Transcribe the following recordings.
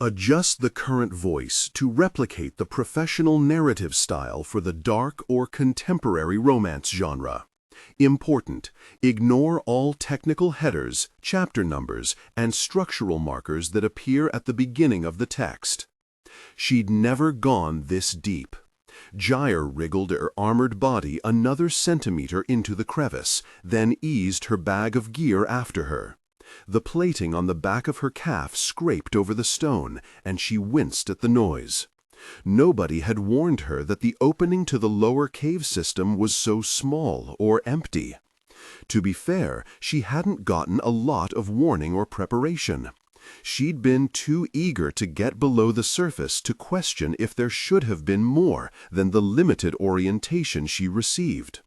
Adjust the current voice to replicate the professional narrative style for the dark or contemporary romance genre. Important: ignore all technical headers, chapter numbers, and structural markers that appear at the beginning of the text. She'd never gone this deep. Gyre wriggled her armored body another centimeter into the crevice, then eased her bag of gear after her. The plating on the back of her calf scraped over the stone, and she winced at the noise. Nobody had warned her that the opening to the lower cave system was so small or empty. To be fair, she hadn't gotten a lot of warning or preparation. She'd been too eager to get below the surface to question if there should have been more than the limited orientation she received.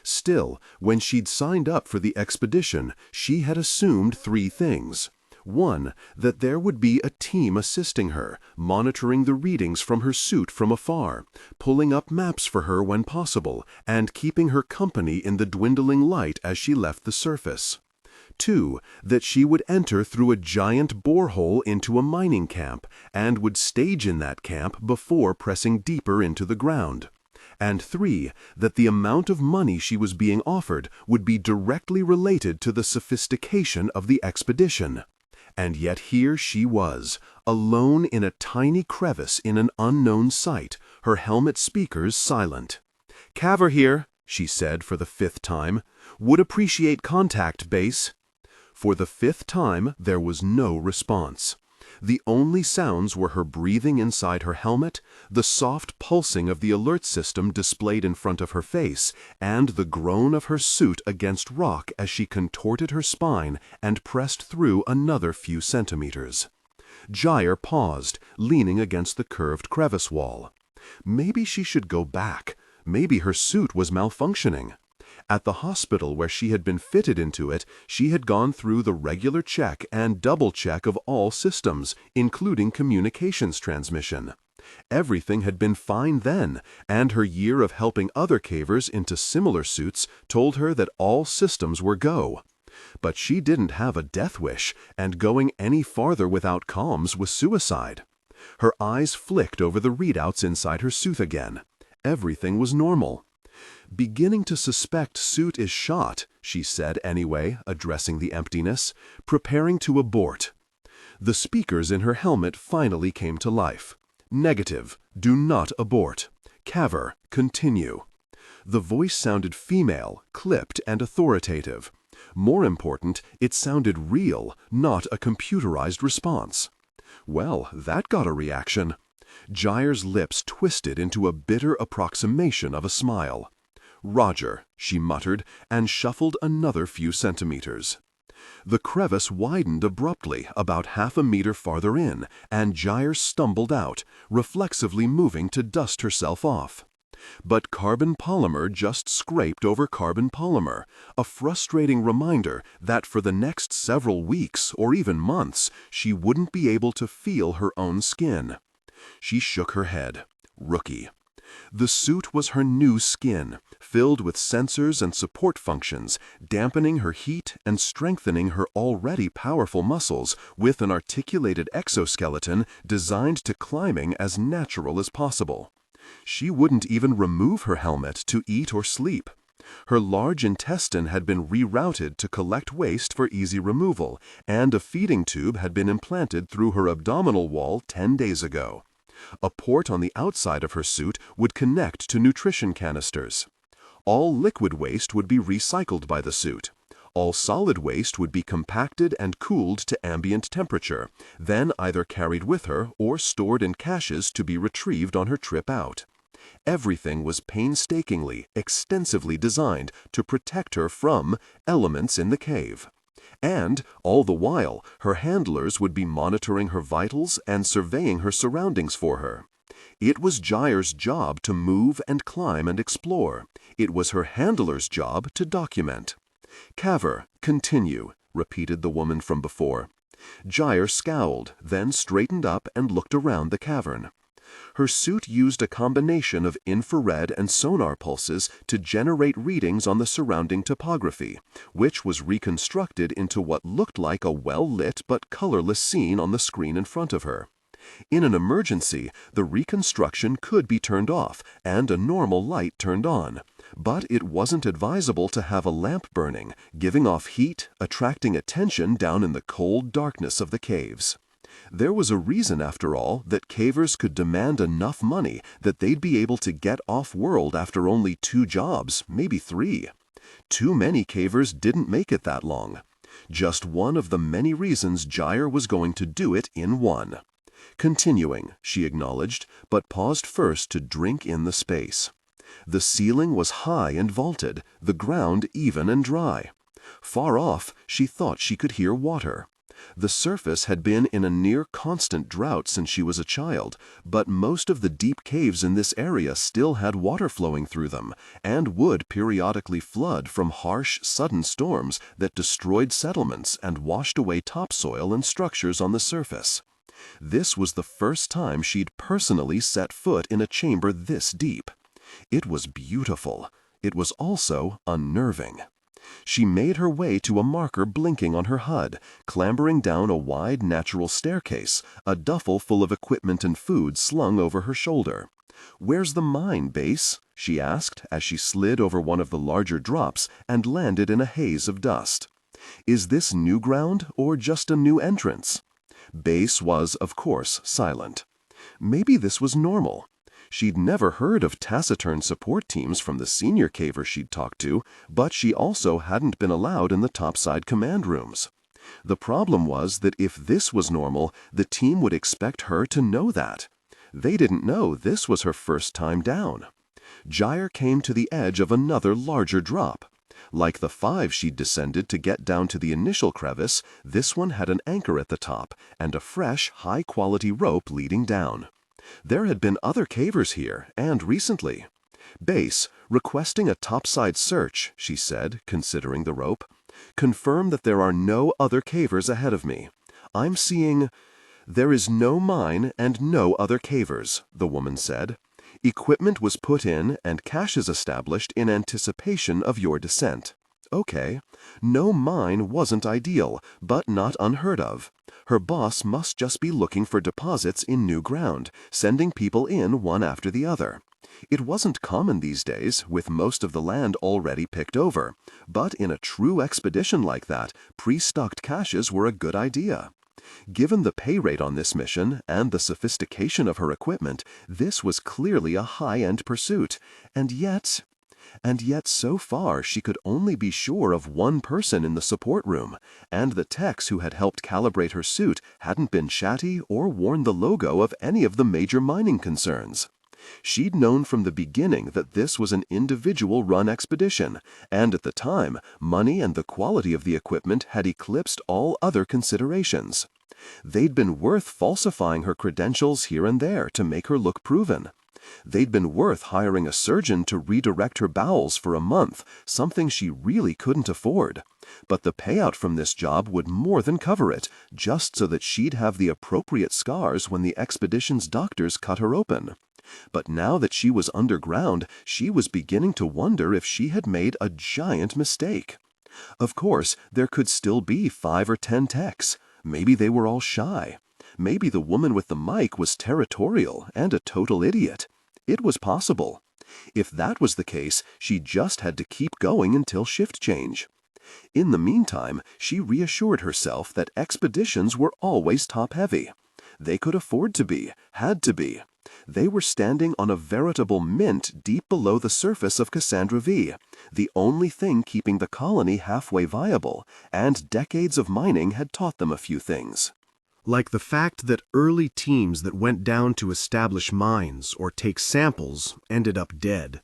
Still, when she'd signed up for the expedition, she had assumed three things. One, that there would be a team assisting her, monitoring the readings from her suit from afar, pulling up maps for her when possible, and keeping her company in the dwindling light as she left the surface. Two, that she would enter through a giant borehole into a mining camp, and would stage in that camp before pressing deeper into the ground. And three, that the amount of money she was being offered would be directly related to the sophistication of the expedition. And yet here she was, alone in a tiny crevice in an unknown site, her helmet speakers silent. "Caver here," she said for the fifth time. "Would appreciate contact, base." For the fifth time there was no response. The only sounds were her breathing inside her helmet, the soft pulsing of the alert system displayed in front of her face, and the groan of her suit against rock as she contorted her spine and pressed through another few centimeters. Gyre paused, leaning against the curved crevice wall. Maybe she should go back. Maybe her suit was malfunctioning. At the hospital where she had been fitted into it, she had gone through the regular check and double check of all systems, including communications transmission. Everything had been fine then, and her year of helping other cavers into similar suits told her that all systems were go. But she didn't have a death wish, and going any farther without comms was suicide. Her eyes flicked over the readouts inside her suit again. Everything was normal. "Beginning to suspect suit is shot," she said anyway, addressing the emptiness, "preparing to abort." The speakers in her helmet finally came to life. "Negative. Do not abort. Caver, continue." The voice sounded female, clipped and authoritative. More important, it sounded real, not a computerized response. Well, that got a reaction. Gyre's lips twisted into a bitter approximation of a smile. "Roger," she muttered, and shuffled another few centimeters. The crevice widened abruptly about half a meter farther in, and Gyre stumbled out, reflexively moving to dust herself off. But carbon polymer just scraped over carbon polymer, a frustrating reminder that for the next several weeks or even months, she wouldn't be able to feel her own skin. She shook her head. Rookie. The suit was her new skin, filled with sensors and support functions, dampening her heat and strengthening her already powerful muscles with an articulated exoskeleton designed to climbing as natural as possible. She wouldn't even remove her helmet to eat or sleep. Her large intestine had been rerouted to collect waste for easy removal, and a feeding tube had been implanted through her abdominal wall 10 days ago. A port on the outside of her suit would connect to nutrition canisters. All liquid waste would be recycled by the suit. All solid waste would be compacted and cooled to ambient temperature, then either carried with her or stored in caches to be retrieved on her trip out. Everything was painstakingly, extensively designed to protect her from elements in the cave. And, all the while, her handlers would be monitoring her vitals and surveying her surroundings for her. It was Gyre's job to move and climb and explore. It was her handler's job to document. "Caver, continue," repeated the woman from before. Gyre scowled, then straightened up and looked around the cavern. Her suit used a combination of infrared and sonar pulses to generate readings on the surrounding topography, which was reconstructed into what looked like a well-lit but colorless scene on the screen in front of her. In an emergency, the reconstruction could be turned off and a normal light turned on, but it wasn't advisable to have a lamp burning, giving off heat, attracting attention down in the cold darkness of the caves. There was a reason, after all, that cavers could demand enough money that they'd be able to get off-world after only 2 jobs, maybe 3. Too many cavers didn't make it that long. Just one of the many reasons Gyre was going to do it in one. Continuing, she acknowledged, but paused first to drink in the space. The ceiling was high and vaulted, the ground even and dry. Far off, she thought she could hear water. The surface had been in a near-constant drought since she was a child, but most of the deep caves in this area still had water flowing through them, and would periodically flood from harsh, sudden storms that destroyed settlements and washed away topsoil and structures on the surface. This was the first time she'd personally set foot in a chamber this deep. It was beautiful. It was also unnerving. She made her way to a marker blinking on her HUD, clambering down a wide natural staircase, a duffel full of equipment and food slung over her shoulder. "Where's the mine, Base?" she asked as she slid over one of the larger drops and landed in a haze of dust. "Is this new ground or just a new entrance?" Base was, of course, silent. Maybe this was normal. She'd never heard of taciturn support teams from the senior caver she'd talked to, but she also hadn't been allowed in the topside command rooms. The problem was that if this was normal, the team would expect her to know that. They didn't know this was her first time down. Gyre came to the edge of another larger drop. Like the 5 she'd descended to get down to the initial crevice, this one had an anchor at the top and a fresh, high-quality rope leading down. There had been other cavers here, and recently. "Base, requesting a topside search," she said, considering the rope. "Confirm that there are no other cavers ahead of me. I'm seeing—" "There is no mine and no other cavers," the woman said. "Equipment was put in and caches established in anticipation of your descent." Okay. No mine wasn't ideal, but not unheard of. Her boss must just be looking for deposits in new ground, sending people in one after the other. It wasn't common these days, with most of the land already picked over, but in a true expedition like that, pre-stocked caches were a good idea. Given the pay rate on this mission and the sophistication of her equipment, this was clearly a high-end pursuit, and yet so far she could only be sure of one person in the support room, and the techs who had helped calibrate her suit hadn't been chatty or worn the logo of any of the major mining concerns. She'd known from the beginning that this was an individual-run expedition, and at the time, money and the quality of the equipment had eclipsed all other considerations. They'd been worth falsifying her credentials here and there to make her look proven. They'd been worth hiring a surgeon to redirect her bowels for a month, something she really couldn't afford. But the payout from this job would more than cover it, just so that she'd have the appropriate scars when the expedition's doctors cut her open. But now that she was underground, she was beginning to wonder if she had made a giant mistake. Of course, there could still be 5 or 10 techs. Maybe they were all shy. Maybe the woman with the mic was territorial and a total idiot. It was possible. If that was the case, she just had to keep going until shift change. In the meantime, she reassured herself that expeditions were always top-heavy. They could afford to be, had to be. They were standing on a veritable mint deep below the surface of Cassandra-V, the only thing keeping the colony halfway viable, and decades of mining had taught them a few things. Like the fact that early teams that went down to establish mines or take samples ended up dead.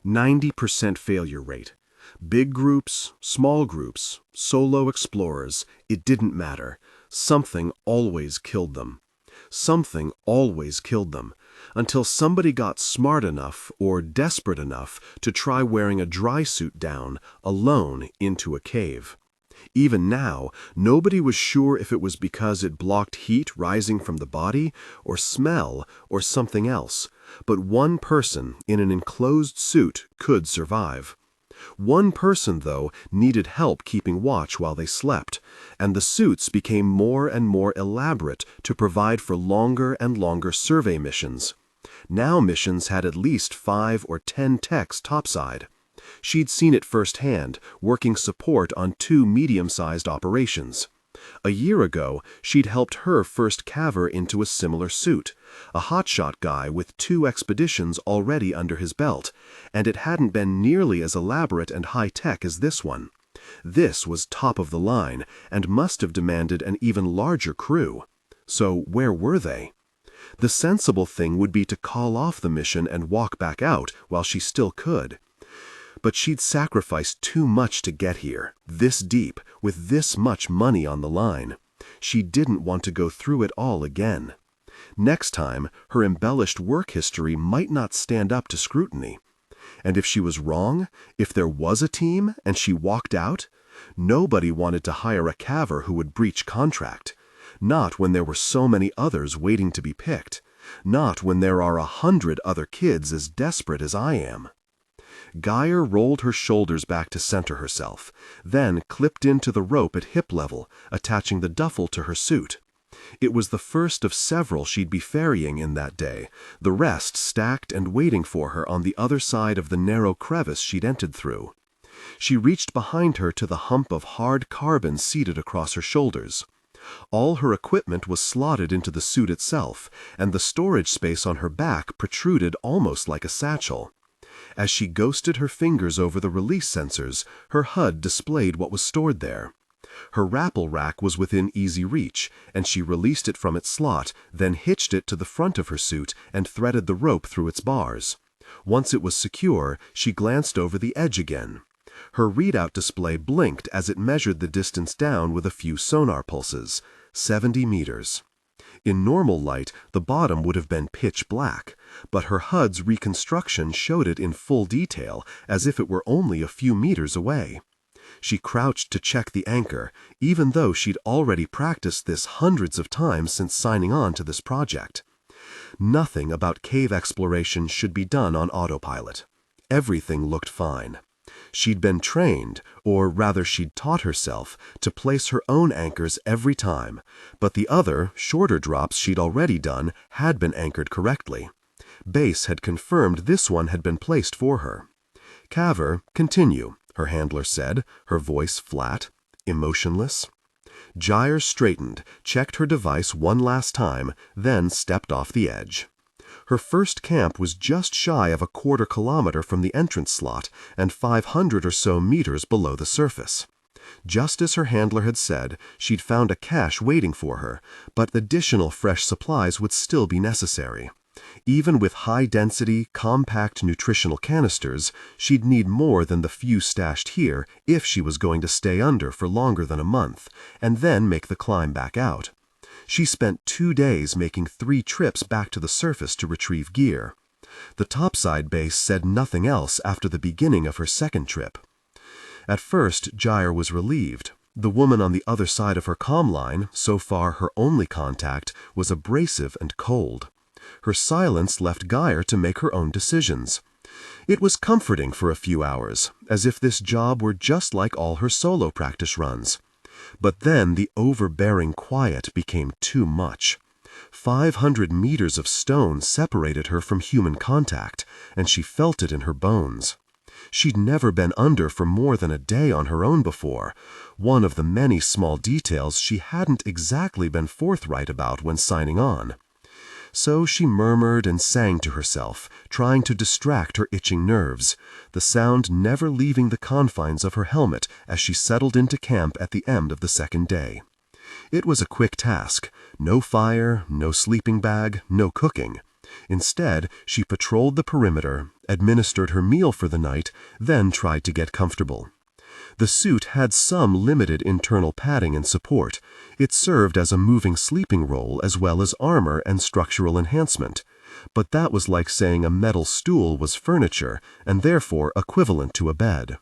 90% failure rate. Big groups, small groups, solo explorers, it didn't matter. Something always killed them. Something always killed them, until somebody got smart enough or desperate enough to try wearing a dry suit down, alone, into a cave. Even now, nobody was sure if it was because it blocked heat rising from the body, or smell, or something else, but one person in an enclosed suit could survive. One person, though, needed help keeping watch while they slept, and the suits became more and more elaborate to provide for longer and longer survey missions. Now missions had at least 5 or 10 techs topside. She'd seen it firsthand, working support on 2 medium-sized operations. A year ago, she'd helped her first caver into a similar suit, a hotshot guy with 2 expeditions already under his belt, and it hadn't been nearly as elaborate and high-tech as this one. This was top of the line, and must have demanded an even larger crew. So where were they? The sensible thing would be to call off the mission and walk back out while she still could. But she'd sacrificed too much to get here, this deep, with this much money on the line. She didn't want to go through it all again. Next time, her embellished work history might not stand up to scrutiny. And if she was wrong, if there was a team and she walked out, nobody wanted to hire a caver who would breach contract. Not when there were so many others waiting to be picked. Not when there are 100 other kids as desperate as I am. Gyre rolled her shoulders back to center herself, then clipped into the rope at hip level, attaching the duffel to her suit. It was the first of several she'd be ferrying in that day, the rest stacked and waiting for her on the other side of the narrow crevice she'd entered through. She reached behind her to the hump of hard carbon seated across her shoulders. All her equipment was slotted into the suit itself, and the storage space on her back protruded almost like a satchel. As she ghosted her fingers over the release sensors, her HUD displayed what was stored there. Her rappel rack was within easy reach, and she released it from its slot, then hitched it to the front of her suit and threaded the rope through its bars. Once it was secure, she glanced over the edge again. Her readout display blinked as it measured the distance down with a few sonar pulses, 70 meters. In normal light, the bottom would have been pitch black, but her HUD's reconstruction showed it in full detail, as if it were only a few meters away. She crouched to check the anchor, even though she'd already practiced this hundreds of times since signing on to this project. Nothing about cave exploration should be done on autopilot. Everything looked fine. She'd been trained, or rather she'd taught herself, to place her own anchors every time, but the other, shorter drops she'd already done had been anchored correctly. Base had confirmed this one had been placed for her. "Caver, continue," her handler said, her voice flat, emotionless. Gyre straightened, checked her device one last time, then stepped off the edge. Her first camp was just shy of a quarter-kilometer from the entrance slot and 500 or so meters below the surface. Just as her handler had said, she'd found a cache waiting for her, but additional fresh supplies would still be necessary. Even with high-density, compact nutritional canisters, she'd need more than the few stashed here if she was going to stay under for longer than a month, and then make the climb back out. She spent 2 days making 3 trips back to the surface to retrieve gear. The topside base said nothing else after the beginning of her second trip. At first, Gyre was relieved. The woman on the other side of her comm line, so far her only contact, was abrasive and cold. Her silence left Gyre to make her own decisions. It was comforting for a few hours, as if this job were just like all her solo practice runs. But then the overbearing quiet became too much. 500 meters of stone separated her from human contact, and she felt it in her bones. She'd never been under for more than a day on her own before, one of the many small details she hadn't exactly been forthright about when signing on. So she murmured and sang to herself, trying to distract her itching nerves, the sound never leaving the confines of her helmet as she settled into camp at the end of the second day. It was a quick task. No fire, no sleeping bag, no cooking. Instead, she patrolled the perimeter, administered her meal for the night, then tried to get comfortable. The suit had some limited internal padding and support. It served as a moving sleeping roll as well as armor and structural enhancement. But that was like saying a metal stool was furniture and therefore equivalent to a bed.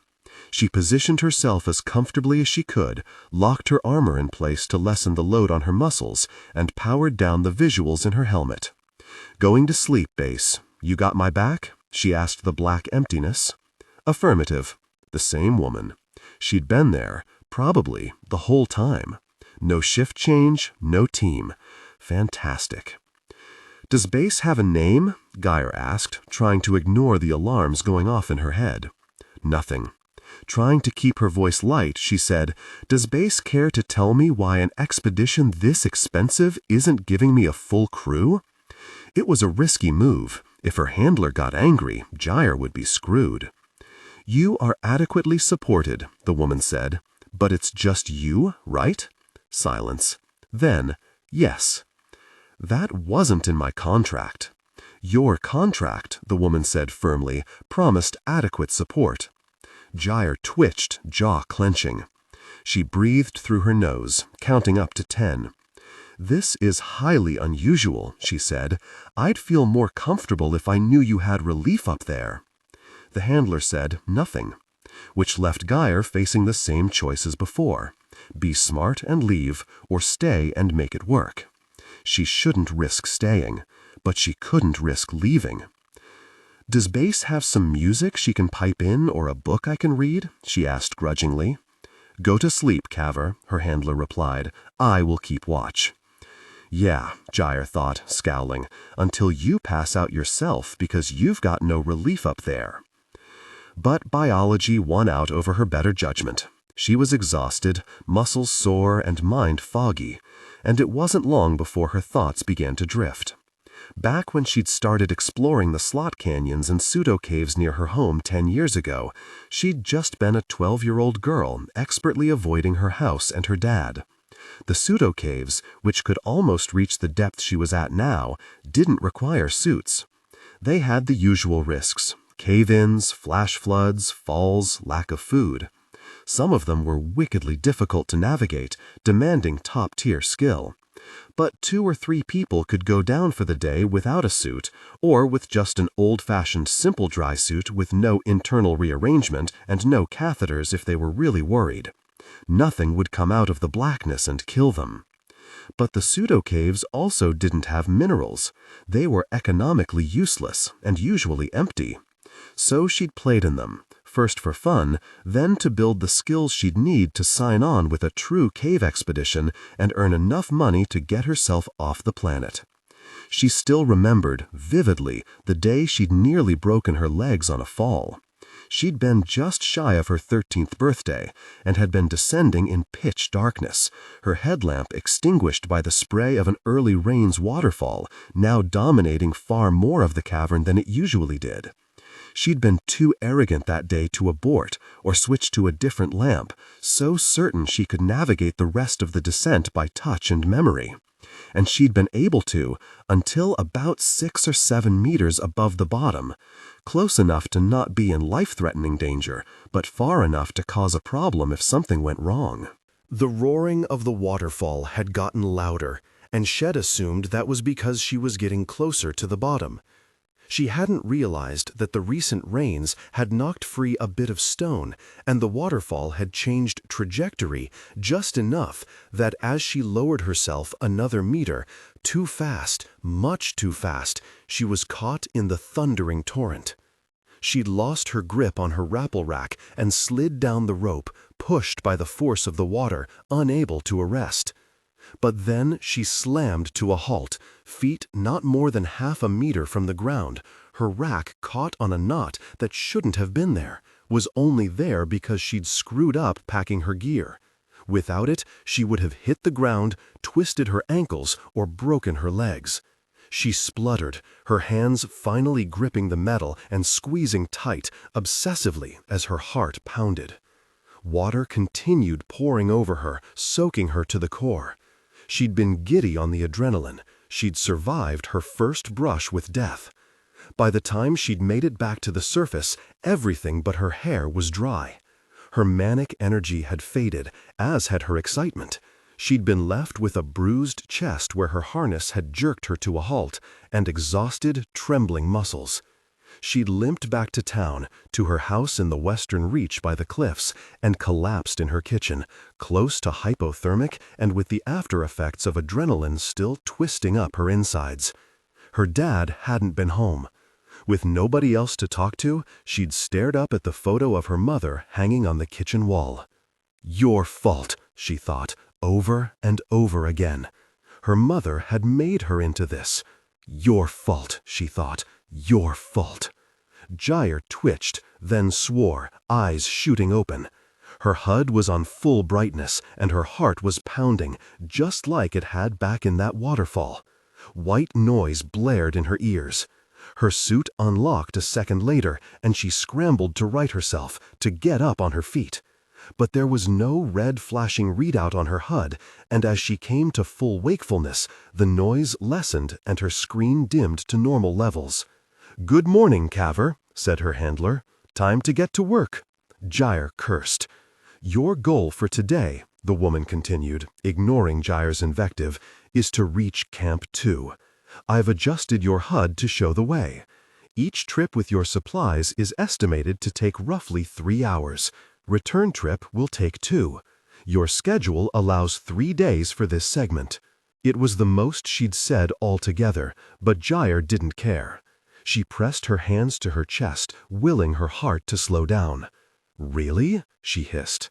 She positioned herself as comfortably as she could, locked her armor in place to lessen the load on her muscles, and powered down the visuals in her helmet. "Going to sleep, Base. You got my back?" she asked the black emptiness. "Affirmative." The same woman. She'd been there, probably, the whole time. No shift change, no team. Fantastic. "Does base have a name?" Gyre asked, trying to ignore the alarms going off in her head. Nothing. Trying to keep her voice light, she said, "Does base care to tell me why an expedition this expensive isn't giving me a full crew?" It was a risky move. If her handler got angry, Gyre would be screwed. "You are adequately supported," the woman said. "But it's just you, right?" Silence. Then, "Yes." "That wasn't in my contract." "Your contract," the woman said firmly, "promised adequate support." Gyre twitched, jaw clenching. She breathed through her nose, counting up to 10. "This is highly unusual," she said. "I'd feel more comfortable if I knew you had relief up there." The handler said nothing, which left Gyre facing the same choice as before. Be smart and leave, or stay and make it work. She shouldn't risk staying, but she couldn't risk leaving. "Does base have some music she can pipe in or a book I can read?" she asked grudgingly. "Go to sleep, Caver," her handler replied. "I will keep watch." "Yeah," Gyre thought, scowling, "until you pass out yourself because you've got no relief up there." But biology won out over her better judgment. She was exhausted, muscles sore and mind foggy, and it wasn't long before her thoughts began to drift. Back when she'd started exploring the slot canyons and pseudo-caves near her home 10 years ago, she'd just been a 12-year-old girl expertly avoiding her house and her dad. The pseudo-caves, which could almost reach the depth she was at now, didn't require suits. They had the usual risks: cave-ins, flash floods, falls, lack of food. Some of them were wickedly difficult to navigate, demanding top-tier skill. But 2 or 3 people could go down for the day without a suit, or with just an old-fashioned simple dry suit with no internal rearrangement and no catheters if they were really worried. Nothing would come out of the blackness and kill them. But the pseudo-caves also didn't have minerals. They were economically useless and usually empty. So she'd played in them, first for fun, then to build the skills she'd need to sign on with a true cave expedition and earn enough money to get herself off the planet. She still remembered, vividly, the day she'd nearly broken her legs on a fall. She'd been just shy of her 13th birthday and had been descending in pitch darkness, her headlamp extinguished by the spray of an early rain's waterfall, now dominating far more of the cavern than it usually did. She'd been too arrogant that day to abort or switch to a different lamp, so certain she could navigate the rest of the descent by touch and memory. And she'd been able to until about 6 or 7 meters above the bottom, close enough to not be in life-threatening danger, but far enough to cause a problem if something went wrong. The roaring of the waterfall had gotten louder, and Shed assumed that was because she was getting closer to the bottom. She hadn't realized that the recent rains had knocked free a bit of stone, and the waterfall had changed trajectory just enough that as she lowered herself another meter, too fast, much too fast, she was caught in the thundering torrent. She'd lost her grip on her rappel rack and slid down the rope, pushed by the force of the water, unable to arrest. But then she slammed to a halt, feet not more than half a meter from the ground, her rack caught on a knot that shouldn't have been there, was only there because she'd screwed up packing her gear. Without it, she would have hit the ground, twisted her ankles, or broken her legs. She spluttered, her hands finally gripping the metal and squeezing tight, obsessively, as her heart pounded. Water continued pouring over her, soaking her to the core. She'd been giddy on the adrenaline. She'd survived her first brush with death. By the time she'd made it back to the surface, everything but her hair was dry. Her manic energy had faded, as had her excitement. She'd been left with a bruised chest where her harness had jerked her to a halt, and exhausted, trembling muscles. She'd limped back to town, to her house in the western reach by the cliffs, and collapsed in her kitchen, close to hypothermic and with the after-effects of adrenaline still twisting up her insides. Her dad hadn't been home. With nobody else to talk to, she'd stared up at the photo of her mother hanging on the kitchen wall. Your fault, she thought, over and over again. Her mother had made her into this. Your fault, she thought, your fault. Gyre twitched, then swore, eyes shooting open. Her HUD was on full brightness, and her heart was pounding, just like it had back in that waterfall. White noise blared in her ears. Her suit unlocked a second later, and she scrambled to right herself, to get up on her feet. But there was no red flashing readout on her HUD, and as she came to full wakefulness, the noise lessened and her screen dimmed to normal levels. "Good morning, Caver," said her handler. "Time to get to work." Gyre cursed. "Your goal for today," the woman continued, ignoring Gyre's invective, "is to reach Camp 2. I've adjusted your HUD to show the way. Each trip with your supplies is estimated to take roughly 3 hours. Return trip will take 2. Your schedule allows 3 days for this segment." It was the most she'd said altogether, but Gyre didn't care. She pressed her hands to her chest, willing her heart to slow down. "Really?" she hissed.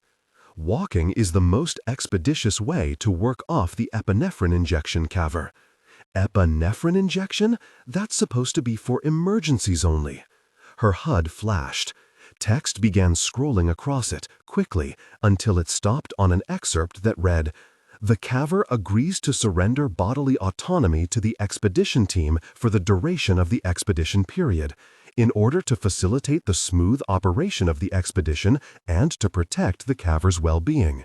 "Walking is the most expeditious way to work off the epinephrine injection, Caver." "Epinephrine injection? That's supposed to be for emergencies only." Her HUD flashed. Text began scrolling across it, quickly, until it stopped on an excerpt that read, "The Caver agrees to surrender bodily autonomy to the expedition team for the duration of the expedition period, in order to facilitate the smooth operation of the expedition and to protect the Caver's well-being.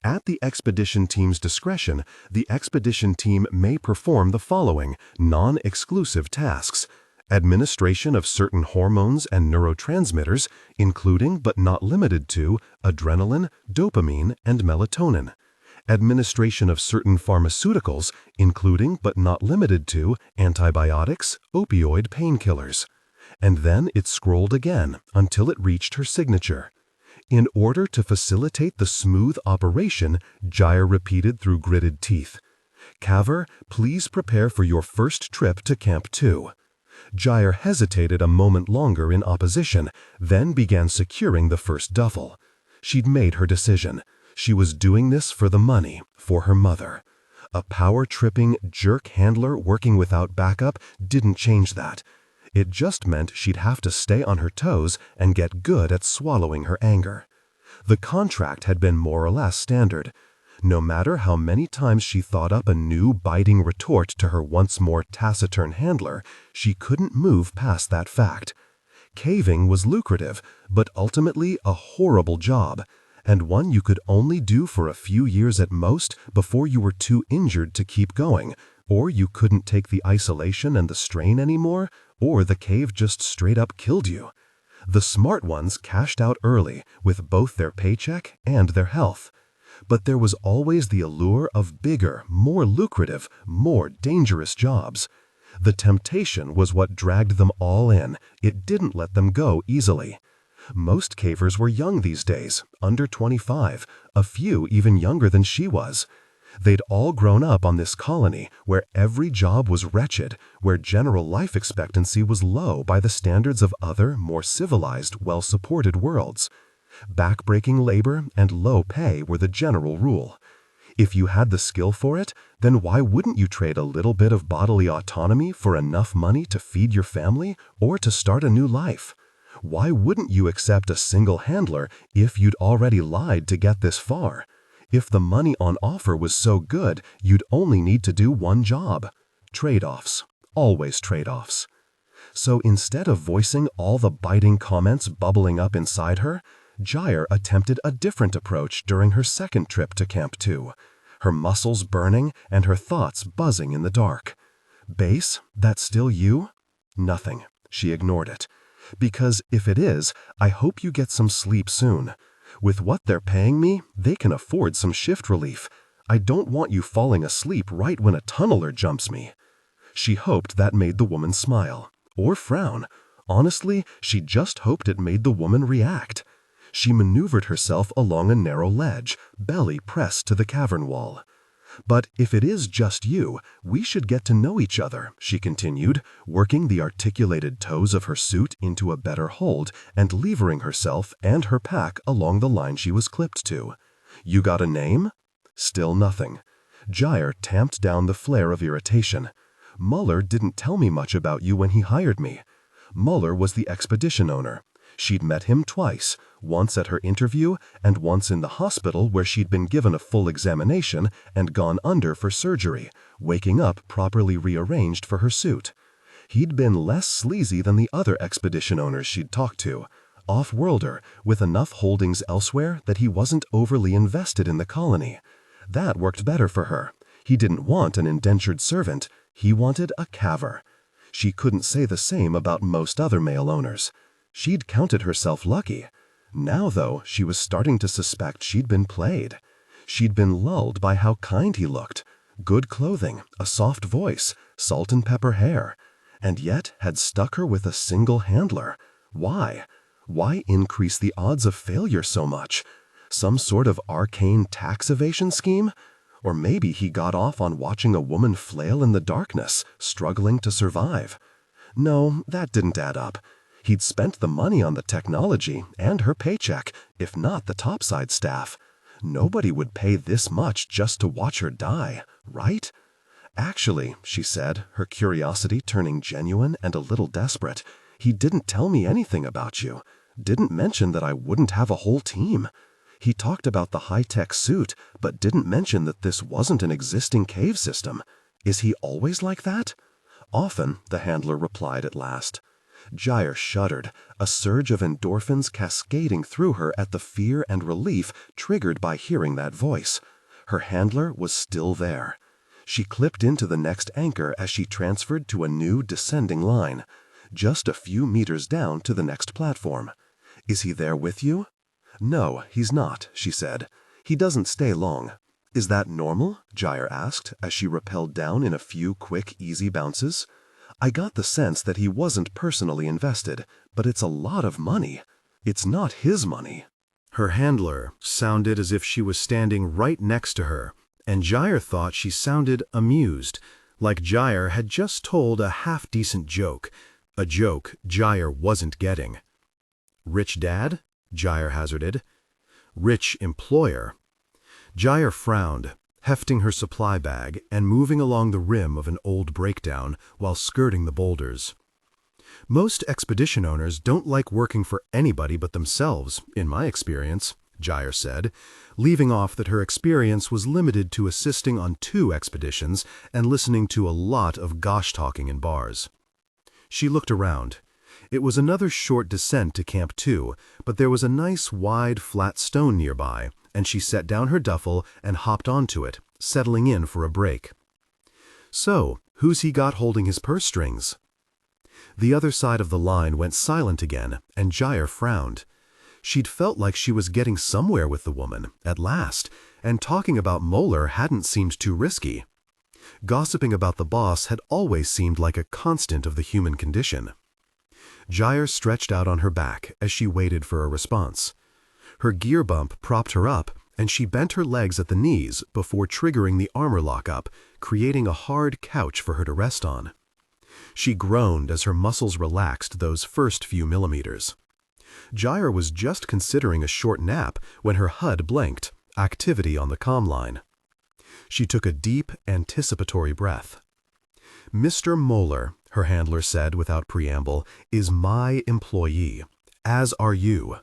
At the expedition team's discretion, the expedition team may perform the following non-exclusive tasks: administration of certain hormones and neurotransmitters, including but not limited to adrenaline, dopamine, and melatonin; administration of certain pharmaceuticals, including but not limited to antibiotics, opioid painkillers." And then it scrolled again until it reached her signature. "In order to facilitate the smooth operation," Gyre repeated through gritted teeth. "Caver, please prepare for your first trip to Camp 2. Gyre hesitated a moment longer in opposition, then began securing the first duffel. She'd made her decision. She was doing this for the money, for her mother. A power-tripping, jerk handler working without backup didn't change that. It just meant she'd have to stay on her toes and get good at swallowing her anger. The contract had been more or less standard. No matter how many times she thought up a new biting retort to her once more taciturn handler, she couldn't move past that fact. Caving was lucrative, but ultimately a horrible job, and one you could only do for a few years at most before you were too injured to keep going, or you couldn't take the isolation and the strain anymore, or the cave just straight up killed you. The smart ones cashed out early with both their paycheck and their health. But there was always the allure of bigger, more lucrative, more dangerous jobs. The temptation was what dragged them all in. It didn't let them go easily. Most cavers were young these days, under 25, a few even younger than she was. They'd all grown up on this colony where every job was wretched, where general life expectancy was low by the standards of other, more civilized, well-supported worlds. Backbreaking labor and low pay were the general rule. If you had the skill for it, then why wouldn't you trade a little bit of bodily autonomy for enough money to feed your family or to start a new life? Why wouldn't you accept a single handler if you'd already lied to get this far? If the money on offer was so good, you'd only need to do one job. Trade-offs. Always trade-offs. So instead of voicing all the biting comments bubbling up inside her, Gyre attempted a different approach during her second trip to Camp 2, her muscles burning and her thoughts buzzing in the dark. "Base, that's still you?" "Nothing." She ignored it. "Because if it is, I hope you get some sleep soon. With what they're paying me, they can afford some shift relief. I don't want you falling asleep right when a tunneler jumps me." She hoped that made the woman smile. Or frown. Honestly, she just hoped it made the woman react. She maneuvered herself along a narrow ledge, belly pressed to the cavern wall. "But if it is just you, we should get to know each other," she continued, working the articulated toes of her suit into a better hold and levering herself and her pack along the line she was clipped to. "You got a name?" Still nothing. Gyre tamped down the flare of irritation. "Muller didn't tell me much about you when he hired me." Muller was the expedition owner. She'd met him twice, once at her interview and once in the hospital where she'd been given a full examination and gone under for surgery, waking up properly rearranged for her suit. He'd been less sleazy than the other expedition owners she'd talked to, off-worlder with enough holdings elsewhere that he wasn't overly invested in the colony. That worked better for her. He didn't want an indentured servant, he wanted a caver. She couldn't say the same about most other male owners. She'd counted herself lucky. Now, though, she was starting to suspect she'd been played. She'd been lulled by how kind he looked. Good clothing, a soft voice, salt and pepper hair. And yet had stuck her with a single handler. Why? Why increase the odds of failure so much? Some sort of arcane tax evasion scheme? Or maybe he got off on watching a woman flail in the darkness, struggling to survive. No, that didn't add up. He'd spent the money on the technology and her paycheck, if not the topside staff. Nobody would pay this much just to watch her die, right? "Actually," she said, her curiosity turning genuine and a little desperate, "he didn't tell me anything about you. Didn't mention that I wouldn't have a whole team. He talked about the high-tech suit, but didn't mention that this wasn't an existing cave system. Is he always like that?" "Often," the handler replied at last. Gyre shuddered, a surge of endorphins cascading through her at the fear and relief triggered by hearing that voice. Her handler was still there. She clipped into the next anchor as she transferred to a new descending line, just a few meters down to the next platform. "Is he there with you?" "No, he's not," she said. "He doesn't stay long." "Is that normal?" Gyre asked as she rappelled down in a few quick, easy bounces. "I got the sense that he wasn't personally invested, but it's a lot of money. It's not his money." Her handler sounded as if she was standing right next to her, and Gyre thought she sounded amused, like Gyre had just told a half-decent joke, a joke Gyre wasn't getting. "Rich dad?" Gyre hazarded. "Rich employer." Gyre frowned, hefting her supply bag and moving along the rim of an old breakdown while skirting the boulders. "Most expedition owners don't like working for anybody but themselves, in my experience," Gyre said, leaving off that her experience was limited to assisting on 2 expeditions and listening to a lot of gosh-talking in bars. She looked around. It was another short descent to Camp 2, but there was a nice wide flat stone nearby, and she set down her duffel and hopped onto it, settling in for a break. "So, who's he got holding his purse strings?" The other side of the line went silent again, and Gyre frowned. She'd felt like she was getting somewhere with the woman, at last, and talking about Muller hadn't seemed too risky. Gossiping about the boss had always seemed like a constant of the human condition. Gyre stretched out on her back as she waited for a response. Her gear bump propped her up, and she bent her legs at the knees before triggering the armor lock-up, creating a hard couch for her to rest on. She groaned as her muscles relaxed those first few millimeters. Gyre was just considering a short nap when her HUD blinked, activity on the comm line. She took a deep, anticipatory breath. "Mr. Muller," her handler said without preamble, "is my employee, as are you."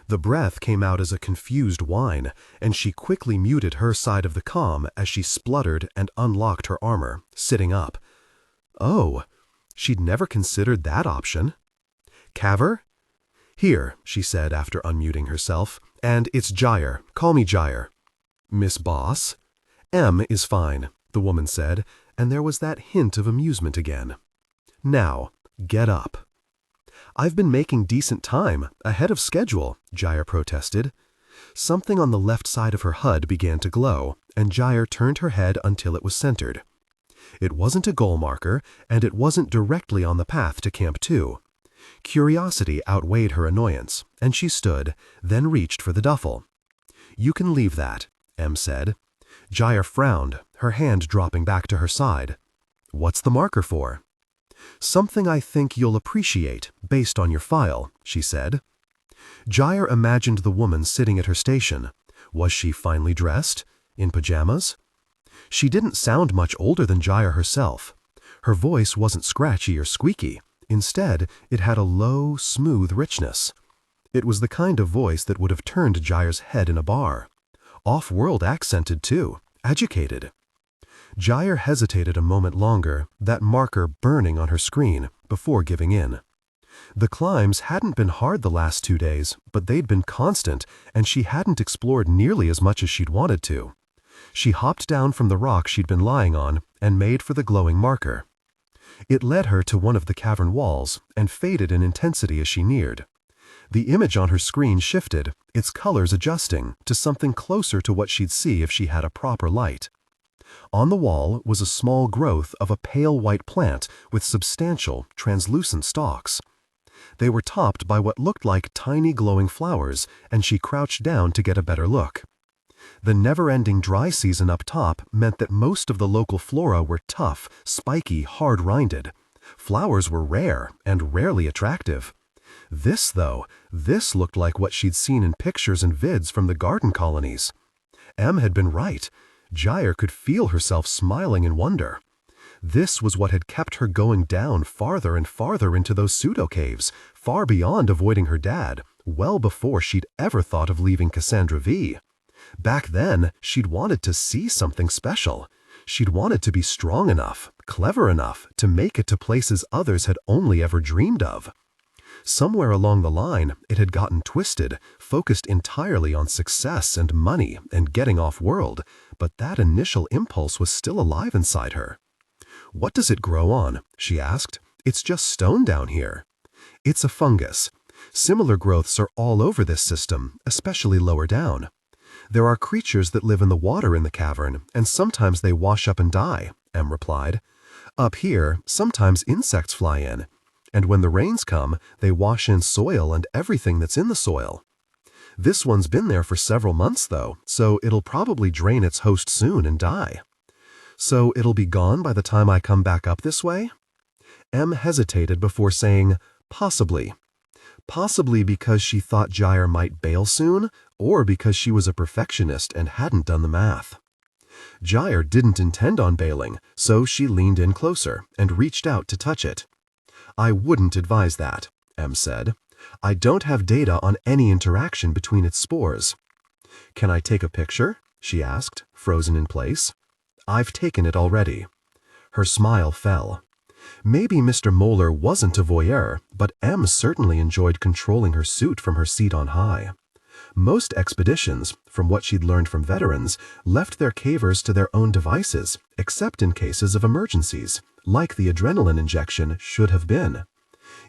The breath came out as a confused whine, and she quickly muted her side of the comm as she spluttered and unlocked her armor, sitting up. Oh, she'd never considered that option. "Caver?" "Here," she said after unmuting herself, "and it's Gyre. Call me Gyre." "Miss Boss?" "M is fine," the woman said, and there was that hint of amusement again. "Now, get up." "I've been making decent time, ahead of schedule," Gyre protested. Something on the left side of her HUD began to glow, and Gyre turned her head until it was centered. It wasn't a goal marker, and it wasn't directly on the path to Camp 2. Curiosity outweighed her annoyance, and she stood, then reached for the duffel. "You can leave that," M said. Gyre frowned, her hand dropping back to her side. "What's the marker for?" "Something I think you'll appreciate, based on your file," she said. Gyre imagined the woman sitting at her station. Was she finely dressed? In pajamas? She didn't sound much older than Gyre herself. Her voice wasn't scratchy or squeaky. Instead, it had a low, smooth richness. It was the kind of voice that would have turned Gyre's head in a bar. Off-world accented, too. Educated. Gyre hesitated a moment longer, that marker burning on her screen, before giving in. The climbs hadn't been hard the last 2 days, but they'd been constant, and she hadn't explored nearly as much as she'd wanted to. She hopped down from the rock she'd been lying on and made for the glowing marker. It led her to one of the cavern walls and faded in intensity as she neared. The image on her screen shifted, its colors adjusting to something closer to what she'd see if she had a proper light. On the wall was a small growth of a pale white plant with substantial, translucent stalks. They were topped by what looked like tiny glowing flowers, and she crouched down to get a better look. The never-ending dry season up top meant that most of the local flora were tough, spiky, hard-rinded. Flowers were rare and rarely attractive. This looked like what she'd seen in pictures and vids from the garden colonies. Em had been right. Gyre could feel herself smiling in wonder. This was what had kept her going down farther and farther into those pseudo-caves, far beyond avoiding her dad, well before she'd ever thought of leaving Cassandra-V. Back then, she'd wanted to see something special. She'd wanted to be strong enough, clever enough, to make it to places others had only ever dreamed of. Somewhere along the line, it had gotten twisted, focused entirely on success and money and getting off-world, but that initial impulse was still alive inside her. "What does it grow on?" she asked. "It's just stone down here." "It's a fungus. Similar growths are all over this system, especially lower down. There are creatures that live in the water in the cavern, and sometimes they wash up and die," Em replied. "Up here, sometimes insects fly in. And when the rains come, they wash in soil and everything that's in the soil. This one's been there for several months, though, so it'll probably drain its host soon and die." "So it'll be gone by the time I come back up this way?" Em hesitated before saying, "Possibly." Possibly because she thought Gyre might bail soon, or because she was a perfectionist and hadn't done the math. Gyre didn't intend on bailing, so she leaned in closer and reached out to touch it. "I wouldn't advise that," Em said. "I don't have data on any interaction between its spores." "Can I take a picture?" she asked, frozen in place. "I've taken it already." Her smile fell. Maybe Mr. Moeller wasn't a voyeur, but Em certainly enjoyed controlling her suit from her seat on high. Most expeditions, from what she'd learned from veterans, left their cavers to their own devices, except in cases of emergencies, like the adrenaline injection should have been.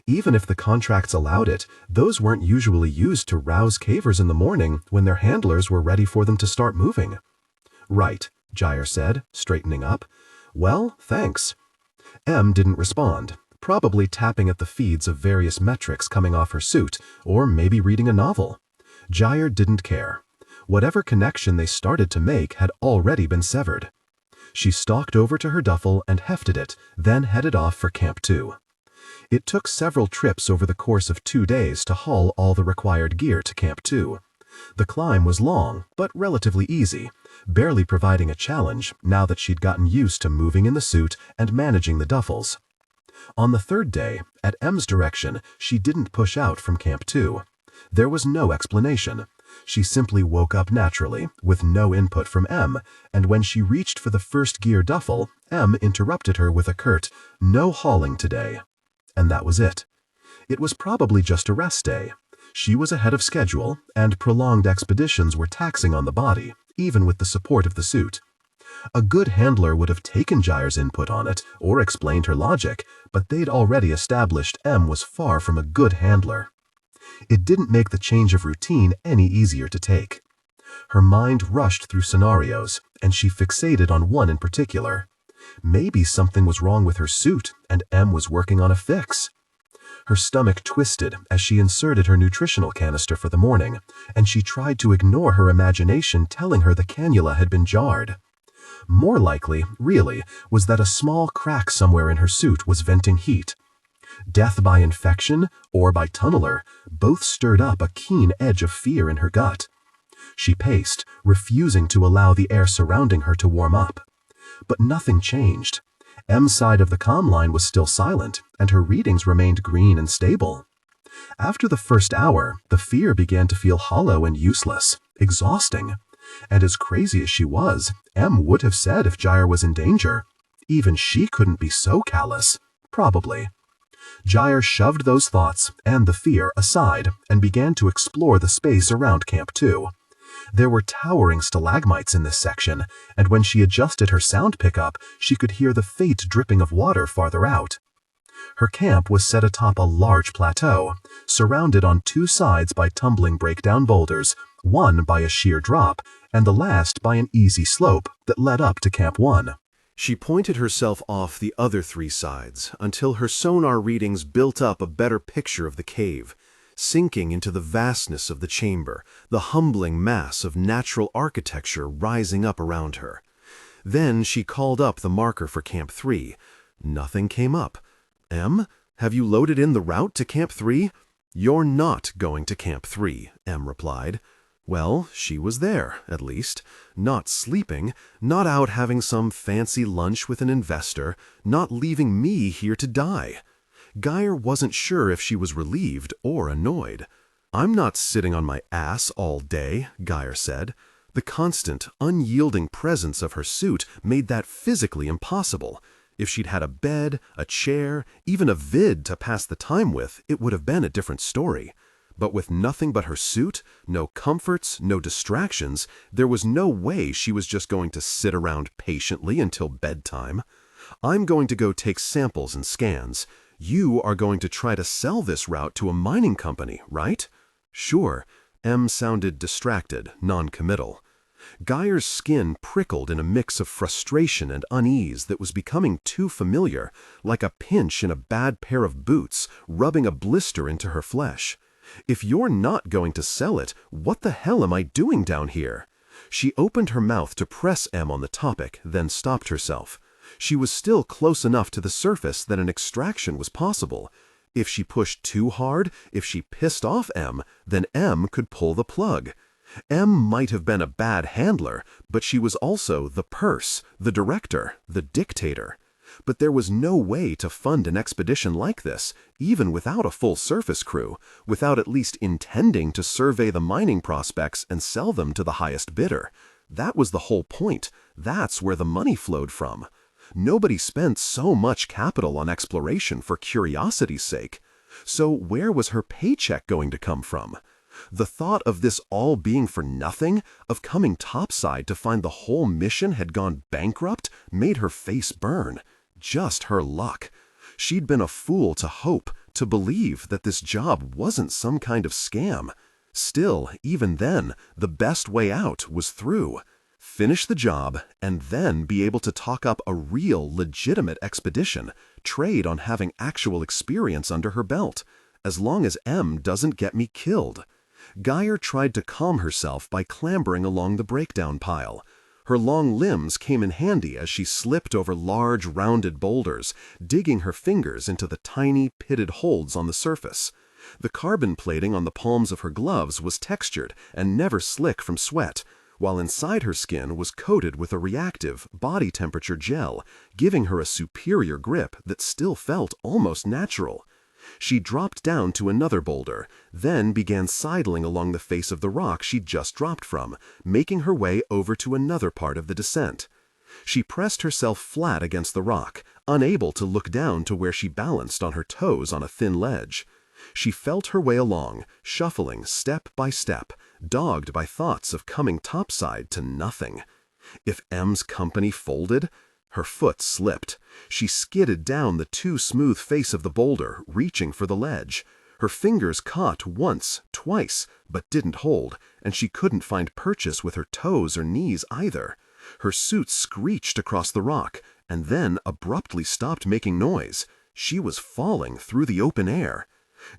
Even if the contracts allowed it, those weren't usually used to rouse cavers in the morning when their handlers were ready for them to start moving. "Right," Gyre said, straightening up. "Well, thanks." Em didn't respond, probably tapping at the feeds of various metrics coming off her suit, or maybe reading a novel. Gyre didn't care. Whatever connection they started to make had already been severed. She stalked over to her duffel and hefted it, then headed off for Camp 2. It took several trips over the course of 2 days to haul all the required gear to Camp 2. The climb was long, but relatively easy, barely providing a challenge now that she'd gotten used to moving in the suit and managing the duffels. On the 3rd day, at Em's direction, she didn't push out from Camp 2. There was no explanation. She simply woke up naturally, with no input from Em, and when she reached for the first gear duffel, Em interrupted her with a curt, "No hauling today." And that was it. It was probably just a rest day. She was ahead of schedule, and prolonged expeditions were taxing on the body, even with the support of the suit. A good handler would have taken Gyre's input on it, or explained her logic, but they'd already established Em was far from a good handler. It didn't make the change of routine any easier to take. Her mind rushed through scenarios, and she fixated on one in particular. Maybe something was wrong with her suit, and Em was working on a fix. Her stomach twisted as she inserted her nutritional canister for the morning, and she tried to ignore her imagination telling her the cannula had been jarred. More likely, really, was that a small crack somewhere in her suit was venting heat. Death by infection or by tunneler both stirred up a keen edge of fear in her gut. She paced, refusing to allow the air surrounding her to warm up. But nothing changed. M's side of the comm line was still silent, and her readings remained green and stable. After the first hour, the fear began to feel hollow and useless, exhausting. And as crazy as she was, M would have said if Gyre was in danger. Even she couldn't be so callous. Probably. Gyre shoved those thoughts and the fear aside and began to explore the space around Camp 2. There were towering stalagmites in this section, and when she adjusted her sound pickup, she could hear the faint dripping of water farther out. Her camp was set atop a large plateau, surrounded on two sides by tumbling breakdown boulders, one by a sheer drop, and the last by an easy slope that led up to Camp 1. She pointed herself off the other three sides until her sonar readings built up a better picture of the cave, sinking into the vastness of the chamber, the humbling mass of natural architecture rising up around her. Then she called up the marker for Camp 3. Nothing came up. M, have you loaded in the route to Camp 3? You're not going to Camp 3, M replied. Well, she was there, at least, not sleeping, not out having some fancy lunch with an investor, not leaving me here to die. Gyre wasn't sure if she was relieved or annoyed. I'm not sitting on my ass all day, Gyre said. The constant, unyielding presence of her suit made that physically impossible. If she'd had a bed, a chair, even a vid to pass the time with, it would have been a different story. But with nothing but her suit, no comforts, no distractions, there was no way she was just going to sit around patiently until bedtime. I'm going to go take samples and scans. You are going to try to sell this route to a mining company, right? Sure. M sounded distracted, non-committal. Gyre's skin prickled in a mix of frustration and unease that was becoming too familiar, like a pinch in a bad pair of boots, rubbing a blister into her flesh. If you're not going to sell it, what the hell am I doing down here? She opened her mouth to press M on the topic, then stopped herself. She was still close enough to the surface that an extraction was possible. If she pushed too hard, if she pissed off M, then M could pull the plug. M might have been a bad handler, but she was also the purse, the director, the dictator. But there was no way to fund an expedition like this, even without a full surface crew, without at least intending to survey the mining prospects and sell them to the highest bidder. That was the whole point. That's where the money flowed from. Nobody spent so much capital on exploration for curiosity's sake. So where was her paycheck going to come from? The thought of this all being for nothing, of coming topside to find the whole mission had gone bankrupt, made her face burn. Just her luck. She'd been a fool to hope, to believe that this job wasn't some kind of scam. Still, even then, the best way out was through. Finish the job, and then be able to talk up a real, legitimate expedition, trade on having actual experience under her belt, as long as M doesn't get me killed. Gyre tried to calm herself by clambering along the breakdown pile. Her long limbs came in handy as she slipped over large, rounded boulders, digging her fingers into the tiny, pitted holds on the surface. The carbon plating on the palms of her gloves was textured and never slick from sweat, while inside her skin was coated with a reactive, body-temperature gel, giving her a superior grip that still felt almost natural. She dropped down to another boulder, then began sidling along the face of the rock she'd just dropped from, making her way over to another part of the descent. She pressed herself flat against the rock, unable to look down to where she balanced on her toes on a thin ledge. She felt her way along, shuffling step by step, dogged by thoughts of coming topside to nothing. If M's company folded? Her foot slipped. She skidded down the too smooth face of the boulder, reaching for the ledge. Her fingers caught once, twice, but didn't hold, and she couldn't find purchase with her toes or knees either. Her suit screeched across the rock, and then abruptly stopped making noise. She was falling through the open air.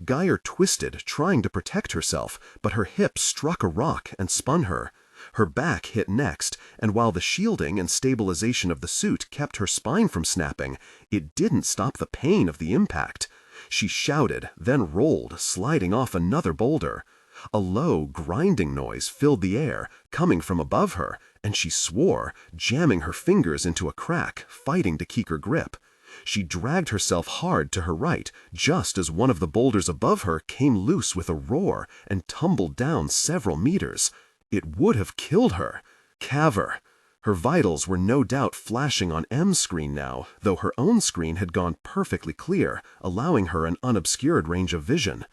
Gyre twisted, trying to protect herself, but her hip struck a rock and spun her. Her back hit next, and while the shielding and stabilization of the suit kept her spine from snapping, it didn't stop the pain of the impact. She shouted, then rolled, sliding off another boulder. A low, grinding noise filled the air, coming from above her, and she swore, jamming her fingers into a crack, fighting to keep her grip. She dragged herself hard to her right, just as one of the boulders above her came loose with a roar and tumbled down several meters. It would have killed her. Caver. Her vitals were no doubt flashing on M's screen now, though her own screen had gone perfectly clear, allowing her an unobscured range of vision.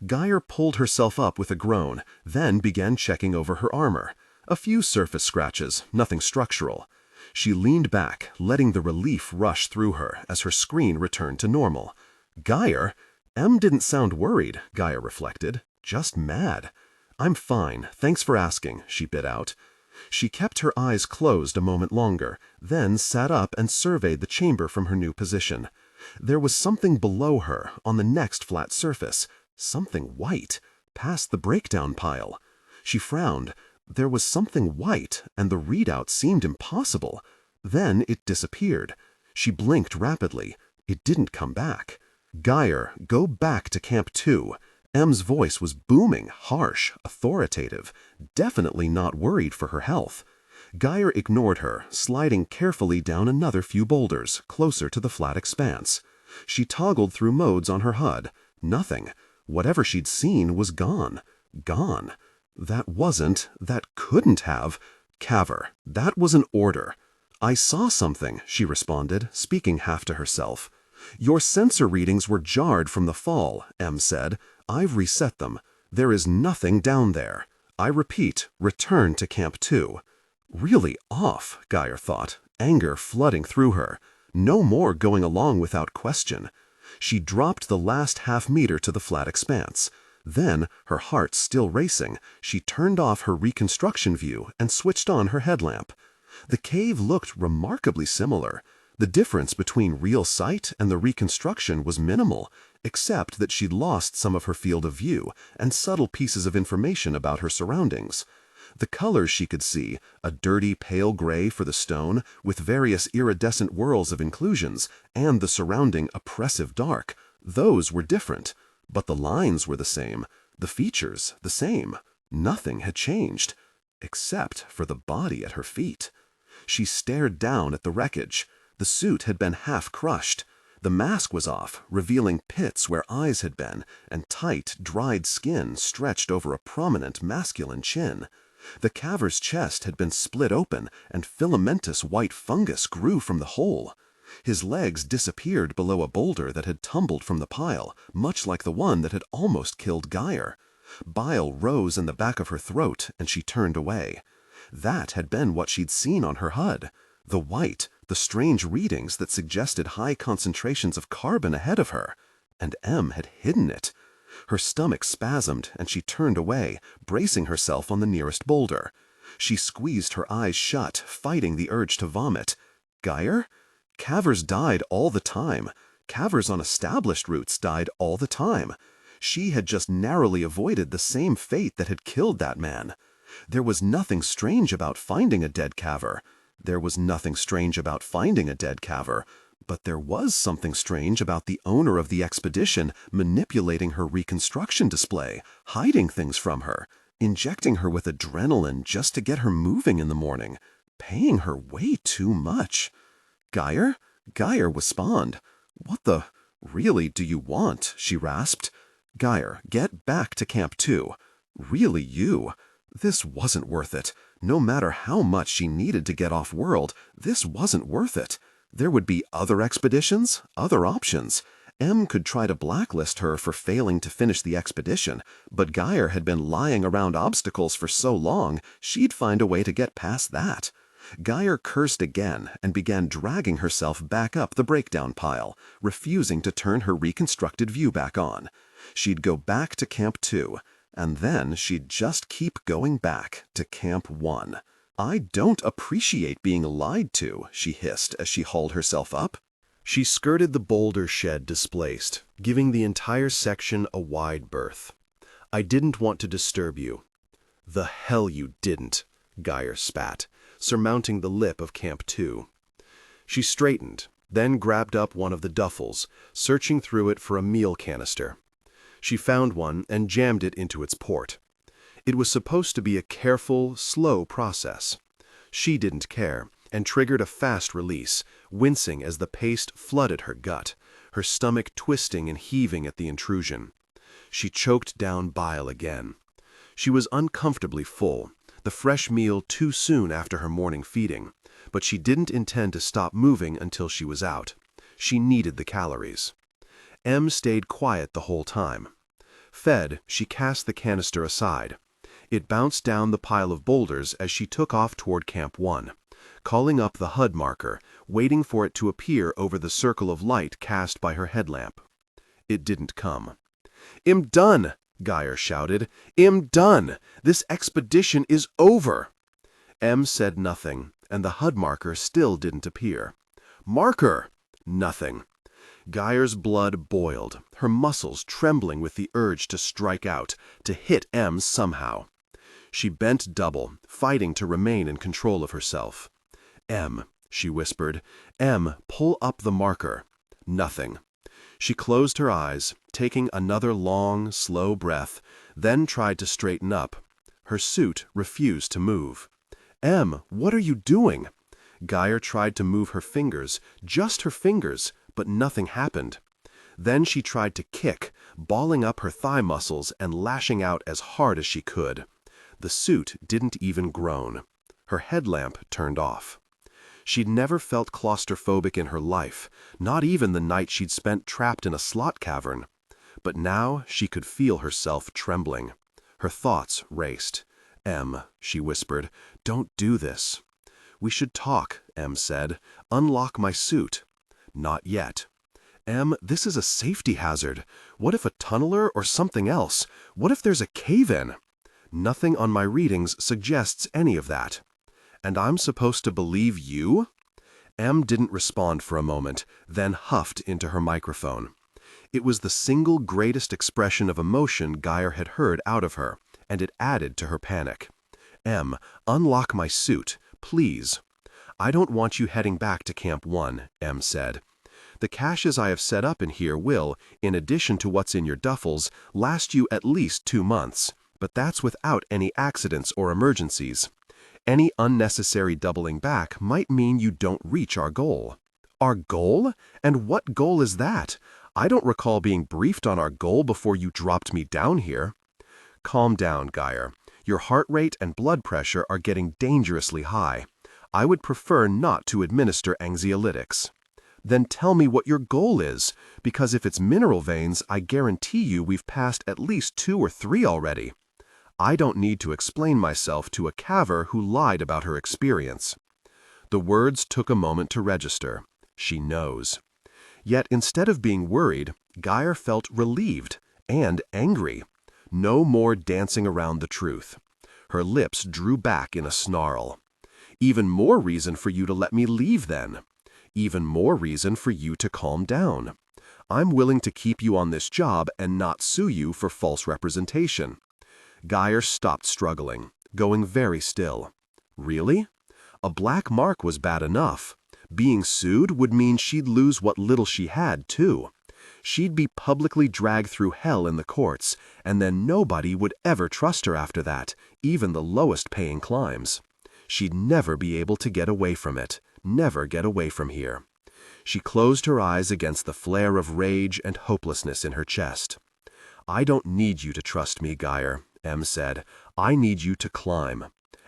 Gyre pulled herself up with a groan, then began checking over her armor. A few surface scratches, nothing structural. She leaned back, letting the relief rush through her as her screen returned to normal. Gyre? M didn't sound worried, Gyre reflected. Just mad. "I'm fine, thanks for asking," she bit out. She kept her eyes closed a moment longer, then sat up and surveyed the chamber from her new position. There was something below her, on the next flat surface. Something white, past the breakdown pile. She frowned. There was something white, and the readout seemed impossible. Then it disappeared. She blinked rapidly. It didn't come back. "Gyre, go back to Camp 2. M's voice was booming, harsh, authoritative, definitely not worried for her health. Gyre ignored her, sliding carefully down another few boulders, closer to the flat expanse. She toggled through modes on her HUD. Nothing. Whatever she'd seen was gone. Gone. That couldn't have. Caver. That was an order. "I saw something," she responded, speaking half to herself. "Your sensor readings were jarred from the fall," M said. "I've reset them. There is nothing down there. I repeat, return to Camp 2. Really off, Gyre thought, anger flooding through her. No more going along without question. She dropped the last half-meter to the flat expanse. Then, her heart still racing, she turned off her reconstruction view and switched on her headlamp. The cave looked remarkably similar. The difference between real sight and the reconstruction was minimal, except that she'd lost some of her field of view and subtle pieces of information about her surroundings. The colors she could see, a dirty pale gray for the stone with various iridescent whirls of inclusions, and the surrounding oppressive dark, those were different. But the lines were the same, the features the same. Nothing had changed, except for the body at her feet. She stared down at the wreckage. The suit had been half crushed. The mask was off, revealing pits where eyes had been, and tight, dried skin stretched over a prominent masculine chin. The caver's chest had been split open, and filamentous white fungus grew from the hole. His legs disappeared below a boulder that had tumbled from the pile, much like the one that had almost killed Gyre. Bile rose in the back of her throat, and she turned away. That had been what she'd seen on her HUD. The white, the strange readings that suggested high concentrations of carbon ahead of her. And M had hidden it. Her stomach spasmed, and she turned away, bracing herself on the nearest boulder. She squeezed her eyes shut, fighting the urge to vomit. Gyre? Cavers died all the time. Cavers on established routes died all the time. She had just narrowly avoided the same fate that had killed that man. There was nothing strange about finding a dead caver. There was nothing strange about finding a dead caver. But there was something strange about the owner of the expedition manipulating her reconstruction display, hiding things from her, injecting her with adrenaline just to get her moving in the morning, paying her way too much. Gyre? Gyre was spawned. "What the really do you want?" she rasped. "Gyre, get back to Camp 2. Really you? This wasn't worth it. No matter how much she needed to get off-world, this wasn't worth it. There would be other expeditions, other options. M could try to blacklist her for failing to finish the expedition, but Gyre had been lying around obstacles for so long, she'd find a way to get past that. Gyre cursed again and began dragging herself back up the breakdown pile, refusing to turn her reconstructed view back on. She'd go back to Camp 2, and then she'd just keep going back to Camp 1. "I don't appreciate being lied to," she hissed as she hauled herself up. She skirted the boulder shed displaced, giving the entire section a wide berth. "I didn't want to disturb you." "The hell you didn't." Gyre spat, surmounting the lip of Camp 2. She straightened, then grabbed up one of the duffels, searching through it for a meal canister. She found one and jammed it into its port. It was supposed to be a careful, slow process. She didn't care, and triggered a fast release, wincing as the paste flooded her gut, her stomach twisting and heaving at the intrusion. She choked down bile again. She was uncomfortably full, the fresh meal too soon after her morning feeding, but she didn't intend to stop moving until she was out. She needed the calories. Em stayed quiet the whole time. Fed, she cast the canister aside. It bounced down the pile of boulders as she took off toward Camp 1, calling up the HUD marker, waiting for it to appear over the circle of light cast by her headlamp. It didn't come. "I'm done!" Gyre shouted. "I'm done! This expedition is over!" Em said nothing, and the HUD marker still didn't appear. "Marker!" Nothing. Gyre's blood boiled, her muscles trembling with the urge to strike out, to hit Em somehow. She bent double, fighting to remain in control of herself. "Em," she whispered. "Em, pull up the marker." Nothing. She closed her eyes, taking another long, slow breath, then tried to straighten up. Her suit refused to move. "Em, what are you doing?" Gyre tried to move her fingers, just her fingers, but nothing happened. Then she tried to kick, balling up her thigh muscles and lashing out as hard as she could. The suit didn't even groan. Her headlamp turned off. She'd never felt claustrophobic in her life, not even the night she'd spent trapped in a slot cavern. But now she could feel herself trembling. Her thoughts raced. "Em," she whispered, "don't do this." "We should talk," Em said. "Unlock my suit." "Not yet." "Em, this is a safety hazard. What if a tunneler or something else? What if there's a cave-in?" "Nothing on my readings suggests any of that." "And I'm supposed to believe you?" Em didn't respond for a moment, then huffed into her microphone. It was the single greatest expression of emotion Gyre had heard out of her, and it added to her panic. "Em, unlock my suit, please." "I don't want you heading back to Camp 1, Em said. "The caches I have set up in here will, in addition to what's in your duffels, last you at least 2 months, but that's without any accidents or emergencies. Any unnecessary doubling back might mean you don't reach our goal." "Our goal? And what goal is that? I don't recall being briefed on our goal before you dropped me down here." "Calm down, Gyre. Your heart rate and blood pressure are getting dangerously high. I would prefer not to administer anxiolytics." "Then tell me what your goal is, because if it's mineral veins, I guarantee you we've passed at least 2 or 3 already." "I don't need to explain myself to a caver who lied about her experience." The words took a moment to register. She knows. Yet instead of being worried, Gyre felt relieved and angry. No more dancing around the truth. Her lips drew back in a snarl. "Even more reason for you to let me leave, then. Even more reason for you to calm down. I'm willing to keep you on this job and not sue you for false representation." Gyre stopped struggling, going very still. Really? A black mark was bad enough. Being sued would mean she'd lose what little she had, too. She'd be publicly dragged through hell in the courts, and then nobody would ever trust her after that, even the lowest-paying climbs. She'd never be able to get away from it, never get away from here. She closed her eyes against the flare of rage and hopelessness in her chest. "I don't need you to trust me, Gyre," Em said. "I need you to climb.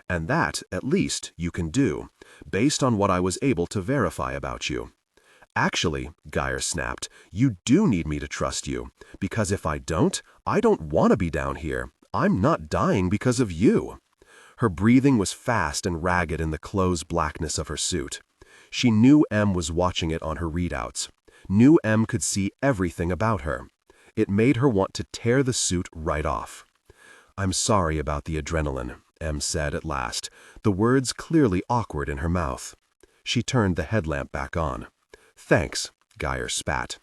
And that, at least, you can do, based on what I was able to verify about you." "Actually," Gyre snapped, "you do need me to trust you, because if I don't want to be down here. I'm not dying because of you." Her breathing was fast and ragged in the close blackness of her suit. She knew Em was watching it on her readouts, knew Em could see everything about her. It made her want to tear the suit right off. "I'm sorry about the adrenaline," Em said at last, the words clearly awkward in her mouth. She turned the headlamp back on. "Thanks," Gyre spat.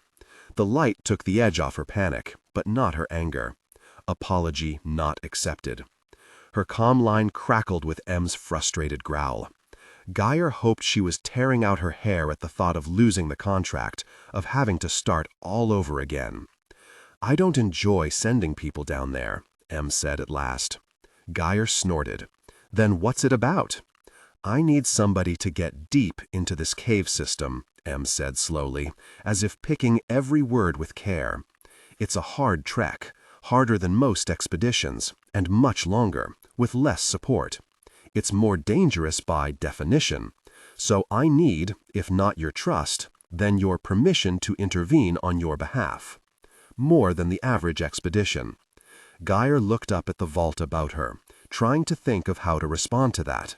The light took the edge off her panic, but not her anger. Apology not accepted. Her calm line crackled with M's frustrated growl. Gyre hoped she was tearing out her hair at the thought of losing the contract, of having to start all over again. "I don't enjoy sending people down there," M said at last. Gyre snorted. "Then what's it about?" "I need somebody to get deep into this cave system," M said slowly, as if picking every word with care. "It's a hard trek, harder than most expeditions, and much longer, with less support. It's more dangerous by definition. So I need, if not your trust, then your permission to intervene on your behalf. More than the average expedition." Gyre looked up at the vault about her, trying to think of how to respond to that.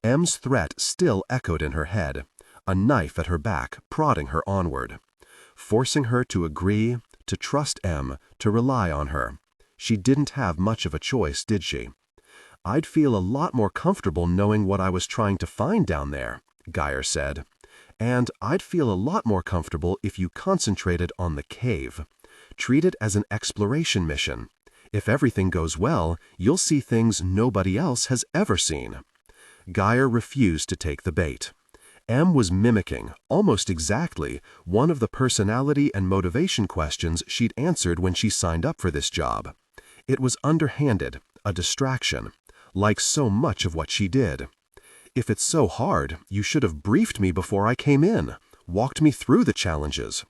M's threat still echoed in her head, a knife at her back prodding her onward, forcing her to agree, to trust M, to rely on her. She didn't have much of a choice, did she? "I'd feel a lot more comfortable knowing what I was trying to find down there," Gyre said. "And I'd feel a lot more comfortable if you concentrated on the cave. Treat it as an exploration mission. If everything goes well, you'll see things nobody else has ever seen." Gyre refused to take the bait. M was mimicking, almost exactly, one of the personality and motivation questions she'd answered when she signed up for this job. It was underhanded, a distraction, like so much of what she did. "If it's so hard, you should have briefed me before I came in, walked me through the challenges.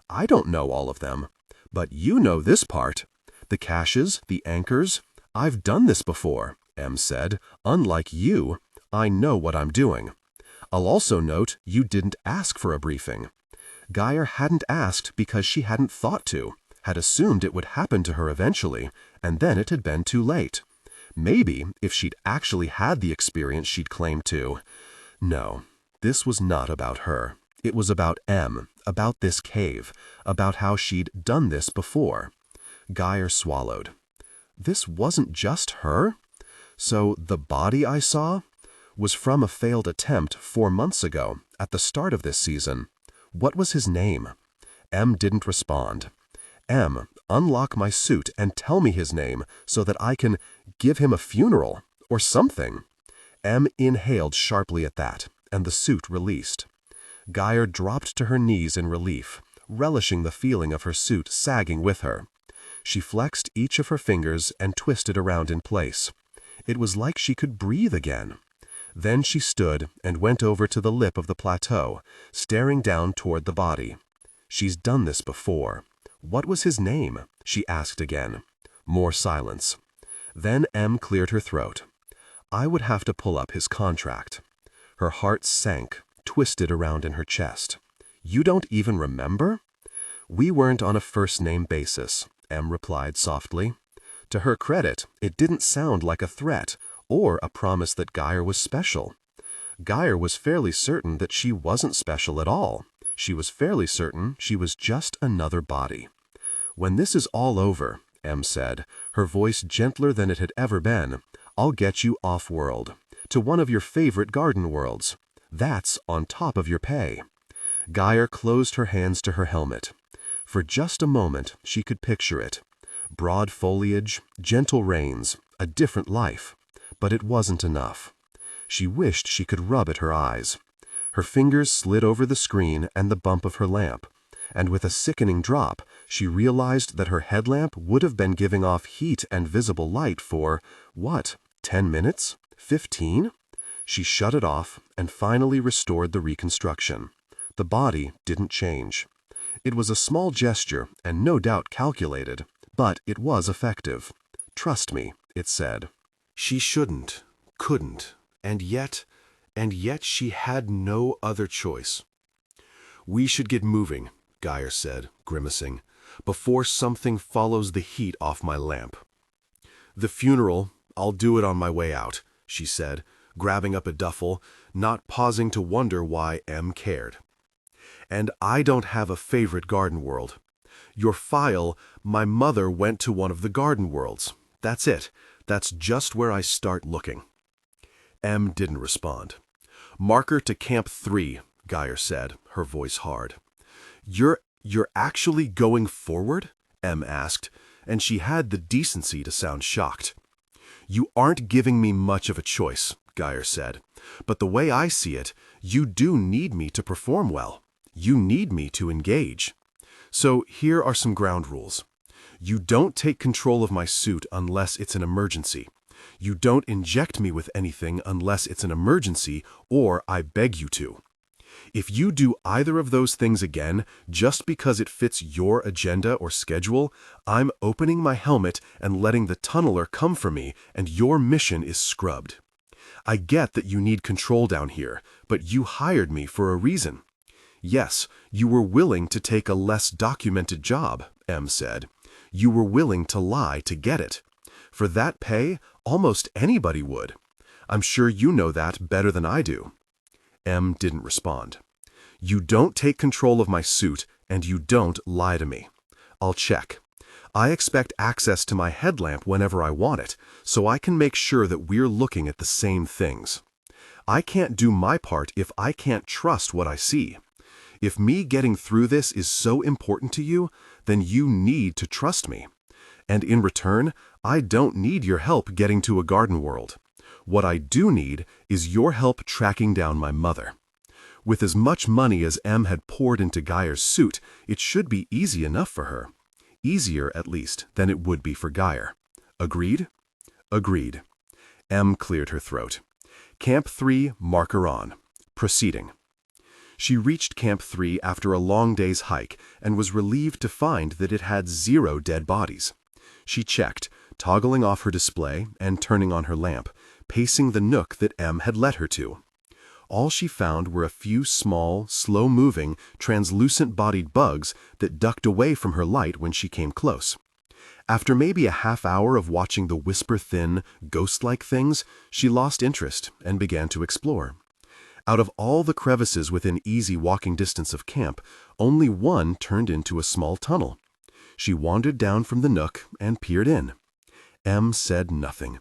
I don't know all of them, but you know this part. The caches, the anchors. I've done this before," M said. "Unlike you, I know what I'm doing. I'll also note you didn't ask for a briefing." Gyre hadn't asked because she hadn't thought to, had assumed it would happen to her eventually, and then it had been too late. Maybe if she'd actually had the experience she'd claimed to. No, this was not about her. It was about M, about this cave, about how she'd done this before. Gyre swallowed. This wasn't just her? So the body I saw was from a failed attempt 4 months ago, at the start of this season. What was his name? M didn't respond. "M, unlock my suit and tell me his name so that I can give him a funeral, or something." M inhaled sharply at that, and the suit released. Gyre dropped to her knees in relief, relishing the feeling of her suit sagging with her. She flexed each of her fingers and twisted around in place. It was like she could breathe again. Then she stood and went over to the lip of the plateau, staring down toward the body. "She's done this before. What was his name?" she asked again. More silence. Then M cleared her throat. "I would have to pull up his contract." Her heart sank, twisted around in her chest. "You don't even remember?" "We weren't on a first-name basis," M replied softly. To her credit, it didn't sound like a threat or a promise that Gyre was special. Gyre was fairly certain that she wasn't special at all. She was fairly certain she was just another body. "When this is all over," M said, her voice gentler than it had ever been, "I'll get you off-world, to one of your favorite garden worlds. That's on top of your pay." Gyre closed her hands to her helmet. For just a moment, she could picture it. Broad foliage, gentle rains, a different life. But it wasn't enough. She wished she could rub at her eyes. Her fingers slid over the screen and the bump of her lamp, and with a sickening drop, she realized that her headlamp would have been giving off heat and visible light for, 10 minutes? 15? She shut it off and finally restored the reconstruction. The body didn't change. It was a small gesture and no doubt calculated, but it was effective. "Trust me," it said. She shouldn't, couldn't, and yet she had no other choice. "We should get moving," Gyre said, grimacing, "before something follows the heat off my lamp." "The funeral, I'll do it on my way out," she said, grabbing up a duffel, not pausing to wonder why M cared. "And I don't have a favorite garden world. Your file, my mother went to one of the garden worlds. That's it. That's just where I start looking." M didn't respond. "Marker to Camp 3, Gyre said, her voice hard. You're actually going forward?" M asked, and she had the decency to sound shocked. "You aren't giving me much of a choice," Gyre said. "But the way I see it, you do need me to perform well. You need me to engage. So here are some ground rules. You don't take control of my suit unless it's an emergency. You don't inject me with anything unless it's an emergency or I beg you to. If you do either of those things again, just because it fits your agenda or schedule, I'm opening my helmet and letting the tunneler come for me, and your mission is scrubbed. I get that you need control down here, but you hired me for a reason." "Yes, you were willing to take a less documented job," M said. "You were willing to lie to get it. For that pay, almost anybody would. I'm sure you know that better than I do." M didn't respond. "You don't take control of my suit, and you don't lie to me. I'll check. I expect access to my headlamp whenever I want it, so I can make sure that we're looking at the same things. I can't do my part if I can't trust what I see. If me getting through this is so important to you, then you need to trust me. And in return, I don't need your help getting to a garden world. What I do need is your help tracking down my mother." With as much money as M had poured into Gyre's suit, it should be easy enough for her. Easier, at least, than it would be for Gyre. Agreed? Agreed. M cleared her throat. "Camp 3, marker on. Proceeding." She reached Camp 3 after a long day's hike and was relieved to find that it had 0 dead bodies. She checked, toggling off her display and turning on her lamp, pacing the nook that M had led her to. All she found were a few small, slow-moving, translucent-bodied bugs that ducked away from her light when she came close. After maybe a half-hour of watching the whisper-thin, ghost-like things, she lost interest and began to explore. Out of all the crevices within easy walking distance of camp, only one turned into a small tunnel. She wandered down from the nook and peered in. M said nothing.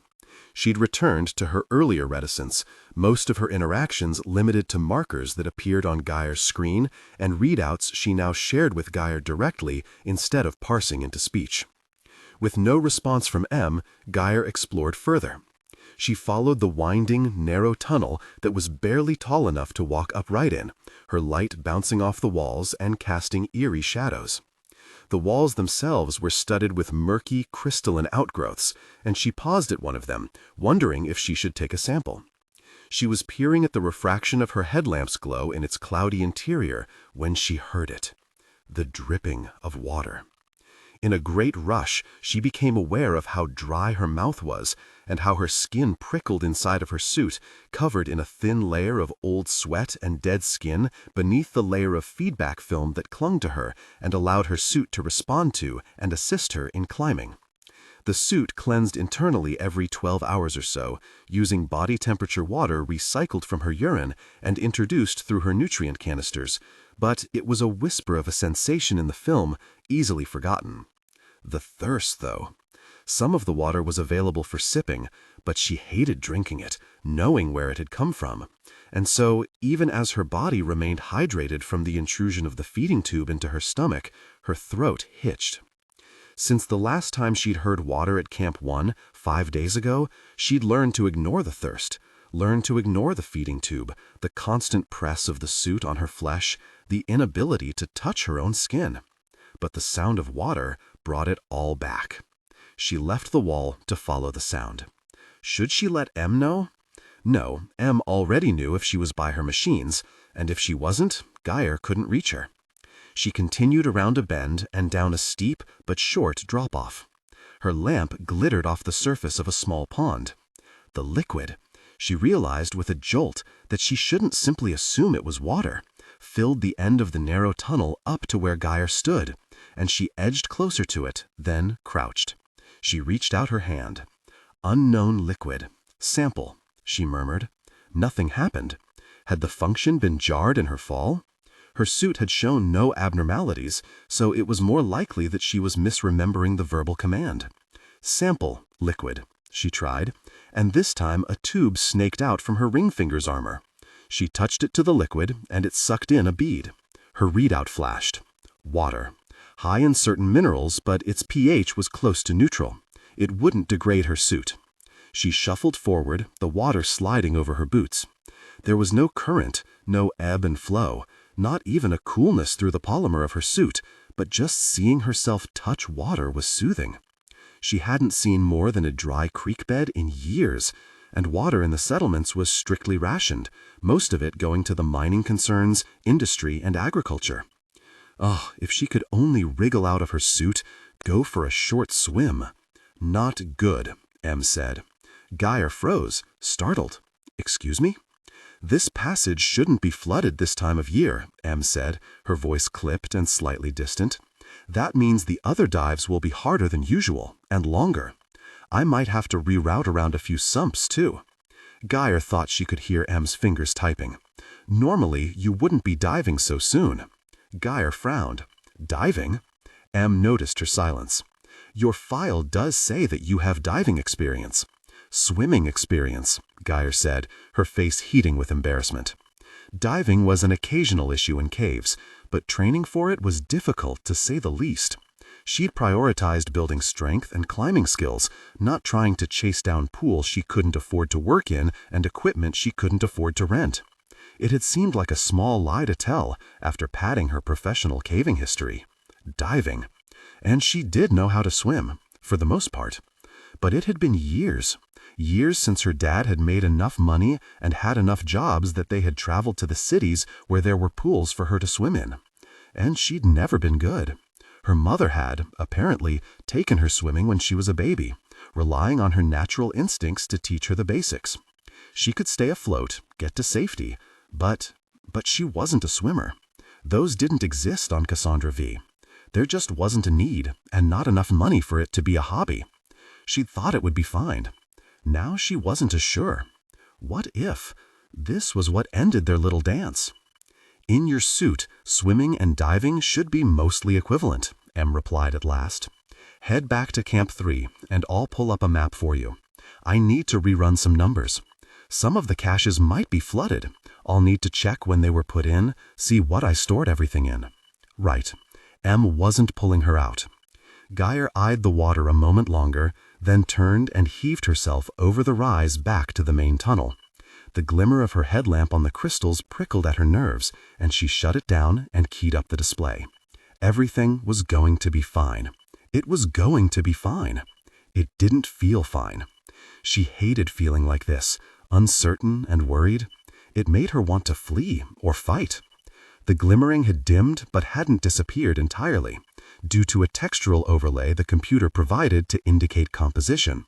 She'd returned to her earlier reticence, most of her interactions limited to markers that appeared on Gyre's screen and readouts she now shared with Gyre directly instead of parsing into speech. With no response from M, Gyre explored further. She followed the winding, narrow tunnel that was barely tall enough to walk upright in, her light bouncing off the walls and casting eerie shadows. The walls themselves were studded with murky, crystalline outgrowths, and she paused at one of them, wondering if she should take a sample. She was peering at the refraction of her headlamp's glow in its cloudy interior when she heard it. The dripping of water. In a great rush, she became aware of how dry her mouth was and how her skin prickled inside of her suit, covered in a thin layer of old sweat and dead skin beneath the layer of feedback film that clung to her and allowed her suit to respond to and assist her in climbing. The suit cleansed internally every 12 hours or so, using body temperature water recycled from her urine and introduced through her nutrient canisters, but it was a whisper of a sensation in the film, easily forgotten. The thirst, though. Some of the water was available for sipping, but she hated drinking it, knowing where it had come from. And so, even as her body remained hydrated from the intrusion of the feeding tube into her stomach, her throat hitched. Since the last time she'd heard water at Camp 1, 5 days ago, she'd learned to ignore the thirst, learned to ignore the feeding tube, the constant press of the suit on her flesh, the inability to touch her own skin. But the sound of water brought it all back. She left the wall to follow the sound. Should she let M know? No, M already knew if she was by her machines, and if she wasn't, Gyre couldn't reach her. She continued around a bend and down a steep but short drop-off. Her lamp glittered off the surface of a small pond. The liquid, she realized with a jolt that she shouldn't simply assume it was water, filled the end of the narrow tunnel up to where Gyre stood, and she edged closer to it, then crouched. She reached out her hand. "Unknown liquid. Sample," she murmured. Nothing happened. Had the function been jarred in her fall? Her suit had shown no abnormalities, so it was more likely that she was misremembering the verbal command. "Sample, liquid," she tried, and this time a tube snaked out from her ring finger's armor. She touched it to the liquid, and it sucked in a bead. Her readout flashed. Water. High in certain minerals, but its pH was close to neutral. It wouldn't degrade her suit. She shuffled forward, the water sliding over her boots. There was no current, no ebb and flow, not even a coolness through the polymer of her suit, but just seeing herself touch water was soothing. She hadn't seen more than a dry creek bed in years, and water in the settlements was strictly rationed, most of it going to the mining concerns, industry, and agriculture. Oh, if she could only wriggle out of her suit, go for a short swim. Not good, Em said. Gyre froze, startled. Excuse me? This passage shouldn't be flooded this time of year, Em said, her voice clipped and slightly distant. That means the other dives will be harder than usual, and longer. I might have to reroute around a few sumps, too. Gyre thought she could hear Em's fingers typing. Normally, you wouldn't be diving so soon. Gyre frowned. Diving? Em noticed her silence. Your file does say that you have diving experience. Swimming experience, Gyre said, her face heating with embarrassment. Diving was an occasional issue in caves, but training for it was difficult to say the least. She'd prioritized building strength and climbing skills, not trying to chase down pools she couldn't afford to work in and equipment she couldn't afford to rent. It had seemed like a small lie to tell after padding her professional caving history. Diving. And she did know how to swim, for the most part. But it had been years since her dad had made enough money and had enough jobs that they had traveled to the cities where there were pools for her to swim in. And she'd never been good. Her mother had, apparently, taken her swimming when she was a baby, relying on her natural instincts to teach her the basics. She could stay afloat, get to safety, but she wasn't a swimmer. Those didn't exist on Cassandra-V. There just wasn't a need, and not enough money for it to be a hobby. She'd thought it would be fine. Now she wasn't as sure. What if this was what ended their little dance? In your suit, swimming and diving should be mostly equivalent, Em replied at last. Head back to Camp 3, and I'll pull up a map for you. I need to rerun some numbers. Some of the caches might be flooded. I'll need to check when they were put in, see what I stored everything in. Right. Em wasn't pulling her out. Gyre eyed the water a moment longer, then turned and heaved herself over the rise back to the main tunnel. The glimmer of her headlamp on the crystals prickled at her nerves, and she shut it down and keyed up the display. Everything was going to be fine. It was going to be fine. It didn't feel fine. She hated feeling like this, uncertain and worried. It made her want to flee or fight. The glimmering had dimmed but hadn't disappeared entirely, due to a textural overlay the computer provided to indicate composition.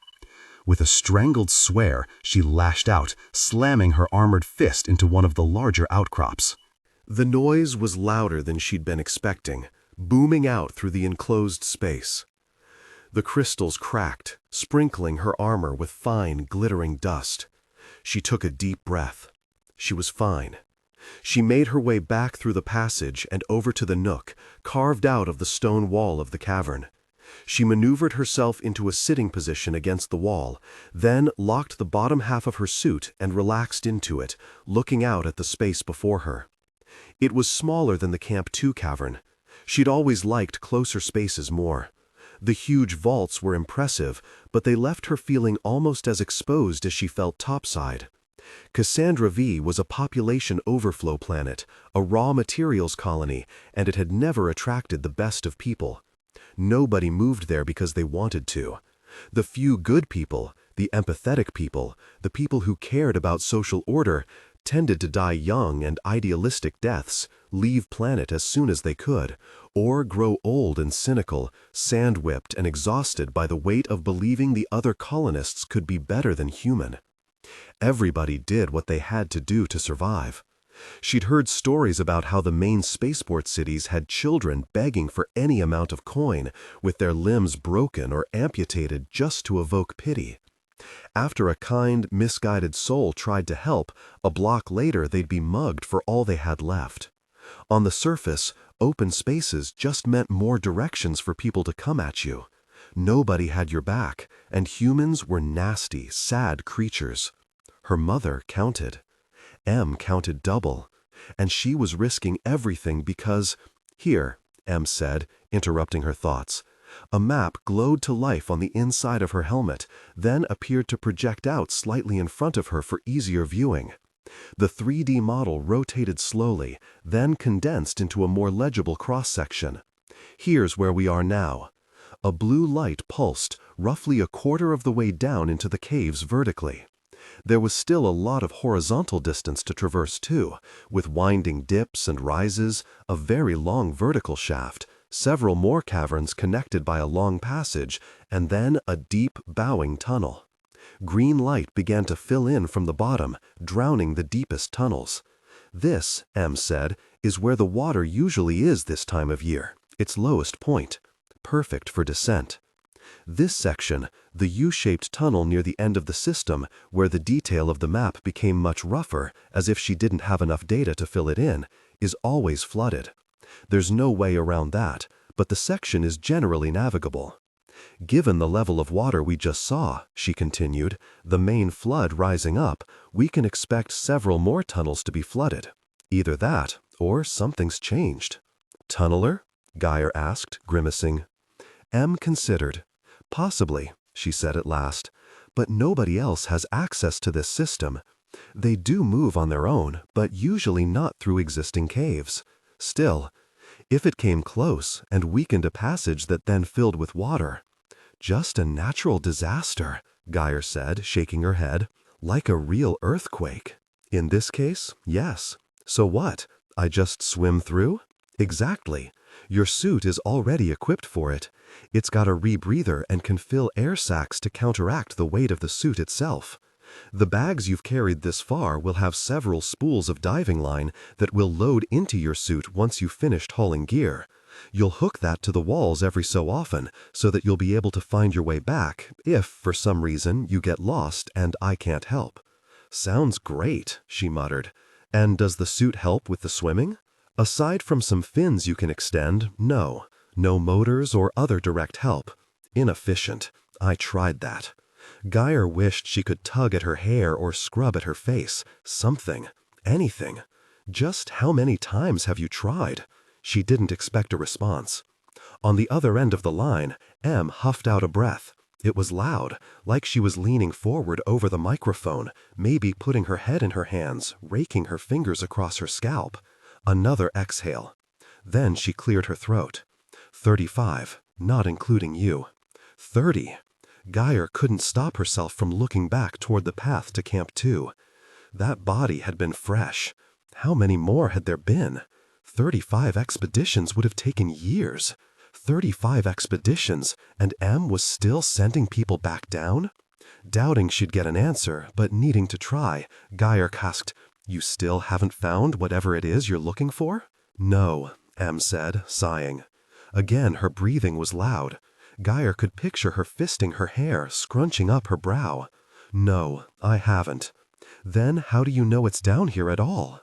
With a strangled swear, she lashed out, slamming her armored fist into one of the larger outcrops. The noise was louder than she'd been expecting, booming out through the enclosed space. The crystals cracked, sprinkling her armor with fine, glittering dust. She took a deep breath. She was fine. She made her way back through the passage and over to the nook, carved out of the stone wall of the cavern. She maneuvered herself into a sitting position against the wall, then locked the bottom half of her suit and relaxed into it, looking out at the space before her. It was smaller than the Camp 2 cavern. She'd always liked closer spaces more. The huge vaults were impressive, but they left her feeling almost as exposed as she felt topside. Cassandra-V was a population overflow planet, a raw materials colony, and it had never attracted the best of people. Nobody moved there because they wanted to. The few good people, the empathetic people, the people who cared about social order, tended to die young and idealistic deaths, leave planet as soon as they could, or grow old and cynical, sand-whipped and exhausted by the weight of believing the other colonists could be better than human. Everybody did what they had to do to survive. She'd heard stories about how the main spaceport cities had children begging for any amount of coin, with their limbs broken or amputated just to evoke pity. After a kind, misguided soul tried to help, a block later they'd be mugged for all they had left. On the surface, open spaces just meant more directions for people to come at you. Nobody had your back, and humans were nasty, sad creatures. Her mother counted. Em counted double, and she was risking everything because— Here, Em said, interrupting her thoughts, A map glowed to life on the inside of her helmet, then appeared to project out slightly in front of her for easier viewing. The 3D model rotated slowly, then condensed into a more legible cross-section. Here's where we are now. A blue light pulsed, roughly a quarter of the way down into the caves vertically. There was still a lot of horizontal distance to traverse too, with winding dips and rises, a very long vertical shaft, several more caverns connected by a long passage, and then a deep, bowing tunnel. Green light began to fill in from the bottom, drowning the deepest tunnels. This, M said, is where the water usually is this time of year, its lowest point. Perfect for descent. This section, the U-shaped tunnel near the end of the system, where the detail of the map became much rougher, as if she didn't have enough data to fill it in, is always flooded. There's no way around that, but the section is generally navigable. Given the level of water we just saw, she continued, the main flood rising up, we can expect several more tunnels to be flooded. Either that, or something's changed. Tunneler? Gyre asked, grimacing. M considered. Possibly, she said at last, but nobody else has access to this system. They do move on their own, but usually not through existing caves. Still, if it came close and weakened a passage that then filled with water. Just a natural disaster, Gyre said, shaking her head, like a real earthquake. In this case, yes. So what? I just swim through? Exactly. Your suit is already equipped for it. It's got a rebreather and can fill air sacs to counteract the weight of the suit itself. The bags you've carried this far will have several spools of diving line that will load into your suit once you've finished hauling gear. You'll hook that to the walls every so often so that you'll be able to find your way back if, for some reason, you get lost and I can't help. Sounds great, she muttered. And does the suit help with the swimming? Aside from some fins you can extend, no. No motors or other direct help. Inefficient. I tried that. Gyre wished she could tug at her hair or scrub at her face. Something. Anything. Just how many times have you tried? She didn't expect a response. On the other end of the line, M huffed out a breath. It was loud, like she was leaning forward over the microphone, maybe putting her head in her hands, raking her fingers across her scalp. Another exhale. Then she cleared her throat. 35, not including you. 30. Gyre couldn't stop herself from looking back toward the path to Camp 2. That body had been fresh. How many more had there been? 35 expeditions would have taken years. 35 expeditions, and M was still sending people back down? Doubting she'd get an answer, but needing to try, Gyre asked, "You still haven't found whatever it is you're looking for?" "No," M said, sighing. Again her breathing was loud. Gyre could picture her fisting her hair, scrunching up her brow. "No, I haven't." "Then how do you know it's down here at all?"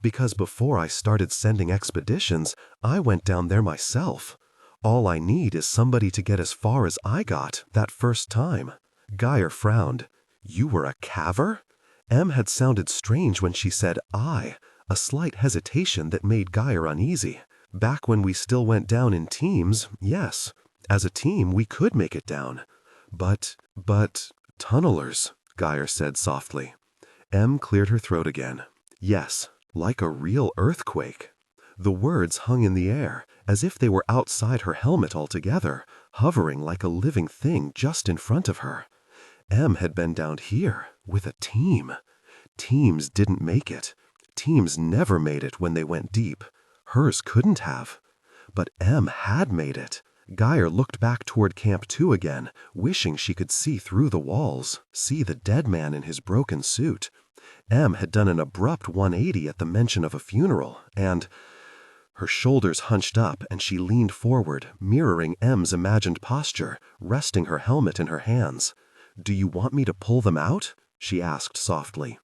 "Because before I started sending expeditions, I went down there myself. All I need is somebody to get as far as I got that first time." Gyre frowned. "You were a caver?" M had sounded strange when she said I, a slight hesitation that made Gyre uneasy. Back when we still went down in teams, yes. As a team, we could make it down. But, tunnelers, Gyre said softly. M cleared her throat again. Yes, like a real earthquake. The words hung in the air, as if they were outside her helmet altogether, hovering like a living thing just in front of her. M had been down here, with a team. Teams didn't make it. Teams never made it when they went deep. Hers couldn't have. But M had made it. Gyre looked back toward Camp 2 again, wishing she could see through the walls, see the dead man in his broken suit. M had done an abrupt 180 at the mention of a funeral, and... Her shoulders hunched up and she leaned forward, mirroring M's imagined posture, resting her helmet in her hands. "Do you want me to pull them out?" she asked softly.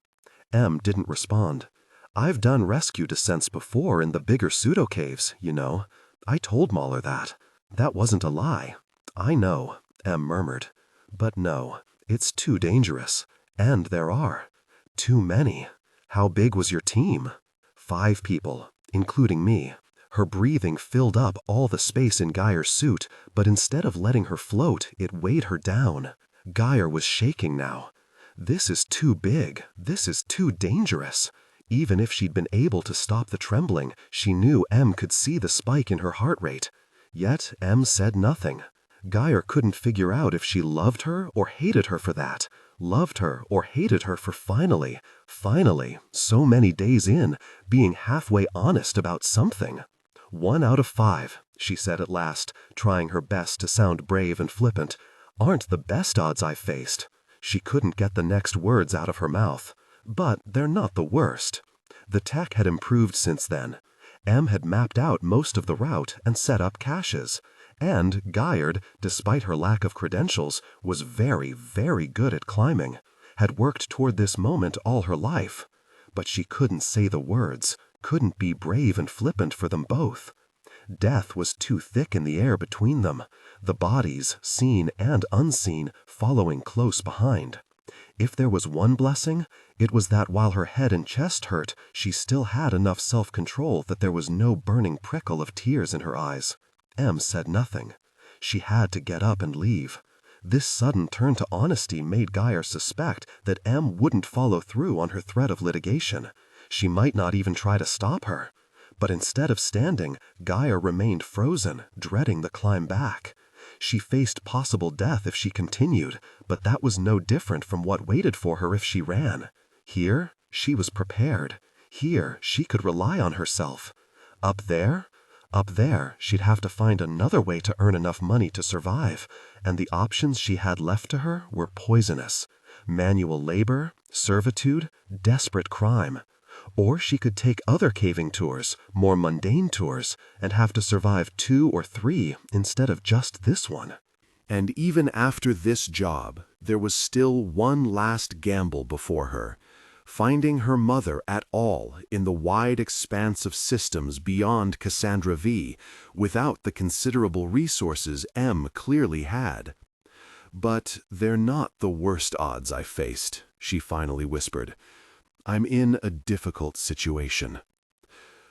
M didn't respond. "I've done rescue descents before in the bigger pseudo-caves, you know. I told Mahler that. That wasn't a lie." "I know," M murmured. "But no, it's too dangerous. And there are. Too many. How big was your team?" 5 people, including me. Her breathing filled up all the space in Gyre's suit, but instead of letting her float, it weighed her down. Gyre was shaking now. This is too big. This is too dangerous. Even if she'd been able to stop the trembling, she knew Em could see the spike in her heart rate. Yet Em said nothing. Gyre couldn't figure out if she loved her or hated her for that. Loved her or hated her for finally, so many days in, being halfway honest about something. 1 out of 5, she said at last, trying her best to sound brave and flippant. Aren't the best odds I've faced. She couldn't get the next words out of her mouth. But they're not the worst. The tech had improved since then. Em had mapped out most of the route and set up caches. And Gyre, despite her lack of credentials, was very, very good at climbing. Had worked toward this moment all her life. But she couldn't say the words, couldn't be brave and flippant for them both. Death was too thick in the air between them, the bodies, seen and unseen, following close behind. If there was one blessing, it was that while her head and chest hurt, she still had enough self-control that there was no burning prickle of tears in her eyes. Em said nothing. She had to get up and leave. This sudden turn to honesty made Gyre suspect that Em wouldn't follow through on her threat of litigation. She might not even try to stop her. But instead of standing, Gyre remained frozen, dreading the climb back. She faced possible death if she continued, but that was no different from what waited for her if she ran. Here, she was prepared. Here, she could rely on herself. Up there, she'd have to find another way to earn enough money to survive, and the options she had left to her were poisonous. Manual labor, servitude, desperate crime. Or she could take other caving tours, more mundane tours, and have to survive 2 or 3 instead of just this one. And even after this job, there was still one last gamble before her, finding her mother at all in the wide expanse of systems beyond Cassandra-V, without the considerable resources Em clearly had. "But they're not the worst odds I faced," she finally whispered. "I'm in a difficult situation."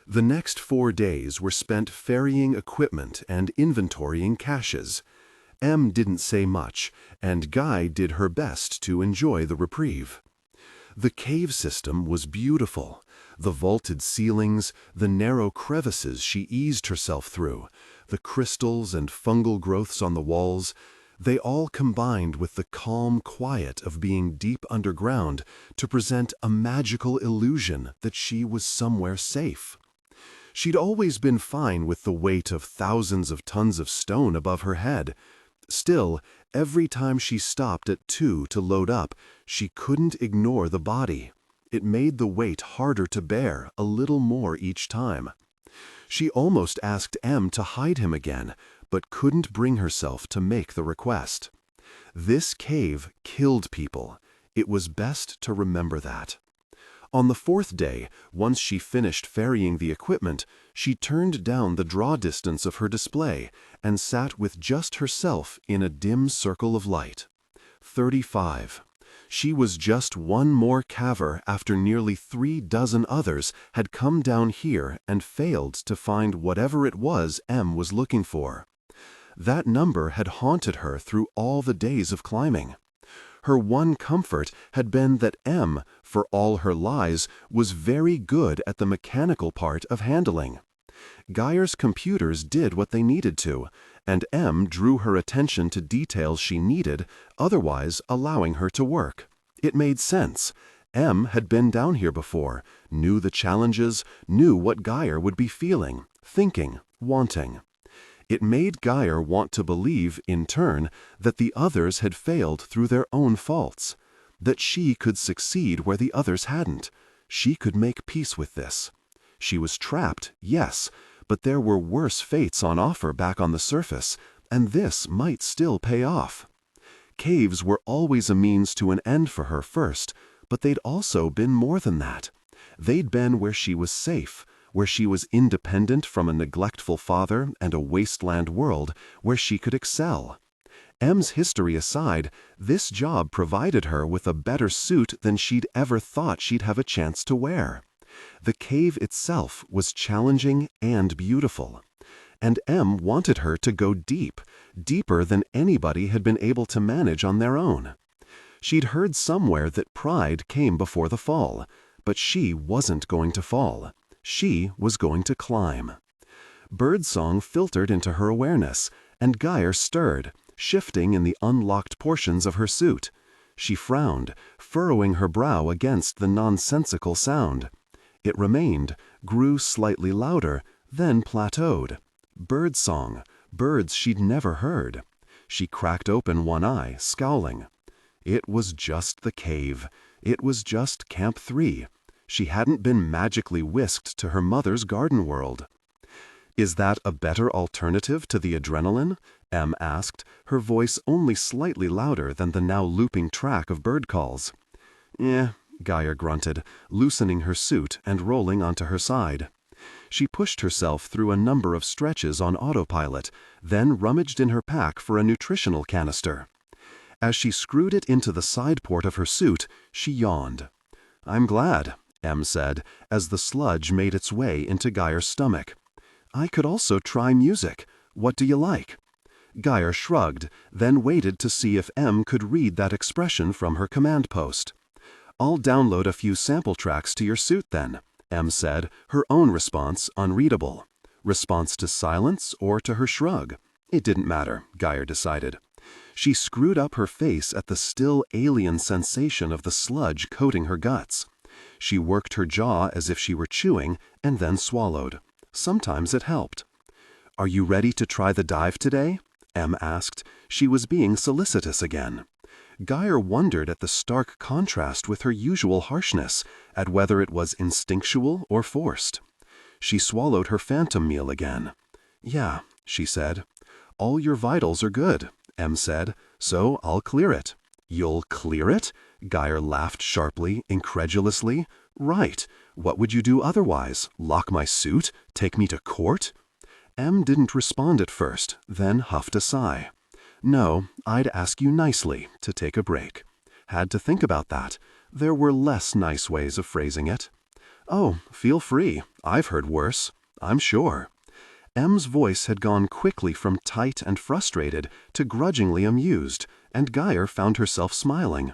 The next 4 days were spent ferrying equipment and inventorying caches. Em didn't say much, and Guy did her best to enjoy the reprieve. The cave system was beautiful. The vaulted ceilings, the narrow crevices she eased herself through, the crystals and fungal growths on the walls, they all combined with the calm quiet of being deep underground to present a magical illusion that she was somewhere safe. She'd always been fine with the weight of thousands of tons of stone above her head. Still, every time she stopped at 2 to load up, she couldn't ignore the body. It made the weight harder to bear a little more each time. She almost asked Em to hide him again, but couldn't bring herself to make the request. This cave killed people. It was best to remember that. On the 4th day, once she finished ferrying the equipment, she turned down the draw distance of her display and sat with just herself in a dim circle of light. 35. She was just one more caver after nearly 3 dozen others had come down here and failed to find whatever it was Em was looking for. That number had haunted her through all the days of climbing. Her one comfort had been that Em, for all her lies, was very good at the mechanical part of handling. Gyre's computers did what they needed to, and Em drew her attention to details she needed, otherwise allowing her to work. It made sense. Em had been down here before, knew the challenges, knew what Gyre would be feeling, thinking, wanting. It made Gyre want to believe, in turn, that the others had failed through their own faults, that she could succeed where the others hadn't. She could make peace with this. She was trapped, yes, but there were worse fates on offer back on the surface, and this might still pay off. Caves were always a means to an end for her first, but they'd also been more than that. They'd been where she was safe, where she was independent from a neglectful father and a wasteland world where she could excel. Em's history aside, this job provided her with a better suit than she'd ever thought she'd have a chance to wear. The cave itself was challenging and beautiful, and M wanted her to go deep, deeper than anybody had been able to manage on their own. She'd heard somewhere that pride came before the fall, but she wasn't going to fall. She was going to climb. Birdsong filtered into her awareness, and Gyre stirred, shifting in the unlocked portions of her suit. She frowned, furrowing her brow against the nonsensical sound. It remained, grew slightly louder, then plateaued. Birdsong, birds she'd never heard. She cracked open one eye, scowling. It was just the cave. It was just Camp 3. She hadn't been magically whisked to her mother's garden world. "Is that a better alternative to the adrenaline?" M asked, her voice only slightly louder than the now looping track of bird calls. Gyre grunted, loosening her suit and rolling onto her side. She pushed herself through a number of stretches on autopilot, then rummaged in her pack for a nutritional canister. As she screwed it into the side port of her suit, she yawned. "I'm glad," M said, as the sludge made its way into Gyre's stomach. "I could also try music. What do you like?" Gyre shrugged, then waited to see if M could read that expression from her command post. "I'll download a few sample tracks to your suit then," M said, her own response unreadable. Response to silence or to her shrug? It didn't matter, Gyre decided. She screwed up her face at the still alien sensation of the sludge coating her guts. She worked her jaw as if she were chewing, and then swallowed. Sometimes it helped. "Are you ready to try the dive today?" M asked. She was being solicitous again. Gyre wondered at the stark contrast with her usual harshness, at whether it was instinctual or forced. She swallowed her phantom meal again. "Yeah," she said. "All your vitals are good," M said, "so I'll clear it." "You'll clear it?" Gyre laughed sharply, incredulously. "Right. What would you do otherwise? Lock my suit? Take me to court?" M didn't respond at first, then huffed a sigh. "No, I'd ask you nicely to take a break." Had to think about that. There were less nice ways of phrasing it. "Oh, feel free. I've heard worse. I'm sure." M's voice had gone quickly from tight and frustrated to grudgingly amused, and Gyre found herself smiling.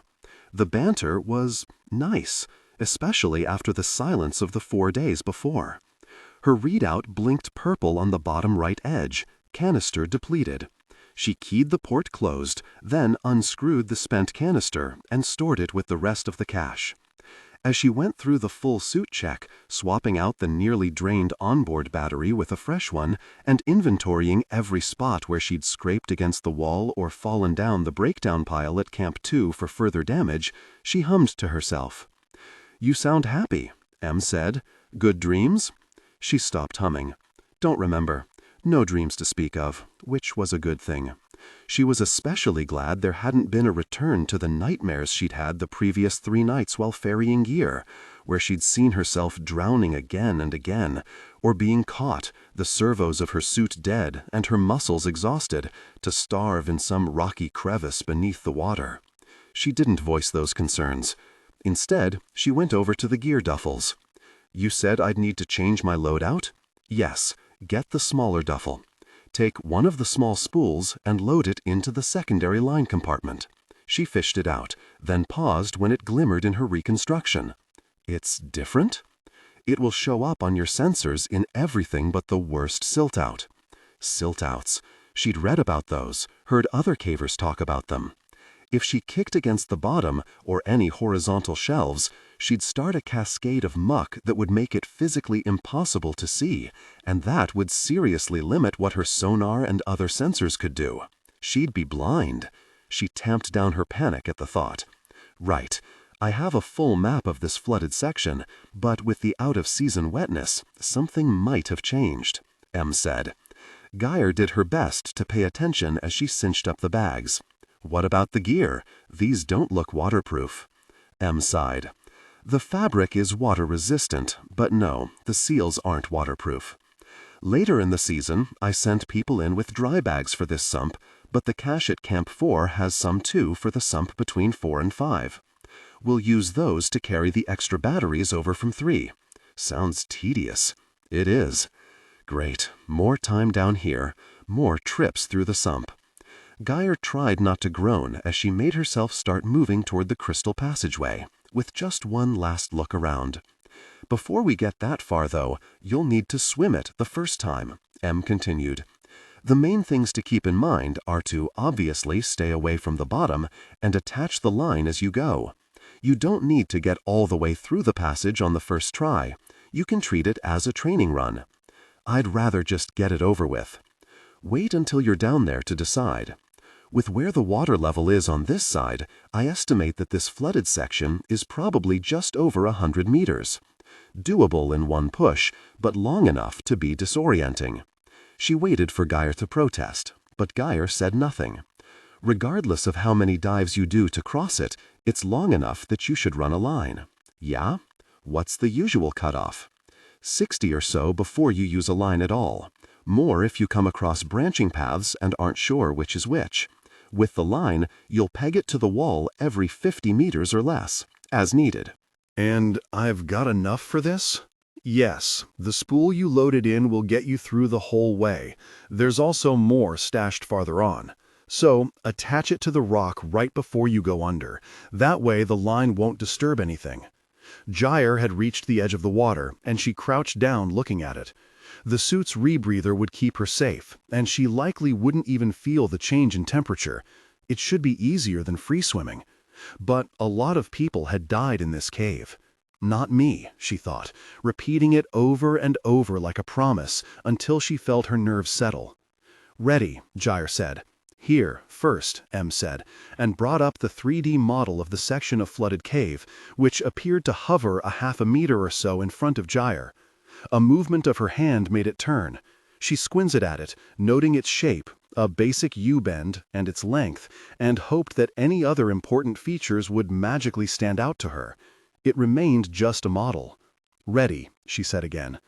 The banter was nice, especially after the silence of the 4 days before. Her readout blinked purple on the bottom right edge, canister depleted. She keyed the port closed, then unscrewed the spent canister and stored it with the rest of the cache. As she went through the full suit check, swapping out the nearly drained onboard battery with a fresh one, and inventorying every spot where she'd scraped against the wall or fallen down the breakdown pile at Camp 2 for further damage, she hummed to herself. "You sound happy," M said. "Good dreams?" She stopped humming. "Don't remember. No dreams to speak of," which was a good thing. She was especially glad there hadn't been a return to the nightmares she'd had the previous 3 nights while ferrying Gyre, where she'd seen herself drowning again and again, or being caught, the servos of her suit dead and her muscles exhausted, to starve in some rocky crevice beneath the water. She didn't voice those concerns. Instead, she went over to the gear duffels. "You said I'd need to change my loadout?" "Yes. Get the smaller duffel. Take one of the small spools and load it into the secondary line compartment." She fished it out, then paused when it glimmered in her reconstruction. "It's different?" "It will show up on your sensors in everything but the worst silt-out." Silt-outs. She'd read about those, heard other cavers talk about them. If she kicked against the bottom, or any horizontal shelves, she'd start a cascade of muck that would make it physically impossible to see, and that would seriously limit what her sonar and other sensors could do. She'd be blind. She tamped down her panic at the thought. "Right. I have a full map of this flooded section, but with the out-of-season wetness, something might have changed," M said. Gyre did her best to pay attention as she cinched up the bags. "What about the gear? These don't look waterproof." M sighed. "The fabric is water-resistant, but no, the seals aren't waterproof. Later in the season, I sent people in with dry bags for this sump, but the cache at Camp 4 has some too for the sump between 4 and 5. We'll use those to carry the extra batteries over from 3. Sounds tedious. It is. Great. More time down here. More trips through the sump. Gyre tried not to groan as she made herself start moving toward the crystal passageway, with just one last look around. Before we get that far, though, you'll need to swim it the first time, Em continued. The main things to keep in mind are to obviously stay away from the bottom and attach the line as you go. You don't need to get all the way through the passage on the first try. You can treat it as a training run. I'd rather just get it over with. Wait until you're down there to decide. With where the water level is on this side, I estimate that this flooded section is probably just over 100 meters. Doable in one push, but long enough to be disorienting. She waited for Gyre to protest, but Gyre said nothing. Regardless of how many dives you do to cross it, it's long enough that you should run a line. Yeah? What's the usual cutoff? 60 or so before you use a line at all. More if you come across branching paths and aren't sure which is which. With the line, you'll peg it to the wall every 50 meters or less, as needed. And I've got enough for this? Yes, the spool you loaded in will get you through the whole way. There's also more stashed farther on. So, attach it to the rock right before you go under. That way the line won't disturb anything. Gyre had reached the edge of the water, and she crouched down looking at it. The suit's rebreather would keep her safe, and she likely wouldn't even feel the change in temperature. It should be easier than free swimming. But a lot of people had died in this cave. Not me, she thought, repeating it over and over like a promise until she felt her nerves settle. Ready, Gyre said. Here, first, Em said, and brought up the 3D model of the section of flooded cave, which appeared to hover a half a meter or so in front of Gyre. A movement of her hand made it turn. She squinted at it, noting its shape, a basic U-bend, and its length, and hoped that any other important features would magically stand out to her. It remained just a model. Ready, she said again.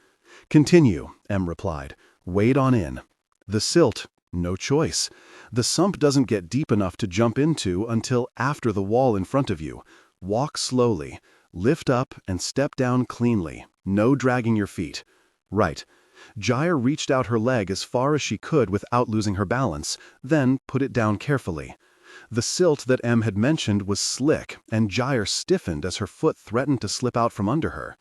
Continue, Em replied. Wade on in. The silt, no choice. The sump doesn't get deep enough to jump into until after the wall in front of you. Walk slowly. Lift up and step down cleanly. No dragging your feet. Right. Gyre reached out her leg as far as she could without losing her balance, then put it down carefully. The silt that Em had mentioned was slick, and Gyre stiffened as her foot threatened to slip out from under her.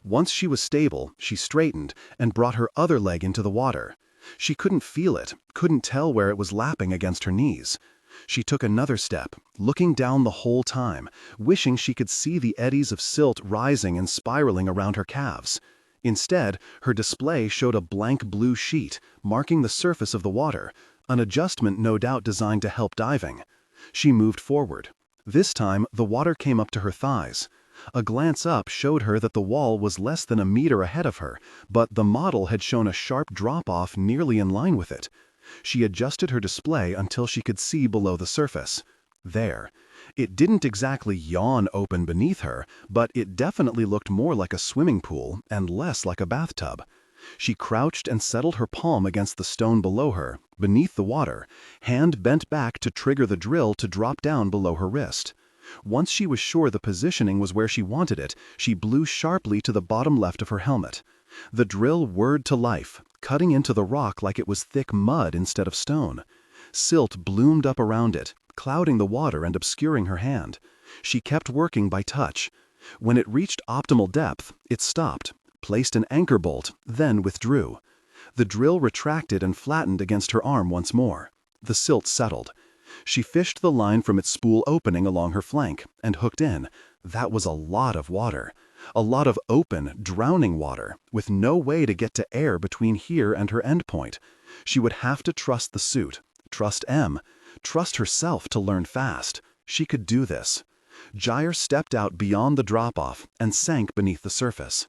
Once she was stable, she straightened and brought her other leg into the water. She couldn't feel it, couldn't tell where it was lapping against her knees. She took another step, looking down the whole time, wishing she could see the eddies of silt rising and spiraling around her calves. Instead, her display showed a blank blue sheet, marking the surface of the water, an adjustment no doubt designed to help diving. She moved forward. This time, the water came up to her thighs. A glance up showed her that the wall was less than a meter ahead of her, but the model had shown a sharp drop-off nearly in line with it. She adjusted her display until she could see below the surface. There. It didn't exactly yawn open beneath her, but it definitely looked more like a swimming pool and less like a bathtub. She crouched and settled her palm against the stone below her, beneath the water, hand bent back to trigger the drill to drop down below her wrist. Once she was sure the positioning was where she wanted it, she blew sharply to the bottom left of her helmet. The drill whirred to life, cutting into the rock like it was thick mud instead of stone. Silt bloomed up around it, clouding the water and obscuring her hand. She kept working by touch. When it reached optimal depth, it stopped, placed an anchor bolt, then withdrew. The drill retracted and flattened against her arm once more. The silt settled. She fished the line from its spool opening along her flank and hooked in. That was a lot of water. A lot of open, drowning water, with no way to get to air between here and her endpoint. She would have to trust the suit, trust Em, trust herself to learn fast. She could do this. Gyre stepped out beyond the drop-off and sank beneath the surface.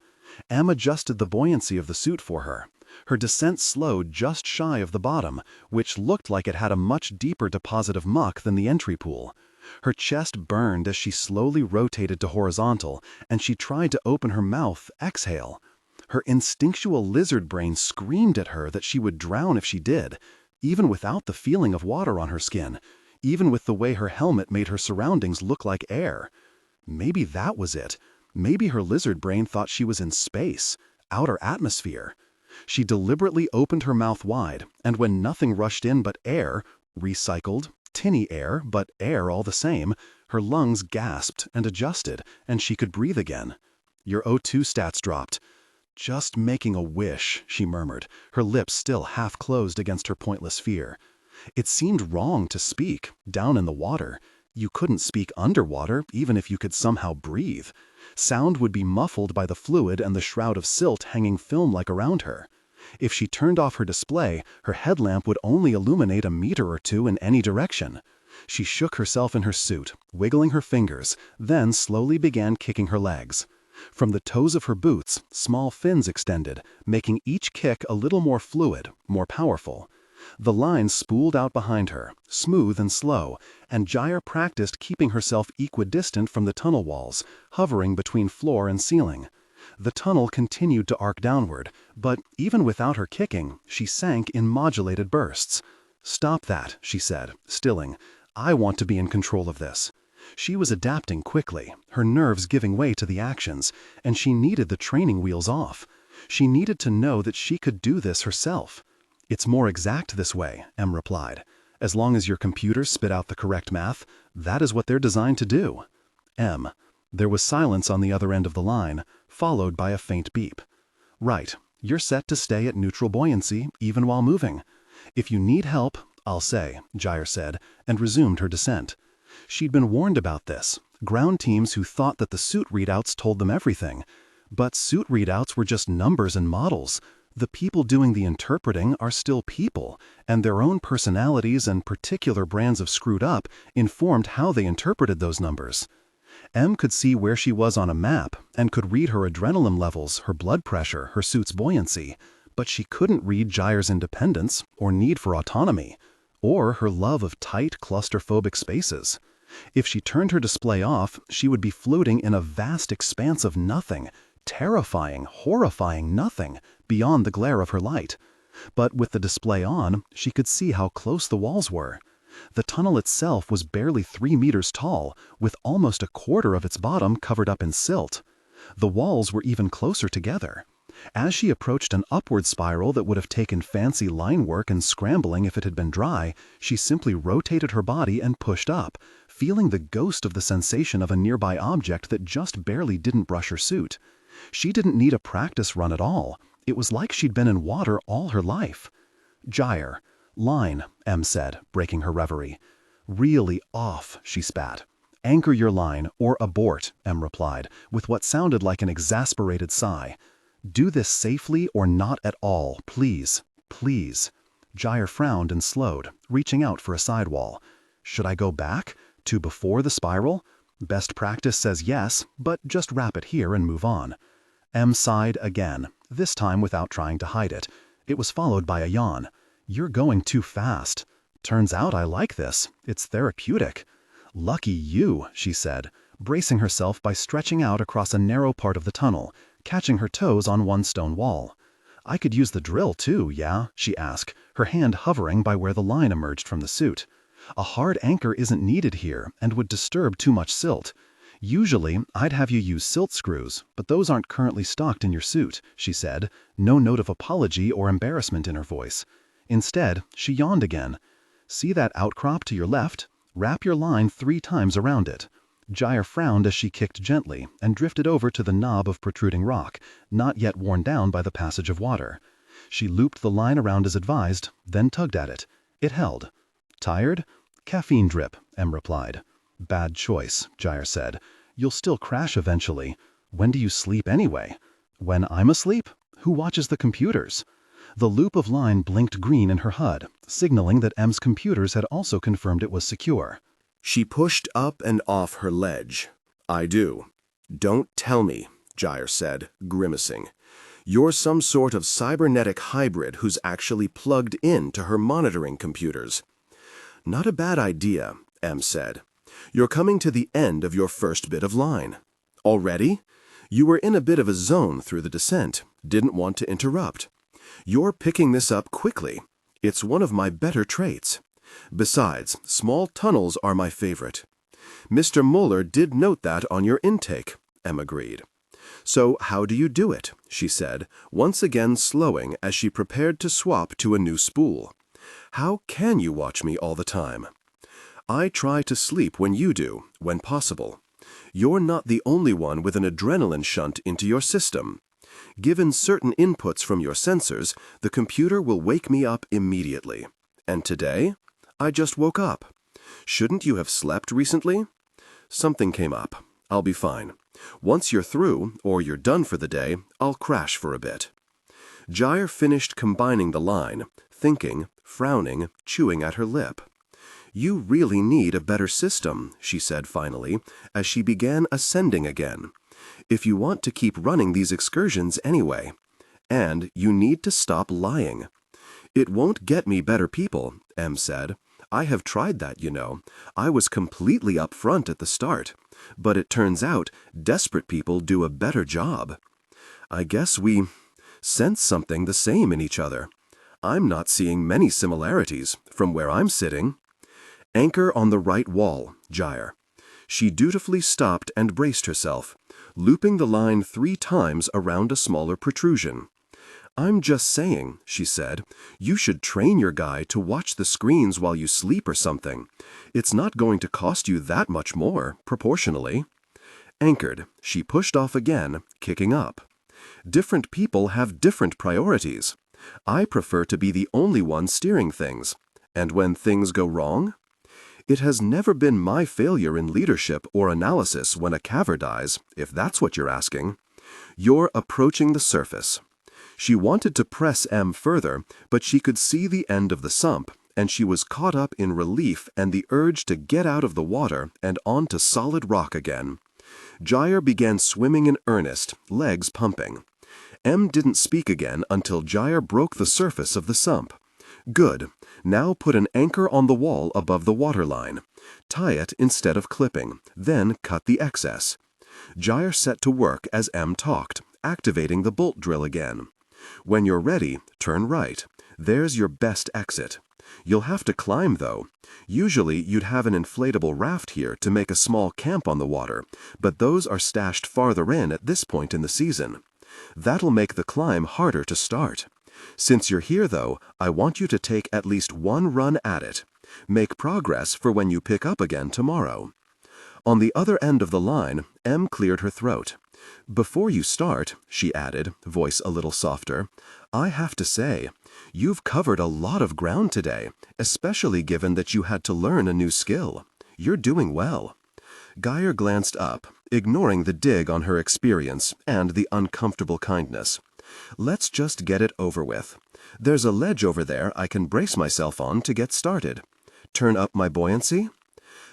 Em adjusted the buoyancy of the suit for her. Her descent slowed just shy of the bottom, which looked like it had a much deeper deposit of muck than the entry pool. Her chest burned as she slowly rotated to horizontal, and she tried to open her mouth, exhale. Her instinctual lizard brain screamed at her that she would drown if she did, even without the feeling of water on her skin, even with the way her helmet made her surroundings look like air. Maybe that was it. Maybe her lizard brain thought she was in space, outer atmosphere. She deliberately opened her mouth wide, and when nothing rushed in but air, recycled, tinny air, but air all the same, her lungs gasped and adjusted, and she could breathe again. Your O2 stats dropped. Just making a wish, she murmured, her lips still half closed against her pointless fear. It seemed wrong to speak, down in the water. You couldn't speak underwater, even if you could somehow breathe. Sound would be muffled by the fluid and the shroud of silt hanging film-like around her. If she turned off her display, her headlamp would only illuminate a meter or two in any direction. She shook herself in her suit, wiggling her fingers, then slowly began kicking her legs. From the toes of her boots, small fins extended, making each kick a little more fluid, more powerful. The line spooled out behind her, smooth and slow, and Gyre practiced keeping herself equidistant from the tunnel walls, hovering between floor and ceiling. The tunnel continued to arc downward, but even without her kicking, she sank in modulated bursts. "Stop that," she said, stilling. "I want to be in control of this." She was adapting quickly, her nerves giving way to the actions, and she needed the training wheels off. She needed to know that she could do this herself. "It's more exact this way," Em replied. "As long as your computers spit out the correct math, that is what they're designed to do." Em. There was silence on the other end of the line, followed by a faint beep. "Right, you're set to stay at neutral buoyancy, even while moving. If you need help, I'll say," Gyre said, and resumed her descent. She'd been warned about this, ground teams who thought that the suit readouts told them everything. But suit readouts were just numbers and models. The people doing the interpreting are still people, and their own personalities and particular brands of screwed up informed how they interpreted those numbers. Em could see where she was on a map, and could read her adrenaline levels, her blood pressure, her suit's buoyancy, but she couldn't read Gyre's independence, or need for autonomy, or her love of tight, claustrophobic spaces. If she turned her display off, she would be floating in a vast expanse of nothing, terrifying, horrifying nothing, beyond the glare of her light. But with the display on, she could see how close the walls were. The tunnel itself was barely 3 meters tall, with almost a quarter of its bottom covered up in silt. The walls were even closer together. As she approached an upward spiral that would have taken fancy line work and scrambling if it had been dry, she simply rotated her body and pushed up, feeling the ghost of the sensation of a nearby object that just barely didn't brush her suit. She didn't need a practice run at all. It was like she'd been in water all her life. "Gyre. Line," Em said, breaking her reverie. "Really off," she spat. "Anchor your line, or abort," Em replied, with what sounded like an exasperated sigh. "Do this safely or not at all, please, please." Gyre frowned and slowed, reaching out for a sidewall. "Should I go back? To before the spiral? Best practice says yes, but just wrap it here and move on." Em sighed again, this time without trying to hide it. It was followed by a yawn. "You're going too fast. Turns out I like this. It's therapeutic." "Lucky you," she said, bracing herself by stretching out across a narrow part of the tunnel, catching her toes on one stone wall. "I could use the drill too, yeah?" she asked, her hand hovering by where the line emerged from the suit. "A hard anchor isn't needed here and would disturb too much silt. Usually, I'd have you use silt screws, but those aren't currently stocked in your suit," she said, no note of apology or embarrassment in her voice. Instead, she yawned again. "See that outcrop to your left? Wrap your line 3 times around it." Gyre frowned as she kicked gently and drifted over to the knob of protruding rock, not yet worn down by the passage of water. She looped the line around as advised, then tugged at it. It held. "Tired?" "Caffeine drip," Em replied. "Bad choice," Gyre said. "You'll still crash eventually. When do you sleep anyway?" "When I'm asleep? Who watches the computers?" The loop of line blinked green in her HUD, signaling that Em's computers had also confirmed it was secure. She pushed up and off her ledge. "I do." "Don't tell me," Gyre said, grimacing. "You're some sort of cybernetic hybrid who's actually plugged in to her monitoring computers." "Not a bad idea," Em said. "You're coming to the end of your first bit of line. Already? You were in a bit of a zone through the descent, didn't want to interrupt. You're picking this up quickly. It's one of my better traits. Besides, small tunnels are my favorite. Mr. Mueller did note that on your intake, Em agreed. So how do you do it? She said, once again slowing as she prepared to swap to a new spool. How can you watch me all the time? I try to sleep when you do, when possible. You're not the only one with an adrenaline shunt into your system. Given certain inputs from your sensors, the computer will wake me up immediately. And today? I just woke up. Shouldn't you have slept recently? Something came up. I'll be fine. Once you're through, or you're done for the day, I'll crash for a bit. Gyre finished combining the line, thinking, frowning, chewing at her lip. You really need a better system, she said finally, as she began ascending again. If you want to keep running these excursions anyway. And you need to stop lying. It won't get me better people, Em said. I have tried that, you know. I was completely upfront at the start. But it turns out desperate people do a better job. I guess we sense something the same in each other. I'm not seeing many similarities from where I'm sitting. Anchor on the right wall, Gyre. She dutifully stopped and braced herself, looping the line 3 times around a smaller protrusion. I'm just saying, she said, you should train your guy to watch the screens while you sleep or something. It's not going to cost you that much more, proportionally. Anchored, she pushed off again, kicking up. Different people have different priorities. I prefer to be the only one steering things. And when things go wrong? It has never been my failure in leadership or analysis when a caver dies, if that's what you're asking. You're approaching the surface. She wanted to press Em further, but she could see the end of the sump, and she was caught up in relief and the urge to get out of the water and onto solid rock again. Gyre began swimming in earnest, legs pumping. Em didn't speak again until Gyre broke the surface of the sump. Good. Now put an anchor on the wall above the waterline. Tie it instead of clipping, then cut the excess. Gyre set to work as Em talked, activating the bolt drill again. When you're ready, turn right. There's your best exit. You'll have to climb, though. Usually you'd have an inflatable raft here to make a small camp on the water, but those are stashed farther in at this point in the season. That'll make the climb harder to start. Since you're here, though, I want you to take at least one run at it. Make progress for when you pick up again tomorrow. On the other end of the line, Em cleared her throat. Before you start, she added, voice a little softer, I have to say, you've covered a lot of ground today, especially given that you had to learn a new skill. You're doing well. Gyre glanced up, ignoring the dig on her experience and the uncomfortable kindness. Let's just get it over with. There's a ledge over there I can brace myself on to get started. Turn up my buoyancy?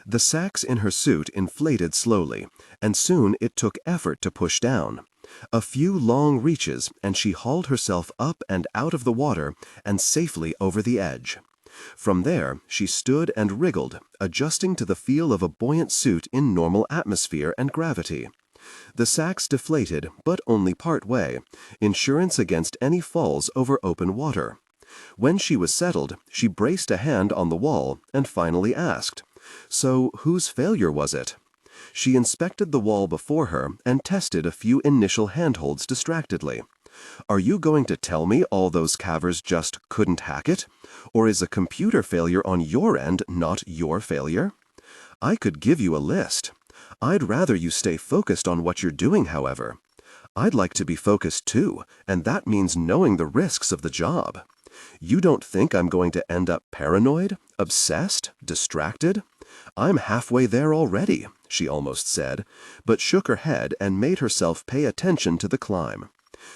The sacks in her suit inflated slowly, and soon it took effort to push down. A few long reaches, and she hauled herself up and out of the water and safely over the edge. From there, she stood and wriggled, adjusting to the feel of a buoyant suit in normal atmosphere and gravity. The sacks deflated, but only part way, insurance against any falls over open water. When she was settled, she braced a hand on the wall and finally asked, So whose failure was it? She inspected the wall before her and tested a few initial handholds distractedly. Are you going to tell me all those cavers just couldn't hack it? Or is a computer failure on your end not your failure? I could give you a list. I'd rather you stay focused on what you're doing, however. I'd like to be focused too, and that means knowing the risks of the job. You don't think I'm going to end up paranoid, obsessed, distracted? I'm halfway there already, she almost said, but shook her head and made herself pay attention to the climb.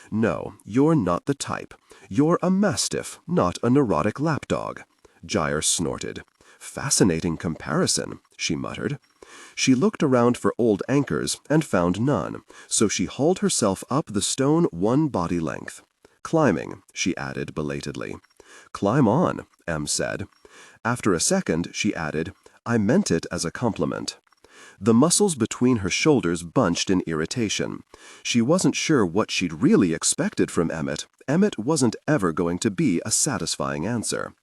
No, you're not the type. You're a mastiff, not a neurotic lapdog. Gyre snorted. Fascinating comparison, she muttered. She looked around for old anchors and found none, so she hauled herself up the stone one body length. Climbing, she added belatedly. Climb on, Em said. After a second, she added, I meant it as a compliment. The muscles between her shoulders bunched in irritation. She wasn't sure what she'd really expected from Emmett. Emmett wasn't ever going to be a satisfying answer.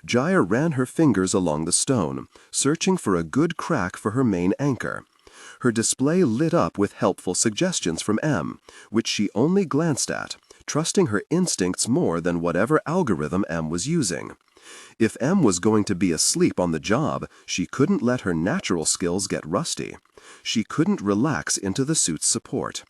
Gyre ran her fingers along the stone, searching for a good crack for her main anchor. Her display lit up with helpful suggestions from M, which she only glanced at, trusting her instincts more than whatever algorithm M was using. If M was going to be asleep on the job, she couldn't let her natural skills get rusty. She couldn't relax into the suit's support.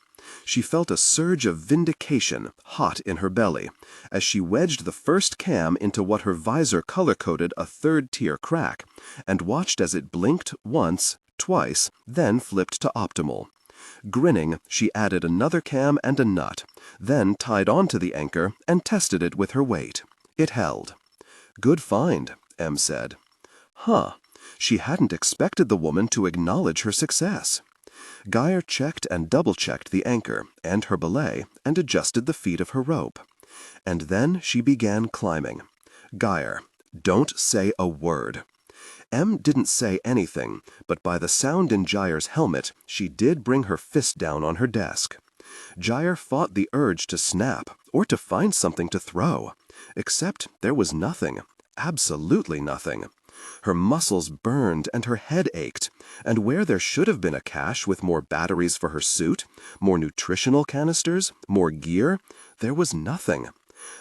She felt a surge of vindication hot in her belly as she wedged the first cam into what her visor color-coded a third-tier crack and watched as it blinked once, twice, then flipped to optimal. Grinning, she added another cam and a nut, then tied onto the anchor and tested it with her weight. It held. "Good find," M said. Huh. She hadn't expected the woman to acknowledge her success. Gyre checked and double-checked the anchor and her belay and adjusted the feet of her rope. And then she began climbing. "Gyre, don't say a word." M didn't say anything, but by the sound in Gyre's helmet, she did bring her fist down on her desk. Gyre fought the urge to snap or to find something to throw, except there was nothing, absolutely nothing. Her muscles burned and her head ached, and where there should have been a cache with more batteries for her suit, more nutritional canisters, more gear, there was nothing.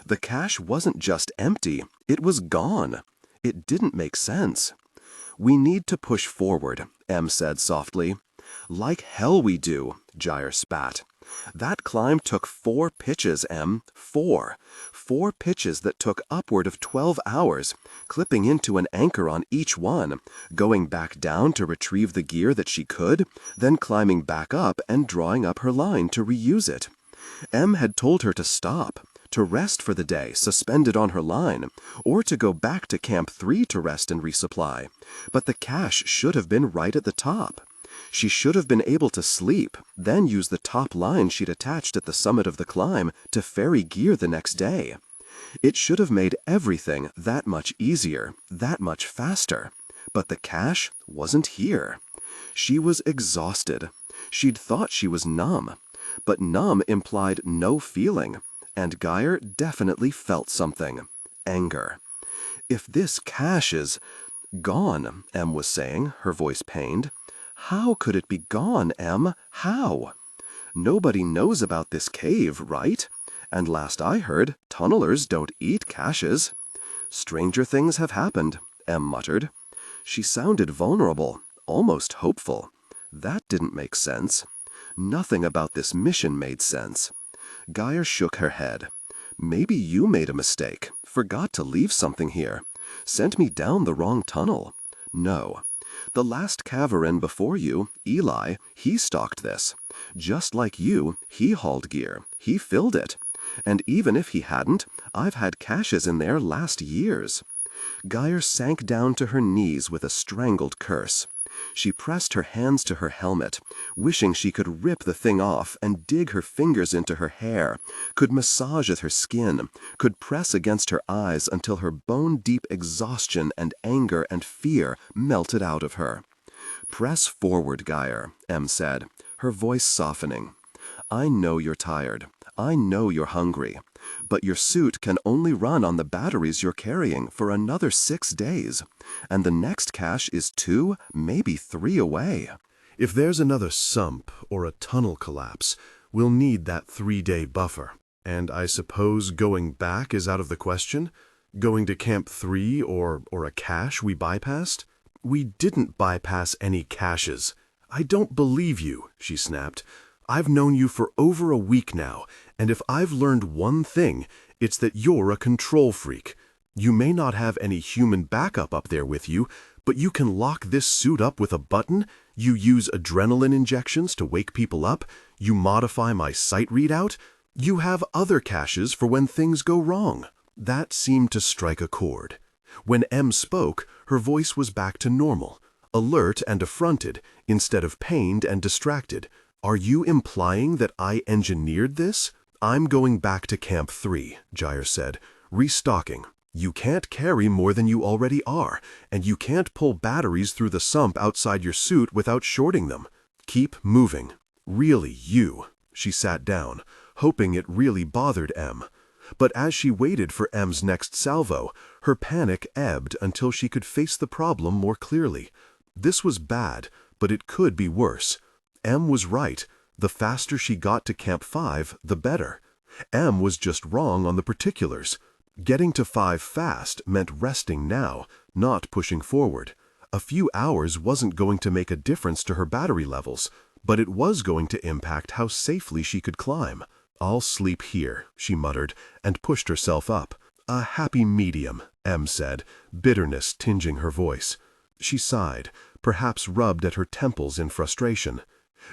The cache wasn't just empty, it was gone. It didn't make sense. "We need to push forward," M said softly. "Like hell we do," Gyre spat. "That climb took 4 pitches, M. 4. 4 pitches that took upward of 12 hours, clipping into an anchor on each one, going back down to retrieve the gear that she could, then climbing back up and drawing up her line to reuse it. M had told her to stop, to rest for the day suspended on her line, or to go back to Camp 3 to rest and resupply, but the cache should have been right at the top. She should have been able to sleep, then use the top line she'd attached at the summit of the climb to ferry gear the next day. It should have made everything that much easier, that much faster. But the cache wasn't here. She was exhausted. She'd thought she was numb. But numb implied no feeling, and Gyre definitely felt something. Anger. "If this cache is gone," M was saying, her voice pained. "How could it be gone, M? How? Nobody knows about this cave, right? And last I heard, tunnelers don't eat caches." "Stranger things have happened," M muttered. She sounded vulnerable, almost hopeful. That didn't make sense. Nothing about this mission made sense. Gyre shook her head. "Maybe you made a mistake, forgot to leave something here, sent me down the wrong tunnel. No. The last cavern before you, Eli, he stocked this. Just like you, he hauled gear, he filled it. And even if he hadn't, I've had caches in there last years." Gyre sank down to her knees with a strangled curse. She pressed her hands to her helmet, wishing she could rip the thing off and dig her fingers into her hair, could massage at her skin, could press against her eyes until her bone-deep exhaustion and anger and fear melted out of her. "Press forward, Gyre," M said, her voice softening. "I know you're tired. I know you're hungry. But your suit can only run on the batteries you're carrying for another 6 days. And the next cache is 2, maybe 3 away. If there's another sump or a tunnel collapse, we'll need that 3-day buffer. And I suppose going back is out of the question? Going to Camp 3 or a cache we bypassed?" "We didn't bypass any caches. I don't believe you," she snapped. "I've known you for over a week now, and if I've learned one thing, it's that you're a control freak. You may not have any human backup up there with you, but you can lock this suit up with a button, you use adrenaline injections to wake people up, you modify my sight readout, you have other caches for when things go wrong." That seemed to strike a chord. When M spoke, her voice was back to normal, alert and affronted, instead of pained and distracted. "Are you implying that I engineered this?" "I'm going back to Camp 3, Gyre said. "Restocking. You can't carry more than you already are, and you can't pull batteries through the sump outside your suit without shorting them. Keep moving. Really, you." She sat down, hoping it really bothered M. But as she waited for M's next salvo, her panic ebbed until she could face the problem more clearly. This was bad, but it could be worse. M was right. The faster she got to Camp 5, the better. M was just wrong on the particulars. Getting to 5 fast meant resting now, not pushing forward. A few hours wasn't going to make a difference to her battery levels, but it was going to impact how safely she could climb. "I'll sleep here," she muttered, and pushed herself up. "A happy medium," M said, bitterness tinging her voice. She sighed, perhaps rubbed at her temples in frustration.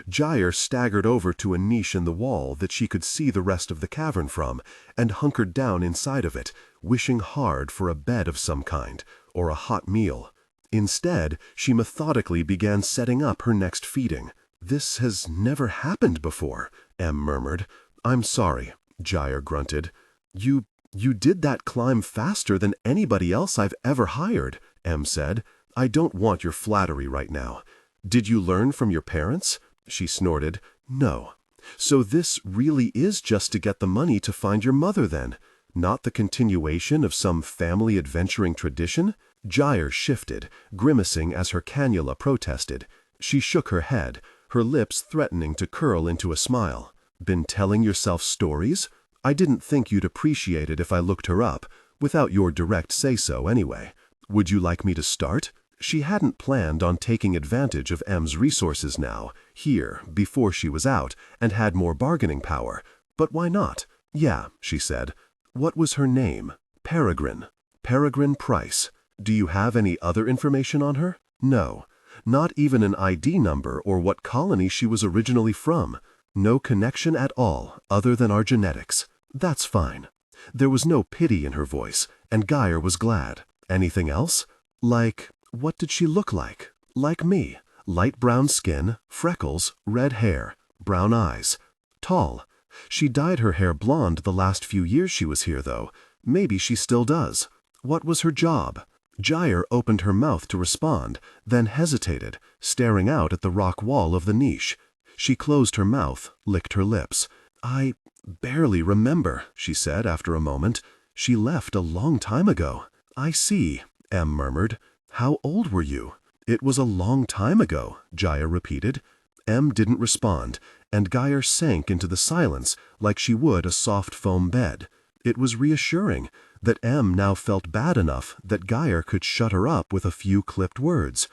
Gyre staggered over to a niche in the wall that she could see the rest of the cavern from, and hunkered down inside of it, wishing hard for a bed of some kind, or a hot meal. Instead, she methodically began setting up her next feeding. "This has never happened before," M murmured. "I'm sorry," Gyre grunted. You did that climb faster than anybody else I've ever hired," M said. "I don't want your flattery right now." "Did you learn from your parents?" She snorted. "No." "So this really is just to get the money to find your mother then? Not the continuation of some family adventuring tradition?" Gyre shifted, grimacing as her cannula protested. She shook her head, her lips threatening to curl into a smile. "Been telling yourself stories? I didn't think you'd appreciate it if I looked her up, without your direct say-so anyway. Would you like me to start?" She hadn't planned on taking advantage of M's resources now, here, before she was out, and had more bargaining power. But why not? "Yeah," she said. "What was her name?" "Peregrine. Gyre Price. Do you have any other information on her?" "No. Not even an ID number or what colony she was originally from. No connection at all, other than our genetics." "That's fine." There was no pity in her voice, and Gyre was glad. "Anything else?" "Like, what did she look like?" "Like me. Light brown skin, freckles, red hair, brown eyes. Tall. She dyed her hair blonde the last few years she was here, though. Maybe she still does." "What was her job?" Gyre opened her mouth to respond, then hesitated, staring out at the rock wall of the niche. She closed her mouth, licked her lips. "I barely remember," she said after a moment. "She left a long time ago." "I see," M murmured. "How old were you?" "It was a long time ago," Gyre repeated. M didn't respond, and Gyre sank into the silence like she would a soft foam bed. It was reassuring that M now felt bad enough that Gyre could shut her up with a few clipped words.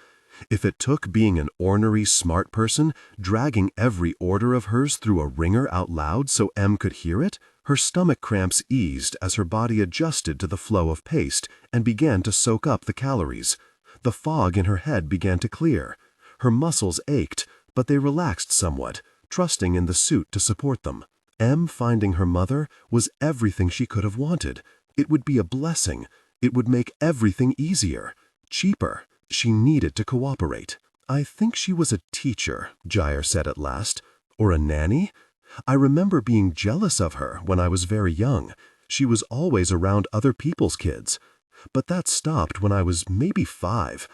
If it took being an ornery, smart person, dragging every order of hers through a ringer out loud so M could hear it, her stomach cramps eased as her body adjusted to the flow of paste and began to soak up the calories. The fog in her head began to clear. Her muscles ached, but they relaxed somewhat, trusting in the suit to support them. M finding her mother was everything she could have wanted. It would be a blessing. It would make everything easier, cheaper. She needed to cooperate. "I think she was a teacher," Gyre said at last. "Or a nanny? I remember being jealous of her when I was very young. She was always around other people's kids. But that stopped when I was maybe 5.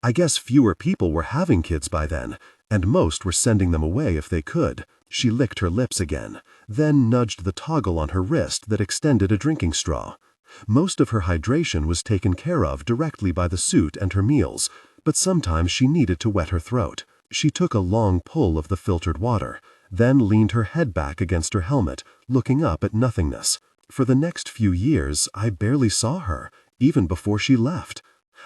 I guess fewer people were having kids by then, and most were sending them away if they could." She licked her lips again, then nudged the toggle on her wrist that extended a drinking straw. Most of her hydration was taken care of directly by the suit and her meals, but sometimes she needed to wet her throat. She took a long pull of the filtered water, then leaned her head back against her helmet, looking up at nothingness. "For the next few years, I barely saw her, even before she left.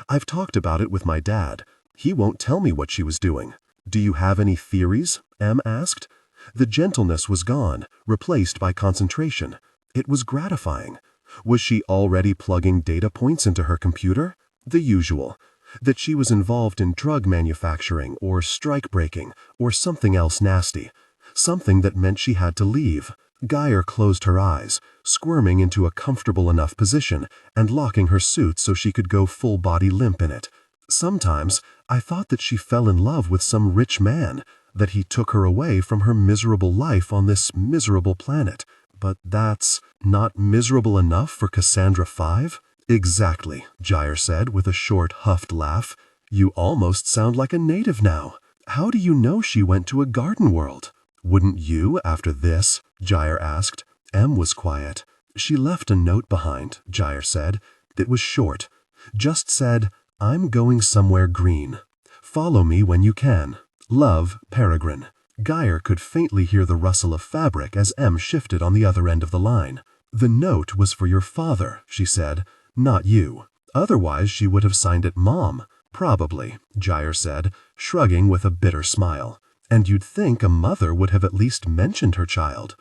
I've talked about it with my dad. He won't tell me what she was doing." "Do you have any theories?" M asked. The gentleness was gone, replaced by concentration. It was gratifying. Was she already plugging data points into her computer? The usual. That she was involved in drug manufacturing or strike breaking or something else nasty. Something that meant she had to leave. Gyre closed her eyes, squirming into a comfortable enough position and locking her suit so she could go full-body limp in it. "Sometimes I thought that she fell in love with some rich man, that he took her away from her miserable life on this miserable planet. But that's not miserable enough for Cassandra-V?" "Exactly," Gyre said with a short, huffed laugh. "You almost sound like a native now. How do you know she went to a garden world?" "Wouldn't you after this?" Gyre asked. M was quiet. "She left a note behind," Gyre said. It was short. Just said, "I'm going somewhere green. Follow me when you can. Love, Peregrine." Gyre could faintly hear the rustle of fabric as M shifted on the other end of the line. "The note was for your father," she said, "not you. Otherwise she would have signed it Mom." "Probably," Gyre said, shrugging with a bitter smile. "And you'd think a mother would have at least mentioned her child.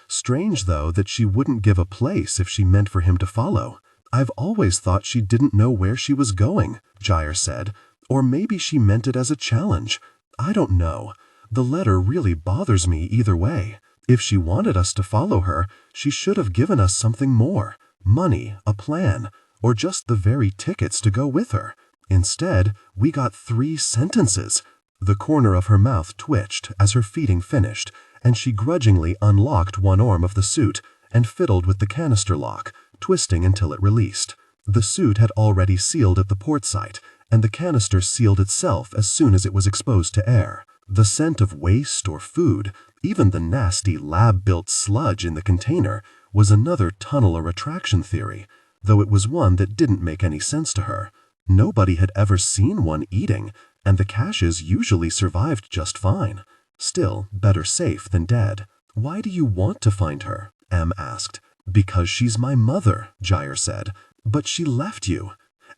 Strange, though, that she wouldn't give a place if she meant for him to follow. I've always thought she didn't know where she was going," Gyre said. "Or maybe she meant it as a challenge. I don't know. The letter really bothers me either way. If she wanted us to follow her, she should have given us something more. Money, a plan, or just the very tickets to go with her. Instead, we got 3 sentences." The corner of her mouth twitched as her feeding finished, and she grudgingly unlocked one arm of the suit and fiddled with the canister lock, twisting until it released. The suit had already sealed at the port site, and the canister sealed itself as soon as it was exposed to air. The scent of waste or food, even the nasty lab-built sludge in the container, was another tunnel or attraction theory, though it was one that didn't make any sense to her. Nobody had ever seen one eating, and the caches usually survived just fine. Still, better safe than dead. "Why do you want to find her?" M asked. "Because she's my mother," Gyre said. "But she left you.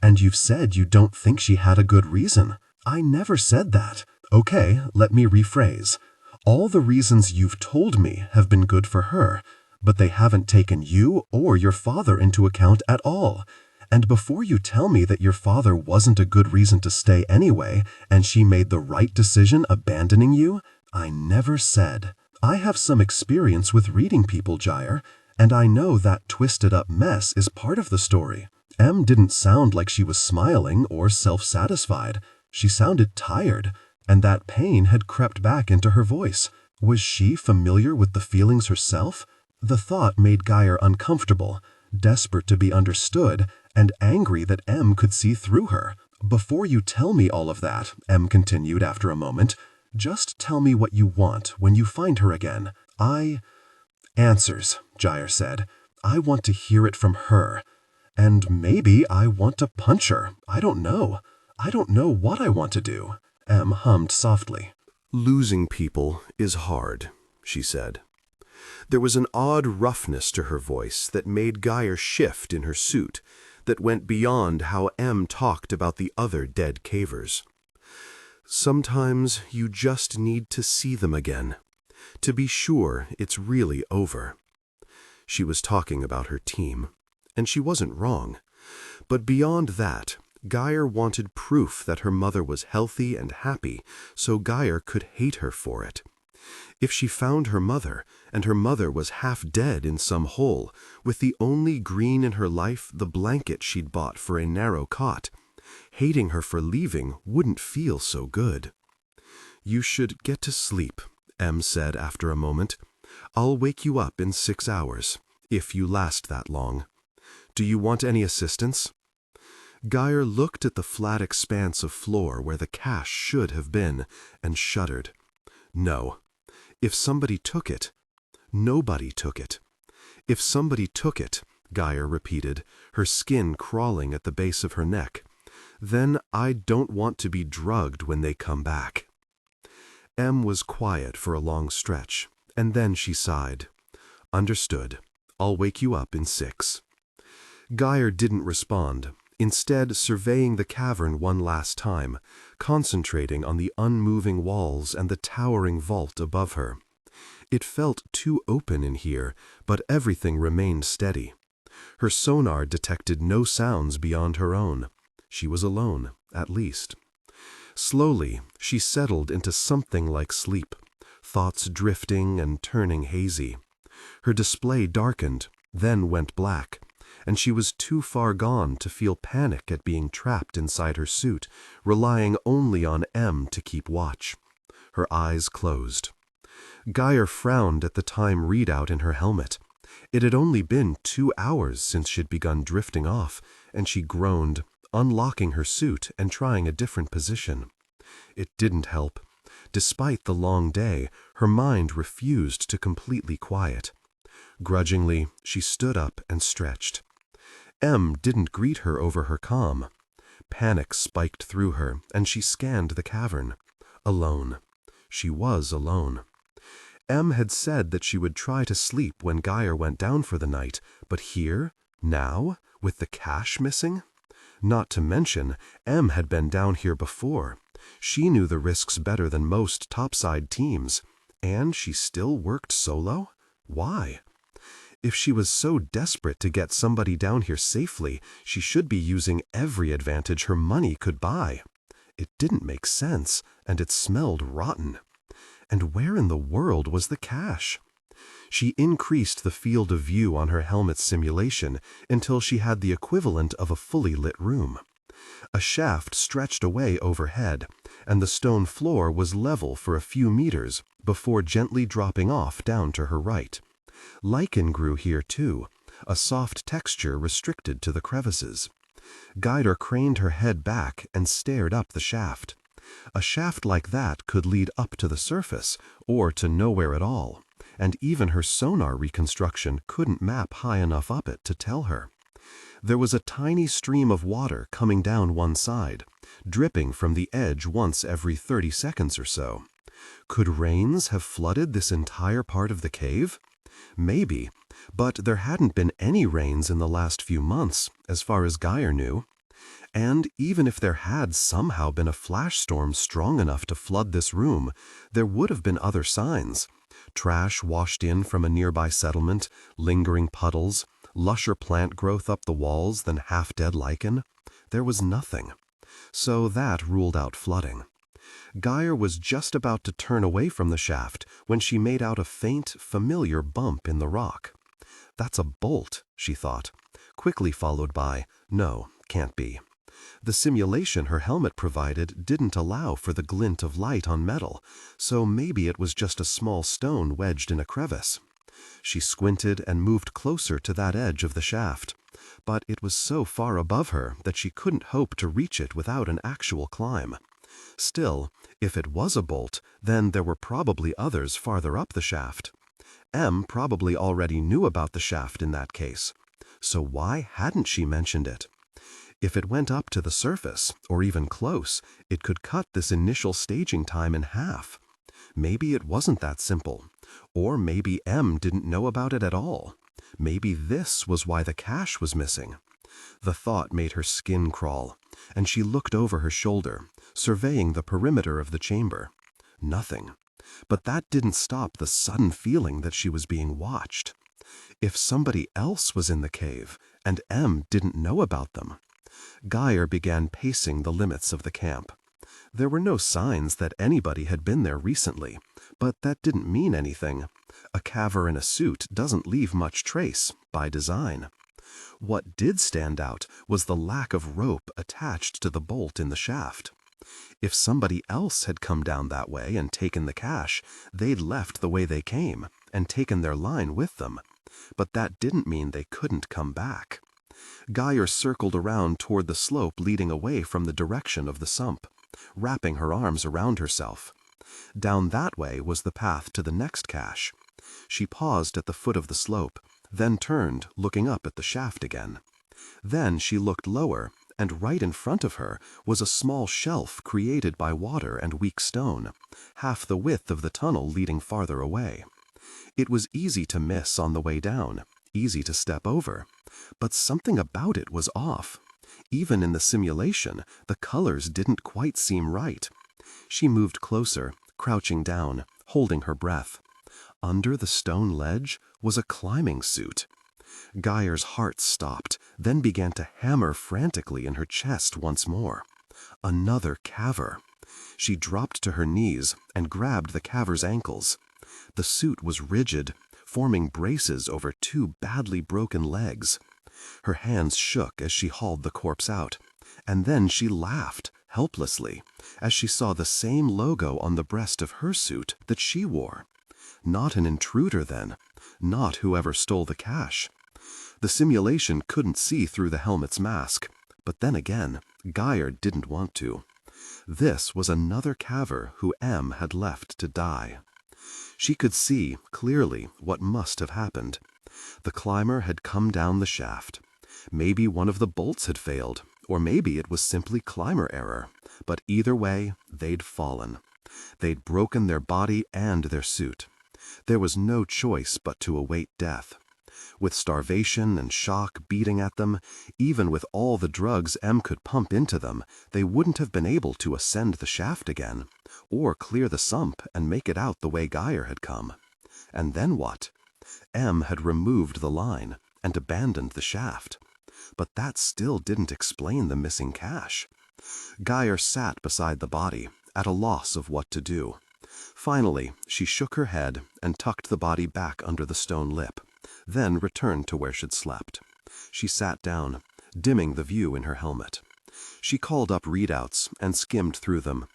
And you've said you don't think she had a good reason." "I never said that." "Okay, let me rephrase. All the reasons you've told me have been good for her, but they haven't taken you or your father into account at all. And before you tell me that your father wasn't a good reason to stay anyway, and she made the right decision abandoning you, I never said. I have some experience with reading people, Gyre, and I know that twisted-up mess is part of the story." M didn't sound like she was smiling or self-satisfied. She sounded tired, and that pain had crept back into her voice. Was she familiar with the feelings herself? The thought made Gyre uncomfortable, desperate to be understood, and angry that M could see through her. "Before you tell me all of that," M continued after a moment, "just tell me what you want when you find her again." "Answers," Gyre said. "I want to hear it from her. And maybe I want to punch her. I don't know. I don't know what I want to do." M hummed softly. "Losing people is hard," she said. There was an odd roughness to her voice that made Gyre shift in her suit, that went beyond how M talked about the other dead cavers. "Sometimes you just need to see them again, to be sure it's really over." She was talking about her team, and she wasn't wrong. But beyond that, Gyre wanted proof that her mother was healthy and happy, so Gyre could hate her for it. If she found her mother, and her mother was half dead in some hole, with the only green in her life the blanket she'd bought for a narrow cot, hating her for leaving wouldn't feel so good. "You should get to sleep," M said after a moment. "I'll wake you up in 6 hours, if you last that long. Do you want any assistance?" Gyre looked at the flat expanse of floor where the cache should have been, and shuddered. No. If somebody took it, nobody took it. "If somebody took it," Gyre repeated, her skin crawling at the base of her neck, "then I don't want to be drugged when they come back." M was quiet for a long stretch, and then she sighed. "Understood. I'll wake you up in 6. Gyre didn't respond, instead surveying the cavern one last time, concentrating on the unmoving walls and the towering vault above her. It felt too open in here, but everything remained steady. Her sonar detected no sounds beyond her own. She was alone, at least. Slowly, she settled into something like sleep, thoughts drifting and turning hazy. Her display darkened, then went black, and she was too far gone to feel panic at being trapped inside her suit, relying only on M to keep watch. Her eyes closed. Gyre frowned at the time readout in her helmet. It had only been 2 hours since she'd begun drifting off, and she groaned, unlocking her suit and trying a different position. It didn't help. Despite the long day, her mind refused to completely quiet. Grudgingly, she stood up and stretched. M didn't greet her over her comm. Panic spiked through her, and she scanned the cavern. Alone. She was alone. Em had said that she would try to sleep when Gyre went down for the night, but here, now, with the cash missing? Not to mention, Em had been down here before. She knew the risks better than most topside teams. And she still worked solo? Why? If she was so desperate to get somebody down here safely, she should be using every advantage her money could buy. It didn't make sense, and it smelled rotten. And where in the world was the cash? She increased the field of view on her helmet's simulation until she had the equivalent of a fully lit room. A shaft stretched away overhead, and the stone floor was level for a few meters before gently dropping off down to her right. Lichen grew here too, a soft texture restricted to the crevices. Gyre craned her head back and stared up the shaft. A shaft like that could lead up to the surface, or to nowhere at all, and even her sonar reconstruction couldn't map high enough up it to tell her. There was a tiny stream of water coming down one side, dripping from the edge once every 30 seconds or so. Could rains have flooded this entire part of the cave? Maybe, but there hadn't been any rains in the last few months, as far as Gyre knew. And even if there had somehow been a flash storm strong enough to flood this room, there would have been other signs. Trash washed in from a nearby settlement, lingering puddles, lusher plant growth up the walls than half-dead lichen. There was nothing. So that ruled out flooding. Gyre was just about to turn away from the shaft when she made out a faint, familiar bump in the rock. That's a bolt, she thought, quickly followed by, no, can't be. The simulation her helmet provided didn't allow for the glint of light on metal, so maybe it was just a small stone wedged in a crevice. She squinted and moved closer to that edge of the shaft, but it was so far above her that she couldn't hope to reach it without an actual climb. Still, if it was a bolt, then there were probably others farther up the shaft. Em probably already knew about the shaft in that case. So why hadn't she mentioned it? If it went up to the surface, or even close, it could cut this initial staging time in half. Maybe it wasn't that simple. Or maybe Em didn't know about it at all. Maybe this was why the cash was missing. The thought made her skin crawl, and she looked over her shoulder, surveying the perimeter of the chamber. Nothing. But that didn't stop the sudden feeling that she was being watched. If somebody else was in the cave, and Em didn't know about them. Gyre began pacing the limits of the camp. There were no signs that anybody had been there recently, but that didn't mean anything. A caver in a suit doesn't leave much trace, by design. What did stand out was the lack of rope attached to the bolt in the shaft. If somebody else had come down that way and taken the cash, they'd left the way they came and taken their line with them. But that didn't mean they couldn't come back. Gyre circled around toward the slope leading away from the direction of the sump, wrapping her arms around herself. Down that way was the path to the next cache. She paused at the foot of the slope, then turned, looking up at the shaft again. Then she looked lower, and right in front of her was a small shelf created by water and weak stone, half the width of the tunnel leading farther away. It was easy to miss on the way down, easy to step over, but something about it was off. Even in the simulation, the colors didn't quite seem right. She moved closer, crouching down, holding her breath. Under the stone ledge was a climbing suit. Gyre's heart stopped, then began to hammer frantically in her chest once more. Another caver. She dropped to her knees and grabbed the caver's ankles. The suit was rigid, forming braces over two badly broken legs. Her hands shook as she hauled the corpse out, and then she laughed, helplessly, as she saw the same logo on the breast of her suit that she wore. Not an intruder, then. Not whoever stole the cash. The simulation couldn't see through the helmet's mask, but then again, Gyre didn't want to. This was another caver who Em had left to die. She could see, clearly, what must have happened. The climber had come down the shaft. Maybe one of the bolts had failed, or maybe it was simply climber error. But either way, they'd fallen. They'd broken their body and their suit. There was no choice but to await death. With starvation and shock beating at them, even with all the drugs M could pump into them, they wouldn't have been able to ascend the shaft again, or clear the sump and make it out the way Gyre had come. And then what? M had removed the line and abandoned the shaft. But that still didn't explain the missing cache. Gyre sat beside the body, at a loss of what to do. Finally, she shook her head and tucked the body back under the stone lip, then returned to where she'd slept. She sat down, dimming the view in her helmet. She called up readouts and skimmed through them.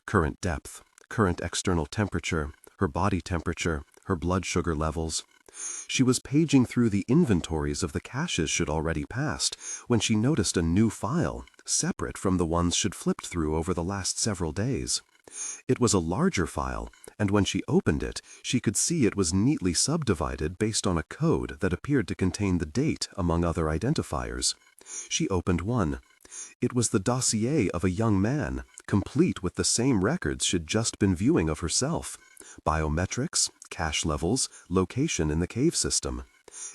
Current depth, current external temperature, her body temperature, her blood sugar levels. She was paging through the inventories of the caches she'd already passed when she noticed a new file, separate from the ones she'd flipped through over the last several days. It was a larger file, and when she opened it, she could see it was neatly subdivided based on a code that appeared to contain the date among other identifiers. She opened one. It was the dossier of a young man, complete with the same records she'd just been viewing of herself. Biometrics, cache levels, location in the cave system.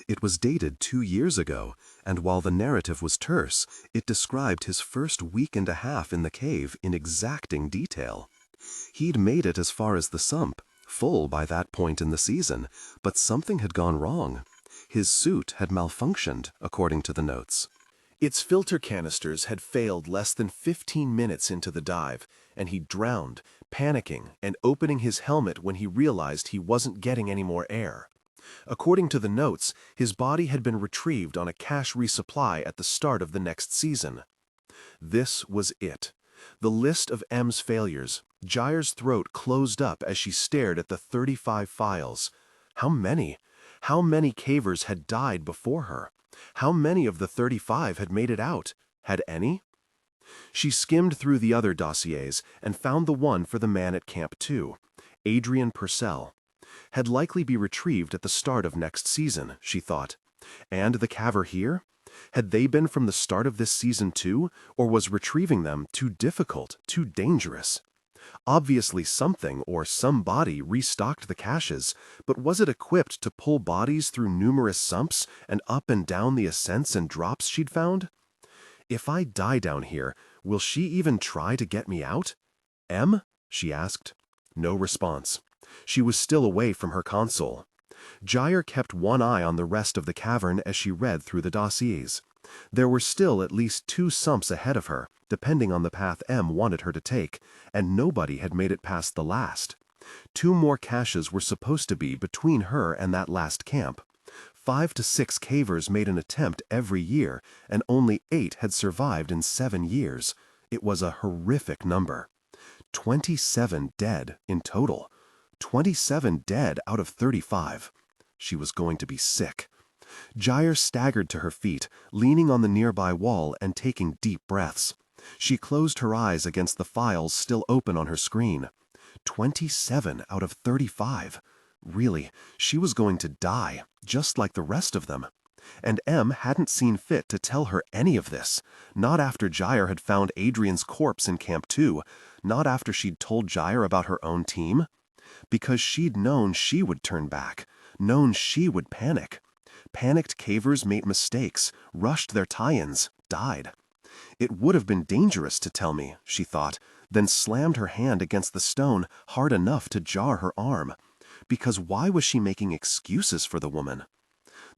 It was dated 2 years ago, and while the narrative was terse, it described his first week and a half in the cave in exacting detail. He'd made it as far as the sump, full by that point in the season, but something had gone wrong. His suit had malfunctioned, according to the notes. Its filter canisters had failed less than 15 minutes into the dive, and he drowned, panicking and opening his helmet when he realized he wasn't getting any more air. According to the notes, his body had been retrieved on a cache resupply at the start of the next season. This was it. The list of M's failures. Gyre's throat closed up as she stared at the 35 files. How many? How many cavers had died before her? How many of the 35 had made it out? Had any? She skimmed through the other dossiers and found the one for the man at Camp 2, Adrian Purcell. Had likely be retrieved at the start of next season, she thought. And the caver here? Had they been from the start of this season too, or was retrieving them too difficult, too dangerous? Obviously something or somebody restocked the caches, but was it equipped to pull bodies through numerous sumps and up and down the ascents and drops she'd found? If I die down here, will she even try to get me out? M? She asked. No response. She was still away from her console. Gyre kept one eye on the rest of the cavern as she read through the dossiers. There were still at least 2 sumps ahead of her, depending on the path M wanted her to take, and nobody had made it past the last. 2 more caches were supposed to be between her and that last camp. 5 to 6 cavers made an attempt every year, and only 8 had survived in 7 years. It was a horrific number. 27 dead in total. 27 dead out of 35. She was going to be sick. Gyre staggered to her feet, leaning on the nearby wall and taking deep breaths. She closed her eyes against the files still open on her screen. 27 out of 35. Really, she was going to die, just like the rest of them. And M hadn't seen fit to tell her any of this, not after Gyre had found Adrian's corpse in Camp 2, not after she'd told Gyre about her own team. Because she'd known she would turn back, known she would panic. Panicked cavers made mistakes, rushed their tie-ins, died. It would have been dangerous to tell me, she thought, then slammed her hand against the stone hard enough to jar her arm. Because why was she making excuses for the woman?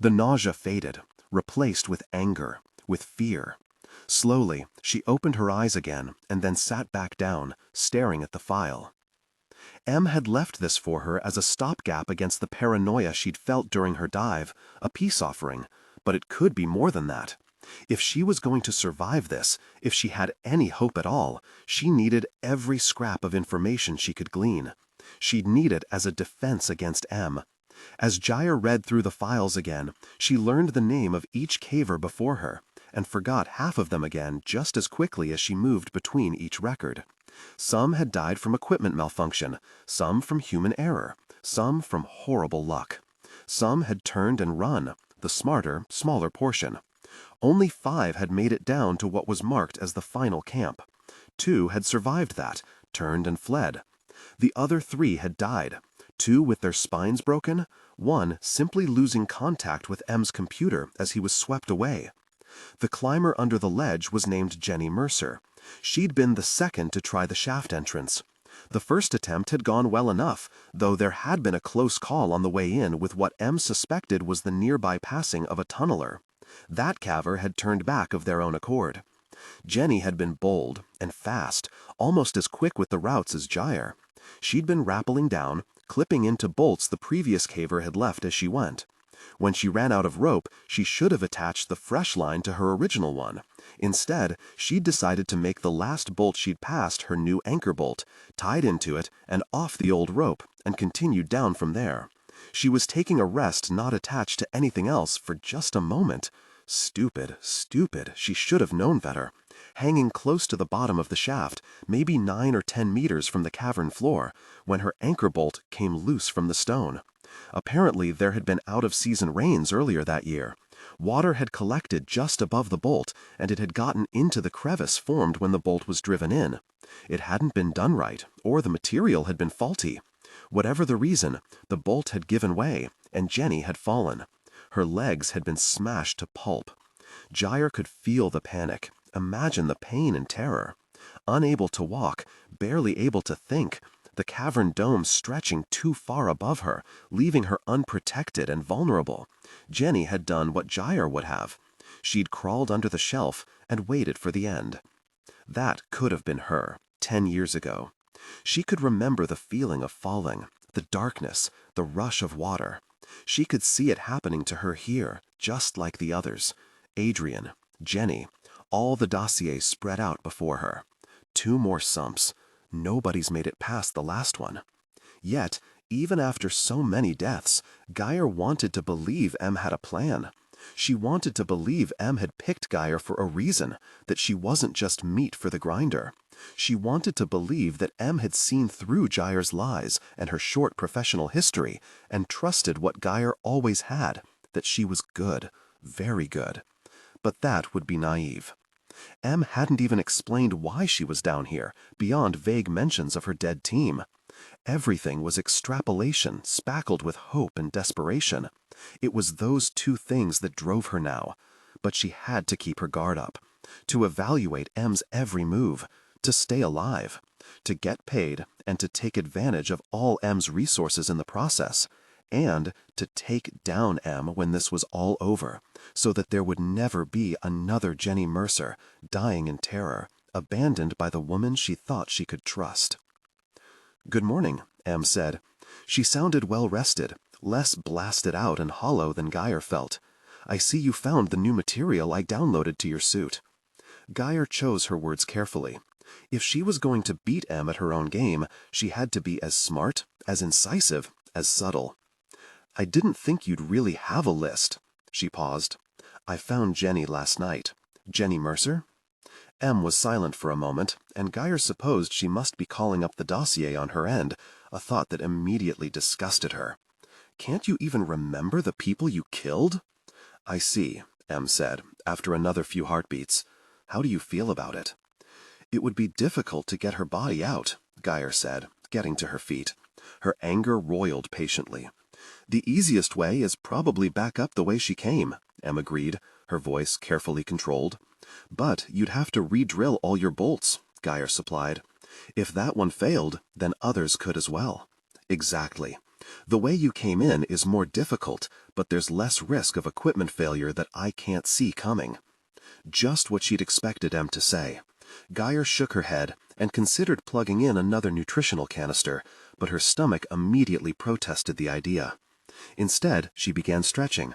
The nausea faded, replaced with anger, with fear. Slowly, she opened her eyes again and then sat back down, staring at the file. M had left this for her as a stopgap against the paranoia she'd felt during her dive, a peace offering, but it could be more than that. If she was going to survive this, if she had any hope at all, she needed every scrap of information she could glean. She'd need it as a defense against M. As Gyre read through the files again, she learned the name of each caver before her, and forgot half of them again just as quickly as she moved between each record. Some had died from equipment malfunction, some from human error, some from horrible luck. Some had turned and run, the smarter, smaller portion. Only 5 had made it down to what was marked as the final camp. 2 had survived that, turned and fled. The other 3 had died. 2 with their spines broken, 1 simply losing contact with M's computer as he was swept away. The climber under the ledge was named Jenny Mercer. She'd been the second to try the shaft entrance. The first attempt had gone well enough, though there had been a close call on the way in with what M suspected was the nearby passing of a tunneler. That caver had turned back of their own accord. Jenny had been bold and fast, almost as quick with the routes as Gyre. She'd been rappelling down, clipping into bolts the previous caver had left as she went. When she ran out of rope, she should have attached the fresh line to her original one. Instead, she'd decided to make the last bolt she'd passed her new anchor bolt, tied into it and off the old rope, and continued down from there. She was taking a rest not attached to anything else for just a moment. Stupid, stupid, she should have known better. Hanging close to the bottom of the shaft, maybe 9 or 10 meters from the cavern floor, when her anchor bolt came loose from the stone. Apparently there had been out-of-season rains earlier that year. Water had collected just above the bolt, and it had gotten into the crevice formed when the bolt was driven in. It hadn't been done right, or the material had been faulty. Whatever the reason, the bolt had given way, and Jenny had fallen. Her legs had been smashed to pulp. Gyre could feel the panic, imagine the pain and terror. Unable to walk, barely able to think, the cavern dome stretching too far above her, leaving her unprotected and vulnerable. Jenny had done what Gyre would have. She'd crawled under the shelf and waited for the end. That could have been her, 10 years ago. She could remember the feeling of falling, the darkness, the rush of water. She could see it happening to her here, just like the others. Adrian, Jenny, all the dossiers spread out before her. 2 more sumps. Nobody's made it past the last one. Yet, even after so many deaths, Gyre wanted to believe M had a plan. She wanted to believe M had picked Gyre for a reason, that she wasn't just meat for the grinder. She wanted to believe that M had seen through Gyre's lies and her short professional history, and trusted what Gyre always had, that she was good, very good. But that would be naive. M hadn't even explained why she was down here, beyond vague mentions of her dead team. Everything was extrapolation, spackled with hope and desperation. It was those 2 things that drove her now. But she had to keep her guard up, to evaluate M's every move, to stay alive, to get paid, and to take advantage of all M's resources in the process, and to take down M when this was all over, so that there would never be another Jenny Mercer, dying in terror, abandoned by the woman she thought she could trust. "Good morning," M said. She sounded well-rested, less blasted out and hollow than Gyre felt. "I see you found the new material I downloaded to your suit." Gyre chose her words carefully. If she was going to beat M at her own game, she had to be as smart, as incisive, as subtle. "I didn't think you'd really have a list." She paused. "I found Jenny last night." "Jenny Mercer?" M was silent for a moment, and Gyre supposed she must be calling up the dossier on her end, a thought that immediately disgusted her. "Can't you even remember the people you killed?" "I see," M said, after another few heartbeats. "How do you feel about it?" "It would be difficult to get her body out," Gyre said, getting to her feet. Her anger roiled patiently. "The easiest way is probably back up the way she came," M agreed, her voice carefully controlled. "But you'd have to re-drill all your bolts," Gyre supplied. "If that one failed, then others could as well." "Exactly. The way you came in is more difficult, but there's less risk of equipment failure that I can't see coming." Just what she'd expected M to say. Gyre shook her head and considered plugging in another nutritional canister, but her stomach immediately protested the idea. Instead, she began stretching.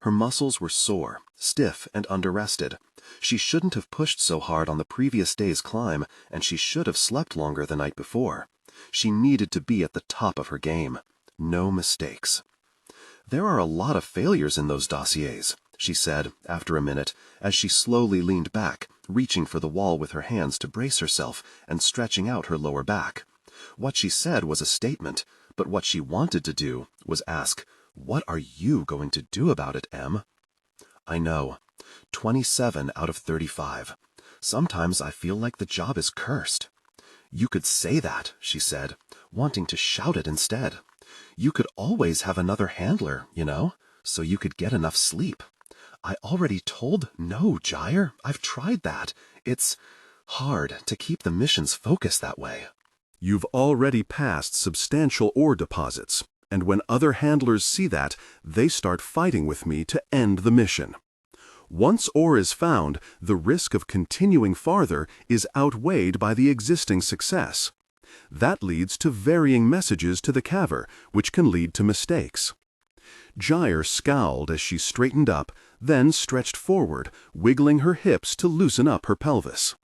Her muscles were sore, stiff, and underrested. She shouldn't have pushed so hard on the previous day's climb, and she should have slept longer the night before. She needed to be at the top of her game. No mistakes. "There are a lot of failures in those dossiers," she said, after a minute, as she slowly leaned back, reaching for the wall with her hands to brace herself and stretching out her lower back. What she said was a statement, but what she wanted to do was ask, "What are you going to do about it, M?" "I know. 27 out of 35. Sometimes I feel like the job is cursed." "You could say that," she said, wanting to shout it instead. You could always have another handler, so you could get enough sleep. I already told no, Gyre. I've tried that. It's hard to keep the missions focused that way. You've already passed substantial ore deposits, and when other handlers see that, they start fighting with me to end the mission. Once ore is found, the risk of continuing farther is outweighed by the existing success. That leads to varying messages to the caver, which can lead to mistakes. Gyre scowled as she straightened up, then stretched forward, wiggling her hips to loosen up her pelvis.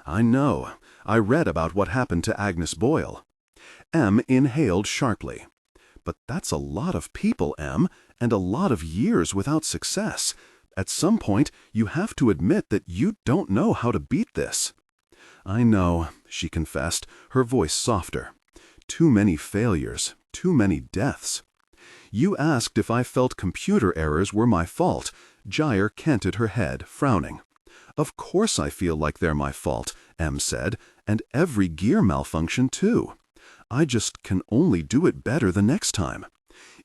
I know. I read about what happened to Agnes Boyle. M inhaled sharply. But that's a lot of people, M, and a lot of years without success. At some point, you have to admit that you don't know how to beat this. I know, she confessed, her voice softer. Too many failures, too many deaths. You asked if I felt computer errors were my fault. Gyre canted her head, frowning. Of course I feel like they're my fault, M said, and every gear malfunction too. I just can only do it better the next time.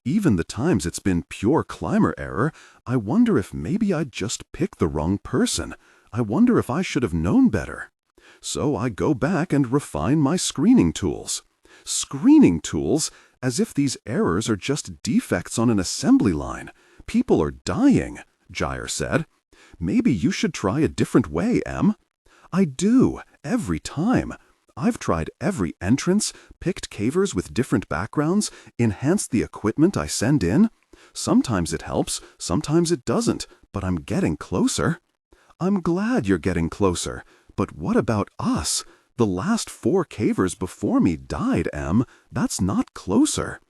Even the times it's been pure climber error, I wonder if maybe I just picked the wrong person. I wonder if I should have known better. So I go back and refine my screening tools. Screening tools? As if these errors are just defects on an assembly line. People are dying, Gyre said. Maybe you should try a different way, M. I do, every time. I've tried every entrance, picked cavers with different backgrounds, enhanced the equipment I send in. Sometimes it helps, sometimes it doesn't, but I'm getting closer. I'm glad you're getting closer, but what about us? The last 4 cavers before me died, M. That's not closer.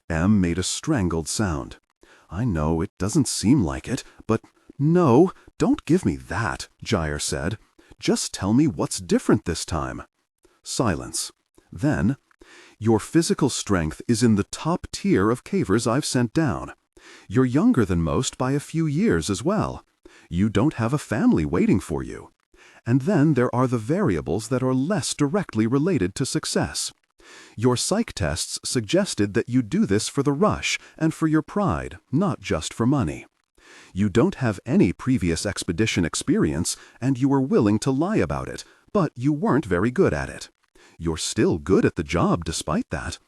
M made a strangled sound. I know it doesn't seem like it, but no, don't give me that, Gyre said. Just tell me what's different this time. Silence. Then, your physical strength is in the top tier of cavers I've sent down. You're younger than most by a few years as well. You don't have a family waiting for you. And then there are the variables that are less directly related to success. Your psych tests suggested that you do this for the rush and for your pride, not just for money. You don't have any previous expedition experience, and you were willing to lie about it, but you weren't very good at it. You're still good at the job despite that.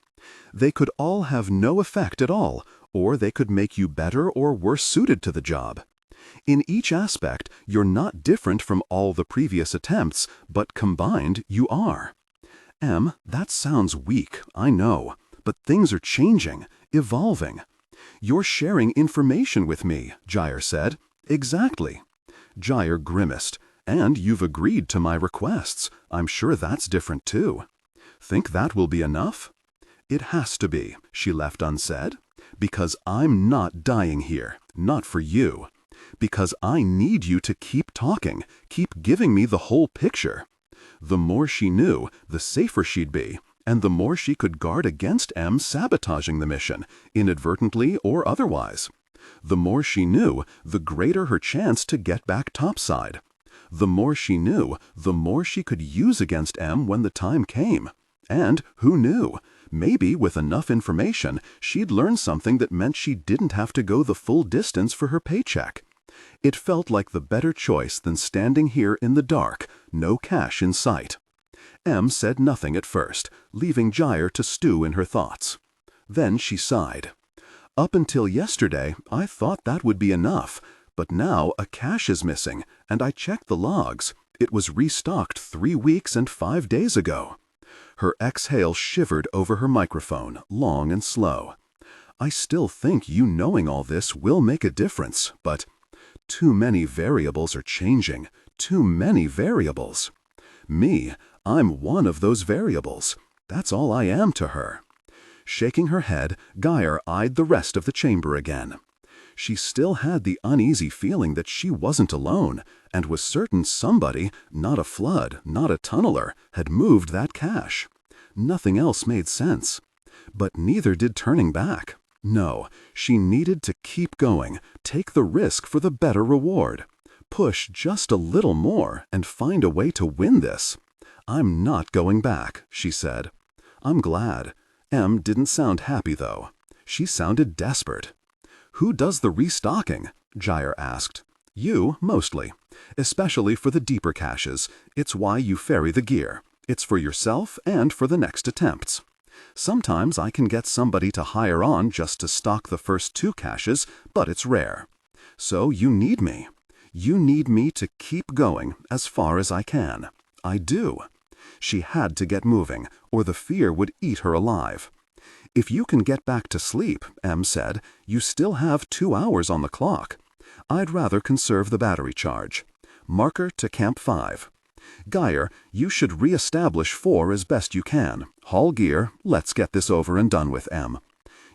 They could all have no effect at all, or they could make you better or worse suited to the job. In each aspect, you're not different from all the previous attempts, but combined, you are. M, that sounds weak, I know, but things are changing, evolving. You're sharing information with me, Gyre said. Exactly. Gyre grimaced. And you've agreed to my requests. I'm sure that's different too. Think that will be enough? It has to be, she left unsaid. Because I'm not dying here, not for you. Because I need you to keep talking, keep giving me the whole picture. The more she knew, the safer she'd be, and the more she could guard against M sabotaging the mission, inadvertently or otherwise. The more she knew, the greater her chance to get back topside. The more she knew, the more she could use against M when the time came. And, who knew, maybe with enough information, she'd learn something that meant she didn't have to go the full distance for her paycheck. It felt like the better choice than standing here in the dark, no cash in sight. M said nothing at first, leaving Gyre to stew in her thoughts. Then she sighed. Up until yesterday, I thought that would be enough, but now a cache is missing, and I checked the logs. It was restocked 3 weeks and 5 days ago. Her exhale shivered over her microphone, long and slow. I still think you knowing all this will make a difference, but too many variables are changing. Too many variables. Me, I'm one of those variables. That's all I am to her. Shaking her head, Gyre eyed the rest of the chamber again. She still had the uneasy feeling that she wasn't alone, and was certain somebody, not a flood, not a tunneler, had moved that cache. Nothing else made sense. But neither did turning back. No, she needed to keep going, take the risk for the better reward. Push just a little more and find a way to win this. I'm not going back, she said. I'm glad. Em didn't sound happy, though. She sounded desperate. "Who does the restocking?" Gyre asked. "You, mostly. Especially for the deeper caches. It's why you ferry the gear. It's for yourself and for the next attempts. Sometimes I can get somebody to hire on just to stock the first 2 caches, but it's rare. So you need me. You need me to keep going as far as I can. I do." She had to get moving, or the fear would eat her alive. "If you can get back to sleep," Em said, "you still have 2 hours on the clock. I'd rather conserve the battery charge. Marker to Camp 5. Gyre, you should re-establish 4 as best you can. Haul gear, let's get this over and done with, Em.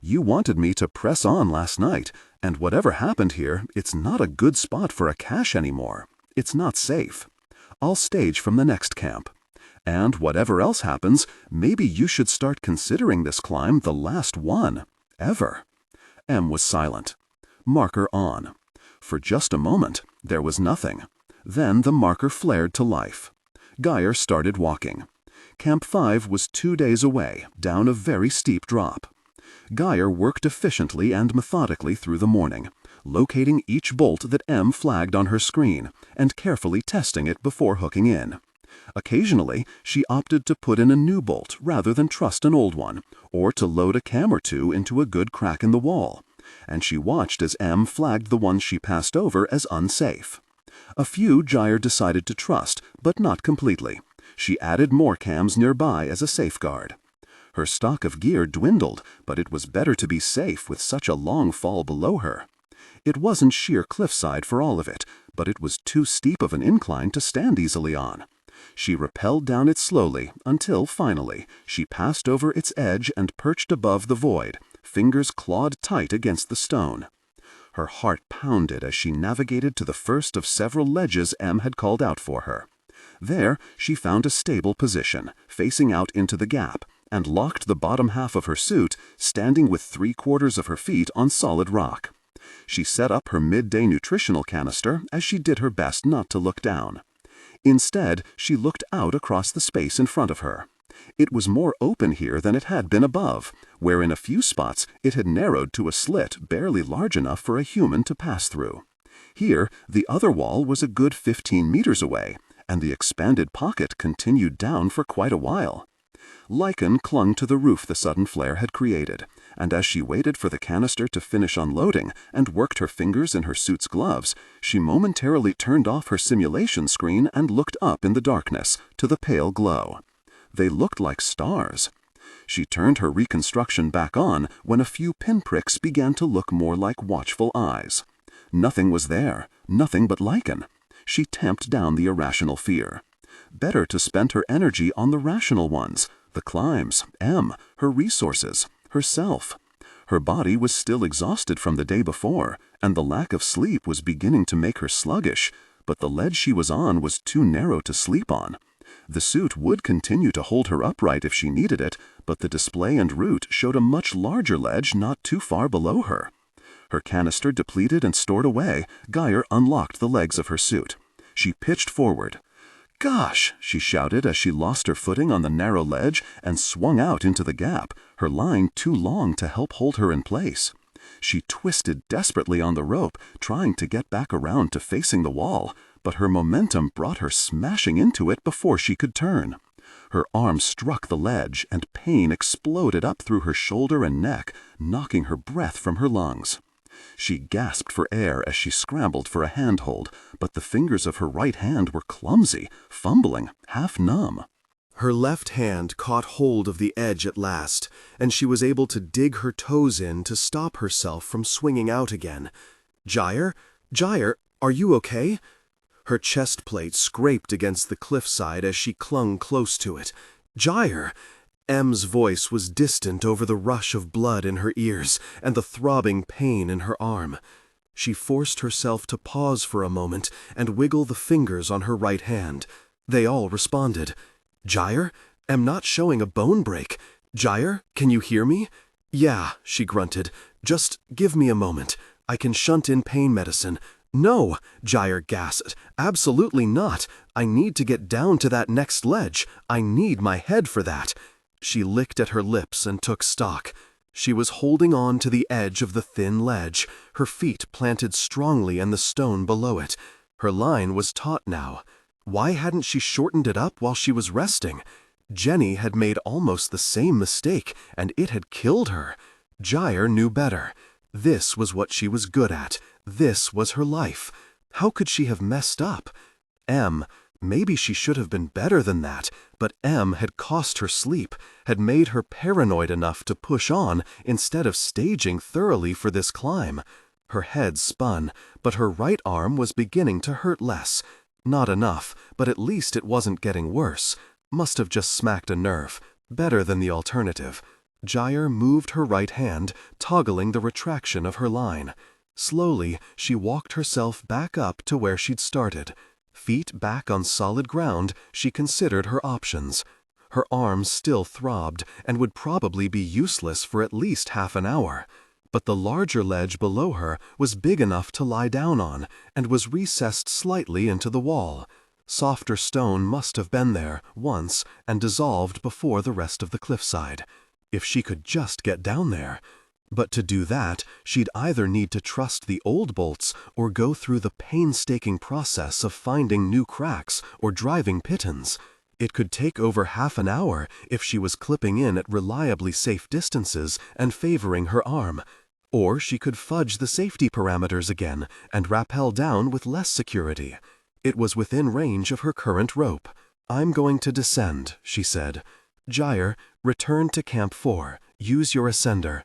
You wanted me to press on last night, and whatever happened here, it's not a good spot for a cache anymore. It's not safe. I'll stage from the next camp. And whatever else happens, maybe you should start considering this climb the last one, ever." Em was silent. Marker on. For just a moment, there was nothing. Then the marker flared to life. Gyre started walking. Camp 5 was 2 days away, down a very steep drop. Gyre worked efficiently and methodically through the morning, locating each bolt that Em flagged on her screen, and carefully testing it before hooking in. Occasionally, she opted to put in a new bolt rather than trust an old one, or to load a cam or 2 into a good crack in the wall. And she watched as Em flagged the ones she passed over as unsafe. A few Gyre decided to trust, but not completely. She added more cams nearby as a safeguard. Her stock of gear dwindled, but it was better to be safe with such a long fall below her. It wasn't sheer cliffside for all of it, but it was too steep of an incline to stand easily on. She rappelled down it slowly until, finally, she passed over its edge and perched above the void, fingers clawed tight against the stone. Her heart pounded as she navigated to the first of several ledges Em had called out for her. There, she found a stable position, facing out into the gap, and locked the bottom half of her suit, standing with 3/4 of her feet on solid rock. She set up her midday nutritional canister as she did her best not to look down. Instead, she looked out across the space in front of her. It was more open here than it had been above, where in a few spots it had narrowed to a slit barely large enough for a human to pass through. Here, the other wall was a good 15 meters away, and the expanded pocket continued down for quite a while. Lichen clung to the roof the sudden flare had created, and as she waited for the canister to finish unloading and worked her fingers in her suit's gloves, she momentarily turned off her simulation screen and looked up in the darkness, to the pale glow. They looked like stars. She turned her reconstruction back on when a few pinpricks began to look more like watchful eyes. Nothing was there, nothing but lichen. She tamped down the irrational fear. Better to spend her energy on the rational ones, the climbs, Em, her resources, herself. Her body was still exhausted from the day before, and the lack of sleep was beginning to make her sluggish, but the ledge she was on was too narrow to sleep on. The suit would continue to hold her upright if she needed it, but the display and route showed a much larger ledge not too far below her. Her canister depleted and stored away, Gyre unlocked the legs of her suit. She pitched forward. "Gosh!" she shouted as she lost her footing on the narrow ledge and swung out into the gap, her line too long to help hold her in place. She twisted desperately on the rope, trying to get back around to facing the wall, but her momentum brought her smashing into it before she could turn. Her arm struck the ledge, and pain exploded up through her shoulder and neck, knocking her breath from her lungs. She gasped for air as she scrambled for a handhold, but the fingers of her right hand were clumsy, fumbling, half numb. Her left hand caught hold of the edge at last, and she was able to dig her toes in to stop herself from swinging out again. "Gyre? Gyre, are you okay?" Her chest plate scraped against the cliffside as she clung close to it. "Gyre!" Em's voice was distant over the rush of blood in her ears and the throbbing pain in her arm. She forced herself to pause for a moment and wiggle the fingers on her right hand. They all responded. "Gyre? Am not showing a bone break. Gyre, can you hear me?" "Yeah," she grunted. "Just give me a moment. I can shunt in pain medicine." "No," Gyre gasped. "Absolutely not. I need to get down to that next ledge. I need my head for that." She licked at her lips and took stock. She was holding on to the edge of the thin ledge, her feet planted strongly in the stone below it. Her line was taut now. Why hadn't she shortened it up while she was resting? Jenny had made almost the same mistake, and it had killed her. Gyre knew better. This was what she was good at. This was her life. How could she have messed up? Maybe she should have been better than that, but had cost her sleep, had made her paranoid enough to push on instead of staging thoroughly for this climb. Her head spun, but her right arm was beginning to hurt less. Not enough, but at least it wasn't getting worse. Must have just smacked a nerve. Better than the alternative. Gyre moved her right hand, toggling the retraction of her line. Slowly, she walked herself back up to where she'd started. Feet back on solid ground, she considered her options. Her arms still throbbed and would probably be useless for at least half an hour. But the larger ledge below her was big enough to lie down on and was recessed slightly into the wall. Softer stone must have been there once and dissolved before the rest of the cliffside. If she could just get down there. But to do that, she'd either need to trust the old bolts or go through the painstaking process of finding new cracks or driving pitons. It could take over half an hour if she was clipping in at reliably safe distances and favoring her arm. Or she could fudge the safety parameters again and rappel down with less security. It was within range of her current rope. "I'm going to descend," she said. "Gyre, return to Camp 4. Use your ascender."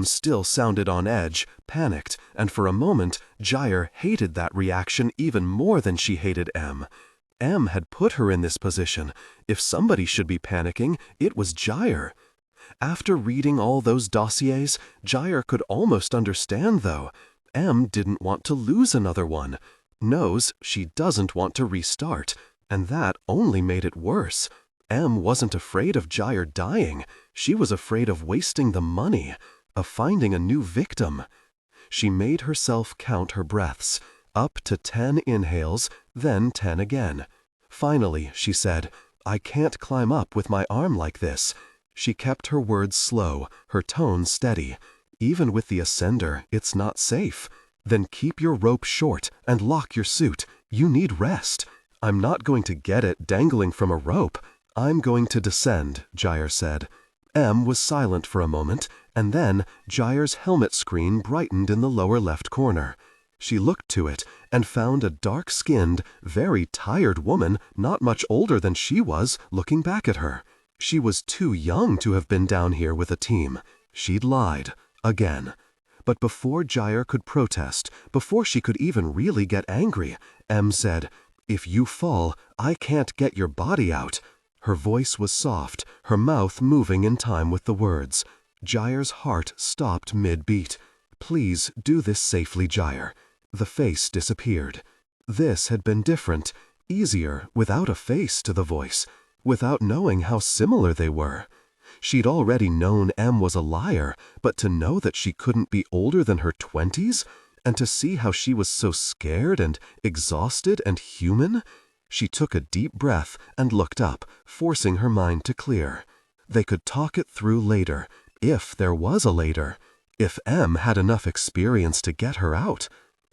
Still sounded on edge, panicked, and for a moment, Gyre hated that reaction even more than she hated M had put her in this position. If somebody should be panicking, it was Gyre. After reading all those dossiers, Gyre could almost understand, though. Didn't want to lose another one. Knows she doesn't want to restart, and that only made it worse. Wasn't afraid of Gyre dying. She was afraid of wasting the money, of finding a new victim. She made herself count her breaths, up to 10 inhales, then 10 again. Finally, she said, "I can't climb up with my arm like this." She kept her words slow, her tone steady. "Even with the ascender, it's not safe. Then keep your rope short and lock your suit. You need rest." "I'm not going to get it dangling from a rope." "I'm going to descend," Gyre said. Was silent for a moment, and then Gyre's helmet screen brightened in the lower left corner. She looked to it and found a dark-skinned, very tired woman not much older than she was looking back at her. She was too young to have been down here with a team. She'd lied. Again. But before Gyre could protest, before she could even really get angry, said, "If you fall, I can't get your body out." Her voice was soft, her mouth moving in time with the words. Gyre's heart stopped mid-beat. "Please do this safely, Gyre." The face disappeared. This had been different, easier, without a face to the voice, without knowing how similar they were. She'd already known was a liar, but to know that she couldn't be older than her 20s, and to see how she was so scared and exhausted and human. She took a deep breath and looked up, forcing her mind to clear. They could talk it through later, if there was a later. If had enough experience to get her out.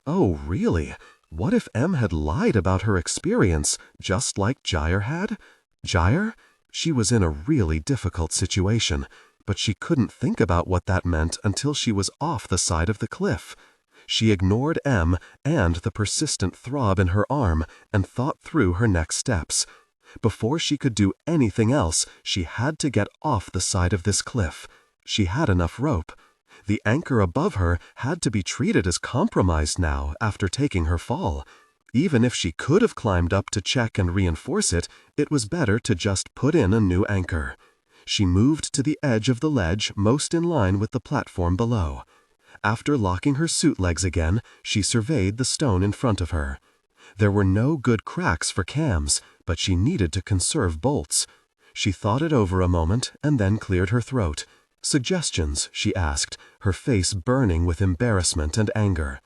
Oh, really? What if had lied about her experience, just like Gyre had? Gyre? She was in a really difficult situation, but she couldn't think about what that meant until she was off the side of the cliff. She ignored and the persistent throb in her arm and thought through her next steps. Before she could do anything else, she had to get off the side of this cliff. She had enough rope. The anchor above her had to be treated as compromised now after taking her fall. Even if she could have climbed up to check and reinforce it, it was better to just put in a new anchor. She moved to the edge of the ledge most in line with the platform below. After locking her suit legs again, she surveyed the stone in front of her. There were no good cracks for cams, but she needed to conserve bolts. She thought it over a moment and then cleared her throat. "Suggestions?" she asked, her face burning with embarrassment and anger.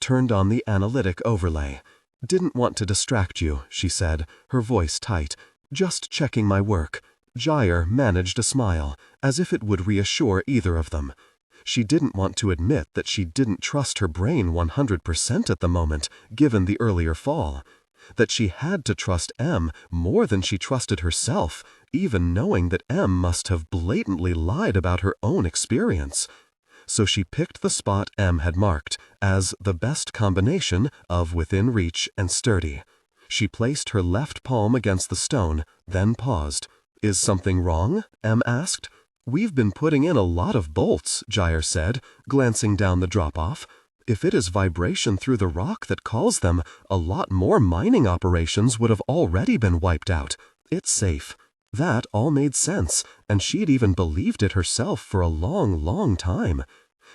Turned on the analytic overlay. "Didn't want to distract you," she said, her voice tight. "Just checking my work. Gyre managed a smile, as if it would reassure either of them. She didn't want to admit that she didn't trust her brain 100% at the moment, given the earlier fall. That she had to trust M more than she trusted herself, even knowing that M must have blatantly lied about her own experience. So she picked the spot M had marked as the best combination of within reach and sturdy. She placed her left palm against the stone, then paused. "Is something wrong?" M asked. "We've been putting in a lot of bolts," Gyre said, glancing down the drop-off. "If it is vibration through the rock that calls them, a lot more mining operations would have already been wiped out. It's safe." That all made sense, and she'd even believed it herself for a long, long time.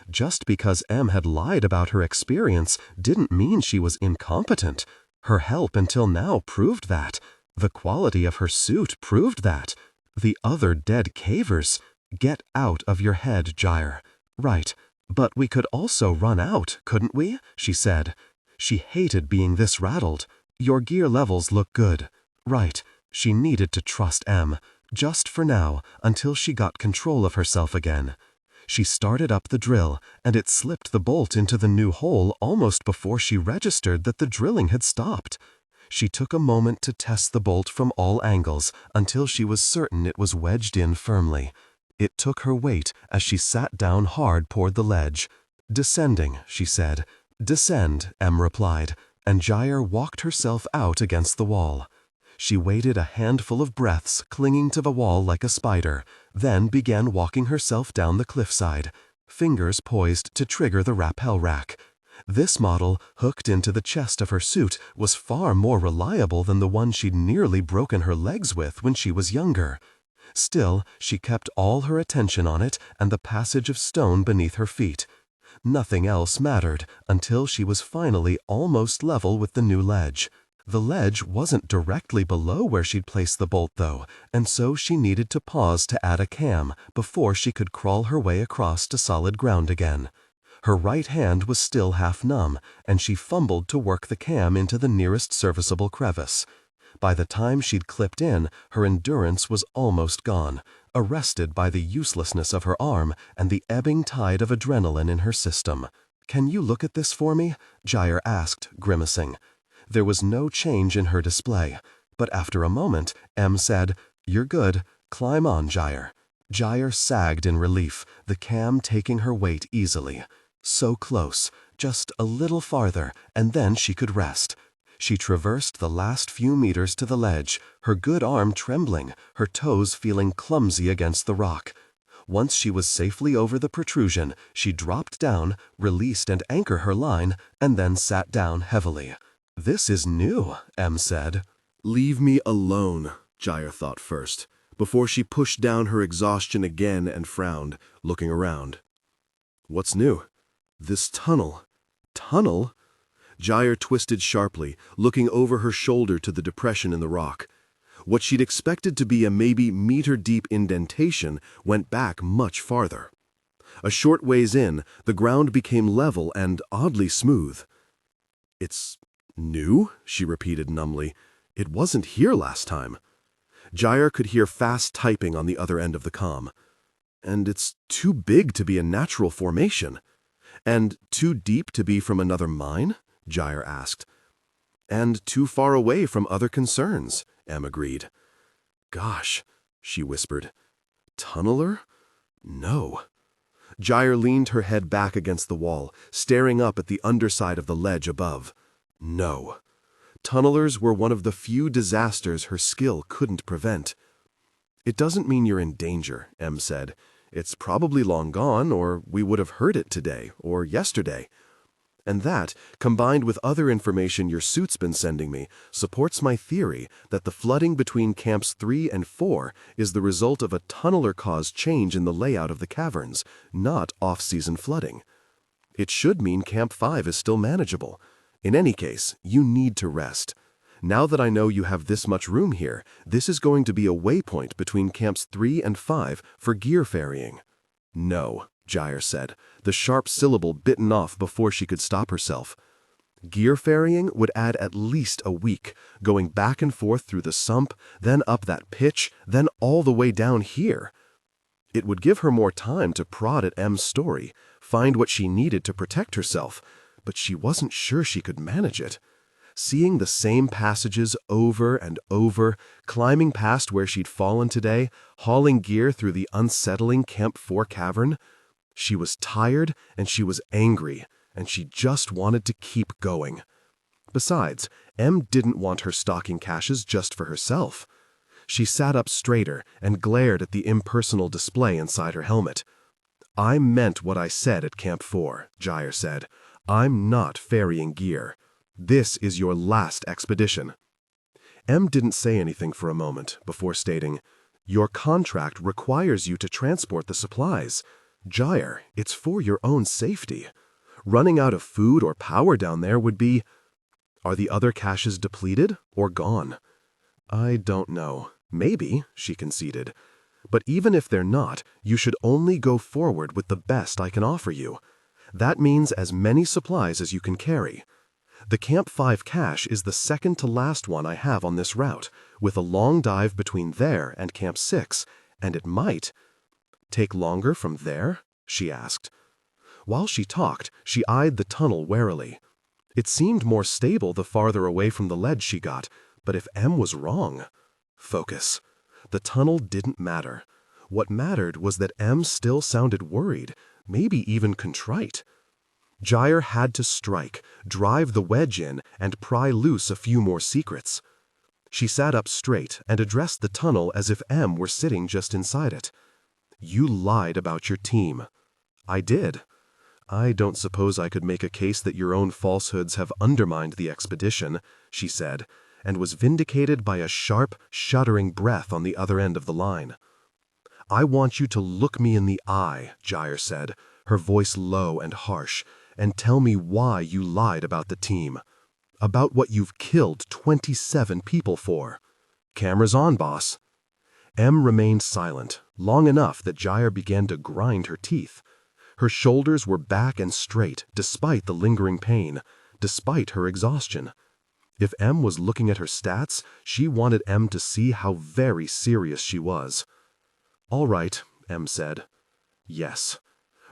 Just because M had lied about her experience didn't mean she was incompetent. Her help until now proved that. The quality of her suit proved that. The other dead cavers. Get out of your head, Gyre. Right. "But we could also run out, couldn't we?" she said. She hated being this rattled. "Your gear levels look good." Right. She needed to trust M, just for now, until she got control of herself again. She started up the drill, and it slipped the bolt into the new hole almost before she registered that the drilling had stopped. She took a moment to test the bolt from all angles until she was certain it was wedged in firmly. It took her weight as she sat down hard toward the ledge. "Descending," she said. "Descend," M replied, and Gyre walked herself out against the wall. She waited a handful of breaths, clinging to the wall like a spider, then began walking herself down the cliffside, fingers poised to trigger the rappel rack. This model, hooked into the chest of her suit, was far more reliable than the one she'd nearly broken her legs with when she was younger. Still, she kept all her attention on it and the passage of stone beneath her feet. Nothing else mattered until she was finally almost level with the new ledge. The ledge wasn't directly below where she'd placed the bolt, though, and so she needed to pause to add a cam before she could crawl her way across to solid ground again. Her right hand was still half numb, and she fumbled to work the cam into the nearest serviceable crevice. By the time she'd clipped in, her endurance was almost gone, arrested by the uselessness of her arm and the ebbing tide of adrenaline in her system. "Can you look at this for me?" Gyre asked, grimacing. There was no change in her display, but after a moment, M said, "You're good. Climb on, Gyre." Gyre sagged in relief, the cam taking her weight easily. So close, just a little farther, and then she could rest. She traversed the last few meters to the ledge, her good arm trembling, her toes feeling clumsy against the rock. Once she was safely over the protrusion, she dropped down, released and anchored her line, and then sat down heavily. "This is new," M said. Leave me alone, Gyre thought first, before she pushed down her exhaustion again and frowned, looking around. "What's new? This tunnel. Tunnel?" Gyre twisted sharply, looking over her shoulder to the depression in the rock. What she'd expected to be a maybe meter-deep indentation went back much farther. A short ways in, the ground became level and oddly smooth. "It's new?" she repeated numbly. "It wasn't here last time." Gyre could hear fast typing on the other end of the comm. "And it's too big to be a natural formation. And too deep to be from another mine?" Gyre asked. "And too far away from other concerns," Em agreed. "Gosh," she whispered. "Tunneler? No." Gyre leaned her head back against the wall, staring up at the underside of the ledge above. No. Tunnelers were one of the few disasters her skill couldn't prevent. "It doesn't mean you're in danger," Em said. "It's probably long gone, or we would have heard it today, or yesterday. And that, combined with other information your suit's been sending me, supports my theory that the flooding between Camps 3 and 4 is the result of a tunneler-caused change in the layout of the caverns, not off-season flooding. It should mean Camp 5 is still manageable. In any case, you need to rest. Now that I know you have this much room here, this is going to be a waypoint between Camps 3 and 5 for gear ferrying." "No," Gyre said, the sharp syllable bitten off before she could stop herself. Gear ferrying would add at least a week, going back and forth through the sump, then up that pitch, then all the way down here. It would give her more time to prod at M's story, find what she needed to protect herself, but she wasn't sure she could manage it. Seeing the same passages over and over, climbing past where she'd fallen today, hauling gear through the unsettling Camp 4 cavern, she was tired and she was angry, and she just wanted to keep going. Besides, Em didn't want her stocking caches just for herself. She sat up straighter and glared at the impersonal display inside her helmet. "I meant what I said at Camp 4, Gyre said. "I'm not ferrying gear. This is your last expedition." Em didn't say anything for a moment before stating, "Your contract requires you to transport the supplies. Gyre, it's for your own safety. Running out of food or power down there would be—" "Are the other caches depleted or gone?" "I don't know. Maybe," she conceded. "But even if they're not, you should only go forward with the best I can offer you. That means as many supplies as you can carry. The Camp 5 cache is the second to last one I have on this route, with a long dive between there and Camp 6, and it might—" "Take longer from there?" she asked. While she talked, she eyed the tunnel warily. It seemed more stable the farther away from the ledge she got, but if Em was wrong— Focus. The tunnel didn't matter. What mattered was that Em still sounded worried, maybe even contrite. Gyre had to strike, drive the wedge in, and pry loose a few more secrets. She sat up straight and addressed the tunnel as if Em were sitting just inside it. "You lied about your team." "I did." "I don't suppose I could make a case that your own falsehoods have undermined the expedition," she said, and was vindicated by a sharp, shuddering breath on the other end of the line. "I want you to look me in the eye," Gyre said, her voice low and harsh, "and tell me why you lied about the team. About what you've killed 27 people for. Cameras on, boss." Em remained silent, long enough that Gyre began to grind her teeth. Her shoulders were back and straight, despite the lingering pain, despite her exhaustion. If Em was looking at her stats, she wanted Em to see how very serious she was. "All right," Em said. "Yes."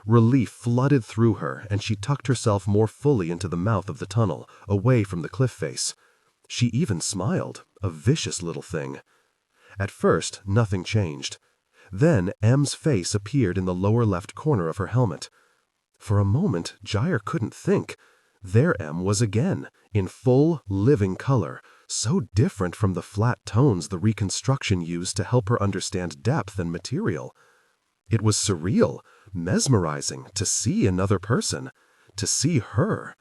Relief flooded through her, and she tucked herself more fully into the mouth of the tunnel, away from the cliff face. She even smiled, a vicious little thing. At first, nothing changed. Then Em's face appeared in the lower left corner of her helmet. For a moment, Gyre couldn't think. There Em was again, in full, living color, so different from the flat tones the reconstruction used to help her understand depth and material. It was surreal, mesmerizing to see another person, to see her.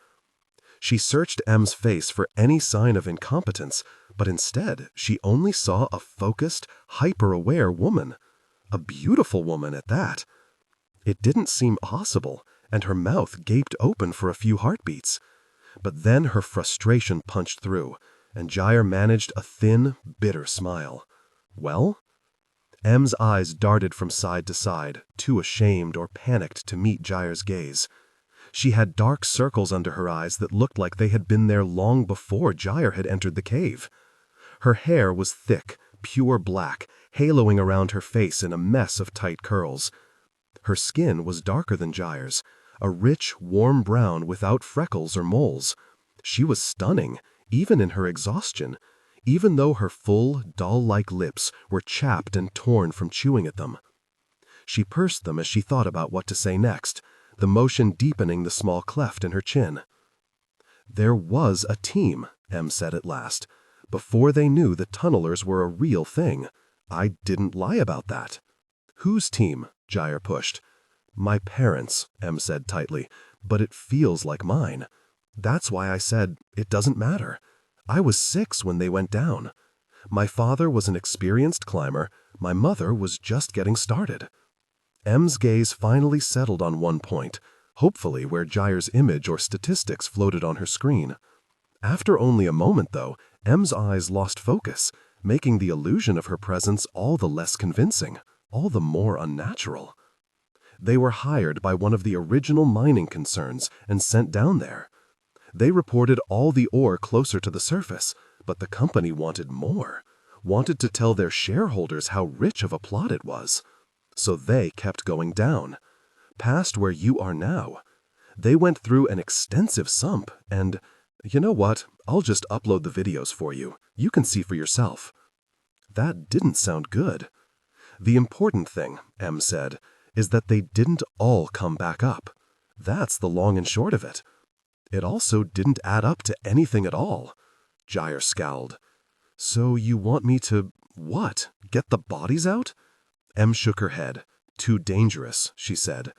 She searched Em's face for any sign of incompetence, but instead she only saw a focused, hyper-aware woman. A beautiful woman at that. It didn't seem possible, and her mouth gaped open for a few heartbeats. But then her frustration punched through, and Gyre managed a thin, bitter smile. "Well?" Em's eyes darted from side to side, too ashamed or panicked to meet Gyre's gaze. She had dark circles under her eyes that looked like they had been there long before Gyre had entered the cave. Her hair was thick, pure black, haloing around her face in a mess of tight curls. Her skin was darker than Gyre's, a rich, warm brown without freckles or moles. She was stunning, even in her exhaustion, even though her full, doll-like lips were chapped and torn from chewing at them. She pursed them as she thought about what to say next, the motion deepening the small cleft in her chin. "There was a team," Em said at last, "before they knew the tunnelers were a real thing. I didn't lie about that." "Whose team?" Gyre pushed. "My parents," Em said tightly, "but it feels like mine. That's why I said, it doesn't matter. I was 6 when they went down. My father was an experienced climber, my mother was just getting started." Em's gaze finally settled on one point, hopefully where Gyre's image or statistics floated on her screen. After only a moment, though, Em's eyes lost focus, making the illusion of her presence all the less convincing, all the more unnatural. They were hired by one of the original mining concerns and sent down there. They reported all the ore closer to the surface, but the company wanted more, wanted to tell their shareholders how rich of a plot it was. So they kept going down, past where you are now. They went through an extensive sump and, you know what, I'll just upload the videos for you. You can see for yourself. That didn't sound good. The important thing, M said, is that they didn't all come back up. That's the long and short of it. It also didn't add up to anything at all. Gyre scowled. So you want me to, what, get the bodies out? M shook her head. Too dangerous, she said.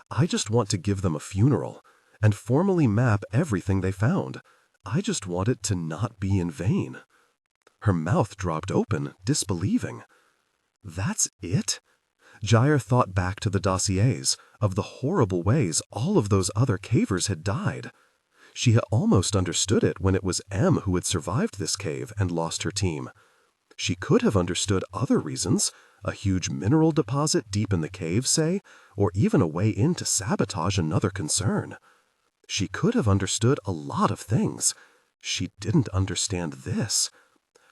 I just want to give them a funeral and formally map everything they found. I just want it to not be in vain. Her mouth dropped open, disbelieving. That's it? Gyre thought back to the dossiers of the horrible ways all of those other cavers had died. She had almost understood it when it was M who had survived this cave and lost her team. She could have understood other reasons, a huge mineral deposit deep in the cave, say, or even a way in to sabotage another concern. She could have understood a lot of things. She didn't understand this.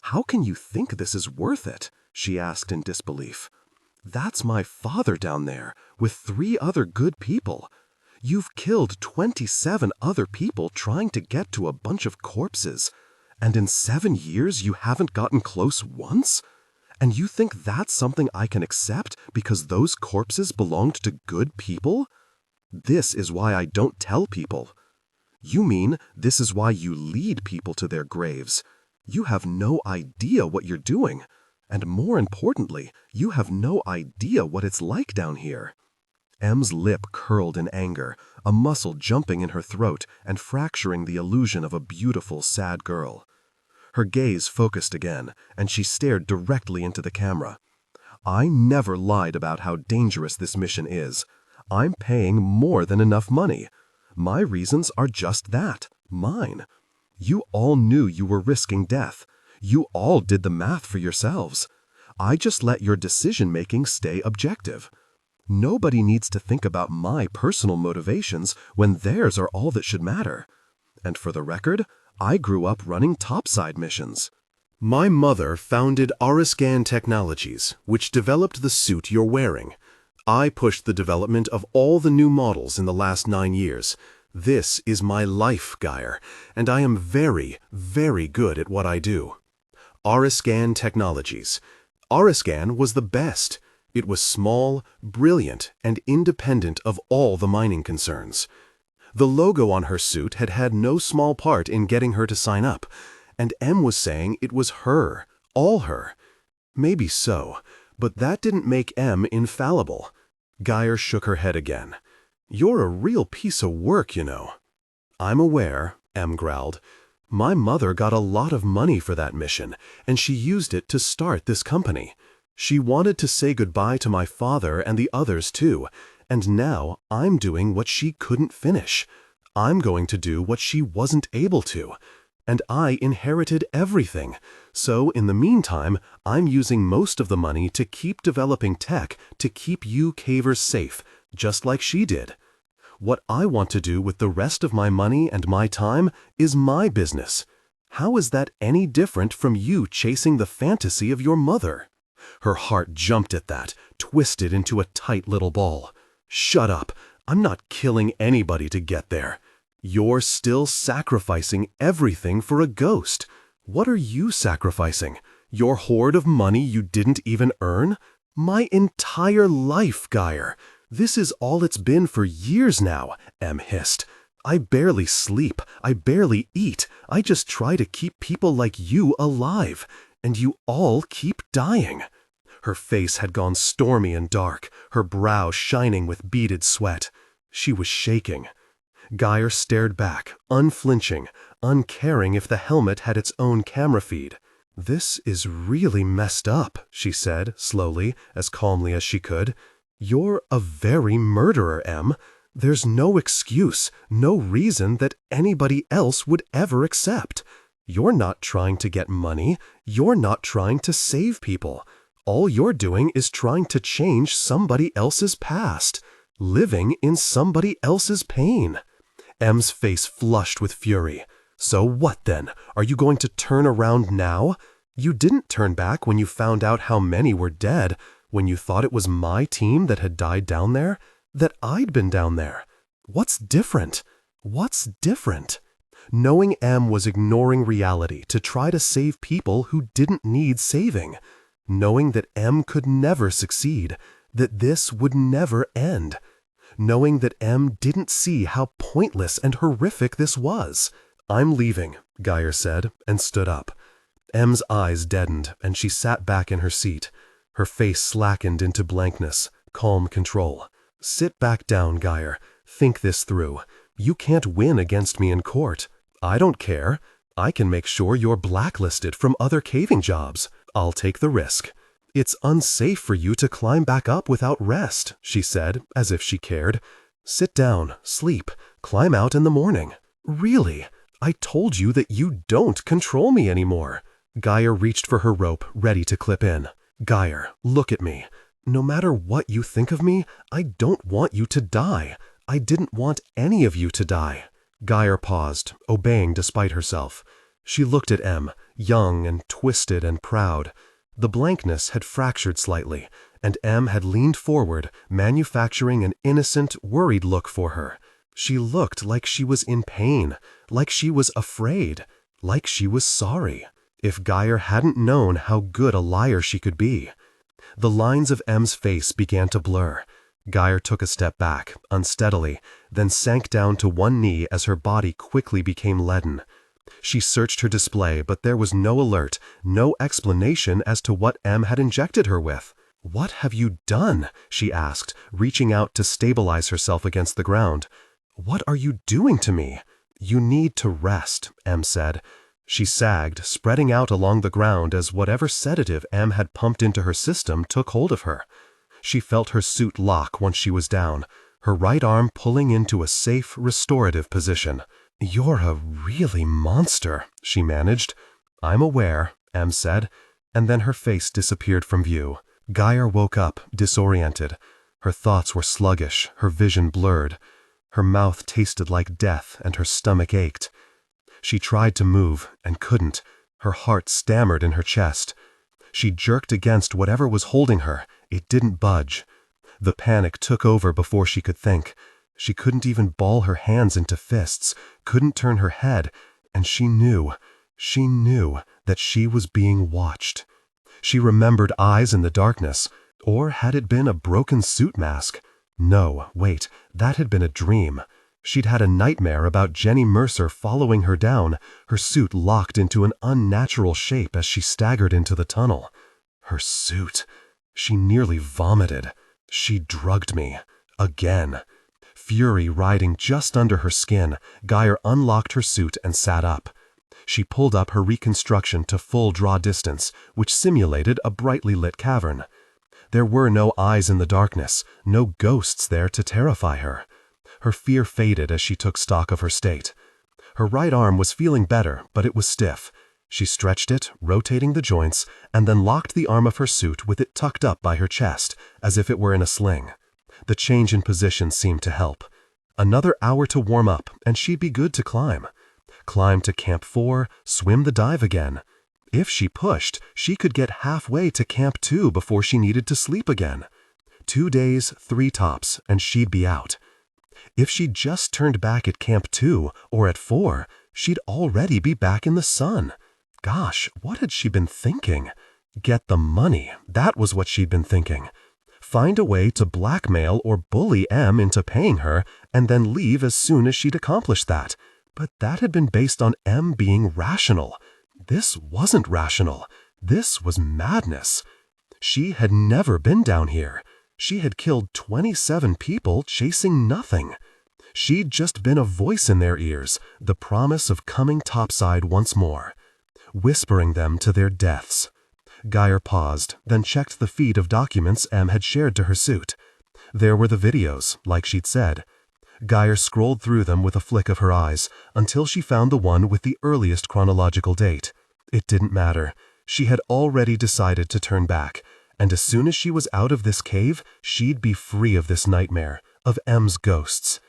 How can you think this is worth it? She asked in disbelief. That's my father down there, with 3 other good people. You've killed 27 other people trying to get to a bunch of corpses, and in 7 years you haven't gotten close once? And you think that's something I can accept because those corpses belonged to good people? This is why I don't tell people. You mean this is why you lead people to their graves? You have no idea what you're doing. And more importantly, you have no idea what it's like down here. M's lip curled in anger, a muscle jumping in her throat and fracturing the illusion of a beautiful, sad girl. Her gaze focused again, and she stared directly into the camera. I never lied about how dangerous this mission is. I'm paying more than enough money. My reasons are just that, mine. You all knew you were risking death. You all did the math for yourselves. I just let your decision-making stay objective. Nobody needs to think about my personal motivations when theirs are all that should matter. And for the record, I grew up running topside missions. My mother founded Ariscan Technologies, which developed the suit you're wearing. I pushed the development of all the new models in the last 9 years. This is my life, Gyre, and I am very, very good at what I do. Ariscan Technologies. Ariscan was the best. It was small, brilliant, and independent of all the mining concerns. The logo on her suit had had no small part in getting her to sign up, and M was saying it was her, all her. Maybe so, but that didn't make M infallible. Gyre shook her head again. You're a real piece of work, you know. I'm aware, M growled. My mother got a lot of money for that mission, and she used it to start this company. She wanted to say goodbye to my father and the others too, and now I'm doing what she couldn't finish. I'm going to do what she wasn't able to. And I inherited everything. So in the meantime, I'm using most of the money to keep developing tech to keep you cavers safe, just like she did. What I want to do with the rest of my money and my time is my business. How is that any different from you chasing the fantasy of your mother? Her heart jumped at that, twisted into a tight little ball. Shut up. I'm not killing anybody to get there. You're still sacrificing everything for a ghost. What are you sacrificing? Your hoard of money you didn't even earn? My entire life, Gyre. This is all it's been for years now, M hissed. I barely sleep. I barely eat. I just try to keep people like you alive. And you all keep dying. Her face had gone stormy and dark, her brow shining with beaded sweat. She was shaking. Gyre stared back, unflinching, uncaring if the helmet had its own camera feed. This is really messed up, she said, slowly, as calmly as she could. You're a very murderer, M. There's no excuse, no reason that anybody else would ever accept. You're not trying to get money. You're not trying to save people. All you're doing is trying to change somebody else's past, living in somebody else's pain. M's face flushed with fury. So what then? Are you going to turn around now? You didn't turn back when you found out how many were dead, when you thought it was my team that had died down there, that I'd been down there. What's different? What's different? Knowing M was ignoring reality to try to save people who didn't need saving. Knowing that M could never succeed, that this would never end. Knowing that M didn't see how pointless and horrific this was. I'm leaving, Gyre said, and stood up. M's eyes deadened, and she sat back in her seat. Her face slackened into blankness, calm control. Sit back down, Gyre. Think this through. You can't win against me in court. I don't care. I can make sure you're blacklisted from other caving jobs. I'll take the risk. It's unsafe for you to climb back up without rest, she said, as if she cared. Sit down, sleep, climb out in the morning. Really? I told you that you don't control me anymore. Gyre reached for her rope, ready to clip in. Gyre, look at me. No matter what you think of me, I don't want you to die. I didn't want any of you to die. Gyre paused, obeying despite herself. She looked at M, young and twisted and proud. The blankness had fractured slightly, and M had leaned forward, manufacturing an innocent, worried look for her. She looked like she was in pain, like she was afraid, like she was sorry. If Gyre hadn't known how good a liar she could be. The lines of M's face began to blur. Gyre took a step back, unsteadily, then sank down to one knee as her body quickly became leaden. She searched her display, but there was no alert, no explanation as to what M had injected her with. "What have you done?" she asked, reaching out to stabilize herself against the ground. "What are you doing to me?" "You need to rest," M said. She sagged, spreading out along the ground as whatever sedative M had pumped into her system took hold of her. She felt her suit lock once she was down, her right arm pulling into a safe, restorative position. "You're a really monster," she managed. "I'm aware," M said, and then her face disappeared from view. Gyre woke up, disoriented. Her thoughts were sluggish, her vision blurred. Her mouth tasted like death and her stomach ached. She tried to move and couldn't. Her heart stammered in her chest. She jerked against whatever was holding her. It didn't budge. The panic took over before she could think. She couldn't even ball her hands into fists, couldn't turn her head, and she knew that she was being watched. She remembered eyes in the darkness, or had it been a broken suit mask? No, wait, that had been a dream. She'd had a nightmare about Jenny Mercer following her down, her suit locked into an unnatural shape as she staggered into the tunnel. Her suit. She nearly vomited. She drugged me. Again. Fury riding just under her skin, Gyre unlocked her suit and sat up. She pulled up her reconstruction to full draw distance, which simulated a brightly lit cavern. There were no eyes in the darkness, no ghosts there to terrify her. Her fear faded as she took stock of her state. Her right arm was feeling better, but it was stiff. She stretched it, rotating the joints, and then locked the arm of her suit with it tucked up by her chest, as if it were in a sling. The change in position seemed to help. Another hour to warm up, and she'd be good to climb. Climb to Camp 4, swim the dive again. If she pushed, she could get halfway to Camp 2 before she needed to sleep again. 2 days, 3 tops, and she'd be out. If she just turned back at Camp 2 or at 4, she'd already be back in the sun. Gosh, what had she been thinking? Get the money, that was what she'd been thinking. Find a way to blackmail or bully M into paying her, and then leave as soon as she'd accomplished that. But that had been based on M being rational. This wasn't rational. This was madness. She had never been down here. She had killed 27 people chasing nothing. She'd just been a voice in their ears, the promise of coming topside once more, whispering them to their deaths. Gyre paused, then checked the feed of documents M had shared to her suit. There were the videos, like she'd said. Gyre scrolled through them with a flick of her eyes, until she found the one with the earliest chronological date. It didn't matter. She had already decided to turn back, and as soon as she was out of this cave, she'd be free of this nightmare, of M's ghosts.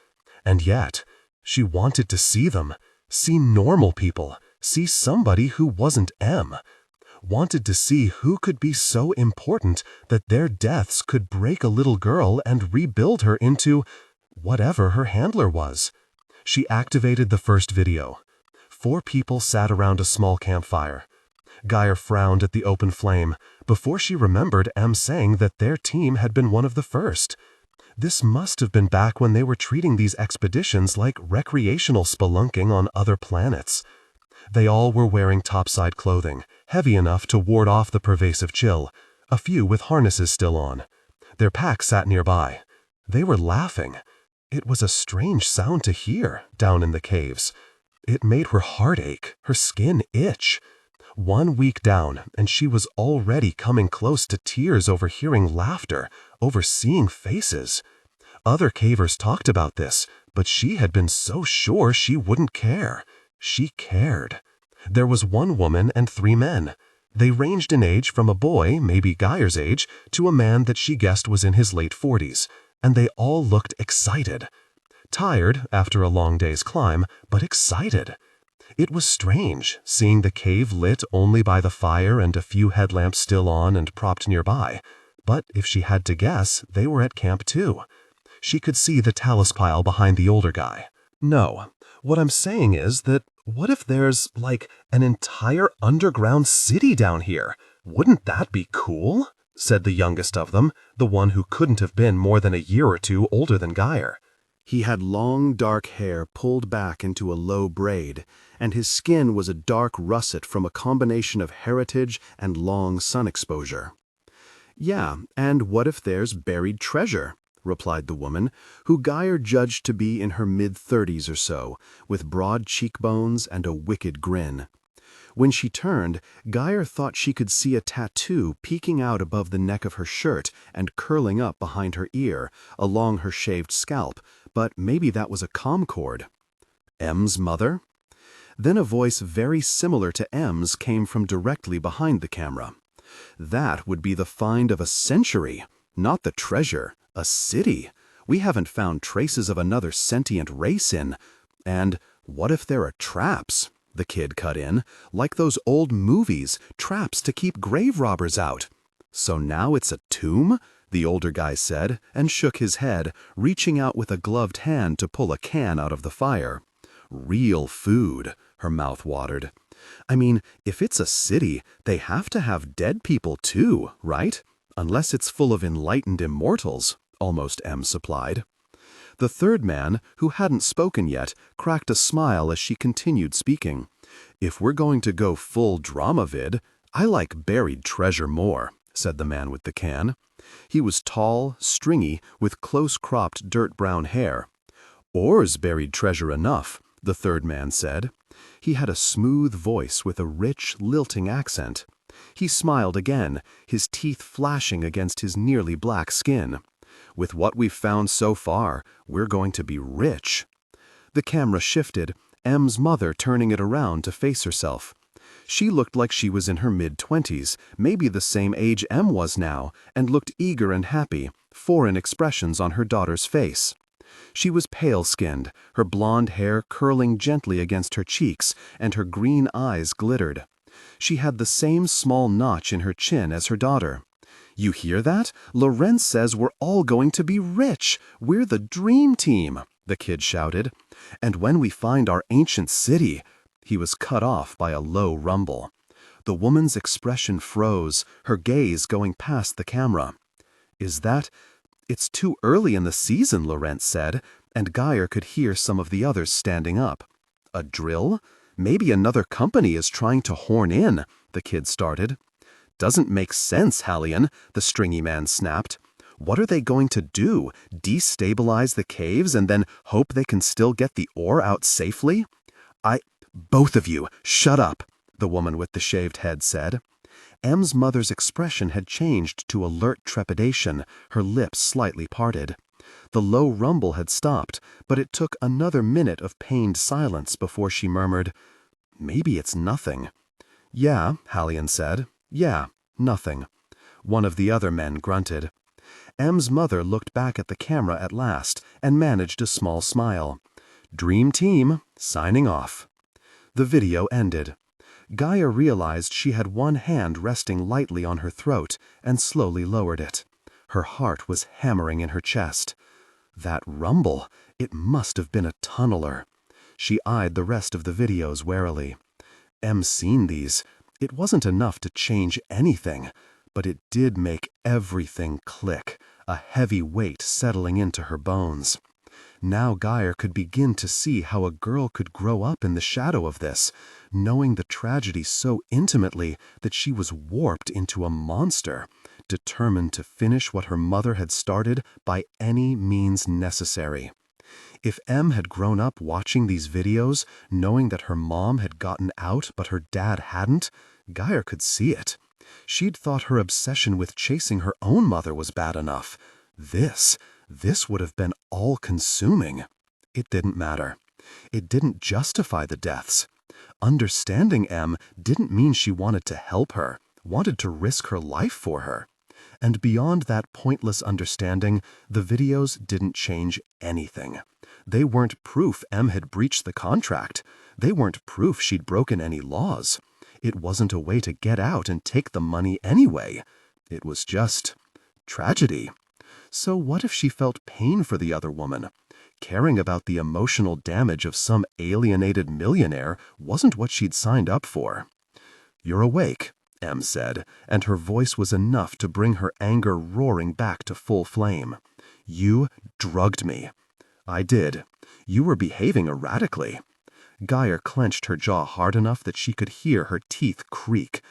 And yet, She wanted to see them, see normal people, see somebody who wasn't Em. Wanted to see who could be so important that their deaths could break a little girl and rebuild her into whatever her handler was. She activated the first video. 4 people sat around a small campfire. Gyre frowned at the open flame before she remembered Em saying that their team had been one of the first. This must have been back when they were treating these expeditions like recreational spelunking on other planets. They all were wearing topside clothing, heavy enough to ward off the pervasive chill, a few with harnesses still on. Their pack sat nearby. They were laughing. It was a strange sound to hear, down in the caves. It made her heart ache, her skin itch. 1 week down, and she was already coming close to tears over hearing laughter, over seeing faces. Other cavers talked about this, but she had been so sure she wouldn't care. She cared. There was 1 woman and 3 men. They ranged in age from a boy, maybe Gyre's age, to a man that she guessed was in his late 40s, and they all looked excited. Tired after a long day's climb, but excited. It was strange, seeing the cave lit only by the fire and a few headlamps still on and propped nearby, but if she had to guess, they were at camp too. She could see the talus pile behind the older guy. No, what I'm saying is that what if there's, like, an entire underground city down here? Wouldn't that be cool? Said the youngest of them, the one who couldn't have been more than a year or 2 older than Gyre. He had long, dark hair pulled back into a low braid, and his skin was a dark russet from a combination of heritage and long sun exposure. Yeah, and what if there's buried treasure? Replied the woman, who Gyre judged to be in her mid-30s or so, with broad cheekbones and a wicked grin. When she turned, Gyre thought she could see a tattoo peeking out above the neck of her shirt and curling up behind her ear, along her shaved scalp, but maybe that was a comcord. Em's mother? Then a voice very similar to Em's came from directly behind the camera. That would be the find of a century, not the treasure, a city. We haven't found traces of another sentient race in. And what if there are traps? The kid cut in, like those old movies, traps to keep grave robbers out. So now it's a tomb? The older guy said, and shook his head, reaching out with a gloved hand to pull a can out of the fire. Real food, her mouth watered. I mean, if it's a city, they have to have dead people too, right? Unless it's full of enlightened immortals, almost Em supplied. The third man, who hadn't spoken yet, cracked a smile as she continued speaking. If we're going to go full drama vid, I like buried treasure more, said the man with the can. He was tall, stringy, with close-cropped dirt-brown hair. Or's buried treasure enough, the third man said. He had a smooth voice with a rich, lilting accent. He smiled again, his teeth flashing against his nearly black skin. With what we've found so far, we're going to be rich. The camera shifted, Em's mother turning it around to face herself. She looked like she was in her mid-20s, maybe the same age Em was now, and looked eager and happy, foreign expressions on her daughter's face. She was pale-skinned, her blonde hair curling gently against her cheeks, and her green eyes glittered. She had the same small notch in her chin as her daughter. You hear that? Lorenz says we're all going to be rich. We're the dream team, the kid shouted. And when we find our ancient city... He was cut off by a low rumble. The woman's expression froze, her gaze going past the camera. Is that... It's too early in the season, Lorenz said, and Gyre could hear some of the others standing up. A drill? Maybe another company is trying to horn in, the kid started. Doesn't make sense, Hallion, the stringy man snapped. What are they going to do? Destabilize the caves and then hope they can still get the ore out safely? Both of you, shut up, the woman with the shaved head said. Em's mother's expression had changed to alert trepidation, her lips slightly parted. The low rumble had stopped, but it took another minute of pained silence before she murmured, Maybe it's nothing. Yeah, Hallion said. Yeah, nothing. One of the other men grunted. Em's mother looked back at the camera at last and managed a small smile. Dream Team, signing off. The video ended. Gyre realized she had one hand resting lightly on her throat and slowly lowered it. Her heart was hammering in her chest. That rumble, it must have been a tunneler. She eyed the rest of the videos warily. M's seen these. It wasn't enough to change anything, but it did make everything click, a heavy weight settling into her bones. Now Gyre could begin to see how a girl could grow up in the shadow of this, knowing the tragedy so intimately that she was warped into a monster, determined to finish what her mother had started by any means necessary. If M had grown up watching these videos, knowing that her mom had gotten out but her dad hadn't, Gyre could see it. She'd thought her obsession with chasing her own mother was bad enough. This would have been all-consuming. It didn't matter. It didn't justify the deaths. Understanding M didn't mean she wanted to help her, wanted to risk her life for her. And beyond that pointless understanding, the videos didn't change anything. They weren't proof M had breached the contract. They weren't proof she'd broken any laws. It wasn't a way to get out and take the money anyway. It was just tragedy. So what if she felt pain for the other woman? Caring about the emotional damage of some alienated millionaire wasn't what she'd signed up for. "You're awake," M said, and her voice was enough to bring her anger roaring back to full flame. "You drugged me." "I did. You were behaving erratically." Gyre clenched her jaw hard enough that she could hear her teeth creak.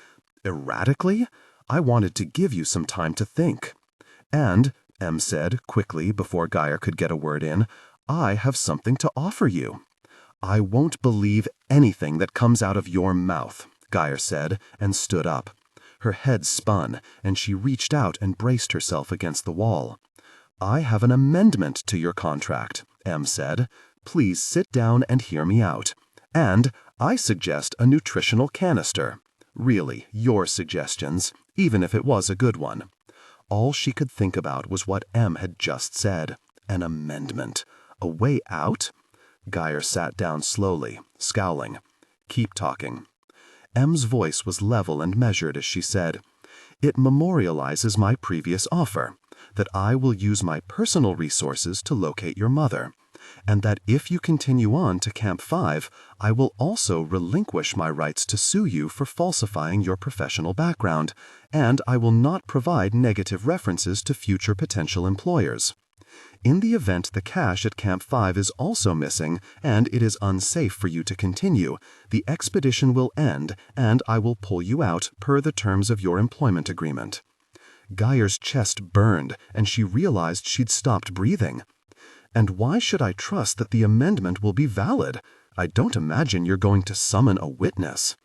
"Erratically? I wanted to give you some time to think." "And," M said quickly before Gyre could get a word in, "I have something to offer you." "I won't believe anything that comes out of your mouth," Gyre said, and stood up. Her head spun, and she reached out and braced herself against the wall. "I have an amendment to your contract," M said. "Please sit down and hear me out. And I suggest a nutritional canister. Really, your suggestions, even if it was a good one." All she could think about was what M had just said. An amendment. A way out? Gyre sat down slowly, scowling. "Keep talking." M's voice was level and measured as she said, "It memorializes my previous offer, that I will use my personal resources to locate your mother, and that if you continue on to Camp 5, I will also relinquish my rights to sue you for falsifying your professional background, and I will not provide negative references to future potential employers. In the event the cache at Camp 5 is also missing and it is unsafe for you to continue, the expedition will end and I will pull you out per the terms of your employment agreement." Gyre's chest burned and she realized she'd stopped breathing. "And why should I trust that the amendment will be valid? I don't imagine you're going to summon a witness."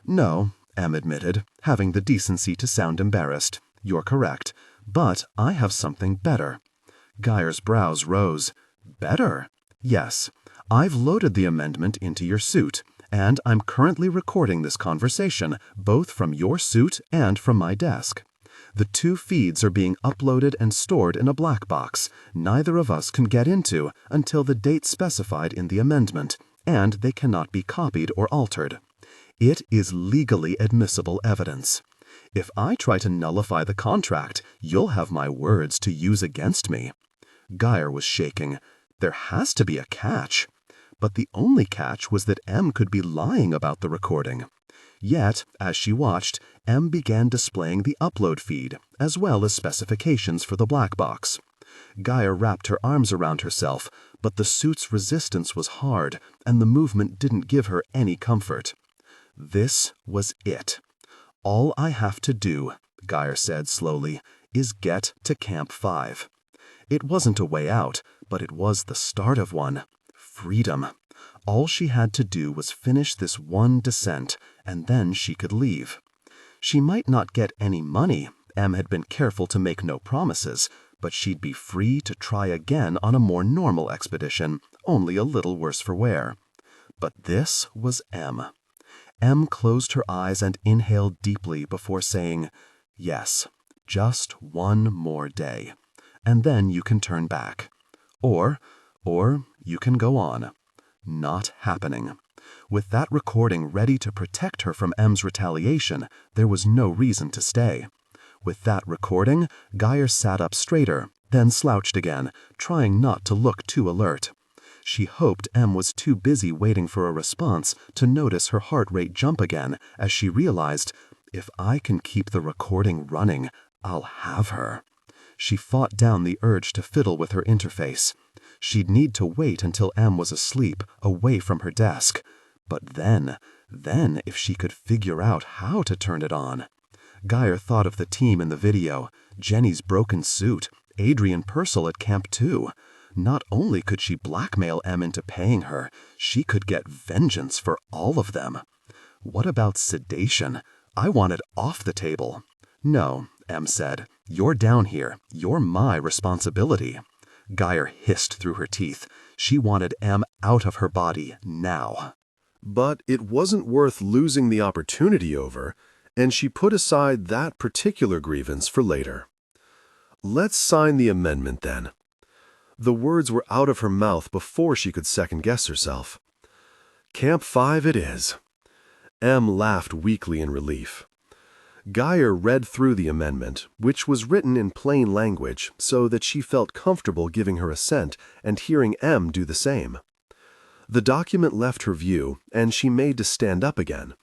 "No," M admitted, having the decency to sound embarrassed. "You're correct. But I have something better." Gyre's brows rose. "Better?" "Yes. I've loaded the amendment into your suit, and I'm currently recording this conversation, both from your suit and from my desk. The two feeds are being uploaded and stored in a black box neither of us can get into until the date specified in the amendment, and they cannot be copied or altered. It is legally admissible evidence. If I try to nullify the contract, you'll have my words to use against me." Gyre was shaking. There has to be a catch. But the only catch was that M could be lying about the recording. Yet, as she watched, M began displaying the upload feed, as well as specifications for the black box. Gyre wrapped her arms around herself, but the suit's resistance was hard, and the movement didn't give her any comfort. This was it. "All I have to do," Gyre said slowly, "is get to Camp 5. It wasn't a way out, but it was the start of one. Freedom. All she had to do was finish this one descent, and then she could leave. She might not get any money, M had been careful to make no promises, but she'd be free to try again on a more normal expedition, only a little worse for wear. But this was M. M closed her eyes and inhaled deeply before saying, "Yes, just one more day. And then you can turn back. Or you can go on. Not happening. With that recording ready to protect her from M's retaliation, there was no reason to stay. With that recording, Gyre sat up straighter, then slouched again, trying not to look too alert. She hoped M was too busy waiting for a response to notice her heart rate jump again as she realized, if I can keep the recording running, I'll have her. She fought down the urge to fiddle with her interface. She'd need to wait until M was asleep, away from her desk. But then if she could figure out how to turn it on. Gyre thought of the team in the video, Jenny's broken suit, Adrian Purcell at Camp 2. Not only could she blackmail M into paying her, she could get vengeance for all of them. What about sedation? I want it off the table. No, M said. You're down here. You're my responsibility. Gyre hissed through her teeth. She wanted M out of her body now. But it wasn't worth losing the opportunity over, and she put aside that particular grievance for later. Let's sign the amendment then. The words were out of her mouth before she could second-guess herself. Camp 5 it is. M laughed weakly in relief. Gyre read through the amendment, which was written in plain language so that she felt comfortable giving her assent and hearing M do the same. The document left her view, and she made to stand up again.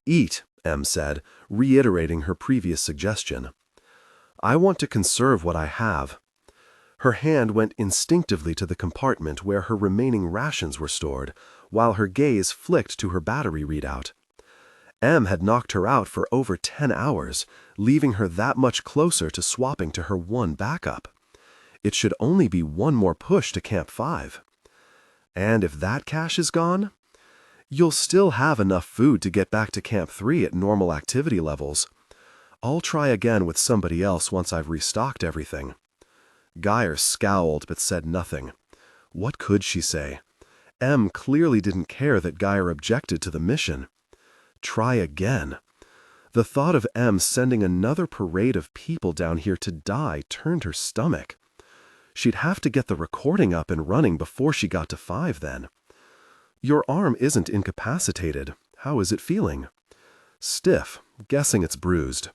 Eat, M said, reiterating her previous suggestion. I want to conserve what I have. Her hand went instinctively to the compartment where her remaining rations were stored, while her gaze flicked to her battery readout. M had knocked her out for over 10 hours, leaving her that much closer to swapping to her one backup. It should only be one more push to Camp 5. And if that cache is gone, you'll still have enough food to get back to Camp 3 at normal activity levels. I'll try again with somebody else once I've restocked everything. Gyre scowled but said nothing. What could she say? M clearly didn't care that Gyre objected to the mission. Try again. The thought of M sending another parade of people down here to die turned her stomach. She'd have to get the recording up and running before she got to 5 then. Your arm isn't incapacitated. How is it feeling? Stiff, guessing it's bruised.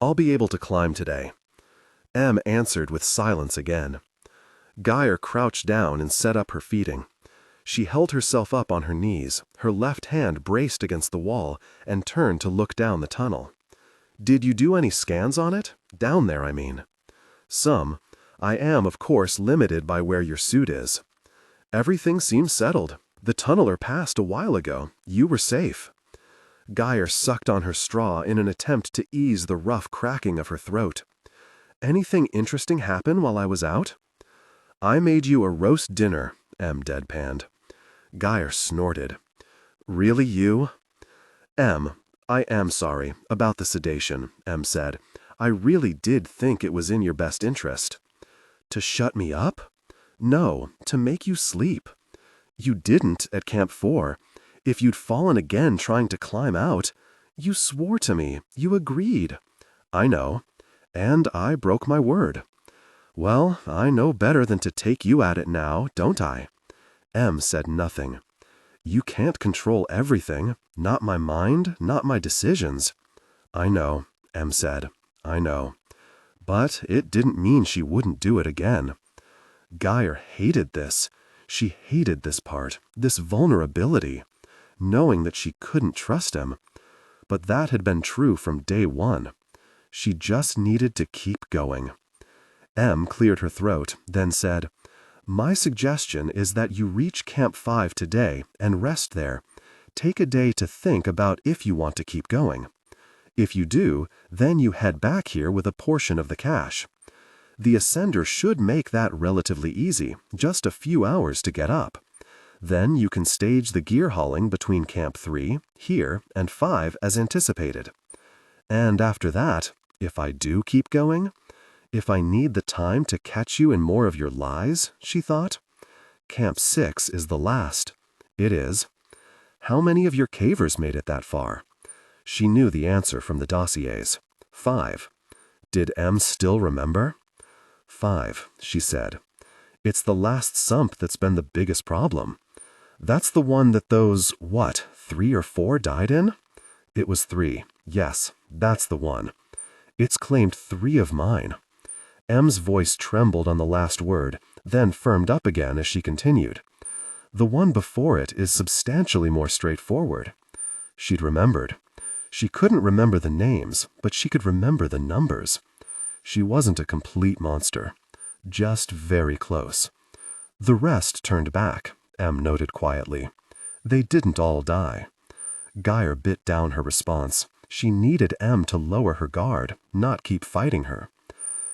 I'll be able to climb today. M answered with silence again. Gyre crouched down and set up her feeding. She held herself up on her knees, her left hand braced against the wall, and turned to look down the tunnel. Did you do any scans on it? Down there, I mean. Some. I am, of course, limited by where your suit is. Everything seems settled. The tunneler passed a while ago. You were safe. Gyre sucked on her straw in an attempt to ease the rough cracking of her throat. Anything interesting happen while I was out? I made you a roast dinner, M deadpanned. Gyre snorted. Really, you? M, I am sorry about the sedation, M said. I really did think it was in your best interest. To shut me up? No, to make you sleep. You didn't at Camp 4. If you'd fallen again trying to climb out, you swore to me, you agreed. I know, and I broke my word. Well, I know better than to take you at it now, don't I? M said nothing. You can't control everything, not my mind, not my decisions. I know, M said, I know. But it didn't mean she wouldn't do it again. Gyre hated this. She hated this part, this vulnerability, knowing that she couldn't trust him. But that had been true from day one. She just needed to keep going. M cleared her throat, then said, My suggestion is that you reach Camp 5 today and rest there. Take a day to think about if you want to keep going. If you do, then you head back here with a portion of the cache. The ascender should make that relatively easy, just a few hours to get up. Then you can stage the gear hauling between Camp 3, here, and 5 as anticipated. And after that, if I do keep going, if I need the time to catch you in more of your lies, she thought. Camp 6 is the last. It is. How many of your cavers made it that far? She knew the answer from the dossiers. 5. Did M still remember? 5, she said. It's the last sump that's been the biggest problem. That's the one that those, 3 or 4 died in? It was 3. Yes, that's the one. It's claimed 3 of mine. M's voice trembled on the last word, then firmed up again as she continued. The one before it is substantially more straightforward. She'd remembered. She couldn't remember the names, but she could remember the numbers. She wasn't a complete monster. Just very close. The rest turned back, M noted quietly. They didn't all die. Gyre bit down her response. She needed M to lower her guard, not keep fighting her.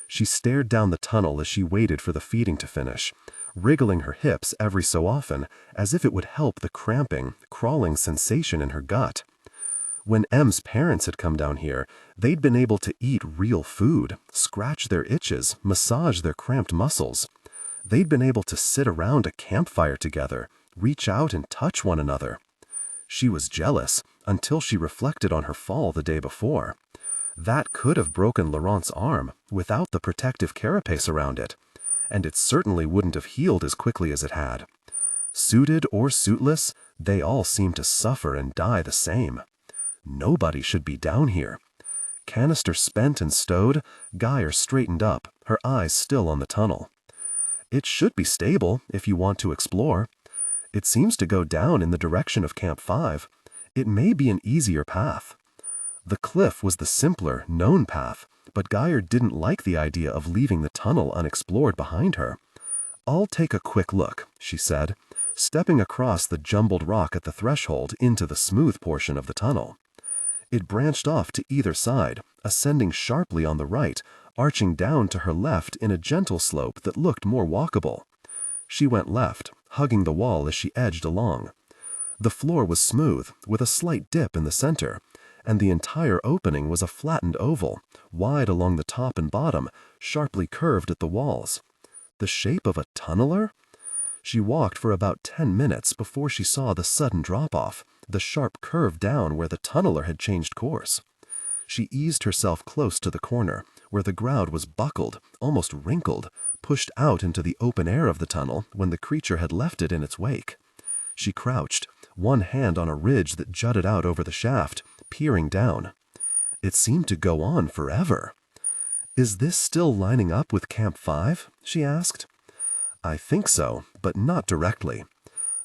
She stared down the tunnel as she waited for the feeding to finish, wriggling her hips every so often as if it would help the cramping, crawling sensation in her gut. When M's parents had come down here, they'd been able to eat real food, scratch their itches, massage their cramped muscles. They'd been able to sit around a campfire together, reach out and touch one another. She was jealous until she reflected on her fall the day before. That could have broken Laurent's arm without the protective carapace around it, and it certainly wouldn't have healed as quickly as it had. Suited or suitless, they all seemed to suffer and die the same. Nobody should be down here. Canister spent and stowed, Gyre straightened up, her eyes still on the tunnel. It should be stable if you want to explore. It seems to go down in the direction of Camp 5. It may be an easier path. The cliff was the simpler, known path, but Gyre didn't like the idea of leaving the tunnel unexplored behind her. "I'll take a quick look," she said, stepping across the jumbled rock at the threshold into the smooth portion of the tunnel. It branched off to either side, ascending sharply on the right, arching down to her left in a gentle slope that looked more walkable. She went left, hugging the wall as she edged along. The floor was smooth, with a slight dip in the center, and the entire opening was a flattened oval, wide along the top and bottom, sharply curved at the walls. The shape of a tunneler? She walked for about 10 minutes before she saw the sudden drop-off, the sharp curve down where the tunneler had changed course. She eased herself close to the corner, where the ground was buckled, almost wrinkled, pushed out into the open air of the tunnel when the creature had left it in its wake. She crouched, one hand on a ridge that jutted out over the shaft, peering down. It seemed to go on forever. "Is this still lining up with Camp 5?" she asked. "I think so, but not directly."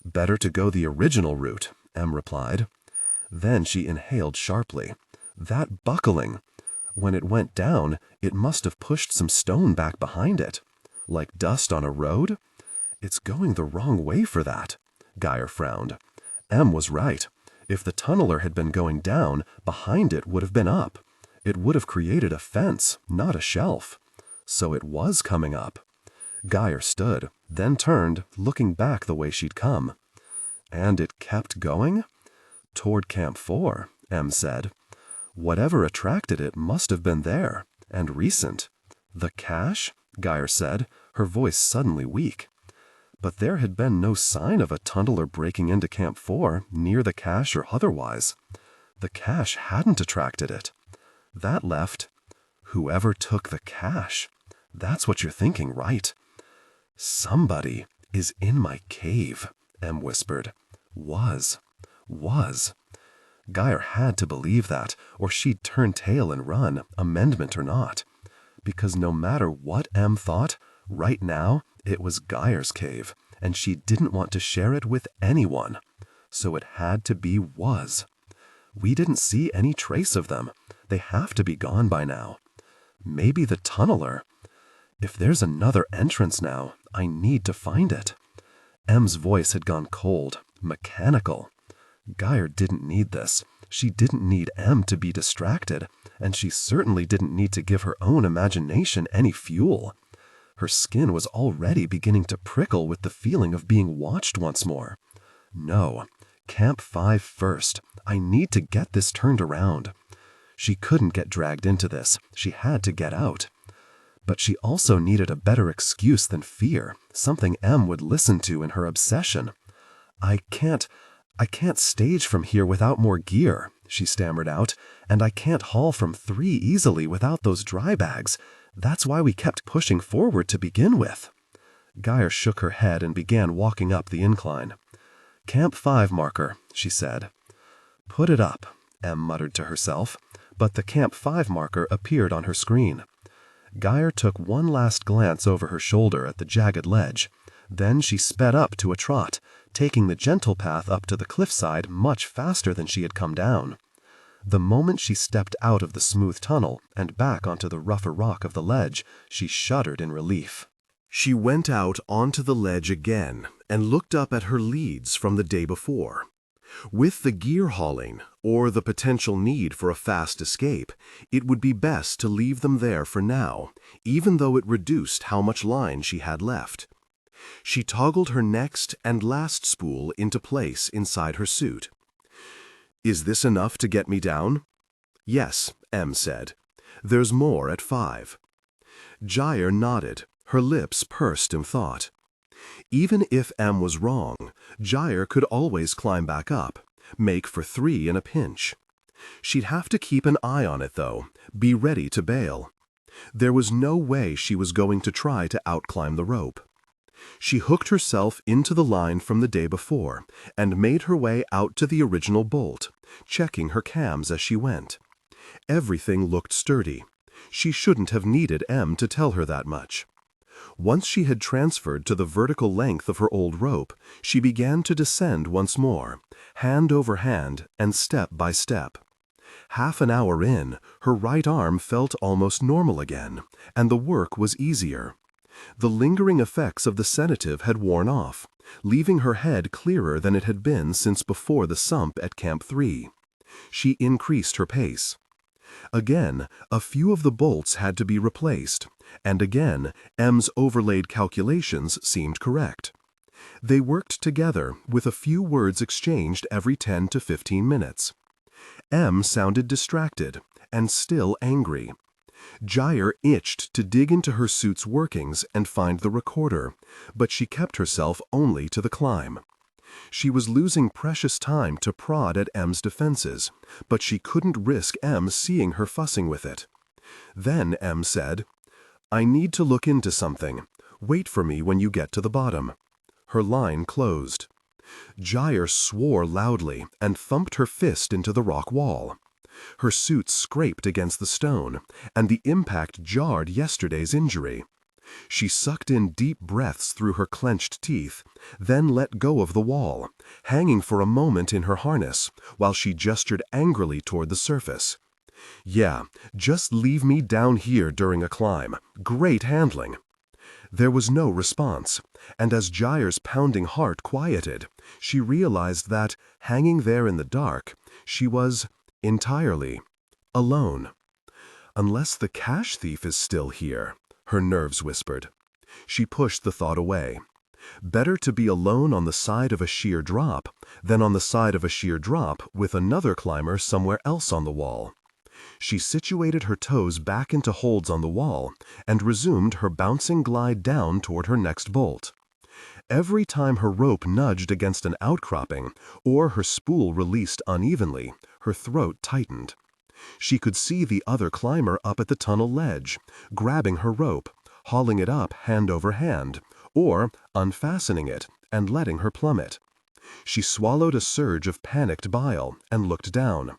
"Better to go the original route," M replied. Then she inhaled sharply. That buckling! When it went down, it must have pushed some stone back behind it. Like dust on a road? It's going the wrong way for that. Gyre frowned. M was right. If the tunneler had been going down, behind it would have been up. It would have created a fence, not a shelf. So it was coming up. Gyre stood, then turned, looking back the way she'd come. And it kept going? "Toward Camp 4, M said. "Whatever attracted it must have been there, and recent." "The cache?" Gyre said, her voice suddenly weak. But there had been no sign of a tunneler breaking into Camp 4, near the cache or otherwise. The cache hadn't attracted it. That left... Whoever took the cache. That's what you're thinking, right? "Somebody is in my cave," M whispered. Was. Gyre had to believe that, or she'd turn tail and run, amendment or not. Because no matter what M thought, right now, it was Gyre's cave, and she didn't want to share it with anyone. So it had to be was. We didn't see any trace of them. They have to be gone by now. Maybe the tunneler. If there's another entrance now, I need to find it. M's voice had gone cold, mechanical. Gyre didn't need this. She didn't need M to be distracted, and she certainly didn't need to give her own imagination any fuel. Her skin was already beginning to prickle with the feeling of being watched once more. No, Camp 5 first. I need to get this turned around. She couldn't get dragged into this. She had to get out. But she also needed a better excuse than fear, something M would listen to in her obsession. I can't stage from here without more gear," she stammered out, "and I can't haul from 3 easily without those dry bags. That's why we kept pushing forward to begin with." Gyre shook her head and began walking up the incline. "Camp 5 marker," she said. "Put it up," Em muttered to herself, but the Camp 5 marker appeared on her screen. Gyre took one last glance over her shoulder at the jagged ledge. Then she sped up to a trot, taking the gentle path up to the cliffside much faster than she had come down. The moment she stepped out of the smooth tunnel and back onto the rougher rock of the ledge, she shuddered in relief. She went out onto the ledge again and looked up at her leads from the day before. With the gear hauling, or the potential need for a fast escape, it would be best to leave them there for now, even though it reduced how much line she had left. She toggled her next and last spool into place inside her suit. "Is this enough to get me down?" "Yes," Em said. "There's more at 5. Gyre nodded, her lips pursed in thought. Even if Em was wrong, Gyre could always climb back up, make for 3 in a pinch. She'd have to keep an eye on it, though, be ready to bail. There was no way she was going to try to outclimb the rope. She hooked herself into the line from the day before and made her way out to the original bolt, checking her cams as she went. Everything looked sturdy. She shouldn't have needed Em to tell her that much. Once she had transferred to the vertical length of her old rope, she began to descend once more, hand over hand and step by step. Half an hour in, her right arm felt almost normal again, and the work was easier. The lingering effects of the sedative had worn off, leaving her head clearer than it had been since before the sump at Camp 3. She increased her pace. Again, a few of the bolts had to be replaced, and again, Em's overlaid calculations seemed correct. They worked together, with a few words exchanged every 10 to 15 minutes. Em sounded distracted, and still angry. Gyre itched to dig into her suit's workings and find the recorder, but she kept herself only to the climb. She was losing precious time to prod at Em's defenses, but she couldn't risk Em seeing her fussing with it. Then Em said, "I need to look into something. Wait for me when you get to the bottom." Her line closed. Gyre swore loudly and thumped her fist into the rock wall. Her suit scraped against the stone, and the impact jarred yesterday's injury. She sucked in deep breaths through her clenched teeth, then let go of the wall, hanging for a moment in her harness, while she gestured angrily toward the surface. "Yeah, just leave me down here during a climb. Great handling." There was no response, and as Gyre's pounding heart quieted, she realized that, hanging there in the dark, she was entirely alone. "Unless the cash thief is still here," her nerves whispered. She pushed the thought away. Better to be alone on the side of a sheer drop than on the side of a sheer drop with another climber somewhere else on the wall. She situated her toes back into holds on the wall and resumed her bouncing glide down toward her next bolt. Every time her rope nudged against an outcropping or her spool released unevenly, her throat tightened. She could see the other climber up at the tunnel ledge, grabbing her rope, hauling it up hand over hand, or unfastening it and letting her plummet. She swallowed a surge of panicked bile and looked down.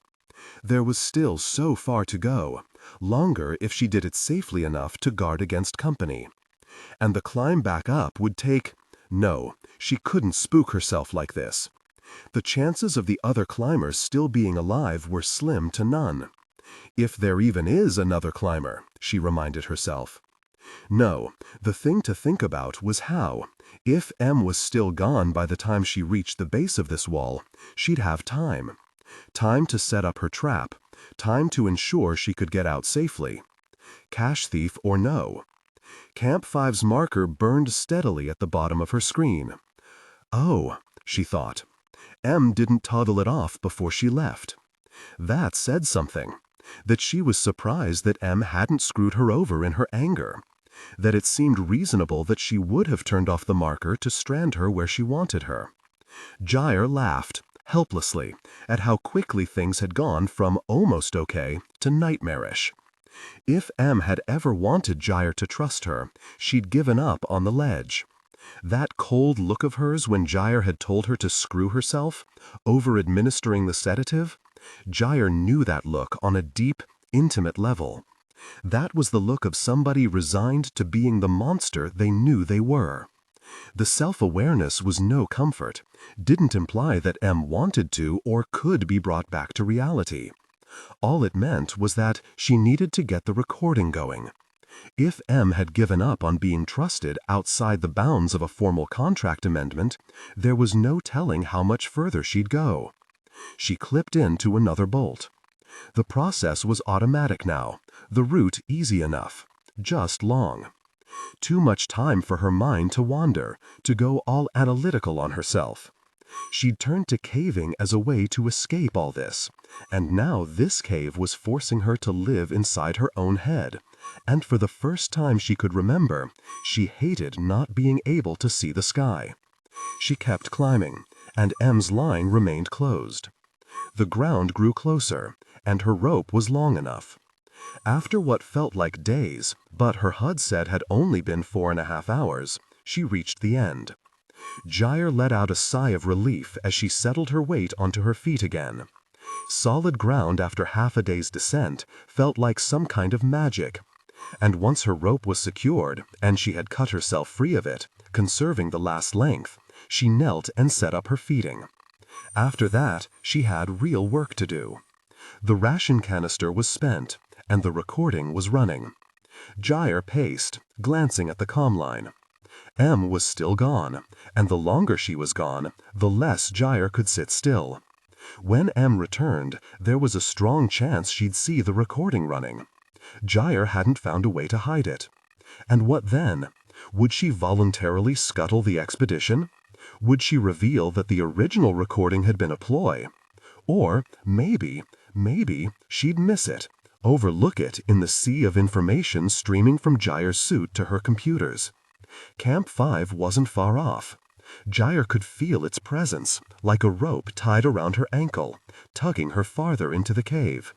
There was still so far to go, longer if she did it safely enough to guard against company. And the climb back up would take— No, she couldn't spook herself like this. The chances of the other climbers still being alive were slim to none. If there even is another climber, she reminded herself. No, the thing to think about was how, if Em was still gone by the time she reached the base of this wall, she'd have time. Time to set up her trap, time to ensure she could get out safely. Cash thief or no. Camp 5's marker burned steadily at the bottom of her screen. Oh, she thought. Em didn't toggle it off before she left. That said something. That she was surprised that Em hadn't screwed her over in her anger. That it seemed reasonable that she would have turned off the marker to strand her where she wanted her. Gyre laughed, helplessly, at how quickly things had gone from almost okay to nightmarish. If Em had ever wanted Gyre to trust her, she'd given up on the ledge. That cold look of hers when Gyre had told her to screw herself, over-administering the sedative, Gyre knew that look on a deep, intimate level. That was the look of somebody resigned to being the monster they knew they were. The self-awareness was no comfort, didn't imply that M wanted to or could be brought back to reality. All it meant was that she needed to get the recording going. If M had given up on being trusted outside the bounds of a formal contract amendment, there was no telling how much further she'd go. She clipped into another bolt. The process was automatic now, the route easy enough, just long. Too much time for her mind to wander, to go all analytical on herself. She'd turned to caving as a way to escape all this, and now this cave was forcing her to live inside her own head, and for the first time she could remember, she hated not being able to see the sky. She kept climbing, and M's line remained closed. The ground grew closer, and her rope was long enough. After what felt like days, but her HUD said had only been 4.5 hours, she reached the end. Gyre let out a sigh of relief as she settled her weight onto her feet again. Solid ground after half a day's descent felt like some kind of magic. And once her rope was secured, and she had cut herself free of it, conserving the last length, she knelt and set up her feeding. After that, she had real work to do. The ration canister was spent, and the recording was running. Gyre paced, glancing at the comm line. M was still gone, and the longer she was gone, the less Gyre could sit still. When M returned, there was a strong chance she'd see the recording running. Gyre hadn't found a way to hide it. And what then? Would she voluntarily scuttle the expedition? Would she reveal that the original recording had been a ploy? Or maybe she'd miss it, overlook it in the sea of information streaming from Gyre's suit to her computers. Camp 5 wasn't far off. Gyre could feel its presence, like a rope tied around her ankle, tugging her farther into the cave.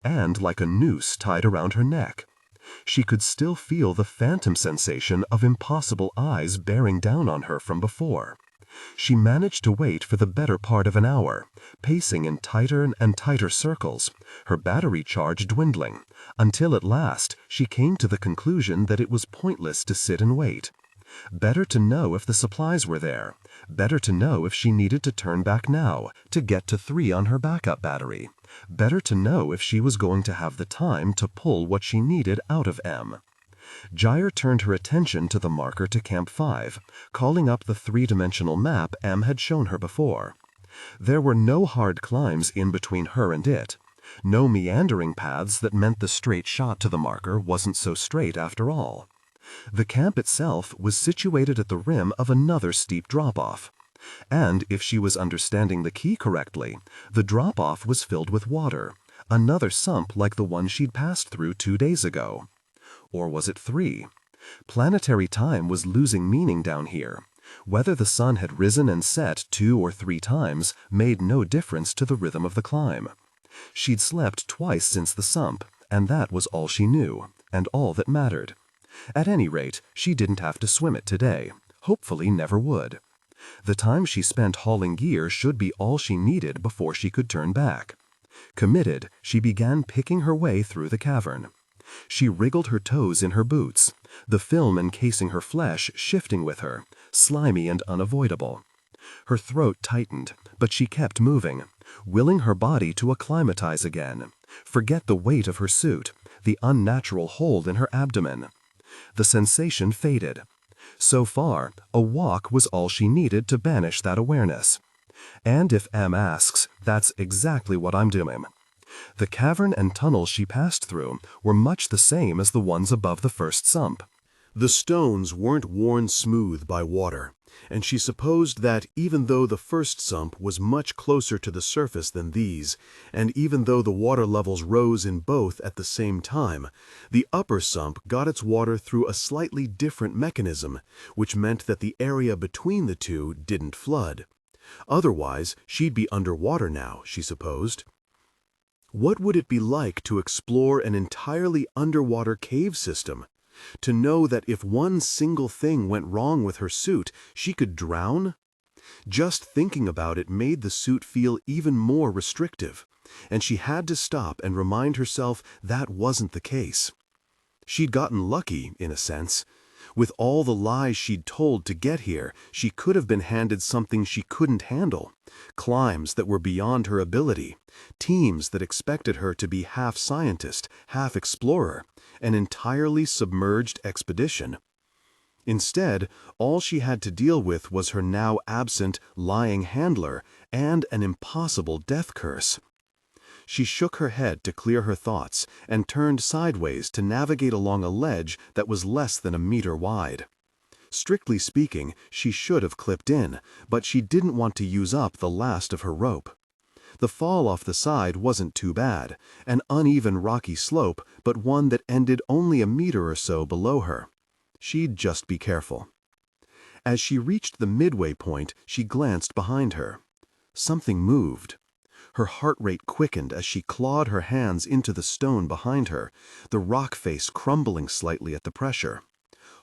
And like a noose tied around her neck. She could still feel the phantom sensation of impossible eyes bearing down on her from before. She managed to wait for the better part of an hour, pacing in tighter and tighter circles, her battery charge dwindling, until at last she came to the conclusion that it was pointless to sit and wait. Better to know if the supplies were there, better to know if she needed to turn back now, to get to 3 on her backup battery, better to know if she was going to have the time to pull what she needed out of M. Gyre turned her attention to the marker to Camp 5, calling up the 3-dimensional map M had shown her before. There were no hard climbs in between her and it, no meandering paths that meant the straight shot to the marker wasn't so straight after all. The camp itself was situated at the rim of another steep drop-off. And if she was understanding the key correctly, the drop-off was filled with water, another sump like the one she'd passed through 2 days ago. Or was it 3? Planetary time was losing meaning down here. Whether the sun had risen and set 2 or 3 times made no difference to the rhythm of the climb. She'd slept twice since the sump, and that was all she knew, and all that mattered. At any rate, she didn't have to swim it today, hopefully never would. The time she spent hauling gear should be all she needed before she could turn back. Committed, she began picking her way through the cavern. She wriggled her toes in her boots, the film encasing her flesh shifting with her, slimy and unavoidable. Her throat tightened, but she kept moving, willing her body to acclimatize again, forget the weight of her suit, the unnatural hold in her abdomen. The sensation faded. So far, a walk was all she needed to banish that awareness. And if M asks, that's exactly what I'm doing. The cavern and tunnels she passed through were much the same as the ones above the first sump. The stones weren't worn smooth by water, and she supposed that even though the first sump was much closer to the surface than these, and even though the water levels rose in both at the same time, the upper sump got its water through a slightly different mechanism, which meant that the area between the two didn't flood. Otherwise, she'd be underwater now, she supposed. What would it be like to explore an entirely underwater cave system? To know that if one single thing went wrong with her suit, she could drown? Just thinking about it made the suit feel even more restrictive, and she had to stop and remind herself that wasn't the case. She'd gotten lucky, in a sense. With all the lies she'd told to get here, she could have been handed something she couldn't handle. Climbs that were beyond her ability. Teams that expected her to be half scientist, half explorer. An entirely submerged expedition. Instead, all she had to deal with was her now absent, lying handler and an impossible death curse. She shook her head to clear her thoughts and turned sideways to navigate along a ledge that was less than a meter wide. Strictly speaking, she should have clipped in, but she didn't want to use up the last of her rope. The fall off the side wasn't too bad, an uneven rocky slope, but one that ended only a meter or so below her. She'd just be careful. As she reached the midway point, she glanced behind her. Something moved. Her heart rate quickened as she clawed her hands into the stone behind her, the rock face crumbling slightly at the pressure.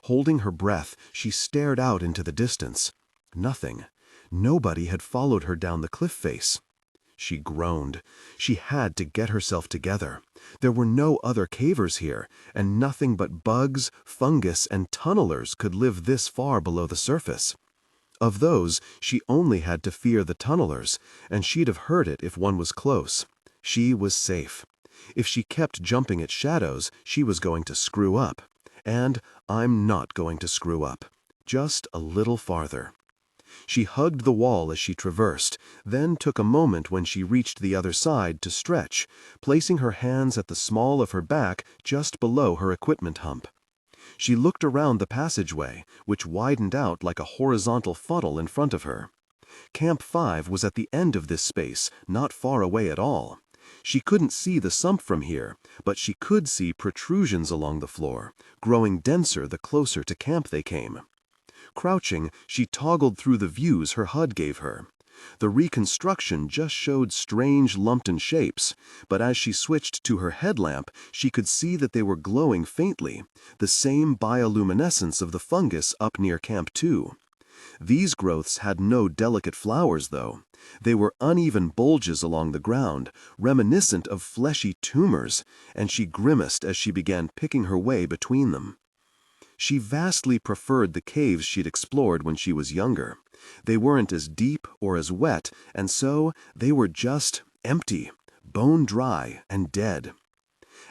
Holding her breath, she stared out into the distance. Nothing. Nobody had followed her down the cliff face. She groaned. She had to get herself together. There were no other cavers here, and nothing but bugs, fungus, and tunnelers could live this far below the surface. Of those, she only had to fear the tunnelers, and she'd have heard it if one was close. She was safe. If she kept jumping at shadows, she was going to screw up. And I'm not going to screw up. Just a little farther. She hugged the wall as she traversed, then took a moment when she reached the other side to stretch, placing her hands at the small of her back just below her equipment hump. She looked around the passageway, which widened out like a horizontal funnel in front of her. Camp 5 was at the end of this space, not far away at all. She couldn't see the sump from here, but she could see protrusions along the floor, growing denser the closer to camp they came. Crouching, she toggled through the views her HUD gave her. The reconstruction just showed strange lumped-in shapes, but as she switched to her headlamp, she could see that they were glowing faintly, the same bioluminescence of the fungus up near Camp 2. These growths had no delicate flowers, though. They were uneven bulges along the ground, reminiscent of fleshy tumors, and she grimaced as she began picking her way between them. She vastly preferred the caves she'd explored when she was younger. They weren't as deep or as wet, and so they were just empty, bone dry and dead.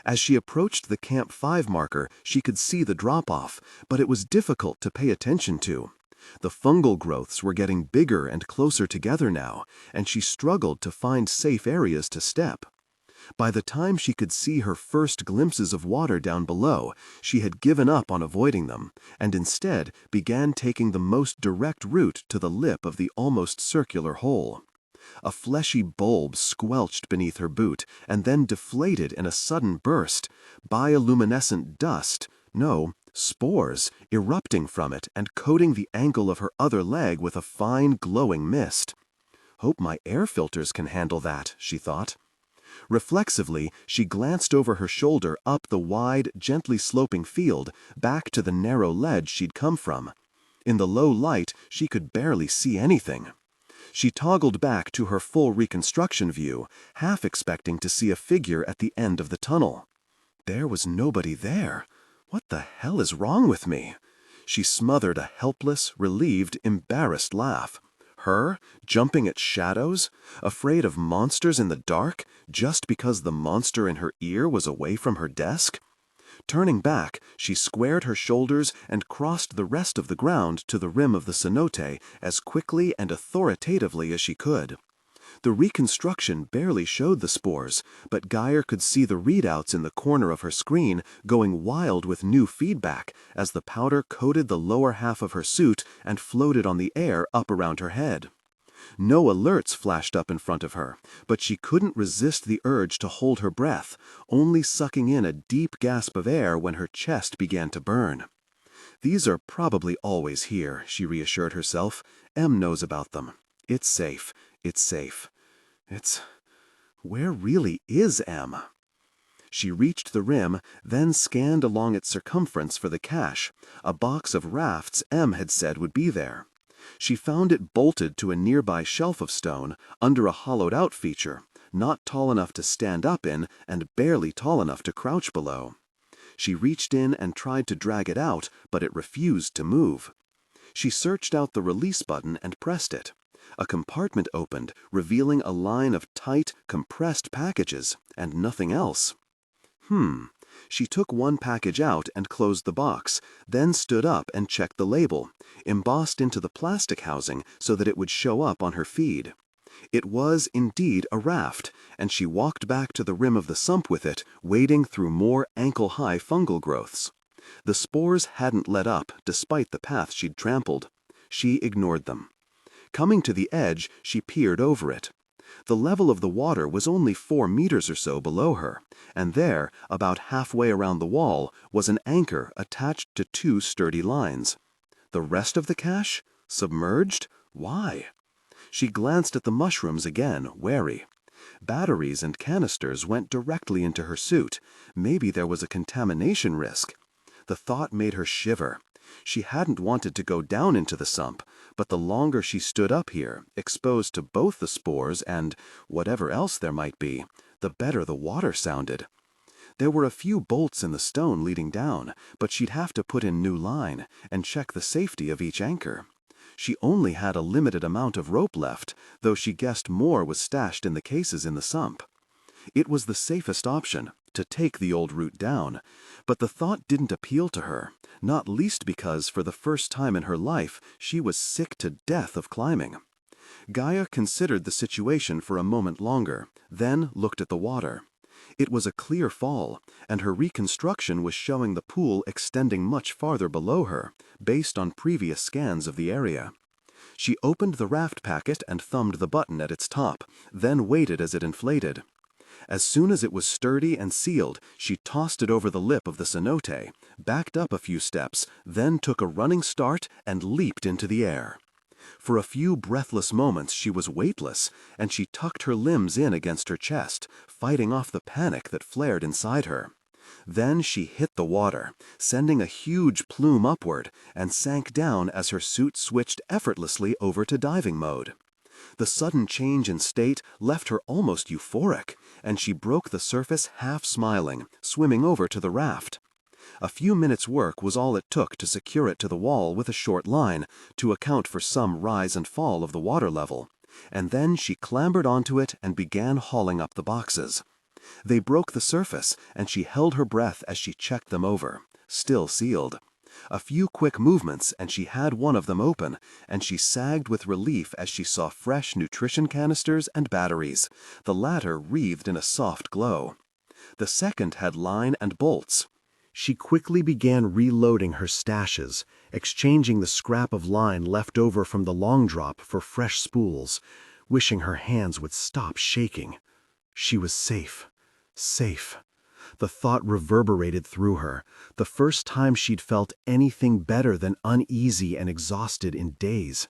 As she approached the Camp 5 marker, she could see the drop-off, but it was difficult to pay attention to. The fungal growths were getting bigger and closer together now, and she struggled to find safe areas to step. By the time she could see her first glimpses of water down below, she had given up on avoiding them, and instead began taking the most direct route to the lip of the almost circular hole. A fleshy bulb squelched beneath her boot, and then deflated in a sudden burst, bioluminescent dust, no, spores, erupting from it and coating the ankle of her other leg with a fine glowing mist. "Hope my air filters can handle that," she thought. Reflexively, she glanced over her shoulder up the wide, gently sloping field, back to the narrow ledge she'd come from. In the low light, she could barely see anything. She toggled back to her full reconstruction view, half expecting to see a figure at the end of the tunnel. There was nobody there. What the hell is wrong with me? She smothered a helpless, relieved, embarrassed laugh. Her, jumping at shadows, afraid of monsters in the dark, just because the monster in her ear was away from her desk? Turning back, she squared her shoulders and crossed the rest of the ground to the rim of the cenote as quickly and authoritatively as she could. The reconstruction barely showed the spores, but Gyre could see the readouts in the corner of her screen going wild with new feedback as the powder coated the lower half of her suit and floated on the air up around her head. No alerts flashed up in front of her, but she couldn't resist the urge to hold her breath, only sucking in a deep gasp of air when her chest began to burn. "These are probably always here," she reassured herself. "Em knows about them. It's safe. It's safe. Where really is Em?" She reached the rim, then scanned along its circumference for the cache, a box of rafts Em had said would be there. She found it bolted to a nearby shelf of stone, under a hollowed-out feature, not tall enough to stand up in and barely tall enough to crouch below. She reached in and tried to drag it out, but it refused to move. She searched out the release button and pressed it. A compartment opened, revealing a line of tight, compressed packages, and nothing else. She took one package out and closed the box, then stood up and checked the label, embossed into the plastic housing so that it would show up on her feed. It was indeed a raft, and she walked back to the rim of the sump with it, wading through more ankle-high fungal growths. The spores hadn't let up, despite the path she'd trampled. She ignored them. Coming to the edge, she peered over it. The level of the water was only 4 meters or so below her, and there, about halfway around the wall, was an anchor attached to 2 sturdy lines. The rest of the cache? Submerged? Why? She glanced at the mushrooms again, wary. Batteries and canisters went directly into her suit. Maybe there was a contamination risk. The thought made her shiver. She hadn't wanted to go down into the sump, but the longer she stood up here, exposed to both the spores and whatever else there might be, the better the water sounded. There were a few bolts in the stone leading down, but she'd have to put in new line and check the safety of each anchor. She only had a limited amount of rope left, though she guessed more was stashed in the cases in the sump. It was the safest option, to take the old route down, but the thought didn't appeal to her, not least because for the first time in her life she was sick to death of climbing. Gyre considered the situation for a moment longer, then looked at the water. It was a clear fall, and her reconstruction was showing the pool extending much farther below her, based on previous scans of the area. She opened the raft packet and thumbed the button at its top, then waited as it inflated. As soon as it was sturdy and sealed, she tossed it over the lip of the cenote, backed up a few steps, then took a running start and leaped into the air. For a few breathless moments she was weightless, and she tucked her limbs in against her chest, fighting off the panic that flared inside her. Then she hit the water, sending a huge plume upward, and sank down as her suit switched effortlessly over to diving mode. The sudden change in state left her almost euphoric, and she broke the surface half smiling, swimming over to the raft. A few minutes' work was all it took to secure it to the wall with a short line, to account for some rise and fall of the water level, and then she clambered onto it and began hauling up the boxes. They broke the surface, and she held her breath as she checked them over, still sealed. A few quick movements and she had one of them open, and she sagged with relief as she saw fresh nutrition canisters and batteries, the latter wreathed in a soft glow. The second had line and bolts. She quickly began reloading her stashes, exchanging the scrap of line left over from the long drop for fresh spools, wishing her hands would stop shaking. She was safe. Safe. The thought reverberated through her, the first time she'd felt anything better than uneasy and exhausted in days.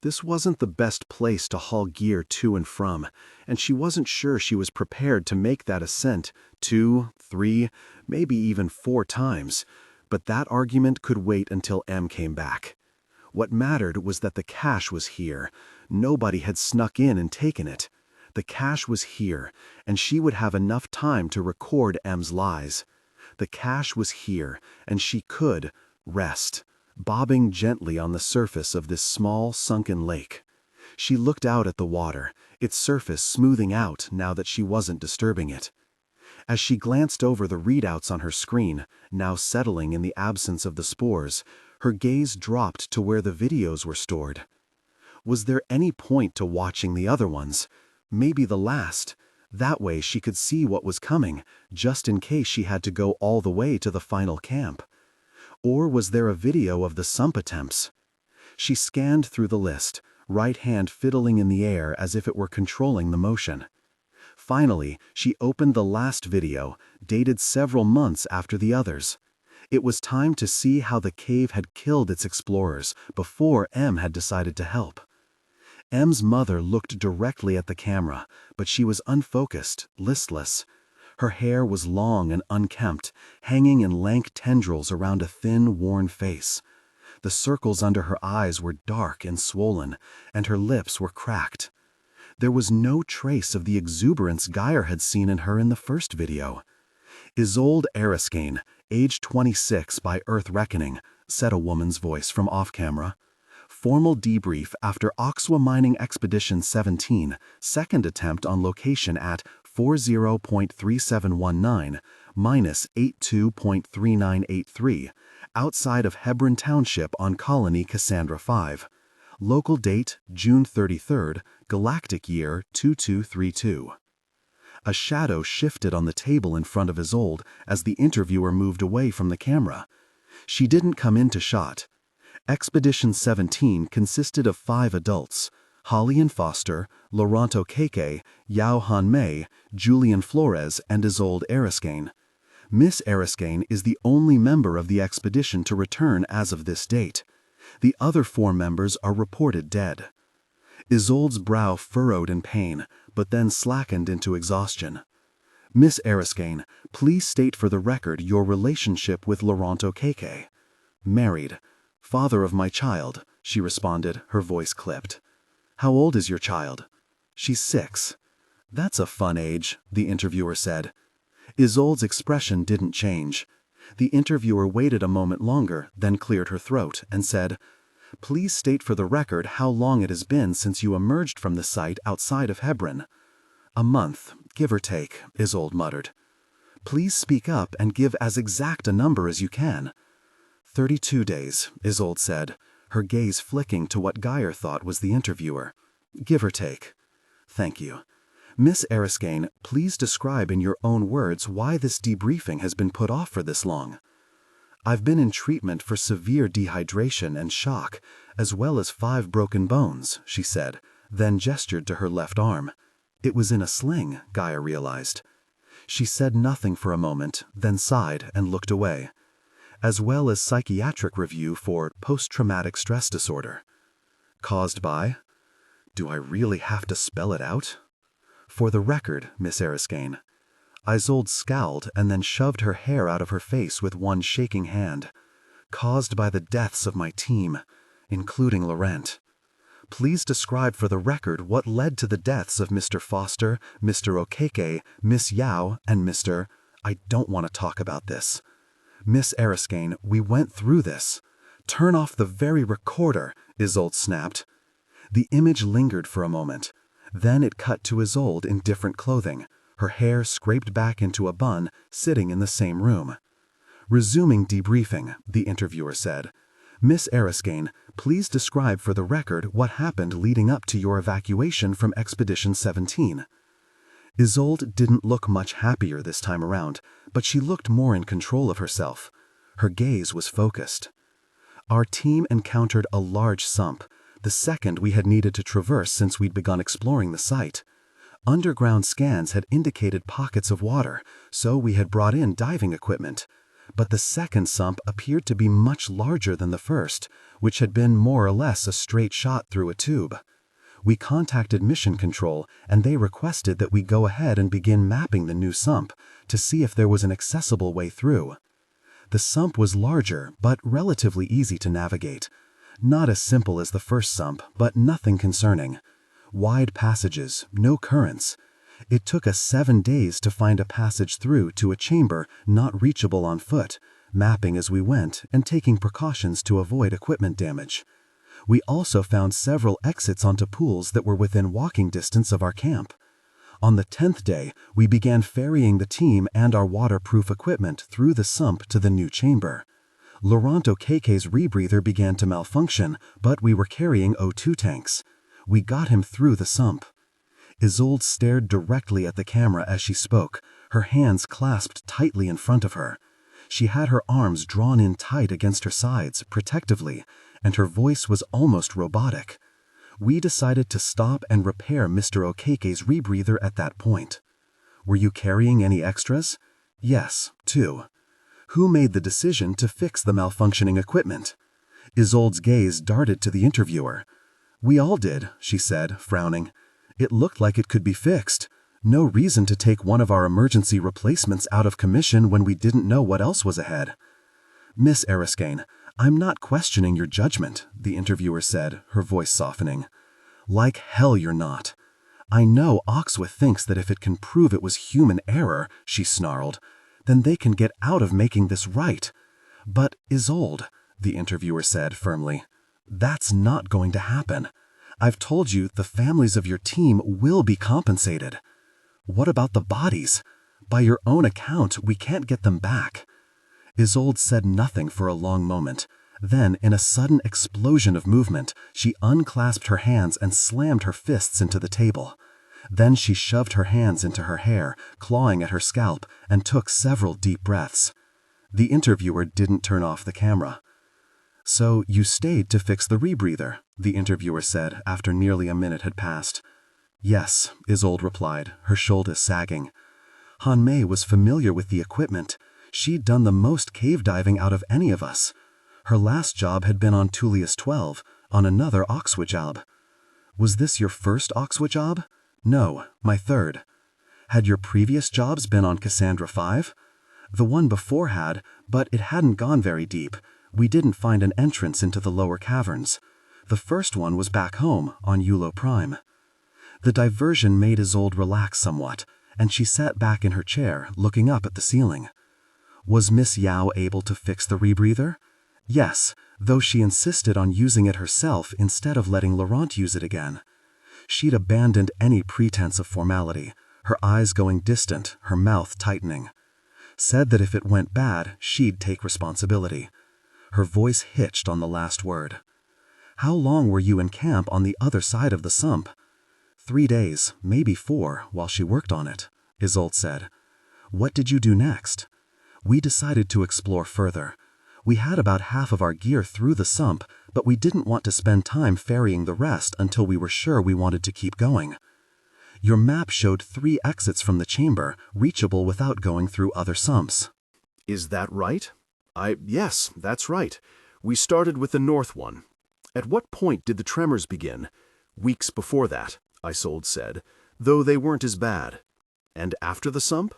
This wasn't the best place to haul gear to and from, and she wasn't sure she was prepared to make that ascent 2, 3, maybe even 4 times, but that argument could wait until Em came back. What mattered was that the cache was here. Nobody had snuck in and taken it. The cache was here, and she would have enough time to record Em's lies. The cache was here, and she could rest, bobbing gently on the surface of this small, sunken lake. She looked out at the water, its surface smoothing out now that she wasn't disturbing it. As she glanced over the readouts on her screen, now settling in the absence of the spores, her gaze dropped to where the videos were stored. Was there any point to watching the other ones? Maybe the last. That way she could see what was coming, just in case she had to go all the way to the final camp. Or was there a video of the sump attempts? She scanned through the list, right hand fiddling in the air as if it were controlling the motion. Finally, she opened the last video, dated several months after the others. It was time to see how the cave had killed its explorers before Em had decided to help. Em's mother looked directly at the camera, but she was unfocused, listless. Her hair was long and unkempt, hanging in lank tendrils around a thin, worn face. The circles under her eyes were dark and swollen, and her lips were cracked. There was no trace of the exuberance Gyre had seen in her in the first video. "Isolde Eriskane, age 26 by Earth Reckoning," said a woman's voice from off-camera. "Formal debrief after Oxwa Mining Expedition 17, second attempt on location at 40.3719, minus 82.3983, outside of Hebron Township on Colony Cassandra-V. Local date, June 33rd, galactic year 2232. A shadow shifted on the table in front of Isolde as the interviewer moved away from the camera. She didn't come into shot. Expedition 17 consisted of 5 adults: Holly and Foster, Laurento Keke, Yao Han Mei, Julian Flores, and Isolde Eriskane. Miss Eriskane is the only member of the expedition to return as of this date. The other 4 members are reported dead. Isolde's brow furrowed in pain, but then slackened into exhaustion. "Miss Eriskane, please state for the record your relationship with Laurento Keke." "Married. Father of my child," she responded, her voice clipped. "How old is your child?" "She's 6. "That's a fun age," the interviewer said. Isolde's expression didn't change. The interviewer waited a moment longer, then cleared her throat and said, "Please state for the record how long it has been since you emerged from the site outside of Hebron." "A month, give or take," Isolde muttered. "Please speak up and give as exact a number as you can." 32 days, Isolde said, her gaze flicking to what Gyre thought was the interviewer. "Give or take." "Thank you. Miss Eriskane, please describe in your own words why this debriefing has been put off for this long." "I've been in treatment for severe dehydration and shock, as well as 5 broken bones," she said, then gestured to her left arm. It was in a sling, Gyre realized. She said nothing for a moment, then sighed and looked away. "As well as psychiatric review for post-traumatic stress disorder." "Caused by?" "Do I really have to spell it out?" "For the record, Miss Eriskane." Isolde scowled and then shoved her hair out of her face with one shaking hand. "Caused by the deaths of my team, including Laurent." "Please describe for the record what led to the deaths of Mr. Foster, Mr. Okeke, Miss Yao, and Mr. I don't want to talk about this." "Miss Eriskane, we went through this." "Turn off the very recorder," Isolde snapped. The image lingered for a moment. Then it cut to Isolde in different clothing, her hair scraped back into a bun, sitting in the same room. "Resuming debriefing," the interviewer said. "Miss Eriskane, please describe for the record what happened leading up to your evacuation from Expedition 17. Isolde didn't look much happier this time around, but she looked more in control of herself. Her gaze was focused. "Our team encountered a large sump, the second we had needed to traverse since we'd begun exploring the site. Underground scans had indicated pockets of water, so we had brought in diving equipment. But the second sump appeared to be much larger than the first, which had been more or less a straight shot through a tube. We contacted Mission Control, and they requested that we go ahead and begin mapping the new sump to see if there was an accessible way through. The sump was larger, but relatively easy to navigate. Not as simple as the first sump, but nothing concerning. Wide passages, no currents. It took us 7 days to find a passage through to a chamber not reachable on foot, mapping as we went and taking precautions to avoid equipment damage. We also found several exits onto pools that were within walking distance of our camp. On the 10th day, we began ferrying the team and our waterproof equipment through the sump to the new chamber. Laurento Keke's rebreather began to malfunction, but we were carrying O2 tanks. We got him through the sump." Isolde stared directly at the camera as she spoke, her hands clasped tightly in front of her. She had her arms drawn in tight against her sides, protectively, and her voice was almost robotic. "We decided to stop and repair Mr. Okeke's rebreather at that point." "Were you carrying any extras?" "Yes, 2. "Who made the decision to fix the malfunctioning equipment?" Isolde's gaze darted to the interviewer. "We all did," she said, frowning. "It looked like it could be fixed. No reason to take one of our emergency replacements out of commission when we didn't know what else was ahead. Miss Eriskane, I'm not questioning your judgment, the interviewer said, her voice softening. Like hell you're not. I know Oxwith thinks that if it can prove it was human error, she snarled, then they can get out of making this right. But Isolde, the interviewer said firmly, that's not going to happen. I've told you the families of your team will be compensated. What about the bodies? By your own account, we can't get them back. Isolde said nothing for a long moment. Then, in a sudden explosion of movement, she unclasped her hands and slammed her fists into the table. Then she shoved her hands into her hair, clawing at her scalp, and took several deep breaths. The interviewer didn't turn off the camera. So you stayed to fix the rebreather, the interviewer said after nearly a minute had passed. Yes, Isolde replied, her shoulders sagging. Han Mei was familiar with the equipment. She'd done the most cave diving out of any of us. Her last job had been on Tullius 12, on another Oxwith job. Was this your first Oxwith job? No, my third. Had your previous jobs been on Cassandra-V? The one before had, but it hadn't gone very deep. We didn't find an entrance into the lower caverns. The first one was back home, on Yulo Prime. The diversion made Isolde relax somewhat, and she sat back in her chair, looking up at the ceiling. Was Miss Yao able to fix the rebreather? Yes, though she insisted on using it herself instead of letting Laurent use it again. She'd abandoned any pretense of formality, her eyes going distant, her mouth tightening. Said that if it went bad, she'd take responsibility. Her voice hitched on the last word. How long were you in camp on the other side of the sump? 3 days, maybe 4, while she worked on it, Isolde said. What did you do next? We decided to explore further. We had about half of our gear through the sump, but we didn't want to spend time ferrying the rest until we were sure we wanted to keep going. Your map showed 3 exits from the chamber, reachable without going through other sumps. Is that right? Yes, that's right. We started with the north one. At what point did the tremors begin? Weeks before that, Isolde said, though they weren't as bad. And after the sump?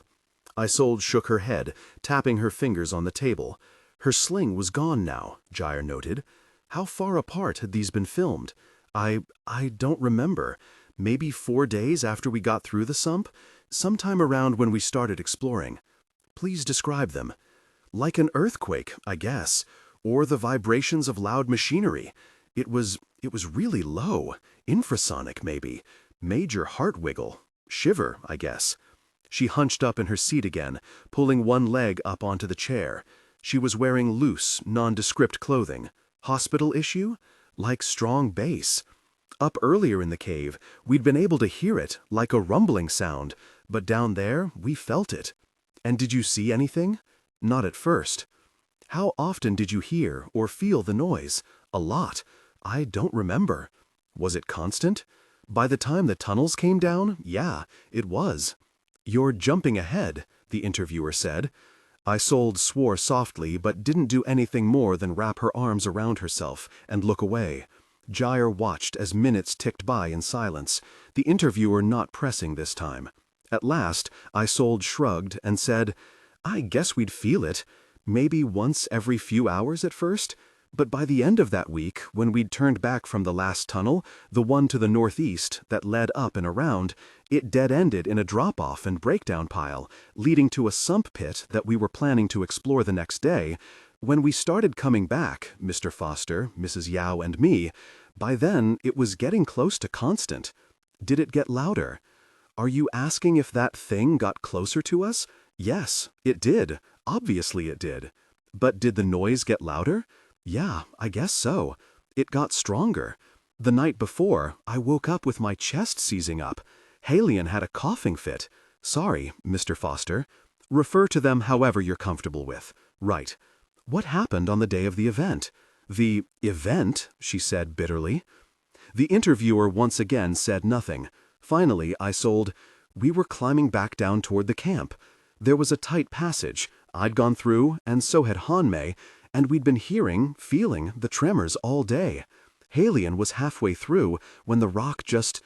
Isolde shook her head, tapping her fingers on the table. Her sling was gone now, Gyre noted. How far apart had these been filmed? I don't remember. Maybe 4 days after we got through the sump? Sometime around when we started exploring. Please describe them. Like an earthquake, I guess, or the vibrations of loud machinery. It was really low, infrasonic maybe, major heart wiggle, shiver, I guess. She hunched up in her seat again, pulling one leg up onto the chair. She was wearing loose, nondescript clothing. Hospital issue? Like strong bass. Up earlier in the cave, we'd been able to hear it, like a rumbling sound, but down there, we felt it. And did you see anything? Not at first. How often did you hear or feel the noise? A lot. I don't remember. Was it constant? By the time the tunnels came down, yeah, it was. You're jumping ahead, the interviewer said. Isolde swore softly, but didn't do anything more than wrap her arms around herself and look away. Gyre watched as minutes ticked by in silence, the interviewer not pressing this time. At last, Isolde shrugged and said, I guess we'd feel it. Maybe once every few hours at first. But by the end of that week, when we'd turned back from the last tunnel, the one to the northeast that led up and around, it dead-ended in a drop-off and breakdown pile, leading to a sump pit that we were planning to explore the next day. When we started coming back, Mr. Foster, Mrs. Yao, and me, by then it was getting close to constant. Did it get louder? Are you asking if that thing got closer to us? Yes, it did. Obviously it did. But did the noise get louder? Yeah, I guess so. It got stronger. The night before, I woke up with my chest seizing up. Halion had a coughing fit. Sorry, Mr. Foster. Refer to them however you're comfortable with. Right. What happened on the day of the event? The event, she said bitterly. The interviewer once again said nothing. Finally, Isolde, we were climbing back down toward the camp. There was a tight passage. I'd gone through, and so had Han Mei, and we'd been hearing, feeling the tremors all day. Halion was halfway through when the rock just...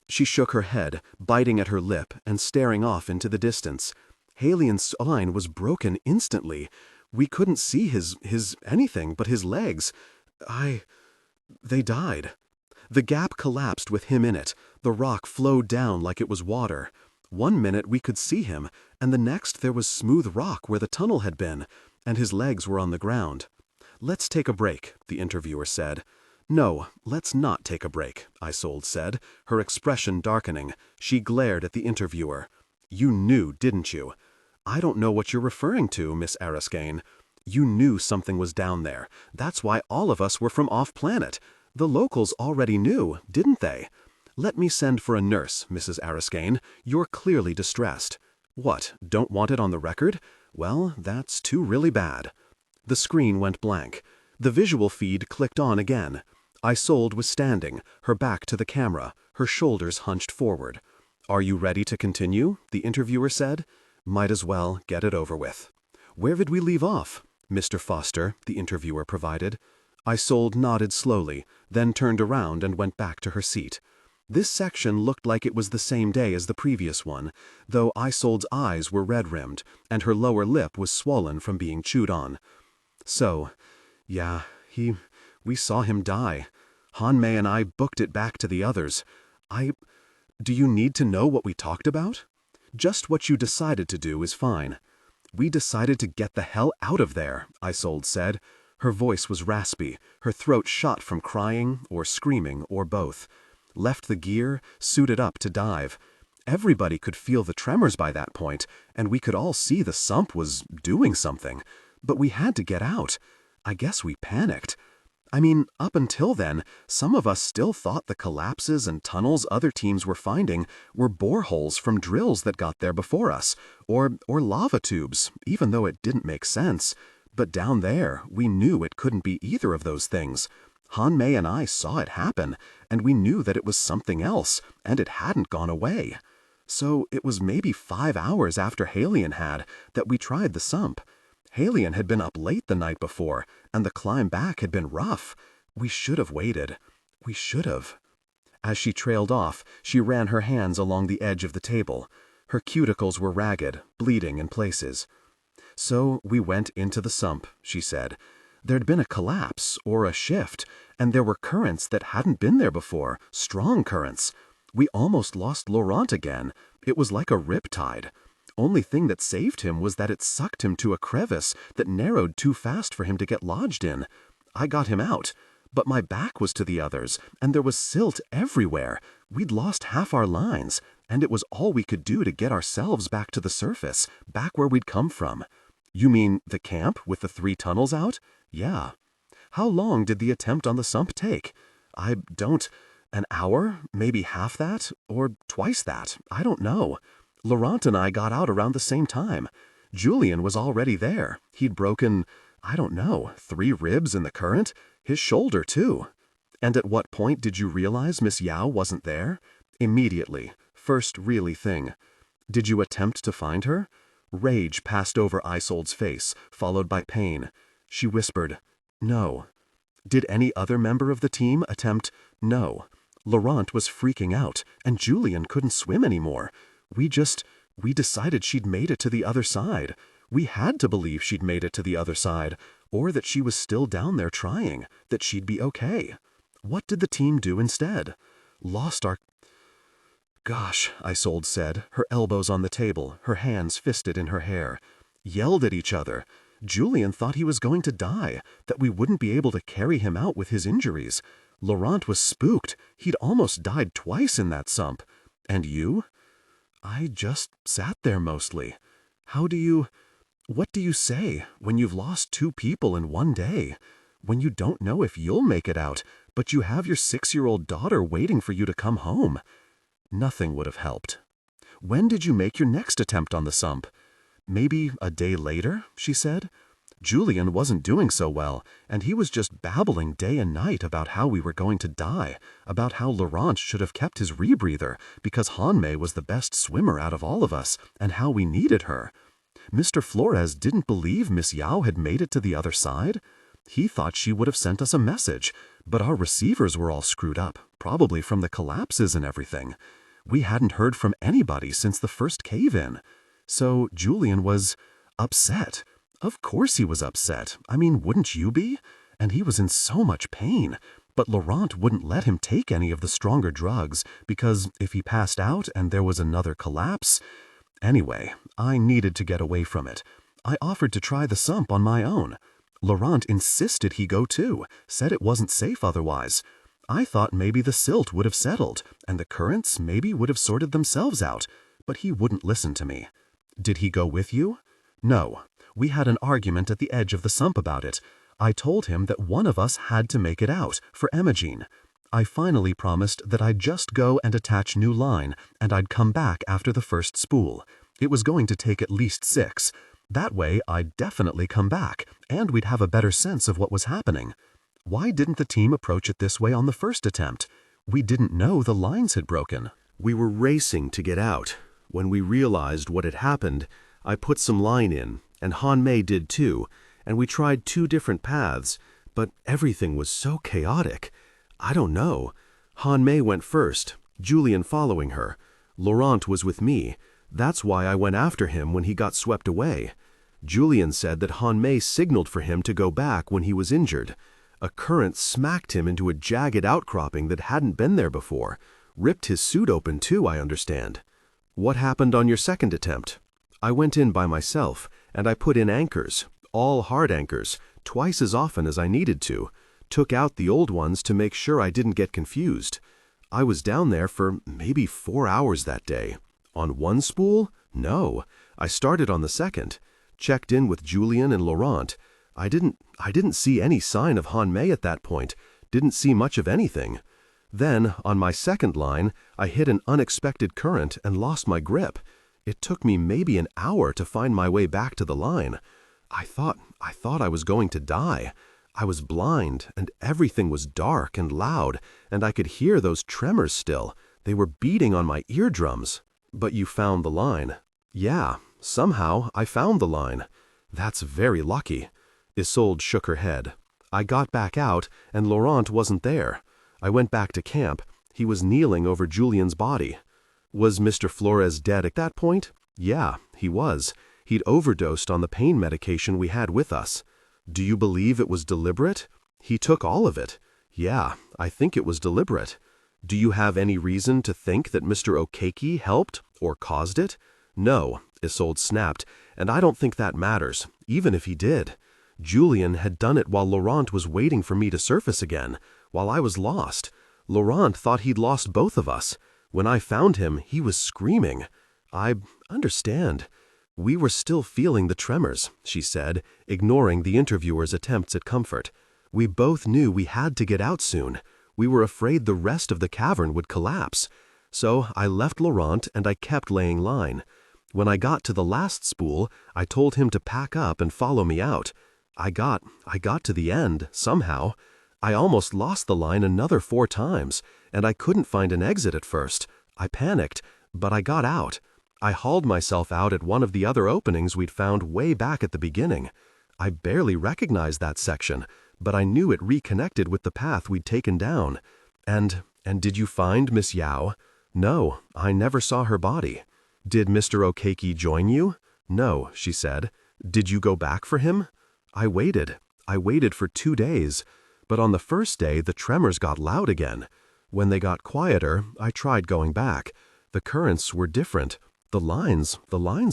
She shook her head, biting at her lip and staring off into the distance. Halien's spine was broken instantly. We couldn't see his anything but his legs. They died. The gap collapsed with him in it. The rock flowed down like it was water. One minute we could see him, and the next there was smooth rock where the tunnel had been, and his legs were on the ground. "Let's take a break," the interviewer said. "No, let's not take a break," Isolde said, her expression darkening. She glared at the interviewer. "You knew, didn't you?" "I don't know what you're referring to, Miss Arascane." "You knew something was down there. That's why all of us were from off-planet. The locals already knew, didn't they?" "Let me send for a nurse, Mrs. Arascane. You're clearly distressed." "What, don't want it on the record? Well, that's too really bad." The screen went blank. The visual feed clicked on again. Isolde was standing, her back to the camera, her shoulders hunched forward. "Are you ready to continue?" the interviewer said. "Might as well get it over with." "Where did we leave off?" "Mr. Foster," the interviewer provided. Isolde nodded slowly, then turned around and went back to her seat. This section looked like it was the same day as the previous one, though Isolde's eyes were red-rimmed, and her lower lip was swollen from being chewed on. "So, yeah, we saw him die. Hanmei and I booked it back to the others. Do you need to know what we talked about?" "Just what you decided to do is fine." "We decided to get the hell out of there," Isolde said. Her voice was raspy, her throat shot from crying or screaming or both. "Left the gear, suited up to dive. Everybody could feel the tremors by that point, and we could all see the sump was doing something. But we had to get out. I guess we panicked. I mean, up until then, some of us still thought the collapses and tunnels other teams were finding were boreholes from drills that got there before us, or lava tubes, even though it didn't make sense. But down there, we knew it couldn't be either of those things. Hanmei and I saw it happen, and we knew that it was something else, and it hadn't gone away. So it was maybe 5 hours after Halien had that we tried the sump. Halien had been up late the night before, and the climb back had been rough. We should have waited. We should have." As she trailed off, she ran her hands along the edge of the table. Her cuticles were ragged, bleeding in places. "So we went into the sump," she said. "There'd been a collapse, or a shift, and there were currents that hadn't been there before, strong currents. We almost lost Laurent again. It was like a riptide. Only thing that saved him was that it sucked him to a crevice that narrowed too fast for him to get lodged in. I got him out, but my back was to the others, and there was silt everywhere. We'd lost half our lines, and it was all we could do to get ourselves back to the surface, back where we'd come from." "You mean the camp with the 3 tunnels out?" "Yeah." "How long did the attempt on the sump take?" "An hour? Maybe half that? Or twice that? I don't know. Laurent and I got out around the same time. Julien was already there. He'd broken, 3 ribs in the current. His shoulder, too." "And at what point did you realize Miss Yao wasn't there?" "Immediately. First really thing." "Did you attempt to find her?" Rage passed over Isolde's face, followed by pain. She whispered, "No." "Did any other member of the team attempt?" "No. Laurent was freaking out, and Julien couldn't swim anymore. We decided she'd made it to the other side. We had to believe she'd made it to the other side, or that she was still down there trying, that she'd be okay. What did the team do instead? Lost our—" "Gosh," Isolde said, her elbows on the table, her hands fisted in her hair. "Yelled at each other. Julien thought he was going to die, that we wouldn't be able to carry him out with his injuries. Laurent was spooked. He'd almost died twice in that sump. And you?" "I just sat there mostly. What do you say when you've lost 2 people in one day? When you don't know if you'll make it out, but you have your 6-year-old daughter waiting for you to come home?" Nothing would have helped. "When did you make your next attempt on the sump?" "Maybe a day later," she said. "Julien wasn't doing so well, and he was just babbling day and night about how we were going to die, about how Laurent should have kept his rebreather because Hanmei was the best swimmer out of all of us, and how we needed her. Mr. Flores didn't believe Miss Yao had made it to the other side. He thought she would have sent us a message, But our receivers were all screwed up, probably from the collapses and everything. We hadn't heard from anybody since the first cave-in. So Julian was upset. Of course he was upset. I mean, wouldn't you be? And he was in so much pain. But Laurent wouldn't let him take any of the stronger drugs, because if he passed out and there was another collapse... Anyway, I needed to get away from it. I offered to try the sump on my own. Laurent insisted he go too, said it wasn't safe otherwise. I thought maybe the silt would have settled, and the currents maybe would have sorted themselves out, but he wouldn't listen to me. Did he go with you? No. We had an argument at the edge of the sump about it. I told him that one of us had to make it out, for Imogene. I finally promised that I'd just go and attach new line, and I'd come back after the first spool. It was going to take at least 6. That way, I'd definitely come back, and we'd have a better sense of what was happening. Why didn't the team approach it this way on the first attempt? We didn't know the lines had broken. We were racing to get out. When we realized what had happened, I put some line in, and Han Mei did too, and we tried 2 different paths, but everything was so chaotic. I don't know. Han Mei went first, Julian following her. Laurent was with me. That's why I went after him when he got swept away. Julian said that Han Mei signaled for him to go back when he was injured. A current smacked him into a jagged outcropping that hadn't been there before. Ripped his suit open too, I understand. What happened on your second attempt? I went in by myself, and I put in anchors, all hard anchors, twice as often as I needed to. Took out the old ones to make sure I didn't get confused. I was down there for maybe 4 hours that day. On one spool? No. I started on the second. Checked in with Julian and Laurent. I didn't see any sign of Han Mei at that point. Didn't see much of anything. Then, on my second line, I hit an unexpected current and lost my grip. It took me maybe an hour to find my way back to the line. I thought I was going to die. I was blind, and everything was dark and loud, and I could hear those tremors still. They were beating on my eardrums. But you found the line. Yeah, somehow I found the line. That's very lucky. Isolde shook her head. I got back out, and Laurent wasn't there. I went back to camp. He was kneeling over Julian's body. Was Mr. Flores dead at that point? Yeah, he was. He'd overdosed on the pain medication we had with us. Do you believe it was deliberate? He took all of it. Yeah, I think it was deliberate. Do you have any reason to think that Mr. Okeke helped or caused it? No, Isolde snapped, and I don't think that matters, even if he did. Julian had done it while Laurent was waiting for me to surface again, while I was lost. Laurent thought he'd lost both of us. When I found him, he was screaming. I understand. We were still feeling the tremors, she said, ignoring the interviewer's attempts at comfort. We both knew we had to get out soon. We were afraid the rest of the cavern would collapse. So I left Laurent and I kept laying line. When I got to the last spool, I told him to pack up and follow me out. I got to the end, somehow. I almost lost the line another 4 times, and I couldn't find an exit at first. I panicked, but I got out. I hauled myself out at one of the other openings we'd found way back at the beginning. I barely recognized that section, but I knew it reconnected with the path we'd taken down. And did you find Miss Yao? No, I never saw her body. Did Mr. Okeke join you? No, she said. Did you go back for him? I waited. I waited for 2 days. But on the first day, the tremors got loud again. When they got quieter, I tried going back. The currents were different. The lines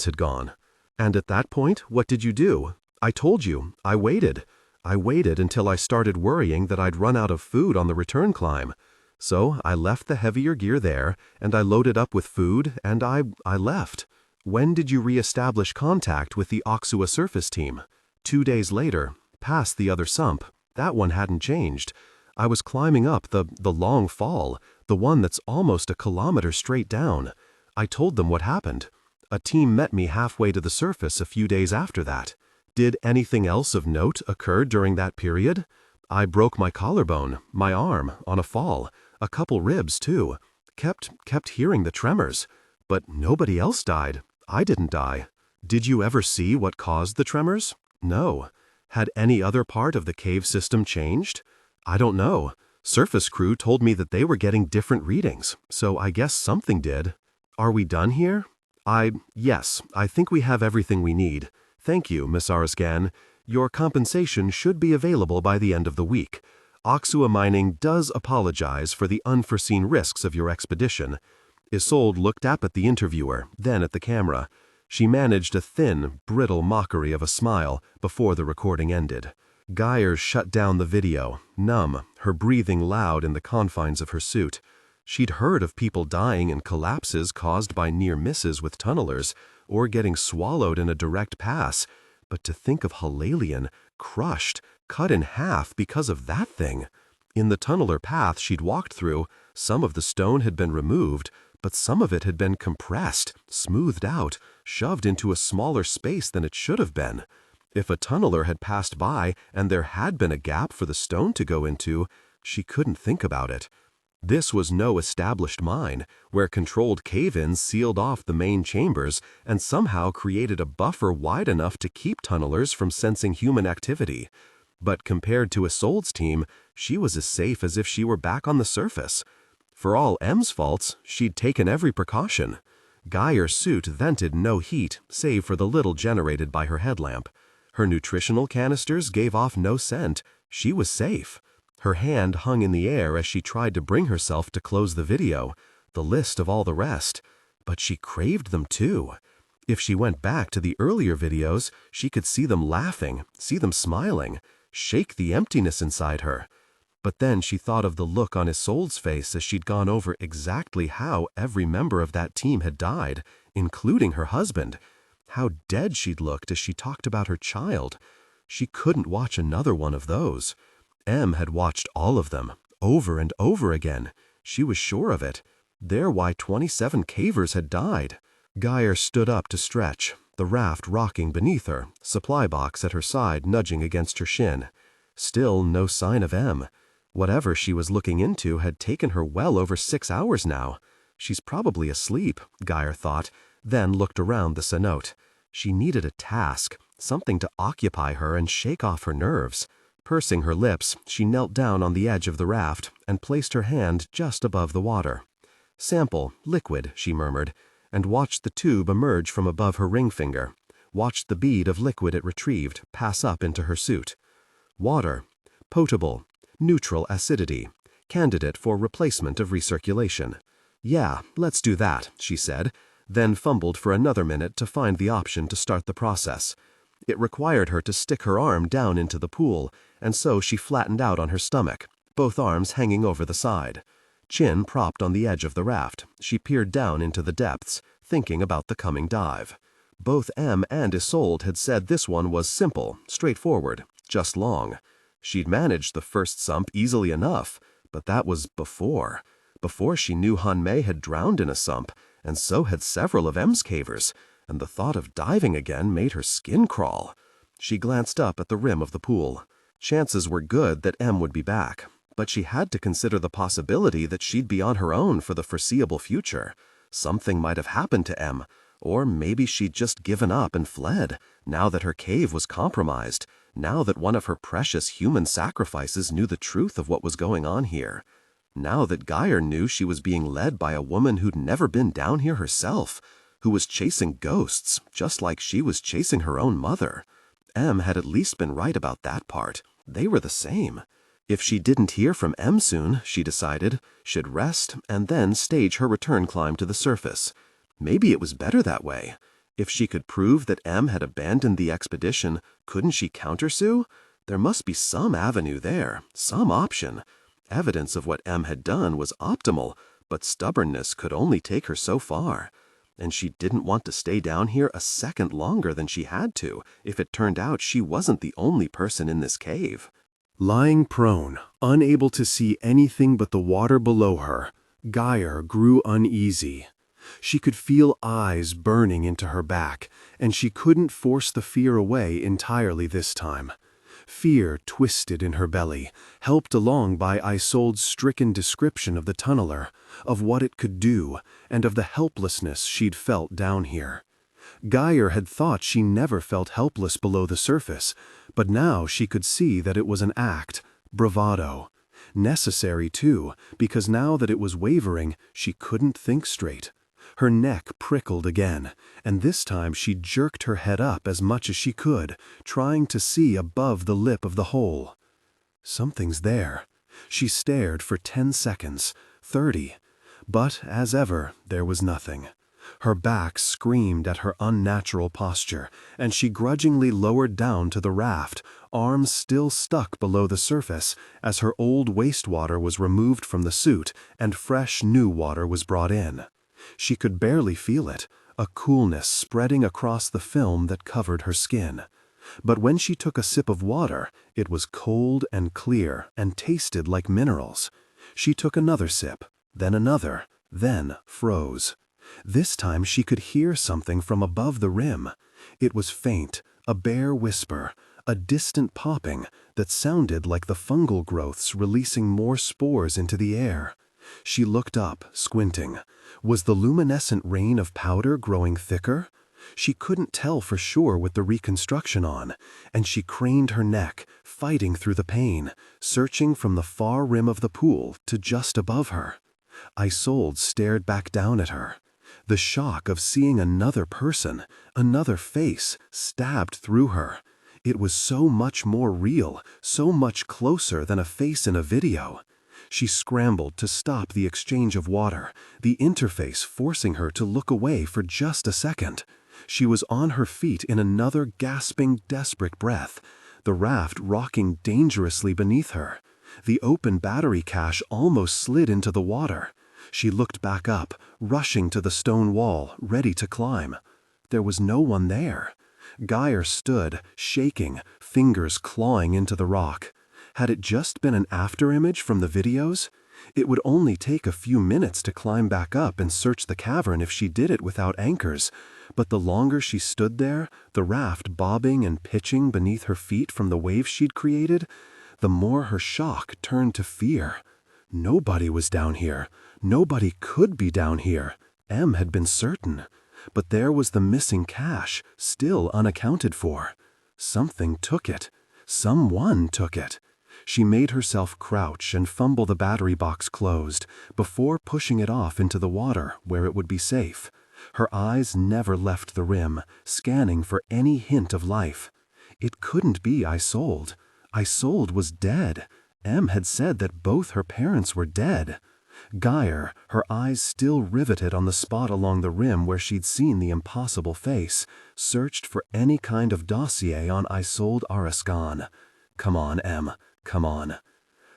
had gone. And at that point, what did you do? I told you, I waited. I waited until I started worrying that I'd run out of food on the return climb. So I left the heavier gear there, and I loaded up with food, and I left. When did you re-establish contact with the Oxua surface team? 2 days later, past the other sump. That one hadn't changed. I was climbing up the long fall, the one that's almost a kilometer straight down. I told them what happened. A team met me halfway to the surface a few days after that. Did anything else of note occur during that period? I broke my collarbone, my arm, on a fall, a couple ribs too. Kept hearing the tremors. But nobody else died. I didn't die. Did you ever see what caused the tremors? No. Had any other part of the cave system changed? I don't know. Surface crew told me that they were getting different readings, so I guess something did. Are we done here? Yes, I think we have everything we need. Thank you, Miss Arasgan. Your compensation should be available by the end of the week. Oxua Mining does apologize for the unforeseen risks of your expedition. Isolde looked up at the interviewer, then at the camera. She managed a thin, brittle mockery of a smile before the recording ended. Gyre shut down the video, numb, her breathing loud in the confines of her suit. She'd heard of people dying in collapses caused by near misses with tunnelers, or getting swallowed in a direct pass, but to think of Halalian, crushed, cut in half because of that thing. In the tunneler path she'd walked through, some of the stone had been removed, but some of it had been compressed, smoothed out, shoved into a smaller space than it should have been. If a tunneler had passed by and there had been a gap for the stone to go into, she couldn't think about it. This was no established mine, where controlled cave-ins sealed off the main chambers and somehow created a buffer wide enough to keep tunnelers from sensing human activity. But compared to Isolde's team, she was as safe as if she were back on the surface. For all M's faults, she'd taken every precaution. Gyre's suit vented no heat, save for the little generated by her headlamp. Her nutritional canisters gave off no scent. She was safe. Her hand hung in the air as she tried to bring herself to close the video, the list of all the rest. But she craved them too. If she went back to the earlier videos, she could see them laughing, see them smiling, shake the emptiness inside her. But then she thought of the look on Isolde's face as she'd gone over exactly how every member of that team had died, including her husband. How dead she'd looked as she talked about her child. She couldn't watch another one of those. M had watched all of them, over and over again. She was sure of it. They're why 27 cavers had died. Gyre stood up to stretch, the raft rocking beneath her, supply box at her side nudging against her shin. Still no sign of M. Whatever she was looking into had taken her well over 6 hours now. She's probably asleep, Gyre thought, then looked around the cenote. She needed a task, something to occupy her and shake off her nerves. Pursing her lips, she knelt down on the edge of the raft and placed her hand just above the water. Sample, liquid, she murmured, and watched the tube emerge from above her ring finger, watched the bead of liquid it retrieved pass up into her suit. Water, potable, neutral acidity, candidate for replacement of recirculation. Yeah, let's do that, she said, then fumbled for another minute to find the option to start the process. It required her to stick her arm down into the pool, and so she flattened out on her stomach, both arms hanging over the side. Chin propped on the edge of the raft, she peered down into the depths, thinking about the coming dive. Both M and Isolde had said this one was simple, straightforward, just long. She'd managed the first sump easily enough, but that was before she knew Hanmei had drowned in a sump, and so had several of M's cavers, and the thought of diving again made her skin crawl. She glanced up at the rim of the pool. Chances were good that M would be back, but she had to consider the possibility that she'd be on her own for the foreseeable future. Something might have happened to M, or maybe she'd just given up and fled, now that her cave was compromised, now that one of her precious human sacrifices knew the truth of what was going on here. Now that Gyre knew she was being led by a woman who'd never been down here herself, who was chasing ghosts, just like she was chasing her own mother. M had at least been right about that part. They were the same. If she didn't hear from M soon, she decided, she'd rest and then stage her return climb to the surface. Maybe it was better that way. If she could prove that M had abandoned the expedition, couldn't she countersue? There must be some avenue there, some option. Evidence of what M had done was optimal, but stubbornness could only take her so far. And she didn't want to stay down here a second longer than she had to if it turned out she wasn't the only person in this cave. Lying prone, unable to see anything but the water below her, Gyre grew uneasy. She could feel eyes burning into her back, and she couldn't force the fear away entirely this time. Fear twisted in her belly, helped along by Isolde's stricken description of the tunneler, of what it could do, and of the helplessness she'd felt down here. Gyre had thought she never felt helpless below the surface, but now she could see that it was an act, bravado, Necessary, too, because now that it was wavering, she couldn't think straight. Her neck prickled again, and this time she jerked her head up as much as she could, trying to see above the lip of the hole. Something's there. She stared for 10 seconds, 30, but as ever, there was nothing. Her back screamed at her unnatural posture, and she grudgingly lowered down to the raft, arms still stuck below the surface, as her old wastewater was removed from the suit and fresh new water was brought in. She could barely feel it, a coolness spreading across the film that covered her skin. But when she took a sip of water, it was cold and clear and tasted like minerals. She took another sip, then another, then froze. This time she could hear something from above the rim. It was faint, a bare whisper, a distant popping that sounded like the fungal growths releasing more spores into the air. She looked up, squinting. Was the luminescent rain of powder growing thicker? She couldn't tell for sure with the reconstruction on, and she craned her neck, fighting through the pain, searching from the far rim of the pool to just above her. Isolde stared back down at her. The shock of seeing another person, another face, stabbed through her. It was so much more real, so much closer than a face in a video. She scrambled to stop the exchange of water, the interface forcing her to look away for just a second. She was on her feet in another gasping, desperate breath, the raft rocking dangerously beneath her. The open battery cache almost slid into the water. She looked back up, rushing to the stone wall, ready to climb. There was no one there. Gyre stood, shaking, fingers clawing into the rock. Had it just been an afterimage from the videos? It would only take a few minutes to climb back up and search the cavern if she did it without anchors, but the longer she stood there, the raft bobbing and pitching beneath her feet from the waves she'd created, the more her shock turned to fear. Nobody was down here. Nobody could be down here. Em had been certain. But there was the missing cache, still unaccounted for. Something took it. Someone took it. She made herself crouch and fumble the battery box closed, before pushing it off into the water where it would be safe. Her eyes never left the rim, scanning for any hint of life. It couldn't be Isolde. Isolde was dead. Em had said that both her parents were dead. Gyre, her eyes still riveted on the spot along the rim where she'd seen the impossible face, searched for any kind of dossier on Isolde Arascan. Come on, Em, come on.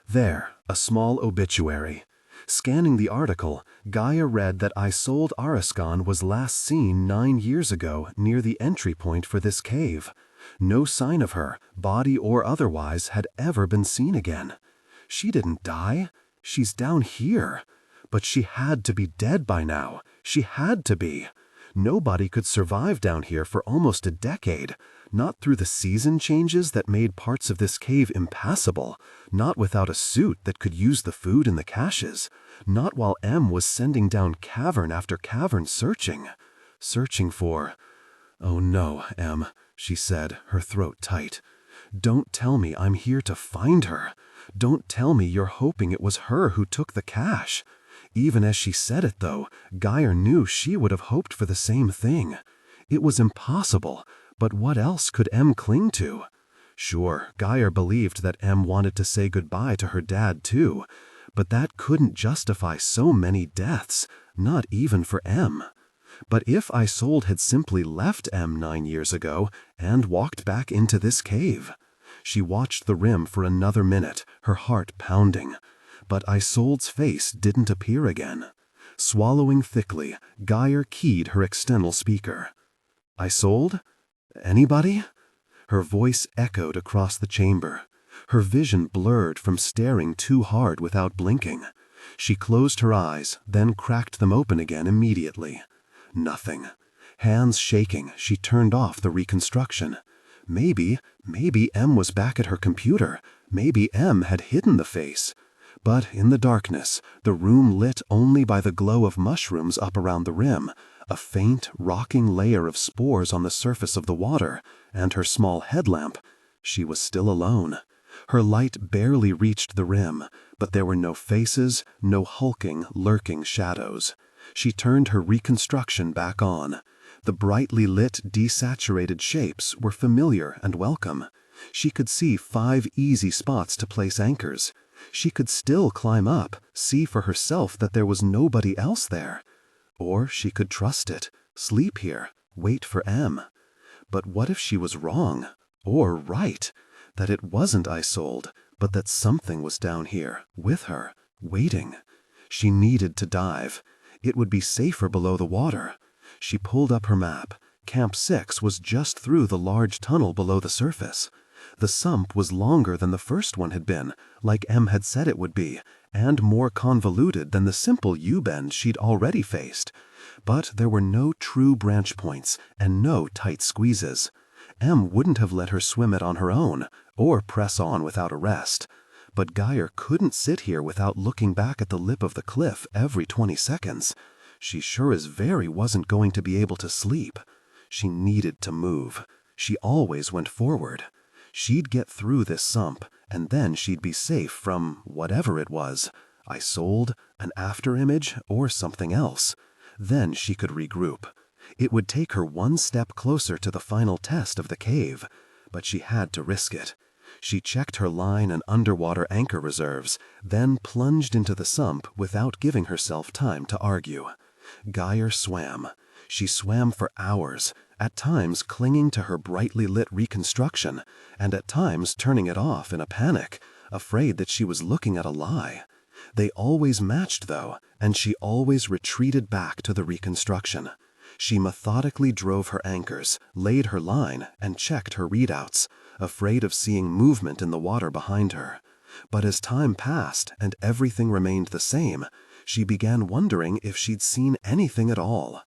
There, a small obituary. Scanning the article, Gyre read that Isolde Arascan was last seen 9 years ago near the entry point for this cave. No sign of her, body or otherwise, had ever been seen again. She didn't die. She's down here. But she had to be dead by now. She had to be. Nobody could survive down here for almost a decade. Not through the season changes that made parts of this cave impassable. Not without a suit that could use the food in the caches. Not while Em was sending down cavern after cavern searching. Searching for... "Oh no, Em," she said, her throat tight. "Don't tell me I'm here to find her. Don't tell me you're hoping it was her who took the cache." Even as she said it, though, Gyre knew she would have hoped for the same thing. It was impossible, but what else could Em cling to? Sure, Gyre believed that Em wanted to say goodbye to her dad too, but that couldn't justify so many deaths, not even for Em. But if Isolde had simply left Em 9 years ago and walked back into this cave? She watched the rim for another minute, her heart pounding. But Isolde's face didn't appear again. Swallowing thickly, Gyre keyed her external speaker. "Isolde? Anybody?" Her voice echoed across the chamber. Her vision blurred from staring too hard without blinking. She closed her eyes, then cracked them open again immediately. Nothing. Hands shaking, she turned off the reconstruction. Maybe Em was back at her computer. Maybe Em had hidden the face. But in the darkness, the room lit only by the glow of mushrooms up around the rim, a faint, rocking layer of spores on the surface of the water, and her small headlamp, she was still alone. Her light barely reached the rim, but there were no faces, no hulking, lurking shadows. She turned her reconstruction back on. The brightly lit, desaturated shapes were familiar and welcome. She could see 5 easy spots to place anchors. She could still climb up, see for herself that there was nobody else there. Or she could trust it, sleep here, wait for M. But what if she was wrong? Or right? That it wasn't Isolde, but that something was down here, with her, waiting. She needed to dive. It would be safer below the water. She pulled up her map. Camp 6 was just through the large tunnel below the surface. The sump was longer than the first one had been, like M had said it would be, and more convoluted than the simple U-bend she'd already faced. But there were no true branch points and no tight squeezes. M wouldn't have let her swim it on her own, or press on without a rest. But Gyre couldn't sit here without looking back at the lip of the cliff every 20 seconds. She sure as very wasn't going to be able to sleep. She needed to move. She always went forward. She'd get through this sump, and then she'd be safe from whatever it was. Isolde, an afterimage, or something else. Then she could regroup. It would take her one step closer to the final test of the cave, but she had to risk it. She checked her line and underwater anchor reserves, then plunged into the sump without giving herself time to argue. Gyre swam. She swam for hours, at times clinging to her brightly lit reconstruction, and at times turning it off in a panic, afraid that she was looking at a lie. They always matched, though, and she always retreated back to the reconstruction. She methodically drove her anchors, laid her line, and checked her readouts, afraid of seeing movement in the water behind her. But as time passed and everything remained the same, she began wondering if she'd seen anything at all.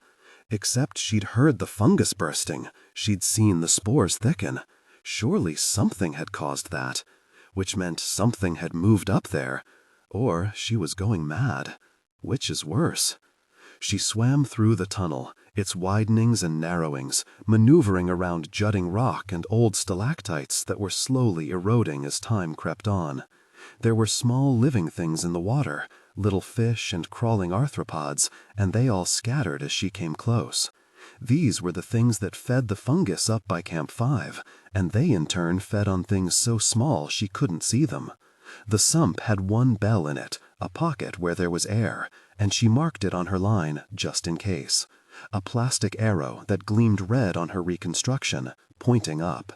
Except she'd heard the fungus bursting, she'd seen the spores thicken. Surely something had caused that, which meant something had moved up there, or she was going mad. Which is worse? She swam through the tunnel, its widenings and narrowings, maneuvering around jutting rock and old stalactites that were slowly eroding as time crept on. There were small living things in the water, little fish and crawling arthropods, and they all scattered as she came close. These were the things that fed the fungus up by Camp 5, and they in turn fed on things so small she couldn't see them. The sump had one bell in it, a pocket where there was air, and she marked it on her line just in case. A plastic arrow that gleamed red on her reconstruction, pointing up.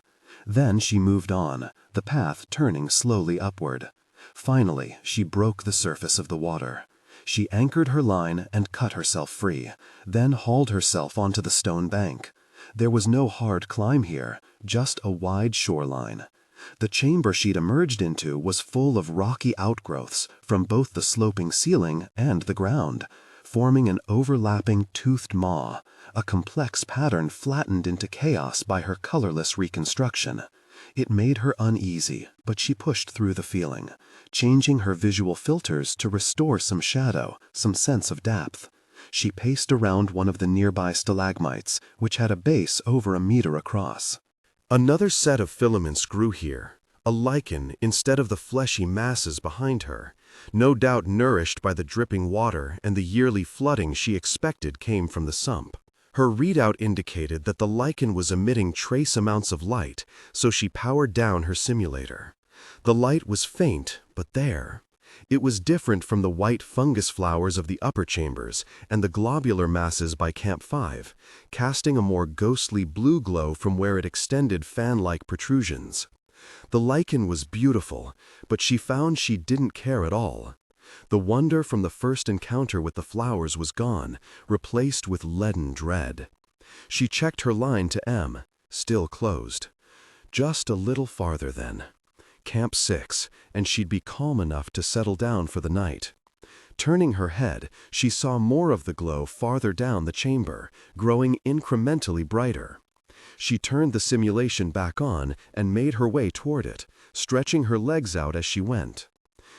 Then she moved on, the path turning slowly upward. Finally, she broke the surface of the water. She anchored her line and cut herself free, then hauled herself onto the stone bank. There was no hard climb here, just a wide shoreline. The chamber she'd emerged into was full of rocky outgrowths from both the sloping ceiling and the ground, forming an overlapping toothed maw, a complex pattern flattened into chaos by her colorless reconstruction. It made her uneasy, but she pushed through the feeling, changing her visual filters to restore some shadow, some sense of depth. She paced around one of the nearby stalagmites, which had a base over a meter across. Another set of filaments grew here, a lichen instead of the fleshy masses behind her, no doubt nourished by the dripping water and the yearly flooding she expected came from the sump. Her readout indicated that the lichen was emitting trace amounts of light, so she powered down her simulator. The light was faint, but there. It was different from the white fungus flowers of the upper chambers and the globular masses by Camp 5, casting a more ghostly blue glow from where it extended fan-like protrusions. The lichen was beautiful, but she found she didn't care at all. The wonder from the first encounter with the flowers was gone, replaced with leaden dread. She checked her line to M, still closed. Just a little farther then. Camp 6, and she'd be calm enough to settle down for the night. Turning her head, she saw more of the glow farther down the chamber, growing incrementally brighter. She turned the simulation back on and made her way toward it, stretching her legs out as she went.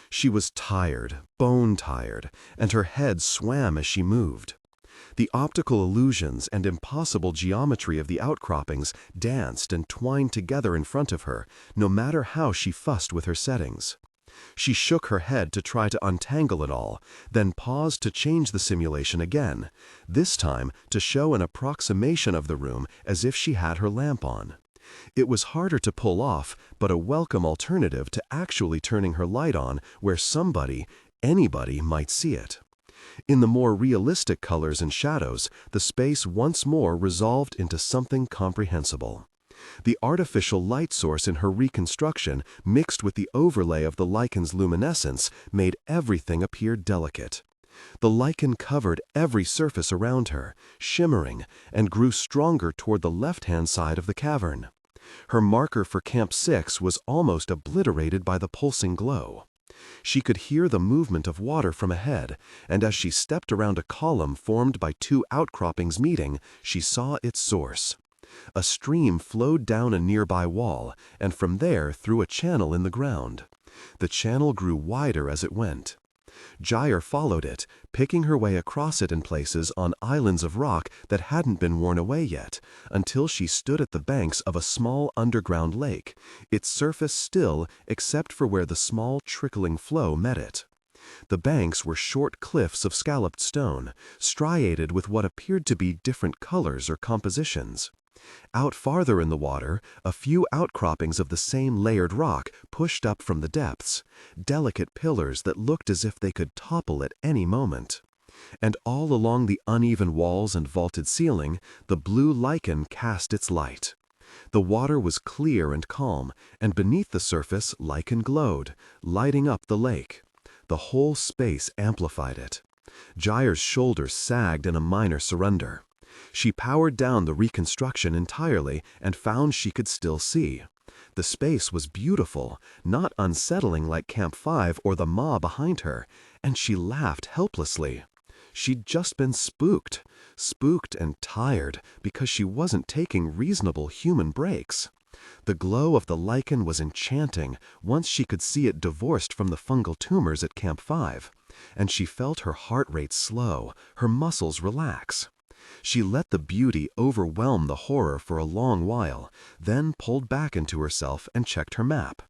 She was tired, bone-tired, and her head swam as she moved. The optical illusions and impossible geometry of the outcroppings danced and twined together in front of her, no matter how she fussed with her settings. She shook her head to try to untangle it all, then paused to change the simulation again, this time to show an approximation of the room as if she had her lamp on. It was harder to pull off, but a welcome alternative to actually turning her light on where somebody, anybody, might see it. In the more realistic colors and shadows, the space once more resolved into something comprehensible. The artificial light source in her reconstruction, mixed with the overlay of the lichen's luminescence, made everything appear delicate. The lichen covered every surface around her, shimmering, and grew stronger toward the left-hand side of the cavern. Her marker for Camp 6 was almost obliterated by the pulsing glow. She could hear the movement of water from ahead, and as she stepped around a column formed by two outcroppings meeting, she saw its source. A stream flowed down a nearby wall, and from there through a channel in the ground. The channel grew wider as it went. Gyre followed it, picking her way across it in places on islands of rock that hadn't been worn away yet, until she stood at the banks of a small underground lake, its surface still except for where the small trickling flow met it. The banks were short cliffs of scalloped stone, striated with what appeared to be different colors or compositions. Out farther in the water, a few outcroppings of the same layered rock pushed up from the depths, delicate pillars that looked as if they could topple at any moment. And all along the uneven walls and vaulted ceiling, the blue lichen cast its light. The water was clear and calm, and beneath the surface lichen glowed, lighting up the lake. The whole space amplified it. Gyre's shoulders sagged in a minor surrender. She powered down the reconstruction entirely and found she could still see. The space was beautiful, not unsettling like Camp 5 or the maw behind her, and she laughed helplessly. She'd just been spooked and tired because she wasn't taking reasonable human breaks. The glow of the lichen was enchanting once she could see it divorced from the fungal tumors at Camp 5, and she felt her heart rate slow, her muscles relax. She let the beauty overwhelm the horror for a long while, then pulled back into herself and checked her map.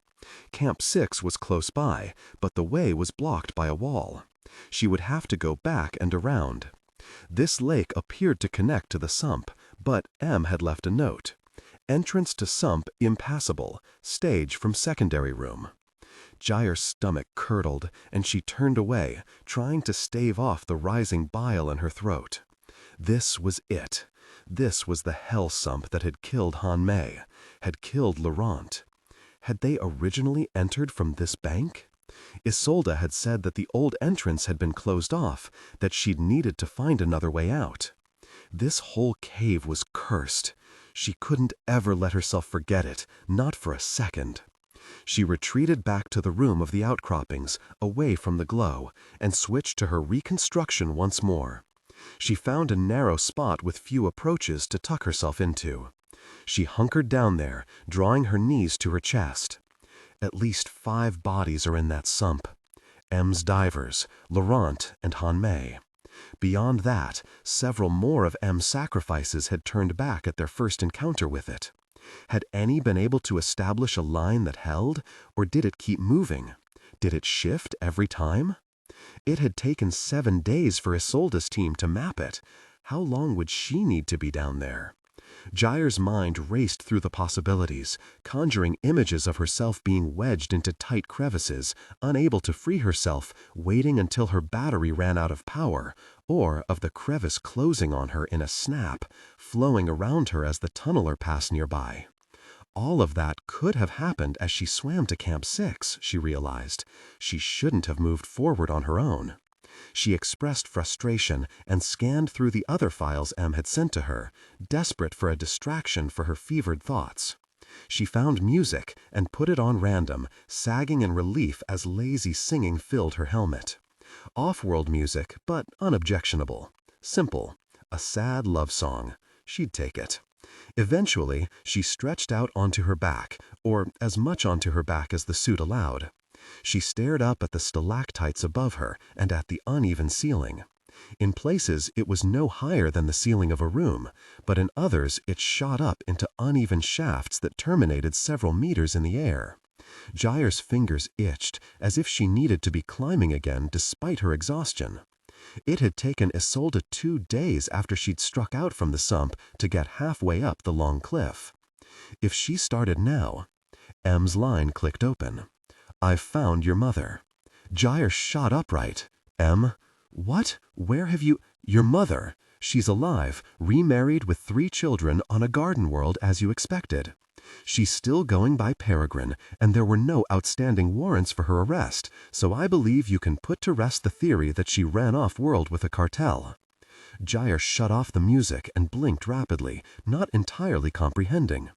Camp 6 was close by, but the way was blocked by a wall. She would have to go back and around. This lake appeared to connect to the sump, but M had left a note. Entrance to sump impassable, stage from secondary room. Gyre's stomach curdled, and she turned away, trying to stave off the rising bile in her throat. This was it. This was the hell sump that had killed Han Mei, had killed Laurent. Had they originally entered from this bank? Isolde had said that the old entrance had been closed off, that she'd needed to find another way out. This whole cave was cursed. She couldn't ever let herself forget it, not for a second. She retreated back to the room of the outcroppings, away from the glow, and switched to her reconstruction once more. She found a narrow spot with few approaches to tuck herself into. She hunkered down there, drawing her knees to her chest. At least 5 bodies are in that sump. M's divers, Laurent, and Han Mei. Beyond that, several more of M's sacrifices had turned back at their first encounter with it. Had any been able to establish a line that held, or did it keep moving? Did it shift every time? It had taken 7 days for Isolde's team to map it. How long would she need to be down there? Gyre's mind raced through the possibilities, conjuring images of herself being wedged into tight crevices, unable to free herself, waiting until her battery ran out of power, or of the crevice closing on her in a snap, flowing around her as the tunneler passed nearby. All of that could have happened as she swam to Camp 6, she realized. She shouldn't have moved forward on her own. She expressed frustration and scanned through the other files M had sent to her, desperate for a distraction for her fevered thoughts. She found music and put it on random, sagging in relief as lazy singing filled her helmet. Off-world music, but unobjectionable. Simple. A sad love song. She'd take it. Eventually, she stretched out onto her back, or as much onto her back as the suit allowed. She stared up at the stalactites above her and at the uneven ceiling. In places, it was no higher than the ceiling of a room, but in others it shot up into uneven shafts that terminated several meters in the air. Gyre's fingers itched, as if she needed to be climbing again despite her exhaustion. It had taken Isolde 2 days after she'd struck out from the sump to get halfway up the long cliff. If she started now... M's line clicked open. "I've found your mother." Gyre shot upright. "M? What? Where have you... Your mother. She's alive, remarried with 3 children on a garden world as you expected. She's still going by Peregrine, and there were no outstanding warrants for her arrest, so I believe you can put to rest the theory that she ran off-world with a cartel." Gyre shut off the music and blinked rapidly, not entirely comprehending.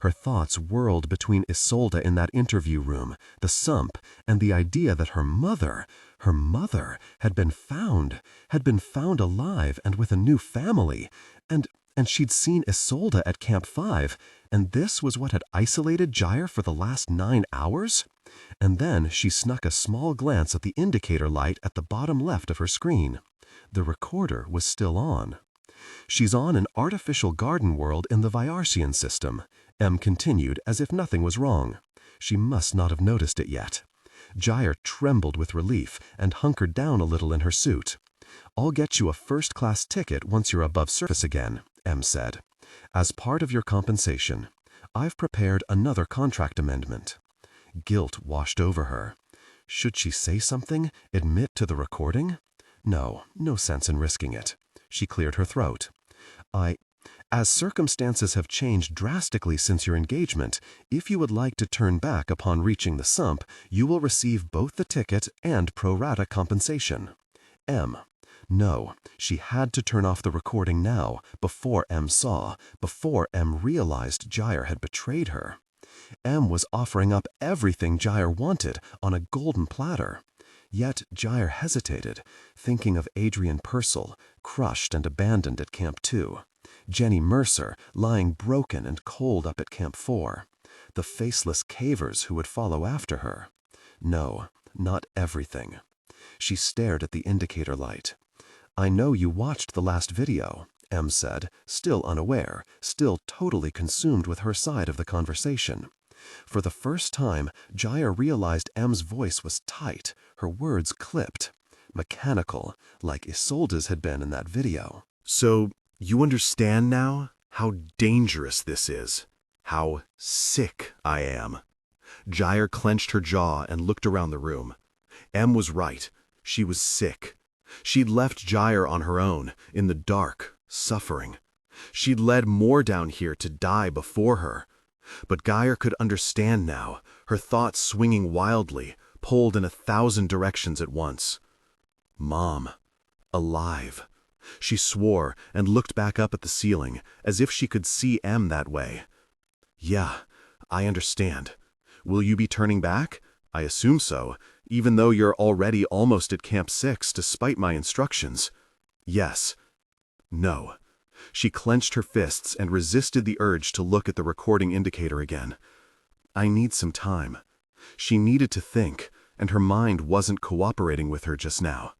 Her thoughts whirled between Isolde in that interview room, the sump, and the idea that her mother, had been found alive and with a new family, and she'd seen Isolde at Camp 5, and this was what had isolated Gyre for the last 9 hours? And then she snuck a small glance at the indicator light at the bottom left of her screen. The recorder was still on. "She's on an artificial garden world in the Viarcian system," M continued as if nothing was wrong. She must not have noticed it yet. Gyre trembled with relief and hunkered down a little in her suit. "I'll get you a first-class ticket once you're above surface again," M said. "As part of your compensation, I've prepared another contract amendment." Guilt washed over her. Should she say something, admit to the recording? No sense in risking it. She cleared her throat. As circumstances have changed drastically since your engagement, if you would like to turn back upon reaching the sump, you will receive both the ticket and pro rata compensation." M. No, she had to turn off the recording now, before M realized Gyre had betrayed her. M was offering up everything Gyre wanted on a golden platter. Yet Gyre hesitated, thinking of Adrian Purcell, crushed and abandoned at Camp 2. Jenny Mercer, lying broken and cold up at Camp 4. The faceless cavers who would follow after her. No, not everything. She stared at the indicator light. "I know you watched the last video," M said, still unaware, still totally consumed with her side of the conversation. For the first time, Gyre realized M's voice was tight, her words clipped. Mechanical, like Isolde's had been in that video. "So, you understand now how dangerous this is? How sick I am?" Gyre clenched her jaw and looked around the room. M was right. She was sick. She'd left Gyre on her own, in the dark, suffering. She'd led more down here to die before her. But Gyre could understand now, her thoughts swinging wildly, pulled in 1,000 directions at once. Mom. Alive. She swore and looked back up at the ceiling, as if she could see M that way. "Yeah, I understand. Will you be turning back? I assume so, even though you're already almost at Camp 6 despite my instructions." "Yes." "No." She clenched her fists and resisted the urge to look at the recording indicator again. "I need some time." She needed to think, and her mind wasn't cooperating with her just now.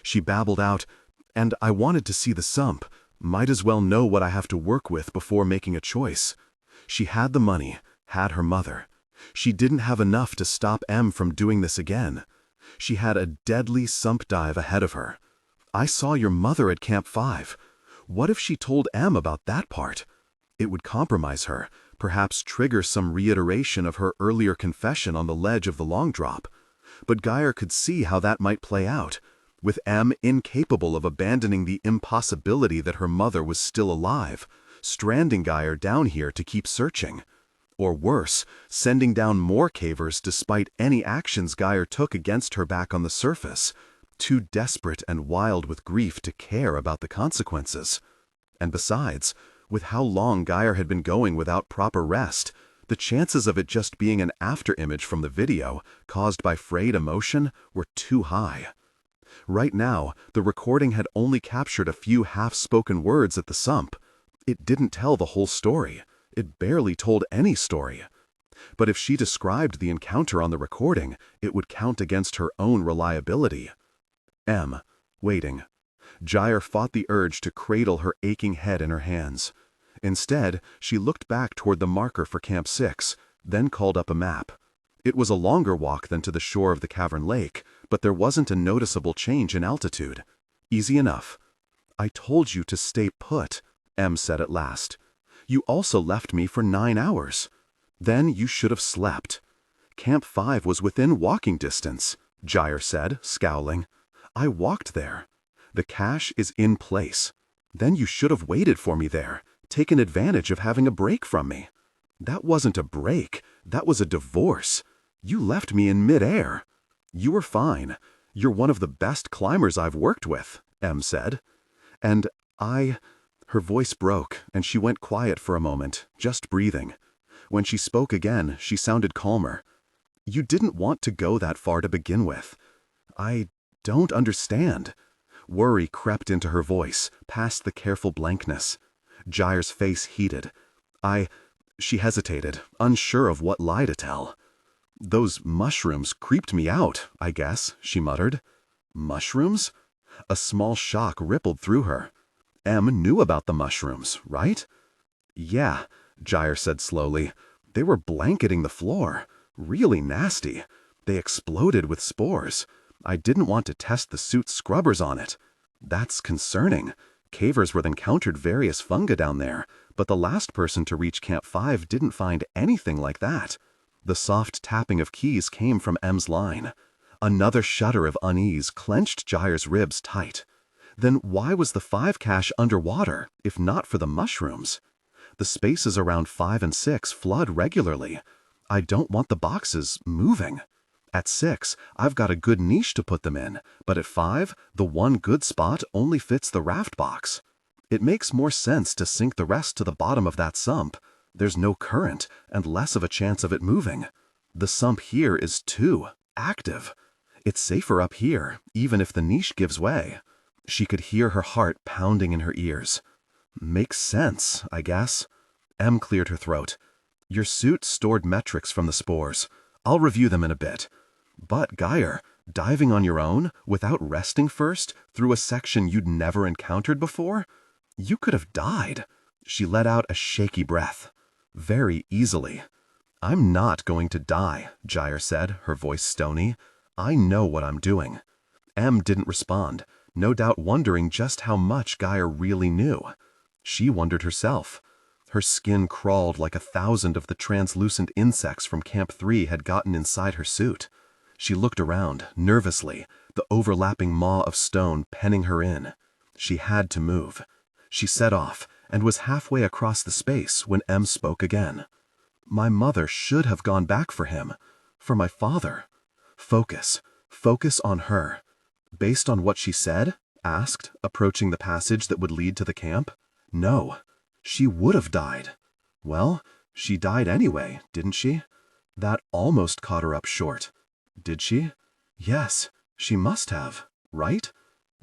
She babbled out, "And I wanted to see the sump. Might as well know what I have to work with before making a choice." She had the money, had her mother. She didn't have enough to stop M from doing this again. She had a deadly sump dive ahead of her. "I saw your mother at Camp 5. What if she told M about that part? It would compromise her, perhaps trigger some reiteration of her earlier confession on the ledge of the long drop. But Gyre could see how that might play out, with M incapable of abandoning the impossibility that her mother was still alive, stranding Gyre down here to keep searching. Or worse, sending down more cavers despite any actions Gyre took against her back on the surface, too desperate and wild with grief to care about the consequences. And besides, with how long Gyre had been going without proper rest, the chances of it just being an afterimage from the video, caused by frayed emotion, were too high. Right now, the recording had only captured a few half-spoken words at the sump. It didn't tell the whole story. It barely told any story. But if she described the encounter on the recording, it would count against her own reliability. M. Waiting. Gyre fought the urge to cradle her aching head in her hands. Instead, she looked back toward the marker for Camp 6, then called up a map. It was a longer walk than to the shore of the cavern lake, but there wasn't a noticeable change in altitude. Easy enough. "I told you to stay put," Em said at last. "You also left me for 9 hours. Then you should have slept." "Camp 5 was within walking distance," Gyre said, scowling. "I walked there. The cache is in place. Then you should have waited for me there, taken advantage of having a break from me." "That wasn't a break, that was a divorce. You left me in mid-air." "You were fine. You're one of the best climbers I've worked with," Em said. "And Her voice broke, and she went quiet for a moment, just breathing. When she spoke again, she sounded calmer. "You didn't want to go that far to begin with. I don't understand." Worry crept into her voice, past the careful blankness. Gyre's face heated. She hesitated, unsure of what lie to tell. "Those mushrooms creeped me out, I guess," she muttered. "Mushrooms?" A small shock rippled through her. Em knew about the mushrooms, right? "Yeah," Gyre said slowly. "They were blanketing the floor. Really nasty. They exploded with spores. I didn't want to test the suit's scrubbers on it. That's concerning. Cavers would encountered various fungi down there, but the last person to reach Camp 5 didn't find anything like that." The soft tapping of keys came from Em's line. Another shudder of unease clenched Gyre's ribs tight. Then why was the 5 cache underwater, if not for the mushrooms? "The spaces around 5 and 6 flood regularly. I don't want the boxes moving. At 6, I've got a good niche to put them in, but at 5, the one good spot only fits the raft box. It makes more sense to sink the rest to the bottom of that sump. There's no current, and less of a chance of it moving. The sump here is too active. It's safer up here, even if the niche gives way." She could hear her heart pounding in her ears. "Makes sense, I guess." Em cleared her throat. "Your suit stored metrics from the spores. I'll review them in a bit. But, Gyre, diving on your own, without resting first, through a section you'd never encountered before? You could have died." She let out a shaky breath. "Very easily." "I'm not going to die," Gyre said, her voice stony. "I know what I'm doing." Em didn't respond, no doubt wondering just how much Gyre really knew. She wondered herself. Her skin crawled like 1,000 of the translucent insects from Camp 3 had gotten inside her suit. She looked around, nervously, the overlapping maw of stone penning her in. She had to move. She set off, and was halfway across the space when Em spoke again. "My mother should have gone back for him. For my father. Focus. Focus on her." "Based on what she said?" asked, approaching the passage that would lead to the camp. "No. She would have died." "Well, she died anyway, didn't she?" "That almost caught her up short." "Did she?" "Yes, she must have. Right?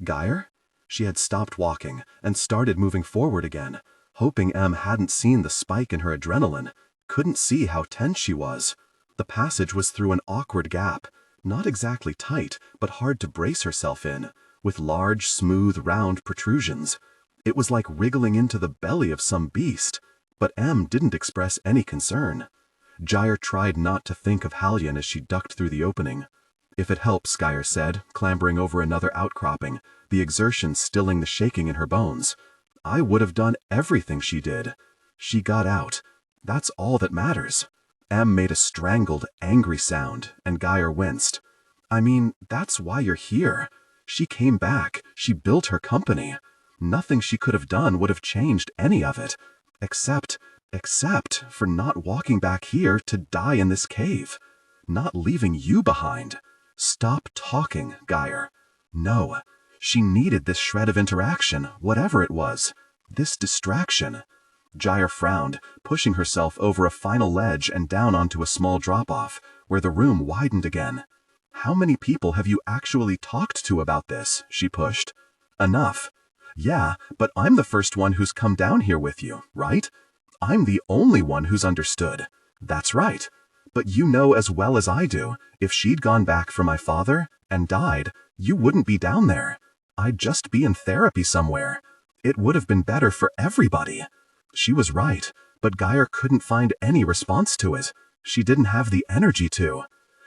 Gyre?" She had stopped walking and started moving forward again, hoping Em hadn't seen the spike in her adrenaline, couldn't see how tense she was. The passage was through an awkward gap, not exactly tight, but hard to brace herself in, with large, smooth, round protrusions. It was like wriggling into the belly of some beast, but Em didn't express any concern. Gyre tried not to think of Hallion as she ducked through the opening. "If it helps," Gyre said, clambering over another outcropping, the exertion stilling the shaking in her bones. "I would have done everything she did. She got out. That's all that matters." Em made a strangled, angry sound, and Gyre winced. "I mean, that's why you're here. She came back. She built her company. Nothing she could have done would have changed any of it, except for not walking back here to die in this cave. Not leaving you behind. Stop talking, Gyre. No, she needed this shred of interaction, whatever it was. This distraction." Gyre frowned, pushing herself over a final ledge and down onto a small drop-off, where the room widened again. "How many people have you actually talked to about this?" she pushed. "Enough." "Yeah, but I'm the first one who's come down here with you, right? I'm the only one who's understood." "That's right. But you know as well as I do, if she'd gone back for my father and died, you wouldn't be down there. I'd just be in therapy somewhere. It would have been better for everybody. She was right, but Gyre couldn't find any response to it. She didn't have the energy to.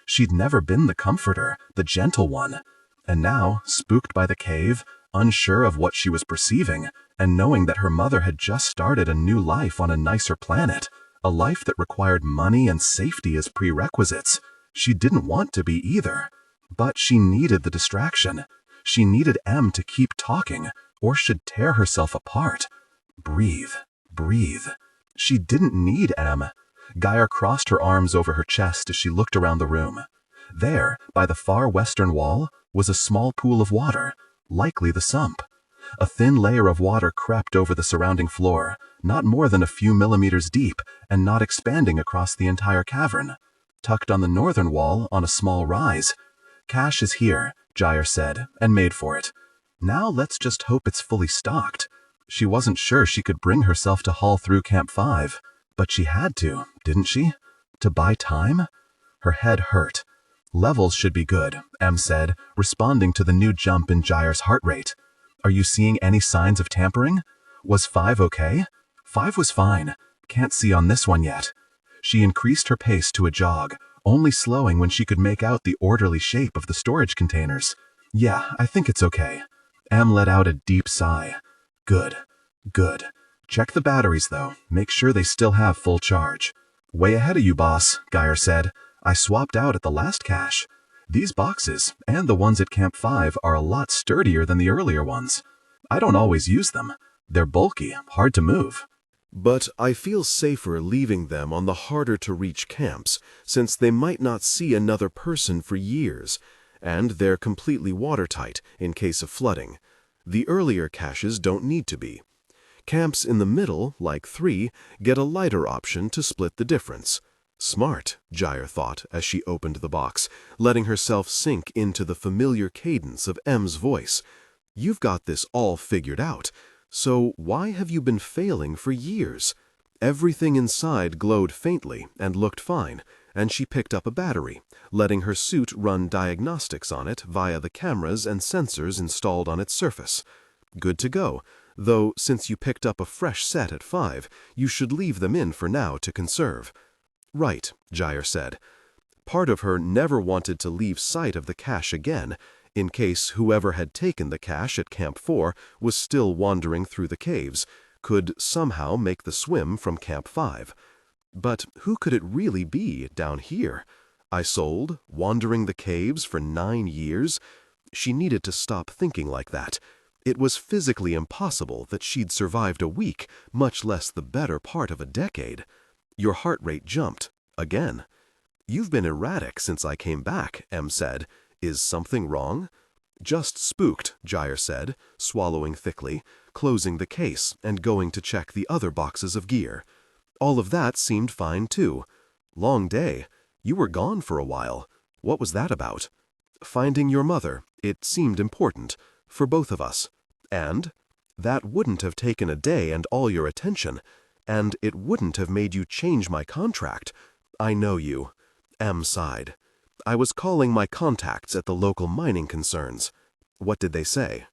She'd never been the comforter, the gentle one. And now, spooked by the cave, unsure of what she was perceiving, and knowing that her mother had just started a new life on a nicer planet, a life that required money and safety as prerequisites, she didn't want to be either. But she needed the distraction. She needed M to keep talking, or she'd tear herself apart. Breathe, breathe. She didn't need M. Gyre crossed her arms over her chest as she looked around the room. There, by the far western wall, was a small pool of water, likely the sump. A thin layer of water crept over the surrounding floor, not more than a few millimeters deep, and not expanding across the entire cavern. Tucked on the northern wall, on a small rise. "Cache is here," Gyre said, and made for it. "Now let's just hope it's fully stocked." She wasn't sure she could bring herself to haul through Camp 5, but she had to, didn't she? To buy time? Her head hurt. "Levels should be good," M said, responding to the new jump in Gyre's heart rate. "Are you seeing any signs of tampering? Was 5 okay?" "5 was fine. Can't see on this one yet." She increased her pace to a jog, only slowing when she could make out the orderly shape of the storage containers. "Yeah, I think it's okay." M let out a deep sigh. "Good, good. Check the batteries, though. Make sure they still have full charge." "Way ahead of you, boss," Gyre said. "I swapped out at the last cache. These boxes, and the ones at Camp 5, are a lot sturdier than the earlier ones. I don't always use them. They're bulky, hard to move." But I feel safer leaving them on the harder-to-reach camps, since they might not see another person for years, and they're completely watertight in case of flooding. The earlier caches don't need to be. Camps in the middle, like 3, get a lighter option to split the difference. Smart, Gyre thought as she opened the box, letting herself sink into the familiar cadence of M's voice. "You've got this all figured out. So why have you been failing for years?" Everything inside glowed faintly and looked fine, and she picked up a battery, letting her suit run diagnostics on it via the cameras and sensors installed on its surface. Good to go, though since you picked up a fresh set at 5, you should leave them in for now to conserve. "Right," Gyre said. Part of her never wanted to leave sight of the cache again, in case whoever had taken the cache at Camp 4 was still wandering through the caves, could somehow make the swim from Camp 5. But who could it really be down here? Isolde, wandering the caves for 9 years? She needed to stop thinking like that. It was physically impossible that she'd survived a week, much less the better part of a decade. Your heart rate jumped. Again. "You've been erratic since I came back," M said. "Is something wrong?" "Just spooked," Gyre said, swallowing thickly, closing the case and going to check the other boxes of gear. All of that seemed fine, too. "Long day. You were gone for a while. What was that about?" "Finding your mother. It seemed important. For both of us. And that wouldn't have taken a day and all your attention. And it wouldn't have made you change my contract. I know you." M sighed. "I was calling my contacts at the local mining concerns." "What did they say?"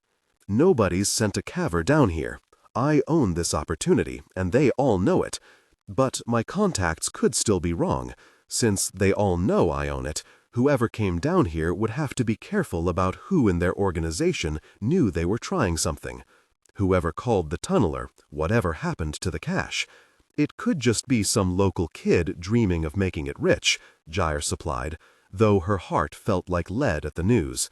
"Nobody's sent a caver down here. I own this opportunity, and they all know it. But my contacts could still be wrong. Since they all know I own it, whoever came down here would have to be careful about who in their organization knew they were trying something. Whoever called the tunneler, whatever happened to the cache. It could just be some local kid dreaming of making it rich," Gyre supplied, though her heart felt like lead at the news.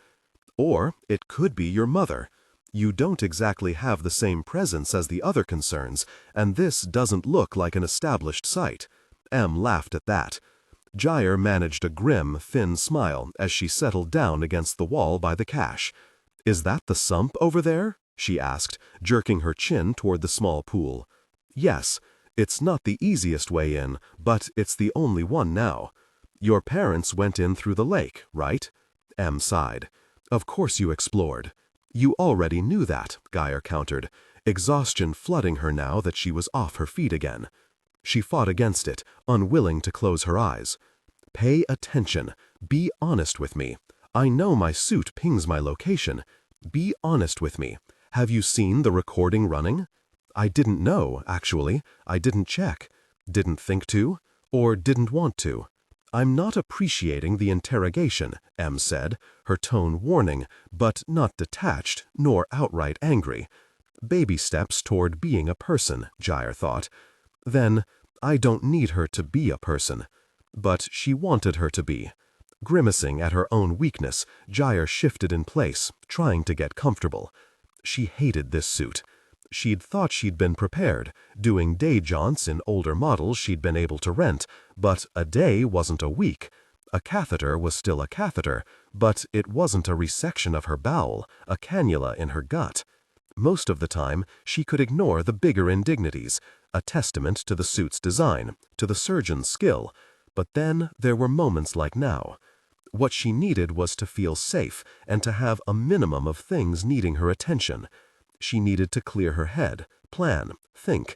"Or it could be your mother. You don't exactly have the same presence as the other concerns, and this doesn't look like an established site." M laughed at that. Gyre managed a grim, thin smile as she settled down against the wall by the cache. "Is that the sump over there?" she asked, jerking her chin toward the small pool. "Yes. It's not the easiest way in, but it's the only one now. Your parents went in through the lake, right?" M sighed. "Of course you explored." "You already knew that," Gyre countered, exhaustion flooding her now that she was off her feet again. She fought against it, unwilling to close her eyes. "Pay attention. Be honest with me. I know my suit pings my location. Be honest with me. Have you seen the recording running? I didn't know, actually. I didn't check. Didn't think to, or didn't want to. I'm not appreciating the interrogation, Em said, her tone warning, but not detached nor outright angry. Baby steps toward being a person, Gyre thought. Then, I don't need her to be a person. But she wanted her to be. Grimacing at her own weakness, Gyre shifted in place, trying to get comfortable. She hated this suit. She'd thought she'd been prepared, doing day jaunts in older models she'd been able to rent, but a day wasn't a week. A catheter was still a catheter, but it wasn't a resection of her bowel, a cannula in her gut. Most of the time, she could ignore the bigger indignities, a testament to the suit's design, to the surgeon's skill. But then there were moments like now. What she needed was to feel safe and to have a minimum of things needing her attention. She needed to clear her head, plan, think.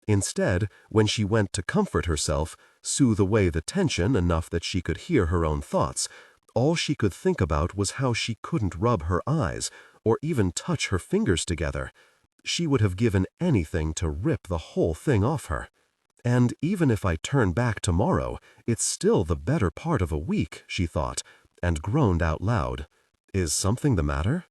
Instead, when she went to comfort herself, soothe away the tension enough that she could hear her own thoughts, all she could think about was how she couldn't rub her eyes or even touch her fingers together. She would have given anything to rip the whole thing off her. And even if I turn back tomorrow, it's still the better part of a week, she thought, and groaned out loud. Is something the matter?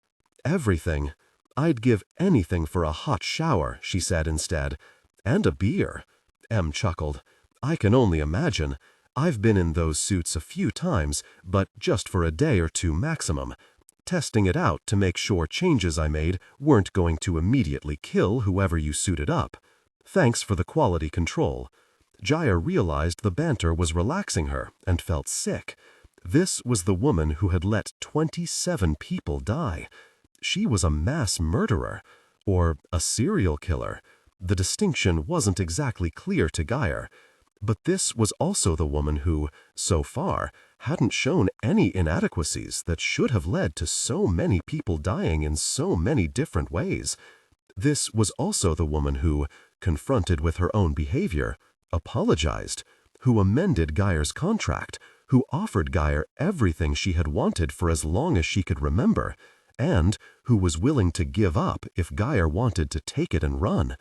Everything. I'd give anything for a hot shower, she said instead. And a beer. Em chuckled. I can only imagine. I've been in those suits a few times, but just for a day or two maximum. Testing it out to make sure changes I made weren't going to immediately kill whoever you suited up. Thanks for the quality control. Gyre realized the banter was relaxing her and felt sick. This was the woman who had let 27 people die. She was a mass murderer, or a serial killer. The distinction wasn't exactly clear to Gyre. But this was also the woman who, so far, hadn't shown any inadequacies that should have led to so many people dying in so many different ways. This was also the woman who, confronted with her own behavior, apologized, who amended Gyre's contract, who offered Gyre everything she had wanted for as long as she could remember, and who was willing to give up if Gyre wanted to take it and run.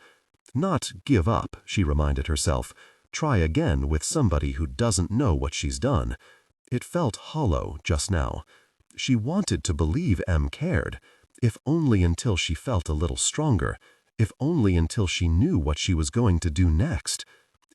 Not give up, she reminded herself. Try again with somebody who doesn't know what she's done. It felt hollow just now. She wanted to believe Em cared, if only until she felt a little stronger, if only until she knew what she was going to do next.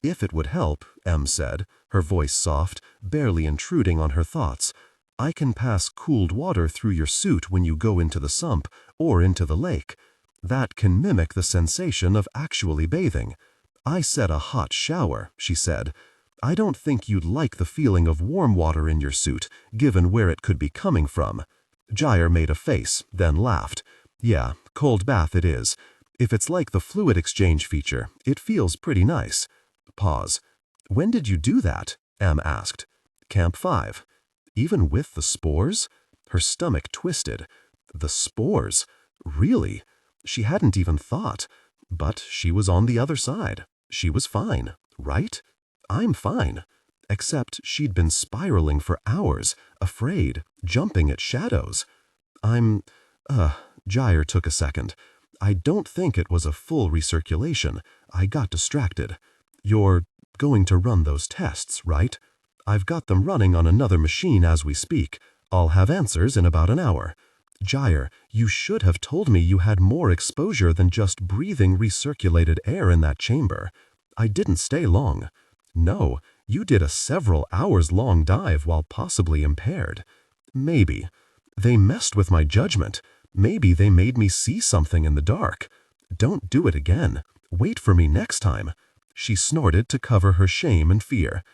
If it would help, Em said, her voice soft, barely intruding on her thoughts, I can pass cooled water through your suit when you go into the sump or into the lake. That can mimic the sensation of actually bathing. I said a hot shower, she said. I don't think you'd like the feeling of warm water in your suit, given where it could be coming from. Gyre made a face, then laughed. Yeah, cold bath it is. If it's like the fluid exchange feature, it feels pretty nice. Pause. When did you do that? Em asked. Camp 5. Even with the spores? Her stomach twisted. The spores? Really? She hadn't even thought. But she was on the other side. She was fine, right? I'm fine. Except she'd been spiraling for hours, afraid, jumping at shadows. Gyre took a second. I don't think it was a full recirculation. I got distracted. You're going to run those tests, right? I've got them running on another machine as we speak. I'll have answers in about an hour. Gyre, you should have told me you had more exposure than just breathing recirculated air in that chamber. I didn't stay long. No, you did a several hours long dive while possibly impaired. Maybe. They messed with my judgment. Maybe they made me see something in the dark. Don't do it again. Wait for me next time. She snorted to cover her shame and fear.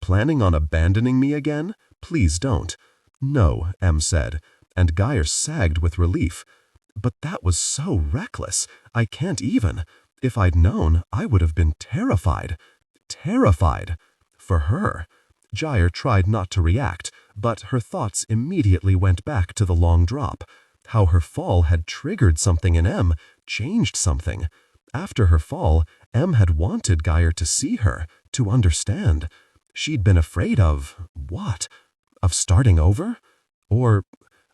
Planning on abandoning me again? Please don't. No, Em said, and Gyre sagged with relief. But that was so reckless. I can't even. If I'd known, I would have been terrified. Terrified. For her. Gyre tried not to react, but her thoughts immediately went back to the long drop. How her fall had triggered something in Em, changed something. After her fall, Em had wanted Gyre to see her, to understand. She'd been afraid of what? Of starting over? Or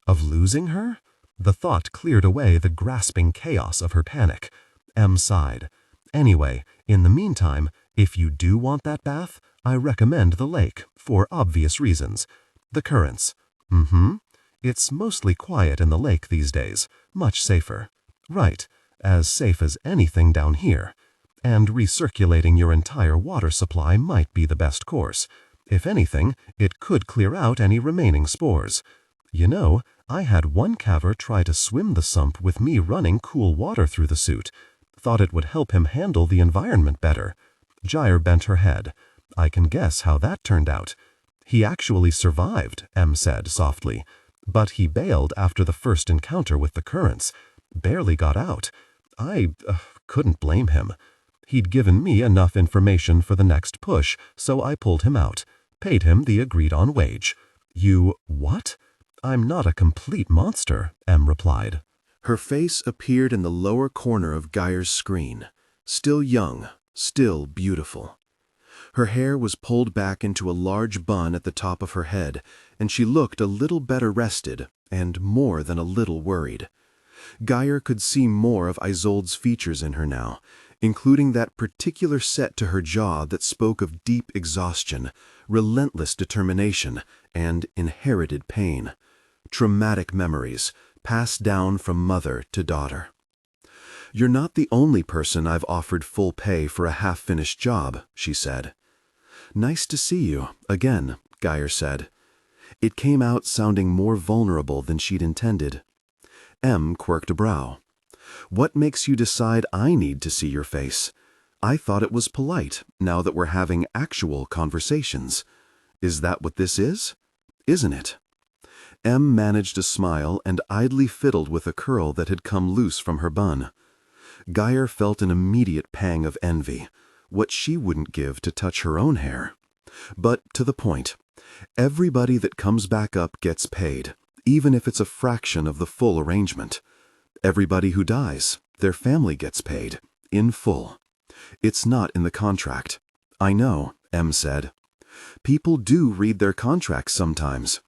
of losing her? The thought cleared away the grasping chaos of her panic. Em sighed. Anyway, in the meantime, if you do want that bath, I recommend the lake, for obvious reasons. The currents. It's mostly quiet in the lake these days, much safer. Right, as safe as anything down here. And recirculating your entire water supply might be the best course. If anything, it could clear out any remaining spores. You know, I had one caver try to swim the sump with me running cool water through the suit. Thought it would help him handle the environment better. Gyre bent her head. I can guess how that turned out. He actually survived, Em said softly. But he bailed after the first encounter with the currents. Barely got out. I couldn't blame him. He'd given me enough information for the next push, so I pulled him out. Paid him the agreed-on wage. You what? I'm not a complete monster, Em replied. Her face appeared in the lower corner of Gyre's screen. Still young, still beautiful. Her hair was pulled back into a large bun at the top of her head, and she looked a little better rested and more than a little worried. Gyre could see more of Isolde's features in her now, including that particular set to her jaw that spoke of deep exhaustion, relentless determination, and inherited pain. Traumatic memories, passed down from mother to daughter. "You're not the only person I've offered full pay for a half-finished job," she said. "Nice to see you, again," Gyre said. It came out sounding more vulnerable than she'd intended. Em quirked a brow. "What makes you decide I need to see your face? I thought it was polite, now that we're having actual conversations. Is that what this is? Isn't it?" Em managed a smile and idly fiddled with a curl that had come loose from her bun. Gyre felt an immediate pang of envy, what she wouldn't give to touch her own hair. But to the point, everybody that comes back up gets paid, even if it's a fraction of the full arrangement. Everybody who dies, their family gets paid, in full. It's not in the contract. "I know," Em said. "People do read their contracts sometimes."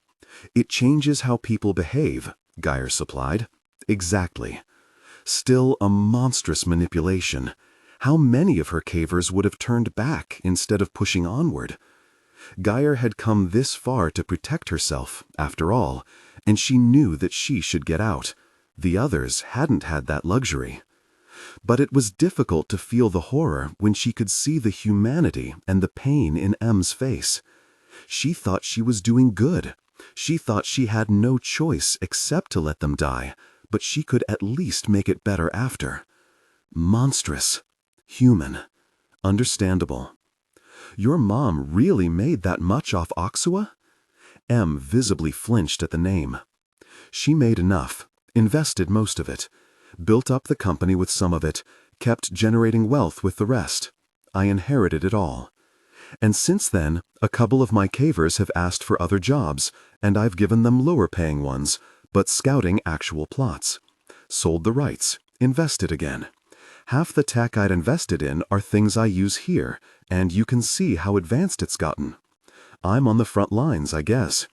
"It changes how people behave," Gyre supplied. "Exactly." Still a monstrous manipulation. How many of her cavers would have turned back instead of pushing onward? Gyre had come this far to protect herself, after all, and she knew that she should get out. The others hadn't had that luxury. But it was difficult to feel the horror when she could see the humanity and the pain in Em's face. She thought she was doing good. She thought she had no choice except to let them die, but she could at least make it better after. Monstrous. Human. Understandable. "Your mom really made that much off Oxua?" Em visibly flinched at the name. "She made enough, invested most of it, built up the company with some of it, kept generating wealth with the rest. I inherited it all. And since then, a couple of my cavers have asked for other jobs, and I've given them lower-paying ones, but scouting actual plots. Sold the rights, invested again. Half the tech I'd invested in are things I use here, and you can see how advanced it's gotten. I'm on the front lines, I guess.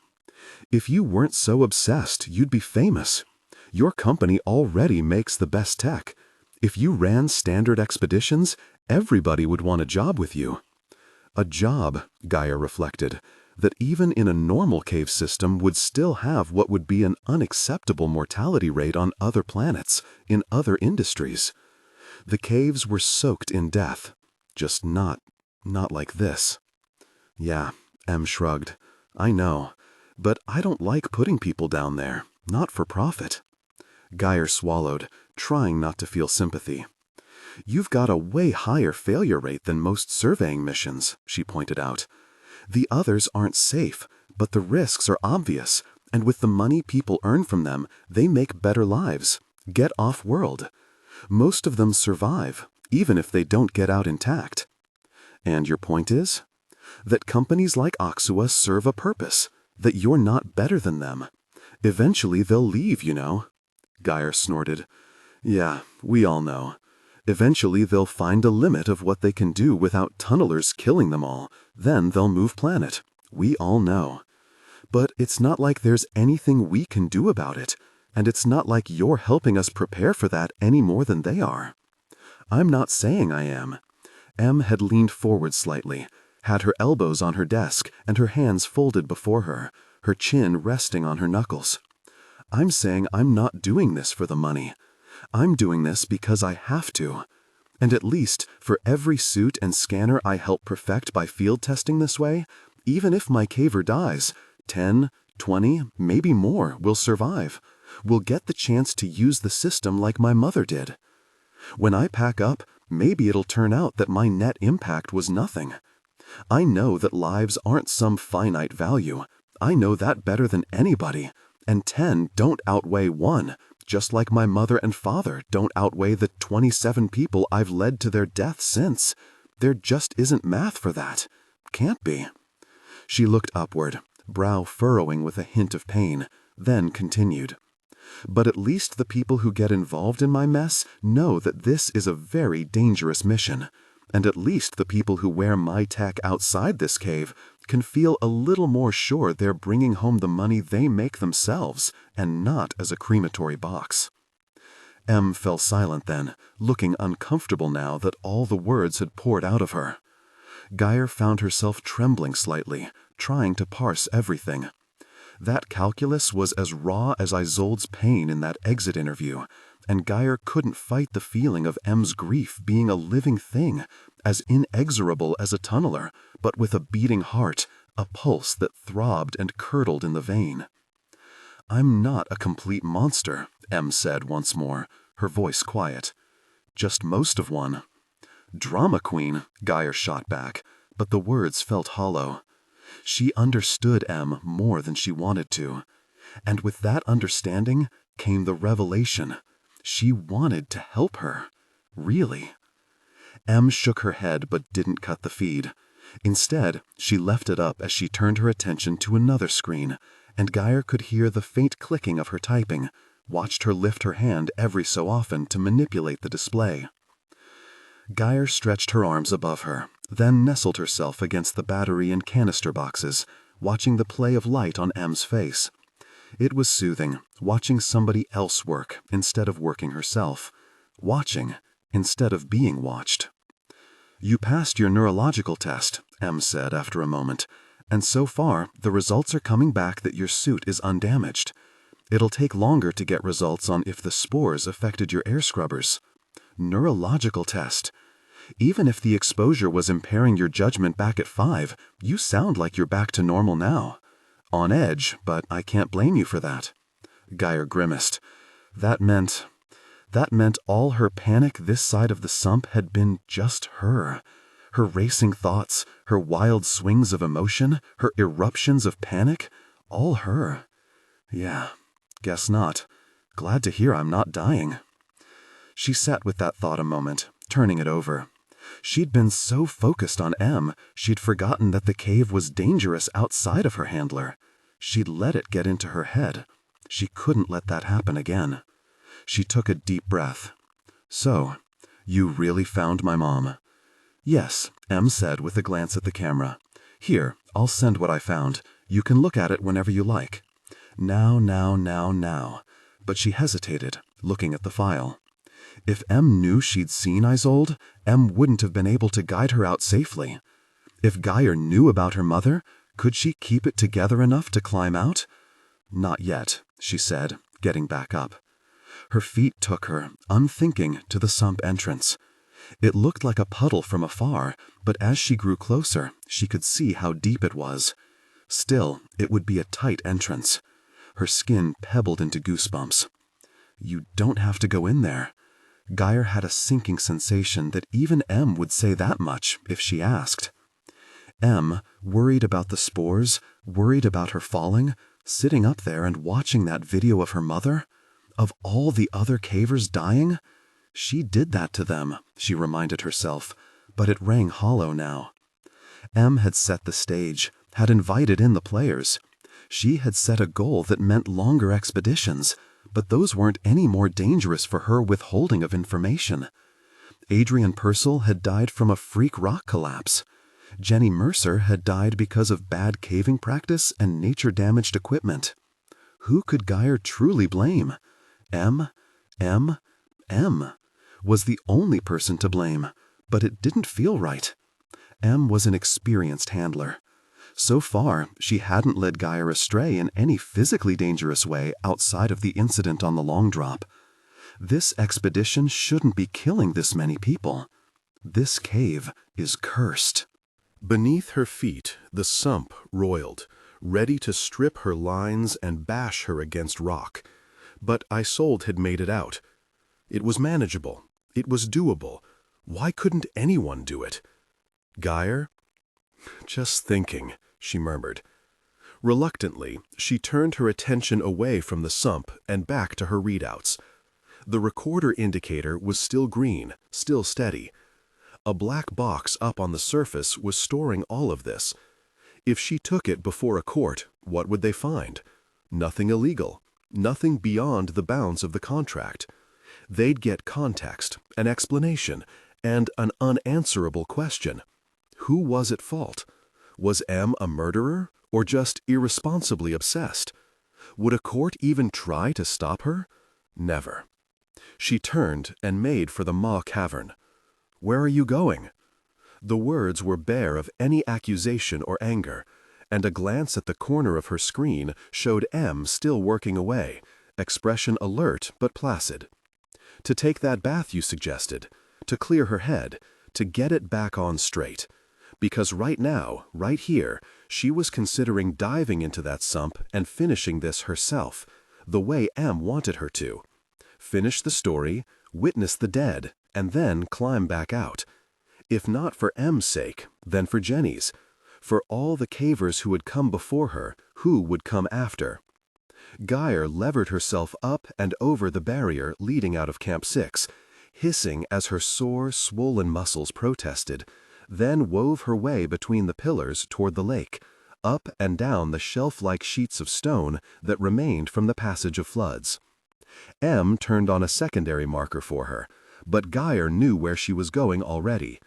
If you weren't so obsessed, you'd be famous. Your company already makes the best tech. If you ran standard expeditions, everybody would want a job with you." A job, Gyre reflected, that even in a normal cave system would still have what would be an unacceptable mortality rate on other planets, in other industries. The caves were soaked in death, just not like this. "Yeah," Em shrugged. "I know, but I don't like putting people down there, not for profit." Gyre swallowed, trying not to feel sympathy. "You've got a way higher failure rate than most surveying missions," she pointed out. "The others aren't safe, but the risks are obvious, and with the money people earn from them, they make better lives, get off-world. Most of them survive, even if they don't get out intact." "And your point is?" "That companies like Oxua serve a purpose, that you're not better than them. Eventually they'll leave, you know." Gyre snorted. "Yeah, we all know. Eventually they'll find a limit of what they can do without tunnelers killing them all. Then they'll move planet. We all know. But it's not like there's anything we can do about it. And it's not like you're helping us prepare for that any more than they are. I'm not saying I am. Em had leaned forward slightly, had her elbows on her desk and her hands folded before her chin resting on her knuckles. I'm saying I'm not doing this for the money. I'm doing this because I have to. And at least, for every suit and scanner I help perfect by field testing this way, even if my caver dies, 10, 20, maybe more will survive. Will get the chance to use the system like my mother did. When I pack up, maybe it'll turn out that my net impact was nothing. I know that lives aren't some finite value. I know that better than anybody. And 10 don't outweigh 1, just like my mother and father don't outweigh the 27 people I've led to their death since. There just isn't math for that. Can't be. She looked upward, brow furrowing with a hint of pain, then continued. But at least the people who get involved in my mess know that this is a very dangerous mission. And at least the people who wear my tech outside this cave can feel a little more sure they're bringing home the money they make themselves, and not as a crematory box. Em fell silent then, looking uncomfortable now that all the words had poured out of her. Gyre found herself trembling slightly, trying to parse everything. That calculus was as raw as Isolde's pain in that exit interview, and Gyre couldn't fight the feeling of Em's grief being a living thing, as inexorable as a tunneler, but with a beating heart, a pulse that throbbed and curdled in the vein. I'm not a complete monster, Em said once more, her voice quiet. Just most of one. Drama queen, Gyre shot back, but the words felt hollow. She understood Em more than she wanted to. And with that understanding came the revelation. She wanted to help her. Really. Em shook her head but didn't cut the feed. Instead, she left it up as she turned her attention to another screen, and Gyre could hear the faint clicking of her typing, watched her lift her hand every so often to manipulate the display. Gyre stretched her arms above her, then nestled herself against the battery and canister boxes, watching the play of light on Em's face. It was soothing, watching somebody else work instead of working herself, watching instead of being watched. You passed your neurological test, Em said after a moment, and so far the results are coming back that your suit is undamaged. It'll take longer to get results on if the spores affected your air scrubbers. Neurological test. Even if the exposure was impairing your judgment back at 5, you sound like you're back to normal now. On edge, but I can't blame you for that. Gyre grimaced. That meant all her panic this side of the sump had been just her. Her racing thoughts, her wild swings of emotion, her eruptions of panic, all her. Yeah, guess not. Glad to hear I'm not dying. She sat with that thought a moment, turning it over. She'd been so focused on Em, she'd forgotten that the cave was dangerous outside of her handler. She'd let it get into her head. She couldn't let that happen again. She took a deep breath. So, you really found my mom? Yes, Em said with a glance at the camera. Here, I'll send what I found. You can look at it whenever you like. Now. But she hesitated, looking at the file. If Em knew she'd seen Isolde, Em wouldn't have been able to guide her out safely. If Gyre knew about her mother, could she keep it together enough to climb out? Not yet, she said, getting back up. Her feet took her, unthinking, to the sump entrance. It looked like a puddle from afar, but as she grew closer, she could see how deep it was. Still, it would be a tight entrance. Her skin pebbled into goosebumps. You don't have to go in there. Gyre had a sinking sensation that even Em would say that much if she asked. Em, worried about the spores, worried about her falling, sitting up there and watching that video of her mother? Of all the other cavers dying? She did that to them, she reminded herself, but it rang hollow now. Em had set the stage, had invited in the players. She had set a goal that meant longer expeditions, but those weren't any more dangerous for her withholding of information. Adrian Purcell had died from a freak rock collapse. Jenny Mercer had died because of bad caving practice and nature-damaged equipment. Who could Gyre truly blame? M. Was the only person to blame, but it didn't feel right. M was an experienced handler. So far, she hadn't led Gyre astray in any physically dangerous way outside of the incident on the long drop. This expedition shouldn't be killing this many people. This cave is cursed. Beneath her feet, the sump roiled, ready to strip her lines and bash her against rock. But Isolde had made it out. It was manageable. It was doable. Why couldn't anyone do it? Gyre? Just thinking, she murmured. Reluctantly, she turned her attention away from the sump and back to her readouts. The recorder indicator was still green, still steady. A black box up on the surface was storing all of this. If she took it before a court, what would they find? Nothing illegal, nothing beyond the bounds of the contract. They'd get context, an explanation, and an unanswerable question. Who was at fault? Was M a murderer, or just irresponsibly obsessed? Would a court even try to stop her? Never. She turned and made for the maw cavern. "Where are you going?" The words were bare of any accusation or anger, and a glance at the corner of her screen showed M still working away, expression alert but placid. To take that bath you suggested, to clear her head, to get it back on straight. Because right now, right here, she was considering diving into that sump and finishing this herself, the way M wanted her to. Finish the story, witness the dead, and then climb back out. If not for M's sake, then for Jenny's. For all the cavers who had come before her, who would come after. Gyre levered herself up and over the barrier leading out of Camp 6, hissing as her sore, swollen muscles protested, then wove her way between the pillars toward the lake, up and down the shelf-like sheets of stone that remained from the passage of floods. M turned on a secondary marker for her, but Gyre knew where she was going already.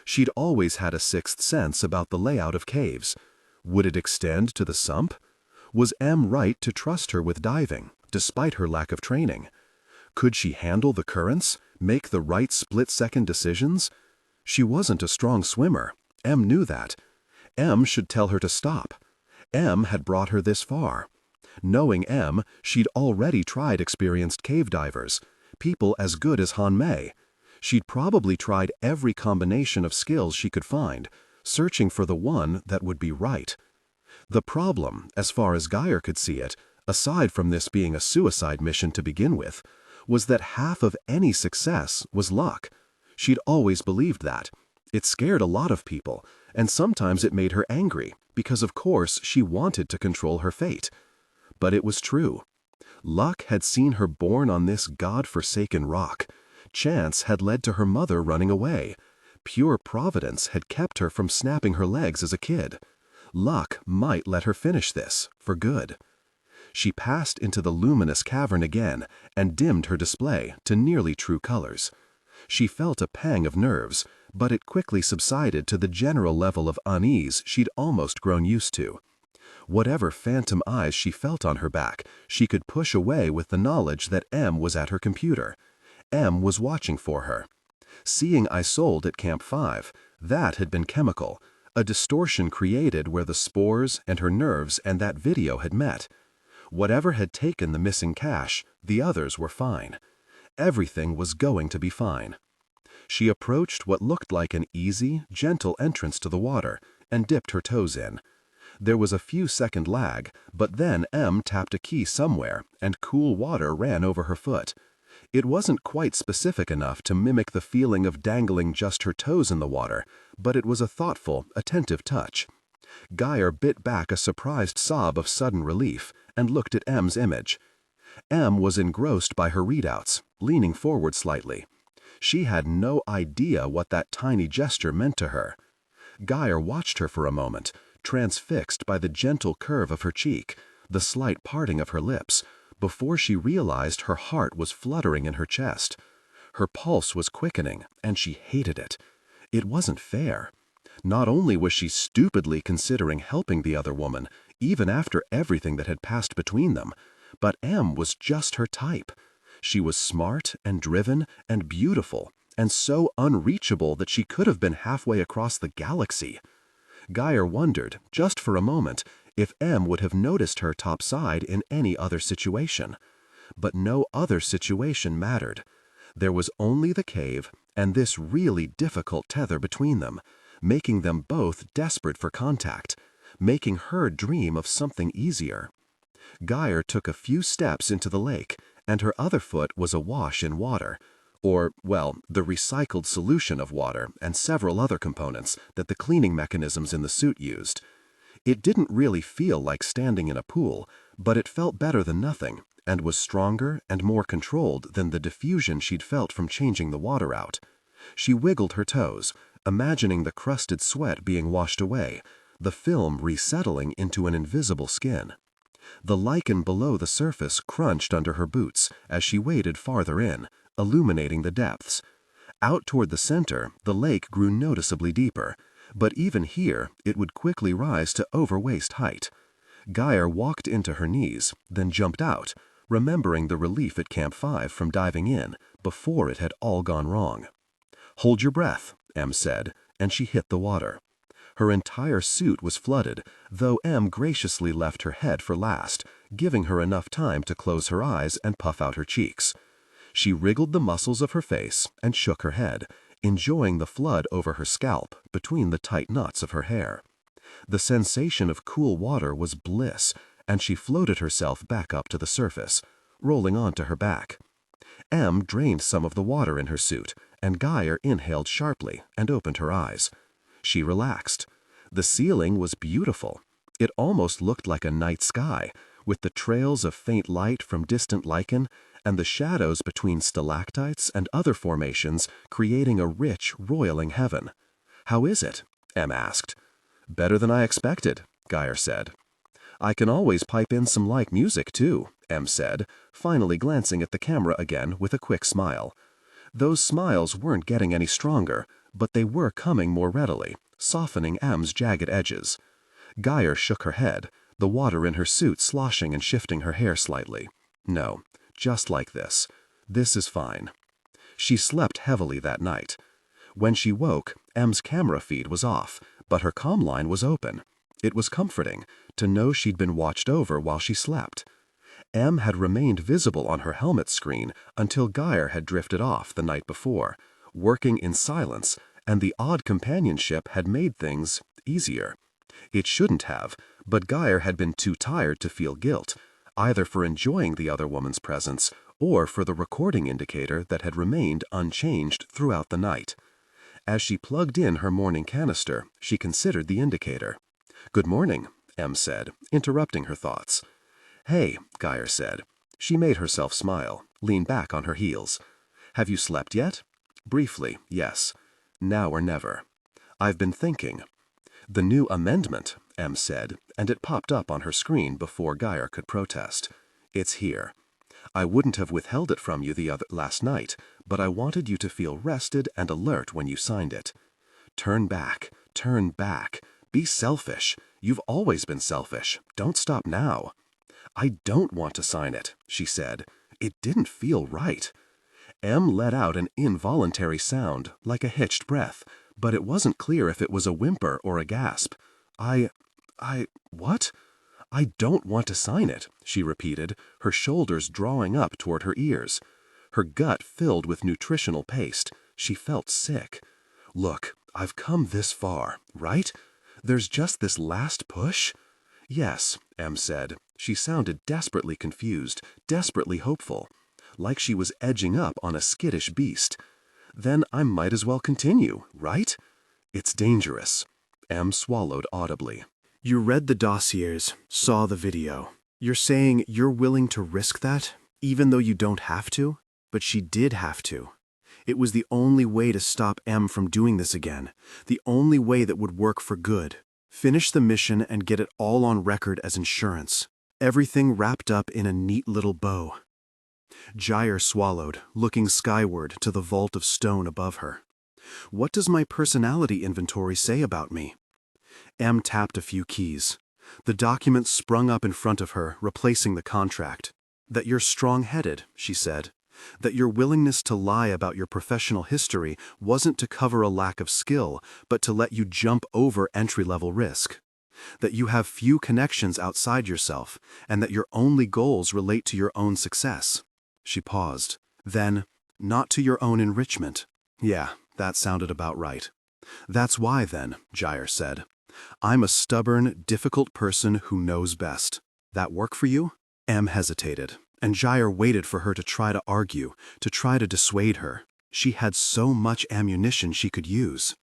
She'd always had a sixth sense about the layout of caves. Would it extend to the sump? Was M right to trust her with diving, despite her lack of training? Could she handle the currents, make the right split-second decisions? She wasn't a strong swimmer. M knew that. M should tell her to stop. M had brought her this far. Knowing M, she'd already tried experienced cave divers, people as good as Han Mei. She'd probably tried every combination of skills she could find, searching for the one that would be right. The problem, as far as Gyre could see it, aside from this being a suicide mission to begin with, was that half of any success was luck. She'd always believed that. It scared a lot of people, and sometimes it made her angry, because of course she wanted to control her fate. But it was true. Luck had seen her born on this God-forsaken rock. Chance had led to her mother running away. Pure providence had kept her from snapping her legs as a kid. Luck might let her finish this, for good. She passed into the luminous cavern again and dimmed her display to nearly true colors. She felt a pang of nerves, but it quickly subsided to the general level of unease she'd almost grown used to. Whatever phantom eyes she felt on her back, she could push away with the knowledge that M was at her computer. M was watching for her. Seeing Isolde at Camp 5, that had been chemical, a distortion created where the spores and her nerves and that video had met. Whatever had taken the missing cache, the others were fine. Everything was going to be fine. She approached what looked like an easy, gentle entrance to the water and dipped her toes in. There was a few-second lag, but then M tapped a key somewhere and cool water ran over her foot. It wasn't quite specific enough to mimic the feeling of dangling just her toes in the water, but it was a thoughtful, attentive touch. Gyre bit back a surprised sob of sudden relief and looked at M's image. M was engrossed by her readouts, leaning forward slightly. She had no idea what that tiny gesture meant to her. Gyre watched her for a moment, transfixed by the gentle curve of her cheek, the slight parting of her lips, before she realized her heart was fluttering in her chest. Her pulse was quickening, and she hated it. It wasn't fair. Not only was she stupidly considering helping the other woman, even after everything that had passed between them, But M was just her type. She was smart and driven and beautiful, and so unreachable that she could have been halfway across the galaxy. Gyre wondered, just for a moment, if M would have noticed her topside in any other situation. But no other situation mattered. There was only the cave and this really difficult tether between them, making them both desperate for contact, making her dream of something easier. Gyre took a few steps into the lake, and her other foot was awash in water, or, well, the recycled solution of water and several other components that the cleaning mechanisms in the suit used. It didn't really feel like standing in a pool, but it felt better than nothing, and was stronger and more controlled than the diffusion she'd felt from changing the water out. She wiggled her toes, imagining the crusted sweat being washed away, the film resettling into an invisible skin. The lichen below the surface crunched under her boots as she waded farther in, illuminating the depths. Out toward the center, the lake grew noticeably deeper, but even here it would quickly rise to over-waist height. Gyre walked into her knees, then jumped out, remembering the relief at Camp 5 from diving in, before it had all gone wrong. "Hold your breath," M said, and she hit the water. Her entire suit was flooded, though M graciously left her head for last, giving her enough time to close her eyes and puff out her cheeks. She wriggled the muscles of her face and shook her head, enjoying the flood over her scalp between the tight knots of her hair. The sensation of cool water was bliss, and she floated herself back up to the surface, rolling onto her back. M drained some of the water in her suit, and Gyre inhaled sharply and opened her eyes. She relaxed. The ceiling was beautiful. It almost looked like a night sky, with the trails of faint light from distant lichen and the shadows between stalactites and other formations creating a rich, roiling heaven. "How is it?" M asked. "Better than I expected," Gyre said. "I can always pipe in some light music, too," M said, finally glancing at the camera again with a quick smile. Those smiles weren't getting any stronger, but they were coming more readily, softening M's jagged edges. Gyre shook her head, the water in her suit sloshing and shifting her hair slightly. "No, just like this. This is fine." She slept heavily that night. When she woke, M's camera feed was off, but her comm line was open. It was comforting to know she'd been watched over while she slept. M had remained visible on her helmet screen until Gyre had drifted off the night before, working in silence, and the odd companionship had made things easier. It shouldn't have, but Gyre had been too tired to feel guilt, either for enjoying the other woman's presence or for the recording indicator that had remained unchanged throughout the night. As she plugged in her morning canister, she considered the indicator. "Good morning," M said, interrupting her thoughts. "Hey," Gyre said. She made herself smile, lean back on her heels. "Have you slept yet?" "Briefly, yes. Now or never." "I've been thinking." "The new amendment," M said, and it popped up on her screen before Gyre could protest. "It's here. I wouldn't have withheld it from you last night, but I wanted you to feel rested and alert when you signed it. Turn back, turn back. Be selfish. You've always been selfish. Don't stop now." "I don't want to sign it," she said. "It didn't feel right." M let out an involuntary sound, like a hitched breath, but it wasn't clear if it was a whimper or a gasp. What? "I don't want to sign it," she repeated, her shoulders drawing up toward her ears. Her gut filled with nutritional paste. She felt sick. "Look, I've come this far, right? There's just this last push?" "Yes," M said. She sounded desperately confused, desperately hopeful, like she was edging up on a skittish beast. "Then I might as well continue, right?" "It's dangerous." M swallowed audibly. You read the dossiers, saw the video. You're saying you're willing to risk that, even though you don't have to? But she did have to. It was the only way to stop M from doing this again, the only way that would work for good. Finish the mission and get it all on record as insurance. Everything wrapped up in a neat little bow. Gyre swallowed, looking skyward to the vault of stone above her. What does my personality inventory say about me? M tapped a few keys. The document sprung up in front of her, replacing the contract. That you're strong-headed, she said. That your willingness to lie about your professional history wasn't to cover a lack of skill, but to let you jump over entry-level risk. That you have few connections outside yourself, and that your only goals relate to your own success. She paused. Then, not to your own enrichment. Yeah, that sounded about right. That's why then, Gyre said. I'm a stubborn, difficult person who knows best. That work for you? Em hesitated, and Gyre waited for her to try to argue, to try to dissuade her. She had so much ammunition she could use.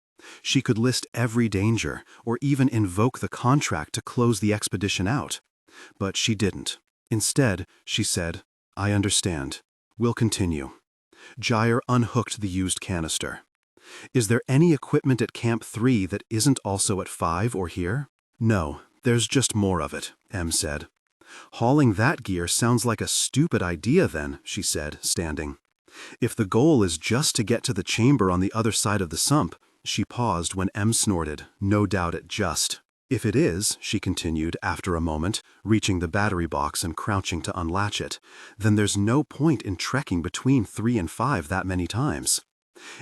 She could list every danger, or even invoke the contract to close the expedition out. But she didn't. Instead, she said, I understand. We'll continue. Gyre unhooked the used canister. Is there any equipment at Camp 3 that isn't also at 5 or here? No, there's just more of it, Em said. Hauling that gear sounds like a stupid idea then, she said, standing. If the goal is just to get to the chamber on the other side of the sump, she paused when Em snorted, no doubt at just. If it is, she continued after a moment, reaching the battery box and crouching to unlatch it, then there's no point in trekking between 3 and 5 that many times.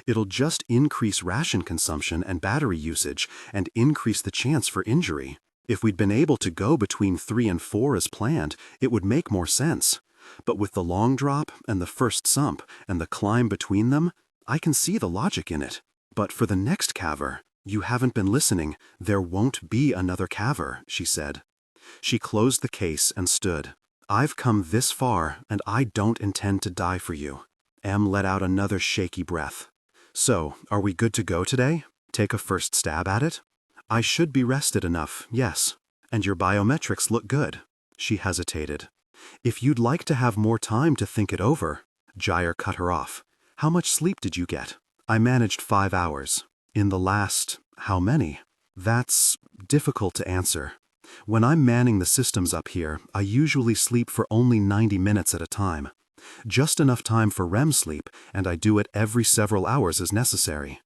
It'll just increase ration consumption and battery usage and increase the chance for injury. If we'd been able to go between 3 and 4 as planned, it would make more sense. But with the long drop and the first sump and the climb between them, I can see the logic in it. But for the next caver, you haven't been listening, there won't be another caver, she said. She closed the case and stood. I've come this far, and I don't intend to die for you. Em let out another shaky breath. So, are we good to go today? Take a first stab at it? I should be rested enough, yes. And your biometrics look good. She hesitated. If you'd like to have more time to think it over. Gyre cut her off. How much sleep did you get? I managed 5 hours. In the last, how many? That's difficult to answer. When I'm manning the systems up here, I usually sleep for only 90 minutes at a time. Just enough time for REM sleep, and I do it every several hours as necessary.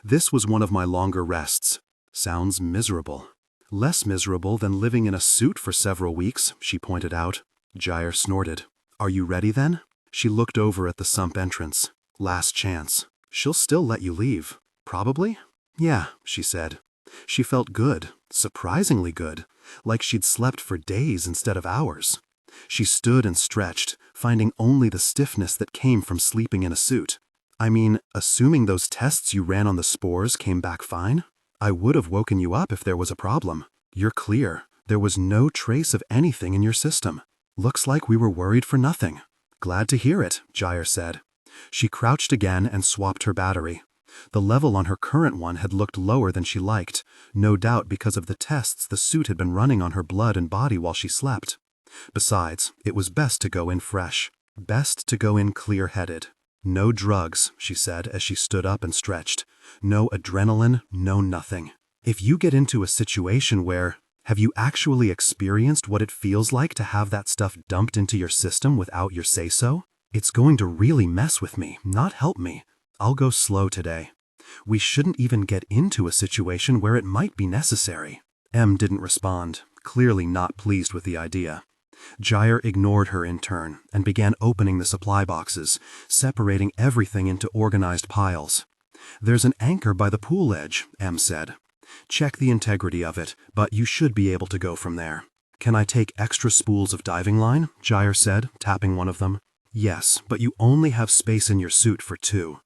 This was one of my longer rests. Sounds miserable. Less miserable than living in a suit for several weeks, she pointed out. Gyre snorted. Are you ready then? She looked over at the sump entrance. Last chance. She'll still let you leave. Probably? Yeah, she said. She felt good, surprisingly good, like she'd slept for days instead of hours. She stood and stretched, finding only the stiffness that came from sleeping in a suit. I mean, assuming those tests you ran on the spores came back fine? I would have woken you up if there was a problem. You're clear. There was no trace of anything in your system. Looks like we were worried for nothing. Glad to hear it, Gyre said. She crouched again and swapped her battery. The level on her current one had looked lower than she liked, no doubt because of the tests the suit had been running on her blood and body while she slept. Besides, it was best to go in fresh. Best to go in clear-headed. No drugs, she said as she stood up and stretched. No adrenaline, no nothing. If you get into a situation where, have you actually experienced what it feels like to have that stuff dumped into your system without your say-so? It's going to really mess with me, not help me. I'll go slow today. We shouldn't even get into a situation where it might be necessary. Em didn't respond, clearly not pleased with the idea. Gyre ignored her in turn and began opening the supply boxes, separating everything into organized piles. There's an anchor by the pool edge, Em said. Check the integrity of it, but you should be able to go from there. Can I take extra spools of diving line? Gyre said, tapping one of them. Yes, but you only have space in your suit for 2.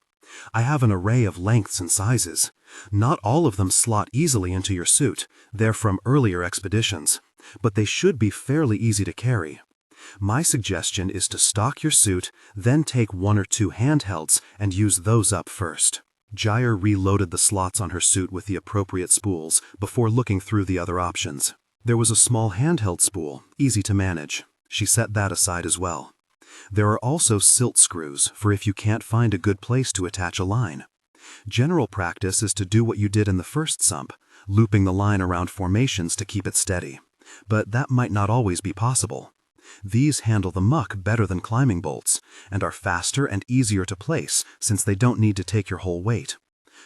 I have an array of lengths and sizes. Not all of them slot easily into your suit. They're from earlier expeditions, but they should be fairly easy to carry. My suggestion is to stock your suit, then take 1 or 2 handhelds and use those up first. Gyre reloaded the slots on her suit with the appropriate spools before looking through the other options. There was a small handheld spool, easy to manage. She set that aside as well. There are also silt screws for if you can't find a good place to attach a line. General practice is to do what you did in the first sump, looping the line around formations to keep it steady. But that might not always be possible. These handle the muck better than climbing bolts, and are faster and easier to place since they don't need to take your whole weight.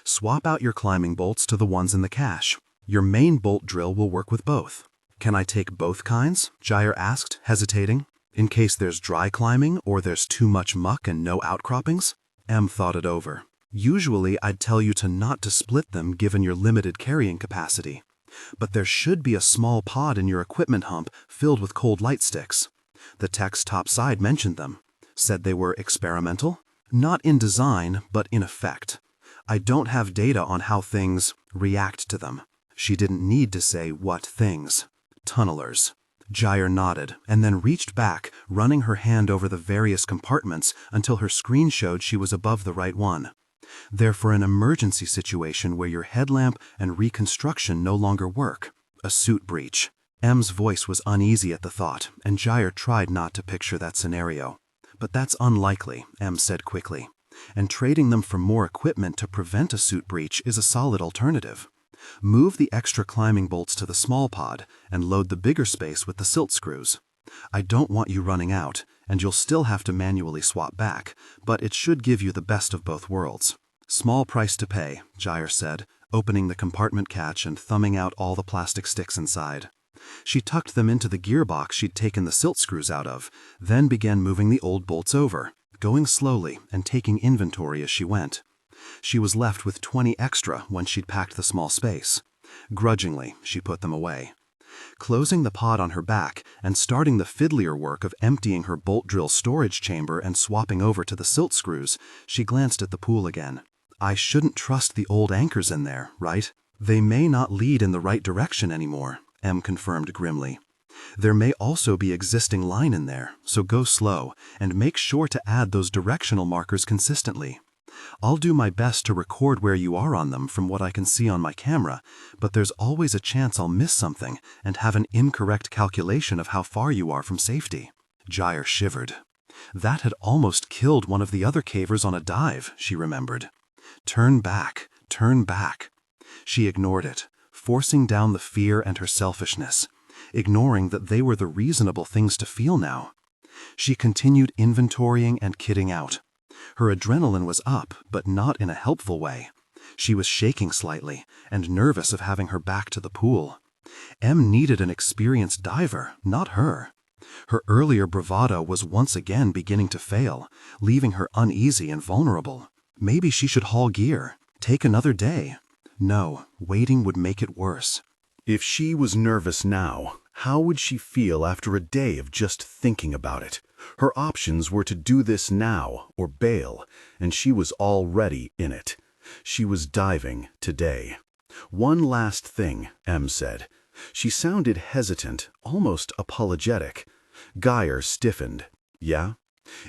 Swap out your climbing bolts to the ones in the cache. Your main bolt drill will work with both. Can I take both kinds? Gyre asked, hesitating. In case there's dry climbing or there's too much muck and no outcroppings? Em thought it over. Usually I'd tell you not to split them given your limited carrying capacity. But there should be a small pod in your equipment hump filled with cold light sticks. The text topside mentioned them. Said they were experimental. Not in design, but in effect. I don't have data on how things react to them. She didn't need to say what things. Tunnelers. Gyre nodded and then reached back, running her hand over the various compartments until her screen showed she was above the right one. They're for an emergency situation where your headlamp and reconstruction no longer work. A suit breach. Em's voice was uneasy at the thought, and Gyre tried not to picture that scenario. But that's unlikely, Em said quickly. And trading them for more equipment to prevent a suit breach is a solid alternative. Move the extra climbing bolts to the small pod and load the bigger space with the silt screws. I don't want you running out, and you'll still have to manually swap back, but it should give you the best of both worlds. Small price to pay, Gyre said, opening the compartment catch and thumbing out all the plastic sticks inside. She tucked them into the gearbox she'd taken the silt screws out of, then began moving the old bolts over, going slowly and taking inventory as she went. She was left with 20 extra once she'd packed the small space. Grudgingly, she put them away. Closing the pod on her back and starting the fiddlier work of emptying her bolt drill storage chamber and swapping over to the silt screws, she glanced at the pool again. I shouldn't trust the old anchors in there, right? They may not lead in the right direction anymore, Em confirmed grimly. There may also be existing line in there, so go slow and make sure to add those directional markers consistently. I'll do my best to record where you are on them from what I can see on my camera, but there's always a chance I'll miss something and have an incorrect calculation of how far you are from safety. Gyre shivered. That had almost killed one of the other cavers on a dive, she remembered. Turn back, turn back. She ignored it, forcing down the fear and her selfishness, ignoring that they were the reasonable things to feel now. She continued inventorying and kitting out. Her adrenaline was up, but not in a helpful way. She was shaking slightly and nervous of having her back to the pool. Em needed an experienced diver, not her. Her earlier bravado was once again beginning to fail, leaving her uneasy and vulnerable. Maybe she should haul gear, take another day. No, waiting would make it worse. If she was nervous now, how would she feel after a day of just thinking about it? Her options were to do this now or bail, and she was already in it. She was diving today. One last thing, Em said. She sounded hesitant, almost apologetic. Gyre stiffened. Yeah?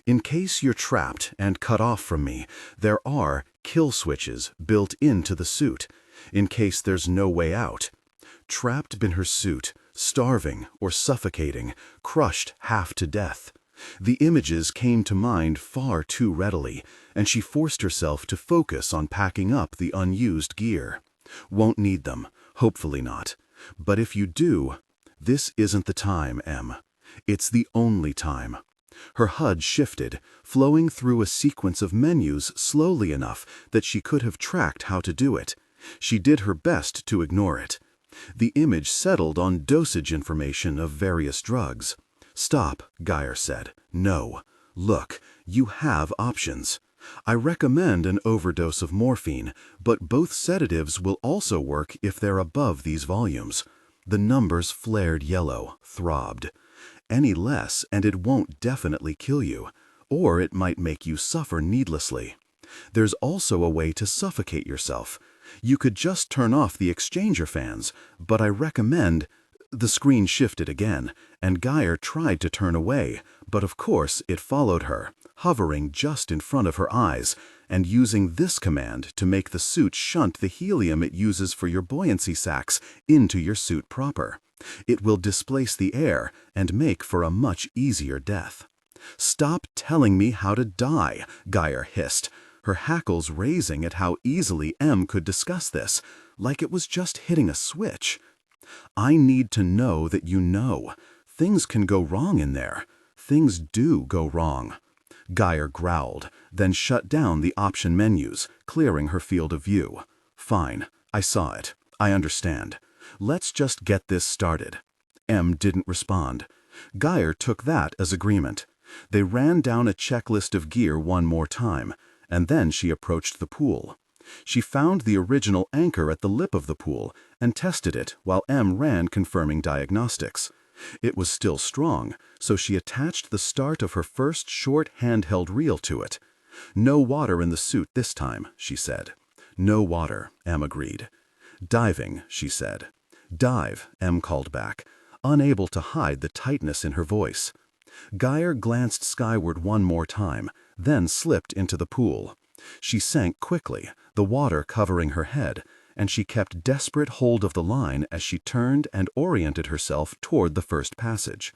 In case you're trapped and cut off from me, there are kill switches built into the suit, in case there's no way out. Trapped in her suit, starving or suffocating, crushed half to death. The images came to mind far too readily, and she forced herself to focus on packing up the unused gear. Won't need them, hopefully not. But if you do, this isn't the time, Em. It's the only time. Her HUD shifted, flowing through a sequence of menus slowly enough that she could have tracked how to do it. She did her best to ignore it. The image settled on dosage information of various drugs. Stop, Gyre said. No. Look, you have options. I recommend an overdose of morphine, but both sedatives will also work if they're above these volumes. The numbers flared yellow, throbbed. Any less and it won't definitely kill you, or it might make you suffer needlessly. There's also a way to suffocate yourself. You could just turn off the exchanger fans, but I recommend... The screen shifted again, and Gyre tried to turn away, but of course it followed her, hovering just in front of her eyes, and using this command to make the suit shunt the helium it uses for your buoyancy sacs into your suit proper. It will displace the air and make for a much easier death. Stop telling me how to die, Gyre hissed, her hackles raising at how easily Em could discuss this, like it was just hitting a switch. I need to know that you know. Things can go wrong in there. Things do go wrong. Gyre growled, then shut down the option menus, clearing her field of view. Fine, I saw it. I understand. Let's just get this started. Em didn't respond. Gyre took that as agreement. They ran down a checklist of gear one more time, and then she approached the pool. She found the original anchor at the lip of the pool and tested it while Em ran confirming diagnostics. It was still strong, so she attached the start of her first short handheld reel to it. "No water in the suit this time," she said. "No water," Em agreed. "Diving," she said. "Dive," Em called back, unable to hide the tightness in her voice. Gyre glanced skyward one more time, then slipped into the pool. She sank quickly, the water covering her head, and she kept desperate hold of the line as she turned and oriented herself toward the first passage.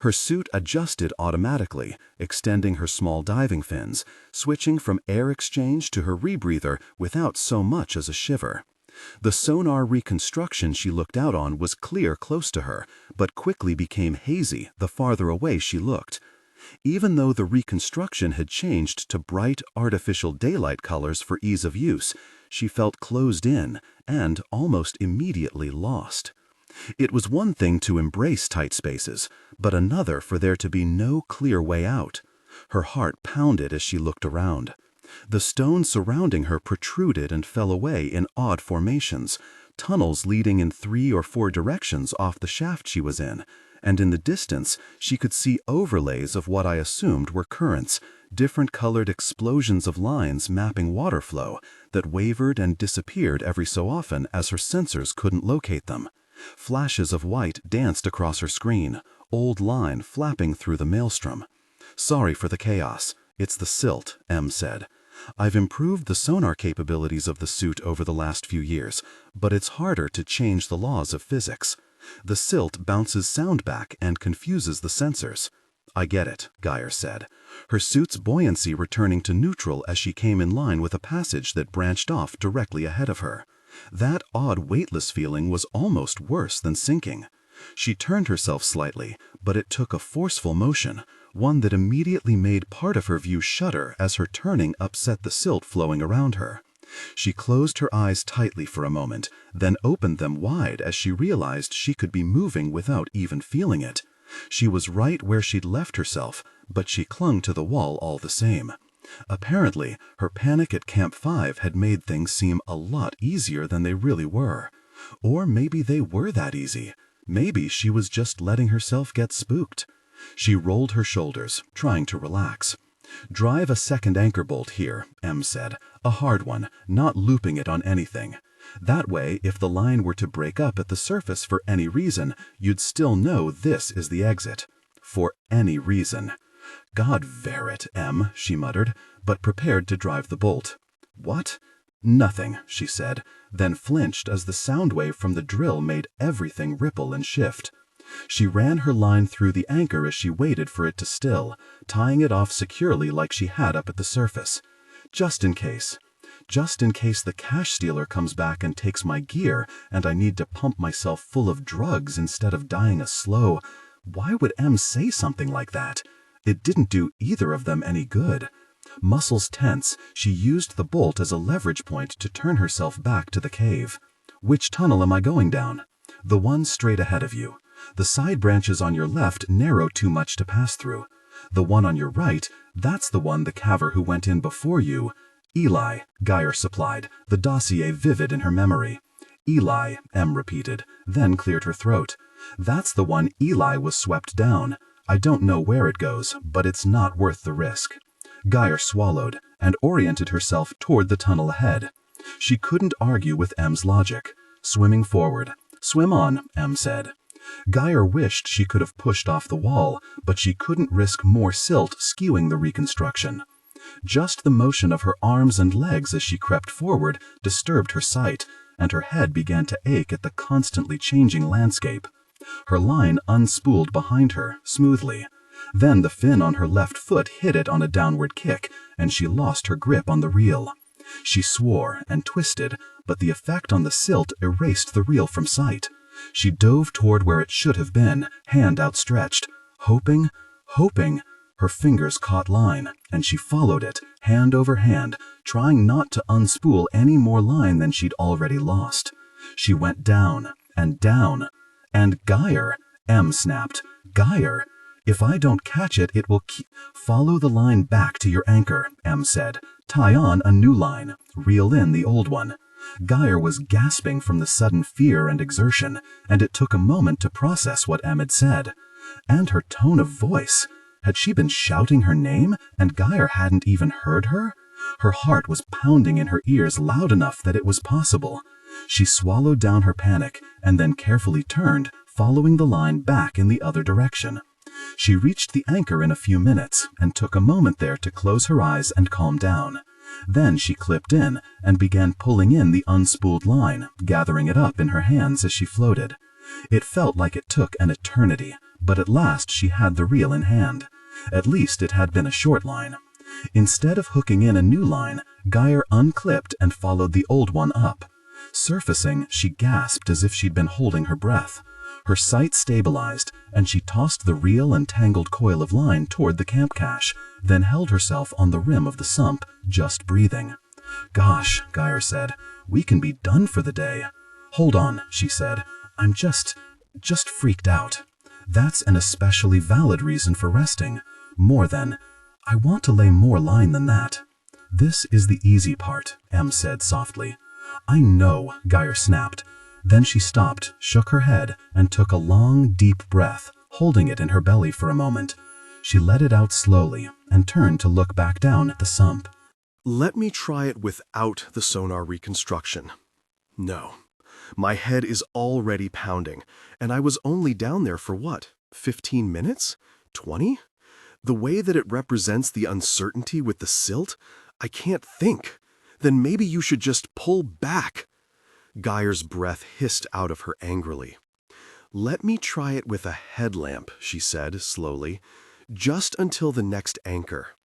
Her suit adjusted automatically, extending her small diving fins, switching from air exchange to her rebreather without so much as a shiver. The sonar reconstruction she looked out on was clear close to her, but quickly became hazy the farther away she looked. Even though the reconstruction had changed to bright, artificial daylight colors for ease of use, she felt closed in and almost immediately lost. It was one thing to embrace tight spaces, but another for there to be no clear way out. Her heart pounded as she looked around. The stones surrounding her protruded and fell away in odd formations, tunnels leading in 3 or 4 directions off the shaft she was in, and in the distance she could see overlays of what I assumed were currents, different colored explosions of lines mapping water flow that wavered and disappeared every so often as her sensors couldn't locate them. Flashes of white danced across her screen, old line flapping through the maelstrom. "Sorry for the chaos. It's the silt," Em said. "I've improved the sonar capabilities of the suit over the last few years, but it's harder to change the laws of physics. The silt bounces sound back and confuses the sensors." "I get it," Gyre said, her suit's buoyancy returning to neutral as she came in line with a passage that branched off directly ahead of her. That odd weightless feeling was almost worse than sinking. She turned herself slightly, but it took a forceful motion, one that immediately made part of her view shudder as her turning upset the silt flowing around her. She closed her eyes tightly for a moment, then opened them wide as she realized she could be moving without even feeling it. She was right where she'd left herself, but she clung to the wall all the same. Apparently, her panic at Camp 5 had made things seem a lot easier than they really were. Or maybe they were that easy. Maybe she was just letting herself get spooked. She rolled her shoulders, trying to relax. "Drive a second anchor bolt here," Em said. "A hard one, not looping it on anything. That way, if the line were to break up at the surface for any reason, you'd still know this is the exit. For any reason." "God Verret, Em," she muttered, but prepared to drive the bolt. "What?" "Nothing," she said, then flinched as the sound wave from the drill made everything ripple and shift. She ran her line through the anchor as she waited for it to still, tying it off securely like she had up at the surface. Just in case. Just in case the cash stealer comes back and takes my gear and I need to pump myself full of drugs instead of dying a slow. Why would Em say something like that? It didn't do either of them any good. Muscles tense, she used the bolt as a leverage point to turn herself back to the cave. "Which tunnel am I going down?" "The one straight ahead of you. The side branches on your left narrow too much to pass through. The one on your right, that's the one the caver who went in before you—" "Eli," Gyre supplied, the dossier vivid in her memory. "Eli," Em repeated, then cleared her throat. "That's the one Eli was swept down. I don't know where it goes, but it's not worth the risk." Gyre swallowed and oriented herself toward the tunnel ahead. She couldn't argue with Em's logic. Swimming forward. "Swim on," Em said. Gyre wished she could have pushed off the wall, but she couldn't risk more silt skewing the reconstruction. Just the motion of her arms and legs as she crept forward disturbed her sight, and her head began to ache at the constantly changing landscape. Her line unspooled behind her, smoothly. Then the fin on her left foot hit it on a downward kick, and she lost her grip on the reel. She swore and twisted, but the effect on the silt erased the reel from sight. She dove toward where it should have been, hand outstretched, hoping. Her fingers caught line, and she followed it, hand over hand, trying not to unspool any more line than she'd already lost. She went down, and Gyre, Em snapped. Gyre, if I don't catch it, it will Follow the line back to your anchor, Em said. Tie on a new line. Reel in the old one. Gyre was gasping from the sudden fear and exertion, and it took a moment to process what Em had said. And her tone of voice. Had she been shouting her name, and Gyre hadn't even heard her? Her heart was pounding in her ears loud enough that it was possible. She swallowed down her panic, and then carefully turned, following the line back in the other direction. She reached the anchor in a few minutes, and took a moment there to close her eyes and calm down. Then she clipped in, and began pulling in the unspooled line, gathering it up in her hands as she floated. It felt like it took an eternity, but at last she had the reel in hand. At least it had been a short line. Instead of hooking in a new line, Gyre unclipped and followed the old one up. Surfacing, she gasped as if she'd been holding her breath. Her sight stabilized, and she tossed the reel and tangled coil of line toward the camp cache, then held herself on the rim of the sump, just breathing. "Gosh," Gyre said, "we can be done for the day." "Hold on," she said. "I'm just freaked out." "That's an especially valid reason for resting. More than, I want to lay more line than that." "This is the easy part," Em said softly. "I know," Gyre snapped. Then she stopped, shook her head, and took a long, deep breath, holding it in her belly for a moment. She let it out slowly, and turned to look back down at the sump. Let me try it without the sonar reconstruction. No. My head is already pounding, and I was only down there for what, 15 minutes? 20? The way that it represents the uncertainty with the silt, I can't think. Then maybe you should just pull back. Gyre's breath hissed out of her angrily. Let me try it with a headlamp, she said slowly, just until the next anchor.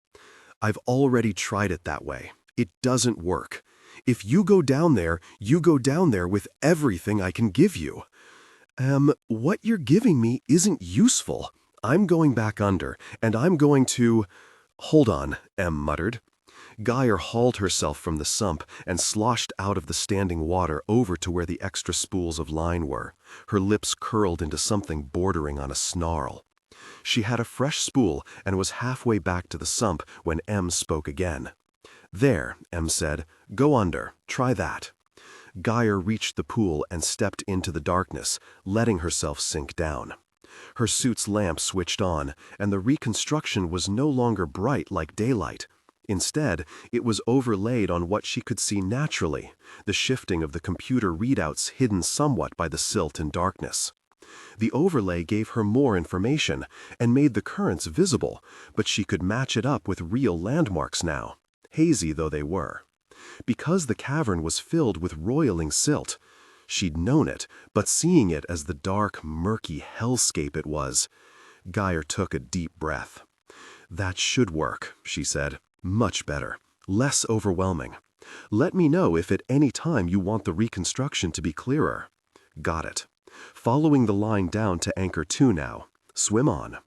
I've already tried it that way. It doesn't work. If you go down there, you go down there with everything I can give you. What you're giving me isn't useful. I'm going back under, and I'm going to— Hold on, Em muttered. Gyre hauled herself from the sump and sloshed out of the standing water over to where the extra spools of line were, her lips curled into something bordering on a snarl. She had a fresh spool and was halfway back to the sump when Em spoke again. There, Em said, go under, try that. Gyre reached the pool and stepped into the darkness, letting herself sink down. Her suit's lamp switched on, and the reconstruction was no longer bright like daylight. Instead, it was overlaid on what she could see naturally, the shifting of the computer readouts hidden somewhat by the silt and darkness. The overlay gave her more information and made the currents visible, but she could match it up with real landmarks now, hazy though they were. Because the cavern was filled with roiling silt, she'd known it, but seeing it as the dark, murky hellscape it was, Gyre took a deep breath. That should work, she said. Much better. Less overwhelming. Let me know if at any time you want the reconstruction to be clearer. Got it. Following the line down to anchor 2 now. Swim on.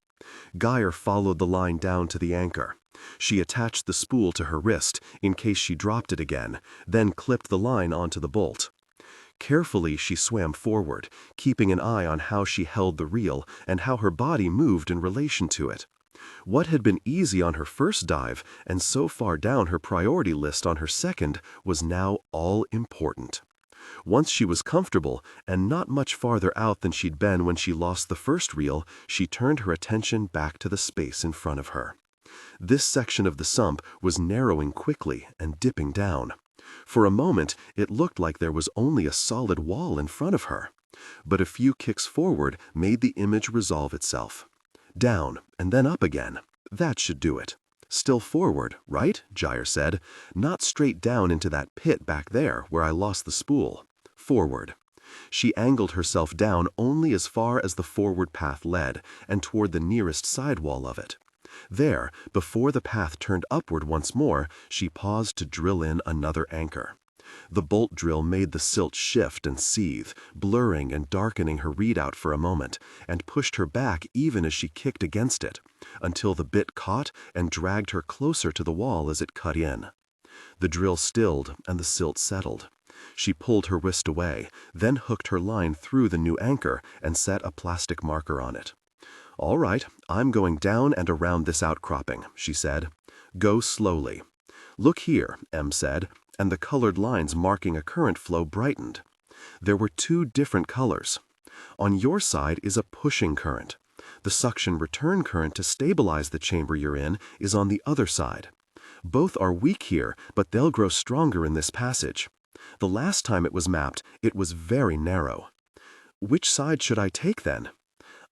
Gyre followed the line down to the anchor. She attached the spool to her wrist in case she dropped it again, then clipped the line onto the bolt. Carefully she swam forward, keeping an eye on how she held the reel and how her body moved in relation to it. What had been easy on her first dive and so far down her priority list on her second was now all important. Once she was comfortable and not much farther out than she'd been when she lost the first reel, she turned her attention back to the space in front of her. This section of the sump was narrowing quickly and dipping down. For a moment, it looked like there was only a solid wall in front of her. But a few kicks forward made the image resolve itself. Down, and then up again. That should do it. Still forward, right? Gyre said. Not straight down into that pit back there where I lost the spool. Forward. She angled herself down only as far as the forward path led, and toward the nearest sidewall of it. There, before the path turned upward once more, she paused to drill in another anchor. The bolt drill made the silt shift and seethe, blurring and darkening her readout for a moment, and pushed her back even as she kicked against it, until the bit caught and dragged her closer to the wall as it cut in. The drill stilled and the silt settled. She pulled her wrist away, then hooked her line through the new anchor and set a plastic marker on it. "All right, I'm going down and around this outcropping," she said. "Go slowly." "Look here," M said, and the colored lines marking a current flow brightened. There were two different colors. On your side is a pushing current. The suction return current to stabilize the chamber you're in is on the other side. Both are weak here, but they'll grow stronger in this passage. The last time it was mapped, it was very narrow. Which side should I take then?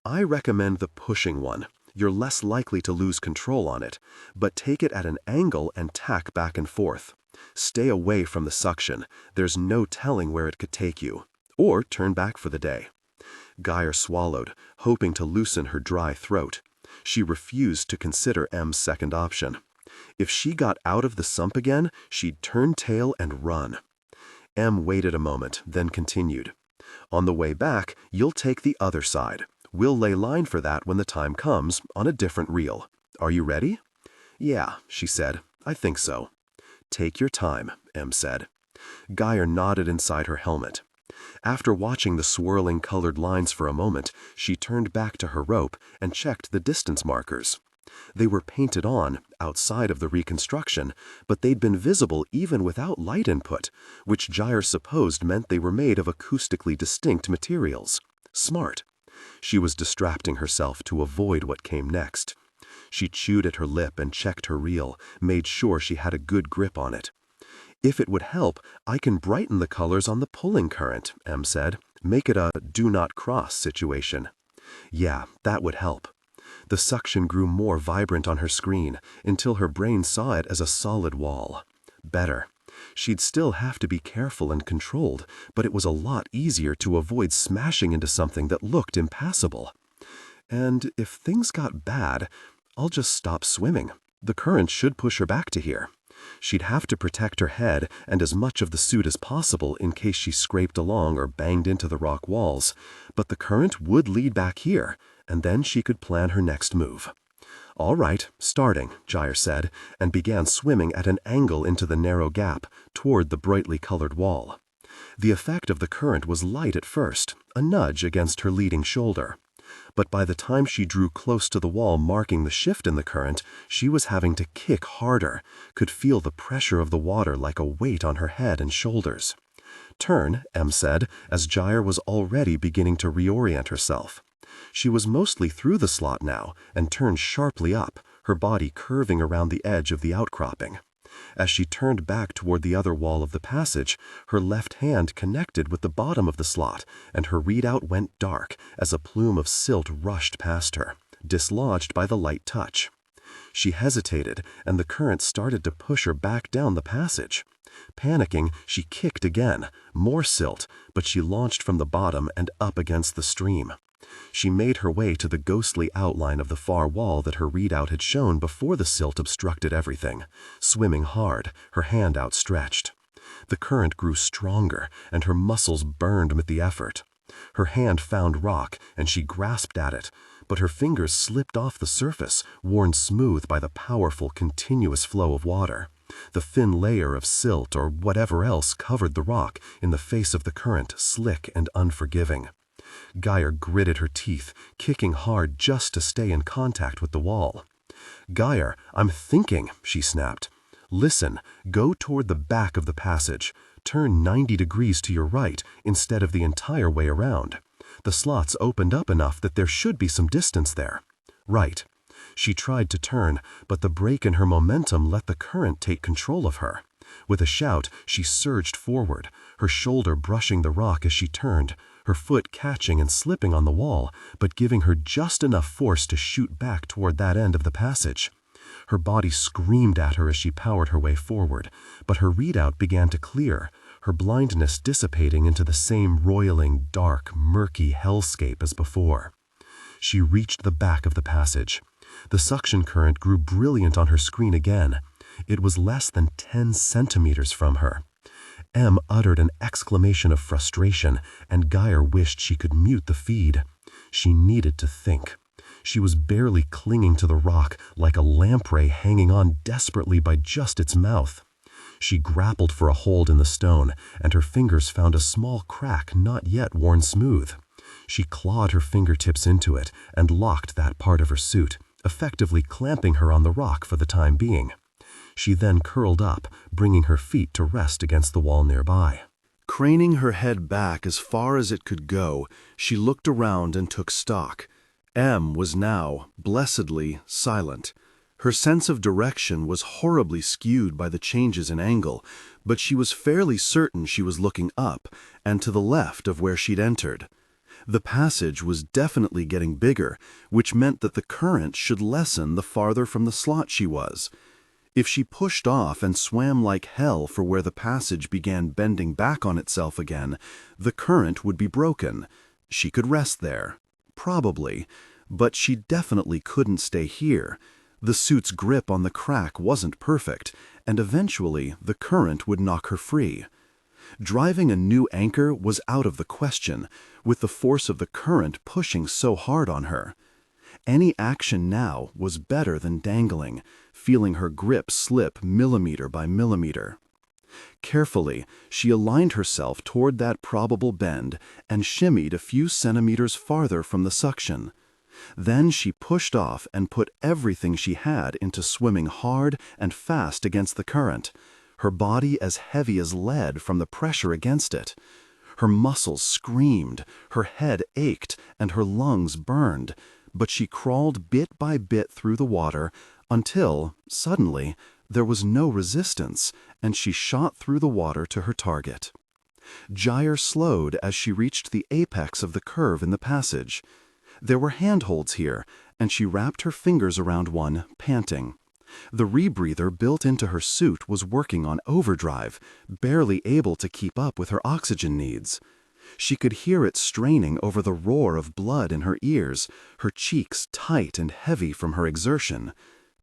I recommend the pushing one. You're less likely to lose control on it, but take it at an angle and tack back and forth. Stay away from the suction. There's no telling where it could take you. Or turn back for the day. Gyre swallowed, hoping to loosen her dry throat. She refused to consider M's second option. If she got out of the sump again, she'd turn tail and run. M waited a moment, then continued. "On the way back, you'll take the other side. We'll lay line for that when the time comes, on a different reel. Are you ready?" "Yeah," she said. "I think so." "Take your time," M said. Gyre nodded inside her helmet. After watching the swirling colored lines for a moment, she turned back to her rope and checked the distance markers. They were painted on, outside of the reconstruction, but they'd been visible even without light input, which Gyre supposed meant they were made of acoustically distinct materials. Smart. She was distracting herself to avoid what came next. She chewed at her lip and checked her reel, made sure she had a good grip on it. "If it would help, I can brighten the colors on the pulling current," M said. "Make it a do not cross situation." Yeah, that would help. The suction grew more vibrant on her screen until her brain saw it as a solid wall. Better. She'd still have to be careful and controlled, but it was a lot easier to avoid smashing into something that looked impassable. And if things got bad, I'll just stop swimming. The current should push her back to here. She'd have to protect her head and as much of the suit as possible in case she scraped along or banged into the rock walls, but the current would lead back here, and then she could plan her next move. "All right, starting," Gyre said, and began swimming at an angle into the narrow gap, toward the brightly colored wall. The effect of the current was light at first, a nudge against her leading shoulder. But by the time she drew close to the wall marking the shift in the current, she was having to kick harder, could feel the pressure of the water like a weight on her head and shoulders. "Turn," M said, as Gyre was already beginning to reorient herself. She was mostly through the slot now and turned sharply up, her body curving around the edge of the outcropping. As she turned back toward the other wall of the passage, her left hand connected with the bottom of the slot, and her readout went dark as a plume of silt rushed past her, dislodged by the light touch. She hesitated, and the current started to push her back down the passage. Panicking, she kicked again, more silt, but she launched from the bottom and up against the stream. She made her way to the ghostly outline of the far wall that her readout had shown before the silt obstructed everything, swimming hard, her hand outstretched. The current grew stronger, and her muscles burned with the effort. Her hand found rock, and she grasped at it, but her fingers slipped off the surface, worn smooth by the powerful, continuous flow of water. The thin layer of silt or whatever else covered the rock in the face of the current, slick and unforgiving. Gyre gritted her teeth, kicking hard just to stay in contact with the wall. "Gyre, I'm thinking," she snapped. "Listen, go toward the back of the passage. Turn 90 degrees to your right instead of the entire way around. The slots opened up enough that there should be some distance there." "Right." She tried to turn, but the break in her momentum let the current take control of her. With a shout, she surged forward, her shoulder brushing the rock as she turned, her foot catching and slipping on the wall, but giving her just enough force to shoot back toward that end of the passage. Her body screamed at her as she powered her way forward, but her readout began to clear, her blindness dissipating into the same roiling, dark, murky hellscape as before. She reached the back of the passage. The suction current grew brilliant on her screen again. It was less than 10 centimeters from her. M uttered an exclamation of frustration, and Gyre wished she could mute the feed. She needed to think. She was barely clinging to the rock, like a lamprey hanging on desperately by just its mouth. She grappled for a hold in the stone, and her fingers found a small crack not yet worn smooth. She clawed her fingertips into it and locked that part of her suit, effectively clamping her on the rock for the time being. She then curled up, bringing her feet to rest against the wall nearby. Craning her head back as far as it could go, she looked around and took stock. M was now, blessedly, silent. Her sense of direction was horribly skewed by the changes in angle, but she was fairly certain she was looking up and to the left of where she'd entered. The passage was definitely getting bigger, which meant that the current should lessen the farther from the slot she was. If she pushed off and swam like hell for where the passage began bending back on itself again, the current would be broken. She could rest there. Probably. But she definitely couldn't stay here. The suit's grip on the crack wasn't perfect, and eventually the current would knock her free. Driving a new anchor was out of the question, with the force of the current pushing so hard on her. Any action now was better than dangling, feeling her grip slip millimeter by millimeter. Carefully, she aligned herself toward that probable bend and shimmied a few centimeters farther from the suction. Then she pushed off and put everything she had into swimming hard and fast against the current, her body as heavy as lead from the pressure against it. Her muscles screamed, her head ached, and her lungs burned, but she crawled bit by bit through the water until, suddenly, there was no resistance, and she shot through the water to her target. Gyre slowed as she reached the apex of the curve in the passage. There were handholds here, and she wrapped her fingers around one, panting. The rebreather built into her suit was working on overdrive, barely able to keep up with her oxygen needs. She could hear it straining over the roar of blood in her ears, her cheeks tight and heavy from her exertion.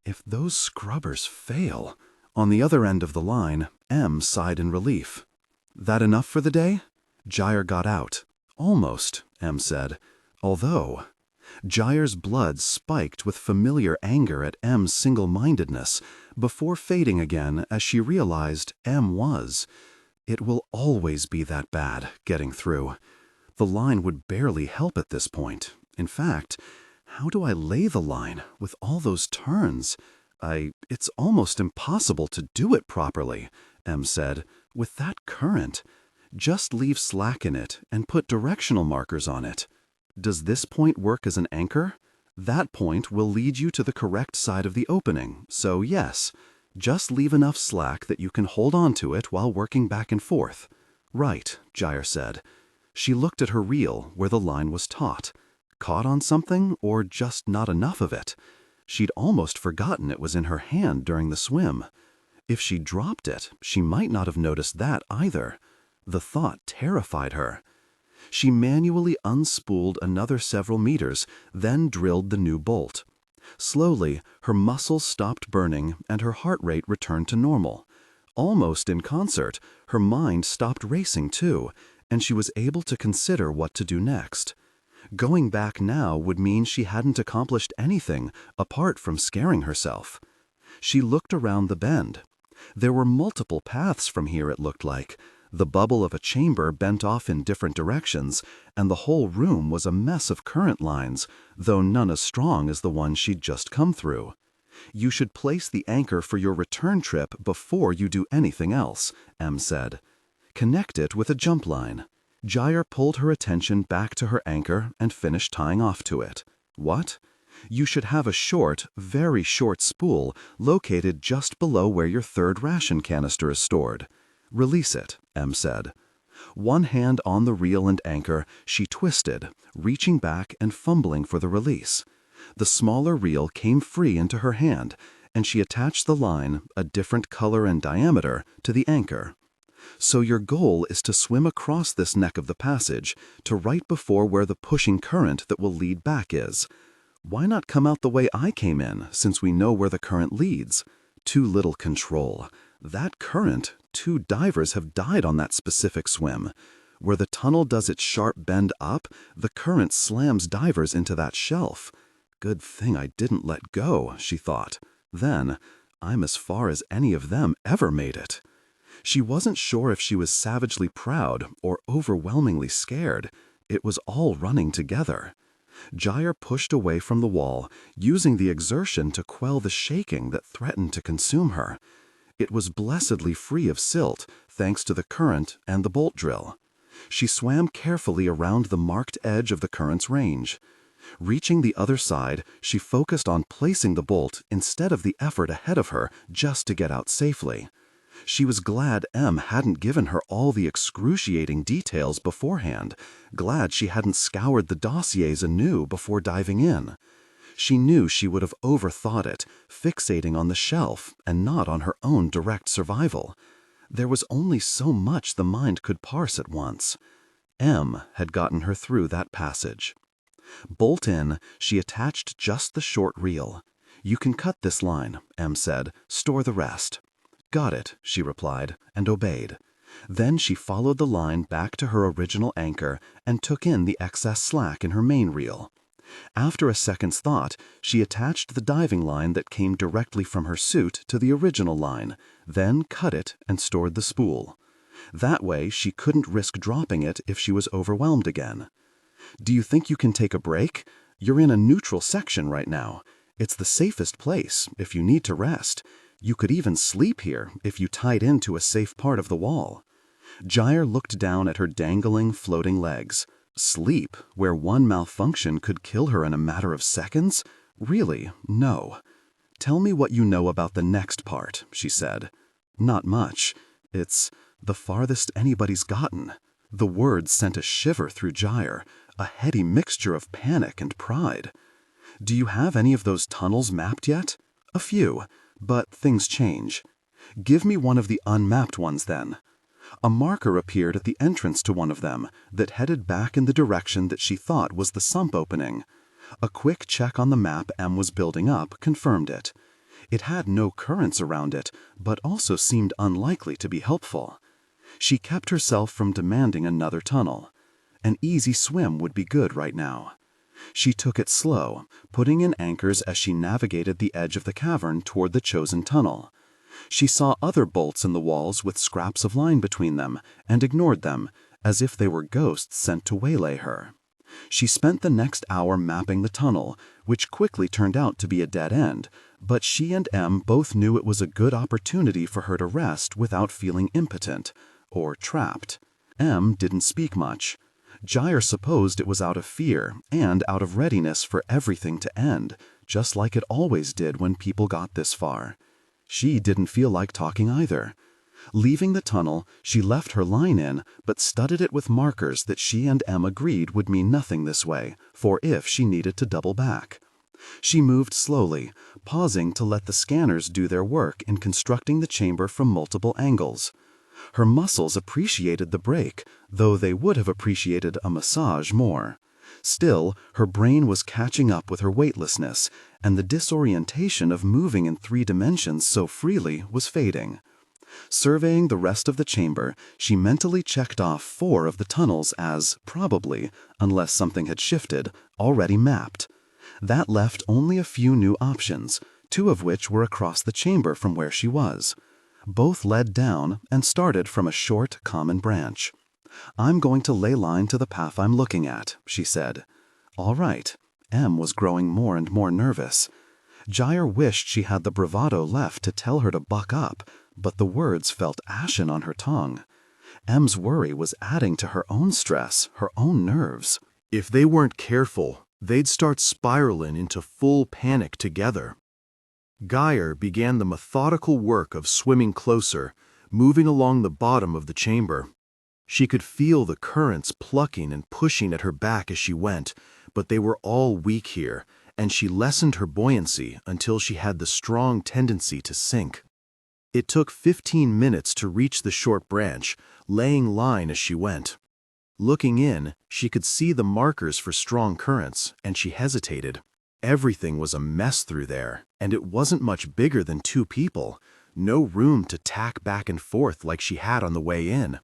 If those scrubbers fail... On the other end of the line, M sighed in relief. That enough for the day? Gyre got out. Almost, M said. Although... Gyre's blood spiked with familiar anger at M's single-mindedness, before fading again as she realized M was. It will always be that bad, getting through. The line would barely help at this point. In fact, how do I lay the line with all those turns? It's almost impossible to do it properly, M said. With that current. Just leave slack in it and put directional markers on it. Does this point work as an anchor? That point will lead you to the correct side of the opening, so yes, just leave enough slack that you can hold on to it while working back and forth. Right, Gyre said. She looked at her reel where the line was taut. Caught on something, or just not enough of it? She'd almost forgotten it was in her hand during the swim. If she dropped it, she might not have noticed that either. The thought terrified her. She manually unspooled another several meters, then drilled the new bolt. Slowly, her muscles stopped burning and her heart rate returned to normal. Almost in concert, her mind stopped racing too, and she was able to consider what to do next. Going back now would mean she hadn't accomplished anything apart from scaring herself. She looked around the bend. There were multiple paths from here, it looked like. The bubble of a chamber bent off in different directions, and the whole room was a mess of current lines, though none as strong as the one she'd just come through. You should place the anchor for your return trip before you do anything else, M said. Connect it with a jump line. Gyre pulled her attention back to her anchor and finished tying off to it. What? You should have a short, very short spool located just below where your third ration canister is stored. Release it, M said. One hand on the reel and anchor, she twisted, reaching back and fumbling for the release. The smaller reel came free into her hand, and she attached the line, a different color and diameter, to the anchor. So your goal is to swim across this neck of the passage to right before where the pushing current that will lead back is. Why not come out the way I came in, since we know where the current leads? Too little control. That current, 2 divers have died on that specific swim. Where the tunnel does its sharp bend up, the current slams divers into that shelf. Good thing I didn't let go, she thought. Then, I'm as far as any of them ever made it. She wasn't sure if she was savagely proud or overwhelmingly scared. it was all running together. Gyre pushed away from the wall, using the exertion to quell the shaking that threatened to consume her. It was blessedly free of silt, thanks to the current and the bolt drill. She swam carefully around the marked edge of the current's range. Reaching the other side, she focused on placing the bolt instead of the effort ahead of her just to get out safely. She was glad Em hadn't given her all the excruciating details beforehand, glad she hadn't scoured the dossiers anew before diving in. She knew she would have overthought it, fixating on the shelf and not on her own direct survival. There was only so much the mind could parse at once. Em had gotten her through that passage. Bolt in, she attached just the short reel. "You can cut this line," Em said. "Store the rest." "Got it," she replied, and obeyed. Then she followed the line back to her original anchor and took in the excess slack in her main reel. After a second's thought, she attached the diving line that came directly from her suit to the original line, then cut it and stored the spool. That way, she couldn't risk dropping it if she was overwhelmed again. "Do you think you can take a break? You're in a neutral section right now. It's the safest place if you need to rest. You could even sleep here if you tied into a safe part of the wall." Gyre looked down at her dangling, floating legs. Sleep, where one malfunction could kill her in a matter of seconds? Really, no. "Tell me what you know about the next part," she said. "Not much. It's the farthest anybody's gotten." The words sent a shiver through Gyre, a heady mixture of panic and pride. "Do you have any of those tunnels mapped yet?" "A few, but things change." "Give me one of the unmapped ones then." A marker appeared at the entrance to one of them that headed back in the direction that she thought was the sump opening. A quick check on the map Em was building up confirmed it. It had no currents around it, but also seemed unlikely to be helpful. She kept herself from demanding another tunnel. An easy swim would be good right now. She took it slow, putting in anchors as she navigated the edge of the cavern toward the chosen tunnel. She saw other bolts in the walls with scraps of line between them, and ignored them, as if they were ghosts sent to waylay her. She spent the next hour mapping the tunnel, which quickly turned out to be a dead end, but she and Em both knew it was a good opportunity for her to rest without feeling impotent, or trapped. Em didn't speak much. Gyre supposed it was out of fear and out of readiness for everything to end, just like it always did when people got this far. She didn't feel like talking either. Leaving the tunnel, she left her line in, but studded it with markers that she and Em agreed would mean nothing this way, for if she needed to double back. She moved slowly, pausing to let the scanners do their work in constructing the chamber from multiple angles. Her muscles appreciated the break, though they would have appreciated a massage more. Still, her brain was catching up with her weightlessness, and the disorientation of moving in 3 dimensions so freely was fading. Surveying the rest of the chamber, she mentally checked off 4 of the tunnels as, probably, unless something had shifted, already mapped. That left only a few new options, 2 of which were across the chamber from where she was. Both led down and started from a short, common branch. "I'm going to lay line to the path I'm looking at," she said. "All right." Em was growing more and more nervous. Gyre wished she had the bravado left to tell her to buck up, but the words felt ashen on her tongue. Em's worry was adding to her own stress, her own nerves. If they weren't careful, they'd start spiraling into full panic together. Gyre began the methodical work of swimming closer, moving along the bottom of the chamber. She could feel the currents plucking and pushing at her back as she went, but they were all weak here, and she lessened her buoyancy until she had the strong tendency to sink. It took 15 minutes to reach the short branch, laying line as she went. Looking in, she could see the markers for strong currents, and she hesitated. Everything was a mess through there, and it wasn't much bigger than 2 people. No room to tack back and forth like she had on the way in.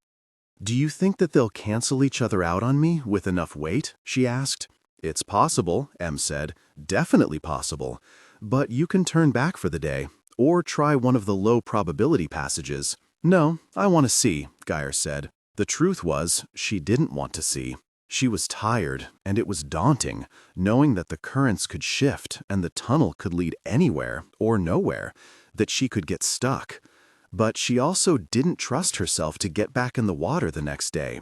"Do you think that they'll cancel each other out on me with enough weight?" she asked. "It's possible," Em said. "Definitely possible. But you can turn back for the day, or try one of the low-probability passages." "No, I want to see," Gyre said. The truth was, she didn't want to see. She was tired, and it was daunting, knowing that the currents could shift and the tunnel could lead anywhere or nowhere, that she could get stuck. But she also didn't trust herself to get back in the water the next day,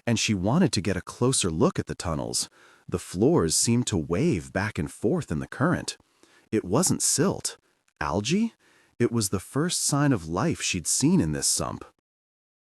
and she wanted to get a closer look at the tunnels. The floors seemed to wave back and forth in the current. It wasn't silt. Algae? It was the first sign of life she'd seen in this sump.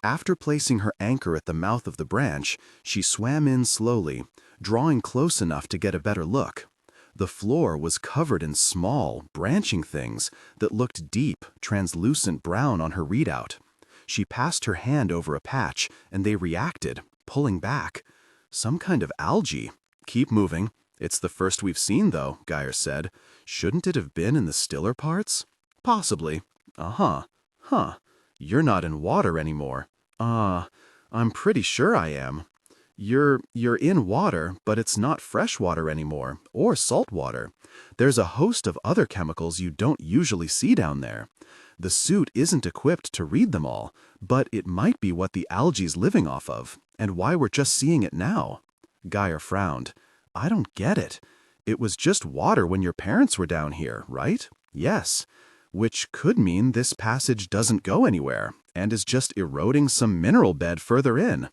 After placing her anchor at the mouth of the branch, she swam in slowly, drawing close enough to get a better look. The floor was covered in small, branching things that looked deep, translucent brown on her readout. She passed her hand over a patch, and they reacted, pulling back. Some kind of algae. Keep moving. It's the first we've seen, though, Gyre said. Shouldn't it have been in the stiller parts? Possibly. Uh-huh. Huh. You're not in water anymore. I'm pretty sure I am. You're in water, but it's not fresh water anymore, or salt water. There's a host of other chemicals you don't usually see down there. The suit isn't equipped to read them all, but it might be what the algae's living off of, and why we're just seeing it now. Gyre frowned. I don't get it. It was just water when your parents were down here, right? Yes. Which could mean this passage doesn't go anywhere, and is just eroding some mineral bed further in.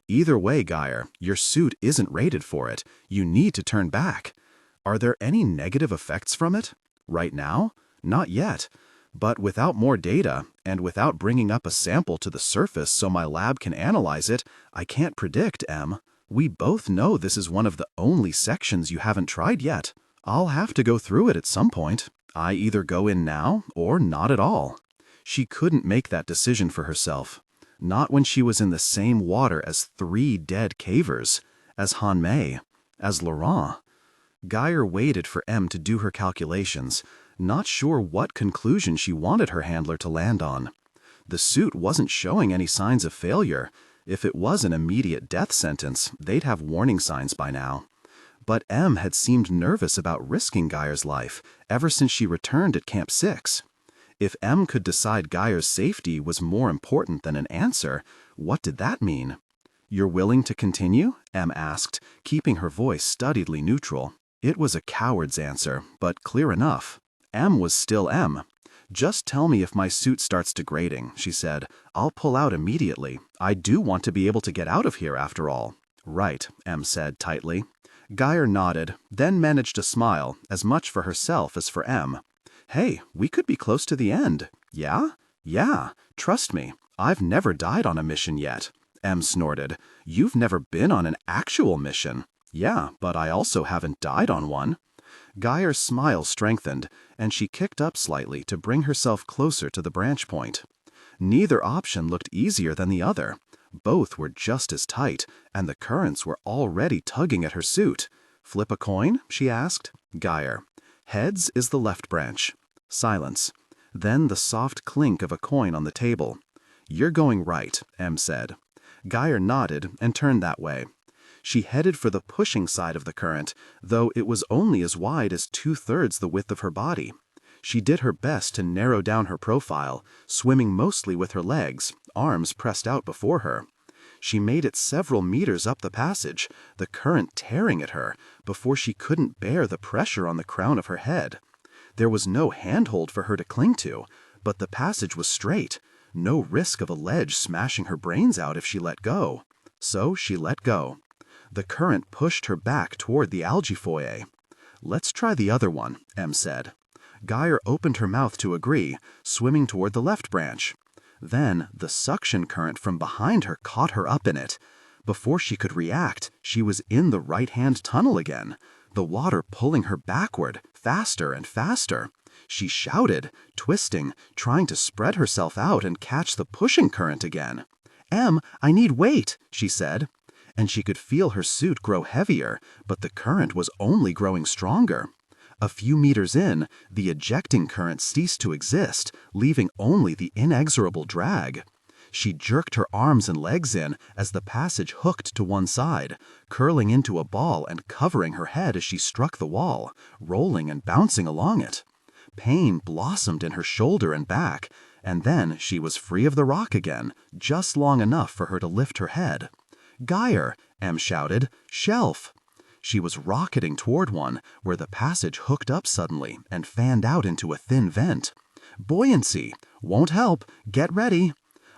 Either way, Gyre, your suit isn't rated for it. You need to turn back. Are there any negative effects from it? Right now? Not yet. But without more data, and without bringing up a sample to the surface so my lab can analyze it, I can't predict, Em. We both know this is one of the only sections you haven't tried yet. I'll have to go through it at some point. I either go in now or not at all. She couldn't make that decision for herself. Not when she was in the same water as 3 dead cavers, as Han Mei, as Laurent. Gyre waited for Em to do her calculations, not sure what conclusion she wanted her handler to land on. The suit wasn't showing any signs of failure. If it was an immediate death sentence, they'd have warning signs by now. But Em had seemed nervous about risking Gyre's life ever since she returned at Camp 6. If Em could decide Gyre's safety was more important than an answer, what did that mean? You're willing to continue? Em asked, keeping her voice studiedly neutral. It was a coward's answer, but clear enough. Em was still Em. Just tell me if my suit starts degrading, she said. I'll pull out immediately. I do want to be able to get out of here after all. Right, Em said tightly. Gyre nodded, then managed a smile, as much for herself as for Em. Hey, we could be close to the end. Yeah? Yeah. Trust me, I've never died on a mission yet. Em snorted. You've never been on an actual mission. Yeah, but I also haven't died on one. Gyre's smile strengthened, and she kicked up slightly to bring herself closer to the branch point. Neither option looked easier than the other. Both were just as tight, and the currents were already tugging at her suit. Flip a coin? She asked. Gyre. Heads is the left branch. Silence. Then the soft clink of a coin on the table. You're going right, Em said. Gyre nodded and turned that way. She headed for the pushing side of the current, though it was only as wide as 2/3 the width of her body. She did her best to narrow down her profile, swimming mostly with her legs, arms pressed out before her. She made it several meters up the passage, the current tearing at her, before she couldn't bear the pressure on the crown of her head. There was no handhold for her to cling to, but the passage was straight, no risk of a ledge smashing her brains out if she let go. So she let go. The current pushed her back toward the algae foyer. Let's try the other one, Em said. Gyre opened her mouth to agree, swimming toward the left branch. Then the suction current from behind her caught her up in it. Before she could react, she was in the right-hand tunnel again, the water pulling her backward, faster and faster. She shouted, twisting, trying to spread herself out and catch the pushing current again. Em, I need weight, she said. And she could feel her suit grow heavier, but the current was only growing stronger. A few meters in, the ejecting current ceased to exist, leaving only the inexorable drag. She jerked her arms and legs in as the passage hooked to one side, curling into a ball and covering her head as she struck the wall, rolling and bouncing along it. Pain blossomed in her shoulder and back, and then she was free of the rock again, just long enough for her to lift her head. Gyre, Em shouted. "Shelf!" She was rocketing toward one, where the passage hooked up suddenly and fanned out into a thin vent. "Buoyancy! Won't help! Get ready!"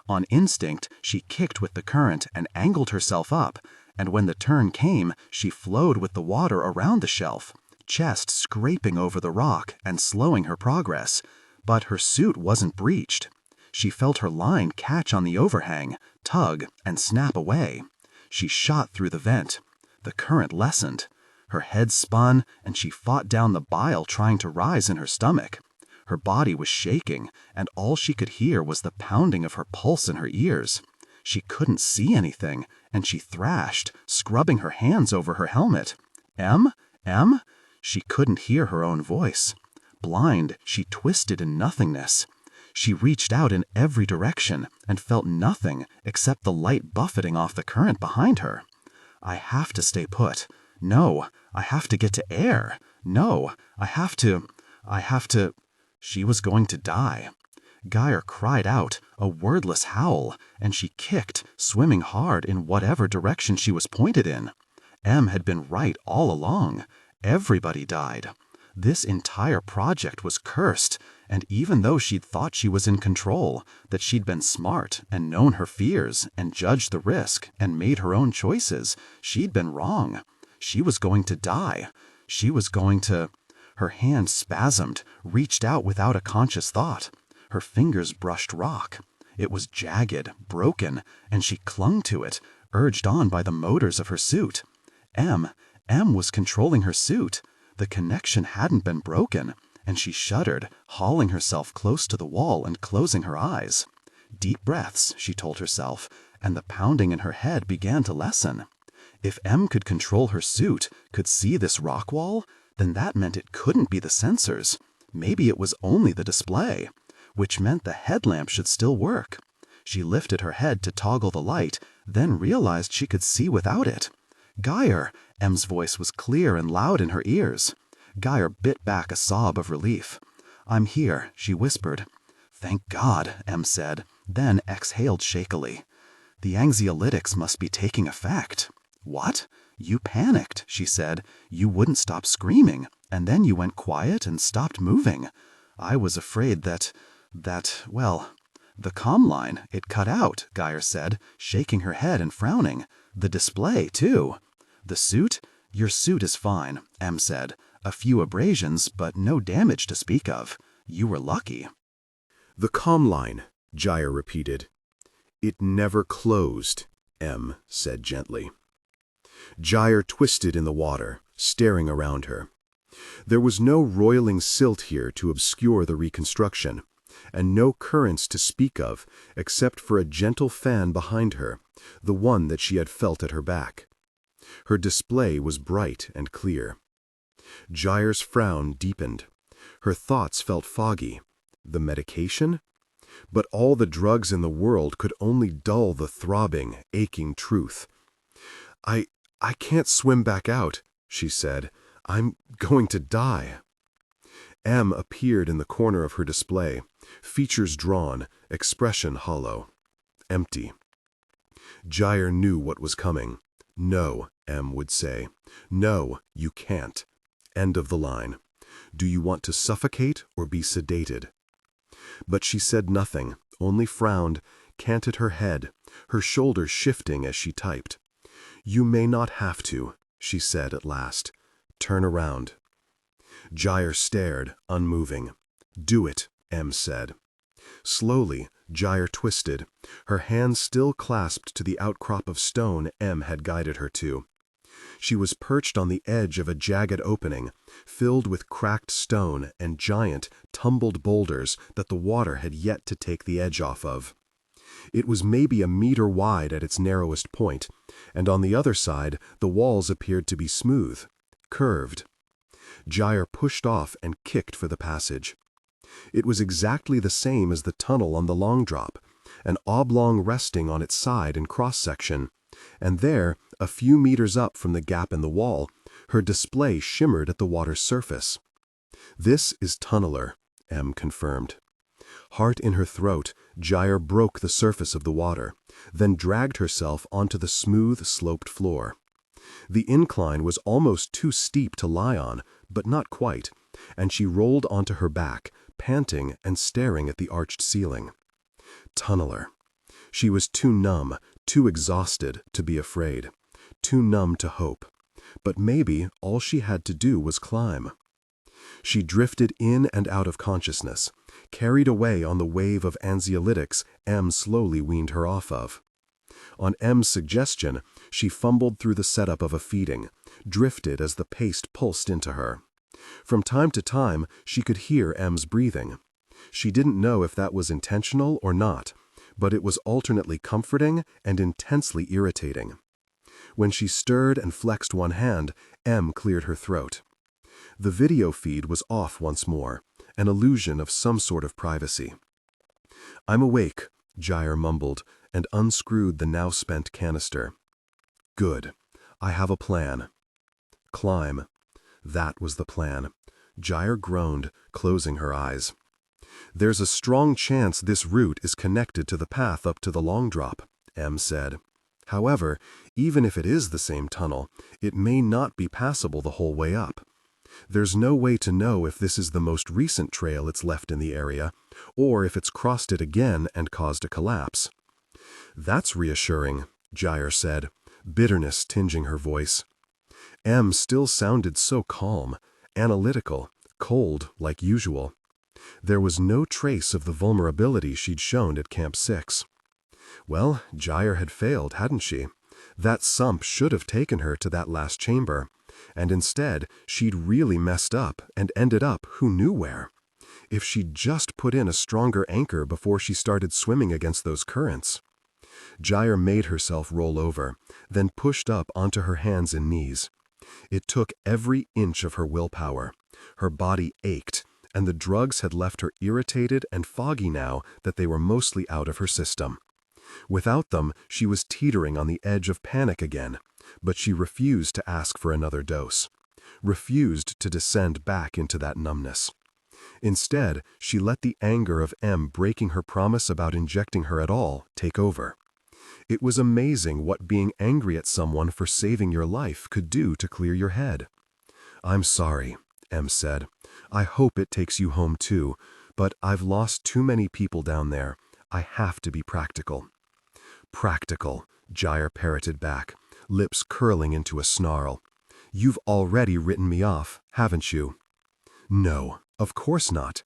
On instinct, she kicked with the current and angled herself up, and when the turn came, she flowed with the water around the shelf, chest scraping over the rock and slowing her progress. But her suit wasn't breached. She felt her line catch on the overhang, tug, and snap away. She shot through the vent. The current lessened. Her head spun, and she fought down the bile trying to rise in her stomach. Her body was shaking, and all she could hear was the pounding of her pulse in her ears. She couldn't see anything, and she thrashed, scrubbing her hands over her helmet. "Em? Em?" She couldn't hear her own voice. Blind, she twisted in nothingness. She reached out in every direction and felt nothing except the light buffeting off the current behind her. "I have to stay put. No, I have to get to air. No, I have to. She was going to die. Gyre cried out, a wordless howl, and she kicked, swimming hard in whatever direction she was pointed in. Em had been right all along. Everybody died. This entire project was cursed, and even though she'd thought she was in control, that she'd been smart and known her fears and judged the risk and made her own choices, she'd been wrong. She was going to die. She was going to... Her hand spasmed, reached out without a conscious thought. Her fingers brushed rock. It was jagged, broken, and she clung to it, urged on by the motors of her suit. Em was controlling her suit. The connection hadn't been broken, and she shuddered, hauling herself close to the wall and closing her eyes. Deep breaths, she told herself, and the pounding in her head began to lessen. If Em could control her suit, could see this rock wall, then that meant it couldn't be the sensors. Maybe it was only the display, which meant the headlamp should still work. She lifted her head to toggle the light, then realized she could see without it. "Gyre!" Em's voice was clear and loud in her ears. Gyre bit back a sob of relief. "I'm here," she whispered. "Thank God," Em said, then exhaled shakily. "The anxiolytics must be taking effect." "What? You panicked," she said. "You wouldn't stop screaming, and then you went quiet and stopped moving. I was afraid well, the comm line, it cut out," Gyre said, shaking her head and frowning. "The display, too." "The suit? Your suit is fine," Em said. "A few abrasions, but no damage to speak of. You were lucky." "The comm line," Gyre repeated. "It never closed," Em said gently. Gyre twisted in the water, staring around her. There was no roiling silt here to obscure the reconstruction, and no currents to speak of except for a gentle fan behind her, the one that she had felt at her back. Her display was bright and clear. Gyre's frown deepened. Her thoughts felt foggy. The medication? But all the drugs in the world could only dull the throbbing, aching truth. I can't swim back out," she said. "I'm going to die." Em appeared in the corner of her display, features drawn, expression hollow. Empty. Gyre knew what was coming. "No," Em would say. "No, you can't. End of the line. Do you want to suffocate or be sedated?" But she said nothing, only frowned, canted her head, her shoulders shifting as she typed. "You may not have to," she said at last. "Turn around." Gyre stared, unmoving. "Do it," Em said. Slowly, Gyre twisted, her hands still clasped to the outcrop of stone Em had guided her to. She was perched on the edge of a jagged opening, filled with cracked stone and giant, tumbled boulders that the water had yet to take the edge off of. It was maybe a meter wide at its narrowest point, and on the other side the walls appeared to be smooth, curved. Gyre pushed off and kicked for the passage. It was exactly the same as the tunnel on the long drop, an oblong resting on its side and cross-section, and there, a few meters up from the gap in the wall, her display shimmered at the water's surface. "This is Tunneler," Em confirmed. Heart in her throat, Gyre broke the surface of the water, then dragged herself onto the smooth, sloped floor. The incline was almost too steep to lie on, but not quite, and she rolled onto her back, panting and staring at the arched ceiling. Tunneler. She was too numb, too exhausted to be afraid, too numb to hope. But maybe all she had to do was climb. She drifted in and out of consciousness, carried away on the wave of anxiolytics M slowly weaned her off of. On M's suggestion, she fumbled through the setup of a feeding, drifted as the paste pulsed into her. From time to time, she could hear M's breathing. She didn't know if that was intentional or not, but it was alternately comforting and intensely irritating. When she stirred and flexed one hand, M cleared her throat. The video feed was off once more, an illusion of some sort of privacy. "I'm awake," Gyre mumbled, and unscrewed the now-spent canister. "Good. I have a plan." Climb. That was the plan. Gyre groaned, closing her eyes. "There's a strong chance this route is connected to the path up to the long drop," M said. "However, even if it is the same tunnel, it may not be passable the whole way up. There's no way to know if this is the most recent trail it's left in the area, or if it's crossed it again and caused a collapse." "That's reassuring," Gyre said, bitterness tinging her voice. M still sounded so calm, analytical, cold like usual. There was no trace of the vulnerability she'd shown at Camp 6. Well, Gyre had failed, hadn't she? That sump should have taken her to that last chamber, and instead she'd really messed up and ended up who knew where. If she'd just put in a stronger anchor before she started swimming against those currents. Gyre made herself roll over, then pushed up onto her hands and knees. It took every inch of her willpower. Her body ached, and the drugs had left her irritated and foggy now that they were mostly out of her system. Without them, she was teetering on the edge of panic again, but she refused to ask for another dose, refused to descend back into that numbness. Instead, she let the anger of M breaking her promise about injecting her at all take over. It was amazing what being angry at someone for saving your life could do to clear your head. "I'm sorry," M said. "I hope it takes you home too, but I've lost too many people down there. I have to be practical." "Practical," Gyre parroted back, lips curling into a snarl. "You've already written me off, haven't you?" "No, of course not.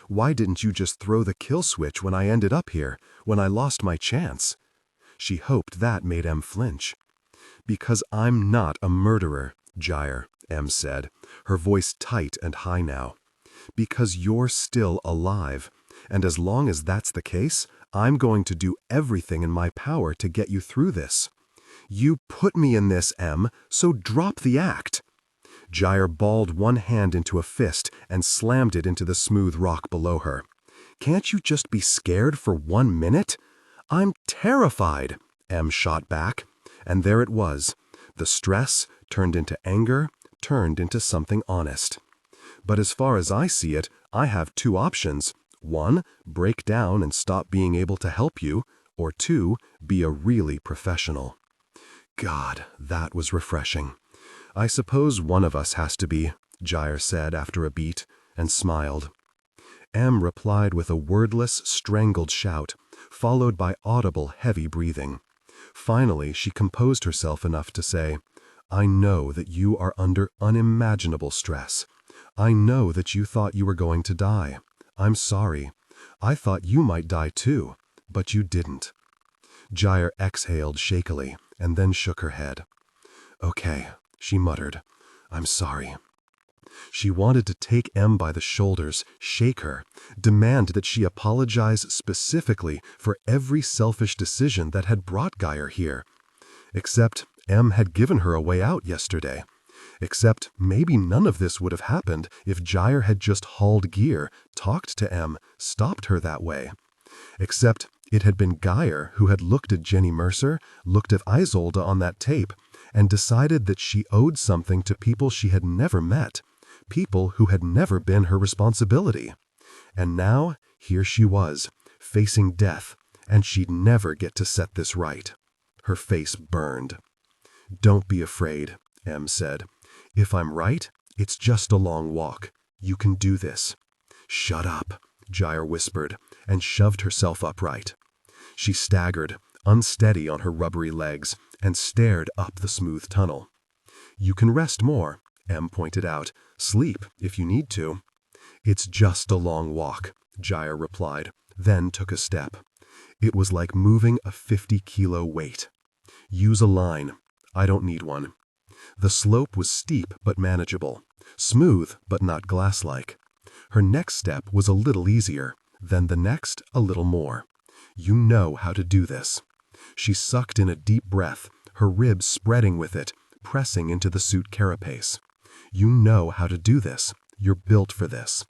Why didn't you just throw the kill switch when I ended up here, when I lost my chance?" She hoped that made M flinch. "Because I'm not a murderer, Gyre," M said, her voice tight and high now. "Because you're still alive, and as long as that's the case, I'm going to do everything in my power to get you through this. You put me in this, M, so drop the act." Gyre balled one hand into a fist and slammed it into the smooth rock below her. "Can't you just be scared for 1 minute?" "I'm terrified," M shot back, and there it was. The stress turned into anger, turned into something honest. "But as far as I see it, I have 2 options. 1, break down and stop being able to help you, or 2, be a really professional." God, that was refreshing. "I suppose one of us has to be," Gyre said after a beat, and smiled. M replied with a wordless, strangled shout, followed by audible, heavy breathing. Finally, she composed herself enough to say, "I know that you are under unimaginable stress. I know that you thought you were going to die. I'm sorry. I thought you might die too, but you didn't." Gyre exhaled shakily, and then shook her head. "Okay," she muttered. "I'm sorry." She wanted to take M by the shoulders, shake her, demand that she apologize specifically for every selfish decision that had brought Gyre here. Except M had given her a way out yesterday. Except maybe none of this would have happened if Gyre had just hauled gear, talked to M, stopped her that way. Except it had been Gyre who had looked at Jenny Mercer, looked at Isolde on that tape, and decided that she owed something to people she had never met, people who had never been her responsibility. And now Here she was, facing death, and she'd never get to set this right. Her face burned. "Don't be afraid," Em said. "If I'm right, it's just a long walk. You can do this." "Shut up," Gyre whispered, and shoved herself upright. She staggered, unsteady on her rubbery legs, and stared up the smooth tunnel. "You can rest more," Em pointed out. "Sleep, if you need to." "It's just a long walk," Gyre replied, then took a step. It was like moving a 50-kilo weight. "Use a line. I don't need one." The slope was steep but manageable, smooth but not glass-like. Her next step was a little easier, then the next a little more. "You know how to do this." She sucked in a deep breath, her ribs spreading with it, pressing into the suit carapace. "You know how to do this. You're built for this."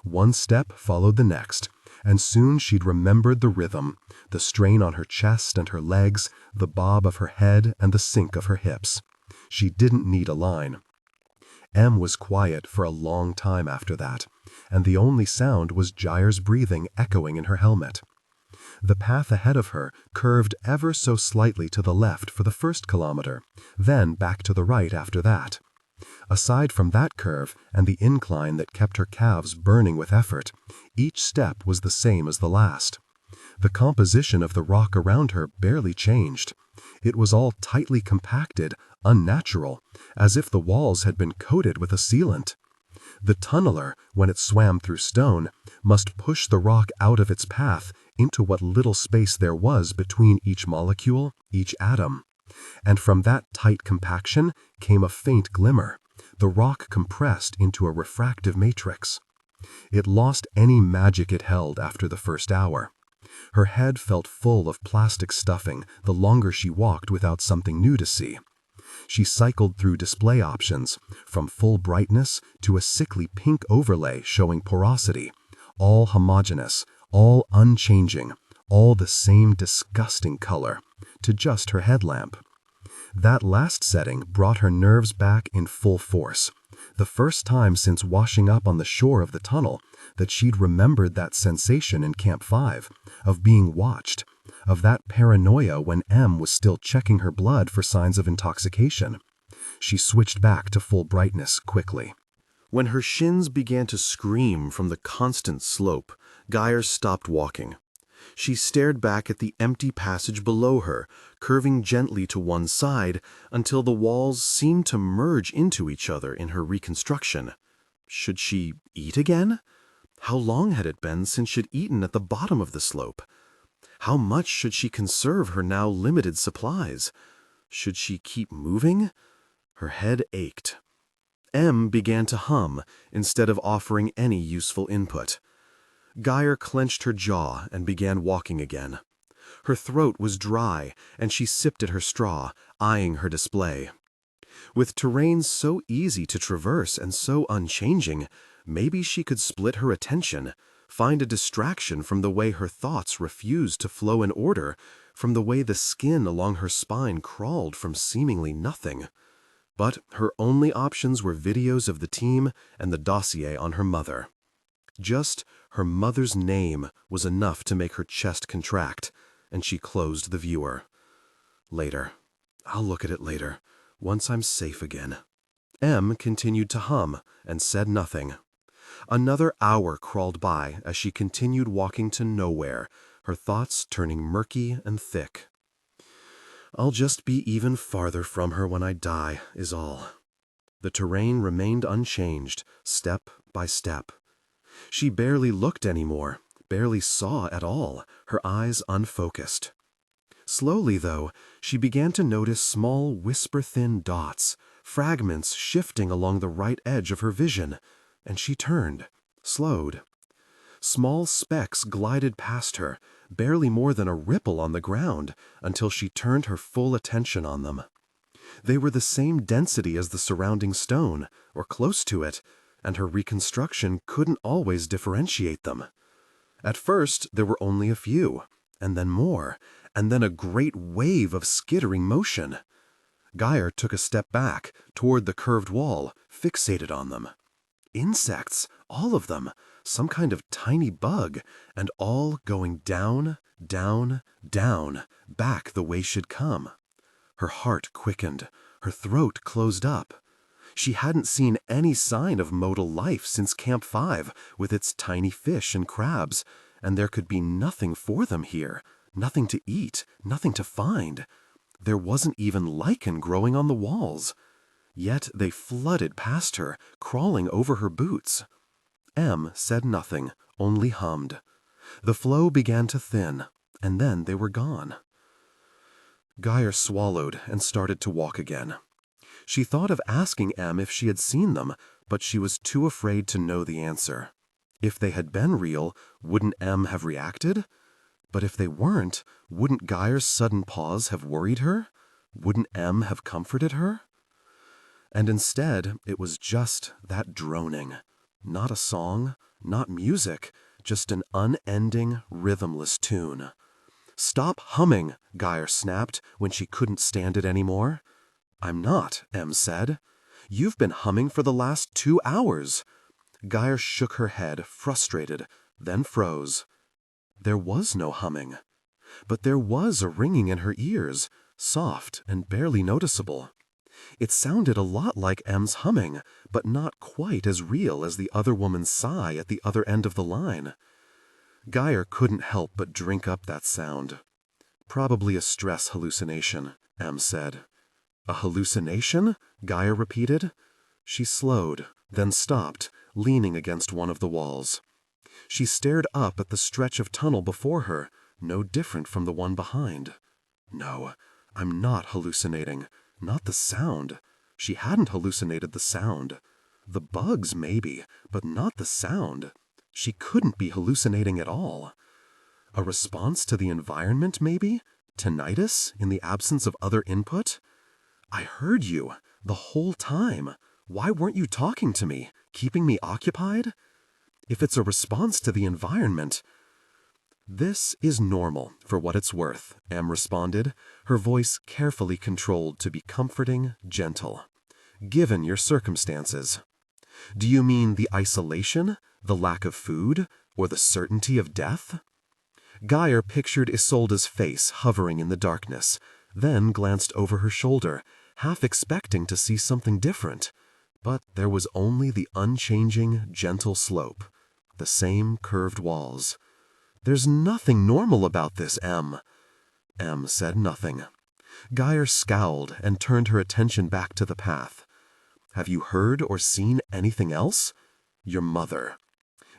One step followed the next, and soon she'd remembered the rhythm, the strain on her chest and her legs, the bob of her head and the sink of her hips. She didn't need a line. Em was quiet for a long time after that, and the only sound was Gyre's breathing echoing in her helmet. The path ahead of her curved ever so slightly to the left for the first kilometer, then back to the right after that. Aside from that curve and the incline that kept her calves burning with effort, each step was the same as the last. The composition of the rock around her barely changed. It was all tightly compacted, unnatural, as if the walls had been coated with a sealant. The tunneler, when it swam through stone, must push the rock out of its path into what little space there was between each molecule, each atom. And from that tight compaction came a faint glimmer, the rock compressed into a refractive matrix. It lost any magic it held after the first hour. Her head felt full of plastic stuffing the longer she walked without something new to see. She cycled through display options, from full brightness to a sickly pink overlay showing porosity, all homogeneous, all unchanging, all the same disgusting color, to just her headlamp. That last setting brought her nerves back in full force, the first time since washing up on the shore of the tunnel that she'd remembered that sensation in Camp 5, of being watched, of that paranoia when Em was still checking her blood for signs of intoxication. She switched back to full brightness quickly. When her shins began to scream from the constant slope, Gyre stopped walking. She stared back at the empty passage below her, curving gently to one side until the walls seemed to merge into each other in her reconstruction. Should she eat again? How long had it been since she'd eaten at the bottom of the slope? How much should she conserve her now limited supplies? Should she keep moving? Her head ached. Em began to hum instead of offering any useful input. Gyre clenched her jaw and began walking again. Her throat was dry, and she sipped at her straw, eyeing her display. With terrain so easy to traverse and so unchanging, maybe she could split her attention, find a distraction from the way her thoughts refused to flow in order, from the way the skin along her spine crawled from seemingly nothing. But her only options were videos of the team and the dossier on her mother. Just her mother's name was enough to make her chest contract, and she closed the viewer. Later. I'll look at it later, once I'm safe again. Em continued to hum and said nothing. Another hour crawled by as she continued walking to nowhere, her thoughts turning murky and thick. I'll just be even farther from her when I die, is all. The terrain remained unchanged, step by step. She barely looked anymore, barely saw at all, her eyes unfocused. Slowly, though, she began to notice small, whisper-thin dots, fragments shifting along the right edge of her vision, and she turned, slowed. Small specks glided past her, barely more than a ripple on the ground, until she turned her full attention on them. They were the same density as the surrounding stone, or close to it, and her reconstruction couldn't always differentiate them. At first, there were only a few, and then more, and then a great wave of skittering motion. Gyre took a step back, toward the curved wall, fixated on them. Insects, all of them, some kind of tiny bug, and all going down, down, down, back the way she'd come. Her heart quickened, her throat closed up. She hadn't seen any sign of modal life since Camp 5, with its tiny fish and crabs, and there could be nothing for them here, nothing to eat, nothing to find. There wasn't even lichen growing on the walls. Yet they flooded past her, crawling over her boots. Em said nothing, only hummed. The flow began to thin, and then they were gone. Gyre swallowed and started to walk again. She thought of asking Em if she had seen them, but she was too afraid to know the answer. If they had been real, wouldn't Em have reacted? But if they weren't, wouldn't Gyre's sudden pause have worried her? Wouldn't Em have comforted her? And instead, it was just that droning. Not a song, not music, just an unending, rhythmless tune. "Stop humming," Gyre snapped when she couldn't stand it anymore. "I'm not," Em said. "You've been humming for the last 2 hours." Gyre shook her head, frustrated, then froze. There was no humming. But there was a ringing in her ears, soft and barely noticeable. It sounded a lot like Em's humming, but not quite as real as the other woman's sigh at the other end of the line. Gyre couldn't help but drink up that sound. "Probably a stress hallucination," Em said. "A hallucination?" Gyre repeated. She slowed, then stopped, leaning against one of the walls. She stared up at the stretch of tunnel before her, no different from the one behind. "No, I'm not hallucinating. Not the sound." She hadn't hallucinated the sound. The bugs, maybe, but not the sound. She couldn't be hallucinating at all. A response to the environment, maybe? Tinnitus, in the absence of other input? "I heard you, the whole time. Why weren't you talking to me, keeping me occupied?" If it's a response to the environment... "This is normal, for what it's worth," Em responded, her voice carefully controlled to be comforting, gentle. "Given your circumstances." "Do you mean the isolation, the lack of food, or the certainty of death?" Gyre pictured Isolde's face hovering in the darkness, then glanced over her shoulder, half expecting to see something different. But there was only the unchanging, gentle slope, the same curved walls. "There's nothing normal about this, Em." Em said nothing. Gyre scowled and turned her attention back to the path. "Have you heard or seen anything else?" "Your mother."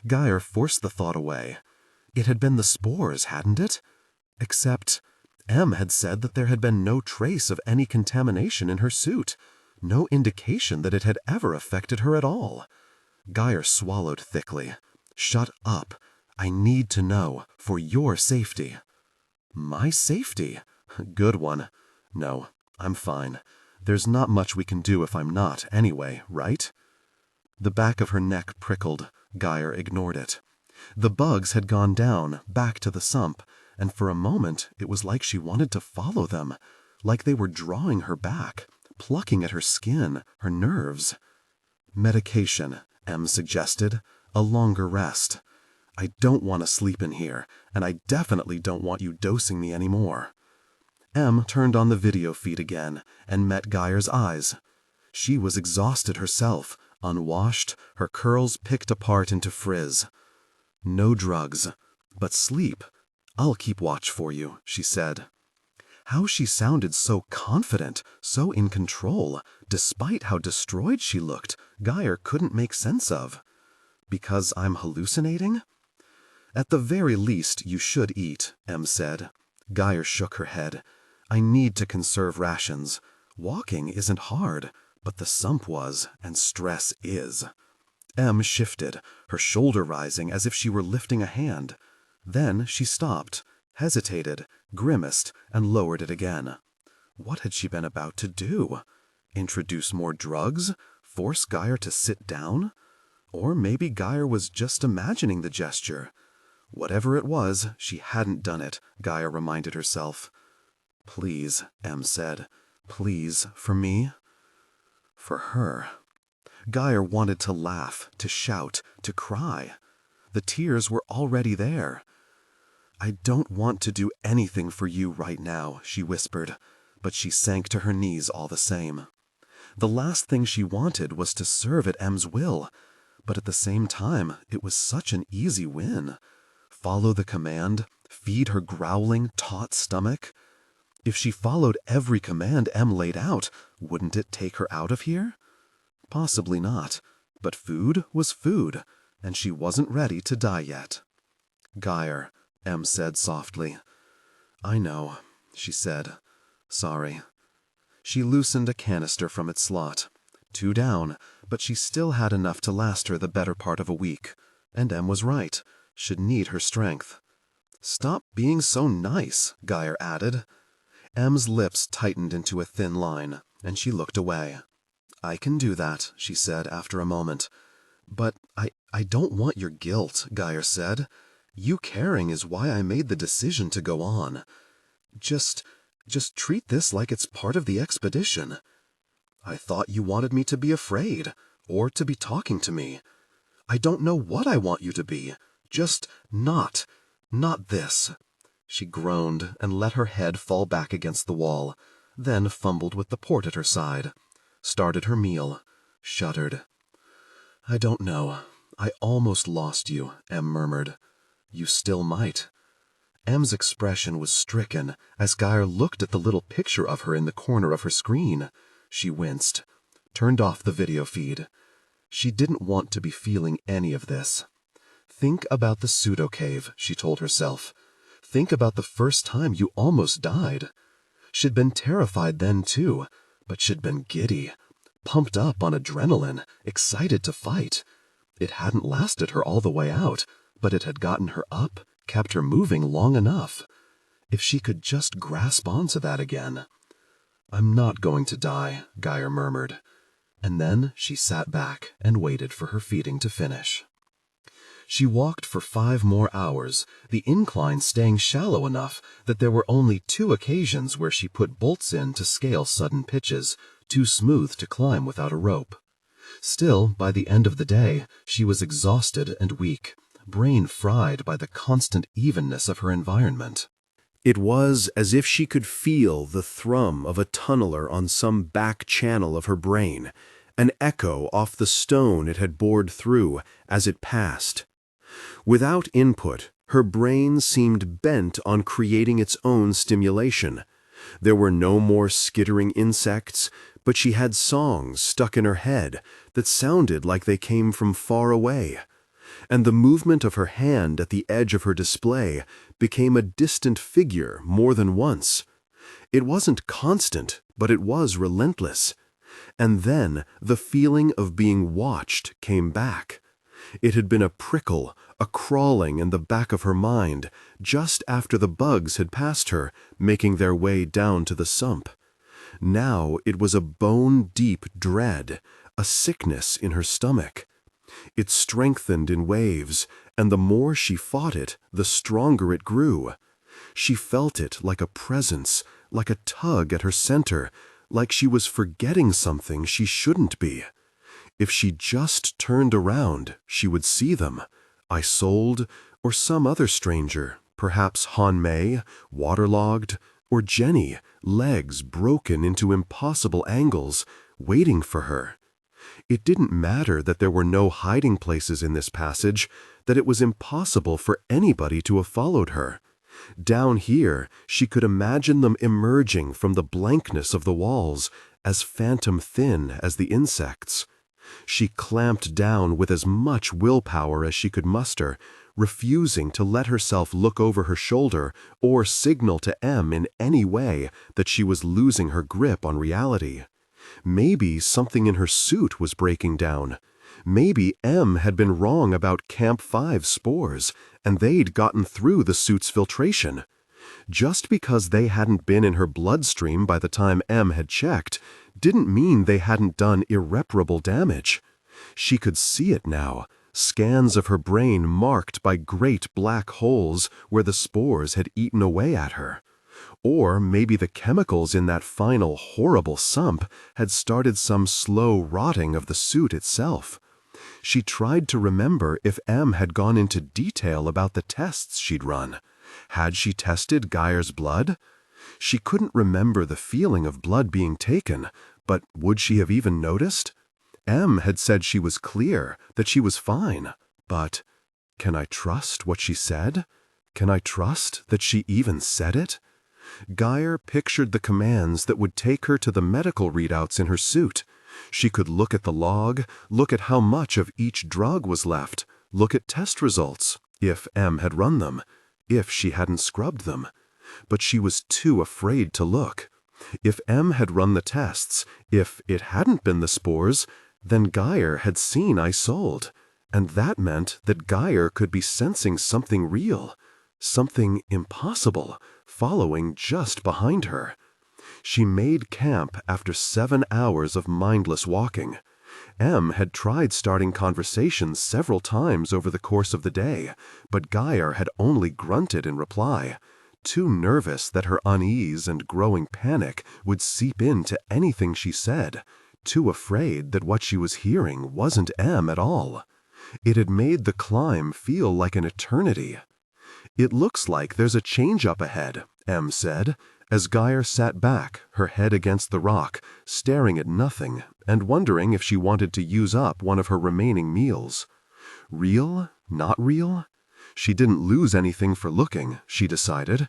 Gyre forced the thought away. It had been the spores, hadn't it? Except Em had said that there had been no trace of any contamination in her suit, no indication that it had ever affected her at all. Gyre swallowed thickly. "Shut up. I need to know, for your safety." "My safety? Good one. No, I'm fine. There's not much we can do if I'm not, anyway, right?" The back of her neck prickled. Gyre ignored it. The bugs had gone down, back to the sump, and for a moment it was like she wanted to follow them, like they were drawing her back, plucking at her skin, her nerves. "Medication," Em suggested. "A longer rest. I don't want to sleep in here, and I definitely don't want you dosing me anymore." Em turned on the video feed again and met Gyre's eyes. She was exhausted herself, unwashed, her curls picked apart into frizz. "No drugs, but sleep. I'll keep watch for you," she said. How she sounded so confident, so in control, despite how destroyed she looked, Gyre couldn't make sense of. "Because I'm hallucinating?" "At the very least, you should eat," Em said. Gyre shook her head. "I need to conserve rations. Walking isn't hard, but the sump was, and stress is." Em shifted, her shoulder rising as if she were lifting a hand. Then she stopped, hesitated, grimaced, and lowered it again. What had she been about to do? Introduce more drugs? Force Gyre to sit down? Or maybe Gyre was just imagining the gesture. Whatever it was, she hadn't done it, Gyre reminded herself. "Please," Em said. "Please, for me?" For her. Gyre wanted to laugh, to shout, to cry. The tears were already there. "I don't want to do anything for you right now," she whispered, but she sank to her knees all the same. The last thing she wanted was to serve at M's will, but at the same time, it was such an easy win. Follow the command, feed her growling, taut stomach. If she followed every command M laid out, wouldn't it take her out of here? Possibly not, but food was food, and she wasn't ready to die yet. "Gyre," M said softly. "I know," she said. "Sorry." She loosened a canister from its slot. 2 down, but she still had enough to last her the better part of a week. And M was right. Should need her strength. "Stop being so nice," Gyre added. M's lips tightened into a thin line, and she looked away. "I can do that," she said after a moment. "But I don't want your guilt," Gyre said. "You caring is why I made the decision to go on. Just treat this like it's part of the expedition. I thought you wanted me to be afraid, or to be talking to me. I don't know what I want you to be. Just not this." She groaned and let her head fall back against the wall, then fumbled with the port at her side, started her meal, shuddered. "I don't know. I almost lost you," M murmured. "You still might." M's expression was stricken as Gyre looked at the little picture of her in the corner of her screen. She winced, turned off the video feed. She didn't want to be feeling any of this. "Think about the pseudo-cave," she told herself. "Think about the first time you almost died. She'd been terrified then too, but she'd been giddy, pumped up on adrenaline, excited to fight. It hadn't lasted her all the way out, but it had gotten her up, kept her moving long enough. If she could just grasp onto that again. "I'm not going to die," Gyre murmured. And then she sat back and waited for her feeding to finish. She walked for 5 more hours, the incline staying shallow enough that there were only 2 occasions where she put bolts in to scale sudden pitches, too smooth to climb without a rope. Still, by the end of the day, she was exhausted and weak, brain fried by the constant evenness of her environment. It was as if she could feel the thrum of a tunneler on some back channel of her brain, an echo off the stone it had bored through as it passed. Without input, her brain seemed bent on creating its own stimulation. There were no more skittering insects, but she had songs stuck in her head that sounded like they came from far away. And the movement of her hand at the edge of her display became a distant figure more than once. It wasn't constant, but it was relentless. And then the feeling of being watched came back. It had been a prickle, a crawling in the back of her mind, just after the bugs had passed her, making their way down to the sump. Now it was a bone-deep dread, a sickness in her stomach. It strengthened in waves, and the more she fought it, the stronger it grew. She felt it like a presence, like a tug at her center, like she was forgetting something she shouldn't be. If she just turned around, she would see them. Isolde, or some other stranger, perhaps Han Mei, waterlogged, or Jenny, legs broken into impossible angles, waiting for her. It didn't matter that there were no hiding places in this passage, that it was impossible for anybody to have followed her. Down here, she could imagine them emerging from the blankness of the walls, as phantom thin as the insects. She clamped down with as much willpower as she could muster, refusing to let herself look over her shoulder or signal to M in any way that she was losing her grip on reality. Maybe something in her suit was breaking down. Maybe M had been wrong about Camp 5 spores, and they'd gotten through the suit's filtration. Just because they hadn't been in her bloodstream by the time M had checked, didn't mean they hadn't done irreparable damage. She could see it now, scans of her brain marked by great black holes where the spores had eaten away at her. Or maybe the chemicals in that final horrible sump had started some slow rotting of the suit itself. She tried to remember if Em had gone into detail about the tests she'd run. Had she tested Gyre's blood? She couldn't remember the feeling of blood being taken, but would she have even noticed? Em had said she was clear, that she was fine. But can I trust what she said? Can I trust that she even said it? Gyre pictured the commands that would take her to the medical readouts in her suit. She could look at the log, look at how much of each drug was left, look at test results, if Em had run them, if she hadn't scrubbed them. But she was too afraid to look. If Em had run the tests, if it hadn't been the spores, then Gyre had seen Isolde, and that meant that Gyre could be sensing something real, something impossible, following just behind her. She made camp after 7 hours of mindless walking. Em had tried starting conversations several times over the course of the day, but Gyre had only grunted in reply, too nervous that her unease and growing panic would seep into anything she said, too afraid that what she was hearing wasn't Em at all. It had made the climb feel like an eternity. "It looks like there's a change up ahead," Em said, as Gyre sat back, her head against the rock, staring at nothing and wondering if she wanted to use up one of her remaining meals. Real? Not real? She didn't lose anything for looking, she decided.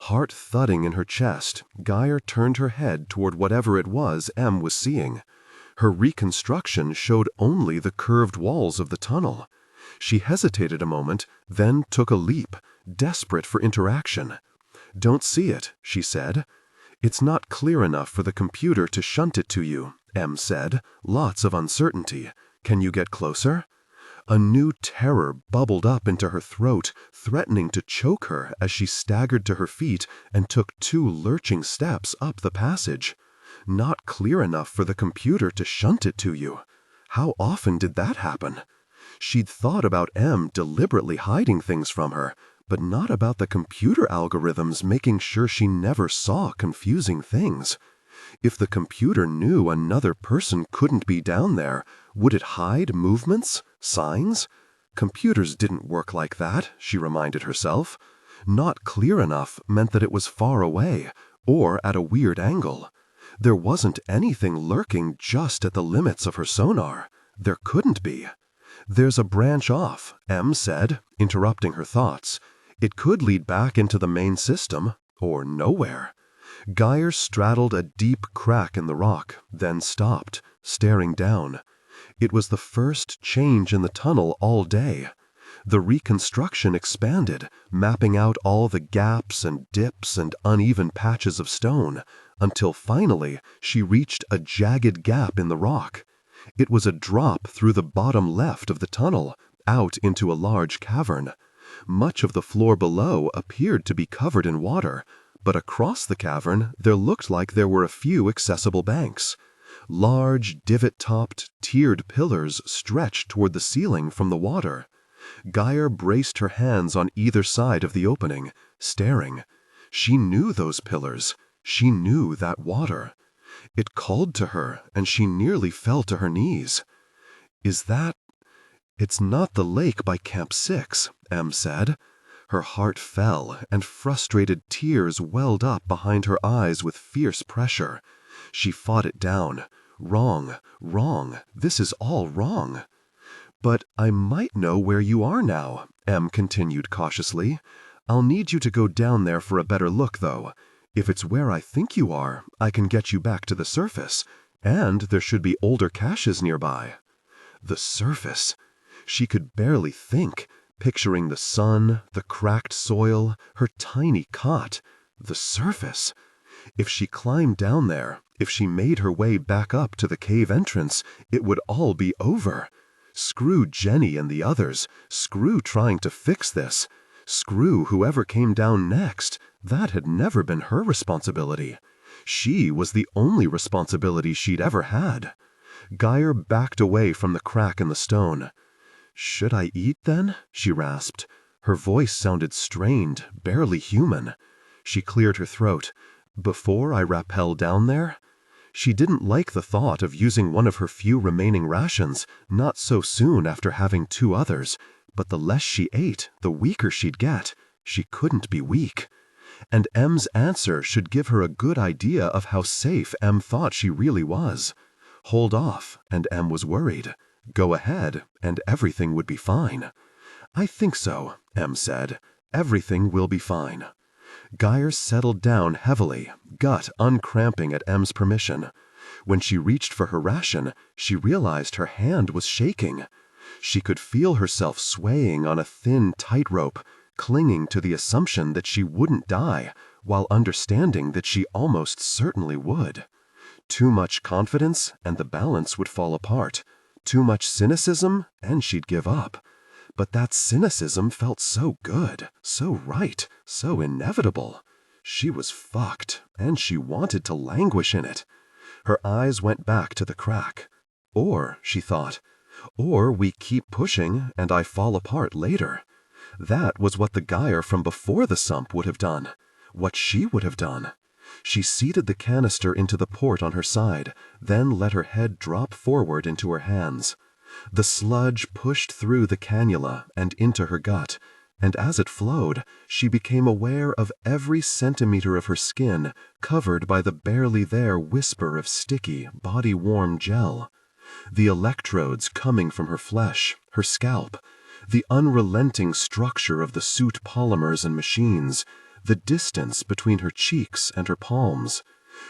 Heart thudding in her chest, Gyre turned her head toward whatever it was Em was seeing. Her reconstruction showed only the curved walls of the tunnel. She hesitated a moment, then took a leap, desperate for interaction. "Don't see it," she said. "It's not clear enough for the computer to shunt it to you," Em said, lots of uncertainty. "Can you get closer?" A new terror bubbled up into her throat, threatening to choke her as she staggered to her feet and took 2 lurching steps up the passage. Not clear enough for the computer to shunt it to you. How often did that happen? She'd thought about Em deliberately hiding things from her, but not about the computer algorithms making sure she never saw confusing things. If the computer knew another person couldn't be down there, would it hide movements, signs? Computers didn't work like that, she reminded herself. Not clear enough meant that it was far away, or at a weird angle. There wasn't anything lurking just at the limits of her sonar. There couldn't be. "There's a branch off," Em said, interrupting her thoughts. "It could lead back into the main system, or nowhere." Gyre straddled a deep crack in the rock, then stopped, staring down. It was the first change in the tunnel all day. The reconstruction expanded, mapping out all the gaps and dips and uneven patches of stone, until finally she reached a jagged gap in the rock. It was a drop through the bottom left of the tunnel, out into a large cavern. Much of the floor below appeared to be covered in water, but across the cavern there looked like there were a few accessible banks. Large, divot-topped, tiered pillars stretched toward the ceiling from the water. Gyre braced her hands on either side of the opening, staring. She knew those pillars. She knew that water. It called to her, and she nearly fell to her knees. "Is that—" "It's not the lake by Camp 6, Em said. Her heart fell, and frustrated tears welled up behind her eyes with fierce pressure. She fought it down. Wrong, wrong, this is all wrong. "But I might know where you are now," Em continued cautiously. "I'll need you to go down there for a better look, though. If it's where I think you are, I can get you back to the surface, and there should be older caches nearby." The surface. She could barely think, picturing the sun, the cracked soil, her tiny cot. The surface. If she climbed down there, if she made her way back up to the cave entrance, it would all be over. Screw Jenny and the others. Screw trying to fix this. Screw whoever came down next. That had never been her responsibility. She was the only responsibility she'd ever had. Gyre backed away from the crack in the stone. "Should I eat, then?" she rasped. Her voice sounded strained, barely human. She cleared her throat. Before I rappel down there? She didn't like the thought of using one of her few remaining rations, not so soon after having 2 others, but the less she ate, the weaker she'd get. She couldn't be weak. And M's answer should give her a good idea of how safe M thought she really was. Hold off, and M was worried. Go ahead, and everything would be fine. I think so, M said. Everything will be fine. Gyre settled down heavily, gut uncramping at M's permission. When she reached for her ration, she realized her hand was shaking. She could feel herself swaying on a thin tightrope, clinging to the assumption that she wouldn't die, while understanding that she almost certainly would. Too much confidence, and the balance would fall apart. Too much cynicism, and she'd give up. But that cynicism felt so good, so right, so inevitable. She was fucked, and she wanted to languish in it. Her eyes went back to the crack. Or, she thought, or we keep pushing and I fall apart later. That was what the Gyre from before the sump would have done. What she would have done. She seated the canister into the port on her side, then let her head drop forward into her hands. The sludge pushed through the cannula and into her gut, and as it flowed, she became aware of every centimeter of her skin covered by the barely there whisper of sticky, body-warm gel. The electrodes coming from her flesh, her scalp, the unrelenting structure of the suit polymers and machines, the distance between her cheeks and her palms.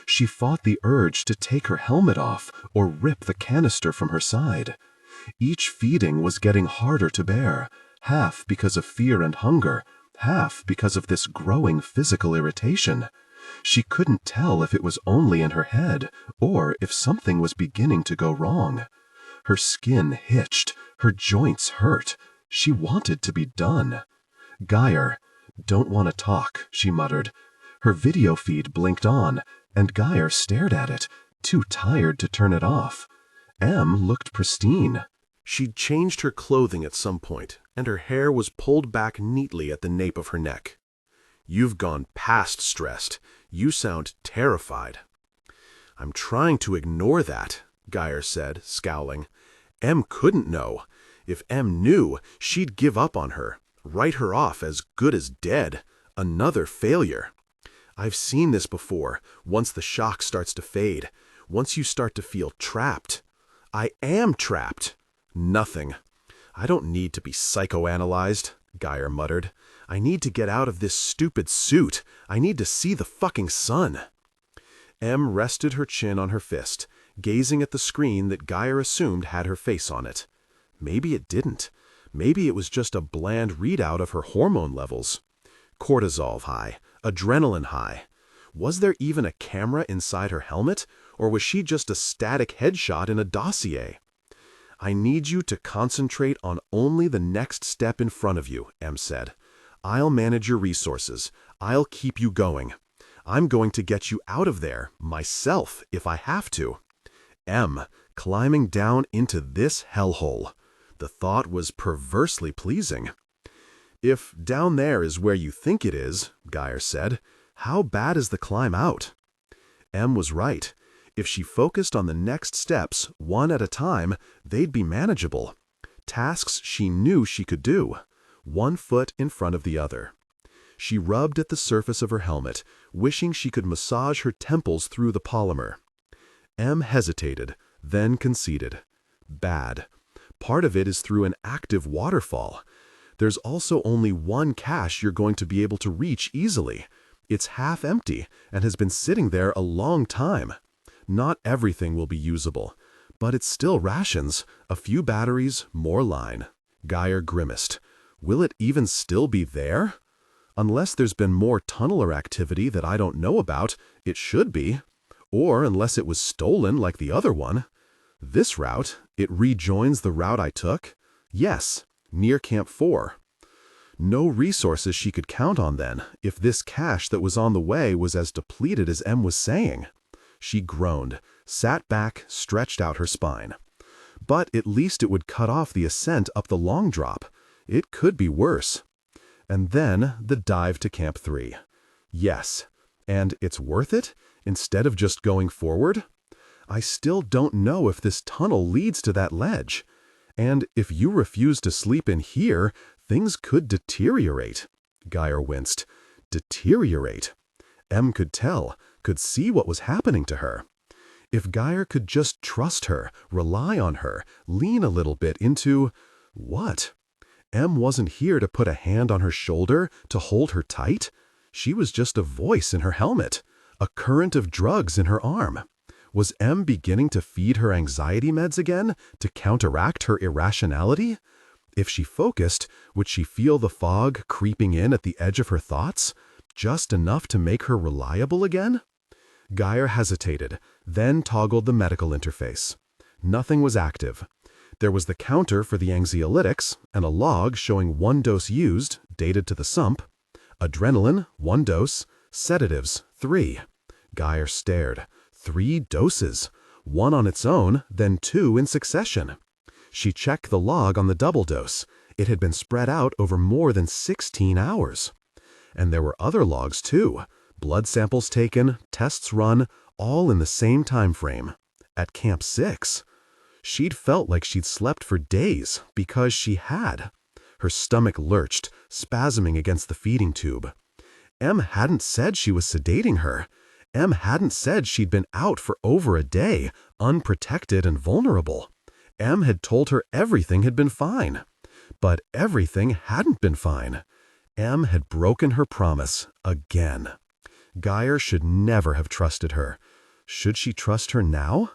She fought the urge to take her helmet off or rip the canister from her side. Each feeding was getting harder to bear, half because of fear and hunger, half because of this growing physical irritation. She couldn't tell if it was only in her head, or if something was beginning to go wrong. Her skin hitched, her joints hurt. She wanted to be done. Gyre, don't want to talk, she muttered. Her video feed blinked on, and Gyre stared at it, too tired to turn it off. M looked pristine. She'd changed her clothing at some point, and her hair was pulled back neatly at the nape of her neck. You've gone past stressed. You sound terrified. I'm trying to ignore that, Gyre said, scowling. M couldn't know. If M knew, she'd give up on her, write her off as good as dead. Another failure. I've seen this before, once the shock starts to fade, once you start to feel trapped. I am trapped. Nothing. I don't need to be psychoanalyzed, Gyre muttered. I need to get out of this stupid suit. I need to see the fucking sun. M rested her chin on her fist, gazing at the screen that Gyre assumed had her face on it. Maybe it didn't. Maybe it was just a bland readout of her hormone levels. Cortisol high, adrenaline high. Was there even a camera inside her helmet, or was she just a static headshot in a dossier? I need you to concentrate on only the next step in front of you, M said. I'll manage your resources. I'll keep you going. I'm going to get you out of there, myself, if I have to. M, climbing down into this hellhole. The thought was perversely pleasing. If down there is where you think it is, Gyre said, how bad is the climb out? M was right. If she focused on the next steps, one at a time, they'd be manageable. Tasks she knew she could do, one foot in front of the other. She rubbed at the surface of her helmet, wishing she could massage her temples through the polymer. M hesitated, then conceded. Bad. Part of it is through an active waterfall. There's also only one cache you're going to be able to reach easily. It's half empty and has been sitting there a long time. Not everything will be usable, but it's still rations, a few batteries, more line. Gyre grimaced. Will it even still be there? Unless there's been more tunneler activity that I don't know about, it should be. Or unless it was stolen like the other one. This route, it rejoins the route I took? Yes, near Camp 4. No resources she could count on then, if this cache that was on the way was as depleted as M was saying. She groaned, sat back, stretched out her spine. But at least it would cut off the ascent up the long drop. It could be worse. And then the dive to Camp 3. Yes. And it's worth it, instead of just going forward? I still don't know if this tunnel leads to that ledge. And if you refuse to sleep in here, things could deteriorate. Gyre winced. Deteriorate? Em could tell, could see what was happening to her. If Gyre could just trust her, rely on her, lean a little bit into… what? Em wasn't here to put a hand on her shoulder, to hold her tight. She was just a voice in her helmet, a current of drugs in her arm. Was Em beginning to feed her anxiety meds again, to counteract her irrationality? If she focused, would she feel the fog creeping in at the edge of her thoughts? Just enough to make her reliable again? Gyre hesitated, then toggled the medical interface. Nothing was active. There was the counter for the anxiolytics and a log showing 1 dose used, dated to the sump. Adrenaline, 1 dose. Sedatives, 3. Gyre stared. 3 doses. 1 on its own, then 2 in succession. She checked the log on the double dose. It had been spread out over more than 16 hours. And there were other logs too. Blood samples taken, tests run, all in the same time frame. At Camp 6. She'd felt like she'd slept for days, because she had. Her stomach lurched, spasming against the feeding tube. Em hadn't said she was sedating her. Em hadn't said she'd been out for over a day, unprotected and vulnerable. Em had told her everything had been fine. But everything hadn't been fine. Em had broken her promise again. Gyre should never have trusted her. Should she trust her now?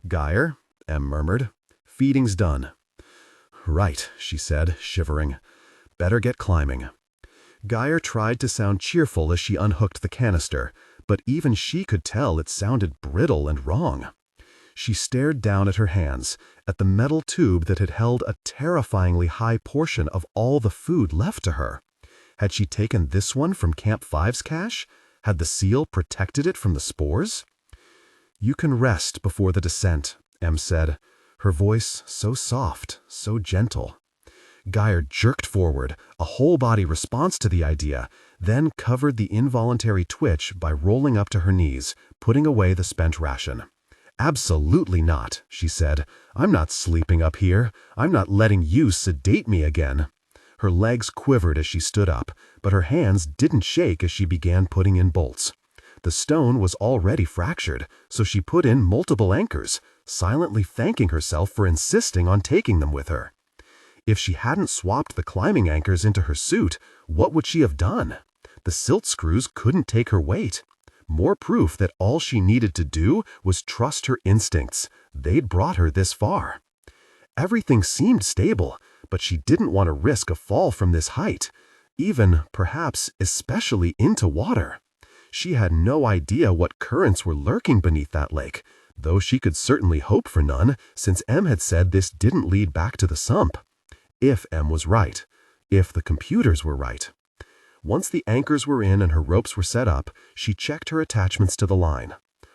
Gyre, Em murmured. Feeding's done. Right, she said, shivering. Better get climbing. Gyre tried to sound cheerful as she unhooked the canister, but even she could tell it sounded brittle and wrong. She stared down at her hands, at the metal tube that had held a terrifyingly high portion of all the food left to her. Had she taken this one from Camp 5's cache? Had the seal protected it from the spores? You can rest before the descent, Em said, her voice so soft, so gentle. Gyre jerked forward, a whole-body response to the idea, then covered the involuntary twitch by rolling up to her knees, putting away the spent ration. Absolutely not, she said. I'm not sleeping up here. I'm not letting you sedate me again. Her legs quivered as she stood up, but her hands didn't shake as she began putting in bolts. The stone was already fractured, so she put in multiple anchors, silently thanking herself for insisting on taking them with her. If she hadn't swapped the climbing anchors into her suit, what would she have done? The silt screws couldn't take her weight. More proof that all she needed to do was trust her instincts. They'd brought her this far. Everything seemed stable, but she didn't want to risk a fall from this height, even, perhaps, especially into water. She had no idea what currents were lurking beneath that lake, though she could certainly hope for none, since Em had said this didn't lead back to the sump. If Em was right. If the computers were right. Once the anchors were in and her ropes were set up, she checked her attachments to the line.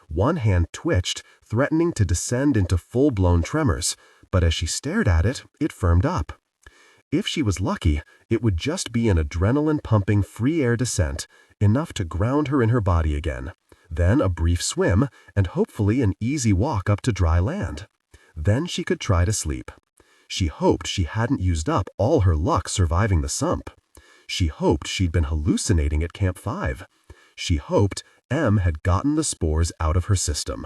One hand twitched, threatening to descend into full-blown tremors, but as she stared at it, it firmed up. If she was lucky, it would just be an adrenaline-pumping free air descent, enough to ground her in her body again, then a brief swim, and hopefully an easy walk up to dry land. Then she could try to sleep. She hoped she hadn't used up all her luck surviving the sump. She hoped she'd been hallucinating at Camp 5. She hoped Em had gotten the spores out of her system.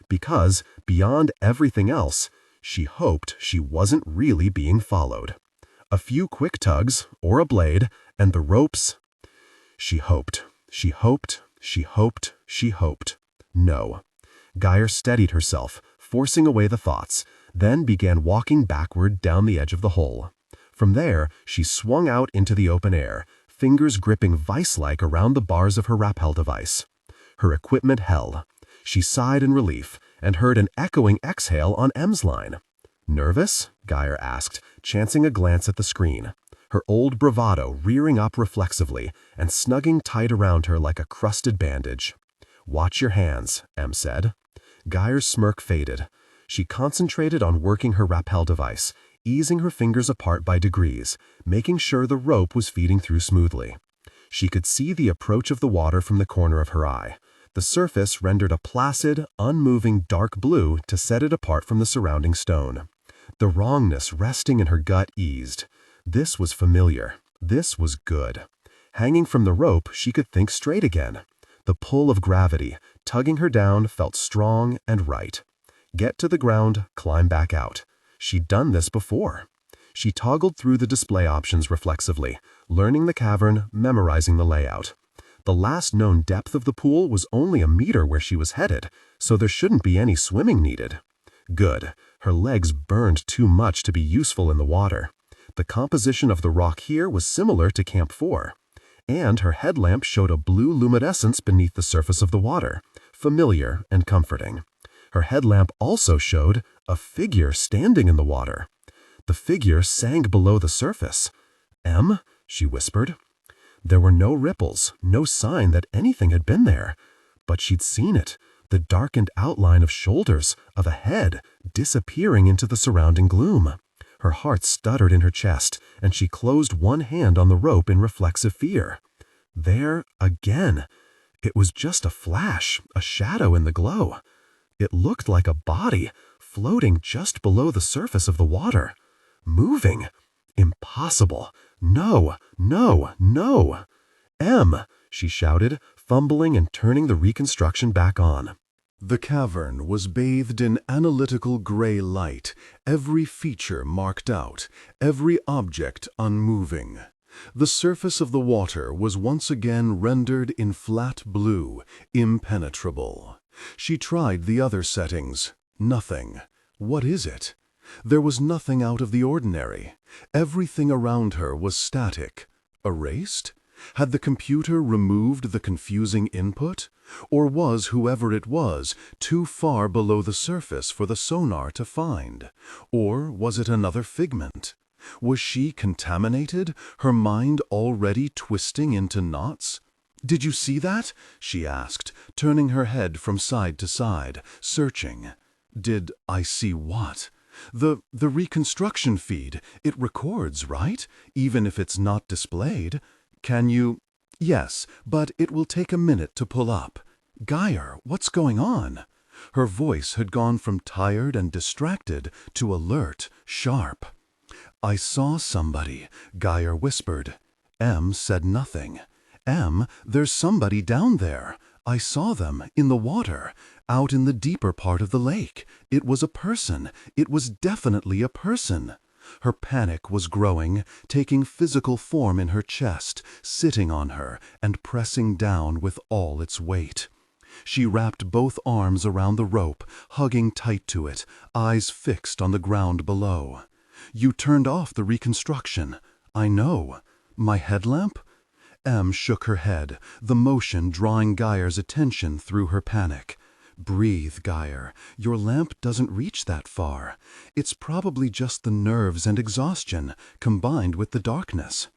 Because, beyond everything else, she hoped she wasn't really being followed. A few quick tugs, or a blade, and the ropes. She hoped, she hoped, she hoped, she hoped. No. Gyre steadied herself, forcing away the thoughts, then began walking backward down the edge of the hole. From there, she swung out into the open air, fingers gripping vice-like around the bars of her rappel device. Her equipment held. She sighed in relief, and heard an echoing exhale on Em's line. Nervous? Gyre asked, chancing a glance at the screen, her old bravado rearing up reflexively and snugging tight around her like a crusted bandage. Watch your hands, Em said. Gyre's smirk faded. She concentrated on working her rappel device, easing her fingers apart by degrees, making sure the rope was feeding through smoothly. She could see the approach of the water from the corner of her eye. The surface rendered a placid, unmoving dark blue to set it apart from the surrounding stone. The wrongness resting in her gut eased. This was familiar. This was good. Hanging from the rope, she could think straight again. The pull of gravity, tugging her down, felt strong and right. Get to the ground, climb back out. She'd done this before. She toggled through the display options reflexively, learning the cavern, memorizing the layout. The last known depth of the pool was only a meter where she was headed, so there shouldn't be any swimming needed. Good. Her legs burned too much to be useful in the water. The composition of the rock here was similar to Camp 4. And her headlamp showed a blue luminescence beneath the surface of the water, familiar and comforting. Her headlamp also showed a figure standing in the water. The figure sank below the surface. "Em?" she whispered. There were no ripples, no sign that anything had been there. But she'd seen it, the darkened outline of shoulders, of a head, disappearing into the surrounding gloom. Her heart stuttered in her chest, and she closed one hand on the rope in reflexive fear. There again. It was just a flash, a shadow in the glow. It looked like a body, floating just below the surface of the water. Moving. Impossible. No, no, no. "Em!" she shouted, fumbling and turning the reconstruction back on. The cavern was bathed in analytical gray light, every feature marked out, every object unmoving. The surface of the water was once again rendered in flat blue, impenetrable. She tried the other settings. Nothing. What is it? There was nothing out of the ordinary. Everything around her was static. Erased? Had the computer removed the confusing input? Or was whoever it was too far below the surface for the sonar to find? Or was it another figment? Was she contaminated, her mind already twisting into knots? "Did you see that?" she asked, turning her head from side to side, searching. "Did I see what?" The reconstruction feed, it records, right? Even if it's not displayed. Can you? Yes, but it will take a minute to pull up. "Gyre, what's going on?" Her voice had gone from tired and distracted to alert, sharp. "I saw somebody," Gyre whispered. Em said nothing. "Em, there's somebody down there. I saw them, in the water, out in the deeper part of the lake. It was a person. It was definitely a person." Her panic was growing, taking physical form in her chest, sitting on her and pressing down with all its weight. She wrapped both arms around the rope, hugging tight to it, eyes fixed on the ground below. "You turned off the reconstruction." "I know." "My headlamp?" Em shook her head, the motion drawing Gyre's attention through her panic. "Breathe, Gyre. Your lamp doesn't reach that far. It's probably just the nerves and exhaustion, combined with the darkness."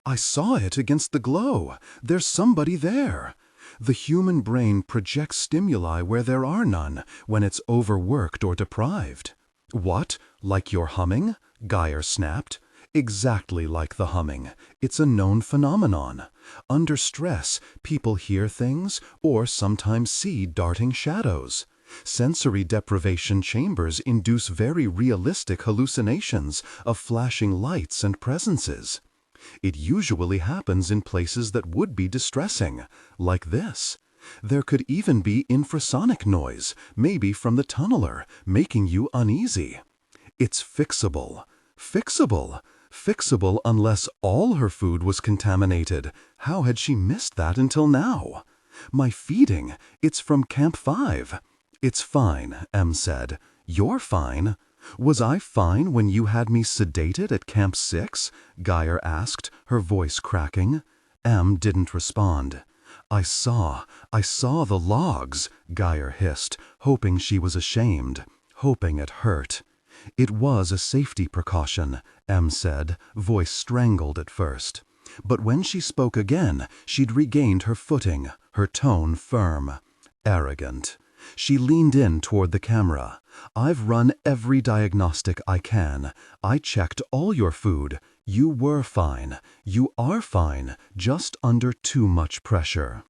"I saw it against the glow. There's somebody there." The human brain projects stimuli where there are none, when it's overworked or deprived. "What? Like your humming?" Gyre snapped. "Exactly like the humming. It's a known phenomenon. Under stress, people hear things or sometimes see darting shadows. Sensory deprivation chambers induce very realistic hallucinations of flashing lights and presences. It usually happens in places that would be distressing, like this. There could even be infrasonic noise, maybe from the tunneler, making you uneasy. It's fixable. Fixable. Fixable unless all her food was contaminated. How had she missed that until now? "My feeding. It's from Camp 5. "It's fine," Em said. "You're fine." "Was I fine when you had me sedated at Camp 6? Gyre asked, her voice cracking. Em didn't respond. I saw the logs," Gyre hissed, hoping she was ashamed, hoping it hurt. "It was a safety precaution," Em said, voice strangled at first. But when she spoke again, she'd regained her footing, her tone firm. Arrogant. She leaned in toward the camera. I've run every diagnostic I can. I checked all your food. You were fine. You are fine, just under too much pressure.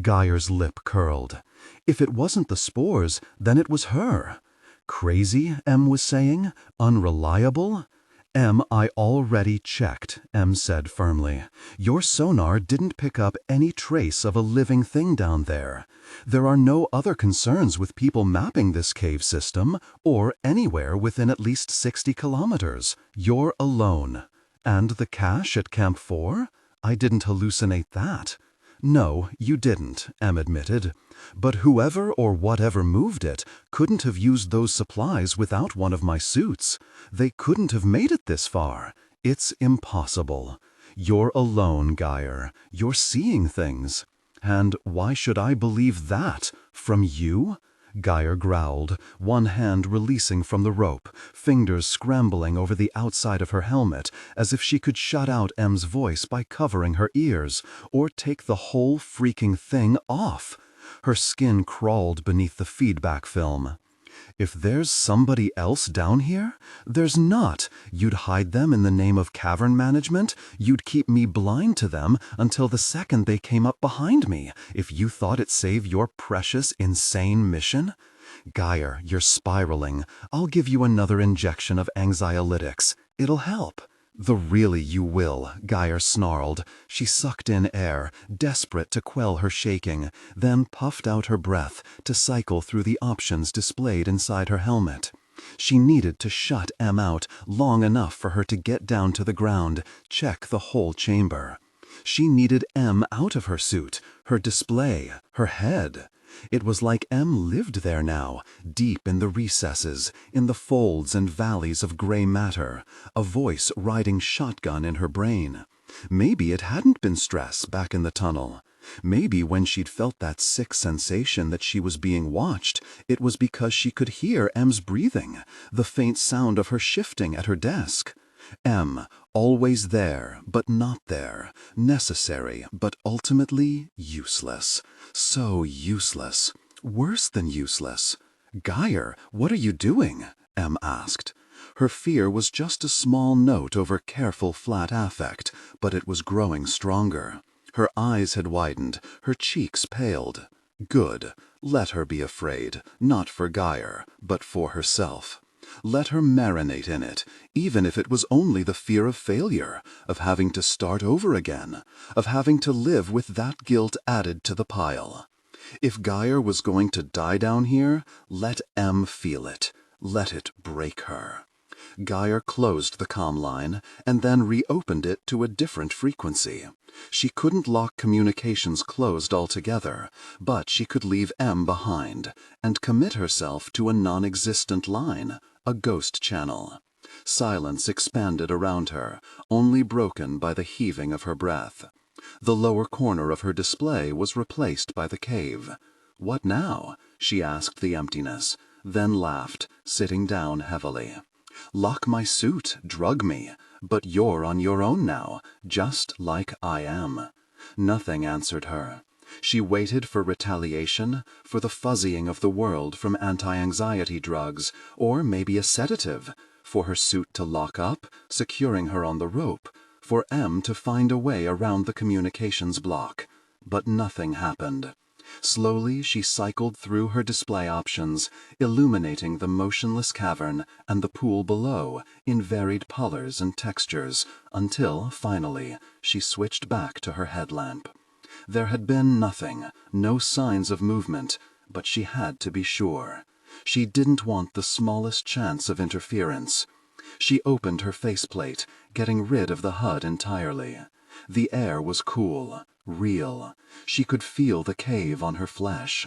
Gyre's lip curled. If it wasn't the spores, then it was her. Crazy, Em was saying? Unreliable? Em, I already checked, Em said firmly. Your sonar didn't pick up any trace of a living thing down there. There are no other concerns with people mapping this cave system, or anywhere within at least 60 kilometers. You're alone. And the cache at Camp 4? I didn't hallucinate that. No, you didn't, Em admitted. But whoever or whatever moved it couldn't have used those supplies without one of my suits. They couldn't have made it this far. It's impossible. You're alone, Gyre. You're seeing things. And why should I believe that? From you? Gyre growled, one hand releasing from the rope, fingers scrambling over the outside of her helmet, as if she could shut out Em's voice by covering her ears, or take the whole freaking thing off. Her skin crawled beneath the feedback film. If there's somebody else down here, there's not. You'd hide them in the name of cavern management. You'd keep me blind to them until the second they came up behind me, if you thought it saved your precious, insane mission. Gyre, you're spiraling. I'll give you another injection of anxiolytics. It'll help. The really you will, Gyre snarled. She sucked in air, desperate to quell her shaking, then puffed out her breath to cycle through the options displayed inside her helmet. She needed to shut Em out long enough for her to get down to the ground, check the whole chamber. She needed Em out of her suit, her display, her head. It was like Em lived there now, deep in the recesses, in the folds and valleys of gray matter, a voice riding shotgun in her brain. Maybe it hadn't been stress back in the tunnel. Maybe when she'd felt that sick sensation that she was being watched, it was because she could hear Em's breathing, the faint sound of her shifting at her desk. Em, always there, but not there, necessary, but ultimately useless. So useless. Worse than useless. Gyre, what are you doing? Em asked. Her fear was just a small note over careful flat affect, but it was growing stronger. Her eyes had widened, her cheeks paled. Good. Let her be afraid, not for Gyre, but for herself. Let her marinate in it, even if it was only the fear of failure, of having to start over again, of having to live with that guilt added to the pile. If Gyre was going to die down here, let Em feel it. Let it break her. Gyre closed the comm line and then reopened it to a different frequency. She couldn't lock communications closed altogether, but she could leave Em behind and commit herself to a non-existent line, a ghost channel. Silence expanded around her, only broken by the heaving of her breath. The lower corner of her display was replaced by the cave. What now? She asked the emptiness, then laughed, sitting down heavily. Lock my suit, drug me, but you're on your own now, just like I am. Nothing answered her. She waited for retaliation, for the fuzzying of the world from anti-anxiety drugs, or maybe a sedative, for her suit to lock up, securing her on the rope, for Em to find a way around the communications block. But nothing happened. Slowly she cycled through her display options, illuminating the motionless cavern and the pool below in varied colors and textures, until, finally, she switched back to her headlamp. There had been nothing, no signs of movement, but she had to be sure. She didn't want the smallest chance of interference. She opened her faceplate, getting rid of the HUD entirely. The air was cool, real. She could feel the cave on her flesh.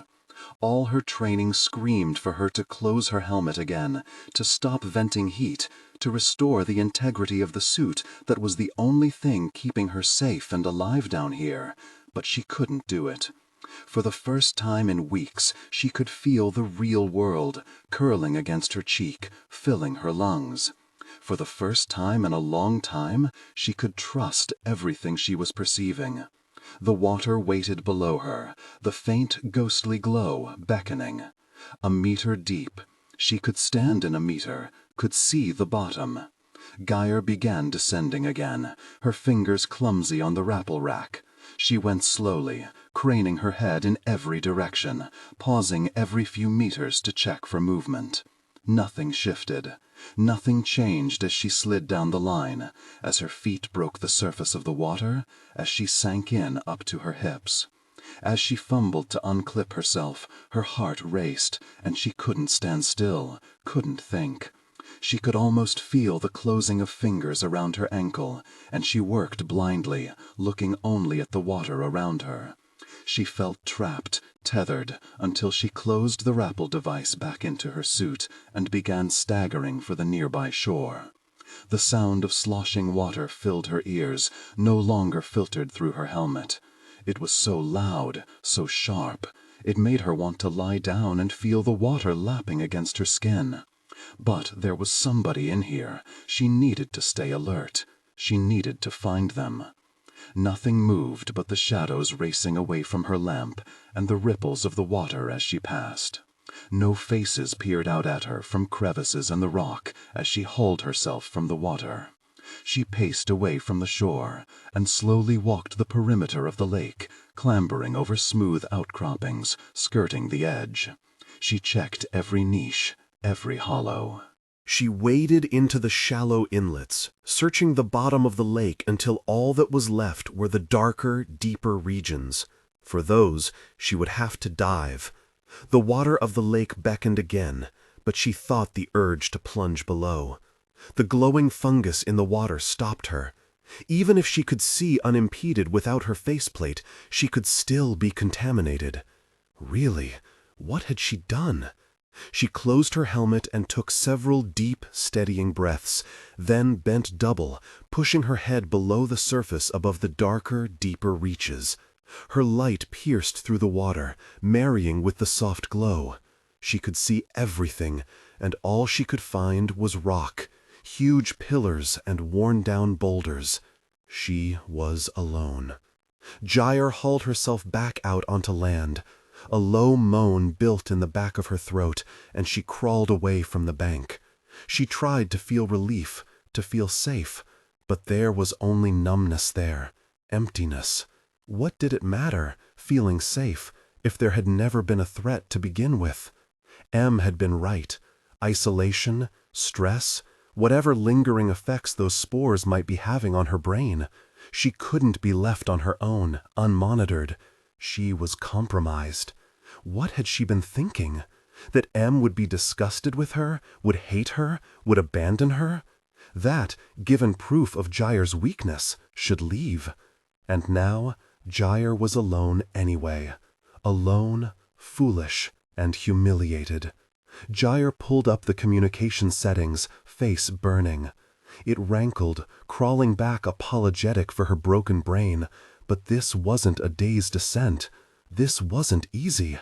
All her training screamed for her to close her helmet again, to stop venting heat, to restore the integrity of the suit that was the only thing keeping her safe and alive down here, but she couldn't do it. For the first time in weeks, she could feel the real world curling against her cheek, filling her lungs. For the first time in a long time, she could trust everything she was perceiving. The water waited below her, the faint ghostly glow beckoning. A meter deep. She could stand in a meter, could see the bottom. Gyre began descending again, her fingers clumsy on the rappel rack. She went slowly, craning her head in every direction, pausing every few meters to check for movement. Nothing shifted. Nothing changed as she slid down the line, as her feet broke the surface of the water, as she sank in up to her hips. As she fumbled to unclip herself, her heart raced, and she couldn't stand still, couldn't think. She could almost feel the closing of fingers around her ankle, and she worked blindly, looking only at the water around her. She felt trapped, tethered, until she closed the rappel device back into her suit and began staggering for the nearby shore. The sound of sloshing water filled her ears, no longer filtered through her helmet. It was so loud, so sharp. It made her want to lie down and feel the water lapping against her skin. But there was somebody in here. She needed to stay alert. She needed to find them. Nothing moved but the shadows racing away from her lamp and the ripples of the water as she passed. No faces peered out at her from crevices in the rock as she hauled herself from the water. She paced away from the shore and slowly walked the perimeter of the lake, clambering over smooth outcroppings, skirting the edge. She checked every niche, every hollow. She waded into the shallow inlets, searching the bottom of the lake until all that was left were the darker, deeper regions. For those, she would have to dive. The water of the lake beckoned again, but she fought the urge to plunge below. The glowing fungus in the water stopped her. Even if she could see unimpeded without her faceplate, she could still be contaminated. Really, what had she done? She closed her helmet and took several deep, steadying breaths, then bent double, pushing her head below the surface above the darker, deeper reaches. Her light pierced through the water, marrying with the soft glow. She could see everything, and all she could find was rock, huge pillars and worn-down boulders. She was alone. Gyre hauled herself back out onto land. A low moan built in the back of her throat, and she crawled away from the bank. She tried to feel relief, to feel safe, but there was only numbness there, emptiness. What did it matter, feeling safe, if there had never been a threat to begin with? Em had been right. Isolation, stress, whatever lingering effects those spores might be having on her brain. She couldn't be left on her own, unmonitored. She was compromised. What had she been thinking? That Em would be disgusted with her, would hate her, would abandon her? That, given proof of Gyre's weakness, should leave. And now, Gyre was alone anyway. Alone, foolish, and humiliated. Gyre pulled up the communication settings, face burning. It rankled, crawling back apologetic for her broken brain. But this wasn't a day's descent. This wasn't easy.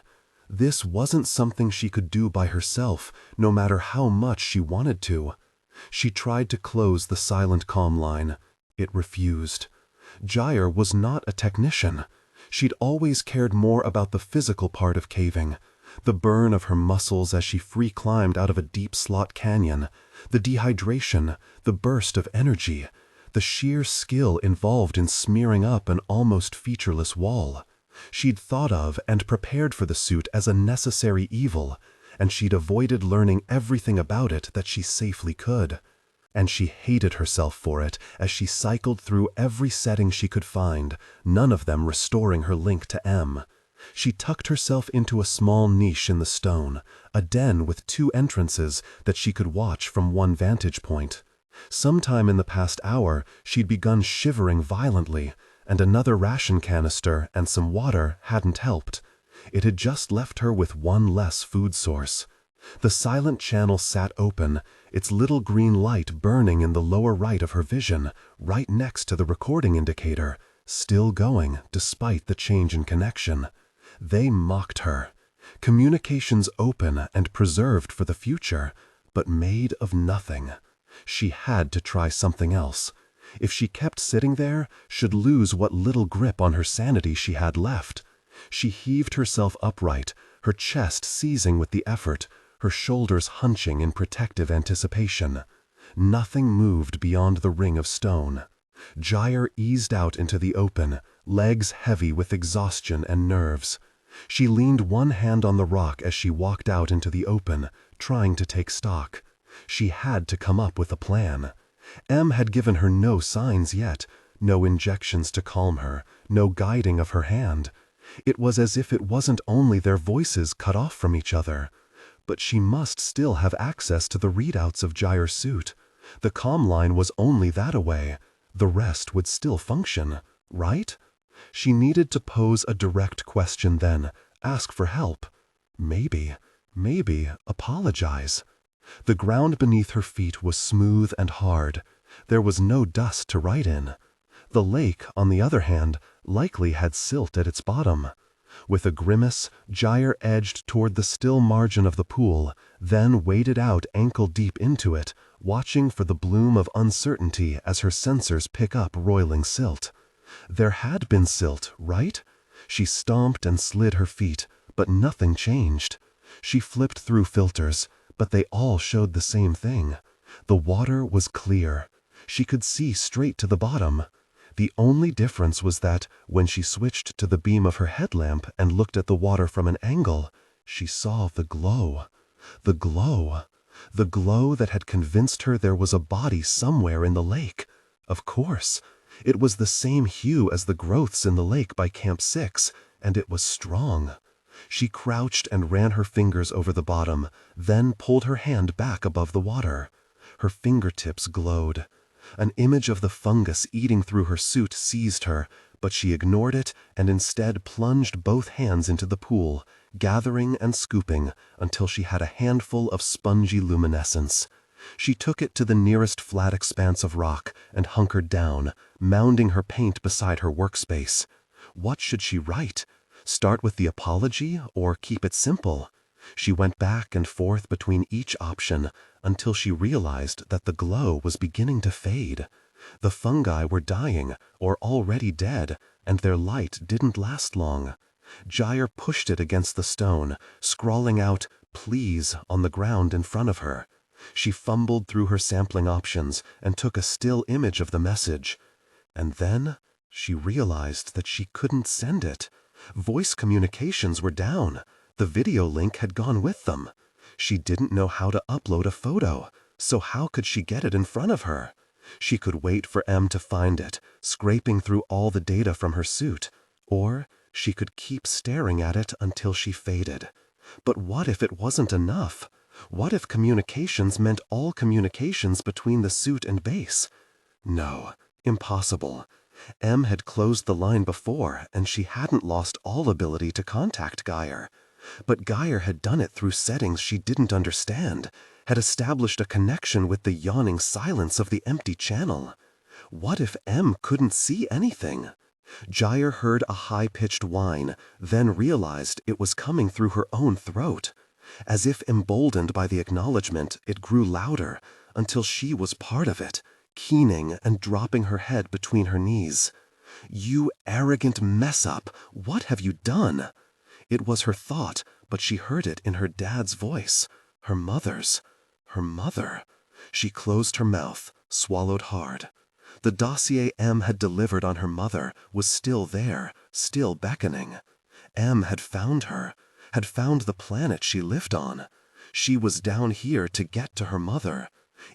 This wasn't something she could do by herself, no matter how much she wanted to. She tried to close the silent comm line. It refused. Gyre was not a technician. She'd always cared more about the physical part of caving. The burn of her muscles as she free climbed out of a deep slot canyon. The dehydration, the burst of energy. The sheer skill involved in smearing up an almost featureless wall. She'd thought of and prepared for the suit as a necessary evil, and she'd avoided learning everything about it that she safely could. And she hated herself for it as she cycled through every setting she could find, none of them restoring her link to Em. She tucked herself into a small niche in the stone, a den with 2 entrances that she could watch from one vantage point. Sometime in the past hour, she'd begun shivering violently, and another ration canister and some water hadn't helped. It had just left her with one less food source. The silent channel sat open, its little green light burning in the lower right of her vision, right next to the recording indicator, still going despite the change in connection. They mocked her. Communications open and preserved for the future, but made of nothing. She had to try something else. If she kept sitting there, she'd lose what little grip on her sanity she had left. She heaved herself upright, her chest seizing with the effort, her shoulders hunching in protective anticipation. Nothing moved beyond the ring of stone. Gyre eased out into the open, legs heavy with exhaustion and nerves. She leaned one hand on the rock as she walked out into the open, trying to take stock. She had to come up with a plan. Em had given her no signs yet, no injections to calm her, no guiding of her hand. It was as if it wasn't only their voices cut off from each other. But she must still have access to the readouts of Gyre's suit. The comm line was only that away. The rest would still function, right? She needed to pose a direct question then, ask for help. Maybe apologize. The ground beneath her feet was smooth and hard. There was no dust to write in. The lake, on the other hand, likely had silt at its bottom. With a grimace, Gyre edged toward the still margin of the pool, then waded out ankle-deep into it, watching for the bloom of uncertainty as her sensors pick up roiling silt. There had been silt, right? She stomped and slid her feet, but nothing changed. She flipped through filters, but they all showed the same thing. The water was clear. She could see straight to the bottom. The only difference was that, when she switched to the beam of her headlamp and looked at the water from an angle, she saw the glow. The glow. The glow that had convinced her there was a body somewhere in the lake. Of course. It was the same hue as the growths in the lake by Camp 6, and it was strong. She crouched and ran her fingers over the bottom, then pulled her hand back above the water. Her fingertips glowed. An image of the fungus eating through her suit seized her, but she ignored it and instead plunged both hands into the pool, gathering and scooping until she had a handful of spongy luminescence. She took it to the nearest flat expanse of rock and hunkered down, mounding her paint beside her workspace. What should she write? Start with the apology or keep it simple? She went back and forth between each option until she realized that the glow was beginning to fade. The fungi were dying or already dead, and their light didn't last long. Gyre pushed it against the stone, scrawling out, "Please," on the ground in front of her. She fumbled through her sampling options and took a still image of the message. And then she realized that she couldn't send it. Voice communications were down. The video link had gone with them. She didn't know how to upload a photo, so how could she get it in front of her? She could wait for Em to find it, scraping through all the data from her suit, or she could keep staring at it until she faded. But what if it wasn't enough? What if communications meant all communications between the suit and base? No, impossible. Em had closed the line before, and she hadn't lost all ability to contact Gyre. But Gyre had done it through settings she didn't understand, had established a connection with the yawning silence of the empty channel. What if Em couldn't see anything? Gyre heard a high-pitched whine, then realized it was coming through her own throat. As if emboldened by the acknowledgement, it grew louder, until she was part of it, keening and dropping her head between her knees. "You arrogant mess-up, what have you done?" It was her thought, but she heard it in her dad's voice. Her mother's. Her mother. She closed her mouth, swallowed hard. The dossier Em had delivered on her mother was still there, still beckoning. Em had found her, had found the planet she lived on. She was down here to get to her mother.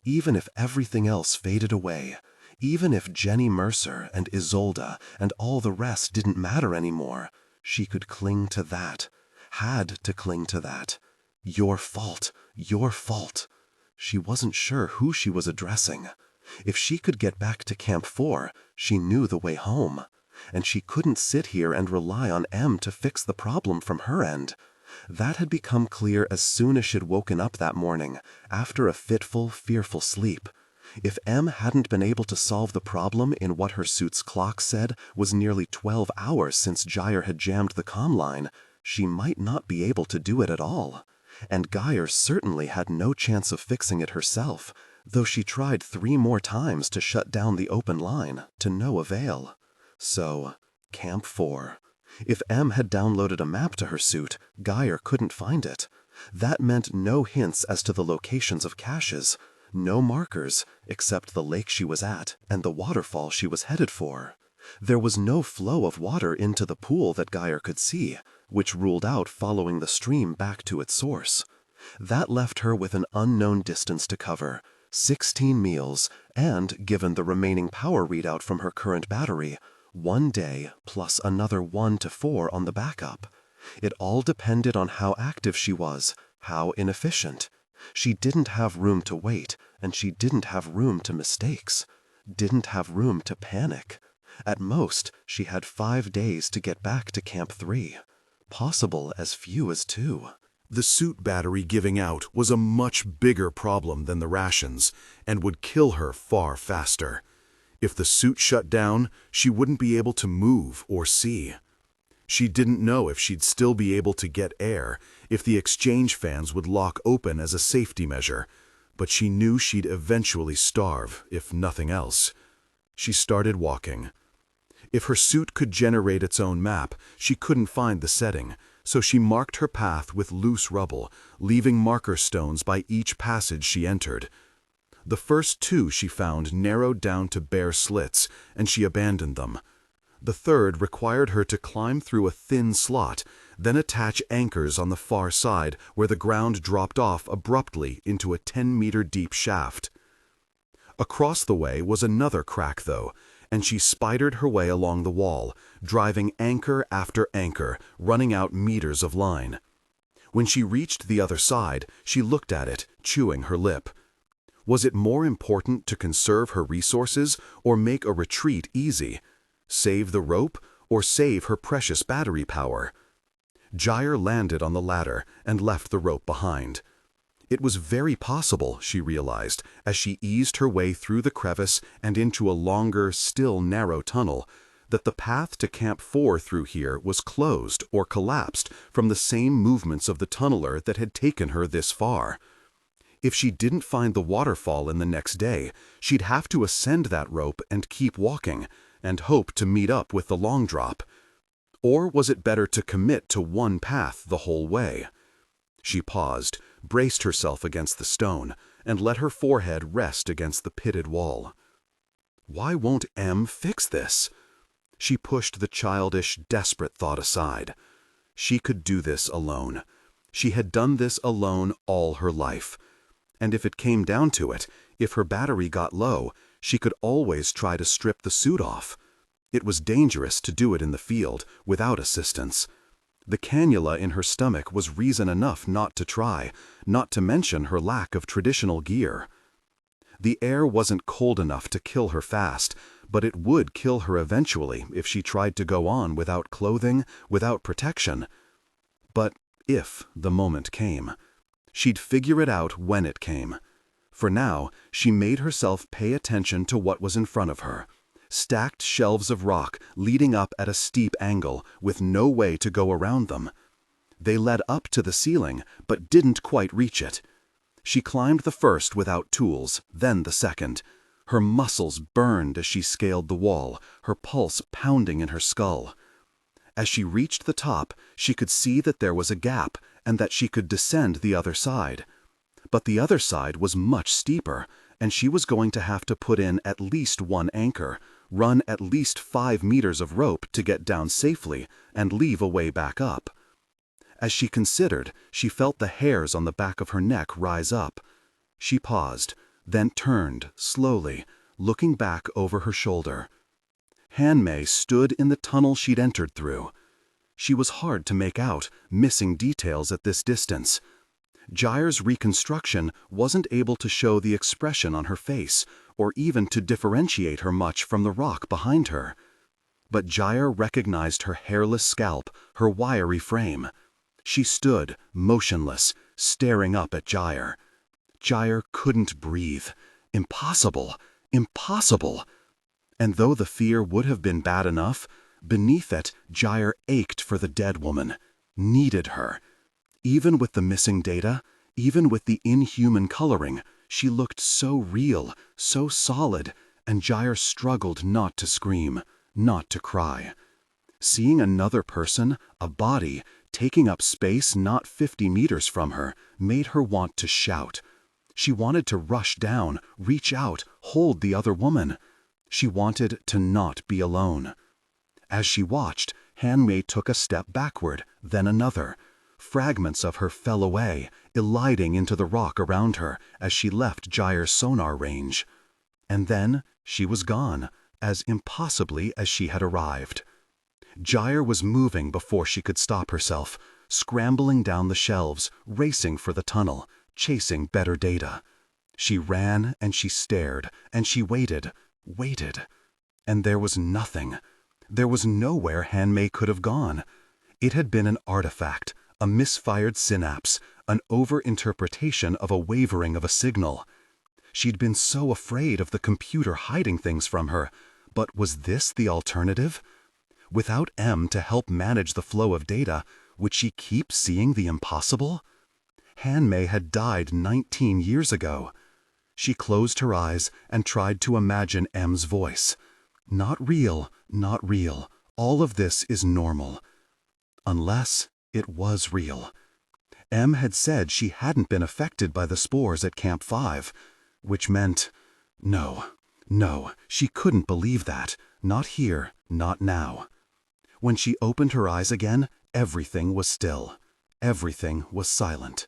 Even if everything else faded away, even if Jenny Mercer and Isolde and all the rest didn't matter anymore, she could cling to that, had to cling to that. Your fault, your fault. She wasn't sure who she was addressing. If she could get back to Camp 4, she knew the way home. And she couldn't sit here and rely on Em to fix the problem from her end. That had become clear as soon as she'd woken up that morning, after a fitful, fearful sleep. If Em hadn't been able to solve the problem in what her suit's clock said was nearly 12 hours since Gyre had jammed the comm line, she might not be able to do it at all. And Gyre certainly had no chance of fixing it herself, though she tried 3 more times to shut down the open line, to no avail. So, Camp 4. If Em had downloaded a map to her suit, Gyre couldn't find it. That meant no hints as to the locations of caches, no markers except the lake she was at and the waterfall she was headed for. There was no flow of water into the pool that Gyre could see, which ruled out following the stream back to its source. That left her with an unknown distance to cover, 16 meals, and, given the remaining power readout from her current battery, 1 day plus another 1 to 4 on the backup. It all depended on how active she was, how inefficient. She didn't have room to wait, and she didn't have room to mistakes. Didn't have room to panic. At most, she had 5 days to get back to Camp 3. Possible as few as 2. The suit battery giving out was a much bigger problem than the rations, and would kill her far faster. If the suit shut down, she wouldn't be able to move or see. She didn't know if she'd still be able to get air, if the exchange fans would lock open as a safety measure, but she knew she'd eventually starve, if nothing else. She started walking. If her suit could generate its own map, she couldn't find the setting, so she marked her path with loose rubble, leaving marker stones by each passage she entered. The first 2 she found narrowed down to bare slits, and she abandoned them. The third required her to climb through a thin slot, then attach anchors on the far side where the ground dropped off abruptly into a 10-meter deep shaft. Across the way was another crack, though, and she spidered her way along the wall, driving anchor after anchor, running out meters of line. When she reached the other side, she looked at it, chewing her lip. Was it more important to conserve her resources or make a retreat easy? Save the rope or save her precious battery power? Gyre landed on the ladder and left the rope behind. It was very possible, she realized, as she eased her way through the crevice and into a longer, still narrow tunnel, that the path to Camp 4 through here was closed or collapsed from the same movements of the tunneler that had taken her this far. If she didn't find the waterfall in the next day, she'd have to ascend that rope and keep walking, and hope to meet up with the long drop. Or was it better to commit to one path the whole way? She paused, braced herself against the stone, and let her forehead rest against the pitted wall. Why won't M fix this? She pushed the childish, desperate thought aside. She could do this alone. She had done this alone all her life. And if it came down to it, if her battery got low, she could always try to strip the suit off. It was dangerous to do it in the field, without assistance. The cannula in her stomach was reason enough not to try, not to mention her lack of traditional gear. The air wasn't cold enough to kill her fast, but it would kill her eventually if she tried to go on without clothing, without protection. But if the moment came, she'd figure it out when it came. For now, she made herself pay attention to what was in front of her. Stacked shelves of rock leading up at a steep angle with no way to go around them. They led up to the ceiling, but didn't quite reach it. She climbed the first without tools, then the second. Her muscles burned as she scaled the wall, her pulse pounding in her skull. As she reached the top, she could see that there was a gap and that she could descend the other side. But the other side was much steeper, and she was going to have to put in at least 1 anchor, run at least 5 meters of rope to get down safely, and leave a way back up. As she considered, she felt the hairs on the back of her neck rise up. She paused, then turned, slowly, looking back over her shoulder. Hanmei stood in the tunnel she'd entered through. She was hard to make out, missing details at this distance. Gyre's reconstruction wasn't able to show the expression on her face, or even to differentiate her much from the rock behind her. But Gyre recognized her hairless scalp, her wiry frame. She stood, motionless, staring up at Gyre. Gyre couldn't breathe. Impossible! Impossible! And though the fear would have been bad enough, beneath it, Gyre ached for the dead woman, needed her. Even with the missing data, even with the inhuman coloring, she looked so real, so solid, and Gyre struggled not to scream, not to cry. Seeing another person, a body, taking up space not 50 meters from her, made her want to shout. She wanted to rush down, reach out, hold the other woman. She wanted to not be alone. As she watched, Handmaid took a step backward, then another. Fragments of her fell away, eliding into the rock around her as she left Gyre's sonar range. And then she was gone, as impossibly as she had arrived. Gyre was moving before she could stop herself, scrambling down the shelves, racing for the tunnel, chasing better data. She ran and she stared, and she waited, and there was nothing. There was nowhere Handmaid could have gone. It had been an artifact, a misfired synapse, an overinterpretation of a wavering of a signal. She'd been so afraid of the computer hiding things from her, but was this the alternative? Without M to help manage the flow of data, would she keep seeing the impossible? Handmaid had died 19 years ago. She closed her eyes and tried to imagine M's voice. Not real, not real. All of this is normal. Unless it was real. M had said she hadn't been affected by the spores at Camp 5, which meant, no, she couldn't believe that. Not here, not now. When she opened her eyes again, everything was still. Everything was silent.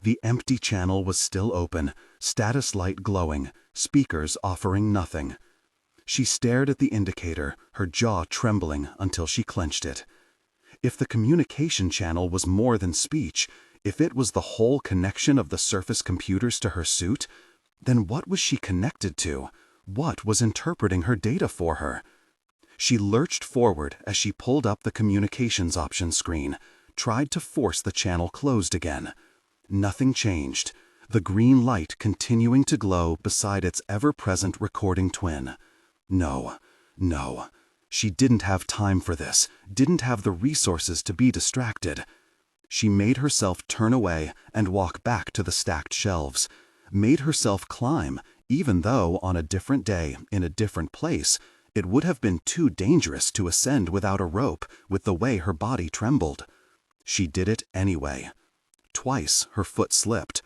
The empty channel was still open, status light glowing, speakers offering nothing. She stared at the indicator, her jaw trembling until she clenched it. If the communication channel was more than speech, if it was the whole connection of the surface computers to her suit, then what was she connected to? What was interpreting her data for her? She lurched forward as she pulled up the communications options screen, tried to force the channel closed again. Nothing changed, the green light continuing to glow beside its ever-present recording twin. No. She didn't have time for this, didn't have the resources to be distracted. She made herself turn away and walk back to the stacked shelves, made herself climb, even though on a different day, in a different place, it would have been too dangerous to ascend without a rope with the way her body trembled. She did it anyway. Twice her foot slipped.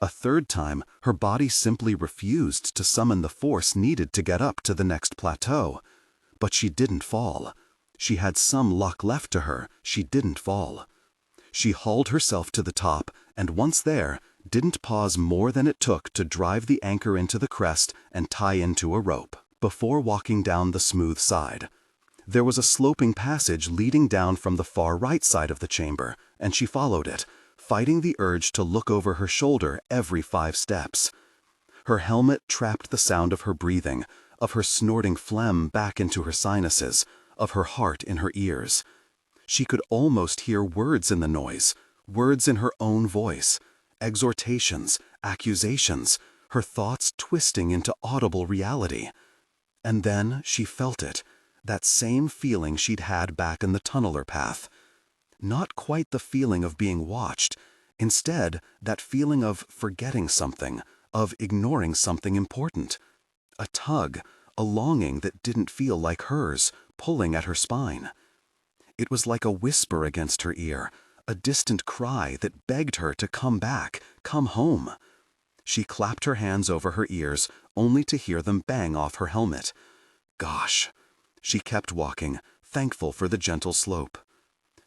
A third time, her body simply refused to summon the force needed to get up to the next plateau. But she didn't fall. She had some luck left to her. She didn't fall. She hauled herself to the top, and once there, didn't pause more than it took to drive the anchor into the crest and tie into a rope, before walking down the smooth side. There was a sloping passage leading down from the far right side of the chamber, and she followed it, fighting the urge to look over her shoulder every 5 steps. Her helmet trapped the sound of her breathing, of her snorting phlegm back into her sinuses, of her heart in her ears. She could almost hear words in the noise, words in her own voice, exhortations, accusations, her thoughts twisting into audible reality. And then she felt it, that same feeling she'd had back in the tunneler path. Not quite the feeling of being watched, instead that feeling of forgetting something, of ignoring something important. A tug, a longing that didn't feel like hers, pulling at her spine. It was like a whisper against her ear, a distant cry that begged her to come back, come home. She clapped her hands over her ears, only to hear them bang off her helmet. Gosh. She kept walking, thankful for the gentle slope.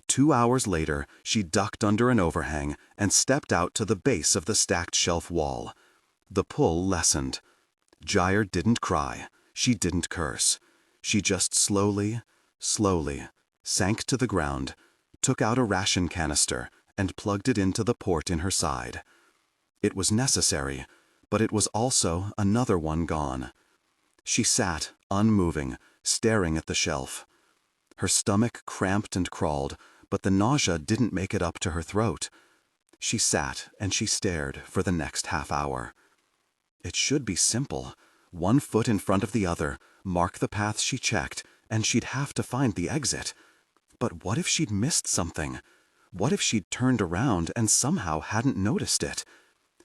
2 hours later, she ducked under an overhang and stepped out to the base of the stacked shelf wall. The pull lessened. Gyre didn't cry. She didn't curse. She just slowly sank to the ground, took out a ration canister, and plugged it into the port in her side. It was necessary, but it was also another one gone. She sat, unmoving, staring at the shelf. Her stomach cramped and crawled, but the nausea didn't make it up to her throat. She sat and she stared for the next half hour. It should be simple. 1 foot in front of the other, mark the path she checked, and she'd have to find the exit. But what if she'd missed something? What if she'd turned around and somehow hadn't noticed it?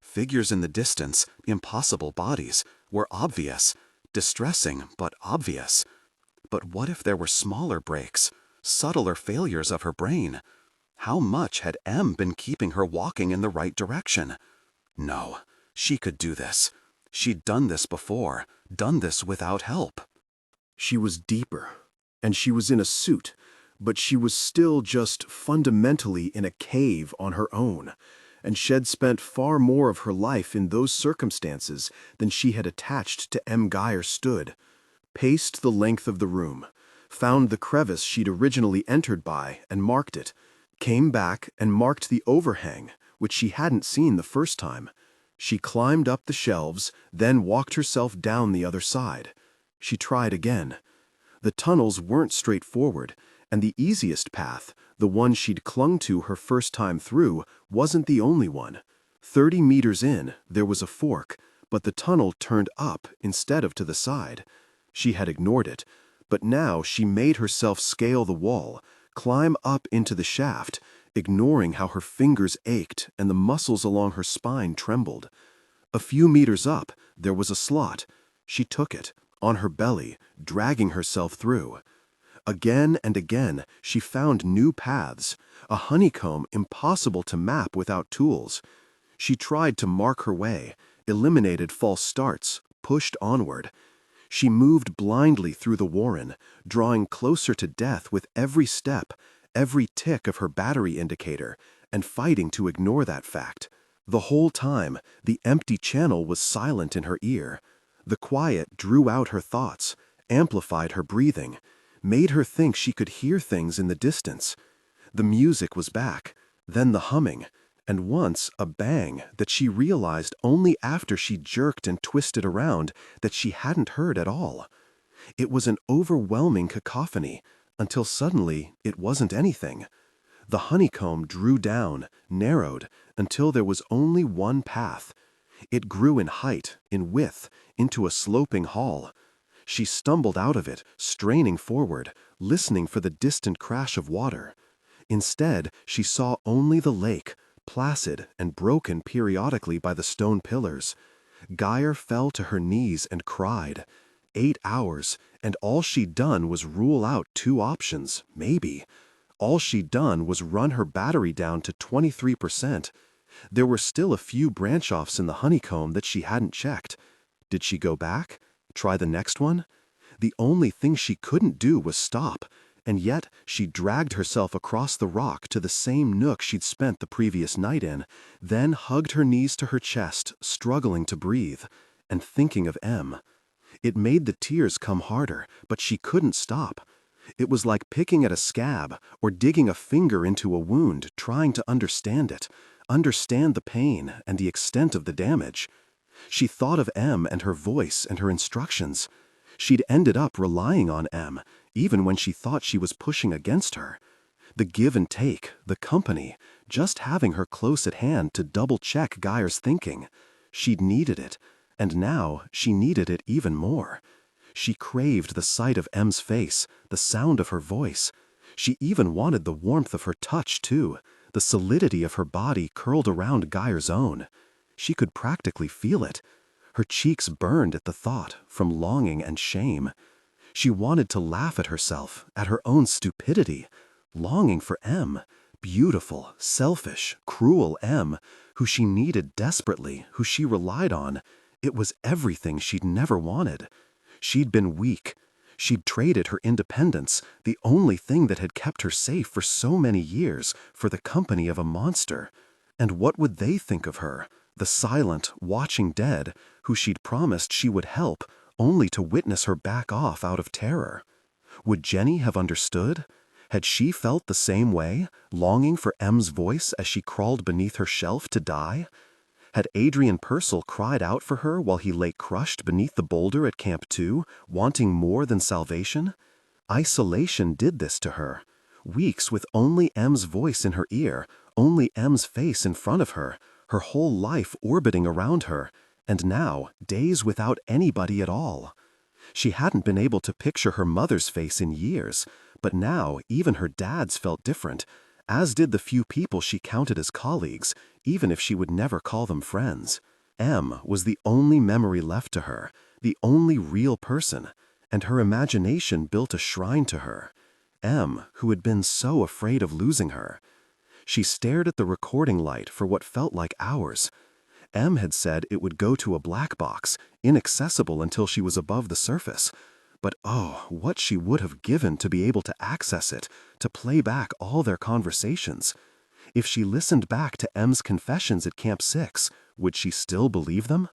Figures in the distance, impossible bodies, were obvious. Distressing, but obvious. But what if there were smaller breaks, subtler failures of her brain? How much had M been keeping her walking in the right direction? No, she could do this. She'd done this before, done this without help. She was deeper, and she was in a suit, but she was still just fundamentally in a cave on her own, and she'd spent far more of her life in those circumstances than she had attached to M. Gyre stood. Paced the length of the room, found the crevice she'd originally entered by and marked it, came back and marked the overhang, which she hadn't seen the first time. She climbed up the shelves, then walked herself down the other side. She tried again. The tunnels weren't straightforward, and the easiest path, the one she'd clung to her first time through, wasn't the only one. 30 meters in, there was a fork, but the tunnel turned up instead of to the side. She had ignored it, but now she made herself scale the wall, climb up into the shaft, ignoring how her fingers ached and the muscles along her spine trembled. A few meters up, there was a slot. She took it, on her belly, dragging herself through. Again and again, she found new paths, a honeycomb impossible to map without tools. She tried to mark her way, eliminated false starts, pushed onward. She moved blindly through the warren, drawing closer to death with every step, every tick of her battery indicator, and fighting to ignore that fact. The whole time, the empty channel was silent in her ear. The quiet drew out her thoughts, amplified her breathing, made her think she could hear things in the distance. The music was back, then the humming, and once a bang that she realized only after she jerked and twisted around that she hadn't heard at all. It was an overwhelming cacophony, until suddenly it wasn't anything. The honeycomb drew down, narrowed, until there was only one path. It grew in height, in width, into a sloping hall. She stumbled out of it, straining forward, listening for the distant crash of water. Instead, she saw only the lake, placid and broken periodically by the stone pillars. Gyre fell to her knees and cried. 8 hours, and all she'd done was rule out 2 options, maybe. All she'd done was run her battery down to 23%. There were still a few branch-offs in the honeycomb that she hadn't checked. Did she go back? Try the next one? The only thing she couldn't do was stop, and yet she dragged herself across the rock to the same nook she'd spent the previous night in, then hugged her knees to her chest, struggling to breathe, and thinking of M. It made the tears come harder, but she couldn't stop. It was like picking at a scab or digging a finger into a wound, trying to understand it, understand the pain and the extent of the damage. She thought of M and her voice and her instructions. She'd ended up relying on M, even when she thought she was pushing against her. The give and take, the company, just having her close at hand to double-check Gyre's thinking. She'd needed it, and now she needed it even more. She craved the sight of M's face, the sound of her voice. She even wanted the warmth of her touch, too, the solidity of her body curled around Gyre's own. She could practically feel it. Her cheeks burned at the thought, from longing and shame. She wanted to laugh at herself, at her own stupidity, longing for M, beautiful, selfish, cruel M, who she needed desperately, who she relied on. It was everything she'd never wanted. She'd been weak. She'd traded her independence, the only thing that had kept her safe for so many years, for the company of a monster. And what would they think of her, the silent, watching dead, who she'd promised she would help, only to witness her back off out of terror? Would Jenny have understood? Had she felt the same way, longing for M's voice as she crawled beneath her shelf to die? Had Adrian Purcell cried out for her while he lay crushed beneath the boulder at Camp 2, wanting more than salvation? Isolation did this to her. Weeks with only M's voice in her ear, only M's face in front of her, her whole life orbiting around her, and now days without anybody at all. She hadn't been able to picture her mother's face in years, but now even her dad's felt different, as did the few people she counted as colleagues, even if she would never call them friends. M was the only memory left to her, the only real person, and her imagination built a shrine to her. M, who had been so afraid of losing her. She stared at the recording light for what felt like hours. M had said it would go to a black box, inaccessible until she was above the surface. But oh, what she would have given to be able to access it, to play back all their conversations. If she listened back to M's confessions at Camp 6, would she still believe them?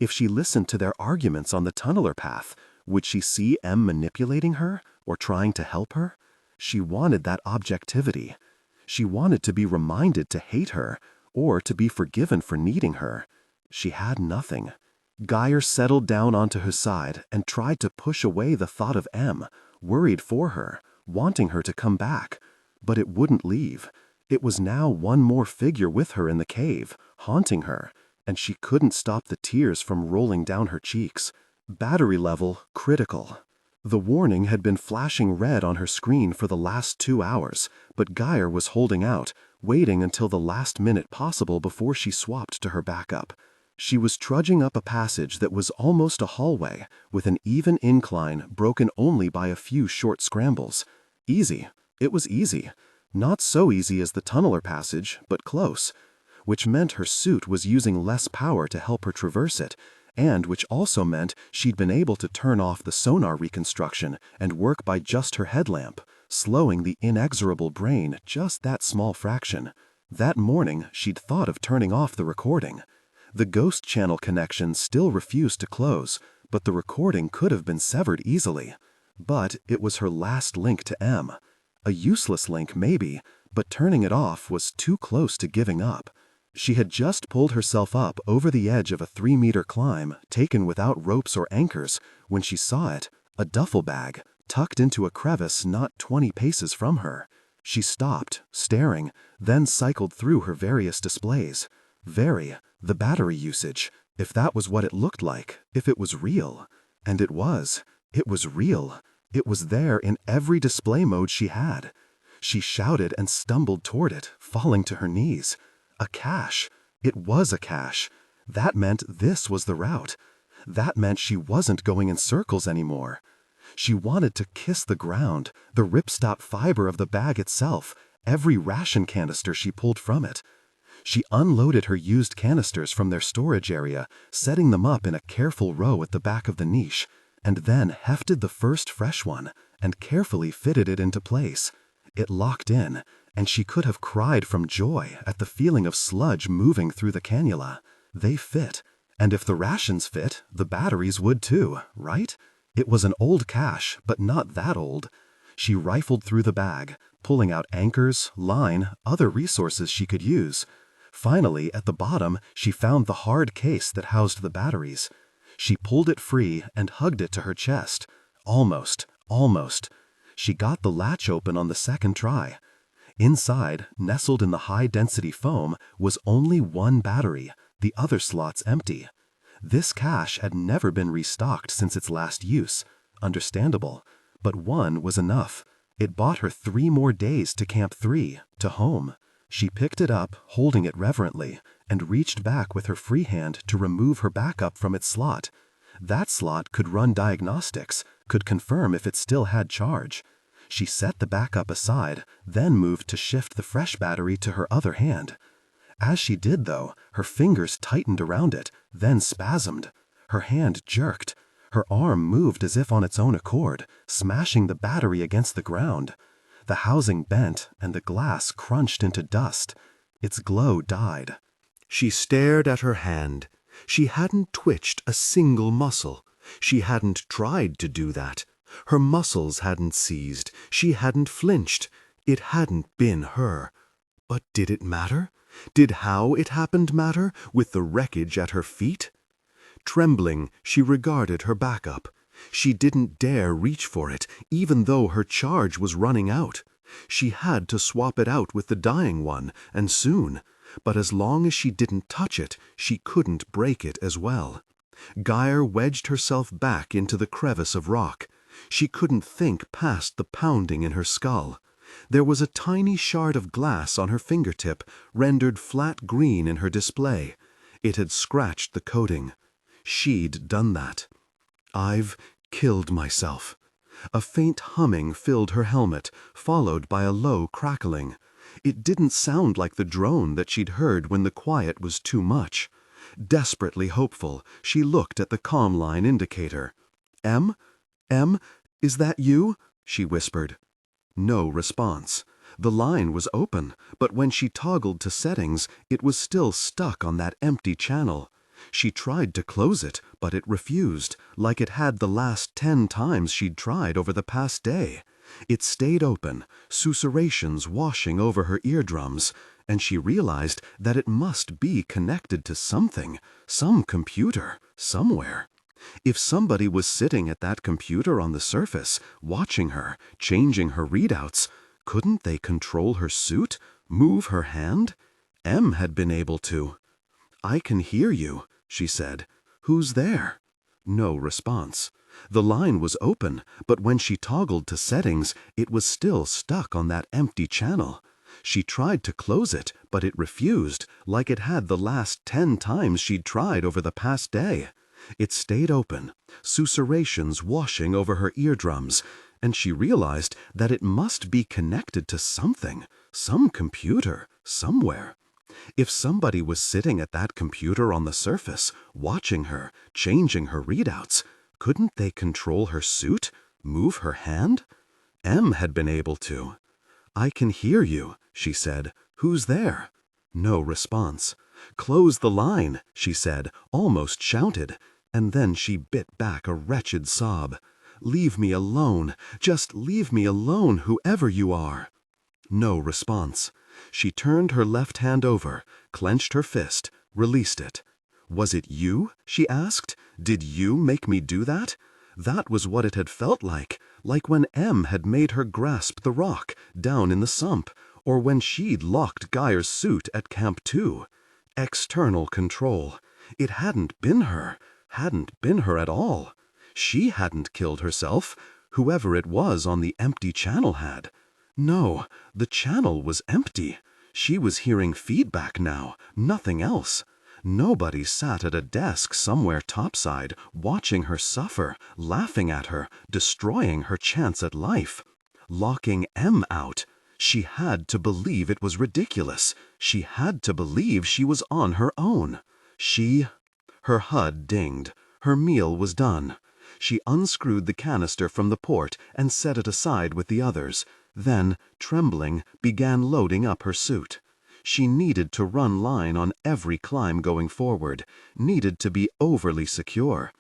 If she listened to their arguments on the tunneler path, would she see M manipulating her or trying to help her? She wanted that objectivity. She wanted to be reminded to hate her or to be forgiven for needing her. She had nothing. Gyre settled down onto her side and tried to push away the thought of M, worried for her, wanting her to come back. But it wouldn't leave. It was now one more figure with her in the cave, haunting her, and she couldn't stop the tears from rolling down her cheeks. Battery level critical. The warning had been flashing red on her screen for the last 2 hours, but Gyre was holding out, waiting until the last minute possible before she swapped to her backup. She was trudging up a passage that was almost a hallway, with an even incline broken only by a few short scrambles. Easy. It was easy. Not so easy as the tunneler passage, but close. Which meant her suit was using less power to help her traverse it, and which also meant she'd been able to turn off the sonar reconstruction and work by just her headlamp, slowing the inexorable brain just that small fraction. That morning, she'd thought of turning off the recording. The ghost channel connection still refused to close, but the recording could have been severed easily. But it was her last link to M. A useless link, maybe, but turning it off was too close to giving up. She had just pulled herself up over the edge of a 3-meter climb, taken without ropes or anchors, when she saw it, a duffel bag, tucked into a crevice not 20 paces from her. She stopped, staring, then cycled through her various displays. The battery usage, if that was what it looked like, if it was real. And it was. It was real. It was there in every display mode she had. She shouted and stumbled toward it, falling to her knees. A cache. It was a cache. That meant this was the route. That meant she wasn't going in circles anymore. She wanted to kiss the ground, the ripstop fiber of the bag itself, every ration canister she pulled from it. She unloaded her used canisters from their storage area, setting them up in a careful row at the back of the niche, and then hefted the first fresh one and carefully fitted it into place. It locked in, and she could have cried from joy at the feeling of sludge moving through the cannula. They fit, and if the rations fit, the batteries would too, right? It was an old cache, but not that old. She rifled through the bag, pulling out anchors, line, other resources she could use. Finally, at the bottom, she found the hard case that housed the batteries. She pulled it free and hugged it to her chest. Almost. She got the latch open on the second try. Inside, nestled in the high-density foam, was only one battery, the other slots empty. This cache had never been restocked since its last use. Understandable. But one was enough. It bought her 3 more days to Camp 3, to home. She picked it up, holding it reverently, and reached back with her free hand to remove her backup from its slot. That slot could run diagnostics, could confirm if it still had charge. She set the backup aside, then moved to shift the fresh battery to her other hand. As she did, though, her fingers tightened around it, then spasmed. Her hand jerked. Her arm moved as if on its own accord, smashing the battery against the ground. The housing bent, and the glass crunched into dust. Its glow died. She stared at her hand. She hadn't twitched a single muscle. She hadn't tried to do that. Her muscles hadn't seized. She hadn't flinched. It hadn't been her. But did it matter? Did how it happened matter, with the wreckage at her feet? Trembling, she regarded her backup. She didn't dare reach for it, even though her charge was running out. She had to swap it out with the dying one, and soon. But as long as she didn't touch it, she couldn't break it as well. Gyre wedged herself back into the crevice of rock. She couldn't think past the pounding in her skull. There was a tiny shard of glass on her fingertip, rendered flat green in her display. It had scratched the coating. She'd done that. I've killed myself. A faint humming filled her helmet, followed by a low crackling. It didn't sound like the drone that she'd heard when the quiet was too much. Desperately hopeful, she looked at the comm line indicator. "M? M? Is that you?" she whispered. No response. The line was open, but when she toggled to settings, it was still stuck on that empty channel. She tried to close it, but it refused, like it had the last 10 times she'd tried over the past day. It stayed open, susurrations washing over her eardrums, and she realized that it must be connected to something, some computer, somewhere. If somebody was sitting at that computer on the surface, watching her, changing her readouts, couldn't they control her suit, move her hand? M had been able to. "I can hear you," she said. "Who's there?" No response. The line was open, but when she toggled to settings, it was still stuck on that empty channel. She tried to close it, but it refused, like it had the last 10 times she'd tried over the past day. It stayed open, susurrations washing over her eardrums, and she realized that it must be connected to something, some computer, somewhere. If somebody was sitting at that computer on the surface, watching her, changing her readouts, couldn't they control her suit, move her hand? M had been able to. "I can hear you," she said. "Who's there?" No response. "Close the line," she said, almost shouted, and then she bit back a wretched sob. "Leave me alone. Just leave me alone, whoever you are." No response. She turned her left hand over, clenched her fist, released it. "Was it you?" she asked. "Did you make me do that?" That was what it had felt like when M had made her grasp the rock down in the sump, or when she'd locked Gyre's suit at Camp 2. External control. It hadn't been her at all. She hadn't killed herself. Whoever it was on the empty channel had. No, the channel was empty. She was hearing feedback now, nothing else. Nobody sat at a desk somewhere topside, watching her suffer, laughing at her, destroying her chance at life. Locking M out. She had to believe it was ridiculous. She had to believe she was on her own. Her HUD dinged. Her meal was done. She unscrewed the canister from the port and set it aside with the others, then, trembling, began loading up her suit. She needed to run line on every climb going forward, needed to be overly secure.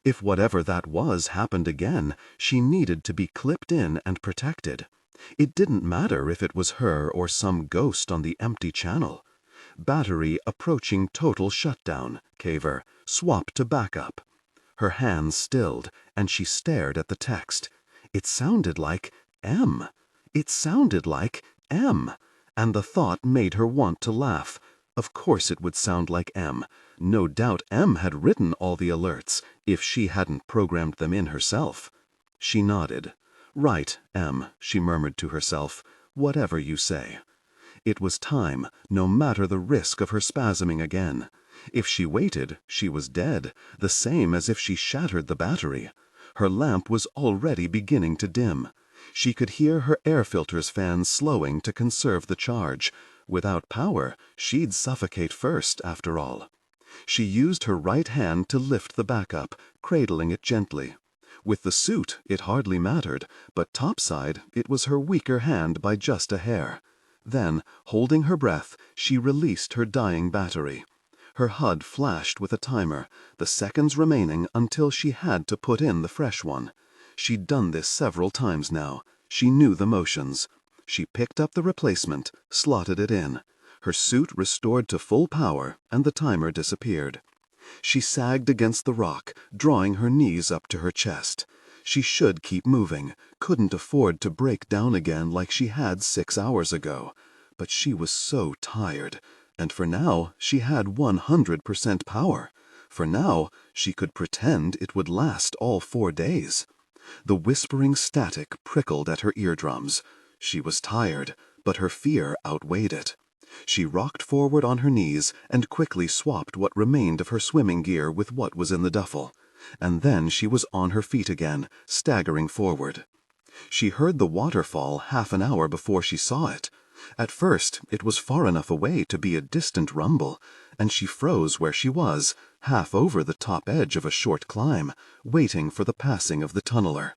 If whatever that was happened again, she needed to be clipped in and protected. It didn't matter if it was her or some ghost on the empty channel. Battery approaching total shutdown, Caver. Swap to backup. Her hands stilled, and she stared at the text. It sounded like M. It sounded like M. And the thought made her want to laugh. Of course it would sound like M. No doubt M had written all the alerts, if she hadn't programmed them in herself. She nodded. "Right, M," she murmured to herself. "Whatever you say." It was time, no matter the risk of her spasming again. If she waited, she was dead, the same as if she shattered the battery. Her lamp was already beginning to dim. She could hear her air filter's fans slowing to conserve the charge. Without power, she'd suffocate first, after all. She used her right hand to lift the backup, cradling it gently. With the suit, it hardly mattered, but topside, it was her weaker hand by just a hair. Then, holding her breath, she released her dying battery. Her HUD flashed with a timer, the seconds remaining until she had to put in the fresh one. She'd done this several times now. She knew the motions. She picked up the replacement, slotted it in. Her suit restored to full power, and the timer disappeared. She sagged against the rock, drawing her knees up to her chest. She should keep moving, couldn't afford to break down again like she had 6 hours ago. But she was so tired, and for now she had 100% power. For now, she could pretend it would last all 4 days. The whispering static prickled at her eardrums. She was tired, but her fear outweighed it. She rocked forward on her knees and quickly swapped what remained of her swimming gear with what was in the duffel. And then she was on her feet again, staggering forward. She heard the waterfall half an hour before she saw it. At first, it was far enough away to be a distant rumble, and she froze where she was, half over the top edge of a short climb, waiting for the passing of the tunneler.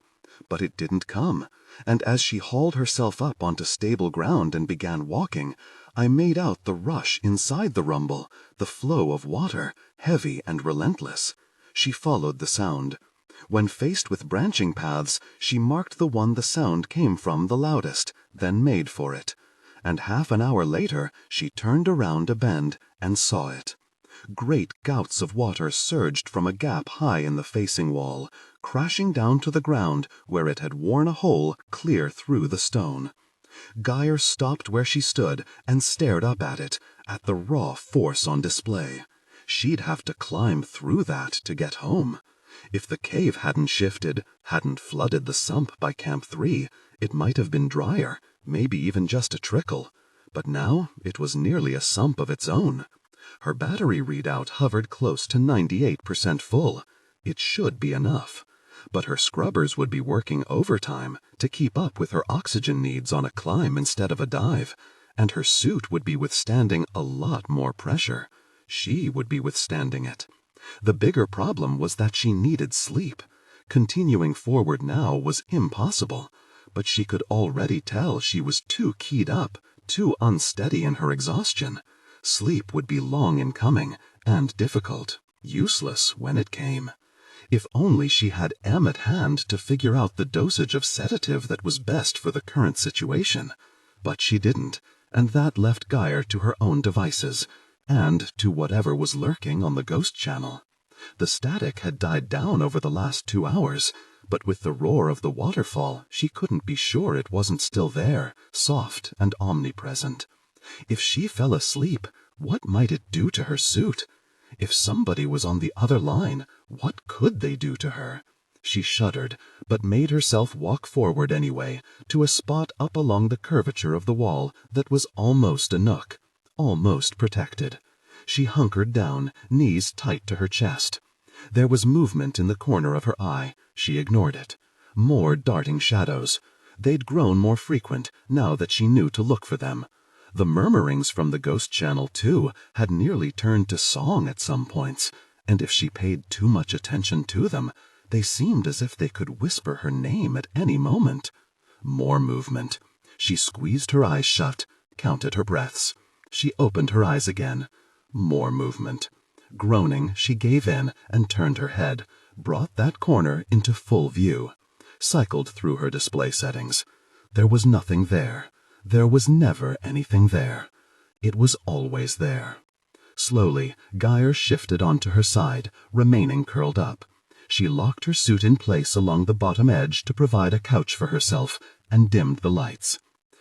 But it didn't come, and as she hauled herself up onto stable ground and began walking, I made out the rush inside the rumble, the flow of water, heavy and relentless. She followed the sound. When faced with branching paths, she marked the one the sound came from the loudest, then made for it. And half an hour later, she turned around a bend and saw it. Great gouts of water surged from a gap high in the facing wall, crashing down to the ground where it had worn a hole clear through the stone. Gyre stopped where she stood and stared up at it, at the raw force on display. She'd have to climb through that to get home. If the cave hadn't shifted, hadn't flooded the sump by Camp 3, it might have been drier, maybe even just a trickle. But now it was nearly a sump of its own. Her battery readout hovered close to 98% full. It should be enough. But her scrubbers would be working overtime to keep up with her oxygen needs on a climb instead of a dive, and her suit would be withstanding a lot more pressure. She would be withstanding it. The bigger problem was that she needed sleep. Continuing forward now was impossible, but she could already tell she was too keyed up, too unsteady in her exhaustion. Sleep would be long in coming, and difficult, useless when it came. If only she had Em at hand to figure out the dosage of sedative that was best for the current situation. But she didn't, and that left Gyre to her own devices, and to whatever was lurking on the ghost channel. The static had died down over the last 2 hours, but with the roar of the waterfall, she couldn't be sure it wasn't still there, soft and omnipresent. If she fell asleep, what might it do to her suit? If somebody was on the other line, what could they do to her? She shuddered, but made herself walk forward anyway, to a spot up along the curvature of the wall that was almost a nook, almost protected. She hunkered down, knees tight to her chest. There was movement in the corner of her eye. She ignored it. More darting shadows. They'd grown more frequent, now that she knew to look for them. The murmurings from the ghost channel, too, had nearly turned to song at some points, and if she paid too much attention to them, they seemed as if they could whisper her name at any moment. More movement. She squeezed her eyes shut, counted her breaths. She opened her eyes again. More movement. Groaning, she gave in and turned her head, brought that corner into full view. Cycled through her display settings. There was nothing there. There was never anything there. It was always there. Slowly, Gyre shifted onto her side, remaining curled up. She locked her suit in place along the bottom edge to provide a couch for herself, and dimmed the lights.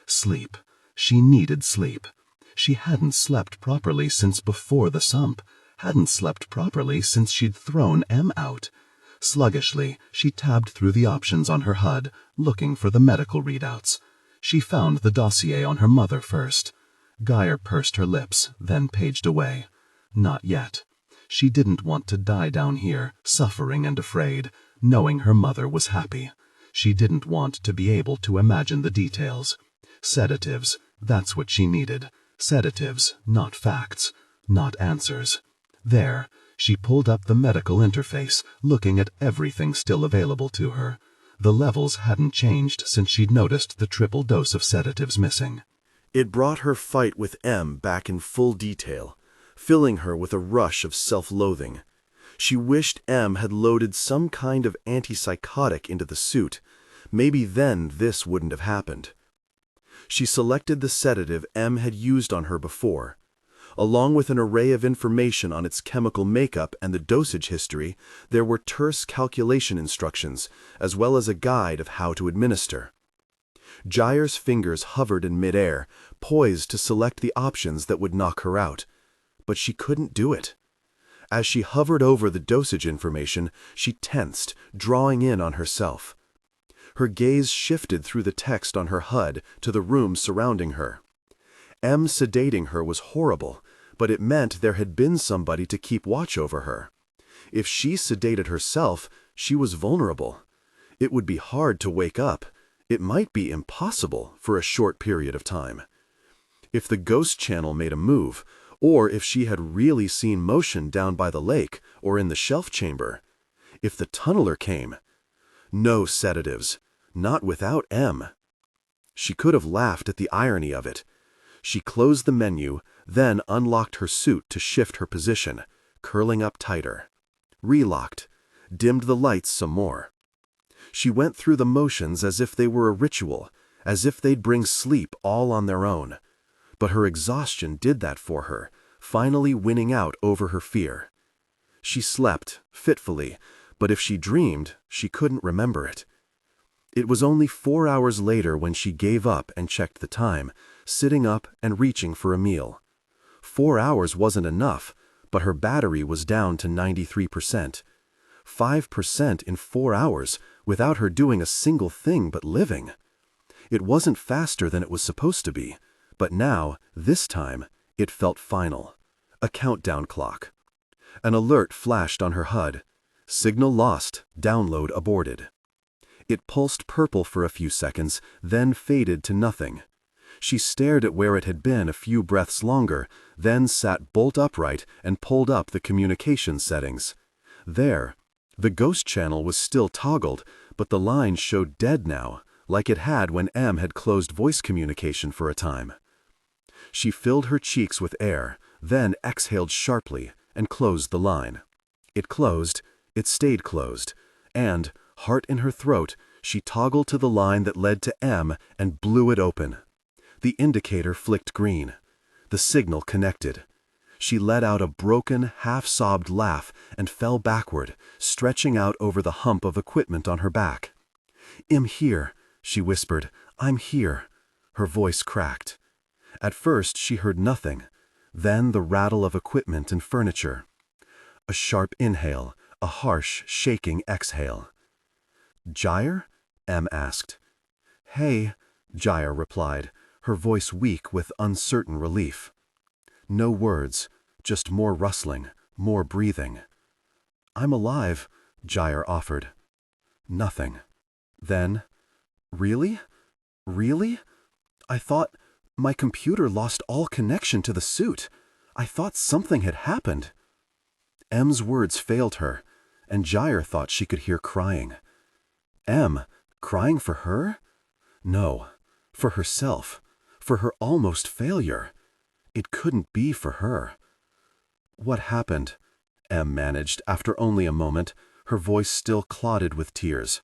Sleep. She needed sleep. She hadn't slept properly since before the sump, hadn't slept properly since she'd thrown Em out. Sluggishly, she tabbed through the options on her HUD, looking for the medical readouts. She found the dossier on her mother first. Gyre pursed her lips, then paged away. Not yet. She didn't want to die down here, suffering and afraid, knowing her mother was happy. She didn't want to be able to imagine the details. Sedatives, that's what she needed. Sedatives, not facts, not answers. There, she pulled up the medical interface, looking at everything still available to her. The levels hadn't changed since she'd noticed the triple dose of sedatives missing. It brought her fight with Em back in full detail, filling her with a rush of self-loathing. She wished Em had loaded some kind of antipsychotic into the suit. Maybe then this wouldn't have happened. She selected the sedative Em had used on her before. Along with an array of information on its chemical makeup and the dosage history, there were terse calculation instructions, as well as a guide of how to administer. Gyre's fingers hovered in midair, poised to select the options that would knock her out. But she couldn't do it. As she hovered over the dosage information, she tensed, drawing in on herself. Her gaze shifted through the text on her HUD to the room surrounding her. Em sedating her was horrible, but it meant there had been somebody to keep watch over her. If she sedated herself, she was vulnerable. It would be hard to wake up. It might be impossible for a short period of time. If the ghost channel made a move, or if she had really seen motion down by the lake or in the shelf chamber. If the tunneler came. No sedatives. Not without M. She could have laughed at the irony of it. She closed the menu, then unlocked her suit to shift her position, curling up tighter. Relocked. Dimmed the lights some more. She went through the motions as if they were a ritual, as if they'd bring sleep all on their own. But her exhaustion did that for her, finally winning out over her fear. She slept, fitfully, but if she dreamed, she couldn't remember it. It was only 4 hours later when she gave up and checked the time, sitting up and reaching for a meal. 4 hours wasn't enough, but her battery was down to 93%. 5% in 4 hours, without her doing a single thing but living. It wasn't faster than it was supposed to be, but now, this time, it felt final. A countdown clock. An alert flashed on her HUD. Signal lost, download aborted. It pulsed purple for a few seconds, then faded to nothing. She stared at where it had been a few breaths longer, then sat bolt upright and pulled up the communication settings. There, the ghost channel was still toggled, but the line showed dead now, like it had when M had closed voice communication for a time. She filled her cheeks with air, then exhaled sharply and closed the line. It closed, it stayed closed, and, heart in her throat, she toggled to the line that led to M and blew it open. The indicator flicked green. The signal connected. She let out a broken, half-sobbed laugh and fell backward, stretching out over the hump of equipment on her back. "I'm here," she whispered. "I'm here." Her voice cracked. At first she heard nothing, then the rattle of equipment and furniture. A sharp inhale, a harsh, shaking exhale. "Gyre?" M asked. "Hey," Gyre replied, her voice weak with uncertain relief. No words, just more rustling, more breathing. "I'm alive," Gyre offered. Nothing. Then, "Really? Really? I thought my computer lost all connection to the suit. I thought something had happened." M's words failed her, and Gyre thought she could hear crying. M, crying for her? No, for herself, for her almost failure. It couldn't be for her. "What happened?" M managed after only a moment, her voice still clotted with tears.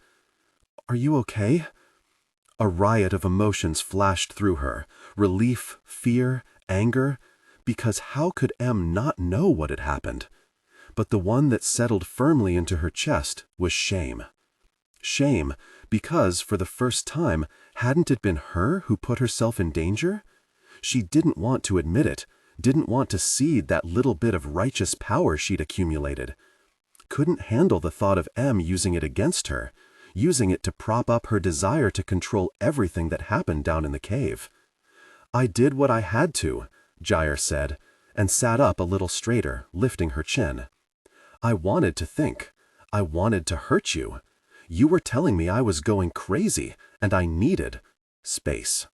"Are you okay?" A riot of emotions flashed through her, relief, fear, anger, because how could M not know what had happened? But the one that settled firmly into her chest was shame. Shame, because, for the first time, hadn't it been her who put herself in danger? She didn't want to admit it, didn't want to cede that little bit of righteous power she'd accumulated. Couldn't handle the thought of M using it against her, using it to prop up her desire to control everything that happened down in the cave. "I did what I had to," Gyre said, and sat up a little straighter, lifting her chin. "I wanted to think. I wanted to hurt you. You were telling me I was going crazy, and I needed space."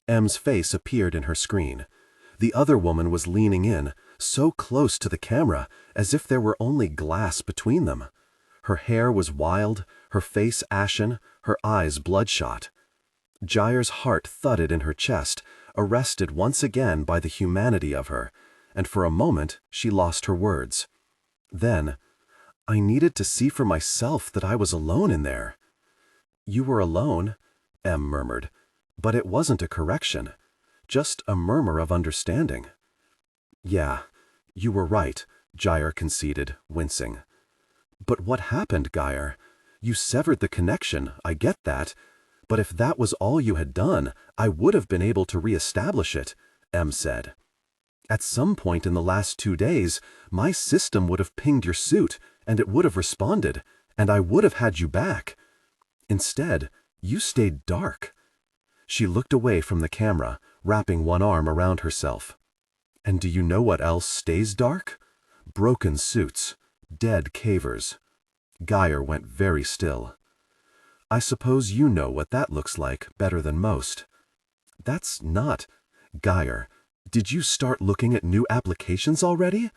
M's face appeared in her screen. The other woman was leaning in, so close to the camera, as if there were only glass between them. Her hair was wild, her face ashen, her eyes bloodshot. Gyre's heart thudded in her chest, arrested once again by the humanity of her, and for a moment she lost her words. Then, "I needed to see for myself that I was alone in there." "You were alone," M murmured, but it wasn't a correction, just a murmur of understanding. "Yeah, you were right," Gyre conceded, wincing. "But what happened, Gyre? You severed the connection, I get that. But if that was all you had done, I would have been able to re-establish it," M said. "At some point in the last 2 days, my system would have pinged your suit, and it would have responded, and I would have had you back. Instead, you stayed dark." She looked away from the camera, wrapping one arm around herself. "And do you know what else stays dark? Broken suits. Dead cavers." Gyre went very still. "I suppose you know what that looks like better than most." "That's not..." Gyre, did you start looking at new applications already?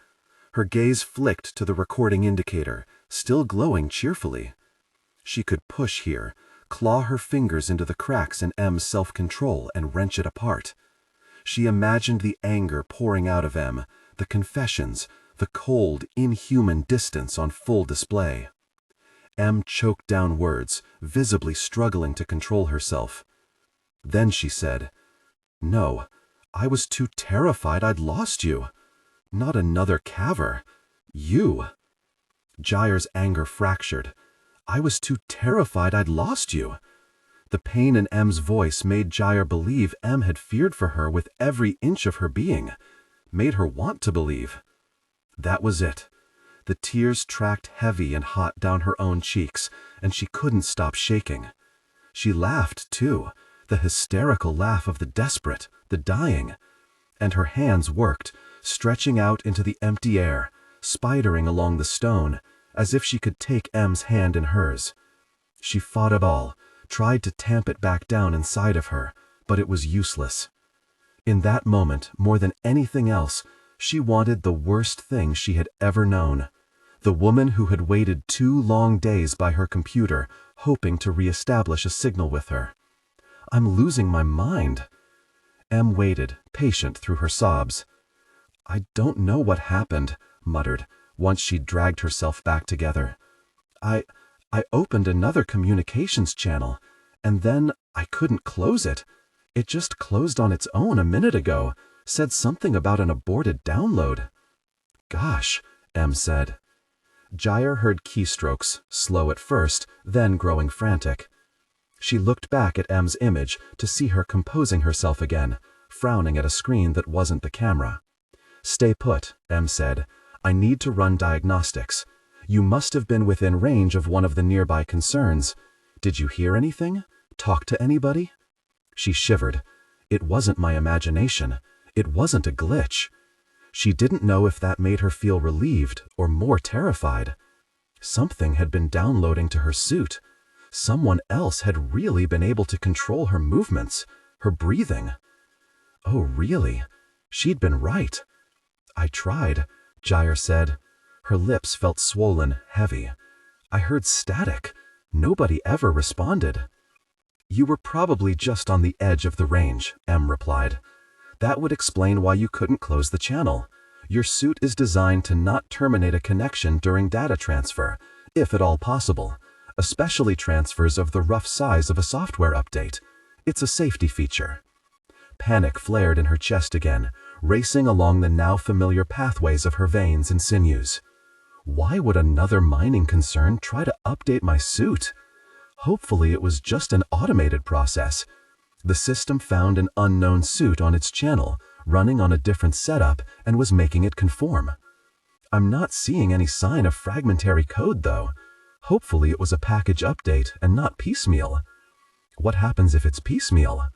Her gaze flicked to the recording indicator, still glowing cheerfully. She could push here, claw her fingers into the cracks in M's self-control and wrench it apart. She imagined the anger pouring out of M, the confessions, the cold, inhuman distance on full display. M choked down words, visibly struggling to control herself. Then she said, "No, I was too terrified I'd lost you. Not another caver. You." Gyre's anger fractured. "I was too terrified I'd lost you." The pain in M's voice made Gyre believe M had feared for her with every inch of her being, made her want to believe. That was it. The tears tracked heavy and hot down her own cheeks, and she couldn't stop shaking. She laughed, too, the hysterical laugh of the desperate, the dying. And her hands worked, stretching out into the empty air, spidering along the stone, as if she could take M's hand in hers. She fought it all, tried to tamp it back down inside of her, but it was useless. In that moment, more than anything else, she wanted the worst thing she had ever known. The woman who had waited 2 long days by her computer, hoping to reestablish a signal with her. "I'm losing my mind." M waited, patient through her sobs. "I don't know what happened," muttered, once she'd dragged herself back together. I opened another communications channel, and then I couldn't close it. It just closed on its own a minute ago, said something about an aborted download." "Gosh," M said. Gyre heard keystrokes, slow at first, then growing frantic. She looked back at M's image to see her composing herself again, frowning at a screen that wasn't the camera. "Stay put," M said. "I need to run diagnostics. You must have been within range of one of the nearby concerns. Did you hear anything? Talk to anybody?" She shivered. It wasn't my imagination. It wasn't a glitch. She didn't know if that made her feel relieved or more terrified. Something had been downloading to her suit. Someone else had really been able to control her movements, her breathing. Oh, really? She'd been right. "I tried," Gyre said. Her lips felt swollen, heavy. "I heard static. Nobody ever responded." "You were probably just on the edge of the range," M replied. "That would explain why you couldn't close the channel. Your suit is designed to not terminate a connection during data transfer, if at all possible, especially transfers of the rough size of a software update. It's a safety feature." Panic flared in her chest again, racing along the now familiar pathways of her veins and sinews. Why would another mining concern try to update my suit? Hopefully it was just an automated process. The system found an unknown suit on its channel, running on a different setup, and was making it conform. I'm not seeing any sign of fragmentary code, though. Hopefully it was a package update and not piecemeal. What happens if it's piecemeal?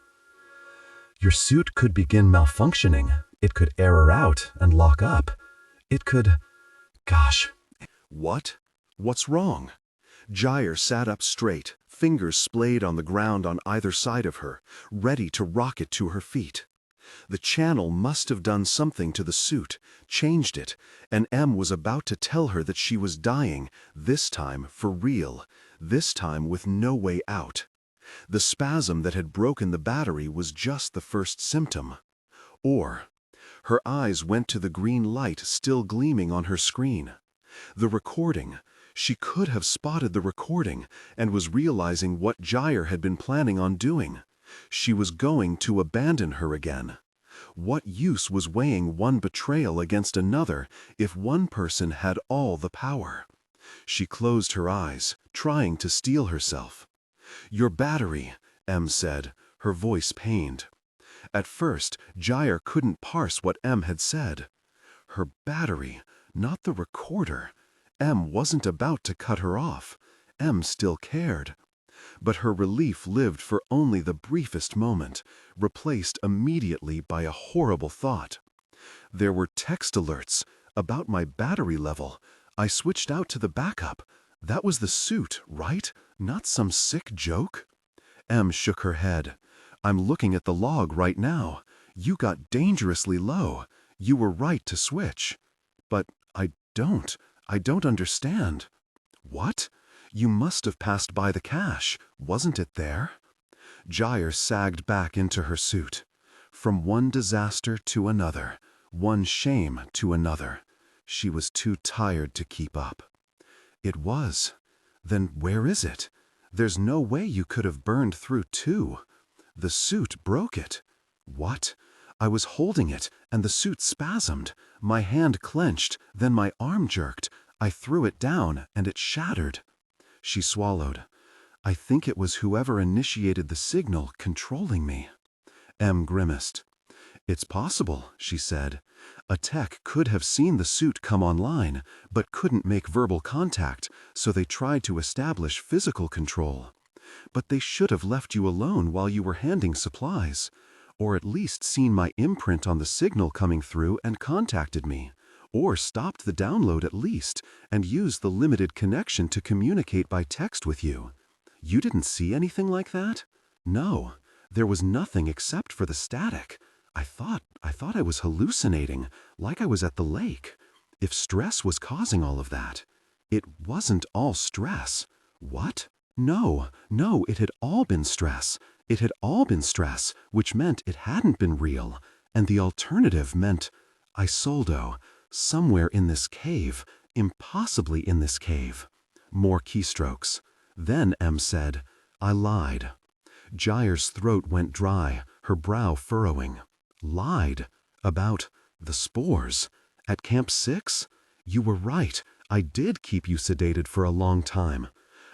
Your suit could begin malfunctioning. It could error out and lock up. It could... Gosh. What? What's wrong? Gyre sat up straight, fingers splayed on the ground on either side of her, ready to rocket to her feet. The channel must have done something to the suit, changed it, and M was about to tell her that she was dying, this time for real, this time with no way out. The spasm that had broken the battery was just the first symptom. Or, her eyes went to the green light still gleaming on her screen. The recording. She could have spotted the recording and was realizing what Gyre had been planning on doing. She was going to abandon her again. What use was weighing one betrayal against another if one person had all the power? She closed her eyes, trying to steel herself. "Your battery," M said, her voice pained. At first, Gyre couldn't parse what M had said. Her battery, not the recorder. M wasn't about to cut her off. M still cared. But her relief lived for only the briefest moment, replaced immediately by a horrible thought. There were text alerts about my battery level. I switched out to the backup. That was the suit, right? Not some sick joke? M shook her head. "I'm looking at the log right now. You got dangerously low. You were right to switch. But I don't understand. What? You must have passed by the cache. Wasn't it there? Gyre sagged back into her suit. From one disaster to another, one shame to another. She was too tired to keep up. It was. Then where is it? There's no way you could have burned through two. The suit broke it. What? I was holding it, and the suit spasmed. My hand clenched, then my arm jerked. I threw it down, and it shattered. She swallowed. I think it was whoever initiated the signal controlling me. Em grimaced. It's possible, she said. A tech could have seen the suit come online, but couldn't make verbal contact, so they tried to establish physical control. But they should have left you alone while you were handing supplies, or at least seen my imprint on the signal coming through and contacted me, or stopped the download at least and used the limited connection to communicate by text with you. You didn't see anything like that? No, there was nothing except for the static. I thought I was hallucinating, like I was at the lake. If stress was causing all of that. It wasn't all stress. What? No, it had all been stress. It had all been stress, which meant it hadn't been real. And the alternative meant Isoldo, somewhere in this cave, impossibly in this cave. More keystrokes. Then Em said, I lied. Gyre's throat went dry, her brow furrowing. Lied? About the spores? At Camp 6? You were right. I did keep you sedated for a long time.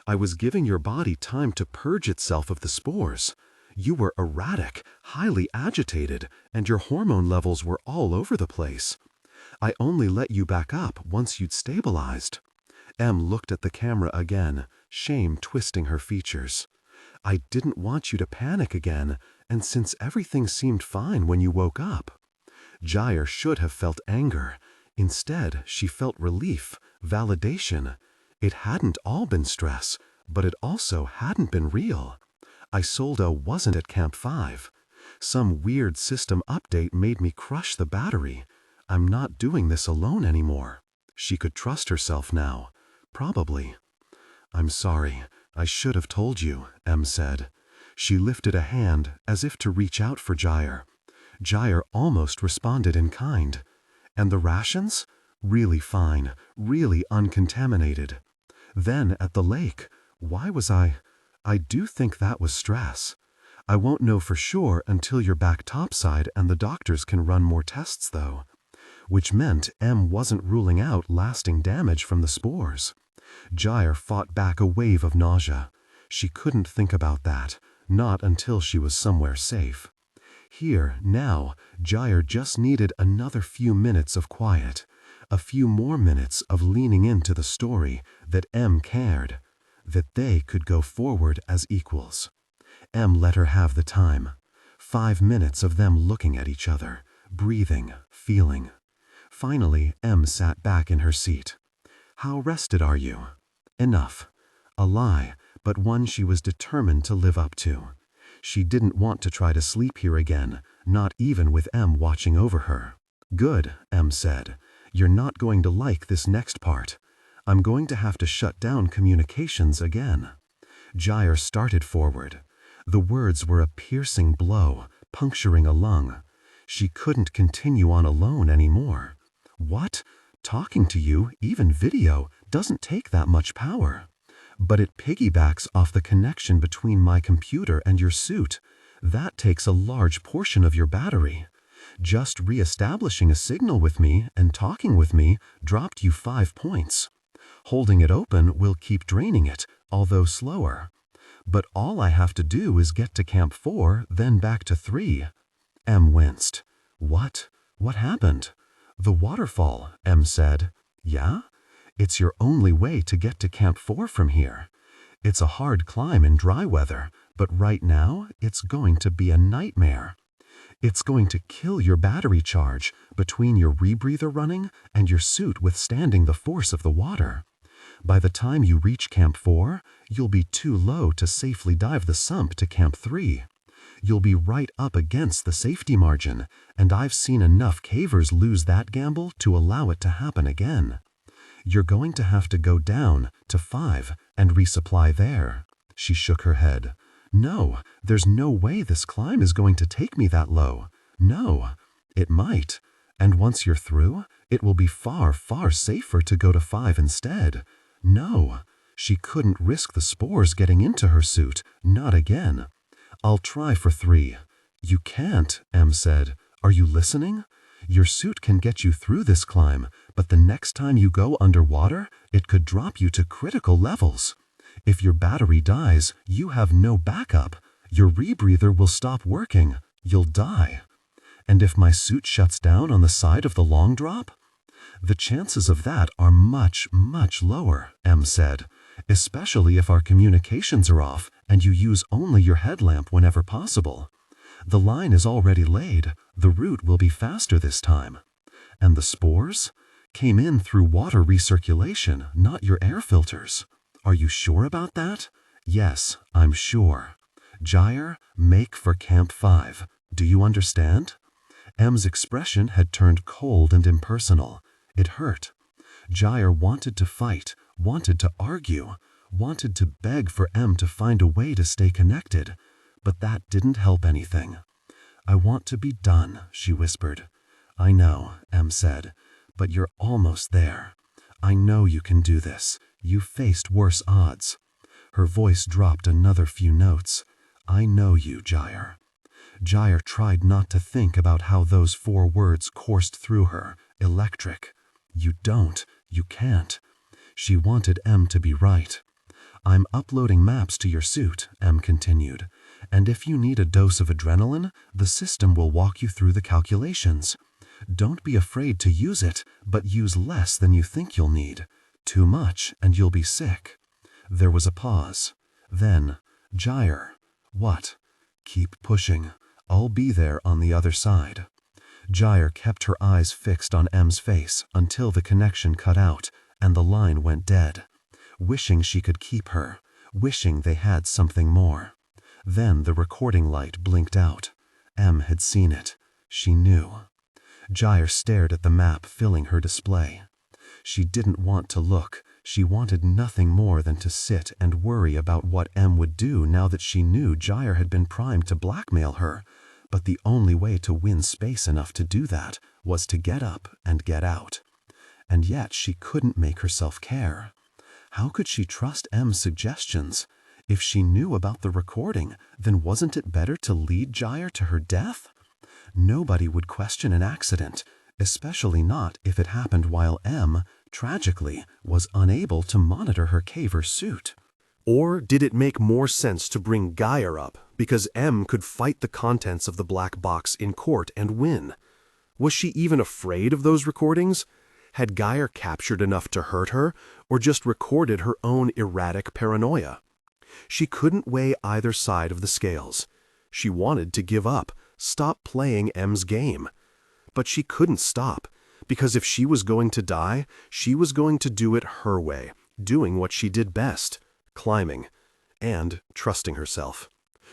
I was giving your body time to purge itself of the spores. You were erratic, highly agitated, and your hormone levels were all over the place. I only let you back up once you'd stabilized. Em looked at the camera again, shame twisting her features. I didn't want you to panic again, and since everything seemed fine when you woke up. Gyre should have felt anger. Instead, she felt relief, validation. It hadn't all been stress, but it also hadn't been real. Isoldo wasn't at Camp 5. Some weird system update made me crush the battery. I'm not doing this alone anymore. She could trust herself now. Probably. I'm sorry. I should have told you, Em said. She lifted a hand as if to reach out for Gyre. Gyre almost responded in kind. And the rations? Really fine, really uncontaminated. Then at the lake, why was I do think that was stress. I won't know for sure until you're back topside and the doctors can run more tests though. Which meant Em wasn't ruling out lasting damage from the spores. Gyre fought back a wave of nausea. She couldn't think about that, not until she was somewhere safe. Here, now, Gyre just needed another few minutes of quiet, a few more minutes of leaning into the story that Em cared, that they could go forward as equals. Em let her have the time. 5 minutes of them looking at each other, breathing, feeling. Finally, Em sat back in her seat. How rested are you? Enough. A lie, but one she was determined to live up to. She didn't want to try to sleep here again, not even with Em watching over her. Good, Em said. You're not going to like this next part. I'm going to have to shut down communications again. Gyre started forward. The words were a piercing blow, puncturing a lung. She couldn't continue on alone anymore. What? Talking to you, even video, doesn't take that much power. But it piggybacks off the connection between my computer and your suit. That takes a large portion of your battery. Just re-establishing a signal with me and talking with me dropped you 5 points. Holding it open will keep draining it, although slower. But all I have to do is get to Camp 4, then back to 3. Em winced. What? What happened? The waterfall, Em said. Yeah? It's your only way to get to Camp 4 from here. It's a hard climb in dry weather, but right now it's going to be a nightmare. It's going to kill your battery charge between your rebreather running and your suit withstanding the force of the water. By the time you reach Camp 4, you'll be too low to safely dive the sump to Camp 3. You'll be right up against the safety margin, and I've seen enough cavers lose that gamble to allow it to happen again. You're going to have to go down to 5 and resupply there." She shook her head. "No, there's no way this climb is going to take me that low. No, it might. And once you're through, it will be far, far safer to go to 5 instead. No." She couldn't risk the spores getting into her suit, not again. "I'll try for 3. "You can't," Em said. "Are you listening? Your suit can get you through this climb, but the next time you go underwater, it could drop you to critical levels. If your battery dies, you have no backup. Your rebreather will stop working. You'll die. And if my suit shuts down on the side of the long drop?" "The chances of that are much, much lower," Em said, "especially if our communications are off and you use only your headlamp whenever possible. The line is already laid. The route will be faster this time. And the spores came in through water recirculation, not your air filters. Are you sure about that?" "Yes, I'm sure. Gyre, make for Camp 5. Do you understand?" Em's expression had turned cold and impersonal. It hurt. Gyre wanted to fight, wanted to argue, wanted to beg for Em to find a way to stay connected, but that didn't help anything. "I want to be done," she whispered. "I know," Em said, "but you're almost there. I know you can do this. You've faced worse odds." Her voice dropped another few notes. "I know you, Gyre." Gyre tried not to think about how those 4 words coursed through her, electric. "You don't. You can't." She wanted Em to be right. "I'm uploading maps to your suit," Em continued, "and if you need a dose of adrenaline, the system will walk you through the calculations. Don't be afraid to use it, but use less than you think you'll need. Too much, and you'll be sick." There was a pause. Then, "Gyre." "What?" "Keep pushing. I'll be there on the other side." Gyre kept her eyes fixed on Em's face until the connection cut out and the line went dead, wishing she could keep her, wishing they had something more. Then the recording light blinked out. Em had seen it. She knew. Gyre stared at the map filling her display. She didn't want to look. She wanted nothing more than to sit and worry about what Em would do now that she knew Gyre had been primed to blackmail her. But the only way to win space enough to do that was to get up and get out. And yet she couldn't make herself care. How could she trust Em's suggestions? If she knew about the recording, then wasn't it better to lead Gyre to her death? Nobody would question an accident, especially not if it happened while Em, tragically, was unable to monitor her caver suit. Or did it make more sense to bring Gyre up because Em could fight the contents of the black box in court and win? Was she even afraid of those recordings? Had Gyre captured enough to hurt her, or just recorded her own erratic paranoia? She couldn't weigh either side of the scales. She wanted to give up, stop playing Em's game. But she couldn't stop, because if she was going to die, she was going to do it her way, doing what she did best, climbing, and trusting herself.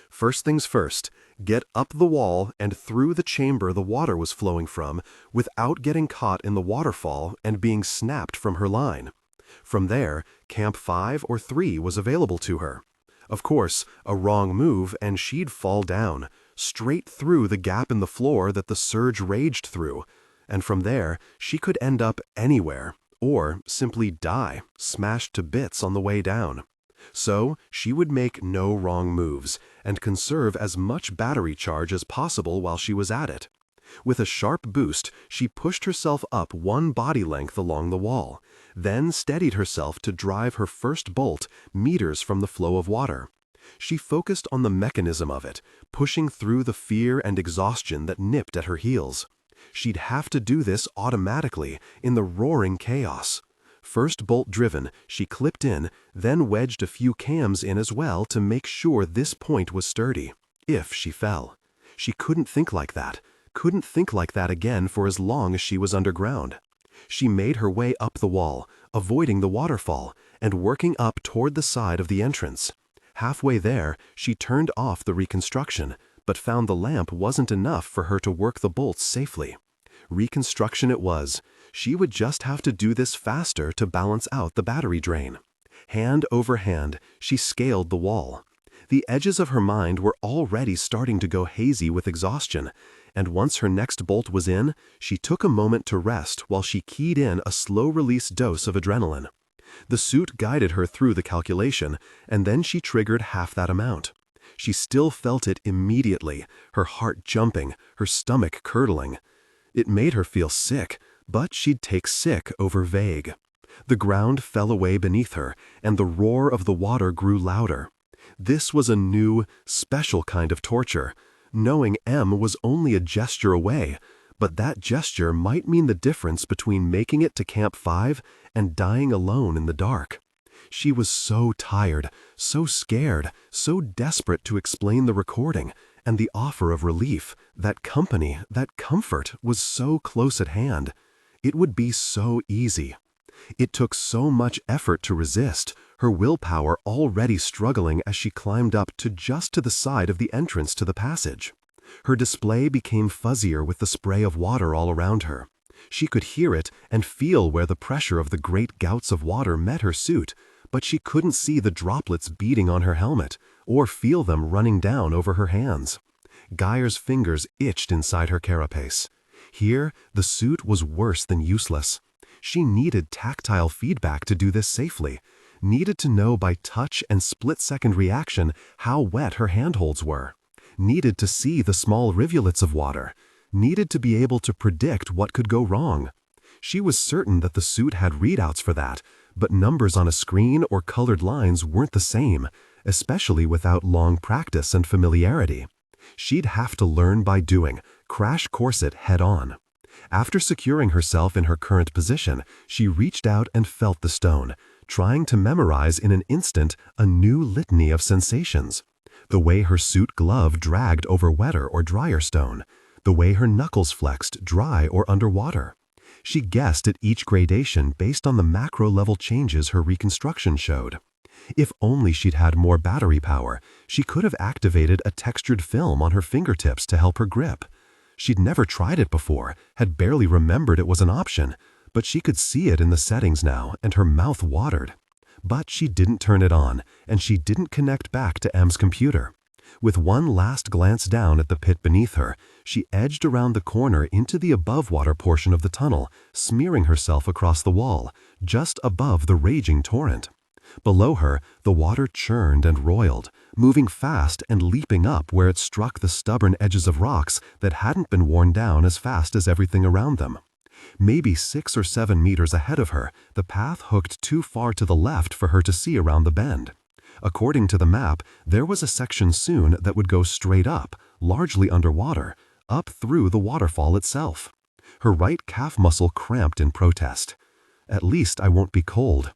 First things first, get up the wall and through the chamber the water was flowing from without getting caught in the waterfall and being snapped from her line. From there, Camp 5 or 3 was available to her. Of course, a wrong move and she'd fall down, straight through the gap in the floor that the surge raged through, and from there she could end up anywhere, or simply die, smashed to bits on the way down. So she would make no wrong moves, and conserve as much battery charge as possible while she was at it. With a sharp boost, she pushed herself up 1 body length along the wall, then steadied herself to drive her first bolt meters from the flow of water. She focused on the mechanism of it, pushing through the fear and exhaustion that nipped at her heels. She'd have to do this automatically in the roaring chaos. First bolt driven, she clipped in, then wedged a few cams in as well to make sure this point was sturdy, if she fell. She couldn't think like that again for as long as she was underground. She made her way up the wall, avoiding the waterfall, and working up toward the side of the entrance. Halfway there, she turned off the reconstruction, but found the lamp wasn't enough for her to work the bolts safely. Reconstruction it was. She would just have to do this faster to balance out the battery drain. Hand over hand, she scaled the wall. The edges of her mind were already starting to go hazy with exhaustion, and once her next bolt was in, she took a moment to rest while she keyed in a slow-release dose of adrenaline. The suit guided her through the calculation, and then she triggered half that amount. She still felt it immediately, her heart jumping, her stomach curdling. It made her feel sick, but she'd take sick over vague. The ground fell away beneath her, and the roar of the water grew louder. This was a new, special kind of torture. Knowing M was only a gesture away, but that gesture might mean the difference between making it to Camp 5 and dying alone in the dark. She was so tired, so scared, so desperate to explain the recording and the offer of relief. That company, that comfort was so close at hand. It would be so easy. It took so much effort to resist, her willpower already struggling as she climbed up to just to the side of the entrance to the passage. Her display became fuzzier with the spray of water all around her. She could hear it and feel where the pressure of the great gouts of water met her suit, but she couldn't see the droplets beating on her helmet or feel them running down over her hands. Gyre's fingers itched inside her carapace. Here, the suit was worse than useless. She needed tactile feedback to do this safely, needed to know by touch and split-second reaction how wet her handholds were, needed to see the small rivulets of water, needed to be able to predict what could go wrong. She was certain that the suit had readouts for that, but numbers on a screen or colored lines weren't the same, especially without long practice and familiarity. She'd have to learn by doing, crash course it head-on. After securing herself in her current position, she reached out and felt the stone, trying to memorize in an instant a new litany of sensations. The way her suit glove dragged over wetter or drier stone, the way her knuckles flexed dry or underwater. She guessed at each gradation based on the macro-level changes her reconstruction showed. If only she'd had more battery power, she could have activated a textured film on her fingertips to help her grip. She'd never tried it before, had barely remembered it was an option, but she could see it in the settings now, and her mouth watered. But she didn't turn it on, and she didn't connect back to M's computer. With one last glance down at the pit beneath her, she edged around the corner into the above-water portion of the tunnel, smearing herself across the wall, just above the raging torrent. Below her, the water churned and roiled, moving fast and leaping up where it struck the stubborn edges of rocks that hadn't been worn down as fast as everything around them. Maybe 6 or 7 meters ahead of her, the path hooked too far to the left for her to see around the bend. According to the map, there was a section soon that would go straight up, largely underwater, up through the waterfall itself. Her right calf muscle cramped in protest. At least I won't be cold.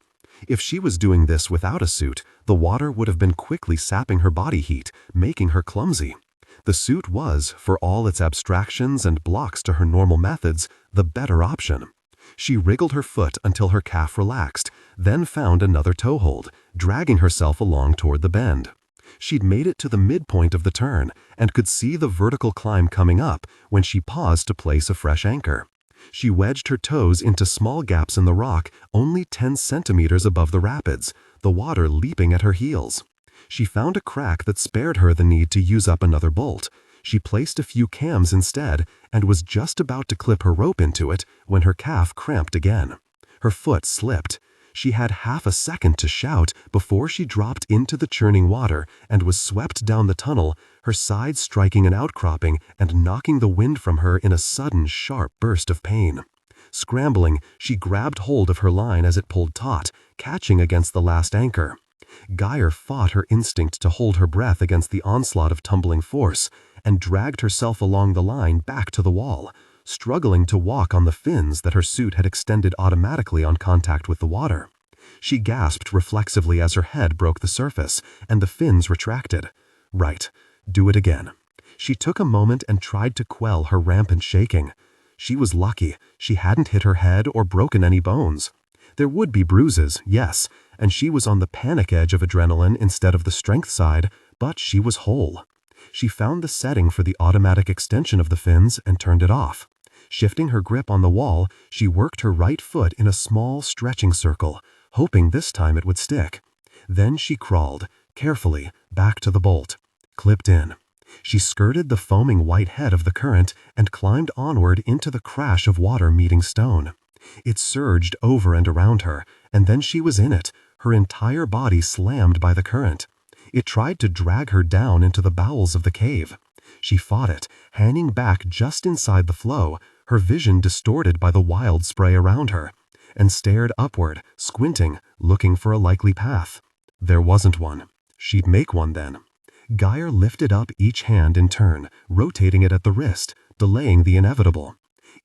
If she was doing this without a suit, the water would have been quickly sapping her body heat, making her clumsy. The suit was, for all its abstractions and blocks to her normal methods, the better option. She wriggled her foot until her calf relaxed, then found another toehold, dragging herself along toward the bend. She'd made it to the midpoint of the turn and could see the vertical climb coming up when she paused to place a fresh anchor. She wedged her toes into small gaps in the rock only 10 centimeters above the rapids, the water leaping at her heels. She found a crack that spared her the need to use up another bolt. She placed a few cams instead and was just about to clip her rope into it when her calf cramped again. Her foot slipped. She had half a second to shout before she dropped into the churning water and was swept down the tunnel, her side striking an outcropping and knocking the wind from her in a sudden, sharp burst of pain. Scrambling, she grabbed hold of her line as it pulled taut, catching against the last anchor. Gyre fought her instinct to hold her breath against the onslaught of tumbling force and dragged herself along the line back to the wall, struggling to walk on the fins that her suit had extended automatically on contact with the water. She gasped reflexively as her head broke the surface and the fins retracted. Right, do it again. She took a moment and tried to quell her rampant shaking. She was lucky. She hadn't hit her head or broken any bones. There would be bruises, yes, and she was on the panic edge of adrenaline instead of the strength side, but she was whole. She found the setting for the automatic extension of the fins and turned it off. Shifting her grip on the wall, she worked her right foot in a small stretching circle, hoping this time it would stick. Then she crawled, carefully, back to the bolt. Clipped in. She skirted the foaming white head of the current and climbed onward into the crash of water meeting stone. It surged over and around her, and then she was in it, her entire body slammed by the current. It tried to drag her down into the bowels of the cave. She fought it, hanging back just inside the flow, her vision distorted by the wild spray around her, and stared upward, squinting, looking for a likely path. There wasn't one. She'd make one then. Gyre lifted up each hand in turn, rotating it at the wrist, delaying the inevitable.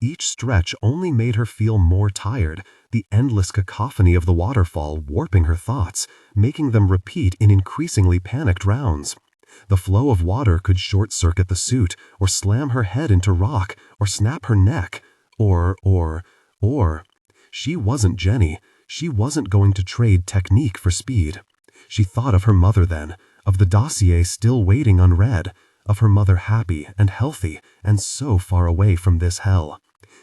Each stretch only made her feel more tired, the endless cacophony of the waterfall warping her thoughts, making them repeat in increasingly panicked rounds. The flow of water could short-circuit the suit, or slam her head into rock, or snap her neck, or. She wasn't Jenny. She wasn't going to trade technique for speed. She thought of her mother then, of the dossier still waiting unread, of her mother happy and healthy and so far away from this hell.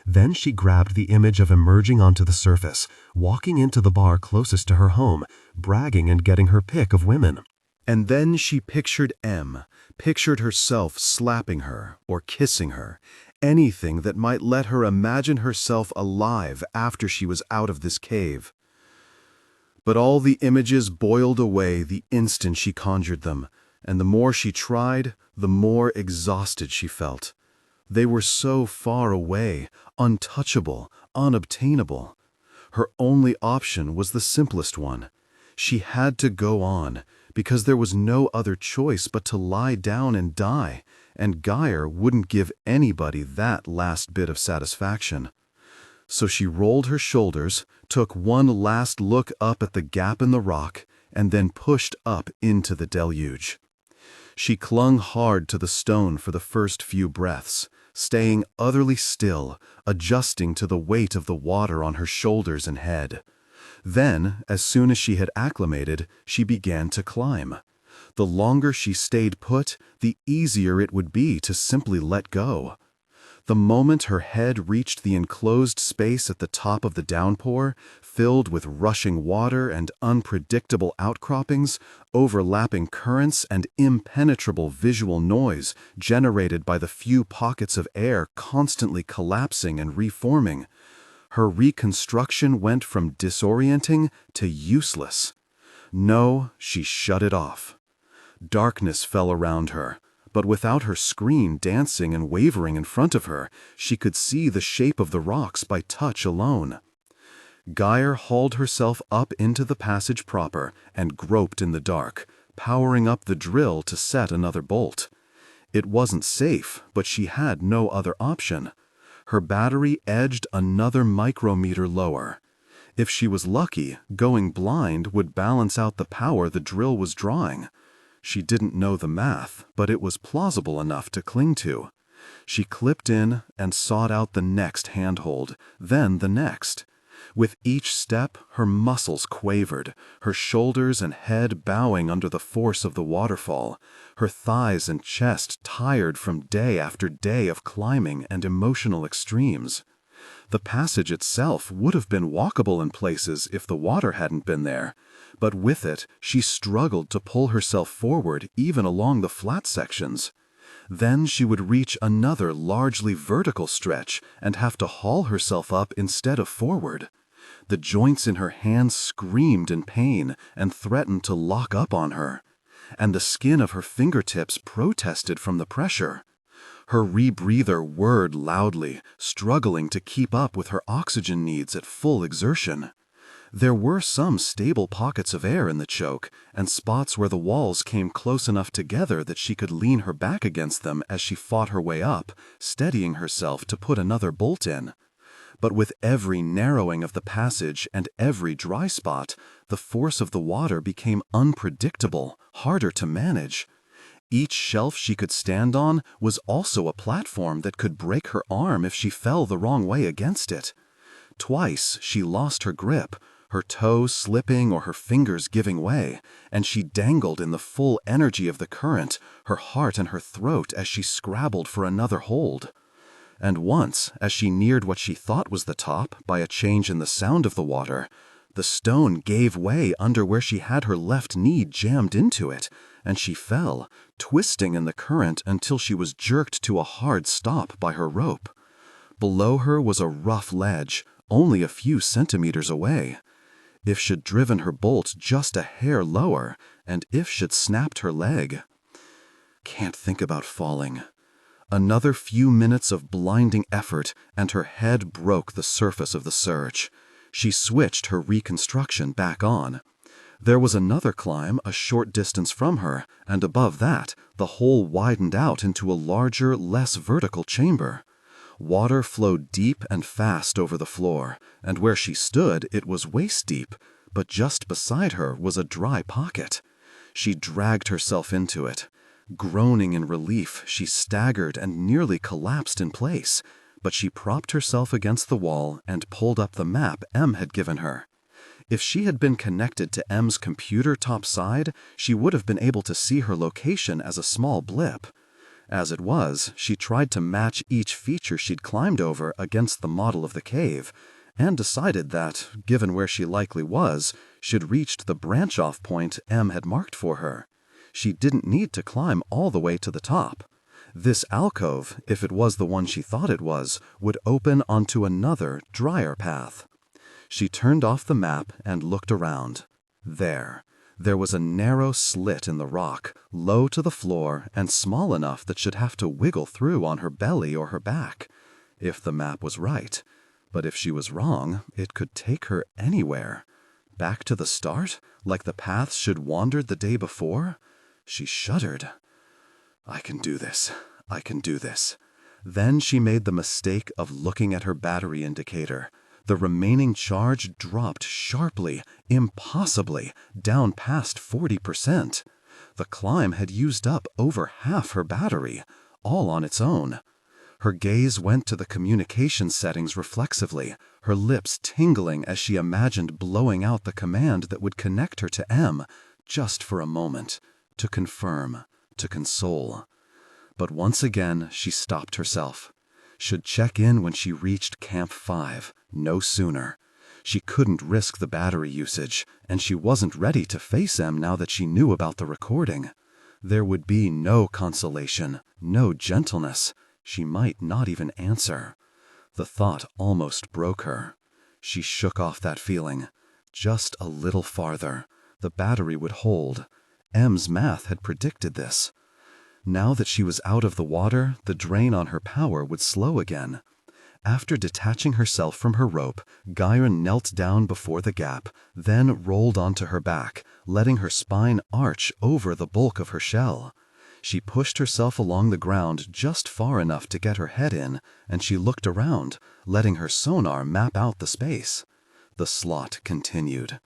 Then she grabbed the image of emerging onto the surface, walking into the bar closest to her home, bragging and getting her pick of women. And then she pictured pictured herself slapping her or kissing her, anything that might let her imagine herself alive after she was out of this cave. But all the images boiled away the instant she conjured them, and the more she tried, the more exhausted she felt. They were so far away, untouchable, unobtainable. Her only option was the simplest one. She had to go on, because there was no other choice but to lie down and die, and Gyre wouldn't give anybody that last bit of satisfaction. So she rolled her shoulders, took one last look up at the gap in the rock, and then pushed up into the deluge. She clung hard to the stone for the first few breaths, staying utterly still, adjusting to the weight of the water on her shoulders and head. Then, as soon as she had acclimated, she began to climb. The longer she stayed put, the easier it would be to simply let go. The moment her head reached the enclosed space at the top of the downpour, filled with rushing water and unpredictable outcroppings, overlapping currents and impenetrable visual noise generated by the few pockets of air constantly collapsing and reforming, her reconstruction went from disorienting to useless. No, she shut it off. Darkness fell around her, but without her screen dancing and wavering in front of her, she could see the shape of the rocks by touch alone. Gyre hauled herself up into the passage proper and groped in the dark, powering up the drill to set another bolt. It wasn't safe, but she had no other option. Her battery edged another micrometer lower. If she was lucky, going blind would balance out the power the drill was drawing. She didn't know the math, but it was plausible enough to cling to. She clipped in and sought out the next handhold, then the next. With each step, her muscles quavered, her shoulders and head bowing under the force of the waterfall, her thighs and chest tired from day after day of climbing and emotional extremes. The passage itself would have been walkable in places if the water hadn't been there, but with it, she struggled to pull herself forward even along the flat sections. Then she would reach another largely vertical stretch and have to haul herself up instead of forward. The joints in her hands screamed in pain and threatened to lock up on her, and the skin of her fingertips protested from the pressure. Her rebreather whirred loudly, struggling to keep up with her oxygen needs at full exertion. There were some stable pockets of air in the choke, and spots where the walls came close enough together that she could lean her back against them as she fought her way up, steadying herself to put another bolt in. But with every narrowing of the passage and every dry spot, the force of the water became unpredictable, harder to manage. Each shelf she could stand on was also a platform that could break her arm if she fell the wrong way against it. Twice she lost her grip, her toe slipping or her fingers giving way, and she dangled in the full energy of the current, her heart in her throat as she scrabbled for another hold. And once, as she neared what she thought was the top by a change in the sound of the water, the stone gave way under where she had her left knee jammed into it, and she fell, twisting in the current until she was jerked to a hard stop by her rope. Below her was a rough ledge, only a few centimeters away. If she'd driven her bolt just a hair lower, and if she'd snapped her leg. Can't think about falling. Another few minutes of blinding effort, and her head broke the surface of the surge. She switched her reconstruction back on. There was another climb a short distance from her, and above that, the hole widened out into a larger, less vertical chamber. Water flowed deep and fast over the floor, and where she stood it was waist-deep, but just beside her was a dry pocket. She dragged herself into it. Groaning in relief, she staggered and nearly collapsed in place, but she propped herself against the wall and pulled up the map Em had given her. If she had been connected to Em's computer topside, she would have been able to see her location as a small blip. As it was, she tried to match each feature she'd climbed over against the model of the cave, and decided that, given where she likely was, she'd reached the branch-off point Em had marked for her. She didn't need to climb all the way to the top. This alcove, if it was the one she thought it was, would open onto another, drier path. She turned off the map and looked around. There was a narrow slit in the rock, low to the floor and small enough that she'd have to wiggle through on her belly or her back, if the map was right. But if she was wrong, it could take her anywhere. Back to the start, like the paths she'd wandered the day before? She shuddered. I can do this. Then she made the mistake of looking at her battery indicator. The remaining charge dropped sharply, impossibly, down past 40%. The climb had used up over half her battery, all on its own. Her gaze went to the communication settings reflexively, her lips tingling as she imagined blowing out the command that would connect her to Em, just for a moment, to confirm, to console. But once again she stopped herself. Should check in when she reached Camp 5, no sooner. She couldn't risk the battery usage, and she wasn't ready to face Em now that she knew about the recording. There would be no consolation, no gentleness. She might not even answer. The thought almost broke her. She shook off that feeling. Just a little farther. The battery would hold. Em's math had predicted this. Now that she was out of the water, the drain on her power would slow again. After detaching herself from her rope, Gyre knelt down before the gap, then rolled onto her back, letting her spine arch over the bulk of her shell. She pushed herself along the ground just far enough to get her head in, and she looked around, letting her sonar map out the space. The slot continued.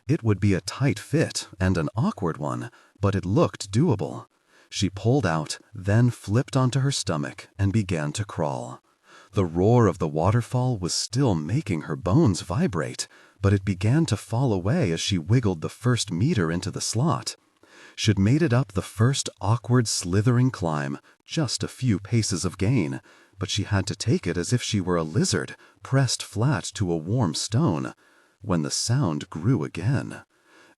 It would be a tight fit and an awkward one, but it looked doable. She pulled out, then flipped onto her stomach and began to crawl. The roar of the waterfall was still making her bones vibrate, but it began to fall away as she wiggled the first meter into the slot. She'd made it up the first awkward slithering climb, just a few paces of gain, but she had to take it as if she were a lizard, pressed flat to a warm stone, when the sound grew again.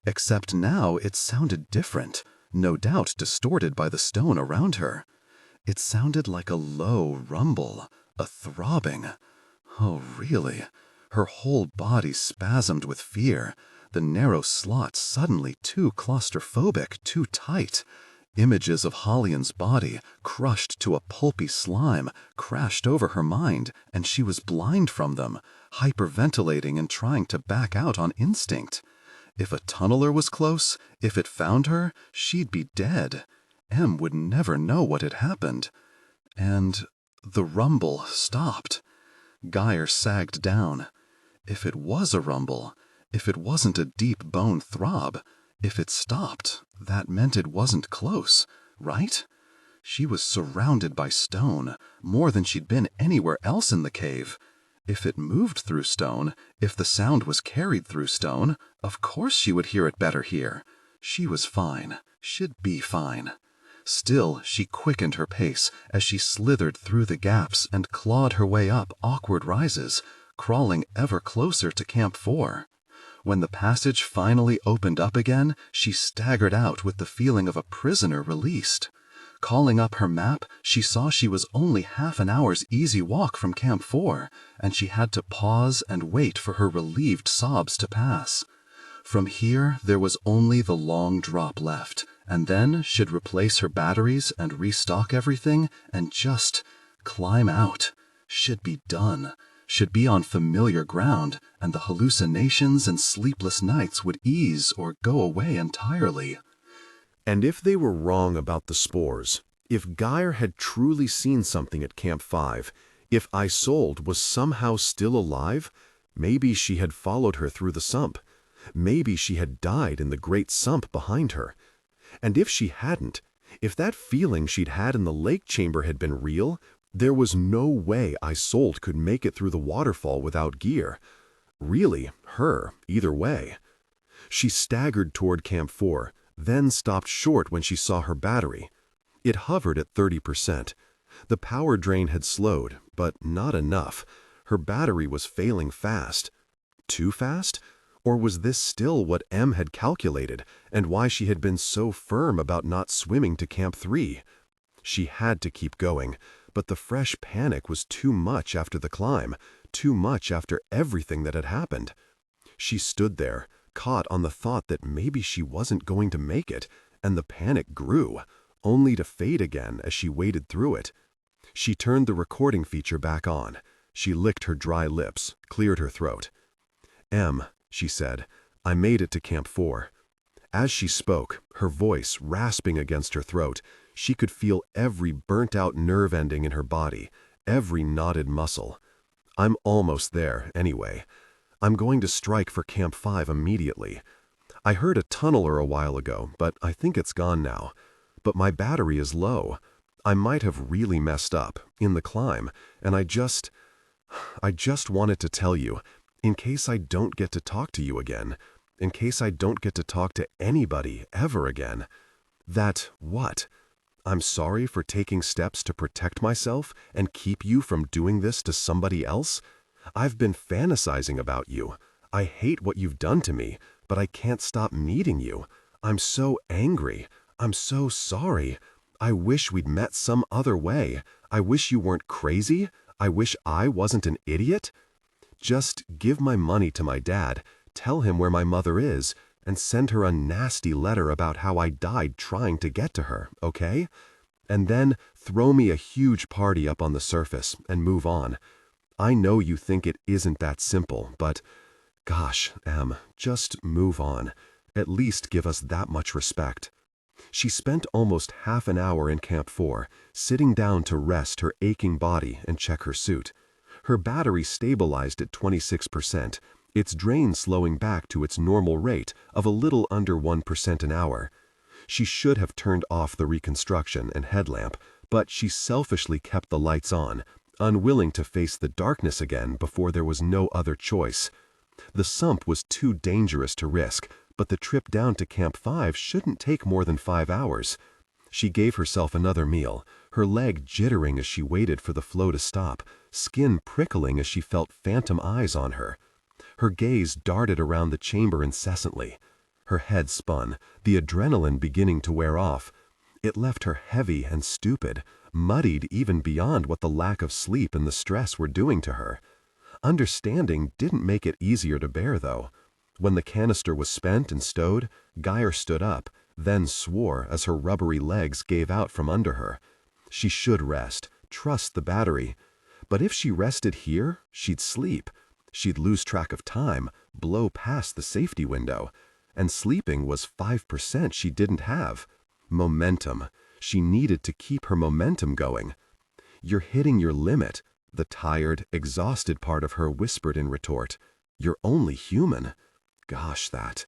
Except now it sounded different, no doubt distorted by the stone around her. It sounded like a low rumble, a throbbing. Oh, really? Her whole body spasmed with fear. The narrow slot suddenly too claustrophobic, too tight. Images of Hollian's body, crushed to a pulpy slime, crashed over her mind, and she was blind from them, hyperventilating and trying to back out on instinct. If a tunneler was close, if it found her, she'd be dead. Em would never know what had happened. And the rumble stopped. Gyre sagged down. If it was a rumble, if it wasn't a deep bone throb, if it stopped, that meant it wasn't close, right? She was surrounded by stone, more than she'd been anywhere else in the cave. If it moved through stone, if the sound was carried through stone, of course she would hear it better here. She was fine. She'd be fine. Still, she quickened her pace as she slithered through the gaps and clawed her way up awkward rises, crawling ever closer to Camp 4. When the passage finally opened up again, she staggered out with the feeling of a prisoner released. Calling up her map, she saw she was only half an hour's easy walk from Camp 4, and she had to pause and wait for her relieved sobs to pass. From here, there was only the long drop left, and then she'd replace her batteries and restock everything and just climb out. She'd be done. She'd be on familiar ground, and the hallucinations and sleepless nights would ease or go away entirely. And if they were wrong about the spores, if Gyre had truly seen something at Camp 5, if Isolde was somehow still alive, maybe she had followed her through the sump. Maybe she had died in the great sump behind her. And if she hadn't, if that feeling she'd had in the lake chamber had been real, there was no way Isolde could make it through the waterfall without gear. Really, her, either way. She staggered toward Camp 4, then stopped short when she saw her battery. It hovered at 30%. The power drain had slowed, but not enough. Her battery was failing fast. Too fast? Or was this still what M had calculated, and why she had been so firm about not swimming to Camp 3? She had to keep going, but the fresh panic was too much after the climb, too much after everything that had happened. She stood there, caught on the thought that maybe she wasn't going to make it, and the panic grew, only to fade again as she waded through it. She turned the recording feature back on. She licked her dry lips, cleared her throat. "M," she said, "I made it to Camp 4. As she spoke, her voice rasping against her throat, she could feel every burnt-out nerve ending in her body, every knotted muscle. "I'm almost there, anyway. I'm going to strike for Camp 5 immediately. I heard a tunneler a while ago, but I think it's gone now. But my battery is low. I might have really messed up, in the climb, and I just wanted to tell you, in case I don't get to talk to you again, in case I don't get to talk to anybody ever again. That what? I'm sorry for taking steps to protect myself and keep you from doing this to somebody else. I've been fantasizing about you. I hate what you've done to me, but I can't stop needing you. I'm so angry. I'm so sorry. I wish we'd met some other way. I wish you weren't crazy. I wish I wasn't an idiot. Just give my money to my dad, tell him where my mother is, and send her a nasty letter about how I died trying to get to her, okay? And then throw me a huge party up on the surface and move on. I know you think it isn't that simple, but gosh, Em, just move on. At least give us that much respect." She spent almost half an hour in Camp 4, sitting down to rest her aching body and check her suit. Her battery stabilized at 26%, its drain slowing back to its normal rate of a little under 1% an hour. She should have turned off the reconstruction and headlamp, but she selfishly kept the lights on, unwilling to face the darkness again before there was no other choice. The sump was too dangerous to risk, but the trip down to Camp 5 shouldn't take more than 5 hours. She gave herself another meal, her leg jittering as she waited for the flow to stop, skin prickling as she felt phantom eyes on her. Her gaze darted around the chamber incessantly. Her head spun, the adrenaline beginning to wear off. It left her heavy and stupid, muddied even beyond what the lack of sleep and the stress were doing to her. Understanding didn't make it easier to bear, though. When the canister was spent and stowed, Gyre stood up, then swore as her rubbery legs gave out from under her. She should rest, trust the battery. But if she rested here, she'd sleep. She'd lose track of time, blow past the safety window. And sleeping was 5% she didn't have. Momentum. She needed to keep her momentum going. "You're hitting your limit," the tired, exhausted part of her whispered in retort. "You're only human." Gosh, that.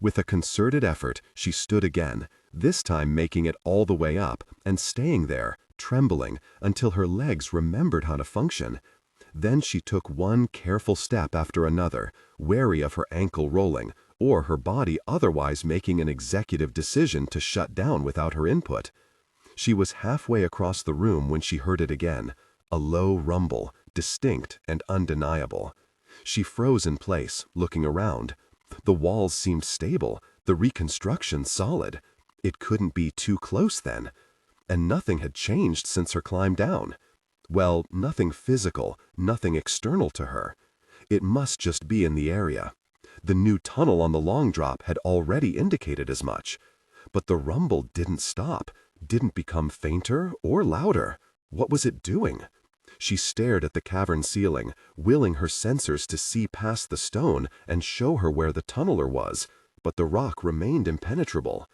With a concerted effort, she stood again, this time making it all the way up and staying there, trembling, until her legs remembered how to function. Then she took one careful step after another, wary of her ankle rolling, or her body otherwise making an executive decision to shut down without her input. She was halfway across the room when she heard it again, a low rumble, distinct and undeniable. She froze in place, looking around. The walls seemed stable, the reconstruction solid. It couldn't be too close then. And nothing had changed since her climb down. Well, nothing physical, nothing external to her. It must just be in the area. The new tunnel on the long drop had already indicated as much. But the rumble didn't stop, didn't become fainter or louder. What was it doing? She stared at the cavern ceiling, willing her sensors to see past the stone and show her where the tunneler was, but the rock remained impenetrable.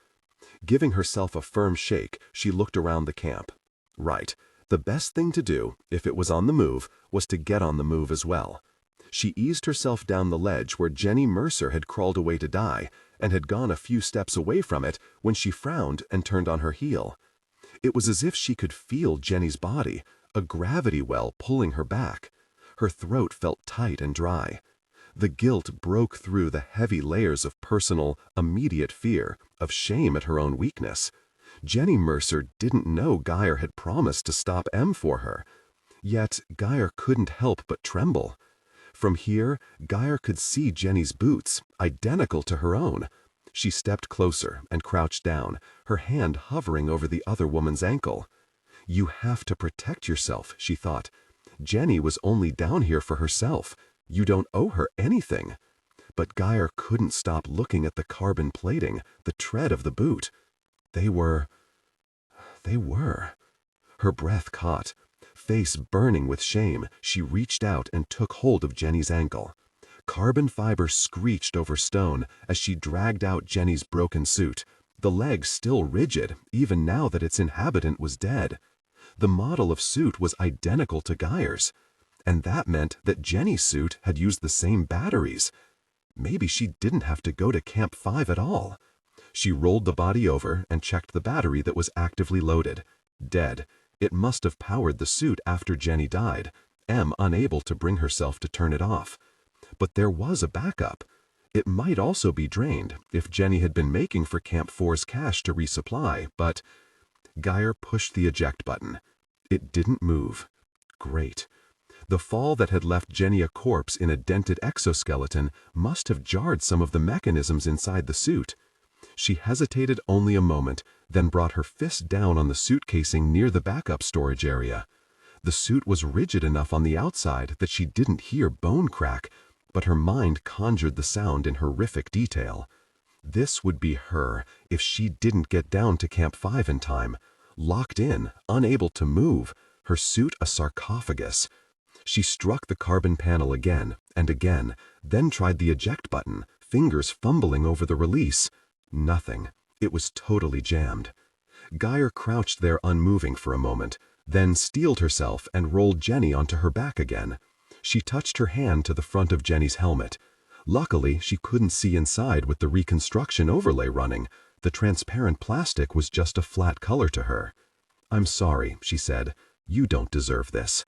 Giving herself a firm shake, she looked around the camp. Right, the best thing to do, if it was on the move, was to get on the move as well. She eased herself down the ledge where Jenny Mercer had crawled away to die, and had gone a few steps away from it when she frowned and turned on her heel. It was as if she could feel Jenny's body, a gravity well pulling her back. Her throat felt tight and dry. The guilt broke through the heavy layers of personal, immediate fear, of shame at her own weakness. Jenny Mercer didn't know Gyre had promised to stop M for her. Yet Gyre couldn't help but tremble. From here, Gyre could see Jenny's boots, identical to her own. She stepped closer and crouched down, her hand hovering over the other woman's ankle. You have to protect yourself, she thought. Jenny was only down here for herself. You don't owe her anything. But Gyre couldn't stop looking at the carbon plating, the tread of the boot. They were. Her breath caught. Face burning with shame, she reached out and took hold of Jenny's ankle. Carbon fiber screeched over stone as she dragged out Jenny's broken suit, the leg still rigid even now that its inhabitant was dead. The model of suit was identical to Gyre's, and that meant that Jenny's suit had used the same batteries. Maybe she didn't have to go to Camp 5 at all. She rolled the body over and checked the battery that was actively loaded. Dead. It must have powered the suit after Jenny died, M unable to bring herself to turn it off. But there was a backup. It might also be drained if Jenny had been making for Camp 4's cache to resupply, but Gyre pushed the eject button. It didn't move. Great. The fall that had left Jenny a corpse in a dented exoskeleton must have jarred some of the mechanisms inside the suit. She hesitated only a moment, then brought her fist down on the suit casing near the backup storage area. The suit was rigid enough on the outside that she didn't hear bone crack, but her mind conjured the sound in horrific detail. This would be her if she didn't get down to Camp 5 in time. Locked in, unable to move, her suit a sarcophagus. She struck the carbon panel again and again, then tried the eject button, fingers fumbling over the release. Nothing. It was totally jammed. Gyre crouched there unmoving for a moment, then steeled herself and rolled Jenny onto her back again. She touched her hand to the front of Jenny's helmet. Luckily, she couldn't see inside with the reconstruction overlay running. The transparent plastic was just a flat color to her. "I'm sorry," she said. "You don't deserve this."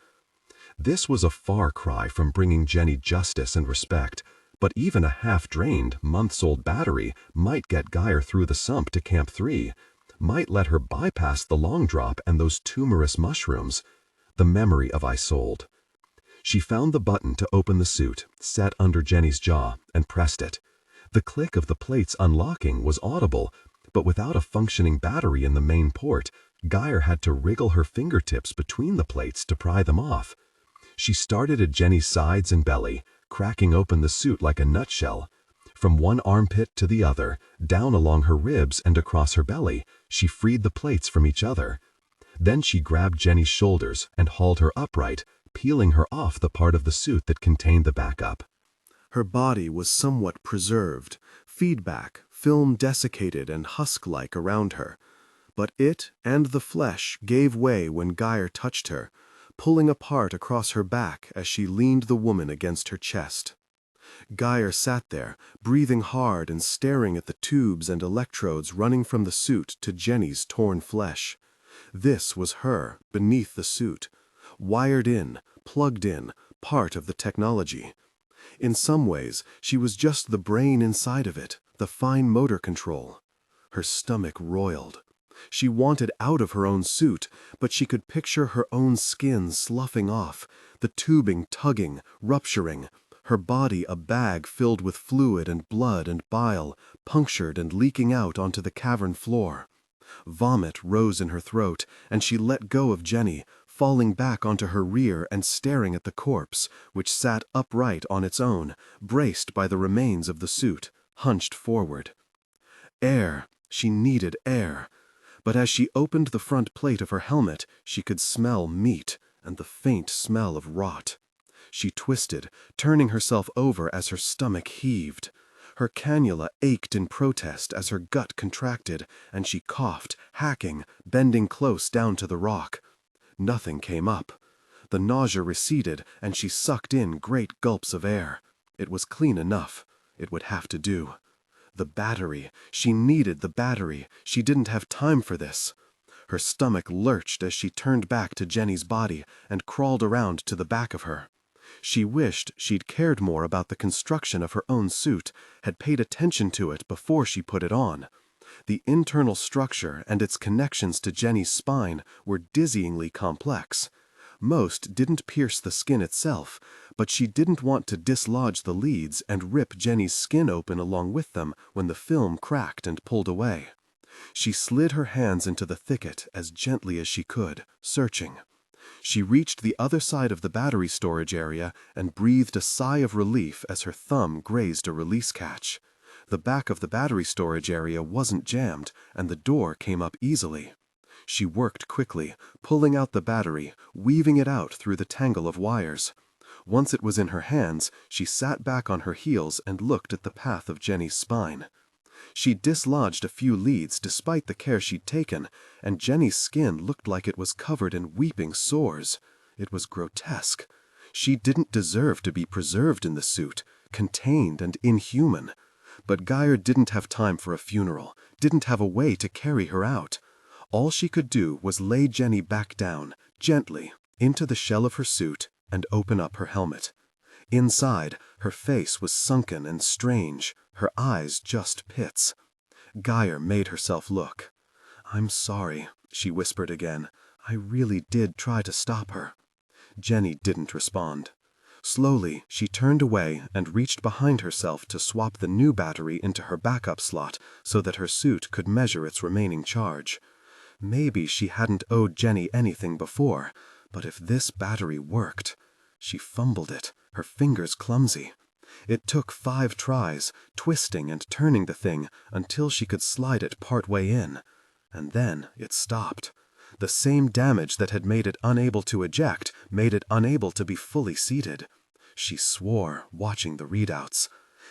This was a far cry from bringing Jenny justice and respect, but even a half-drained, months-old battery might get Gyre through the sump to Camp 3, might let her bypass the long drop and those tumorous mushrooms. The memory of Isolde. She found the button to open the suit, set under Jenny's jaw, and pressed it. The click of the plates unlocking was audible, but without a functioning battery in the main port, Gyre had to wriggle her fingertips between the plates to pry them off. She started at Jenny's sides and belly, cracking open the suit like a nutshell. From one armpit to the other, down along her ribs and across her belly, she freed the plates from each other. Then she grabbed Jenny's shoulders and hauled her upright, peeling her off the part of the suit that contained the backup. Her body was somewhat preserved, feedback, film desiccated and husk-like around her. But it and the flesh gave way when Gyre touched her, pulling apart across her back as she leaned the woman against her chest. Gyre sat there, breathing hard and staring at the tubes and electrodes running from the suit to Jenny's torn flesh. This was her, beneath the suit. Wired in, plugged in, part of the technology. In some ways, she was just the brain inside of it, the fine motor control. Her stomach roiled. She wanted out of her own suit, but she could picture her own skin sloughing off, the tubing tugging, rupturing, her body a bag filled with fluid and blood and bile, punctured and leaking out onto the cavern floor. Vomit rose in her throat, and she let go of Jenny, falling back onto her rear and staring at the corpse, which sat upright on its own, braced by the remains of the suit, hunched forward. Air. She needed air. But as she opened the front plate of her helmet, she could smell meat and the faint smell of rot. She twisted, turning herself over as her stomach heaved. Her cannula ached in protest as her gut contracted, and she coughed, hacking, bending close down to the rock. Nothing came up. The nausea receded, and she sucked in great gulps of air. It was clean enough. It would have to do. The battery. She needed the battery. She didn't have time for this. Her stomach lurched as she turned back to Jenny's body and crawled around to the back of her. She wished she'd cared more about the construction of her own suit, had paid attention to it before she put it on. The internal structure and its connections to Jenny's spine were dizzyingly complex. Most didn't pierce the skin itself, but she didn't want to dislodge the leads and rip Jenny's skin open along with them when the film cracked and pulled away. She slid her hands into the thicket as gently as she could, searching. She reached the other side of the battery storage area and breathed a sigh of relief as her thumb grazed a release catch. The back of the battery storage area wasn't jammed, and the door came up easily. She worked quickly, pulling out the battery, weaving it out through the tangle of wires. Once it was in her hands, she sat back on her heels and looked at the path of Jenny's spine. She dislodged a few leads despite the care she'd taken, and Jenny's skin looked like it was covered in weeping sores. It was grotesque. She didn't deserve to be preserved in the suit, contained and inhuman. But Gyre didn't have time for a funeral, didn't have a way to carry her out. All she could do was lay Jenny back down, gently, into the shell of her suit and open up her helmet. Inside, her face was sunken and strange, her eyes just pits. Gyre made herself look. "I'm sorry," she whispered again. "I really did try to stop her." Jenny didn't respond. Slowly, she turned away and reached behind herself to swap the new battery into her backup slot so that her suit could measure its remaining charge. Maybe she hadn't owed Jenny anything before, but if this battery worked... She fumbled it, her fingers clumsy. It took 5 tries, twisting and turning the thing until she could slide it part way in. And then it stopped. The same damage that had made it unable to eject made it unable to be fully seated. She swore, watching the readouts.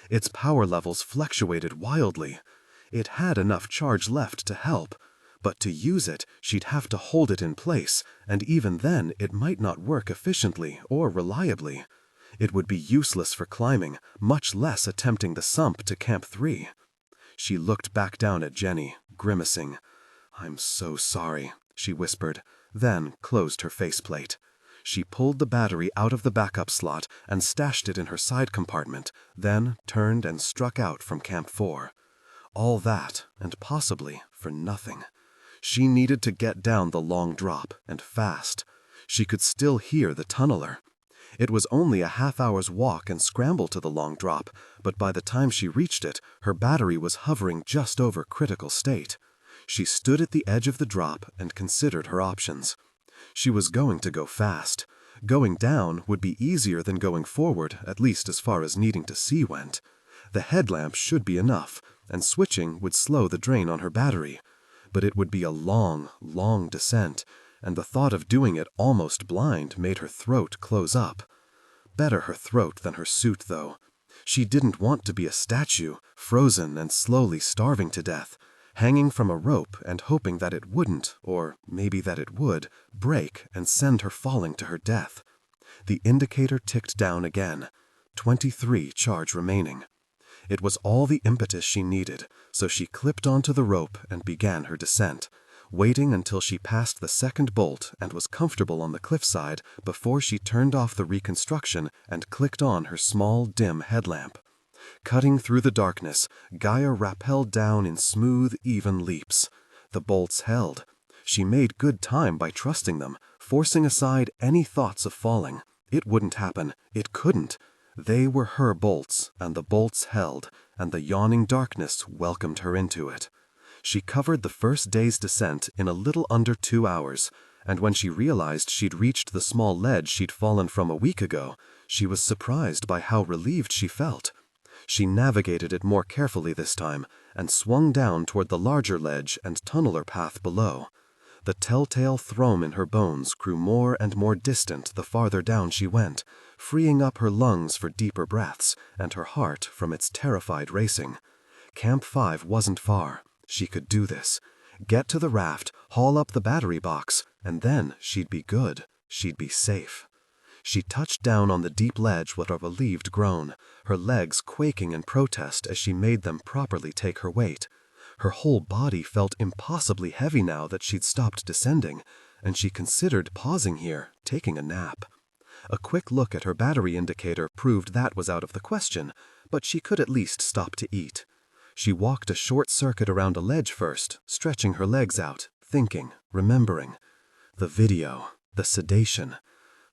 Its power levels fluctuated wildly. It had enough charge left to help, but to use it, she'd have to hold it in place, and even then it might not work efficiently or reliably. It would be useless for climbing, much less attempting the sump to Camp 3. She looked back down at Jenny, grimacing. "I'm so sorry," she whispered, then closed her faceplate. She pulled the battery out of the backup slot and stashed it in her side compartment, then turned and struck out from Camp 4. All that, and possibly for nothing. She needed to get down the long drop, and fast. She could still hear the tunneler. It was only a half-hour's walk and scramble to the long drop, but by the time she reached it, her battery was hovering just over critical state. She stood at the edge of the drop and considered her options. She was going to go fast. Going down would be easier than going forward, at least as far as needing to see went. The headlamp should be enough, and switching would slow the drain on her battery. But it would be a long, long descent, and the thought of doing it almost blind made her throat close up. Better her throat than her suit, though. She didn't want to be a statue, frozen and slowly starving to death, hanging from a rope and hoping that it wouldn't, or maybe that it would, break and send her falling to her death. The indicator ticked down again. 23 charge remaining. It was all the impetus she needed, so she clipped onto the rope and began her descent. waiting until she passed the second bolt and was comfortable on the cliffside before she turned off the reconstruction and clicked on her small, dim headlamp. Cutting through the darkness, Gyre rappelled down in smooth, even leaps. The bolts held. She made good time by trusting them, forcing aside any thoughts of falling. It wouldn't happen. It couldn't. They were her bolts, and the bolts held, and the yawning darkness welcomed her into it. She covered the first day's descent in a little under 2 hours, and when she realized she'd reached the small ledge she'd fallen from a week ago, she was surprised by how relieved she felt. She navigated it more carefully this time, and swung down toward the larger ledge and tunneler path below. The telltale thrum in her bones grew more and more distant the farther down she went, freeing up her lungs for deeper breaths, and her heart from its terrified racing. Camp 5 wasn't far. She could do this. Get to the raft, haul up the battery box, and then she'd be good. She'd be safe. She touched down on the deep ledge with a relieved groan, her legs quaking in protest as she made them properly take her weight. Her whole body felt impossibly heavy now that she'd stopped descending, and she considered pausing here, taking a nap. A quick look at her battery indicator proved that was out of the question, but she could at least stop to eat. She walked a short circuit around a ledge first, stretching her legs out, thinking, remembering. The video, the sedation.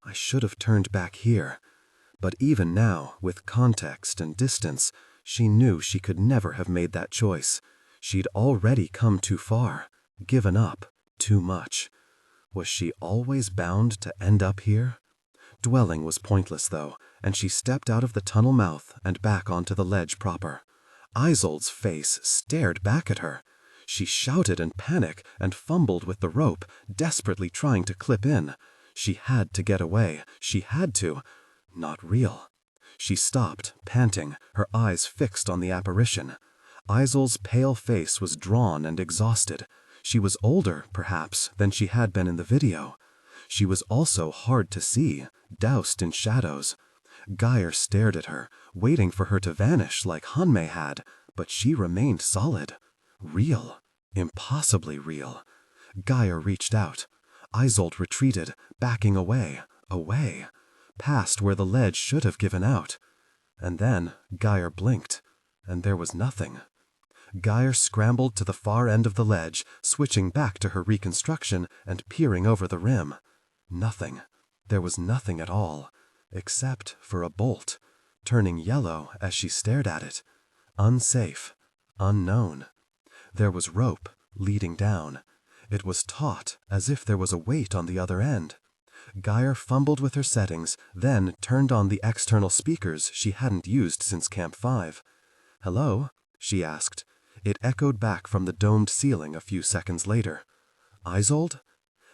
I should have turned back here. But even now, with context and distance, she knew she could never have made that choice. She'd already come too far, given up too much. Was she always bound to end up here? Dwelling was pointless, though, and she stepped out of the tunnel mouth and back onto the ledge proper. Isolde's face stared back at her. She shouted in panic and fumbled with the rope, desperately trying to clip in. She had to get away. She had to. Not real. She stopped, panting, her eyes fixed on the apparition. Isolde's pale face was drawn and exhausted. She was older, perhaps, than she had been in the video. She was also hard to see, doused in shadows. Gyre stared at her, waiting for her to vanish like Hanmei had, but she remained solid. Real. Impossibly real. Gyre reached out. Isolde retreated, backing away, past where the ledge should have given out. And then Gyre blinked, and there was nothing. Gyre scrambled to the far end of the ledge, switching back to her reconstruction and peering over the rim. Nothing. There was nothing at all. Except for a bolt, turning yellow as she stared at it. Unsafe. Unknown. There was rope, leading down. It was taut, as if there was a weight on the other end. Gyre fumbled with her settings, then turned on the external speakers she hadn't used since Camp 5. "Hello?" she asked. It echoed back from the domed ceiling a few seconds later. "Isolde?"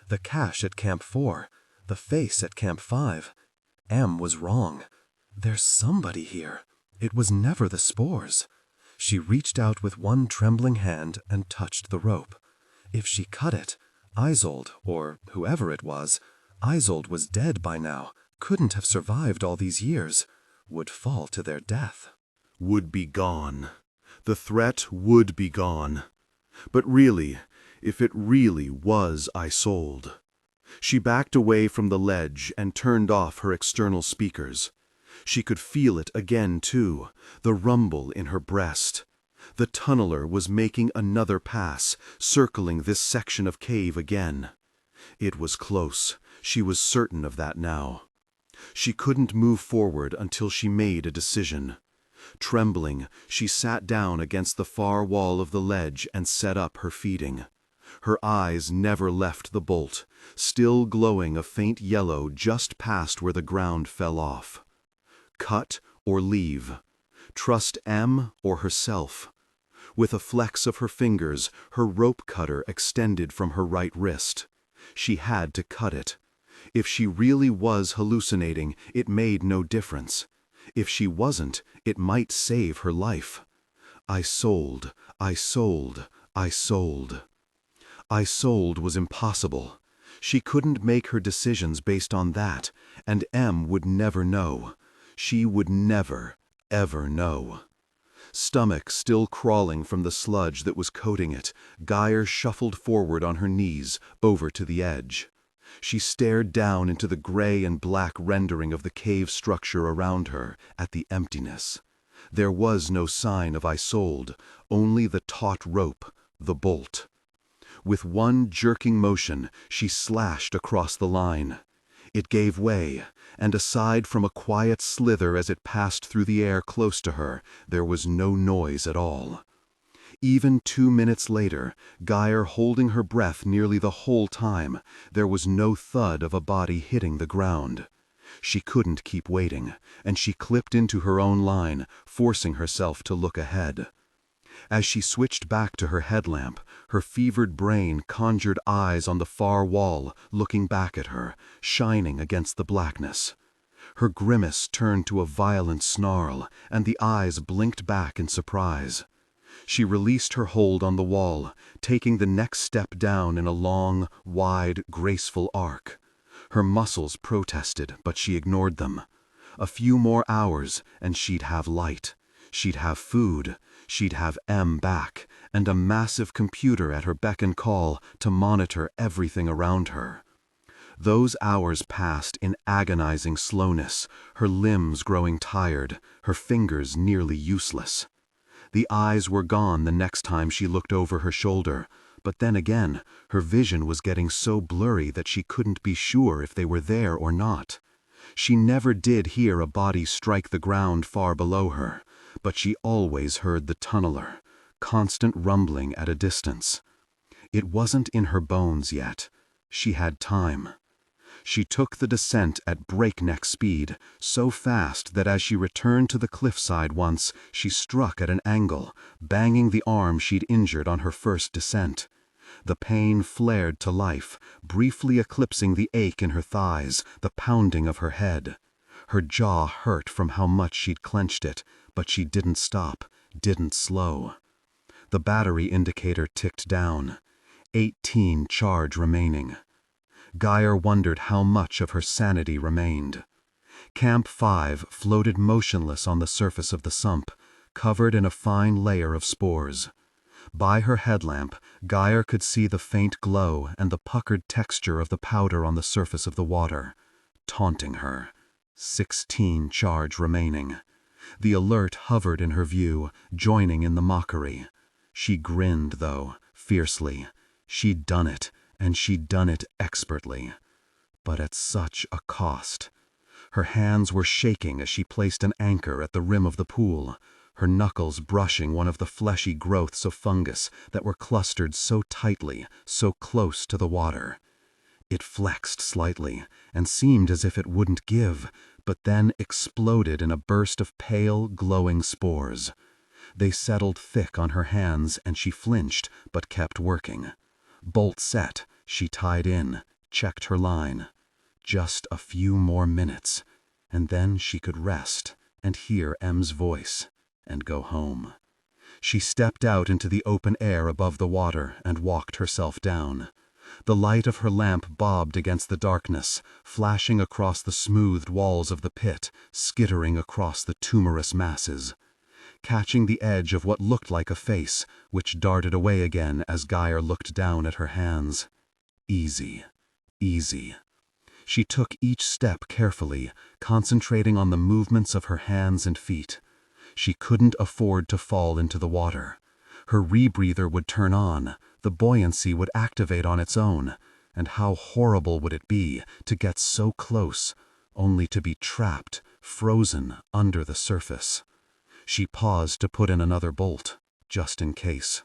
The cache at Camp 4. The face at Camp 5. M was wrong. There's somebody here. It was never the spores. She reached out with one trembling hand and touched the rope. If she cut it, Isolde, or whoever it was, Isolde was dead by now, couldn't have survived all these years, would fall to their death. Would be gone. The threat would be gone. But really, if it really was Isolde. She backed away from the ledge and turned off her external speakers. She could feel it again, too, the rumble in her breast. The tunneler was making another pass, circling this section of cave again. It was close. She was certain of that now. She couldn't move forward until she made a decision. Trembling, she sat down against the far wall of the ledge and set up her feeding. Her eyes never left the bolt, still glowing a faint yellow just past where the ground fell off. Cut or leave. Trust M or herself. With a flex of her fingers, her rope cutter extended from her right wrist. She had to cut it. If she really was hallucinating, it made no difference. If she wasn't, it might save her life. Isolde. Isolde was impossible. She couldn't make her decisions based on that, and M would never know. She would never, ever know. Stomach still crawling from the sludge that was coating it, Gyre shuffled forward on her knees, over to the edge. She stared down into the gray and black rendering of the cave structure around her, at the emptiness. There was no sign of Isolde, only the taut rope, the bolt. With one jerking motion, she slashed across the line. It gave way, and aside from a quiet slither as it passed through the air close to her, there was no noise at all. Even 2 minutes later, Gyre holding her breath nearly the whole time, there was no thud of a body hitting the ground. She couldn't keep waiting, and she clipped into her own line, forcing herself to look ahead. As she switched back to her headlamp, her fevered brain conjured eyes on the far wall, looking back at her, shining against the blackness. Her grimace turned to a violent snarl, and the eyes blinked back in surprise. She released her hold on the wall, taking the next step down in a long, wide, graceful arc. Her muscles protested, but she ignored them. A few more hours, and she'd have light. She'd have food. She'd have M back, and a massive computer at her beck and call to monitor everything around her. Those hours passed in agonizing slowness, her limbs growing tired, her fingers nearly useless. The eyes were gone the next time she looked over her shoulder, but then again, her vision was getting so blurry that she couldn't be sure if they were there or not. She never did hear a body strike the ground far below her, but she always heard the tunneler, constant rumbling at a distance. It wasn't in her bones yet. She had time. She took the descent at breakneck speed, so fast that as she returned to the cliffside once, she struck at an angle, banging the arm she'd injured on her first descent. The pain flared to life, briefly eclipsing the ache in her thighs, the pounding of her head. Her jaw hurt from how much she'd clenched it, but she didn't stop, didn't slow. The battery indicator ticked down. 18 charge remaining. Gyre wondered how much of her sanity remained. Camp 5 floated motionless on the surface of the sump, covered in a fine layer of spores. By her headlamp, Gyre could see the faint glow and the puckered texture of the powder on the surface of the water, taunting her. 16 charge remaining. The alert hovered in her view, joining in the mockery. She grinned, though, fiercely. She'd done it, and she'd done it expertly. But at such a cost. Her hands were shaking as she placed an anchor at the rim of the pool, her knuckles brushing one of the fleshy growths of fungus that were clustered so tightly, so close to the water. It flexed slightly, and seemed as if it wouldn't give, but then exploded in a burst of pale, glowing spores. They settled thick on her hands, and she flinched, but kept working. Bolt set, she tied in, checked her line. Just a few more minutes, and then she could rest and hear M's voice, and go home. She stepped out into the open air above the water and walked herself down. The light of her lamp bobbed against the darkness, flashing across the smoothed walls of the pit, skittering across the tumorous masses. Catching the edge of what looked like a face, which darted away again as Gyre looked down at her hands. Easy, easy. She took each step carefully, concentrating on the movements of her hands and feet. She couldn't afford to fall into the water. Her rebreather would turn on, the buoyancy would activate on its own, and how horrible would it be to get so close, only to be trapped, frozen under the surface. She paused to put in another bolt, just in case.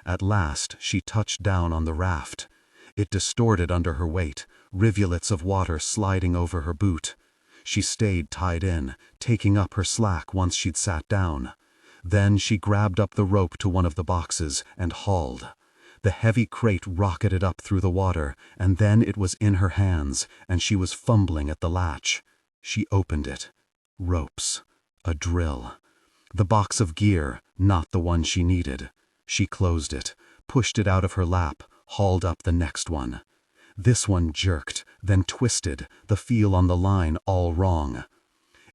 At last, she touched down on the raft. It distorted under her weight, rivulets of water sliding over her boot. She stayed tied in, taking up her slack once she'd sat down. Then she grabbed up the rope to one of the boxes and hauled. The heavy crate rocketed up through the water, and then it was in her hands, and she was fumbling at the latch. She opened it. Ropes. A drill. The box of gear, not the one she needed. She closed it, pushed it out of her lap, hauled up the next one. This one jerked, then twisted, the feel on the line all wrong.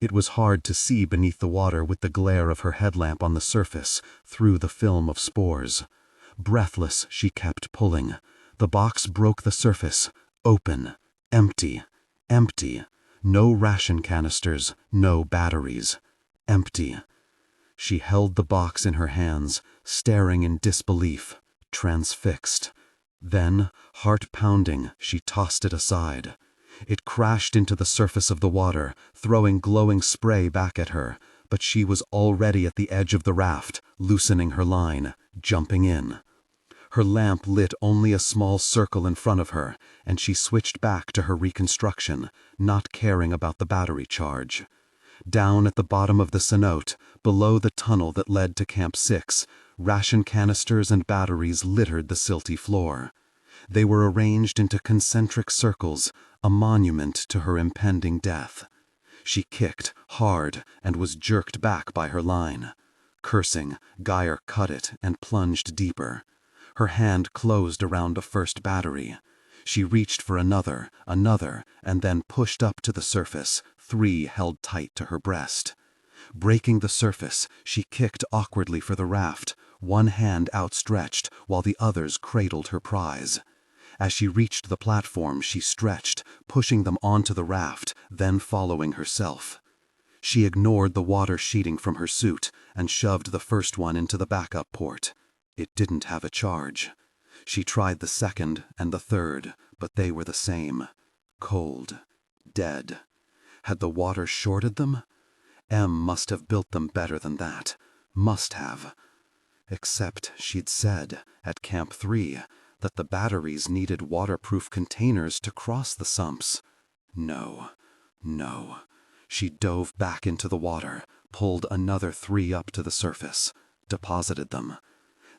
It was hard to see beneath the water with the glare of her headlamp on the surface, through the film of spores. Breathless, she kept pulling. The box broke the surface. Open. Empty. Empty. No ration canisters, no batteries. Empty. She held the box in her hands, staring in disbelief, transfixed. Then, heart pounding, she tossed it aside. It crashed into the surface of the water, throwing glowing spray back at her, but she was already at the edge of the raft, loosening her line, jumping in. Her lamp lit only a small circle in front of her, and she switched back to her reconstruction, not caring about the battery charge. Down at the bottom of the cenote, below the tunnel that led to Camp 6, ration canisters and batteries littered the silty floor. They were arranged into concentric circles, a monument to her impending death. She kicked hard and was jerked back by her line. Cursing, Gyre cut it and plunged deeper. Her hand closed around a first battery. She reached for another, and then pushed up to the surface, 3 held tight to her breast. Breaking the surface, she kicked awkwardly for the raft, one hand outstretched while the others cradled her prize. As she reached the platform, she stretched, pushing them onto the raft, then following herself. She ignored the water sheeting from her suit and shoved the first one into the backup port. It didn't have a charge. She tried the second and the third, but they were the same. Cold. Dead. Had the water shorted them? M must have built them better than that. Must have. Except she'd said, at Camp 3, that the batteries needed waterproof containers to cross the sumps. No. She dove back into the water, pulled another 3 up to the surface, deposited them.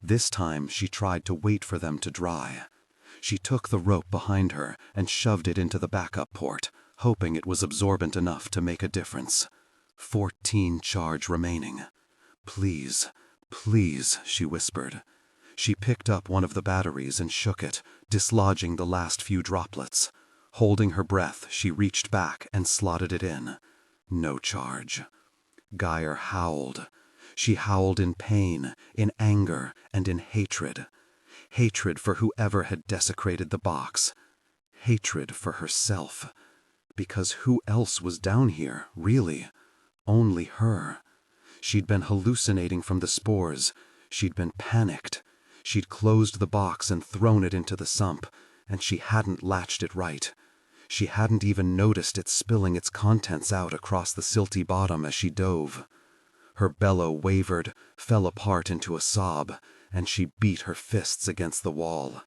This time she tried to wait for them to dry. She took the rope behind her and shoved it into the backup port, hoping it was absorbent enough to make a difference. 14 charge remaining. Please, she whispered. She picked up one of the batteries and shook it, dislodging the last few droplets. Holding her breath, she reached back and slotted it in. No charge. Gyre howled. She howled in pain, in anger, and in hatred. Hatred for whoever had desecrated the box. Hatred for herself. Because who else was down here, really? Only her. She'd been hallucinating from the spores. She'd been panicked. She'd closed the box and thrown it into the sump, and she hadn't latched it right. She hadn't even noticed it spilling its contents out across the silty bottom as she dove. Her bellow wavered, fell apart into a sob, and she beat her fists against the wall.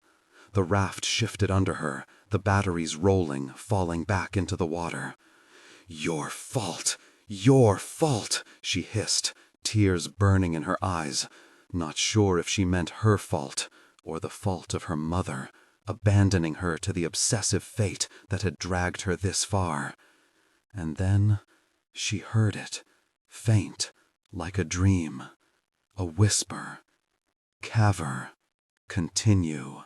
The raft shifted under her, the batteries rolling, falling back into the water. "Your fault! Your fault!" she hissed, tears burning in her eyes, not sure if she meant her fault or the fault of her mother, abandoning her to the obsessive fate that had dragged her this far. And then she heard it, faint, like a dream, a whisper. Caver, continue.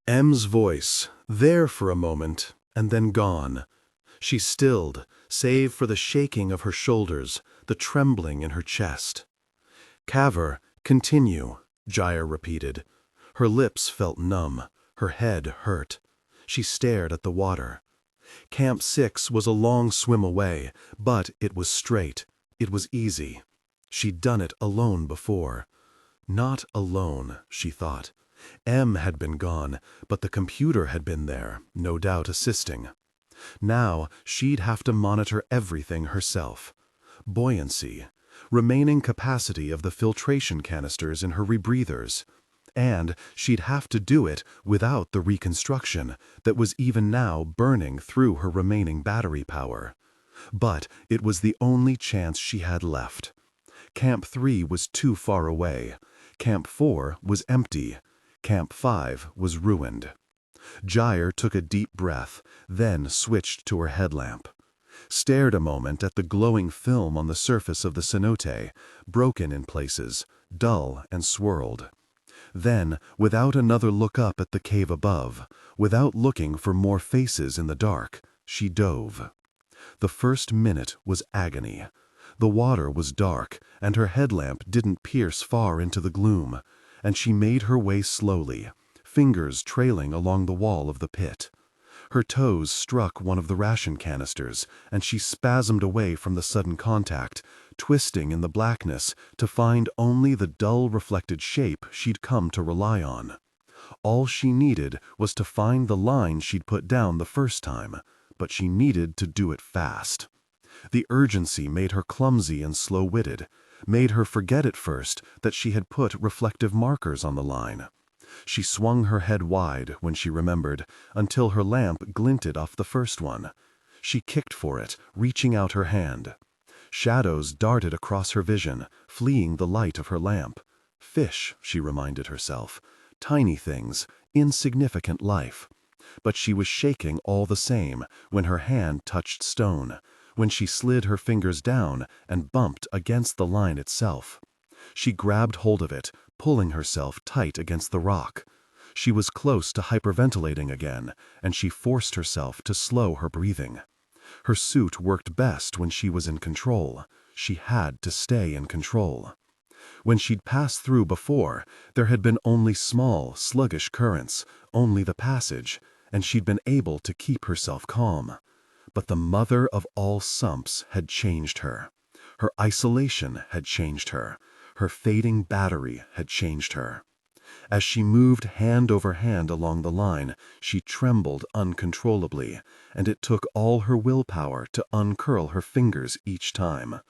M's voice, there for a moment, and then gone. She stilled, save for the shaking of her shoulders, the trembling in her chest. Caver, continue, Gyre repeated. Her lips felt numb, her head hurt. She stared at the water. Camp 6 was a long swim away, but it was straight. It was easy. She'd done it alone before. Not alone, she thought. M had been gone, but the computer had been there, no doubt assisting. Now she'd have to monitor everything herself. Buoyancy, remaining capacity of the filtration canisters in her rebreathers. And she'd have to do it without the reconstruction that was even now burning through her remaining battery power. But it was the only chance she had left. Camp 3 was too far away. Camp 4 was empty. Camp 5 was ruined. Gyre took a deep breath, then switched to her headlamp. Stared a moment at the glowing film on the surface of the cenote, broken in places, dull and swirled. Then, without another look up at the cave above, without looking for more faces in the dark, she dove. The first minute was agony. The water was dark, and her headlamp didn't pierce far into the gloom, and she made her way slowly, fingers trailing along the wall of the pit. Her toes struck one of the ration canisters, and she spasmed away from the sudden contact, twisting in the blackness to find only the dull reflected shape she'd come to rely on. All she needed was to find the line she'd put down the first time, but she needed to do it fast. The urgency made her clumsy and slow-witted, made her forget at first that she had put reflective markers on the line. She swung her head wide when she remembered, until her lamp glinted off the first one. She kicked for it, reaching out her hand. Shadows darted across her vision, fleeing the light of her lamp. Fish, she reminded herself. Tiny things, insignificant life. But she was shaking all the same when her hand touched stone, when she slid her fingers down and bumped against the line itself. She grabbed hold of it, pulling herself tight against the rock. She was close to hyperventilating again, and she forced herself to slow her breathing. Her suit worked best when she was in control. She had to stay in control. When she'd passed through before, there had been only small, sluggish currents, only the passage, and she'd been able to keep herself calm. But the mother of all sumps had changed her. Her isolation had changed her. Her fading battery had changed her. As she moved hand over hand along the line, she trembled uncontrollably, and it took all her willpower to uncurl her fingers each time.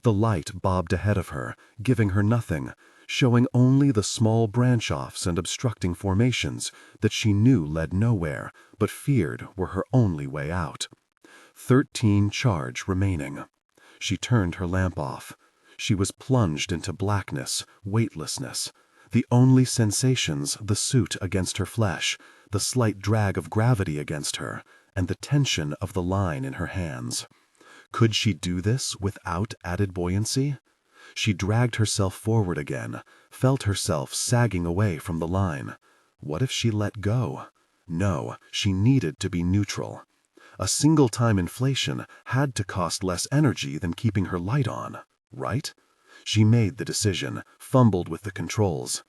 The light bobbed ahead of her, giving her nothing, showing only the small branch-offs and obstructing formations that she knew led nowhere, but feared were her only way out. 13 charge remaining. She turned her lamp off. She was plunged into blackness, weightlessness. The only sensations the suit against her flesh, the slight drag of gravity against her, and the tension of the line in her hands. Could she do this without added buoyancy? She dragged herself forward again, felt herself sagging away from the line. What if she let go? No, she needed to be neutral. A single-time inflation had to cost less energy than keeping her light on, right? She made the decision, fumbled with the controls.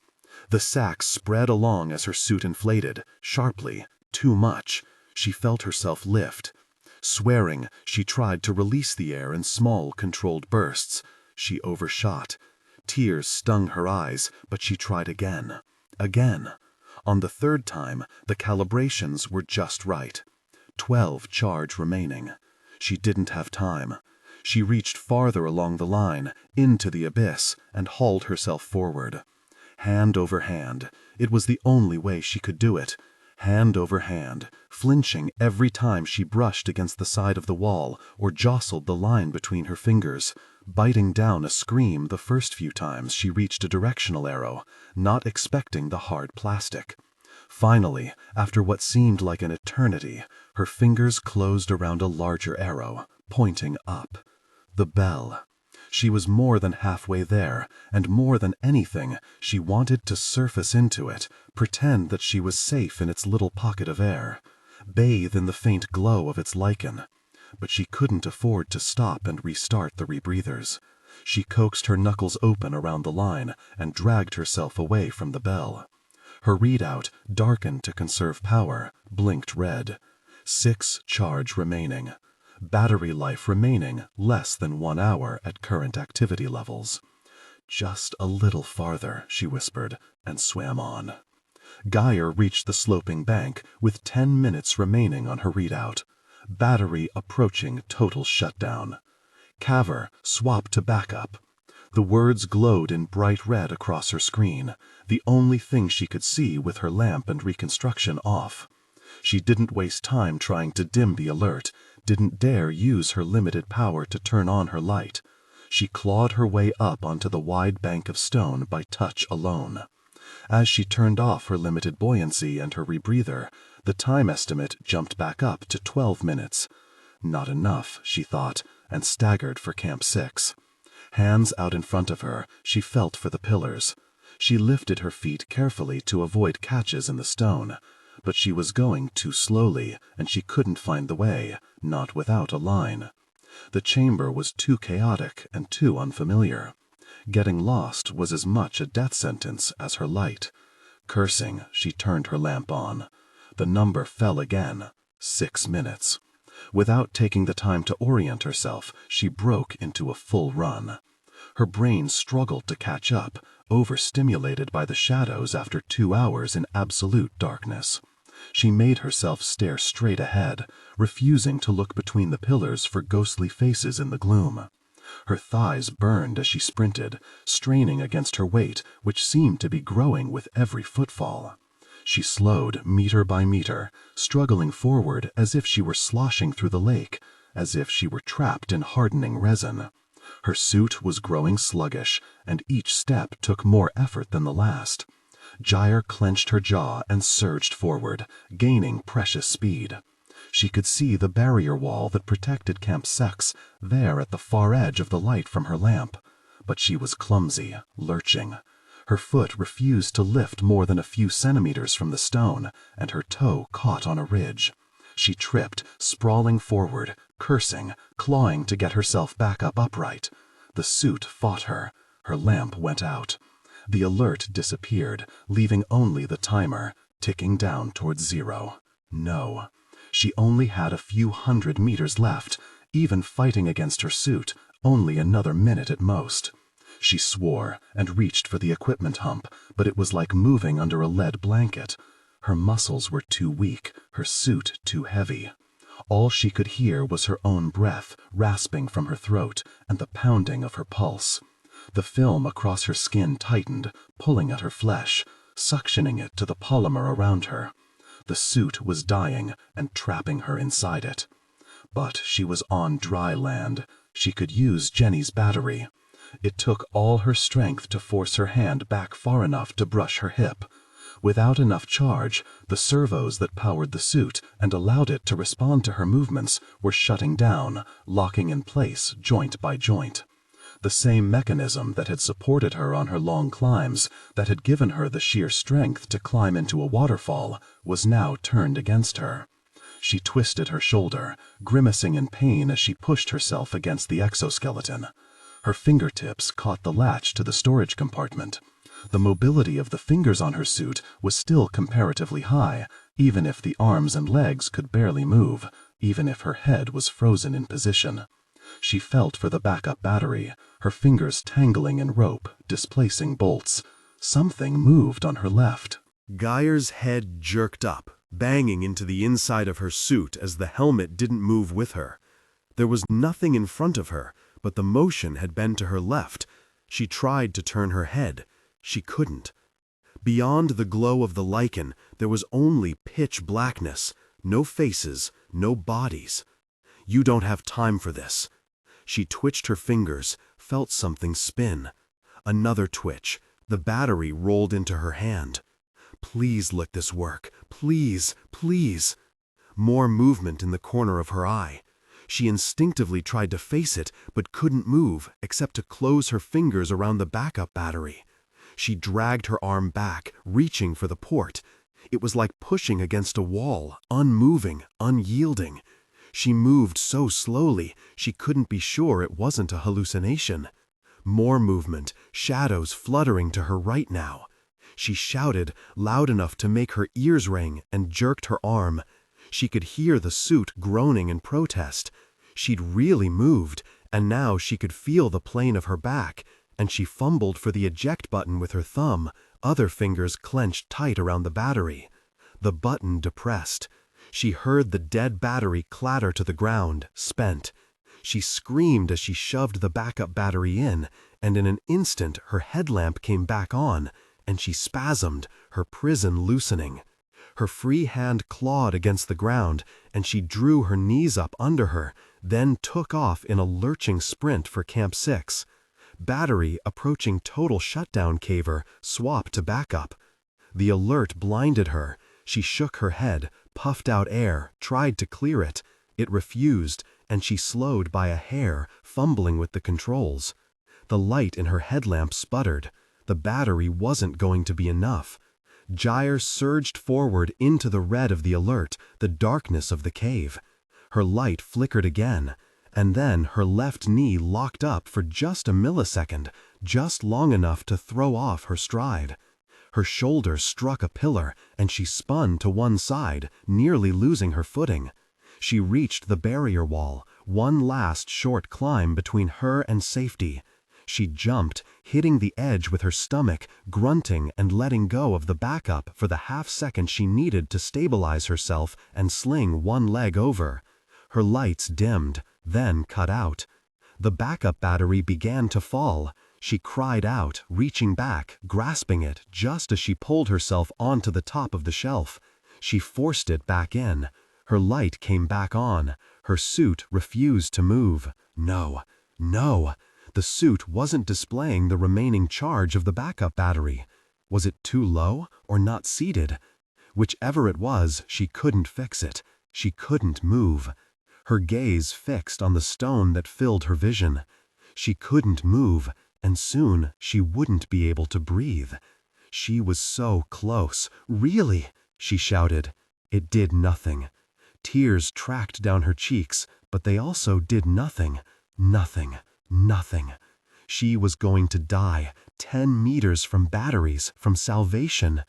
The sack spread along as her suit inflated, sharply, too much. She felt herself lift. Swearing, she tried to release the air in small, controlled bursts. She overshot. Tears stung her eyes, but she tried again. Again. On the third time, the calibrations were just right. 12 charge remaining. She didn't have time. She reached farther along the line, into the abyss, and hauled herself forward. Hand over hand. It was the only way she could do it. Hand over hand, flinching every time she brushed against the side of the wall or jostled the line between her fingers, biting down a scream the first few times she reached a directional arrow, not expecting the hard plastic. Finally, after what seemed like an eternity, her fingers closed around a larger arrow, pointing up. The bell. She was more than halfway there, and more than anything, she wanted to surface into it, pretend that she was safe in its little pocket of air, bathe in the faint glow of its lichen. But she couldn't afford to stop and restart the rebreathers. She coaxed her knuckles open around the line and dragged herself away from the bell. Her readout, darkened to conserve power, blinked red. 6 charge remaining. Battery life remaining less than 1 hour at current activity levels. Just a little farther, she whispered, and swam on. Gyre reached the sloping bank with 10 minutes remaining on her readout. Battery approaching total shutdown. Caver, swap to backup. The words glowed in bright red across her screen, the only thing she could see with her lamp and reconstruction off. She didn't waste time trying to dim the alert, didn't dare use her limited power to turn on her light. She clawed her way up onto the wide bank of stone by touch alone. As she turned off her limited buoyancy and her rebreather, the time estimate jumped back up to 12 minutes. Not enough, she thought, and staggered for Camp 6. Hands out in front of her, she felt for the pillars. She lifted her feet carefully to avoid catches in the stone, But she was going too slowly, and she couldn't find the way, not without a line. The chamber was too chaotic and too unfamiliar. Getting lost was as much a death sentence as her light. Cursing, she turned her lamp on. The number fell again. 6 minutes. Without taking the time to orient herself, she broke into a full run. Her brain struggled to catch up, overstimulated by the shadows after 2 hours in absolute darkness. She made herself stare straight ahead, refusing to look between the pillars for ghostly faces in the gloom. Her thighs burned as she sprinted, straining against her weight, which seemed to be growing with every footfall. She slowed meter by meter, struggling forward as if she were sloshing through the lake, as if she were trapped in hardening resin. Her suit was growing sluggish, and each step took more effort than the last. Gyre clenched her jaw and surged forward, gaining precious speed. She could see the barrier wall that protected Camp 6 there at the far edge of the light from her lamp. But she was clumsy, lurching. Her foot refused to lift more than a few centimeters from the stone, and her toe caught on a ridge. She tripped, sprawling forward, cursing, clawing to get herself back up upright. The suit fought her. Her lamp went out. The alert disappeared, leaving only the timer, ticking down towards 0. No. She only had a few hundred meters left, even fighting against her suit, only another minute at most. She swore and reached for the equipment hump, but it was like moving under a lead blanket. Her muscles were too weak, her suit too heavy. All she could hear was her own breath rasping from her throat and the pounding of her pulse. The film across her skin tightened, pulling at her flesh, suctioning it to the polymer around her. The suit was dying and trapping her inside it. But she was on dry land. She could use Jenny's battery. It took all her strength to force her hand back far enough to brush her hip. Without enough charge, the servos that powered the suit and allowed it to respond to her movements were shutting down, locking in place joint by joint. The same mechanism that had supported her on her long climbs, that had given her the sheer strength to climb into a waterfall, was now turned against her. She twisted her shoulder, grimacing in pain as she pushed herself against the exoskeleton. Her fingertips caught the latch to the storage compartment. The mobility of the fingers on her suit was still comparatively high, even if the arms and legs could barely move, even if her head was frozen in position. She felt for the backup battery, her fingers tangling in rope, displacing bolts. Something moved on her left. Gyre's head jerked up, banging into the inside of her suit as the helmet didn't move with her. There was nothing in front of her, but the motion had been to her left. She tried to turn her head. She couldn't. Beyond the glow of the lichen, there was only pitch blackness, no faces, no bodies. You don't have time for this. She twitched her fingers, felt something spin. Another twitch. The battery rolled into her hand. Please let this work. Please, please. More movement in the corner of her eye. She instinctively tried to face it, but couldn't move except to close her fingers around the backup battery. She dragged her arm back, reaching for the port. It was like pushing against a wall, unmoving, unyielding. She moved so slowly, she couldn't be sure it wasn't a hallucination. More movement, shadows fluttering to her right now. She shouted, loud enough to make her ears ring, and jerked her arm. She could hear the suit groaning in protest. She'd really moved, and now she could feel the plane of her back, and she fumbled for the eject button with her thumb, other fingers clenched tight around the battery. The button depressed. She heard the dead battery clatter to the ground, spent. She screamed as she shoved the backup battery in, and in an instant her headlamp came back on, and she spasmed, her prison loosening. Her free hand clawed against the ground, and she drew her knees up under her, then took off in a lurching sprint for Camp 6. Battery approaching total shutdown caver, swapped to backup. The alert blinded her. She shook her head, puffed out air, tried to clear it. It refused, and she slowed by a hair, fumbling with the controls. The light in her headlamp sputtered. The battery wasn't going to be enough. Gyre surged forward into the red of the alert, the darkness of the cave. Her light flickered again, and then her left knee locked up for just a millisecond, just long enough to throw off her stride. Her shoulder struck a pillar, and she spun to one side, nearly losing her footing. She reached the barrier wall, one last short climb between her and safety. She jumped, hitting the edge with her stomach, grunting and letting go of the backup for the half-second she needed to stabilize herself and sling one leg over. Her lights dimmed, then cut out. The backup battery began to fall. She cried out, reaching back, grasping it just as she pulled herself onto the top of the shelf. She forced it back in. Her light came back on. Her suit refused to move. No, no. The suit wasn't displaying the remaining charge of the backup battery. Was it too low or not seated? Whichever it was, she couldn't fix it. She couldn't move. Her gaze fixed on the stone that filled her vision. She couldn't move, and soon she wouldn't be able to breathe. She was so close. Really? She shouted. It did nothing. Tears tracked down her cheeks, but they also did nothing. Nothing. Nothing. She was going to die, 10 meters from batteries, from salvation.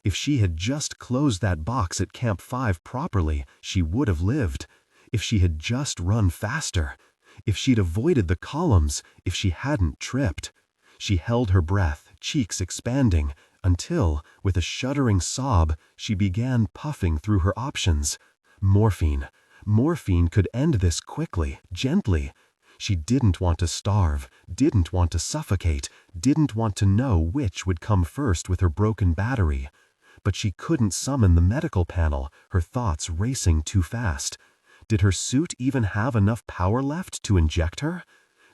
If she had just closed that box at Camp 5 properly, she would have lived. If she had just run faster. If she'd avoided the columns, if she hadn't tripped. She held her breath, cheeks expanding, until, with a shuddering sob, she began puffing through her options. Morphine. Morphine could end this quickly, gently. She didn't want to starve, didn't want to suffocate, didn't want to know which would come first with her broken battery. But she couldn't summon the medical panel, her thoughts racing too fast. Did her suit even have enough power left to inject her?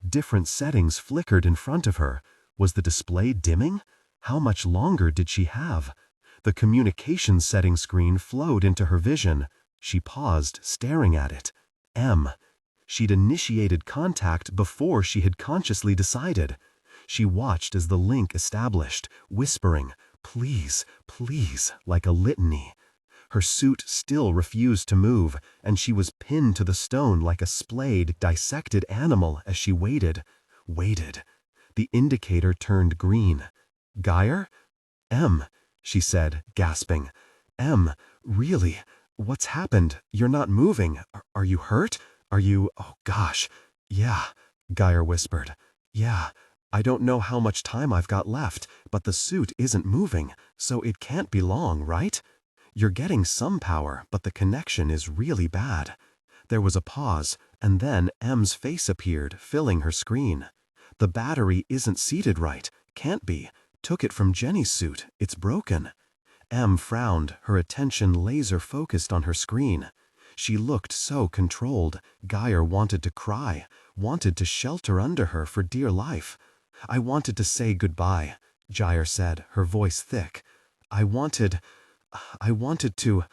Different settings flickered in front of her. Was the display dimming? How much longer did she have? The communications setting screen flowed into her vision. She paused, staring at it. M. She'd initiated contact before she had consciously decided. She watched as the link established, whispering, "Please, please," like a litany. Her suit still refused to move, and she was pinned to the stone like a splayed, dissected animal as she waited. Waited. The indicator turned green. "Gyre?" "M," she said, gasping. "M, really? What's happened? You're not moving. Are you hurt? Are you— Oh gosh. Yeah," Gyre whispered. "Yeah. I don't know how much time I've got left, but the suit isn't moving, so it can't be long, right? You're getting some power, but the connection is really bad." There was a pause, and then M's face appeared, filling her screen. "The battery isn't seated right. Can't be. Took it from Jenny's suit. It's broken." M frowned, her attention laser-focused on her screen. She looked so controlled, Gyre wanted to cry, wanted to shelter under her for dear life. "I wanted to say goodbye," Gyre said, her voice thick. I wanted to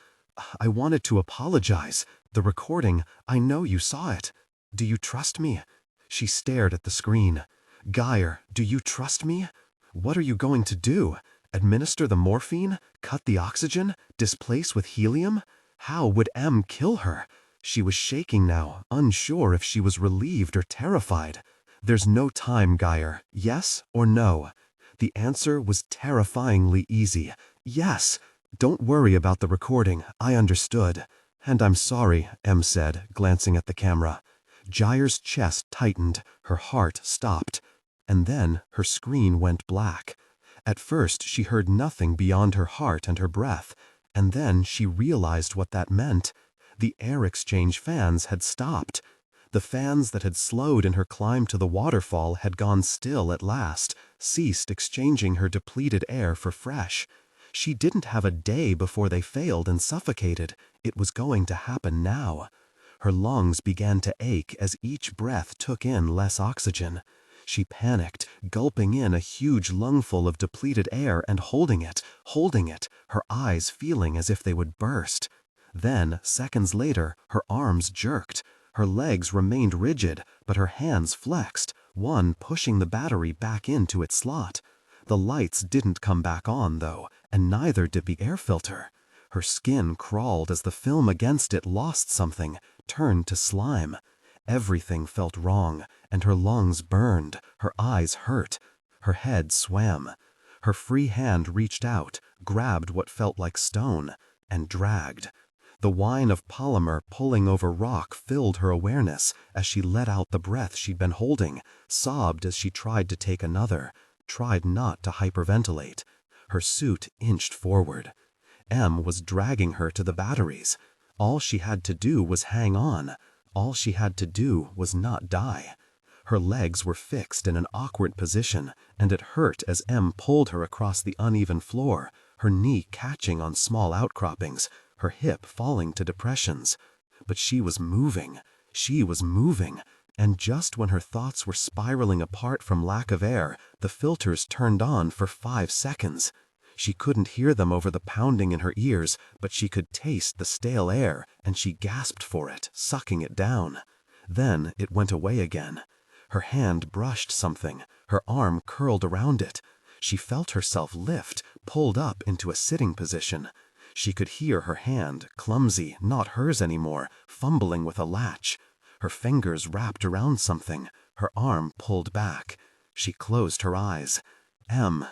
apologize. The recording, I know you saw it. Do you trust me?" She stared at the screen. "Gyre, do you trust me? What are you going to do? Administer the morphine? Cut the oxygen? Displace with helium? How would M kill her?" She was shaking now, unsure if she was relieved or terrified. "There's no time, Gyre. Yes or no?" The answer was terrifyingly easy. "Yes. Don't worry about the recording. I understood." "And I'm sorry," M said, glancing at the camera. Gyre's chest tightened, her heart stopped. And then her screen went black. At first she heard nothing beyond her heart and her breath, and then she realized what that meant. The air exchange fans had stopped. The fans that had slowed in her climb to the waterfall had gone still at last, ceased exchanging her depleted air for fresh. She didn't have a day before they failed and suffocated. It was going to happen now. Her lungs began to ache as each breath took in less oxygen. She panicked, gulping in a huge lungful of depleted air and holding it, her eyes feeling as if they would burst. Then, seconds later, her arms jerked. Her legs remained rigid, but her hands flexed, one pushing the battery back into its slot. The lights didn't come back on, though, and neither did the air filter. Her skin crawled as the film against it lost something, turned to slime. Everything felt wrong, and her lungs burned, her eyes hurt. Her head swam. Her free hand reached out, grabbed what felt like stone, and dragged. The whine of polymer pulling over rock filled her awareness as she let out the breath she'd been holding, sobbed as she tried to take another, tried not to hyperventilate. Her suit inched forward. M was dragging her to the batteries. All she had to do was hang on. All she had to do was not die. Her legs were fixed in an awkward position, and it hurt as M pulled her across the uneven floor, her knee catching on small outcroppings, her hip falling to depressions. But she was moving, and just when her thoughts were spiraling apart from lack of air, the filters turned on for 5 seconds. She couldn't hear them over the pounding in her ears, but she could taste the stale air, and she gasped for it, sucking it down. Then it went away again. Her hand brushed something, her arm curled around it. She felt herself lift, pulled up into a sitting position. She could hear her hand, clumsy, not hers anymore, fumbling with a latch. Her fingers wrapped around something, her arm pulled back. She closed her eyes. M,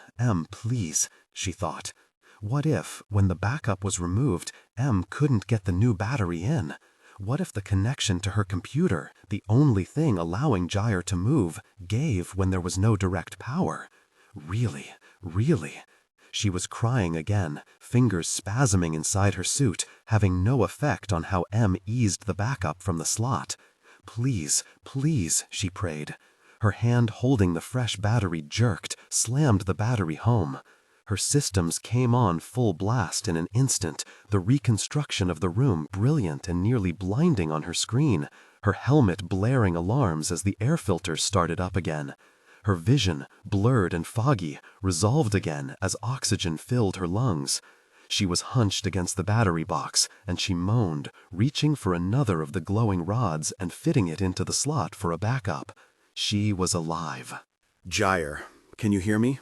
please, she thought. What if, when the backup was removed, M couldn't get the new battery in? What if the connection to her computer, the only thing allowing Gyre to move, gave when there was no direct power? Really? She was crying again, fingers spasming inside her suit, having no effect on how M eased the backup from the slot. Please, she prayed. Her hand holding the fresh battery jerked, slammed the battery home. Her systems came on full blast in an instant, the reconstruction of the room brilliant and nearly blinding on her screen, her helmet blaring alarms as the air filters started up again. Her vision, blurred and foggy, resolved again as oxygen filled her lungs. She was hunched against the battery box, and she moaned, reaching for another of the glowing rods and fitting it into the slot for a backup. She was alive. Gyre, can you hear me?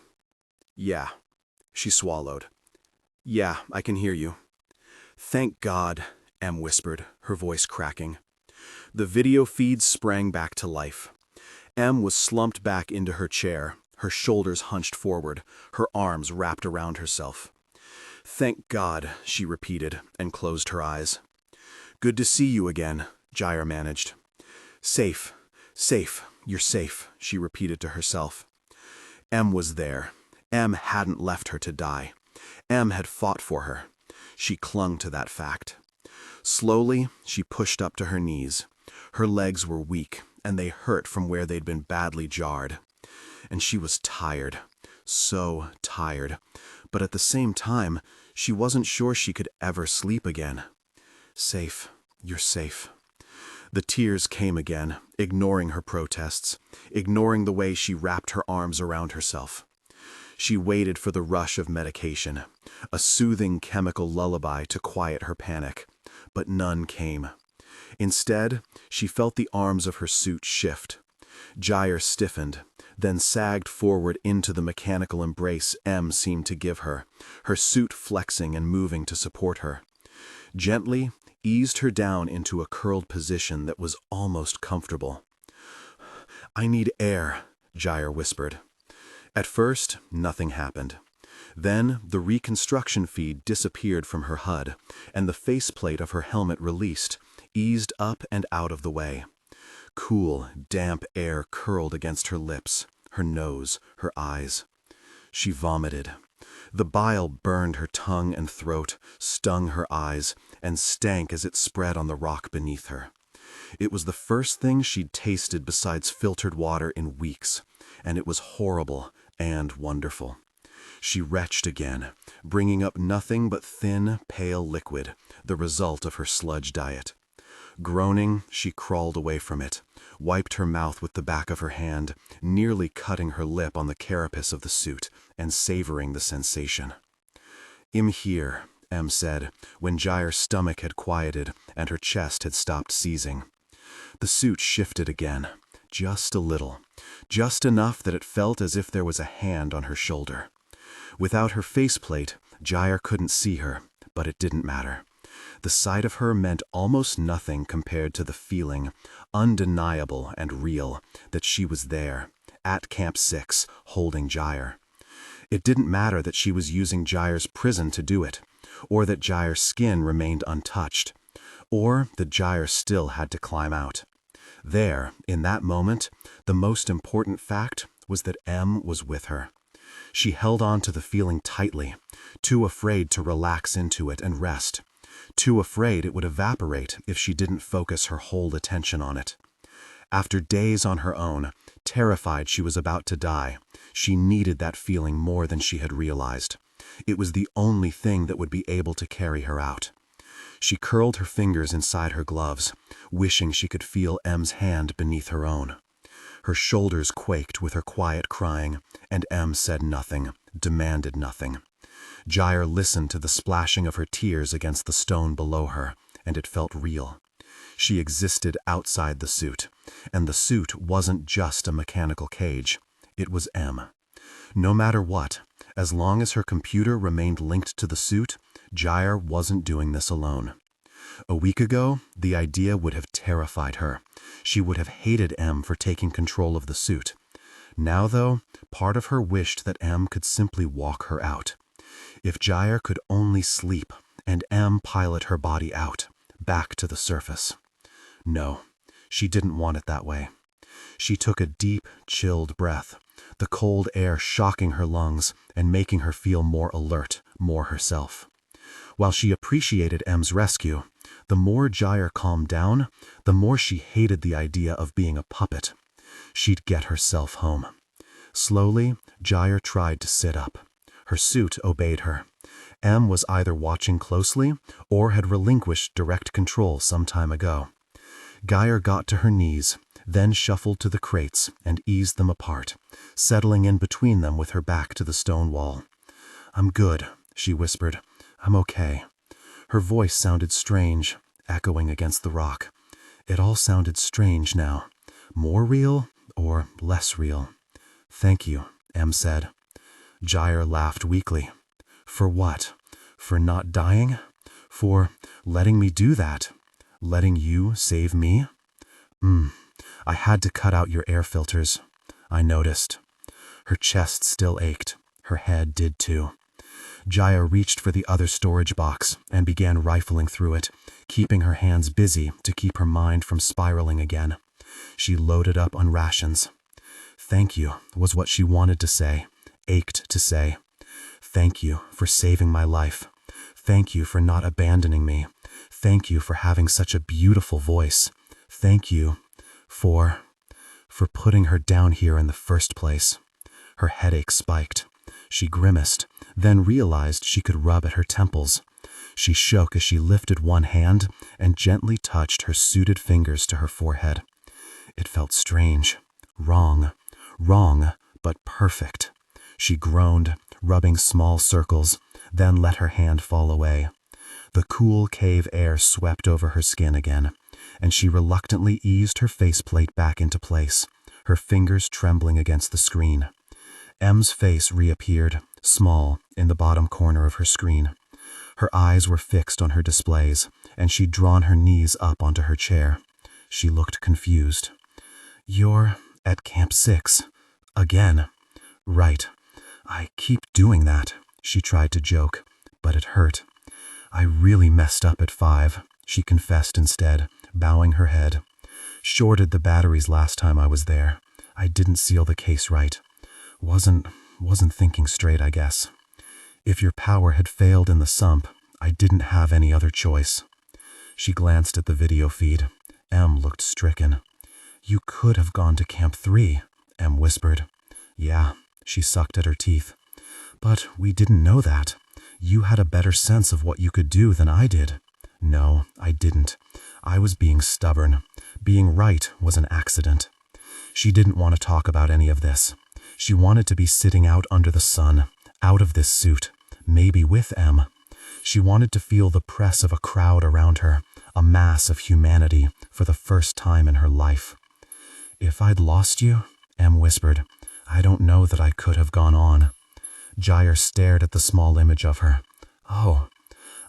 Yeah. She swallowed. Yeah, I can hear you. Thank God, M whispered, her voice cracking. The video feed sprang back to life. M was slumped back into her chair, her shoulders hunched forward, her arms wrapped around herself. Thank God, she repeated, and closed her eyes. Good to see you again, Gyre managed. Safe, you're safe, she repeated to herself. M was there. M hadn't left her to die. M had fought for her. She clung to that fact. Slowly, she pushed up to her knees. Her legs were weak, and they hurt from where they'd been badly jarred. And she was tired, so tired. But at the same time, she wasn't sure she could ever sleep again. Safe, you're safe. The tears came again, ignoring her protests, ignoring the way she wrapped her arms around herself. She waited for the rush of medication, a soothing chemical lullaby to quiet her panic, but none came. Instead, she felt the arms of her suit shift. Gyre stiffened, then sagged forward into the mechanical embrace M seemed to give her, her suit flexing and moving to support her. Gently eased her down into a curled position that was almost comfortable. I need air, Gyre whispered. At first, nothing happened. Then, the reconstruction feed disappeared from her HUD, and the faceplate of her helmet released, eased up and out of the way. Cool, damp air curled against her lips, her nose, her eyes. She vomited. The bile burned her tongue and throat, stung her eyes, and stank as it spread on the rock beneath her. It was the first thing she'd tasted besides filtered water in weeks, and it was horrible and wonderful. She retched again, bringing up nothing but thin, pale liquid, the result of her sludge diet. Groaning, she crawled away from it, wiped her mouth with the back of her hand, nearly cutting her lip on the carapace of the suit, and savoring the sensation. "I'm here," M said, when Gyre's stomach had quieted and her chest had stopped seizing. The suit shifted again. Just a little. Just enough that it felt as if there was a hand on her shoulder. Without her faceplate, Gyre couldn't see her, but it didn't matter. The sight of her meant almost nothing compared to the feeling, undeniable and real, that she was there, at Camp 6, holding Gyre. It didn't matter that she was using Gyre's prison to do it, or that Gyre's skin remained untouched, or that Gyre still had to climb out. There, in that moment, the most important fact was that M was with her. She held on to the feeling tightly, too afraid to relax into it and rest, too afraid it would evaporate if she didn't focus her whole attention on it. After days on her own, terrified she was about to die, she needed that feeling more than she had realized. It was the only thing that would be able to carry her out. She curled her fingers inside her gloves, wishing she could feel M's hand beneath her own. Her shoulders quaked with her quiet crying, and M said nothing, demanded nothing. Gyre listened to the splashing of her tears against the stone below her, and it felt real. She existed outside the suit, and the suit wasn't just a mechanical cage. It was M. No matter what, as long as her computer remained linked to the suit, Gyre wasn't doing this alone. A week ago, the idea would have terrified her. She would have hated M for taking control of the suit. Now, though, part of her wished that M could simply walk her out. If Gyre could only sleep, and M pilot her body out, back to the surface. No, she didn't want it that way. She took a deep, chilled breath, the cold air shocking her lungs and making her feel more alert, more herself. While she appreciated M's rescue, the more Gyre calmed down, the more she hated the idea of being a puppet. She'd get herself home. Slowly, Gyre tried to sit up. Her suit obeyed her. M was either watching closely or had relinquished direct control some time ago. Gyre got to her knees, then shuffled to the crates and eased them apart, settling in between them with her back to the stone wall. "I'm good," she whispered. "I'm okay." Her voice sounded strange, echoing against the rock. It all sounded strange now. More real or less real. "Thank you," M said. Gyre laughed weakly. "For what? For not dying? For letting me do that? Letting you save me?" I had to cut out your air filters. I noticed." Her chest still ached. Her head did too. Gyre reached for the other storage box and began rifling through it, keeping her hands busy to keep her mind from spiraling again. She loaded up on rations. "Thank you," was what she wanted to say, ached to say. "Thank you for saving my life. Thank you for not abandoning me. Thank you for having such a beautiful voice. Thank you for putting her down here in the first place." Her headache spiked. She grimaced, then realized she could rub at her temples. She shook as she lifted one hand and gently touched her suited fingers to her forehead. It felt strange, wrong, but perfect. She groaned, rubbing small circles, then let her hand fall away. The cool cave air swept over her skin again, and she reluctantly eased her faceplate back into place, her fingers trembling against the screen. M's face reappeared, small, in the bottom corner of her screen. Her eyes were fixed on her displays, and she'd drawn her knees up onto her chair. She looked confused. "You're at Camp 6. Again." "Right. I keep doing that," she tried to joke, but it hurt. "I really messed up at 5, she confessed instead, bowing her head. "Shorted the batteries last time I was there. I didn't seal the case right. Wasn't thinking straight, I guess. If your power had failed in the sump, I didn't have any other choice." She glanced at the video feed. M looked stricken. "You could have gone to Camp 3, M whispered. "Yeah," she sucked at her teeth. "But we didn't know that. You had a better sense of what you could do than I did." "No, I didn't. I was being stubborn. Being right was an accident." She didn't want to talk about any of this. She wanted to be sitting out under the sun, out of this suit, maybe with M. She wanted to feel the press of a crowd around her, a mass of humanity for the first time in her life. If I'd lost you, Em whispered, I don't know that I could have gone on. Gyre stared at the small image of her. Oh,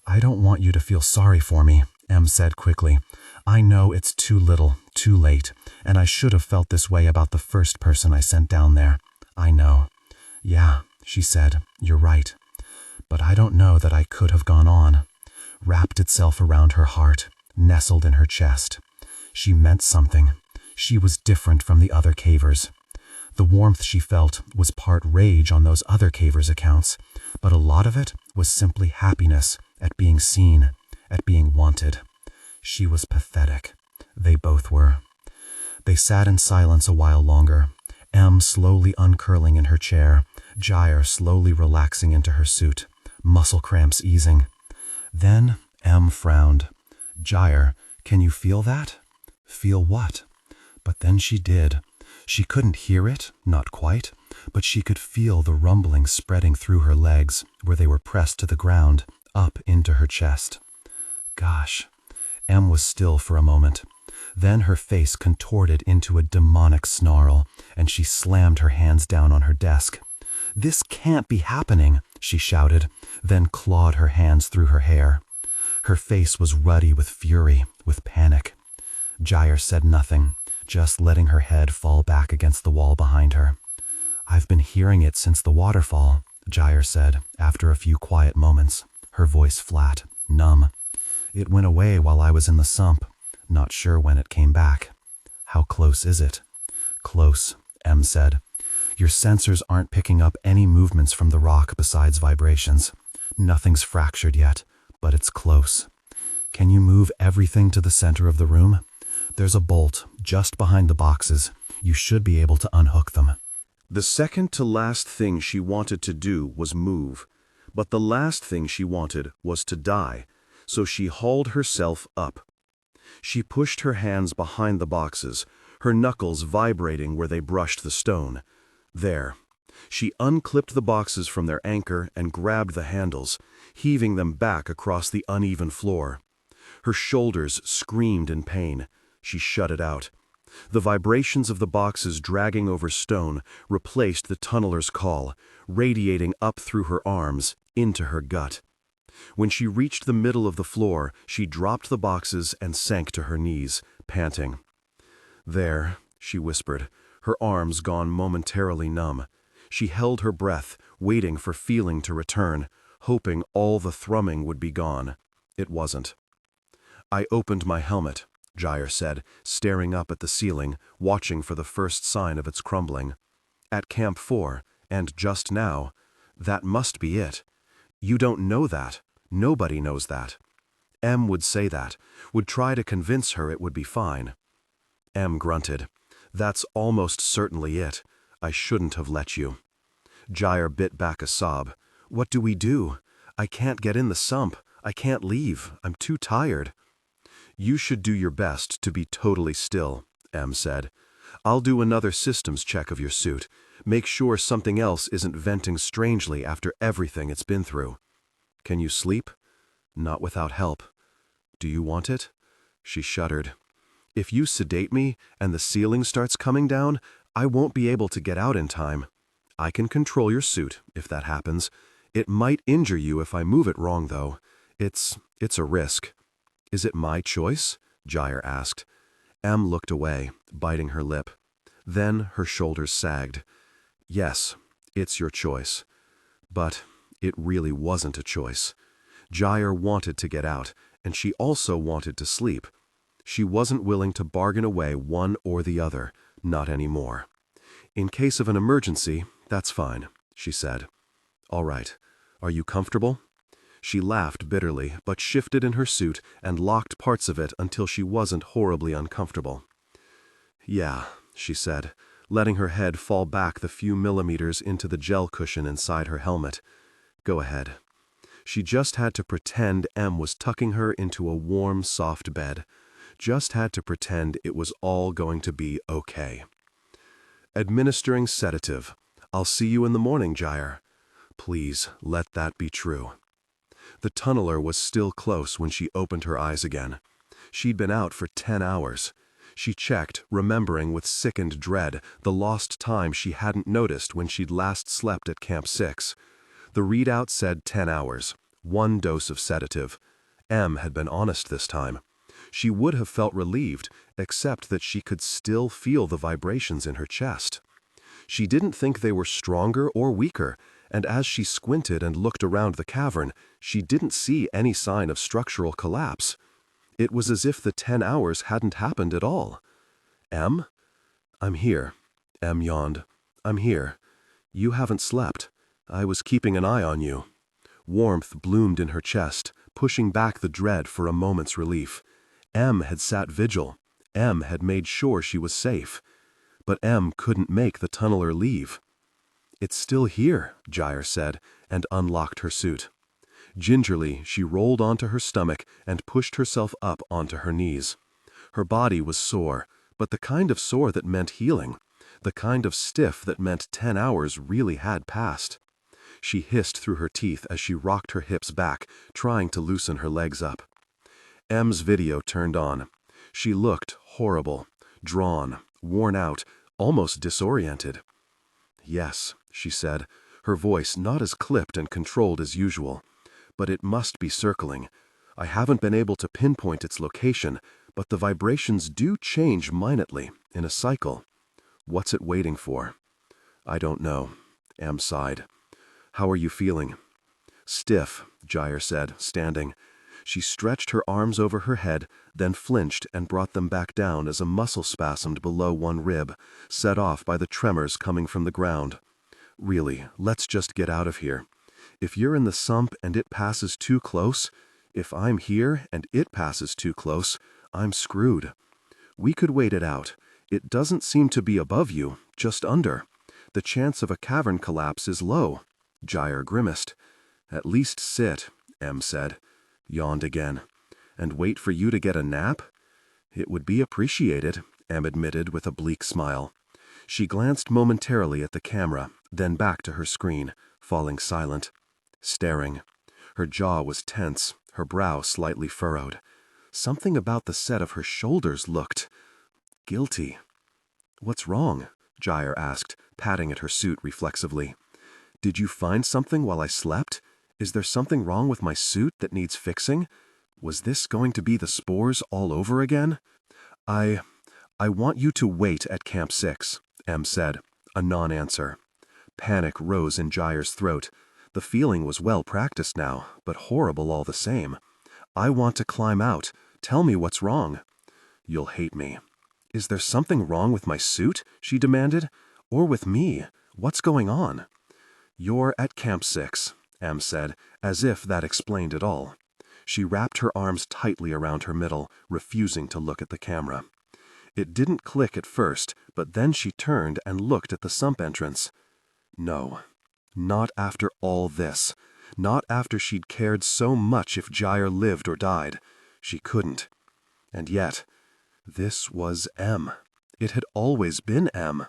I don't want you to feel sorry for me, Em said quickly. I know it's too little, too late, and I should have felt this way about the first person I sent down there. I know. Yeah, she said, you're right. But I don't know that I could have gone on. Wrapped itself around her heart, nestled in her chest. She meant something. She was different from the other cavers. The warmth she felt was part rage on those other cavers' accounts, but a lot of it was simply happiness at being seen, at being wanted. She was pathetic. They both were. They sat in silence a while longer, Em slowly uncurling in her chair, Gyre slowly relaxing into her suit, muscle cramps easing. Then Em frowned. Gyre, can you feel that? Feel what? But then she did. She couldn't hear it, not quite, but she could feel the rumbling spreading through her legs where they were pressed to the ground, up into her chest. Gosh. Em was still for a moment. Then her face contorted into a demonic snarl, and she slammed her hands down on her desk. This can't be happening, she shouted, then clawed her hands through her hair. Her face was ruddy with fury, with panic. Gyre said nothing, just letting her head fall back against the wall behind her. I've been hearing it since the waterfall, Gyre said, after a few quiet moments, her voice flat, numb. It went away while I was in the sump, not sure when it came back. How close is it? Close, Em said. Your sensors aren't picking up any movements from the rock besides vibrations. Nothing's fractured yet, but it's close. Can you move everything to the center of the room? There's a bolt just behind the boxes. You should be able to unhook them. The second to last thing she wanted to do was move, but the last thing she wanted was to die, so she hauled herself up. She pushed her hands behind the boxes, her knuckles vibrating where they brushed the stone. There. She unclipped the boxes from their anchor and grabbed the handles, heaving them back across the uneven floor. Her shoulders screamed in pain. She shut it out. The vibrations of the boxes dragging over stone replaced the tunneler's call, radiating up through her arms, into her gut. When she reached the middle of the floor, she dropped the boxes and sank to her knees, panting. There, she whispered, her arms gone momentarily numb. She held her breath, waiting for feeling to return, hoping all the thrumming would be gone. It wasn't. I opened my helmet, Gyre said, staring up at the ceiling, watching for the first sign of its crumbling. At Camp 4, and just now, that must be it. You don't know that. Nobody knows that. Em would say that, would try to convince her it would be fine. Em grunted. That's almost certainly it. I shouldn't have let you. Gyre bit back a sob. What do we do? I can't get in the sump. I can't leave. I'm too tired. You should do your best to be totally still, Em said. I'll do another systems check of your suit. Make sure something else isn't venting strangely after everything it's been through. Can you sleep? Not without help. Do you want it? She shuddered. If you sedate me and the ceiling starts coming down, I won't be able to get out in time. I can control your suit, if that happens. It might injure you if I move it wrong, though. It's a risk. Is it my choice? Gyre asked. Em looked away, biting her lip. Then her shoulders sagged. Yes, it's your choice. But it really wasn't a choice. Gyre wanted to get out, and she also wanted to sleep. She wasn't willing to bargain away one or the other, not anymore. In case of an emergency, that's fine, she said. All right. Are you comfortable? She laughed bitterly, but shifted in her suit and locked parts of it until she wasn't horribly uncomfortable. Yeah, she said, letting her head fall back the few millimeters into the gel cushion inside her helmet. Go ahead. She just had to pretend Em was tucking her into a warm, soft bed. Just had to pretend it was all going to be okay. Administering sedative. I'll see you in the morning, Gyre. Please, let that be true. The tunneler was still close when she opened her eyes again. She'd been out for 10 hours. She checked, remembering with sickened dread the lost time she hadn't noticed when she'd last slept at Camp 6. The readout said 10 hours, 1 dose of sedative. M had been honest this time. She would have felt relieved, except that she could still feel the vibrations in her chest. She didn't think they were stronger or weaker, and as she squinted and looked around the cavern, she didn't see any sign of structural collapse. It was as if the 10 hours hadn't happened at all. "M? I'm here." M yawned. "I'm here. You haven't slept. I was keeping an eye on you." Warmth bloomed in her chest, pushing back the dread for a moment's relief. M had sat vigil. M had made sure she was safe. But M couldn't make the tunneler leave. "It's still here," Gyre said, and unlocked her suit. Gingerly, she rolled onto her stomach and pushed herself up onto her knees. Her body was sore, but the kind of sore that meant healing, the kind of stiff that meant 10 hours really had passed. She hissed through her teeth as she rocked her hips back, trying to loosen her legs up. M's video turned on. She looked horrible, drawn, worn out, almost disoriented. "Yes," she said, her voice not as clipped and controlled as usual. "But it must be circling. I haven't been able to pinpoint its location, but the vibrations do change minutely, in a cycle. What's it waiting for?" "I don't know," M sighed. "How are you feeling?" "Stiff," Gyre said, standing. She stretched her arms over her head, then flinched and brought them back down as a muscle spasmed below one rib, set off by the tremors coming from the ground. "Really, let's just get out of here. If you're in the sump and it passes too close, if I'm here and it passes too close, I'm screwed. We could wait it out. It doesn't seem to be above you, just under. The chance of a cavern collapse is low." Gyre grimaced. "At least sit," M said. Yawned again. "And wait for you to get a nap?" "It would be appreciated," M admitted with a bleak smile. She glanced momentarily at the camera, then back to her screen, falling silent. Staring. Her jaw was tense, her brow slightly furrowed. Something about the set of her shoulders looked guilty. "What's wrong?" Gyre asked, patting at her suit reflexively. "Did you find something while I slept? Is there something wrong with my suit that needs fixing? Was this going to be the spores all over again?" I want you to wait at Camp 6, M said, a non-answer. Panic rose in Gyre's throat. The feeling was well practiced now, but horrible all the same. "I want to climb out. Tell me what's wrong." "You'll hate me." "Is there something wrong with my suit?" she demanded. "Or with me? What's going on?" "You're at Camp 6, M said, as if that explained it all. She wrapped her arms tightly around her middle, refusing to look at the camera. It didn't click at first, but then she turned and looked at the sump entrance. No, not after all this. Not after she'd cared so much if Gyre lived or died. She couldn't. And yet, this was M. It had always been M.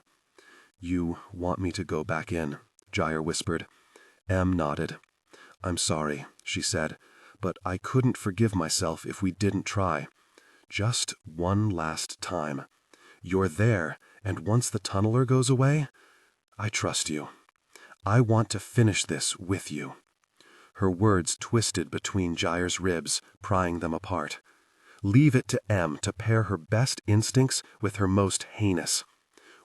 "You want me to go back in?" Gyre whispered. M nodded. "I'm sorry," she said, "but I couldn't forgive myself if we didn't try. Just one last time. You're there, and once the tunneler goes away, I trust you. I want to finish this with you." Her words twisted between Gyre's ribs, prying them apart. Leave it to M to pair her best instincts with her most heinous.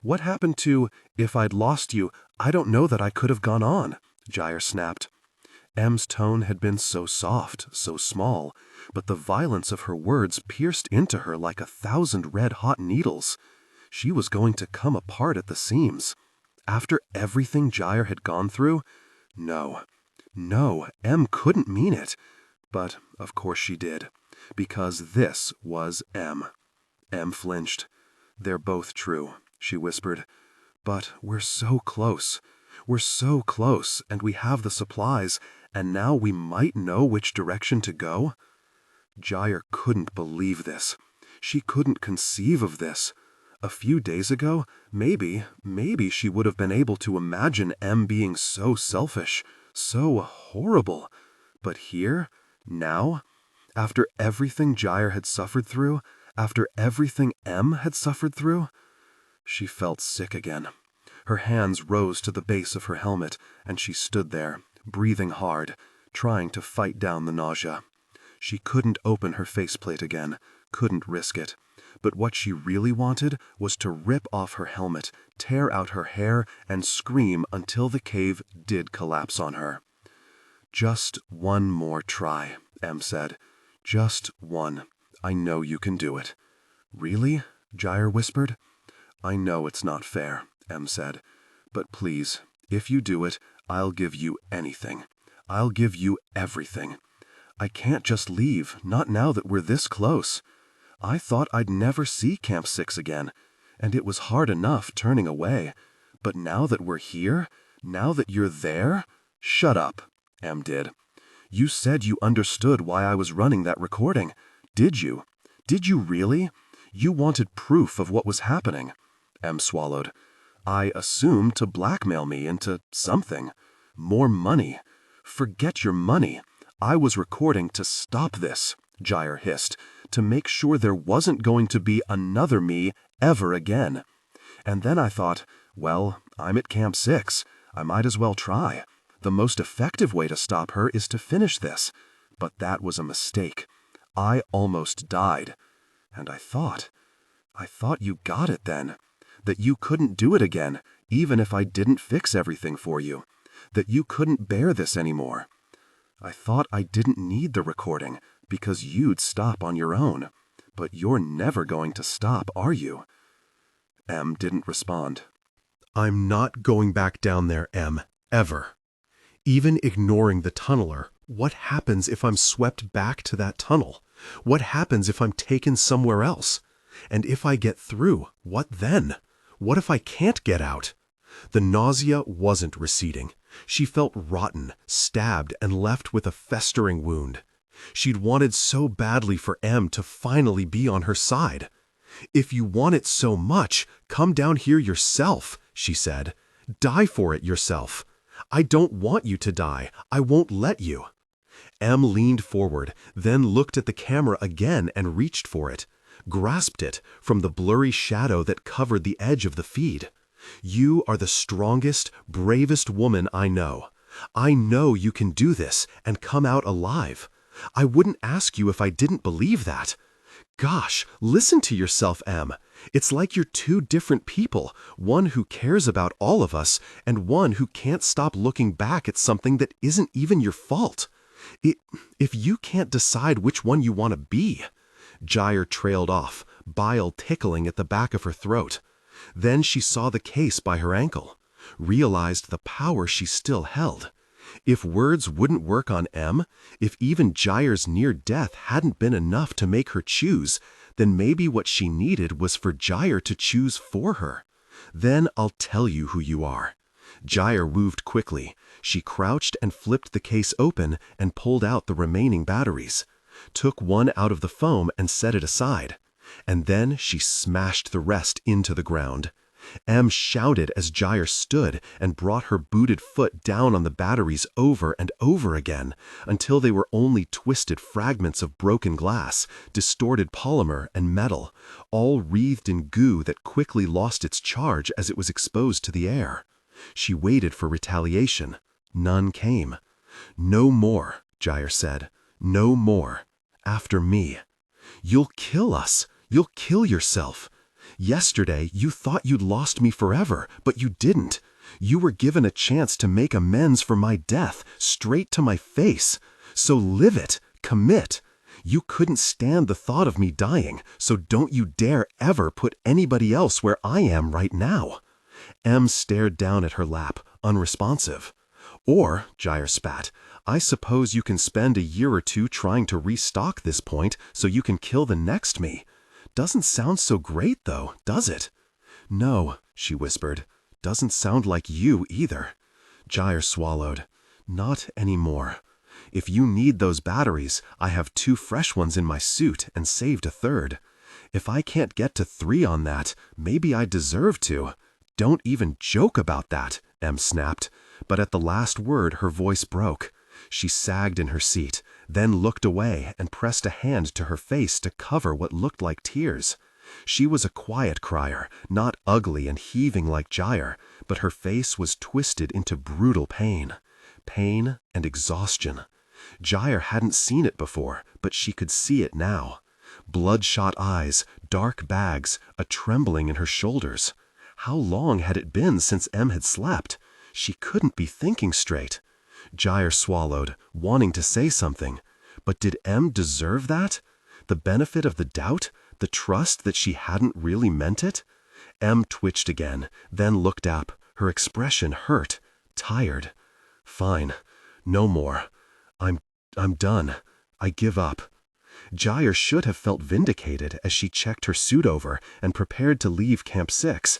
"What happened to, if I'd lost you, I don't know that I could have gone on," Gyre snapped. M's tone had been so soft, so small, but the violence of her words pierced into her like 1,000 red-hot needles. She was going to come apart at the seams. After everything Gyre had gone through? No, M couldn't mean it. But of course she did, because this was M. M flinched. "They're both true," she whispered. "But we're so close. We're so close, and we have the supplies, and now we might know which direction to go." Gyre couldn't believe this. She couldn't conceive of this. A few days ago, maybe she would have been able to imagine M being so selfish, so horrible. But here, now, after everything Gyre had suffered through, After everything M had suffered through? She felt sick again. Her hands rose to the base of her helmet, and she stood there, breathing hard, trying to fight down the nausea. She couldn't open her faceplate again, couldn't risk it. But what she really wanted was to rip off her helmet, tear out her hair, and scream until the cave did collapse on her. "Just one more try," Em said. "Just one. I know you can do it." "Really?" Gyre whispered. "I know it's not fair," Em said. "But please, if you do it, I'll give you anything. I'll give you everything. I can't just leave, not now that we're this close. I thought I'd never see Camp 6 again, and it was hard enough turning away. But now that we're here, now that you're there—" "Shut up," Em did. "You said you understood why I was running that recording. Did you? Did you really? You wanted proof of what was happening." Em swallowed. "I assumed to blackmail me into something. More money. Forget your money. I was recording to stop this," Gyre hissed, "to make sure there wasn't going to be another me ever again. And then I thought, well, I'm at Camp 6. I might as well try. The most effective way to stop her is to finish this. But that was a mistake. I almost died. And I thought you got it then. That you couldn't do it again, even if I didn't fix everything for you. That you couldn't bear this anymore. I thought I didn't need the recording, because you'd stop on your own. But you're never going to stop, are you?" Em didn't respond. I'm not going back down there, Em, ever. Even ignoring the tunneler, what happens if I'm swept back to that tunnel? What happens if I'm taken somewhere else? And if I get through, what then? What if I can't get out? The nausea wasn't receding. She felt rotten, stabbed, and left with a festering wound. She'd wanted so badly for Em to finally be on her side. "If you want it so much, come down here yourself," she said. "Die for it yourself. I don't want you to die. I won't let you." Em leaned forward, then looked at the camera again and reached for it, grasped it from the blurry shadow that covered the edge of the feed. "You are the strongest, bravest woman I know. I know you can do this and come out alive. I wouldn't ask you if I didn't believe that. Gosh, listen to yourself, Em. It's like you're two different people, one who cares about all of us and one who can't stop looking back at something that isn't even your fault. If you can't decide which one you want to be—" Gyre trailed off, bile tickling at the back of her throat. Then she saw the case by her ankle, realized the power she still held. If words wouldn't work on Em, if even Gyre's near death hadn't been enough to make her choose, then maybe what she needed was for Gyre to choose for her. "Then I'll tell you who you are." Gyre moved quickly. She crouched and flipped the case open and pulled out the remaining batteries, took one out of the foam and set it aside. And then she smashed the rest into the ground. Em shouted as Gyre stood and brought her booted foot down on the batteries over and over again until they were only twisted fragments of broken glass, distorted polymer, and metal, all wreathed in goo that quickly lost its charge as it was exposed to the air. She waited for retaliation. None came. "No more," Gyre said. "No more. After me. You'll kill us. You'll kill yourself. Yesterday, you thought you'd lost me forever, but you didn't. You were given a chance to make amends for my death, straight to my face. So live it. Commit. You couldn't stand the thought of me dying, so don't you dare ever put anybody else where I am right now." Em stared down at her lap, unresponsive. "Or," Gyre spat, "I suppose you can spend a year or two trying to restock this point so you can kill the next me. Doesn't sound so great, though, does it?" "No," she whispered. "Doesn't sound like you, either." Gyre swallowed. "Not anymore. If you need those batteries, I have 2 fresh ones in my suit and saved a third. If I can't get to 3 on that, maybe I deserve to." "Don't even joke about that," Em snapped. But at the last word her voice broke. She sagged in her seat, then looked away and pressed a hand to her face to cover what looked like tears. She was a quiet crier, not ugly and heaving like Gyre, but her face was twisted into brutal pain. Pain and exhaustion. Gyre hadn't seen it before, but she could see it now. Bloodshot eyes, dark bags, a trembling in her shoulders. How long had it been since Em had slept? She couldn't be thinking straight. Gyre swallowed, wanting to say something. But did Em deserve that? The benefit of the doubt? The trust that she hadn't really meant it? Em twitched again, then looked up, her expression hurt, tired. Fine. No more. I'm done. I give up. Gyre should have felt vindicated as she checked her suit over and prepared to leave Camp 6.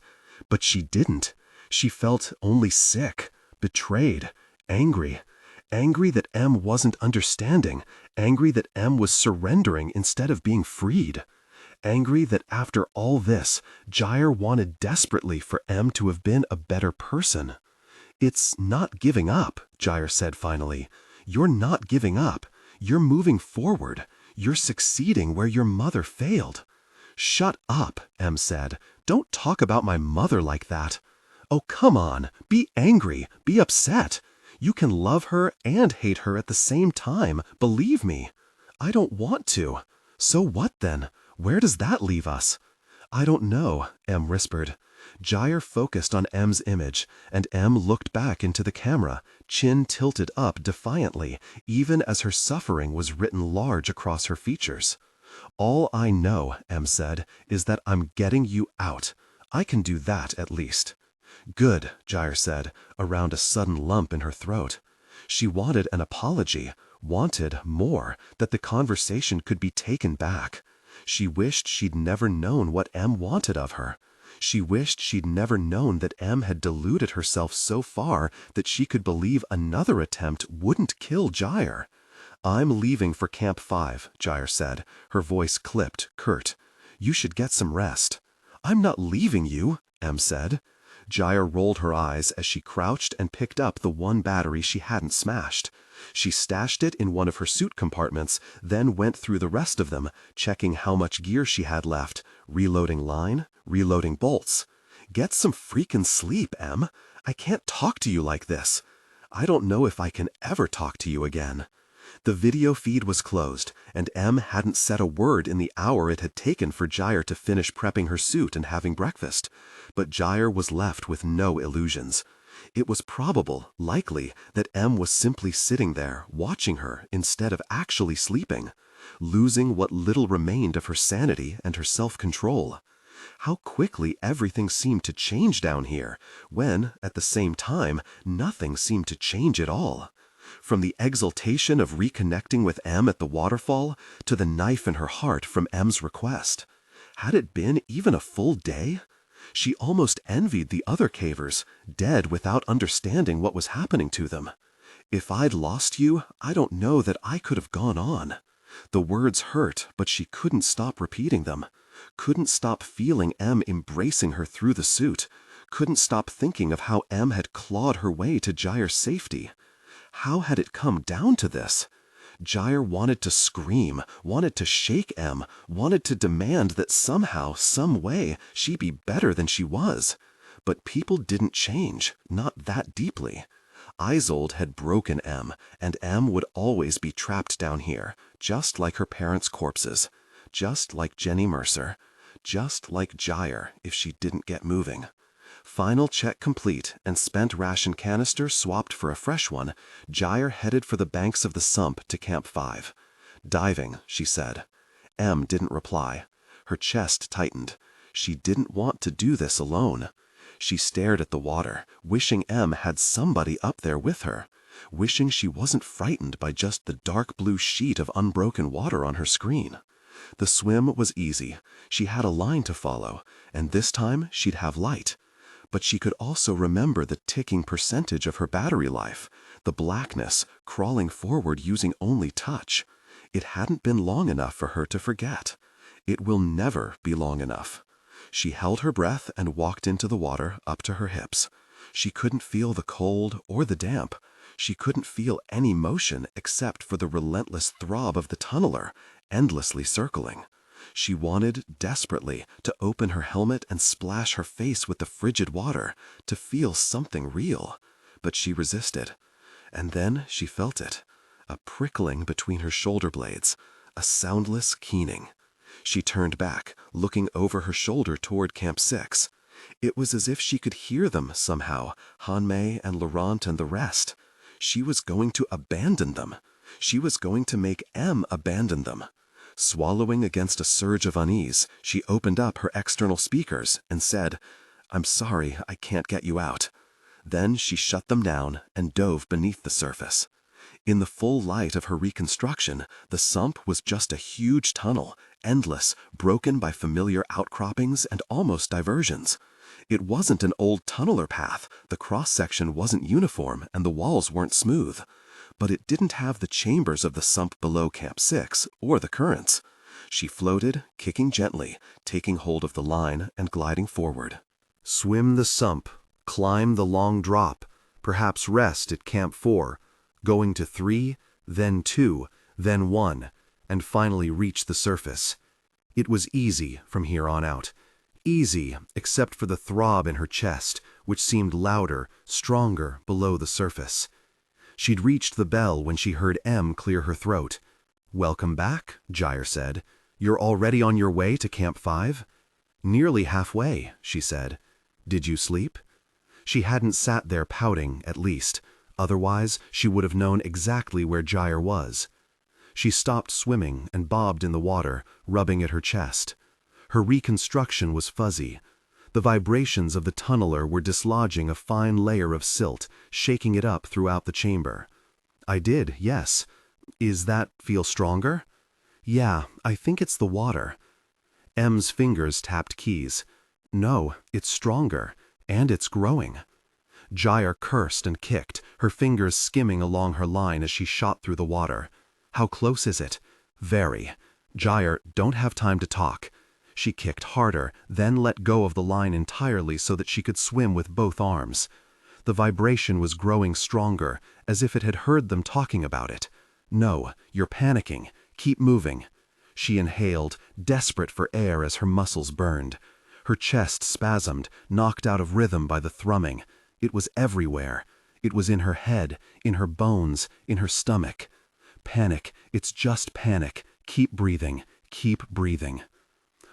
But she didn't. She felt only sick, betrayed, angry. Angry that Em wasn't understanding, angry that Em was surrendering instead of being freed. Angry that after all this, Gyre wanted desperately for Em to have been a better person. "It's not giving up," Gyre said finally. "You're not giving up. You're moving forward. You're succeeding where your mother failed." "Shut up," Em said. "Don't talk about my mother like that." "Oh, come on. Be angry. Be upset. You can love her and hate her at the same time, believe me." "I don't want to." "So what then? Where does that leave us?" "I don't know," Em whispered. Gyre focused on Em's image, and Em looked back into the camera, chin tilted up defiantly, even as her suffering was written large across her features. "All I know," Em said, "is that I'm getting you out. I can do that at least." "Good," Gyre said, around a sudden lump in her throat. She wanted an apology, wanted more, that the conversation could be taken back. She wished she'd never known what Em wanted of her. She wished she'd never known that Em had deluded herself so far that she could believe another attempt wouldn't kill Gyre. "I'm leaving for Camp 5, Gyre said, her voice clipped, curt. "You should get some rest." "I'm not leaving you," Em said. Gyre rolled her eyes as she crouched and picked up the one battery she hadn't smashed. She stashed it in one of her suit compartments, then went through the rest of them, checking how much gear she had left, reloading line, reloading bolts. "Get some freaking sleep, Em. I can't talk to you like this. I don't know if I can ever talk to you again." The video feed was closed, and Em hadn't said a word in the hour it had taken for Gyre to finish prepping her suit and having breakfast. But Gyre was left with no illusions. It was probable, likely, that Em was simply sitting there, watching her, instead of actually sleeping, losing what little remained of her sanity and her self-control. How quickly everything seemed to change down here, when, at the same time, nothing seemed to change at all. From the exultation of reconnecting with Em at the waterfall, to the knife in her heart from Em's request. Had it been even a full day? She almost envied the other cavers, dead without understanding what was happening to them. "If I'd lost you, I don't know that I could have gone on." The words hurt, but she couldn't stop repeating them. Couldn't stop feeling Em embracing her through the suit. Couldn't stop thinking of how Em had clawed her way to Gyre's safety. How had it come down to this? Gyre wanted to scream, wanted to shake Em, wanted to demand that somehow, some way, she be better than she was. But people didn't change, not that deeply. Isolde had broken Em, and Em would always be trapped down here, just like her parents' corpses, just like Jenny Mercer, just like Gyre if she didn't get moving. Final check complete and spent ration canister swapped for a fresh one, Gyre headed for the banks of the sump to Camp 5. "Diving," she said. Em didn't reply. Her chest tightened. She didn't want to do this alone. She stared at the water, wishing Em had somebody up there with her, wishing she wasn't frightened by just the dark blue sheet of unbroken water on her screen. The swim was easy. She had a line to follow, and this time she'd have light. But she could also remember the ticking percentage of her battery life, the blackness, crawling forward using only touch. It hadn't been long enough for her to forget. It will never be long enough. She held her breath and walked into the water up to her hips. She couldn't feel the cold or the damp. She couldn't feel any motion except for the relentless throb of the tunneler, endlessly circling. She wanted, desperately, to open her helmet and splash her face with the frigid water, to feel something real. But she resisted. And then she felt it. A prickling between her shoulder blades. A soundless keening. She turned back, looking over her shoulder toward Camp 6. It was as if she could hear them somehow, Hanmei and Laurent and the rest. She was going to abandon them. She was going to make M abandon them. Swallowing against a surge of unease, she opened up her external speakers and said, "I'm sorry, I can't get you out." Then she shut them down and dove beneath the surface. In the full light of her reconstruction, the sump was just a huge tunnel, endless, broken by familiar outcroppings and almost diversions. It wasn't an old tunneler path, the cross-section wasn't uniform, and the walls weren't smooth. But it didn't have the chambers of the sump below Camp 6, or the currents. She floated, kicking gently, taking hold of the line and gliding forward. Swim the sump, climb the long drop, perhaps rest at Camp 4, going to 3, then 2, then 1, and finally reach the surface. It was easy from here on out. Easy, except for the throb in her chest, which seemed louder, stronger below the surface. She'd reached the bell when she heard M clear her throat. "Welcome back," Gyre said. "You're already on your way to Camp 5?" "Nearly halfway," she said. "Did you sleep?" She hadn't sat there pouting, at least. Otherwise, she would have known exactly where Gyre was. She stopped swimming and bobbed in the water, rubbing at her chest. Her reconstruction was fuzzy. The vibrations of the tunneler were dislodging a fine layer of silt, shaking it up throughout the chamber. "I did, yes. Is that feel stronger?" "Yeah, I think it's the water." M's fingers tapped keys. "No, it's stronger, and it's growing." Gyre cursed and kicked, her fingers skimming along her line as she shot through the water. "How close is it?" "Very." "Gyre, don't have time to talk." She kicked harder, then let go of the line entirely so that she could swim with both arms. The vibration was growing stronger, as if it had heard them talking about it. "No, you're panicking. Keep moving." She inhaled, desperate for air as her muscles burned. Her chest spasmed, knocked out of rhythm by the thrumming. It was everywhere. It was in her head, in her bones, in her stomach. "Panic, it's just panic. Keep breathing, keep breathing."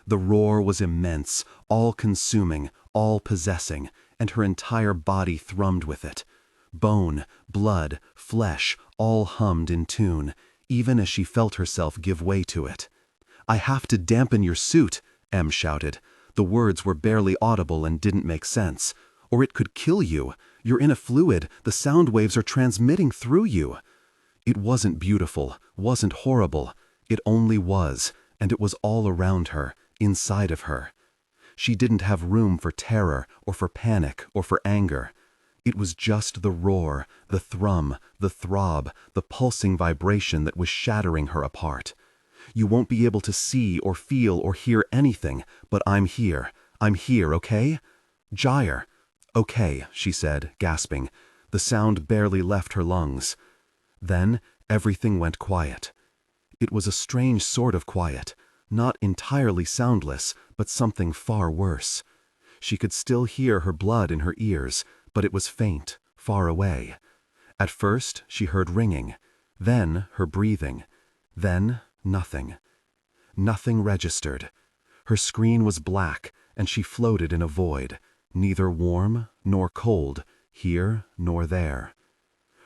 The roar was immense, all-consuming, all-possessing, and her entire body thrummed with it. Bone, blood, flesh, all hummed in tune, even as she felt herself give way to it. "I have to dampen your suit," M shouted. The words were barely audible and didn't make sense. "Or it could kill you. You're in a fluid, the sound waves are transmitting through you." It wasn't beautiful, wasn't horrible. It only was, and it was all around her, inside of her. She didn't have room for terror, or for panic, or for anger. It was just the roar, the thrum, the throb, the pulsing vibration that was shattering her apart. "You won't be able to see or feel or hear anything, but I'm here. I'm here, okay?" "Gyre." "Okay," she said, gasping. The sound barely left her lungs. Then everything went quiet. It was a strange sort of quiet, not entirely soundless, but something far worse. She could still hear her blood in her ears, but it was faint, far away. At first, she heard ringing, then her breathing, then nothing. Nothing registered. Her screen was black, and she floated in a void, neither warm nor cold, here nor there.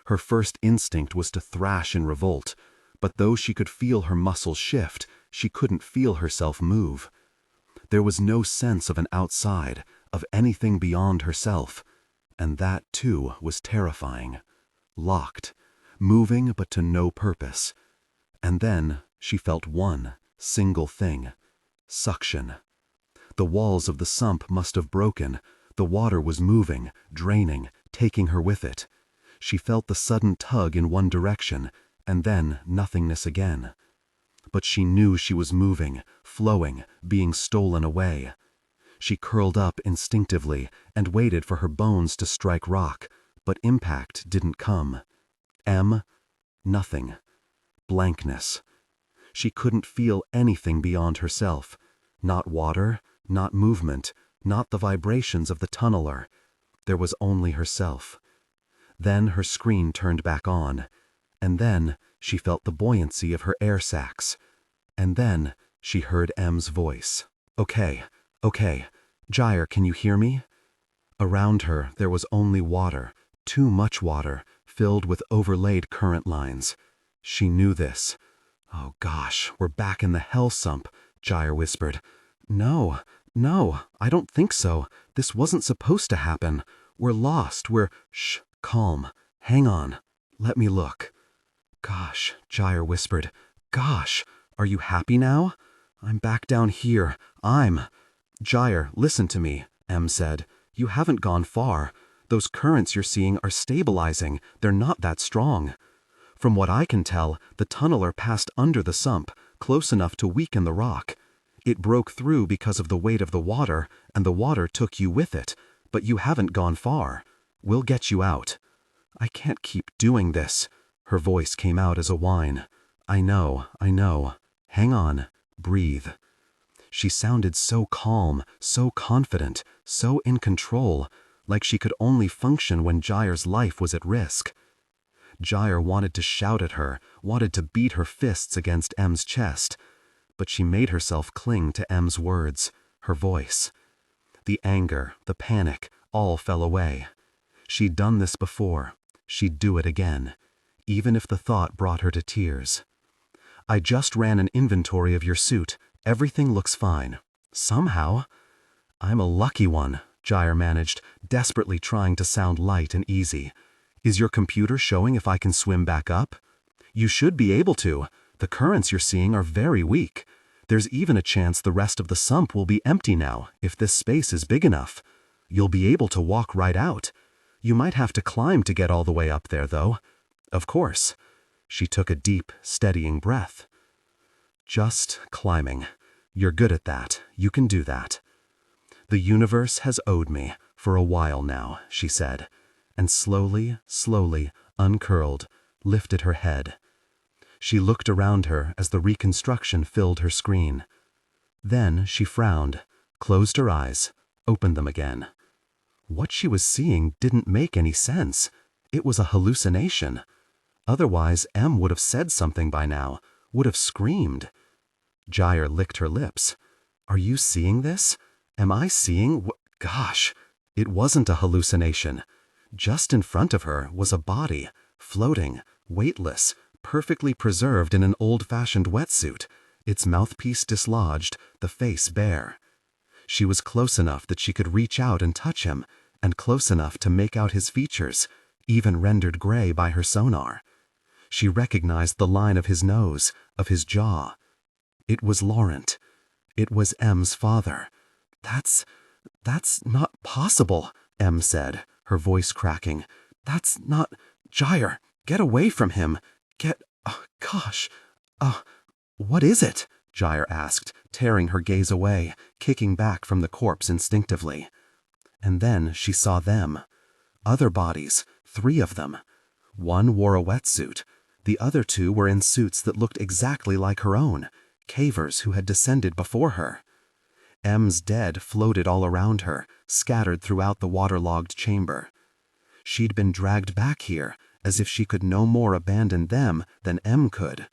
Her first instinct was to thrash in revolt, but though she could feel her muscles shift, she couldn't feel herself move. There was no sense of an outside, of anything beyond herself, and that, too, was terrifying. Locked, moving but to no purpose. And then she felt one single thing: suction. The walls of the sump must have broken. The water was moving, draining, taking her with it. She felt the sudden tug in one direction, and then nothingness again. But she knew she was moving, flowing, being stolen away. She curled up instinctively and waited for her bones to strike rock, but impact didn't come. Nothing. Blankness. She couldn't feel anything beyond herself. Not water, not movement, not the vibrations of the tunneler. There was only herself. Then her screen turned back on. And then she felt the buoyancy of her air sacs. And then she heard M's voice. Okay. Gyre, can you hear me? Around her there was only water, too much water, filled with overlaid current lines. She knew this. Oh gosh, we're back in the hell sump, Gyre whispered. No, I don't think so. This wasn't supposed to happen. We're lost, Shh, calm. Hang on. Let me look. Gosh, Gyre whispered. Gosh, are you happy now? I'm back down here. Gyre, listen to me, M said. You haven't gone far. Those currents you're seeing are stabilizing. They're not that strong. From what I can tell, the tunneler passed under the sump, close enough to weaken the rock. It broke through because of the weight of the water, and the water took you with it, but you haven't gone far. We'll get you out. I can't keep doing this. Her voice came out as a whine. I know. Hang on. Breathe. She sounded so calm, so confident, so in control, like she could only function when Gyre's life was at risk. Gyre wanted to shout at her, wanted to beat her fists against M's chest, but she made herself cling to M's words, her voice. The anger, the panic, all fell away. She'd done this before. She'd do it again, even if the thought brought her to tears. I just ran an inventory of your suit. Everything looks fine. Somehow. I'm a lucky one, Gyre managed, desperately trying to sound light and easy. Is your computer showing if I can swim back up? You should be able to. The currents you're seeing are very weak. There's even a chance the rest of the sump will be empty now, if this space is big enough. You'll be able to walk right out. You might have to climb to get all the way up there, though. Of course. She took a deep, steadying breath. Just climbing. You're good at that. You can do that. The universe has owed me for a while now, she said, and slowly, uncurled, lifted her head. She looked around her as the reconstruction filled her screen. Then she frowned, closed her eyes, opened them again. What she was seeing didn't make any sense. It was a hallucination. Otherwise, M would have said something by now, would have screamed. Gyre licked her lips. Are you seeing this? Am I seeing? Gosh, it wasn't a hallucination. Just in front of her was a body, floating, weightless, perfectly preserved in an old-fashioned wetsuit, its mouthpiece dislodged, the face bare. She was close enough that she could reach out and touch him, and close enough to make out his features, even rendered gray by her sonar. She recognized the line of his nose, of his jaw. It was Laurent. It was M's father. That's not possible, M said, her voice cracking. That's not... Gyre, get away from him. What is it? Gyre asked, tearing her gaze away, kicking back from the corpse instinctively. And then she saw them. Other bodies, 3 of them. One wore a wetsuit. The other 2 were in suits that looked exactly like her own, cavers who had descended before her. M's dead floated all around her, scattered throughout the waterlogged chamber. She'd been dragged back here, as if she could no more abandon them than M could,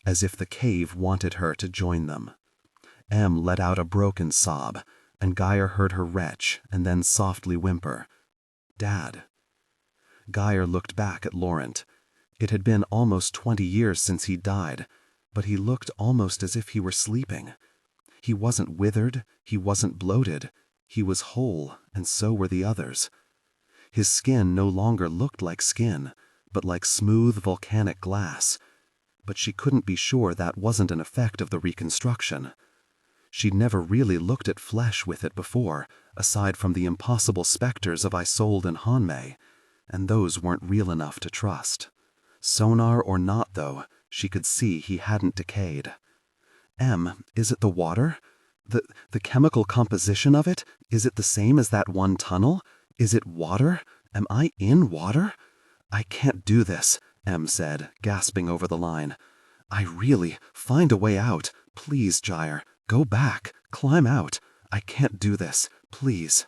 as if the cave wanted her to join them. M let out a broken sob, and Gyre heard her retch and then softly whimper, "Dad." Gyre looked back at Laurent. It had been almost 20 years since he died, but he looked almost as if he were sleeping. He wasn't withered, he wasn't bloated, he was whole, and so were the others. His skin no longer looked like skin, but like smooth volcanic glass. But she couldn't be sure that wasn't an effect of the reconstruction. She'd never really looked at flesh with it before, aside from the impossible specters of Isolde and Hanmei, and those weren't real enough to trust. Sonar or not, though, she could see he hadn't decayed. M, is it the water? The chemical composition of it? Is it the same as that one tunnel? Is it water? Am I in water? I can't do this, Em said, gasping over the line. I really, find a way out. Please, Gyre, go back, climb out. I can't do this, please.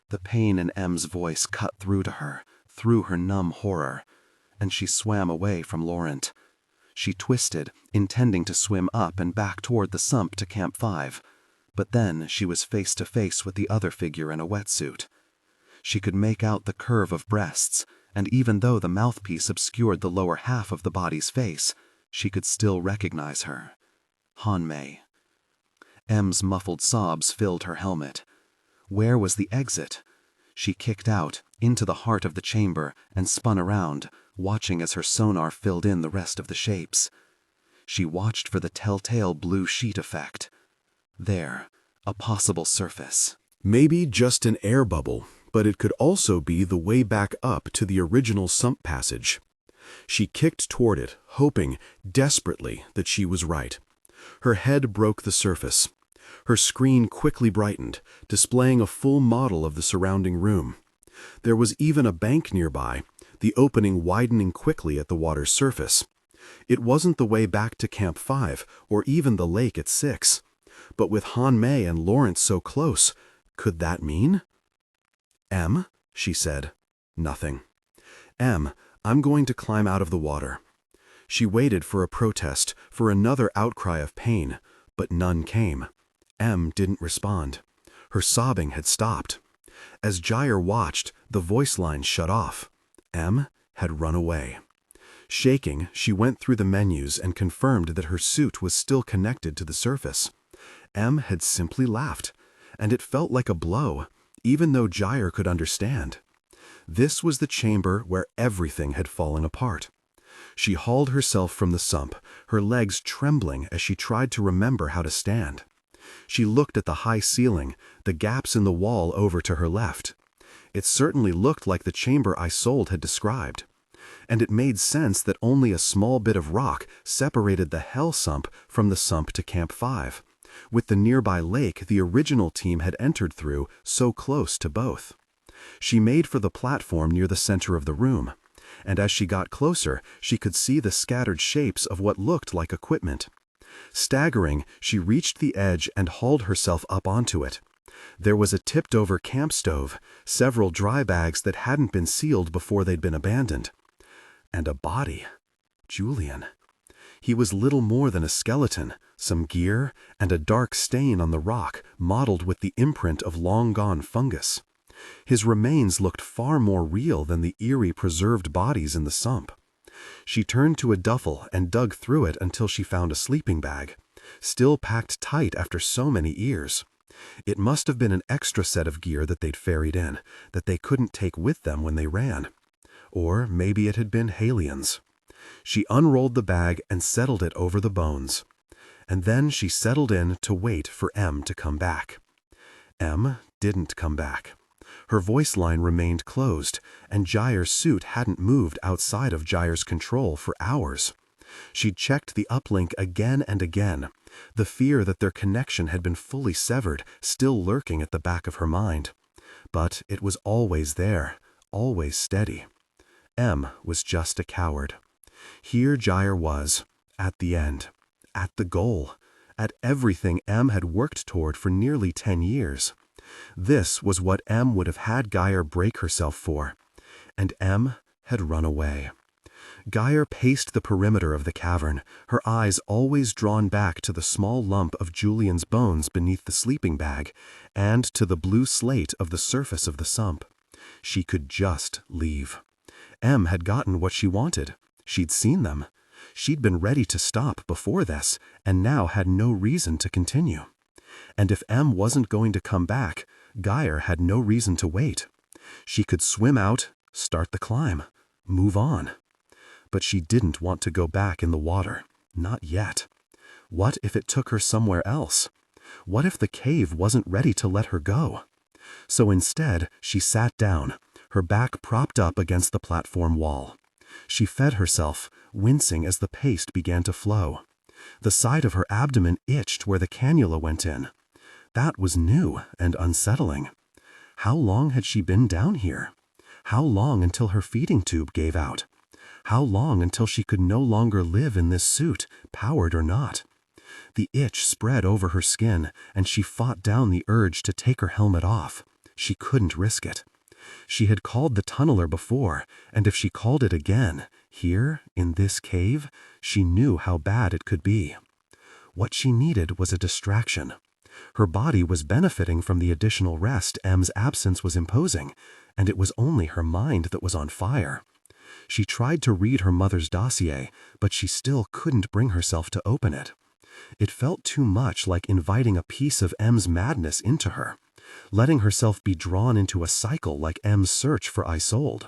The pain in Em's voice cut through to her, through her numb horror, and she swam away from Laurent. She twisted, intending to swim up and back toward the sump to Camp 5, but then she was face to face with the other figure in a wetsuit. She could make out the curve of breasts, and even though the mouthpiece obscured the lower half of the body's face, she could still recognize her. Han-Mei. Em's muffled sobs filled her helmet. Where was the exit? She kicked out, into the heart of the chamber, and spun around, watching as her sonar filled in the rest of the shapes. She watched for the telltale blue sheet effect. There, a possible surface. Maybe just an air bubble, but it could also be the way back up to the original sump passage. She kicked toward it, hoping, desperately, that she was right. Her head broke the surface. Her screen quickly brightened, displaying a full model of the surrounding room. There was even a bank nearby, the opening widening quickly at the water's surface. It wasn't the way back to Camp 5, or even the lake at 6. But with Han-Mei and Laurent so close, could that mean? Em, she said. Nothing. Em, I'm going to climb out of the water. She waited for a protest, for another outcry of pain, but none came. Em didn't respond. Her sobbing had stopped. As Gyre watched, the voice line shut off. Em had run away. Shaking, she went through the menus and confirmed that her suit was still connected to the surface. Em had simply laughed, and it felt like a blow, even though Gyre could understand. This was the chamber where everything had fallen apart. She hauled herself from the sump, her legs trembling as she tried to remember how to stand. She looked at the high ceiling, the gaps in the wall over to her left. It certainly looked like the chamber Isolde had described. And it made sense that only a small bit of rock separated the Hell Sump from the sump to Camp 5, with the nearby lake the original team had entered through so close to both. She made for the platform near the center of the room, and as she got closer, she could see the scattered shapes of what looked like equipment. Staggering, she reached the edge and hauled herself up onto it. There was a tipped-over camp stove, several dry bags that hadn't been sealed before they'd been abandoned. And a body. Julian. He was little more than a skeleton, some gear, and a dark stain on the rock mottled with the imprint of long-gone fungus. His remains looked far more real than the eerie preserved bodies in the sump. She turned to a duffel and dug through it until she found a sleeping bag, still packed tight after so many years. It must have been an extra set of gear that they'd ferried in, that they couldn't take with them when they ran. Or maybe it had been Halien's. She unrolled the bag and settled it over the bones. And then she settled in to wait for Em to come back. Em didn't come back. Her voice line remained closed, and Gyre's suit hadn't moved outside of Gyre's control for hours. She'd checked the uplink again and again, the fear that their connection had been fully severed still lurking at the back of her mind. But it was always there, always steady. Em was just a coward. Here Gyre was, at the end, at the goal, at everything Em had worked toward for nearly 10 years. This was what Em would have had Gyre break herself for, and Em had run away. Gyre paced the perimeter of the cavern, her eyes always drawn back to the small lump of Julian's bones beneath the sleeping bag and to the blue slate of the surface of the sump. She could just leave. Em had gotten what she wanted. She'd seen them. She'd been ready to stop before this, and now had no reason to continue. And if Em wasn't going to come back, Gyre had no reason to wait. She could swim out, start the climb, move on. But she didn't want to go back in the water. Not yet. What if it took her somewhere else? What if the cave wasn't ready to let her go? So instead, she sat down, her back propped up against the platform wall. She fed herself, wincing as the paste began to flow. The side of her abdomen itched where the cannula went in. That was new and unsettling. How long had she been down here? How long until her feeding tube gave out? How long until she could no longer live in this suit, powered or not? The itch spread over her skin, and she fought down the urge to take her helmet off. She couldn't risk it. She had called the tunneler before, and if she called it again, here, in this cave, she knew how bad it could be. What she needed was a distraction. Her body was benefiting from the additional rest M's absence was imposing, and it was only her mind that was on fire. She tried to read her mother's dossier, but she still couldn't bring herself to open it. It felt too much like inviting a piece of M's madness into her, letting herself be drawn into a cycle like M's search for Isolde.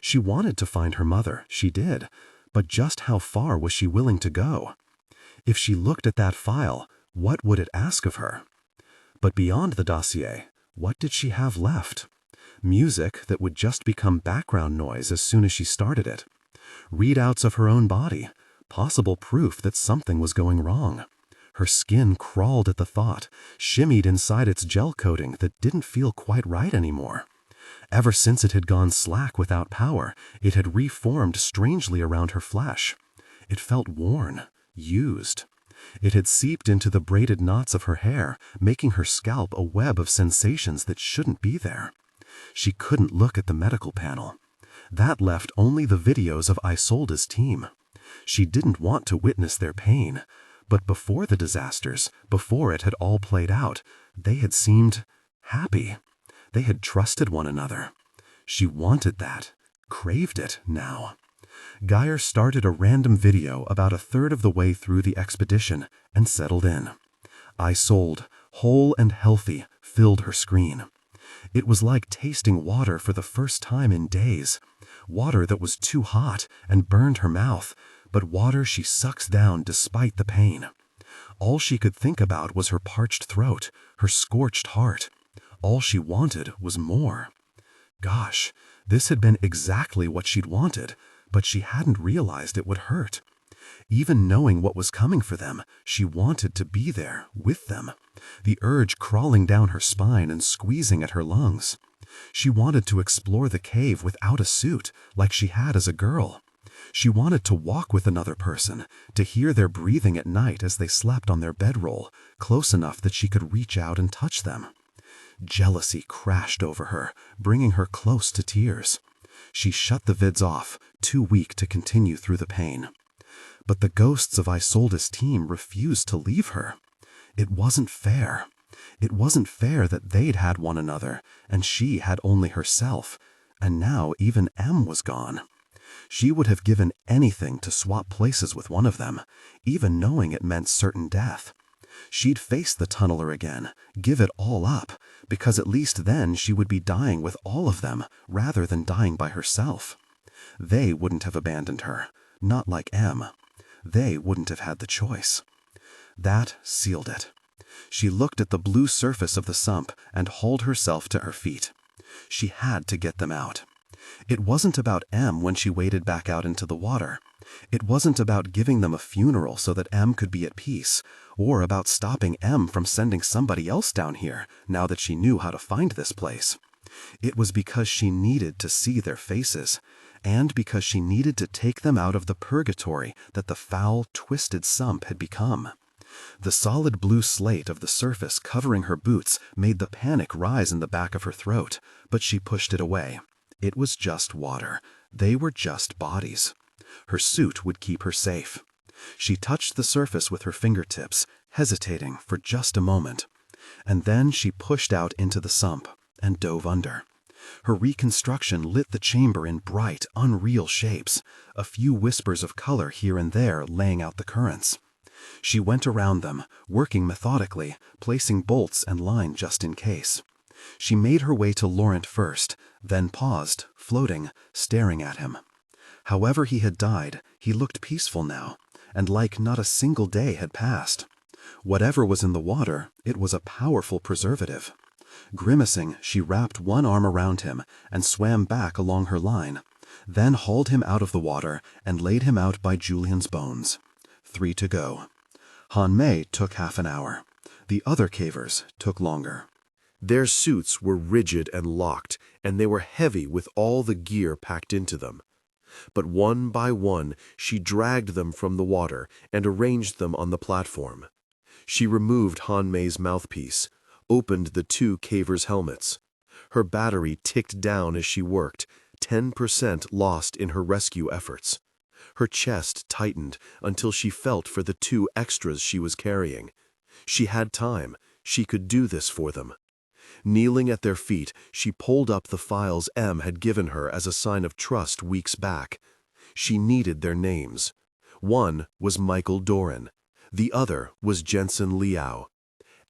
She wanted to find her mother, she did, but just how far was she willing to go? If she looked at that file, what would it ask of her? But beyond the dossier, what did she have left? Music that would just become background noise as soon as she started it. Readouts of her own body, possible proof that something was going wrong. Her skin crawled at the thought, shimmied inside its gel coating that didn't feel quite right anymore. Ever since it had gone slack without power, it had reformed strangely around her flesh. It felt worn, used. It had seeped into the braided knots of her hair, making her scalp a web of sensations that shouldn't be there. She couldn't look at the medical panel. That left only the videos of Isolde's team. She didn't want to witness their pain, but before the disasters, before it had all played out, they had seemed happy. They had trusted one another. She wanted that, craved it now. Gyre started a random video about a third of the way through the expedition and settled in. Isolde, whole and healthy, filled her screen. It was like tasting water for the first time in days. Water that was too hot and burned her mouth, but water she sucks down despite the pain. All she could think about was her parched throat, her scorched heart. All she wanted was more. Gosh, this had been exactly what she'd wanted, but she hadn't realized it would hurt. Even knowing what was coming for them, she wanted to be there, with them. The urge crawling down her spine and squeezing at her lungs. She wanted to explore the cave without a suit, like she had as a girl. She wanted to walk with another person, to hear their breathing at night as they slept on their bedroll, close enough that she could reach out and touch them. Jealousy crashed over her, bringing her close to tears. She shut the vids off, too weak to continue through the pain. But the ghosts of Isolde's team refused to leave her. It wasn't fair. It wasn't fair that they'd had one another, and she had only herself, and now even M was gone. She would have given anything to swap places with one of them, even knowing it meant certain death. She'd face the tunneler again, give it all up, because at least then she would be dying with all of them, rather than dying by herself. They wouldn't have abandoned her, not like M. They wouldn't have had the choice. That sealed it. She looked at the blue surface of the sump and hauled herself to her feet. She had to get them out. It wasn't about M when she waded back out into the water. It wasn't about giving them a funeral so that M could be at peace, or about stopping M from sending somebody else down here now that she knew how to find this place. It was because she needed to see their faces, and because she needed to take them out of the purgatory that the foul, twisted sump had become. The solid blue slate of the surface covering her boots made the panic rise in the back of her throat, but she pushed it away. It was just water. They were just bodies. Her suit would keep her safe. She touched the surface with her fingertips, hesitating for just a moment. And then she pushed out into the sump and dove under. Her reconstruction lit the chamber in bright, unreal shapes, a few whispers of color here and there laying out the currents. She went around them, working methodically, placing bolts and line just in case. She made her way to Laurent first, then paused, floating, staring at him. However he had died, he looked peaceful now, and like not a single day had passed. Whatever was in the water, it was a powerful preservative. Grimacing, she wrapped one arm around him and swam back along her line, then hauled him out of the water and laid him out by Julian's bones. 3 to go. Han Mei took half an hour. The other cavers took longer. Their suits were rigid and locked, and they were heavy with all the gear packed into them. But one by one, she dragged them from the water and arranged them on the platform. She removed Han Mei's mouthpiece, opened the two cavers' helmets. Her battery ticked down as she worked, 10% lost in her rescue efforts. Her chest tightened until she felt for the two extras she was carrying. She had time. She could do this for them. Kneeling at their feet, she pulled up the files M had given her as a sign of trust weeks back. She needed their names. One was Michael Doran. The other was Jensen Liao.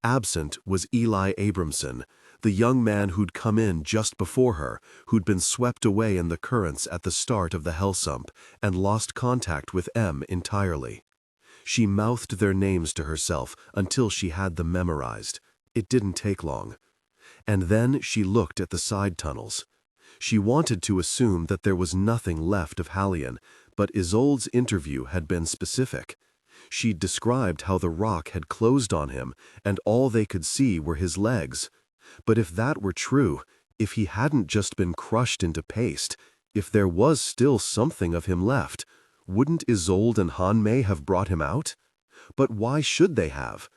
Absent was Eli Abramson, the young man who'd come in just before her, who'd been swept away in the currents at the start of the hell sump and lost contact with M entirely. She mouthed their names to herself until she had them memorized. It didn't take long. And then she looked at the side tunnels. She wanted to assume that there was nothing left of Hallion, but Isolde's interview had been specific. She'd described how the rock had closed on him and all they could see were his legs. But if that were true, if he hadn't just been crushed into paste, if there was still something of him left, wouldn't Isolde and Han Mei have brought him out? But why should they have?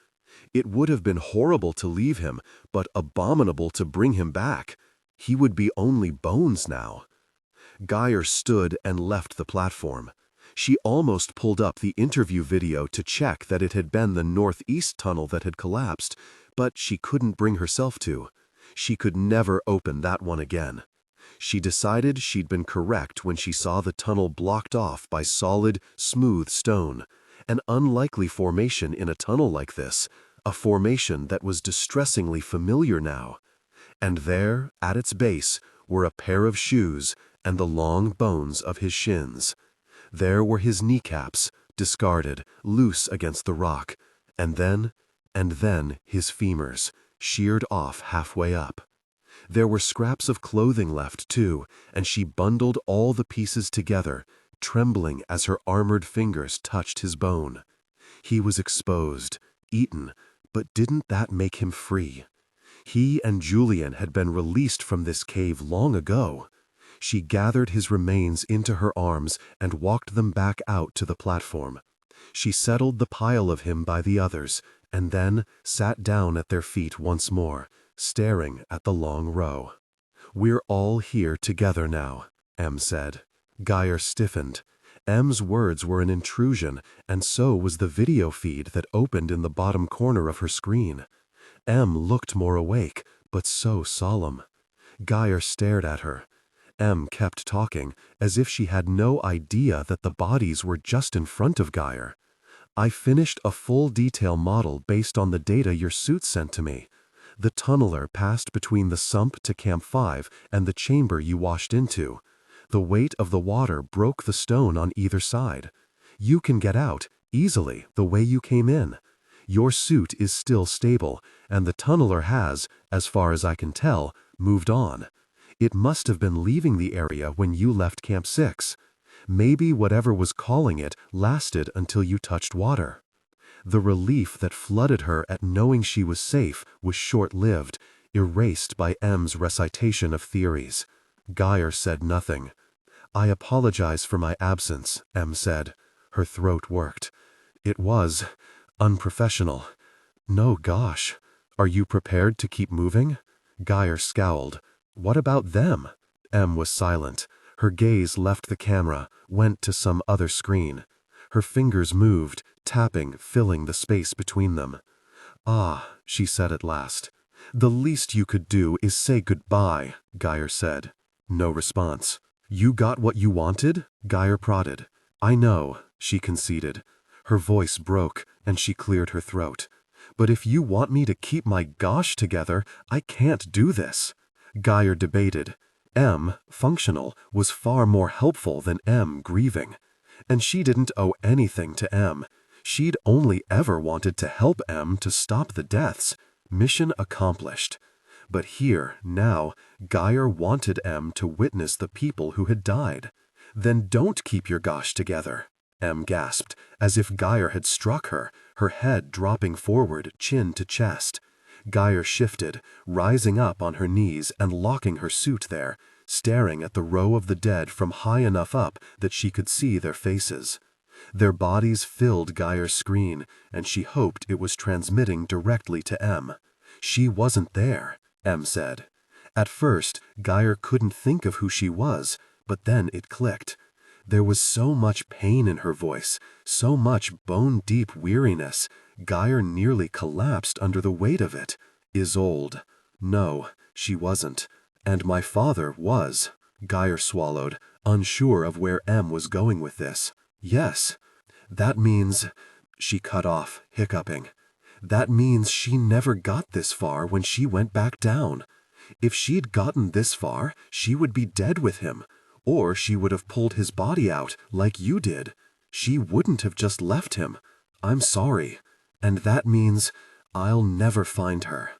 It would have been horrible to leave him, but abominable to bring him back. He would be only bones now. Gyre stood and left the platform. She almost pulled up the interview video to check that it had been the northeast tunnel that had collapsed, but she couldn't bring herself to. She could never open that one again. She decided she'd been correct when she saw the tunnel blocked off by solid, smooth stone, an unlikely formation in a tunnel like this, a formation that was distressingly familiar now. And there, at its base, were a pair of shoes and the long bones of his shins. There were his kneecaps, discarded, loose against the rock, and then his femurs, sheared off halfway up. There were scraps of clothing left, too, and she bundled all the pieces together, trembling as her armored fingers touched his bone. He was exposed, eaten, but didn't that make him free? He and Julian had been released from this cave long ago. She gathered his remains into her arms and walked them back out to the platform. She settled the pile of him by the others, and then sat down at their feet once more, staring at the long row. "We're all here together now," M said. Gyre stiffened. M's words were an intrusion, and so was the video feed that opened in the bottom corner of her screen. M looked more awake, but so solemn. Gyre stared at her. M kept talking, as if she had no idea that the bodies were just in front of Gyre. "I finished a full detail model based on the data your suit sent to me. The tunneler passed between the sump to Camp 5 and the chamber you washed into. The weight of the water broke the stone on either side. You can get out, easily, the way you came in. Your suit is still stable, and the tunneler has, as far as I can tell, moved on. It must have been leaving the area when you left Camp 6. Maybe whatever was calling it lasted until you touched water." The relief that flooded her at knowing she was safe was short-lived, erased by M's recitation of theories. Gyre said nothing. "I apologize for my absence," M said. Her throat worked. "It was unprofessional. No, gosh. Are you prepared to keep moving?" Gyre scowled. "What about them?" M was silent. Her gaze left the camera, went to some other screen. Her fingers moved, tapping, filling the space between them. "Ah," she said at last. "The least you could do is say goodbye," Gyre said. No response. "You got what you wanted?" Gyre prodded. "I know," she conceded. Her voice broke, and she cleared her throat. "But if you want me to keep my gosh together, I can't do this." Gyre debated. M, functional, was far more helpful than M grieving. And she didn't owe anything to M. She'd only ever wanted to help M to stop the deaths. Mission accomplished. But here, now, Gyre wanted M to witness the people who had died. "Then don't keep your gosh together," M gasped, as if Gyre had struck her, her head dropping forward, chin to chest. Gyre shifted, rising up on her knees and locking her suit there, staring at the row of the dead from high enough up that she could see their faces. Their bodies filled Gyre's screen, and she hoped it was transmitting directly to Em. She wasn't there, Em said. At first, Gyre couldn't think of who she was, but then it clicked. There was so much pain in her voice, so much bone-deep weariness, Gyre nearly collapsed under the weight of it. Isolde. No, she wasn't. And my father was. Gyre swallowed, unsure of where Em was going with this. Yes. That means... She cut off, hiccuping. That means she never got this far when she went back down. If she'd gotten this far, she would be dead with him. Or she would have pulled his body out, like you did. She wouldn't have just left him. I'm sorry. And that means I'll never find her.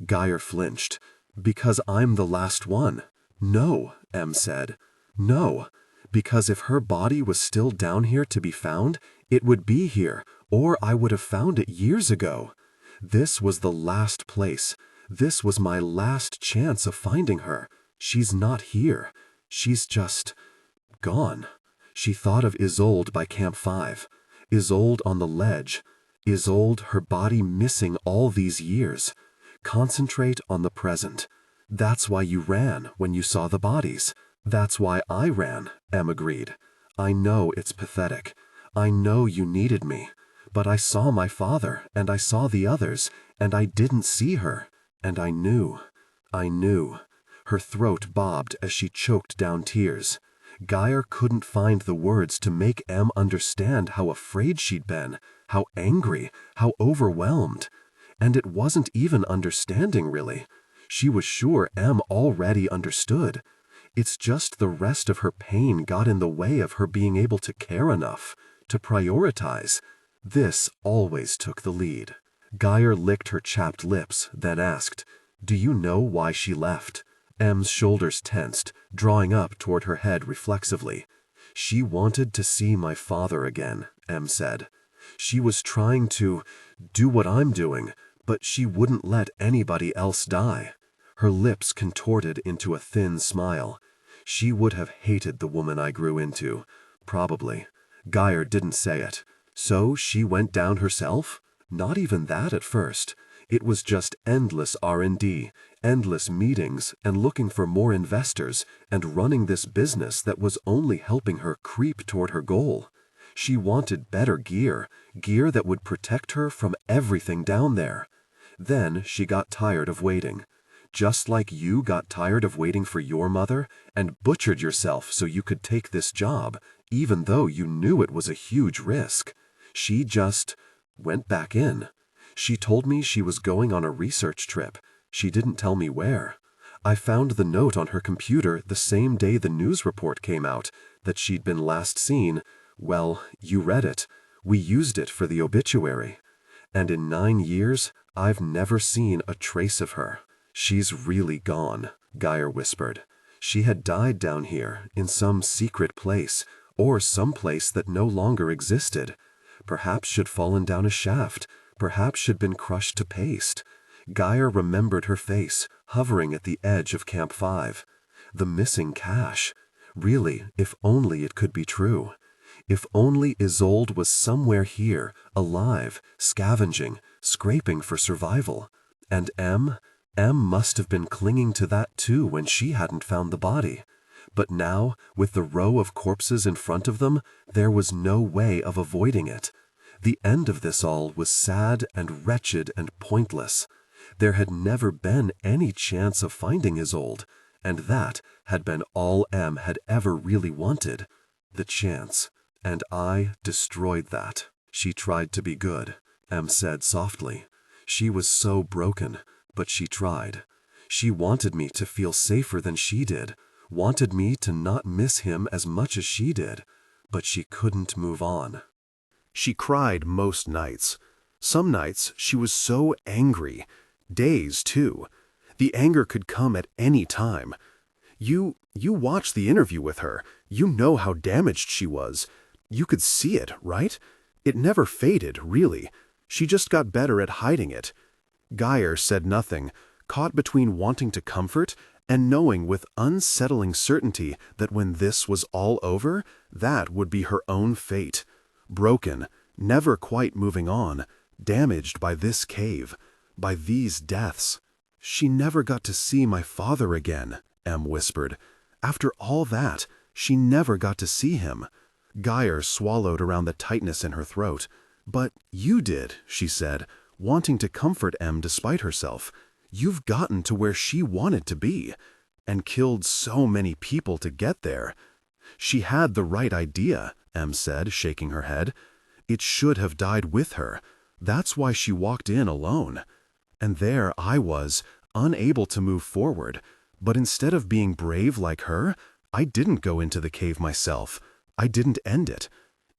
Gyre flinched. Because I'm the last one. No, Em said. No. Because if her body was still down here to be found, it would be here, or I would have found it years ago. This was the last place. This was my last chance of finding her. She's not here. She's just... gone. She thought of Isolde by Camp 5. Isolde on the ledge. Isolde, her body missing all these years. Concentrate on the present. That's why you ran when you saw the bodies. That's why I ran, Em agreed. I know it's pathetic. I know you needed me. But I saw my father, and I saw the others, and I didn't see her. And I knew. I knew. Her throat bobbed as she choked down tears. Gyre couldn't find the words to make Em understand how afraid she'd been, how angry, how overwhelmed. And it wasn't even understanding, really. She was sure Em already understood. It's just the rest of her pain got in the way of her being able to care enough, to prioritize. This always took the lead. Gyre licked her chapped lips, then asked, "Do you know why she left?" Em's shoulders tensed, drawing up toward her head reflexively. "She wanted to see my father again," Em said. "She was trying to do what I'm doing, but she wouldn't let anybody else die." Her lips contorted into a thin smile. "She would have hated the woman I grew into. Probably." Gyre didn't say it. So she went down herself? Not even that at first. It was just endless R&D, endless meetings, and looking for more investors, and running this business that was only helping her creep toward her goal. She wanted better gear, gear that would protect her from everything down there. Then she got tired of waiting. Just like you got tired of waiting for your mother and butchered yourself so you could take this job, even though you knew it was a huge risk. She just went back in. She told me she was going on a research trip. She didn't tell me where. I found the note on her computer the same day the news report came out, that she'd been last seen. Well, you read it. We used it for the obituary. And in 9 years, I've never seen a trace of her. She's really gone, Gyre whispered. She had died down here, in some secret place, or some place that no longer existed. Perhaps she'd fallen down a shaft. Perhaps she'd been crushed to paste. Gyre remembered her face, hovering at the edge of Camp 5. The missing cache. Really, if only it could be true. If only Isolde was somewhere here, alive, scavenging, scraping for survival. And Em must have been clinging to that too when she hadn't found the body. But now, with the row of corpses in front of them, there was no way of avoiding it. The end of this all was sad and wretched and pointless. There had never been any chance of finding Isolde, and that had been all Em had ever really wanted. The chance. And I destroyed that. She tried to be good, Em said softly. She was so broken, but she tried. She wanted me to feel safer than she did, wanted me to not miss him as much as she did, but she couldn't move on. She cried most nights. Some nights she was so angry. Days, too. The anger could come at any time. You watched the interview with her. You know how damaged she was. You could see it, right? It never faded, really. She just got better at hiding it. Gyre said nothing, caught between wanting to comfort and knowing with unsettling certainty that when this was all over, that would be her own fate. Broken, never quite moving on, damaged by this cave, by these deaths. She never got to see my father again, Em whispered. After all that, she never got to see him. Gyre swallowed around the tightness in her throat. But you did, she said, wanting to comfort Em despite herself. You've gotten to where she wanted to be, and killed so many people to get there. She had the right idea, Em said, shaking her head. It should have died with her. That's why she walked in alone. And there I was, unable to move forward. But instead of being brave like her, I didn't go into the cave myself. I didn't end it.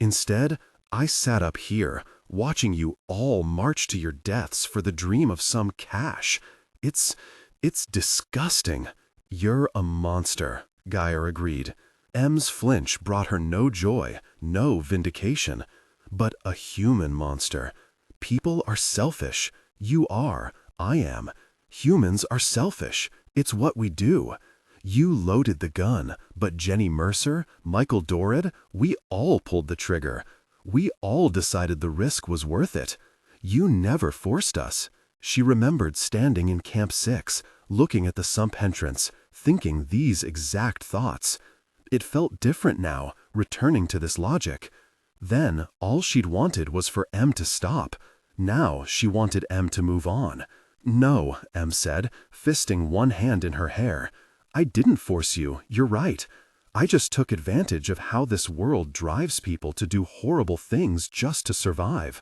Instead, I sat up here, watching you all march to your deaths for the dream of some cash. It's disgusting. You're a monster, Gyre agreed. Em's flinch brought her no joy, no vindication, but a human monster. People are selfish. You are. I am. Humans are selfish. It's what we do. You loaded the gun, but Jenny Mercer, Michael Dorrid, we all pulled the trigger. We all decided the risk was worth it. You never forced us. She remembered standing in Camp 6, looking at the sump entrance, thinking these exact thoughts. It felt different now, returning to this logic. Then, all she'd wanted was for Em to stop. Now, she wanted Em to move on. No, Em said, fisting one hand in her hair. I didn't force you, you're right. I just took advantage of how this world drives people to do horrible things just to survive.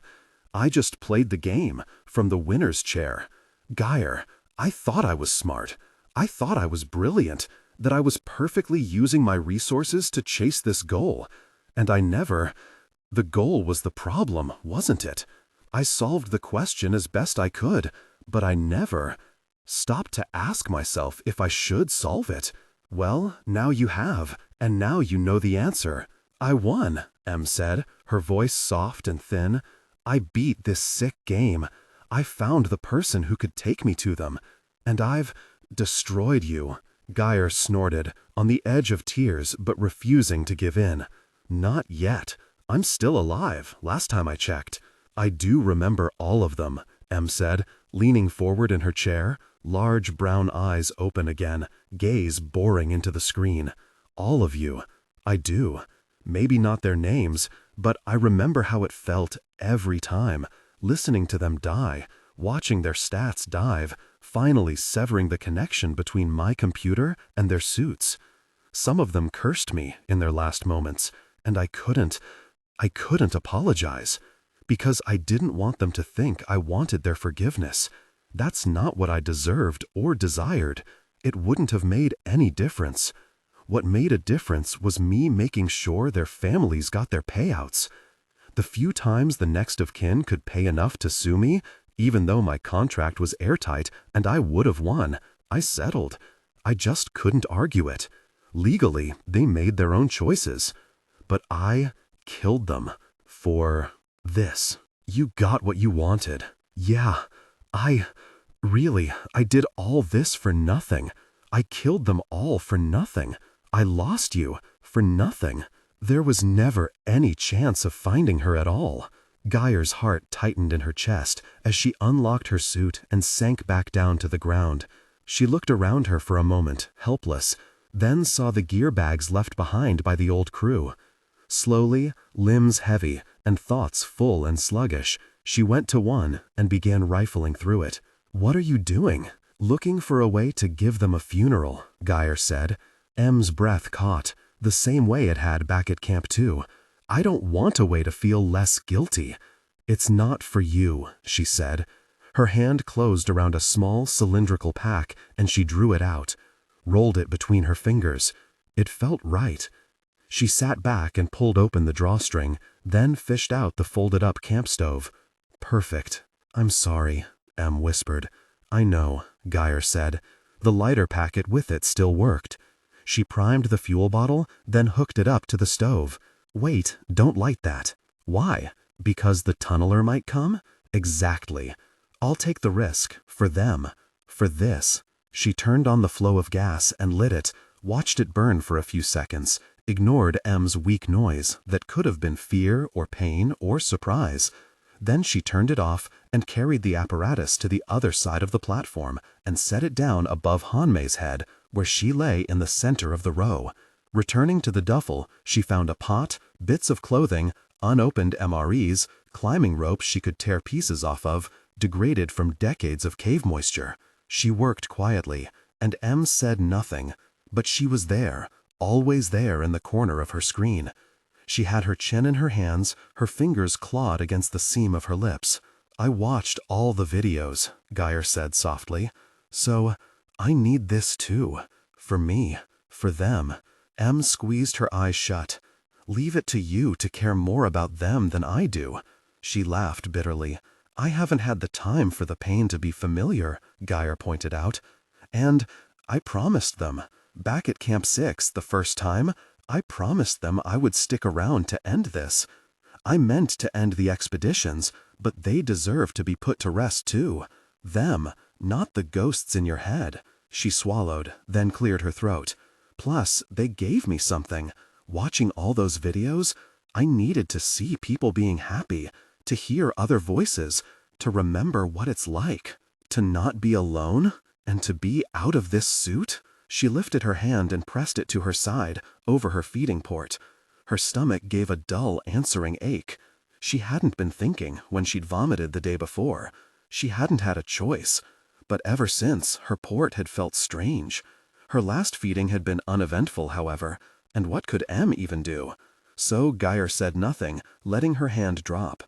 I just played the game, from the winner's chair. Gyre, I thought I was smart. I thought I was brilliant, that I was perfectly using my resources to chase this goal. And I never... The goal was the problem, wasn't it? I solved the question as best I could, but I never stopped to ask myself if I should solve it. Well, now you have, and now you know the answer. I won, Em said, her voice soft and thin. I beat this sick game. I found the person who could take me to them. And I've destroyed you. Gyre snorted, on the edge of tears but refusing to give in. Not yet. I'm still alive, last time I checked. I do remember all of them, Em said, leaning forward in her chair, large brown eyes open again, gaze boring into the screen. All of you. I do. Maybe not their names, but I remember how it felt every time, listening to them die, watching their stats dive, finally severing the connection between my computer and their suits. Some of them cursed me in their last moments, and I couldn't apologize, because I didn't want them to think I wanted their forgiveness. That's not what I deserved or desired. It wouldn't have made any difference. What made a difference was me making sure their families got their payouts. The few times the next of kin could pay enough to sue me, even though my contract was airtight and I would have won, I settled. I just couldn't argue it. Legally, they made their own choices. But I killed them for this. You got what you wanted. Yeah, I did all this for nothing. I killed them all for nothing. I lost you for nothing. There was never any chance of finding her at all. Gyre's heart tightened in her chest as she unlocked her suit and sank back down to the ground. She looked around her for a moment, helpless, then saw the gear bags left behind by the old crew. Slowly, limbs heavy and thoughts full and sluggish, she went to one and began rifling through it. What are you doing? Looking for a way to give them a funeral, Gyre said. Em's breath caught, the same way it had back at Camp 2. I don't want a way to feel less guilty. It's not for you, she said. Her hand closed around a small cylindrical pack and she drew it out, rolled it between her fingers. It felt right. She sat back and pulled open the drawstring, then fished out the folded-up camp stove. Perfect. I'm sorry, Em whispered. I know, Gyre said. The lighter packet with it still worked. She primed the fuel bottle, then hooked it up to the stove. Wait, don't light that. Why? Because the tunneler might come? Exactly. I'll take the risk, for them, for this. She turned on the flow of gas and lit it, watched it burn for a few seconds, ignored M's weak noise that could have been fear or pain or surprise. Then she turned it off and carried the apparatus to the other side of the platform and set it down above Hanmei's head, where she lay in the center of the row. Returning to the duffel, she found a pot, bits of clothing, unopened MREs, climbing ropes she could tear pieces off of, degraded from decades of cave moisture. She worked quietly, and M said nothing, but she was there, always there in the corner of her screen. She had her chin in her hands, her fingers clawed against the seam of her lips. "I watched all the videos," Gyre said softly. "So, I need this too. For me. For them." M squeezed her eyes shut. "Leave it to you to care more about them than I do." She laughed bitterly. "I haven't had the time for the pain to be familiar," Gyre pointed out. "And I promised them. Back at Camp 6 the first time, I promised them I would stick around to end this. I meant to end the expeditions, but they deserve to be put to rest too. Them, not the ghosts in your head." She swallowed, then cleared her throat. "Plus, they gave me something. Watching all those videos, I needed to see people being happy, to hear other voices, to remember what it's like, to not be alone, and to be out of this suit." She lifted her hand and pressed it to her side, over her feeding port. Her stomach gave a dull, answering ache. She hadn't been thinking when she'd vomited the day before. She hadn't had a choice. But ever since, her port had felt strange. Her last feeding had been uneventful, however, and what could M even do? So Gyre said nothing, letting her hand drop.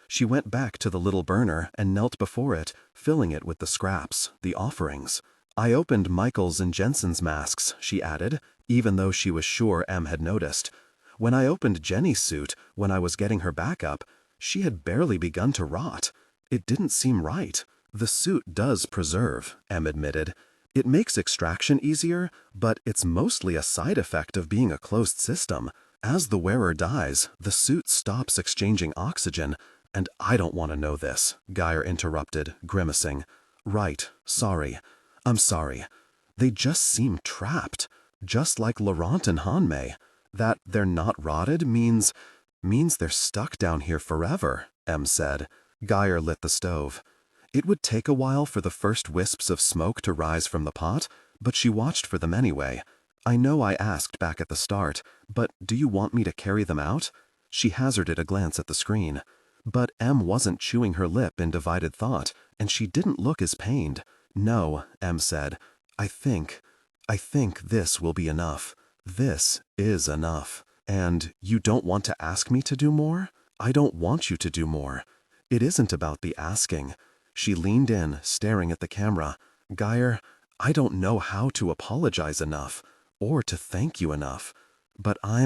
She went back to the little burner and knelt before it, filling it with the scraps, the offerings. "I opened Michael's and Jensen's masks," she added, even though she was sure M had noticed. "When I opened Jenny's suit, when I was getting her back up, she had barely begun to rot. It didn't seem right." "The suit does preserve," M admitted. "It makes extraction easier, but it's mostly a side effect of being a closed system. As the wearer dies, the suit stops exchanging oxygen, and I don't want to know this," Gyre interrupted, grimacing. "Right, sorry. I'm sorry. They just seem trapped, just like Laurent and Hanmei. That they're not rotted means they're stuck down here forever," M said. Gyre lit the stove. It would take a while for the first wisps of smoke to rise from the pot, but she watched for them anyway. "I know I asked back at the start, but do you want me to carry them out?" She hazarded a glance at the screen. But M wasn't chewing her lip in divided thought, and she didn't look as pained. "No," M said. I think this will be enough. This is enough. And you don't want to ask me to do more? I don't want you to do more. It isn't about the asking." She leaned in, staring at the camera. "Gyre, I don't know how to apologize enough, or to thank you enough. But I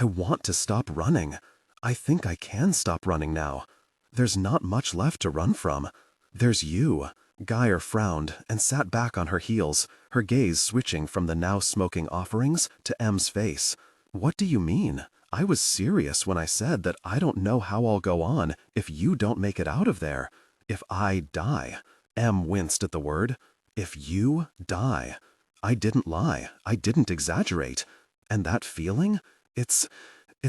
want to stop running. I think I can stop running now. There's not much left to run from. There's you." Gyre frowned and sat back on her heels, her gaze switching from the now smoking offerings to M's face. "What do you mean? I was serious when I said that I don't know how I'll go on if you don't make it out of there. If I die." M winced at the word. "If you die." I didn't lie. I didn't exaggerate. And that feeling? It's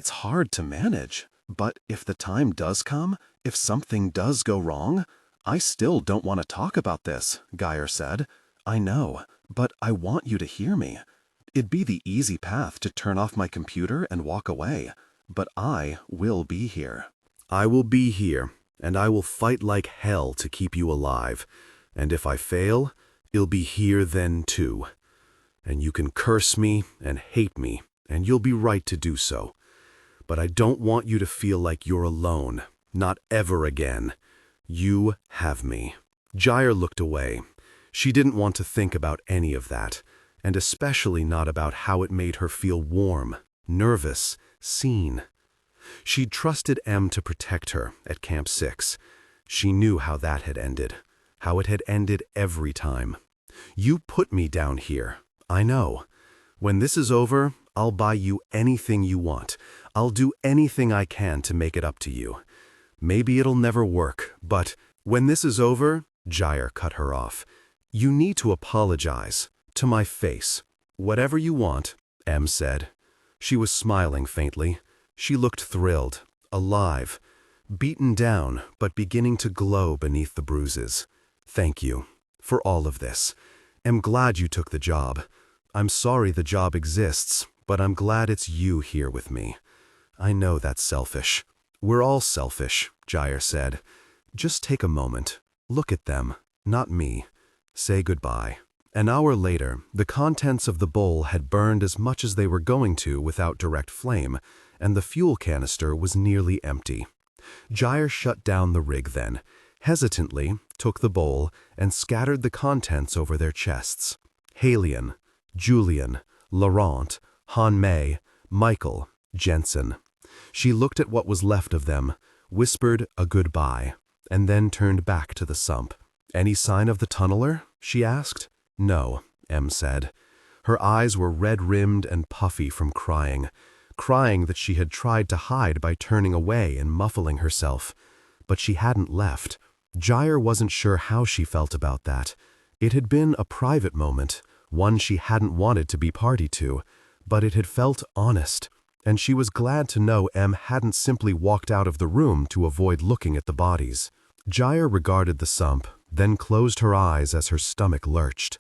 hard to manage. But if the time does come, if something does go wrong, I still don't want to talk about this," Gyre said. "I know, but I want you to hear me. It'd be the easy path to turn off my computer and walk away, but I will be here." "I will be here, and I will fight like hell to keep you alive. And if I fail, you'll be here then too. And you can curse me and hate me, and you'll be right to do so. But I don't want you to feel like you're alone, not ever again. You have me." Gyre looked away. She didn't want to think about any of that, and especially not about how it made her feel warm, nervous, seen. She'd trusted M to protect her at Camp 6. She knew how that had ended, how it had ended every time. "You put me down here. I know. When this is over, I'll buy you anything you want. I'll do anything I can to make it up to you. Maybe it'll never work, but when this is over," Gyre cut her off, You need to apologize. To my face. Whatever you want, Em said. She was smiling faintly. She looked thrilled, alive, beaten down but beginning to glow beneath the bruises. Thank you. For all of this. I'm glad you took the job. I'm sorry the job exists, but I'm glad it's you here with me. I know that's selfish. We're all selfish, Gyre said. Just take a moment. Look at them, not me. Say goodbye. An hour later, the contents of the bowl had burned as much as they were going to without direct flame, and the fuel canister was nearly empty. Gyre shut down the rig then, hesitantly took the bowl and scattered the contents over their chests. Halion, Julian, Laurent, Han Mei, Michael, Jensen. She looked at what was left of them, whispered a goodbye, and then turned back to the sump. Any sign of the tunneler? She asked. No, Em said. Her eyes were red-rimmed and puffy from crying that she had tried to hide by turning away and muffling herself. But she hadn't left. Gyre wasn't sure how she felt about that. It had been a private moment, one she hadn't wanted to be party to, but it had felt honest, and she was glad to know Em hadn't simply walked out of the room to avoid looking at the bodies. Gyre regarded the sump, then closed her eyes as her stomach lurched.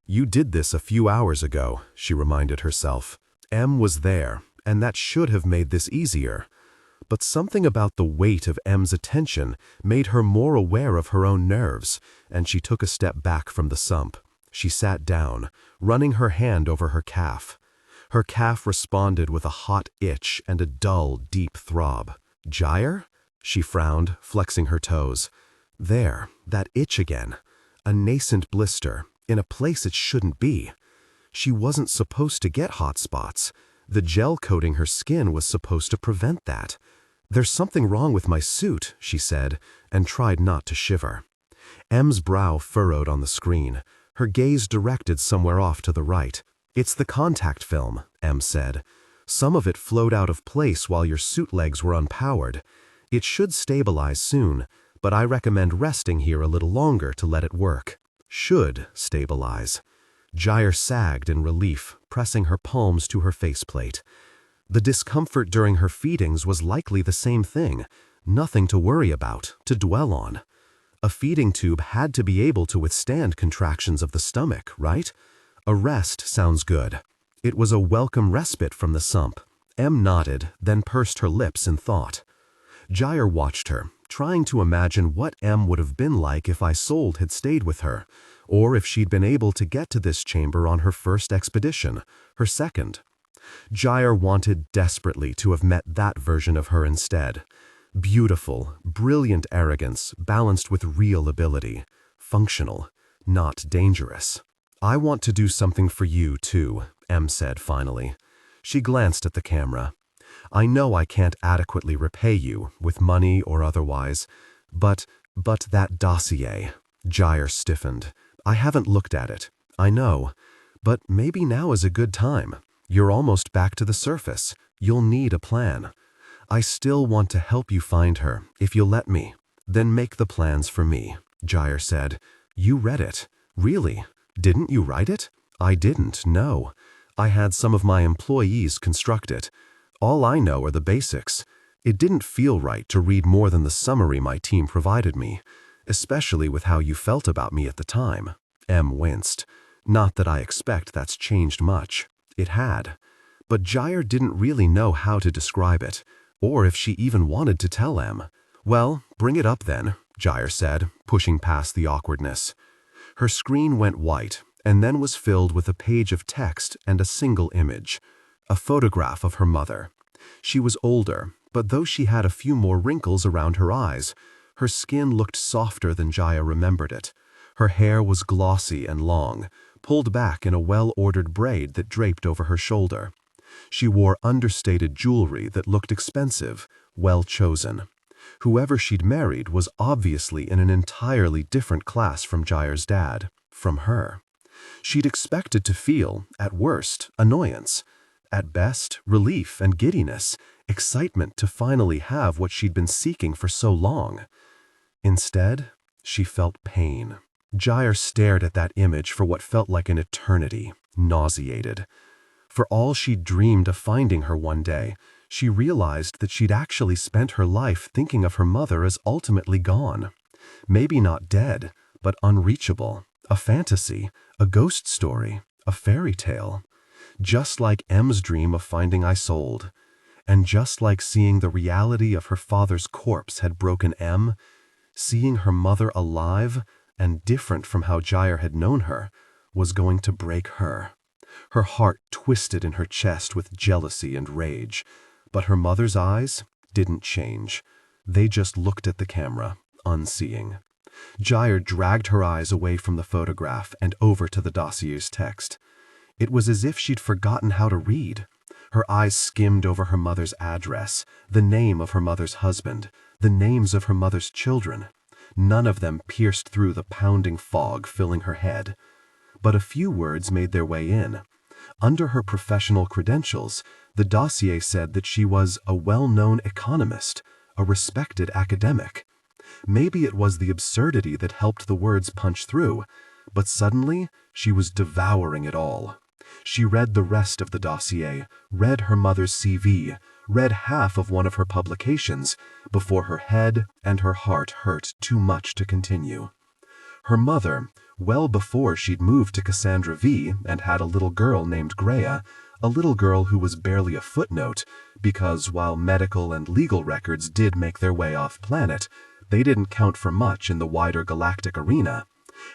You did this a few hours ago, she reminded herself. Em was there, and that should have made this easier. But something about the weight of Em's attention made her more aware of her own nerves, and she took a step back from the sump. She sat down, running her hand over her calf. Her calf responded with a hot itch and a dull, deep throb. Gyre? She frowned, flexing her toes. There, that itch again. A nascent blister, in a place it shouldn't be. She wasn't supposed to get hot spots. The gel coating her skin was supposed to prevent that. There's something wrong with my suit, she said, and tried not to shiver. Em's brow furrowed on the screen, her gaze directed somewhere off to the right. It's the contact film, Em said. Some of it flowed out of place while your suit legs were unpowered. It should stabilize soon, but I recommend resting here a little longer to let it work. Should stabilize. Gyre sagged in relief, pressing her palms to her faceplate. The discomfort during her feedings was likely the same thing, nothing to worry about, to dwell on. A feeding tube had to be able to withstand contractions of the stomach, right? A rest sounds good. It was a welcome respite from the sump. Em nodded, then pursed her lips in thought. Gyre watched her, trying to imagine what Em would have been like if Isolde had stayed with her, or if she'd been able to get to this chamber on her first expedition, her second. Gyre wanted desperately to have met that version of her instead. Beautiful, brilliant arrogance balanced with real ability. Functional, not dangerous. I want to do something for you, too, Em said finally. She glanced at the camera. I know I can't adequately repay you, with money or otherwise, but that dossier. Gyre stiffened. I haven't looked at it. I know. But maybe now is a good time. You're almost back to the surface. You'll need a plan. I still want to help you find her, if you'll let me. Then make the plans for me, Gyre said. You read it. Really? Didn't you write it? I didn't, no. I had some of my employees construct it. All I know are the basics. It didn't feel right to read more than the summary my team provided me, especially with how you felt about me at the time. Em winced. Not that I expect that's changed much. It had. But Gyre didn't really know how to describe it, or if she even wanted to tell Em. Well, bring it up then, Gyre said, pushing past the awkwardness. Her screen went white, and then was filled with a page of text and a single image. A photograph of her mother. She was older, but though she had a few more wrinkles around her eyes, her skin looked softer than Gyre remembered it. Her hair was glossy and long, pulled back in a well-ordered braid that draped over her shoulder. She wore understated jewelry that looked expensive, well chosen. Whoever she'd married was obviously in an entirely different class from Gyre's dad, from her. She'd expected to feel, at worst, annoyance. At best, relief and giddiness, excitement to finally have what she'd been seeking for so long. Instead, she felt pain. Gyre stared at that image for what felt like an eternity, nauseated. For all she'd dreamed of finding her one day, she realized that she'd actually spent her life thinking of her mother as ultimately gone. Maybe not dead, but unreachable, a fantasy, a ghost story, a fairy tale. Just like M's dream of finding Isolde. And just like seeing the reality of her father's corpse had broken M, seeing her mother alive and different from how Gyre had known her was going to break her. Her heart twisted in her chest with jealousy and rage, but her mother's eyes didn't change. They just looked at the camera, unseeing. Gyre dragged her eyes away from the photograph and over to the dossier's text. It was as if she'd forgotten how to read. Her eyes skimmed over her mother's address, the name of her mother's husband, the names of her mother's children. None of them pierced through the pounding fog filling her head. But a few words made their way in. Under her professional credentials, the dossier said that she was a well-known economist, a respected academic. Maybe it was the absurdity that helped the words punch through, but suddenly she was devouring it all. She read the rest of the dossier, read her mother's CV, read half of one of her publications, before her head and her heart hurt too much to continue. Her mother, well before she'd moved to Cassandra-V and had a little girl named Greya, a little girl who was barely a footnote, because while medical and legal records did make their way off-planet, they didn't count for much in the wider galactic arena,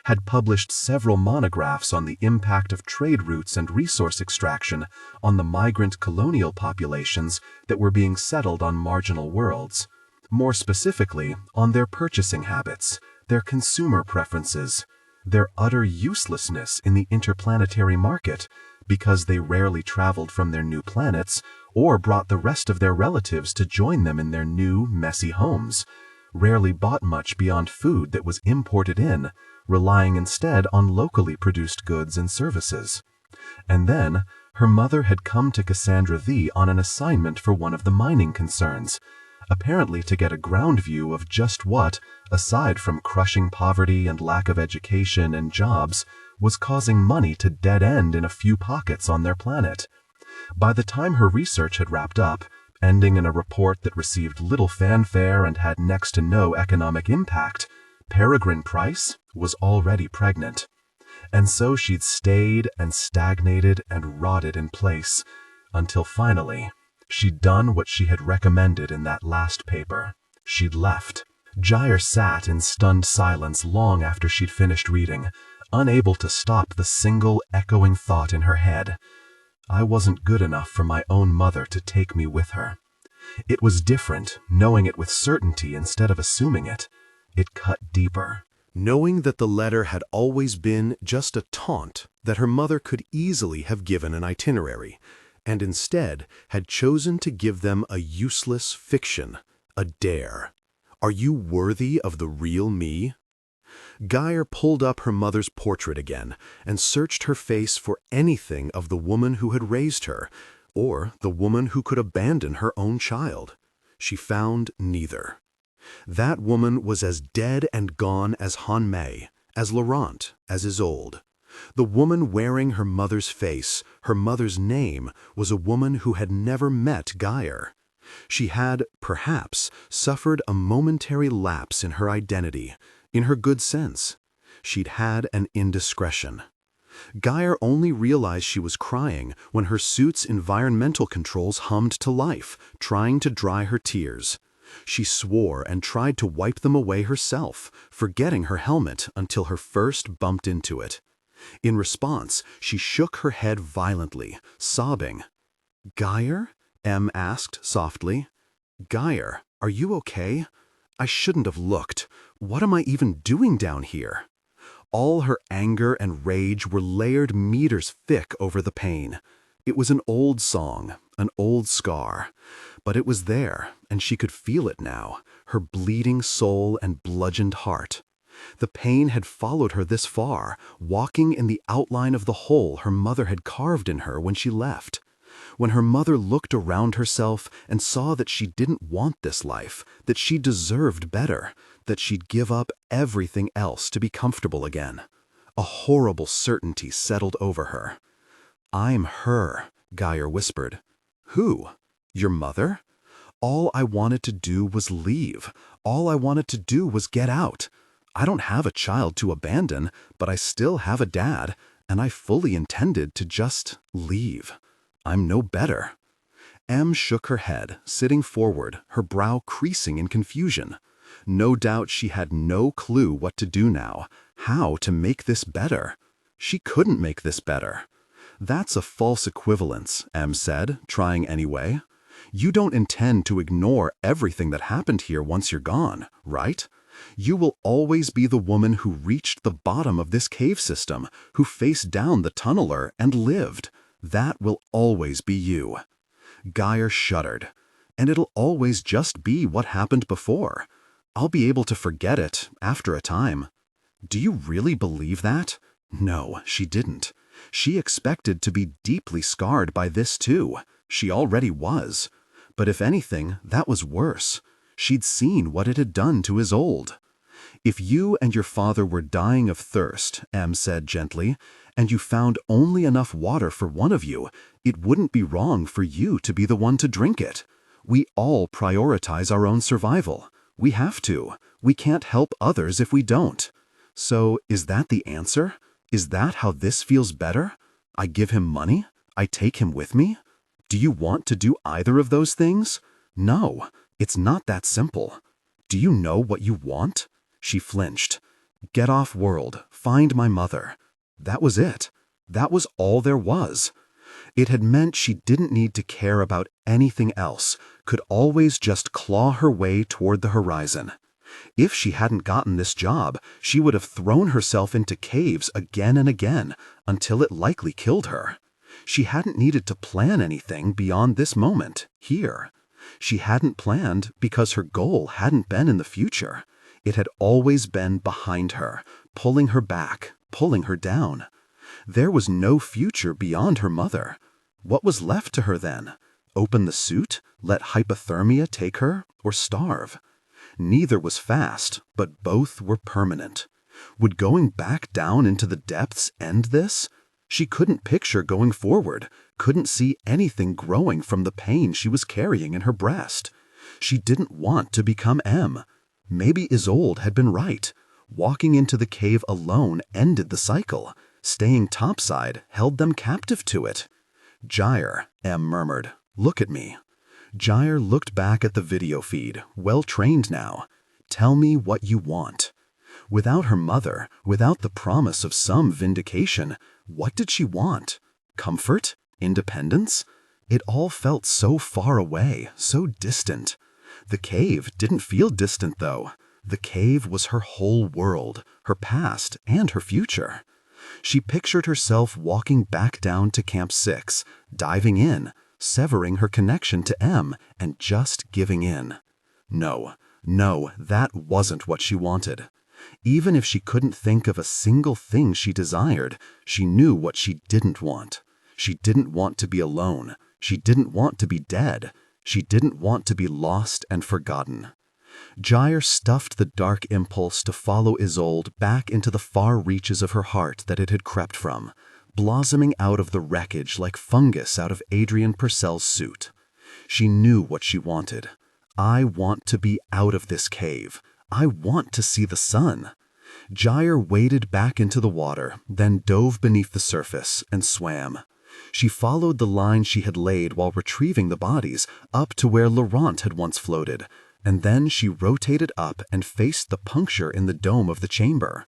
had published several monographs on the impact of trade routes and resource extraction on the migrant colonial populations that were being settled on marginal worlds, more specifically on their purchasing habits, their consumer preferences, their utter uselessness in the interplanetary market because they rarely traveled from their new planets or brought the rest of their relatives to join them in their new, messy homes, rarely bought much beyond food that was imported in, relying instead on locally produced goods and services. And then, her mother had come to Cassandra-V on an assignment for one of the mining concerns, apparently to get a ground view of just what, aside from crushing poverty and lack of education and jobs, was causing money to dead end in a few pockets on their planet. By the time her research had wrapped up, ending in a report that received little fanfare and had next to no economic impact, Gyre Price was already pregnant. And so she'd stayed and stagnated and rotted in place, until finally, she'd done what she had recommended in that last paper. She'd left. Gyre sat in stunned silence long after she'd finished reading, unable to stop the single echoing thought in her head. I wasn't good enough for my own mother to take me with her. It was different, knowing it with certainty instead of assuming it. It cut deeper. Knowing that the letter had always been just a taunt, that her mother could easily have given an itinerary, and instead had chosen to give them a useless fiction, a dare. Are you worthy of the real me? Gyre pulled up her mother's portrait again and searched her face for anything of the woman who had raised her, or the woman who could abandon her own child. She found neither. That woman was as dead and gone as Han Mei, as Laurent, as Isolde. The woman wearing her mother's face, her mother's name, was a woman who had never met Gyre. She had, perhaps, suffered a momentary lapse in her identity, in her good sense. She'd had an indiscretion. Gyre only realized she was crying when her suit's environmental controls hummed to life, trying to dry her tears. She swore and tried to wipe them away herself, forgetting her helmet until her first bumped into it. In response, she shook her head violently, sobbing. "Gyre?" M asked softly. "Gyre, are you okay? I shouldn't have looked. What am I even doing down here?" All her anger and rage were layered meters thick over the pain. It was an old song, an old scar, but it was there, and she could feel it now, her bleeding soul and bludgeoned heart. The pain had followed her this far, walking in the outline of the hole her mother had carved in her when she left. When her mother looked around herself and saw that she didn't want this life, that she deserved better, that she'd give up everything else to be comfortable again, a horrible certainty settled over her. "I'm her," Gyre whispered. "Who? Your mother? All I wanted to do was leave. All I wanted to do was get out. I don't have a child to abandon, but I still have a dad, and I fully intended to just leave. I'm no better." Em shook her head, sitting forward, her brow creasing in confusion. No doubt she had no clue what to do now, how to make this better. She couldn't make this better. "That's a false equivalence," Em said, trying anyway. "You don't intend to ignore everything that happened here once you're gone, right? You will always be the woman who reached the bottom of this cave system, who faced down the tunneler and lived. That will always be you." Gyre shuddered. "And it'll always just be what happened before. I'll be able to forget it after a time." Do you really believe that? No, she didn't. She expected to be deeply scarred by this too. She already was. But if anything, that was worse. She'd seen what it had done to Isolde. "If you and your father were dying of thirst," Em said gently, "and you found only enough water for one of you, it wouldn't be wrong for you to be the one to drink it. We all prioritize our own survival. We have to. We can't help others if we don't. So, is that the answer? Is that how this feels better? I give him money? I take him with me? Do you want to do either of those things? No, it's not that simple. Do you know what you want?" She flinched. "Get off world, find my mother." That was it. That was all there was. It had meant she didn't need to care about anything else, could always just claw her way toward the horizon. If she hadn't gotten this job, she would have thrown herself into caves again and again, until it likely killed her. She hadn't needed to plan anything beyond this moment, here. She hadn't planned because her goal hadn't been in the future. It had always been behind her, pulling her back, pulling her down. There was no future beyond her mother. What was left to her then? Open the suit, let hypothermia take her, or starve? Neither was fast, but both were permanent. Would going back down into the depths end this? She couldn't picture going forward, couldn't see anything growing from the pain she was carrying in her breast. She didn't want to become Em. Maybe Isolde had been right. Walking into the cave alone ended the cycle. Staying topside held them captive to it. "Gyre," Em murmured, "look at me." Gyre looked back at the video feed, well-trained now. "Tell me what you want." Without her mother, without the promise of some vindication, what did she want? Comfort? Independence? It all felt so far away, so distant. The cave didn't feel distant, though. The cave was her whole world, her past and her future. She pictured herself walking back down to Camp 6, diving in, severing her connection to Em, and just giving in. No, that wasn't what she wanted. Even if she couldn't think of a single thing she desired, she knew what she didn't want. She didn't want to be alone. She didn't want to be dead. She didn't want to be lost and forgotten. Gyre stuffed the dark impulse to follow Isolde back into the far reaches of her heart that it had crept from, blossoming out of the wreckage like fungus out of Adrian Purcell's suit. She knew what she wanted. "I want to be out of this cave. I want to see the sun." Gyre waded back into the water, then dove beneath the surface and swam. She followed the line she had laid while retrieving the bodies up to where Laurent had once floated, and then she rotated up and faced the puncture in the dome of the chamber.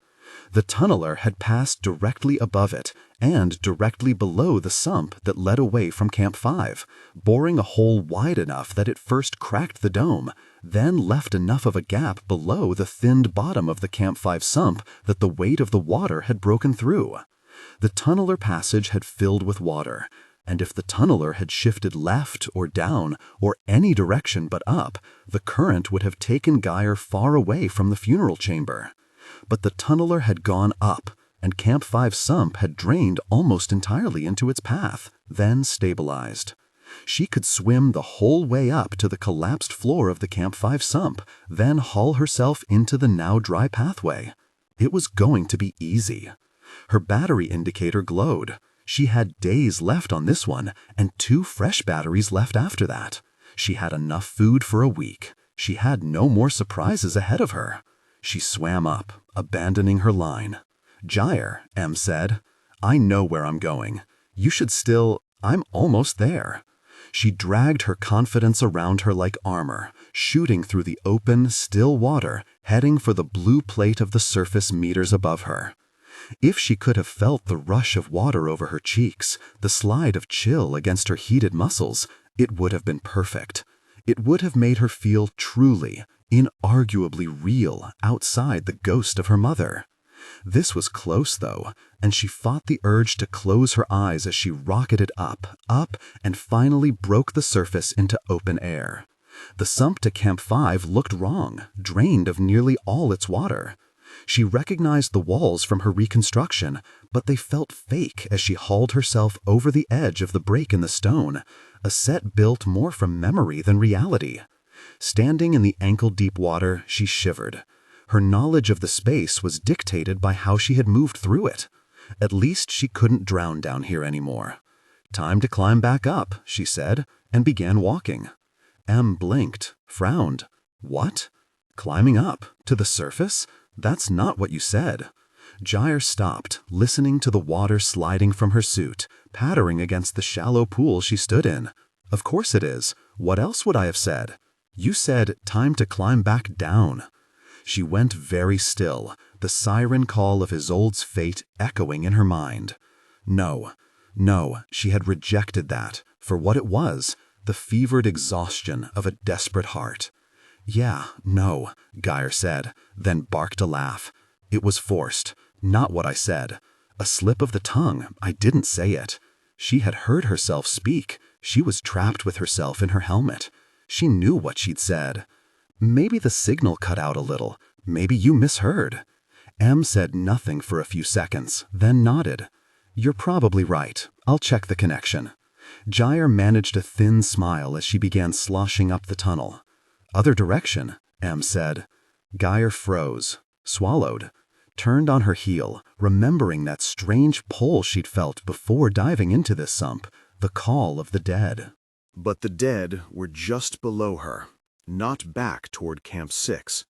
The tunneler had passed directly above it and directly below the sump that led away from Camp 5, boring a hole wide enough that it first cracked the dome, then left enough of a gap below the thinned bottom of the Camp 5 sump that the weight of the water had broken through. The tunneler passage had filled with water, and if the tunneler had shifted left or down or any direction but up, the current would have taken Gyre far away from the funeral chamber. But the tunneler had gone up, and Camp 5's sump had drained almost entirely into its path, then stabilized. She could swim the whole way up to the collapsed floor of the Camp 5 sump, then haul herself into the now dry pathway. It was going to be easy. Her battery indicator glowed. She had days left on this one, and 2 fresh batteries left after that. She had enough food for a week. She had no more surprises ahead of her. She swam up, abandoning her line. "Gyre," Em said, "I know where I'm going. You should still... I'm almost there." She dragged her confidence around her like armor, shooting through the open, still water, heading for the blue plate of the surface meters above her. If she could have felt the rush of water over her cheeks, the slide of chill against her heated muscles, it would have been perfect. It would have made her feel truly, inarguably real outside the ghost of her mother. This was close, though, and she fought the urge to close her eyes as she rocketed up, and finally broke the surface into open air. The sump to Camp 5 looked wrong, drained of nearly all its water. She recognized the walls from her reconstruction, but they felt fake as she hauled herself over the edge of the break in the stone, a set built more from memory than reality. Standing in the ankle-deep water, she shivered. Her knowledge of the space was dictated by how she had moved through it. At least she couldn't drown down here anymore. "Time to climb back up," she said, and began walking. Em blinked, frowned. "What? Climbing up? To the surface? That's not what you said." Gyre stopped, listening to the water sliding from her suit, pattering against the shallow pool she stood in. "Of course it is. What else would I have said? You said, 'Time to climb back down.'" She went very still, the siren call of Isolde's fate echoing in her mind. No, she had rejected that, for what it was, the fevered exhaustion of a desperate heart. "Yeah, no," Gyre said, then barked a laugh. "It was forced, not what I said. A slip of the tongue, I didn't say it." She had heard herself speak. She was trapped with herself in her helmet. She knew what she'd said. "Maybe the signal cut out a little. Maybe you misheard." Em said nothing for a few seconds, then nodded. "You're probably right. I'll check the connection." Gyre managed a thin smile as she began sloshing up the tunnel. "Other direction," Em said. Gyre froze, swallowed, turned on her heel, remembering that strange pull she'd felt before diving into this sump, the call of the dead. But the dead were just below her, not back toward Camp 6.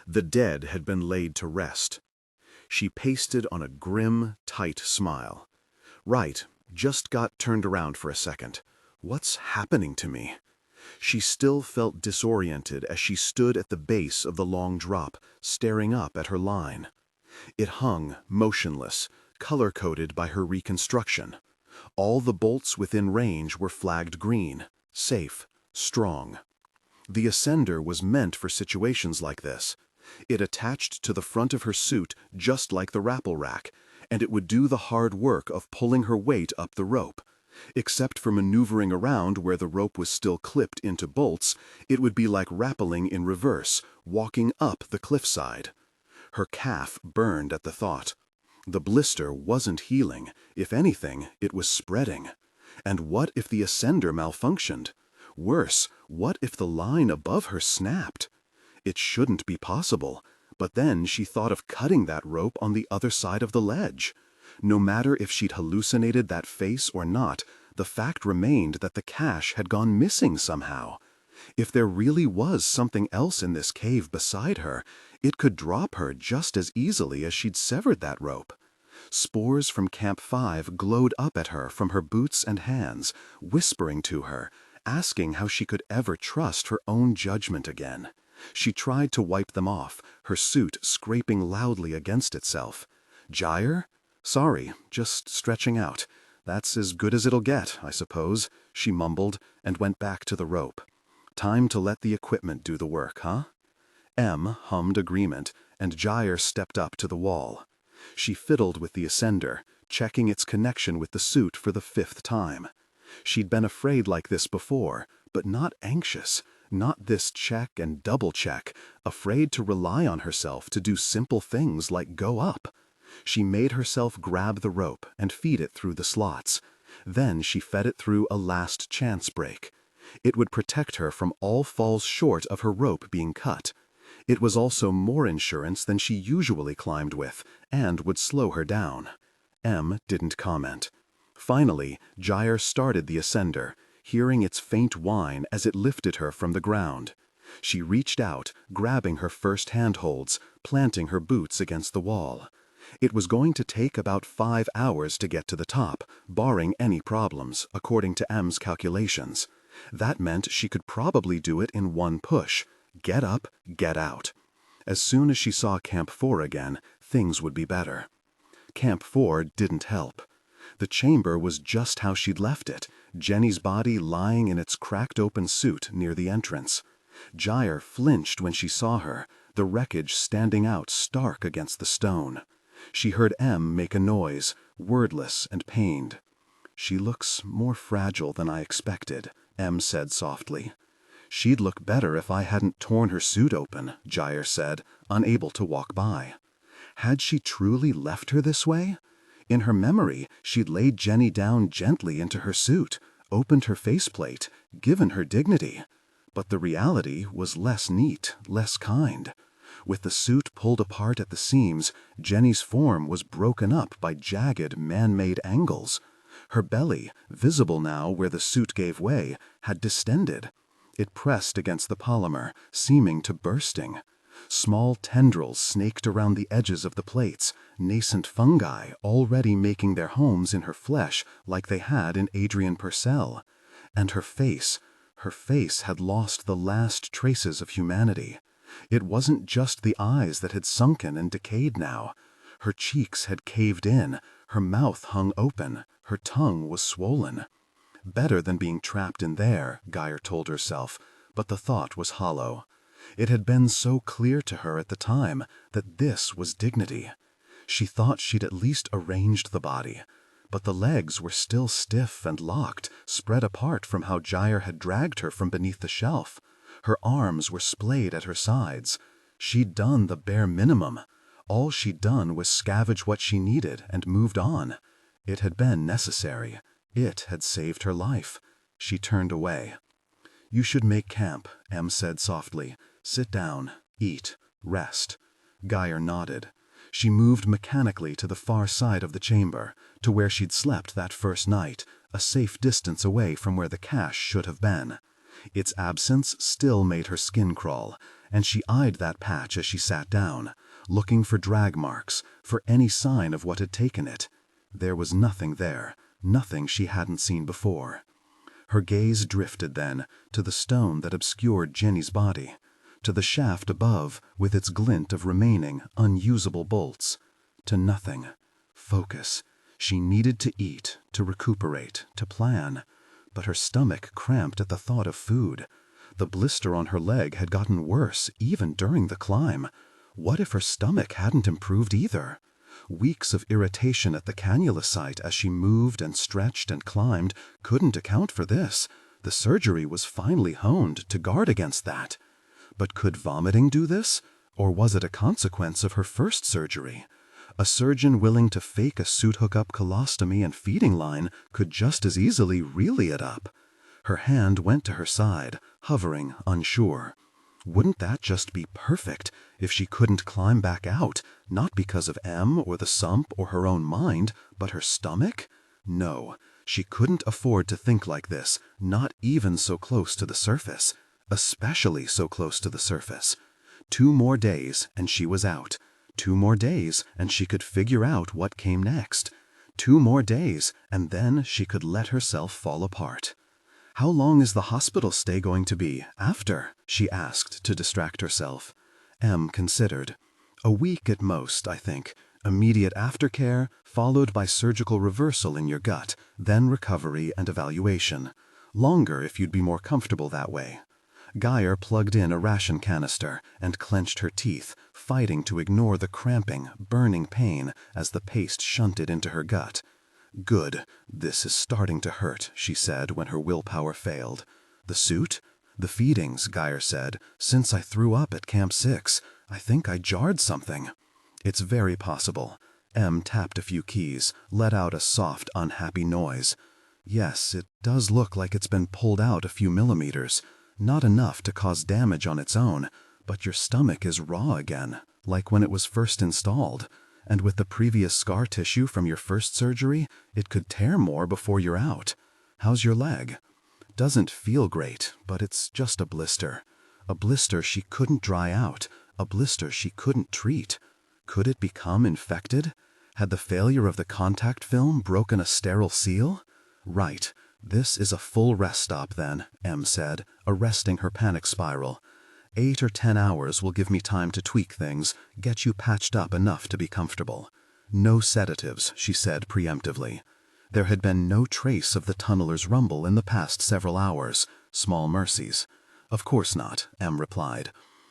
The dead had been laid to rest. She pasted on a grim, tight smile. "Right, just got turned around for a second. What's happening to me?" She still felt disoriented as she stood at the base of the long drop, staring up at her line. It hung, motionless, color-coded by her reconstruction. All the bolts within range were flagged green, safe, strong. The ascender was meant for situations like this. It attached to the front of her suit just like the rappel rack, and it would do the hard work of pulling her weight up the rope. Except for maneuvering around where the rope was still clipped into bolts, it would be like rappelling in reverse, walking up the cliffside. Her calf burned at the thought. The blister wasn't healing. If anything, it was spreading. And what if the ascender malfunctioned? Worse, what if the line above her snapped? It shouldn't be possible, but then she thought of cutting that rope on the other side of the ledge. No matter if she'd hallucinated that face or not, the fact remained that the cache had gone missing somehow. If there really was something else in this cave beside her, it could drop her just as easily as she'd severed that rope. Spores from Camp 5 glowed up at her from her boots and hands, whispering to her, asking how she could ever trust her own judgment again. She tried to wipe them off, her suit scraping loudly against itself. "Gyre? Sorry, just stretching out. That's as good as it'll get, I suppose," she mumbled, and went back to the rope. "Time to let the equipment do the work, huh?" Em hummed agreement, and Gyre stepped up to the wall. She fiddled with the ascender, checking its connection with the suit for the 5th time. She'd been afraid like this before, but not anxious, not this check and double check, afraid to rely on herself to do simple things like go up. She made herself grab the rope and feed it through the slots. Then she fed it through a last chance break. It would protect her from all falls short of her rope being cut. It was also more insurance than she usually climbed with, and would slow her down. M didn't comment. Finally, Gyre started the ascender, hearing its faint whine as it lifted her from the ground. She reached out, grabbing her first handholds, planting her boots against the wall. It was going to take about 5 hours to get to the top, barring any problems, according to M's calculations. That meant she could probably do it in one push. Get up, get out. As soon as she saw Camp 4 again, things would be better. Camp 4 didn't help. The chamber was just how she'd left it, Jenny's body lying in its cracked open suit near the entrance. Gyre flinched when she saw her, the wreckage standing out stark against the stone. She heard M make a noise, wordless and pained. "She looks more fragile than I expected," M said softly. "She'd look better if I hadn't torn her suit open," Gyre said, unable to walk by. Had she truly left her this way? In her memory, she'd laid Jenny down gently into her suit, opened her faceplate, given her dignity. But the reality was less neat, less kind. With the suit pulled apart at the seams, Jenny's form was broken up by jagged, man-made angles. Her belly, visible now where the suit gave way, had distended. It pressed against the polymer, seeming to bursting. Small tendrils snaked around the edges of the plates, nascent fungi already making their homes in her flesh like they had in Adrian Purcell. And her face had lost the last traces of humanity. It wasn't just the eyes that had sunken and decayed now. Her cheeks had caved in, her mouth hung open, her tongue was swollen. Better than being trapped in there, Gyre told herself, but the thought was hollow. It had been so clear to her at the time that this was dignity. She thought she'd at least arranged the body, but the legs were still stiff and locked, spread apart from how Gyre had dragged her from beneath the shelf. Her arms were splayed at her sides. She'd done the bare minimum. All she'd done was scavenge what she needed and moved on. It had been necessary. It had saved her life. She turned away. "You should make camp," M said softly. "Sit down, eat, rest." Gyre nodded. She moved mechanically to the far side of the chamber, to where she'd slept that first night, a safe distance away from where the cache should have been. Its absence still made her skin crawl, and she eyed that patch as she sat down, looking for drag marks, for any sign of what had taken it. There was nothing there, nothing she hadn't seen before. Her gaze drifted then to the stone that obscured Jenny's body, to the shaft above with its glint of remaining, unusable bolts, to nothing. Focus. She needed to eat, to recuperate, to plan. But her stomach cramped at the thought of food. The blister on her leg had gotten worse even during the climb. What if her stomach hadn't improved either? Weeks of irritation at the cannula site as she moved and stretched and climbed couldn't account for this. The surgery was finely honed to guard against that. But could vomiting do this? Or was it a consequence of her first surgery? A surgeon willing to fake a suit hookup colostomy and feeding line could just as easily reel it up. Her hand went to her side, hovering, unsure. Wouldn't that just be perfect if she couldn't climb back out, not because of M or the sump or her own mind, but her stomach? No, she couldn't afford to think like this, not even so close to the surface, especially so close to the surface. 2 more days and she was out. 2 more days and she could figure out what came next. 2 more days and then she could let herself fall apart. "How long is the hospital stay going to be after?" she asked to distract herself. M considered. "A week at most, I think. Immediate aftercare, followed by surgical reversal in your gut, then recovery and evaluation. Longer if you'd be more comfortable that way." Gyre plugged in a ration canister and clenched her teeth, fighting to ignore the cramping, burning pain as the paste shunted into her gut. "Good. This is starting to hurt," she said when her willpower failed. "The suit?" "The feedings," Gyre said. "Since I threw up at Camp 6, I think I jarred something." "It's very possible." Em tapped a few keys, let out a soft, unhappy noise. Yes, it does look like it's been pulled out a few millimeters. Not enough to cause damage on its own, but your stomach is raw again, like when it was first installed. And with the previous scar tissue from your first surgery, it could tear more before you're out. How's your leg? Doesn't feel great, but it's just a blister. A blister she couldn't dry out, a blister she couldn't treat. Could it become infected? Had the failure of the contact film broken a sterile seal? Right. This is a full rest stop then, Em said, arresting her panic spiral. 8 or 10 hours will give me time to tweak things, get you patched up enough to be comfortable. No sedatives, she said preemptively. There had been no trace of the tunneler's rumble in the past several hours. Small mercies. Of course not, Em replied.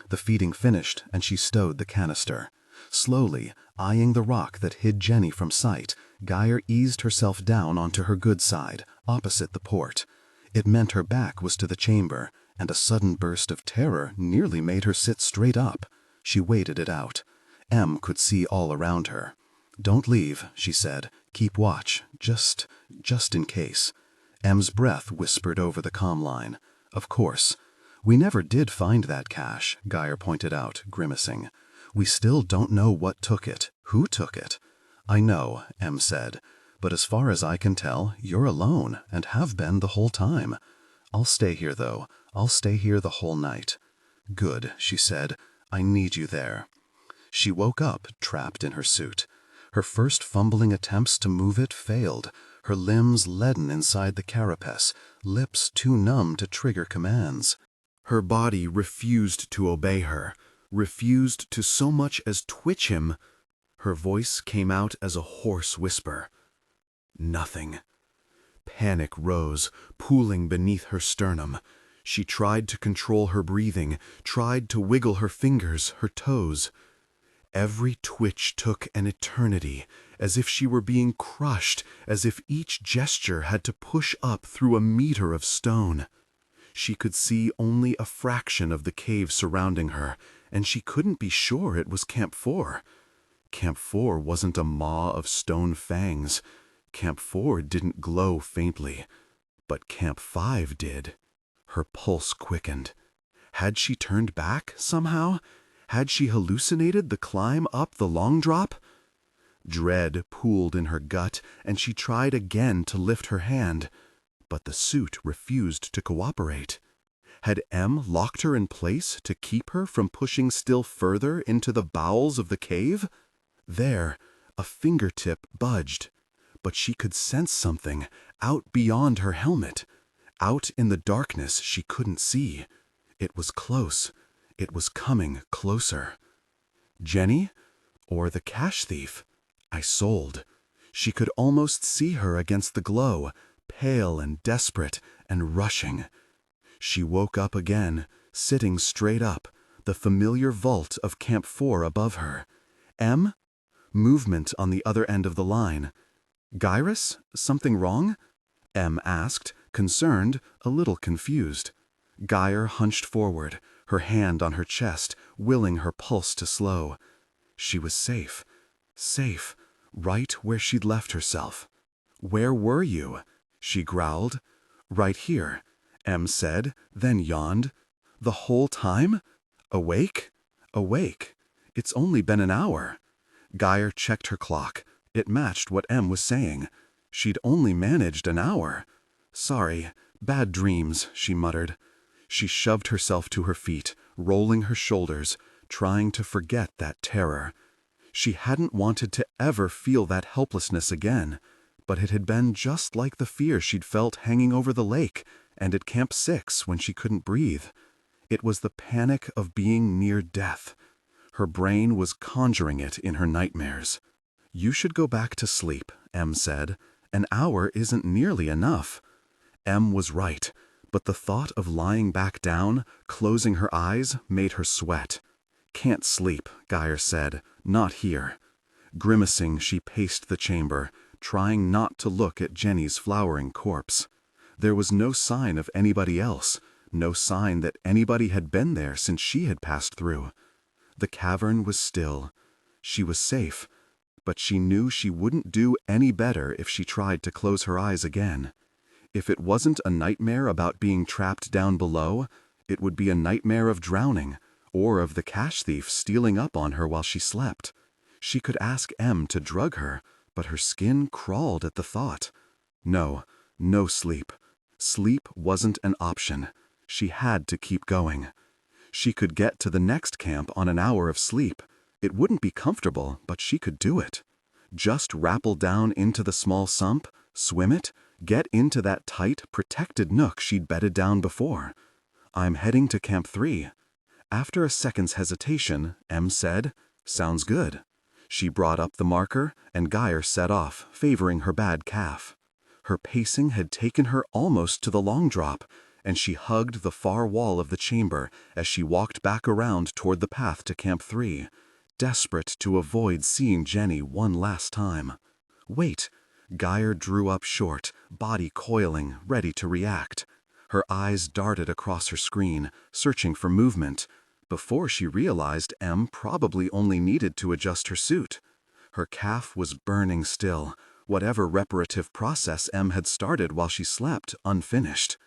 The feeding finished, and she stowed the canister. Slowly, eyeing the rock that hid Jenny from sight, Gyre eased herself down onto her good side, opposite the port. It meant her back was to the chamber, and a sudden burst of terror nearly made her sit straight up. She waited it out. Em could see all around her. "Don't leave," she said. "Keep watch, just in case." Em's breath whispered over the comm line. "Of course. We never did find that cache," Gyre pointed out, grimacing. "We still don't know what took it, who took it." "I know," Em said, "but as far as I can tell, you're alone, and have been the whole time. I'll stay here, though. I'll stay here the whole night." "Good," she said. "I need you there." She woke up, trapped in her suit. Her first fumbling attempts to move it failed, her limbs leaden inside the carapace, lips too numb to trigger commands. Her body refused to obey her, refused to so much as twitch him. Her voice came out as a hoarse whisper. Nothing. Panic rose, pooling beneath her sternum. She tried to control her breathing, tried to wiggle her fingers, her toes. Every twitch took an eternity, as if she were being crushed, as if each gesture had to push up through a meter of stone. She could see only a fraction of the cave surrounding her, and she couldn't be sure it was Camp 4. Camp 4 wasn't a maw of stone fangs. Camp 4 didn't glow faintly. But Camp 5 did. Her pulse quickened. Had she turned back, somehow? Had she hallucinated the climb up the long drop? Dread pooled in her gut, and she tried again to lift her hand. But the suit refused to cooperate. Had Em locked her in place to keep her from pushing still further into the bowels of the cave? There, a fingertip budged. But she could sense something, out beyond her helmet. Out in the darkness she couldn't see. It was close. It was coming closer. Jenny? Or the cash thief? I sold. She could almost see her against the glow, pale and desperate and rushing. She woke up again, sitting straight up, the familiar vault of Camp 4 above her. Em? Movement on the other end of the line. "Gyris? Something wrong?" Em asked, concerned, a little confused. Gyre hunched forward, her hand on her chest, willing her pulse to slow. She was safe. Safe. Right where she'd left herself. "Where were you?" she growled. "Right here," Em said, then yawned. "The whole time? Awake? Awake. It's only been an hour." Gyre checked her clock. It matched what Em was saying. She'd only managed an hour. "Sorry. Bad dreams," she muttered. She shoved herself to her feet, rolling her shoulders, trying to forget that terror. She hadn't wanted to ever feel that helplessness again, but it had been just like the fear she'd felt hanging over the lake and at Camp 6 when she couldn't breathe. It was the panic of being near death. Her brain was conjuring it in her nightmares. "You should go back to sleep," Em said. "An hour isn't nearly enough." Em was right, but the thought of lying back down, closing her eyes, made her sweat. "Can't sleep," Gyre said. "Not here." Grimacing, she paced the chamber, trying not to look at Jenny's flowering corpse. There was no sign of anybody else, no sign that anybody had been there since she had passed through. The cavern was still. She was safe, but she knew she wouldn't do any better if she tried to close her eyes again. If it wasn't a nightmare about being trapped down below, it would be a nightmare of drowning, or of the cash thief stealing up on her while she slept. She could ask M to drug her, but her skin crawled at the thought. No, no sleep. Sleep wasn't an option. She had to keep going. She could get to the next camp on an hour of sleep. It wouldn't be comfortable, but she could do it. Just rappel down into the small sump, swim it, get into that tight, protected nook she'd bedded down before. "I'm heading to Camp 3. After a second's hesitation, M said, "Sounds good." She brought up the marker, and Gyre set off, favoring her bad calf. Her pacing had taken her almost to the long drop, and she hugged the far wall of the chamber as she walked back around toward the path to Camp 3, desperate to avoid seeing Jenny one last time. "Wait." Gyre drew up short, body coiling, ready to react. Her eyes darted across her screen, searching for movement, before she realized M probably only needed to adjust her suit. Her calf was burning still, whatever reparative process M had started while she slept unfinished.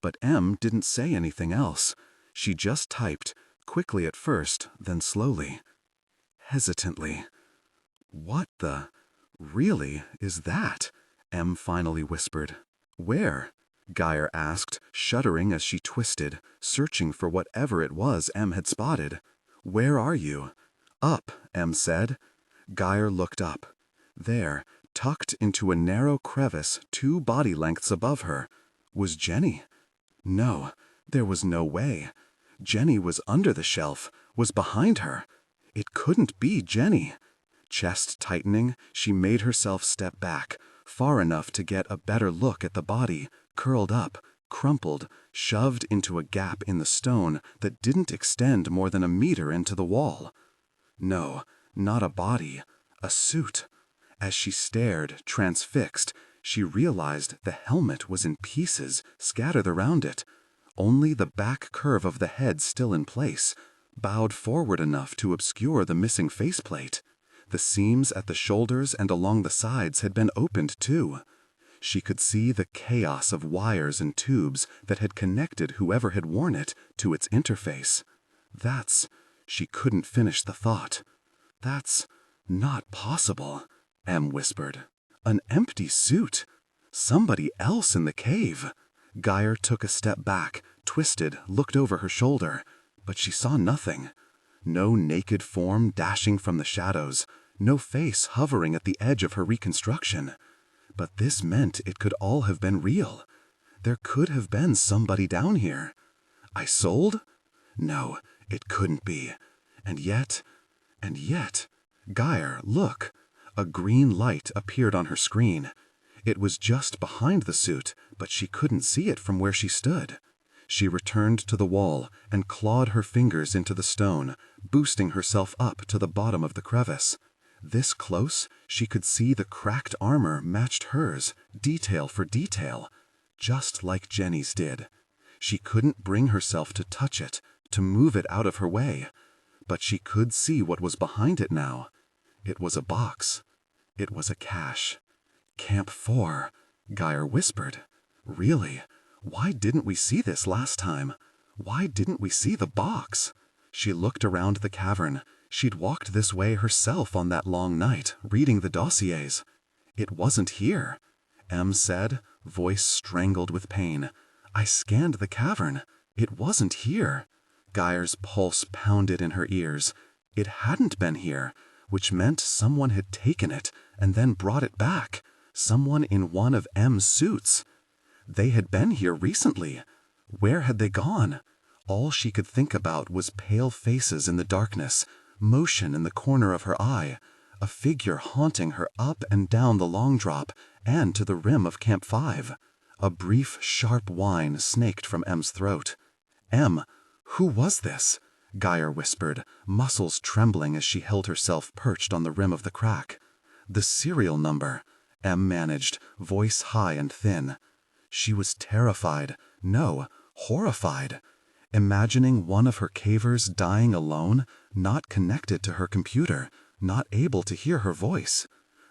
But M didn't say anything else. She just typed, quickly at first, then slowly. Hesitantly. "What the... really is that?" M finally whispered. "Where?" Gyre asked, shuddering as she twisted, searching for whatever it was M had spotted. "Where are you?" "Up," M said. Gyre looked up. There, tucked into a narrow crevice 2 body lengths above her, was Jenny. No, there was no way. Jenny was under the shelf, was behind her. It couldn't be Jenny. Chest tightening, she made herself step back, far enough to get a better look at the body, curled up, crumpled, shoved into a gap in the stone that didn't extend more than a meter into the wall. No, not a body, a suit. As she stared, transfixed, she realized the helmet was in pieces, scattered around it. Only the back curve of the head still in place, bowed forward enough to obscure the missing faceplate. The seams at the shoulders and along the sides had been opened too. She could see the chaos of wires and tubes that had connected whoever had worn it to its interface. She couldn't finish the thought. "That's not possible," M whispered. "An empty suit. Somebody else in the cave." Gyre took a step back, twisted, looked over her shoulder, but she saw nothing. No naked form dashing from the shadows, no face hovering at the edge of her reconstruction. But this meant it could all have been real. There could have been somebody down here. I sold? No, it couldn't be. And yet, Gyre, look. A green light appeared on her screen. It was just behind the suit, but she couldn't see it from where she stood. She returned to the wall and clawed her fingers into the stone, boosting herself up to the bottom of the crevice. This close, she could see the cracked armor matched hers, detail for detail, just like Jenny's did. She couldn't bring herself to touch it, to move it out of her way, but she could see what was behind it now. It was a box. It was a cache. "Camp 4, Gyre whispered. "Really? Why didn't we see this last time? Why didn't we see the box?" She looked around the cavern. She'd walked this way herself on that long night, reading the dossiers. "It wasn't here," M said, voice strangled with pain. "I scanned the cavern. It wasn't here." Gyre's pulse pounded in her ears. It hadn't been here, which meant someone had taken it and then brought it back. Someone in one of M's suits. They had been here recently. Where had they gone? All she could think about was pale faces in the darkness, motion in the corner of her eye, a figure haunting her up and down the long drop and to the rim of Camp 5. A brief, sharp whine snaked from M's throat. "M, who was this?" Gyre whispered, muscles trembling as she held herself perched on the rim of the crack. "The serial number," M managed, voice high and thin. She was terrified, no, horrified. Imagining one of her cavers dying alone, not connected to her computer, not able to hear her voice.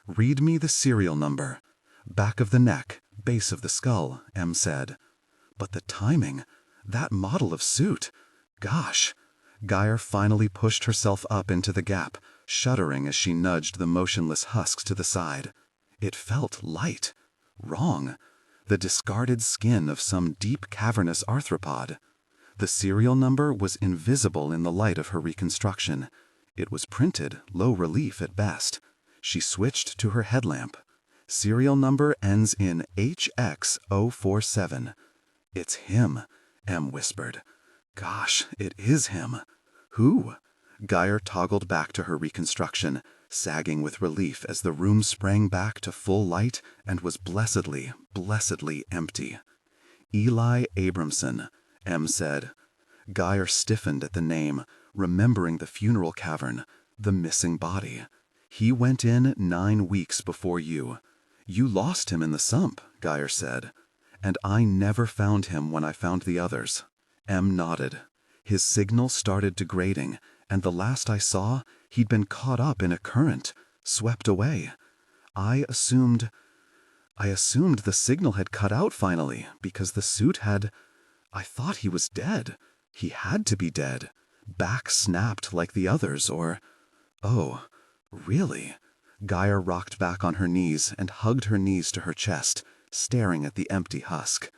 "Read me the serial number. Back of the neck, base of the skull," Em said. "But the timing, that model of suit, gosh." Gyre finally pushed herself up into the gap, shuddering as she nudged the motionless husks to the side. It felt light. Wrong. The discarded skin of some deep cavernous arthropod. The serial number was invisible in the light of her reconstruction. It was printed, low relief at best. She switched to her headlamp. Serial number ends in HX047. "It's him," Em whispered. "Gosh, it is him. Who?" Gyre toggled back to her reconstruction, sagging with relief as the room sprang back to full light and was blessedly, blessedly empty. "Eli Abramson," Em said. Gyre stiffened at the name, remembering the funeral cavern, the missing body. "He went in 9 weeks before you. You lost him in the sump," Gyre said. "And I never found him when I found the others." Em nodded. "His signal started degrading, and the last I saw, he'd been caught up in a current, swept away. I assumed the signal had cut out finally, because the suit had... I thought he was dead. He had to be dead. Back snapped like the others, or... Oh, really?" Gyre rocked back on her knees and hugged her knees to her chest, staring at the empty husk.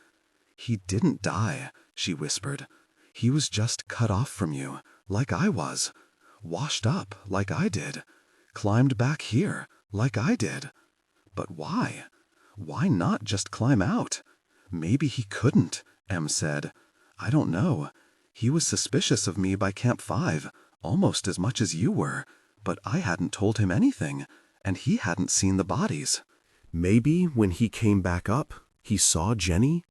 "He didn't die," she whispered. "He was just cut off from you, like I was. Washed up, like I did. Climbed back here, like I did. But why? Why not just climb out? Maybe he couldn't," Em said. "I don't know. He was suspicious of me by Camp 5, almost as much as you were, but I hadn't told him anything, and he hadn't seen the bodies." Maybe when he came back up, he saw Jenny?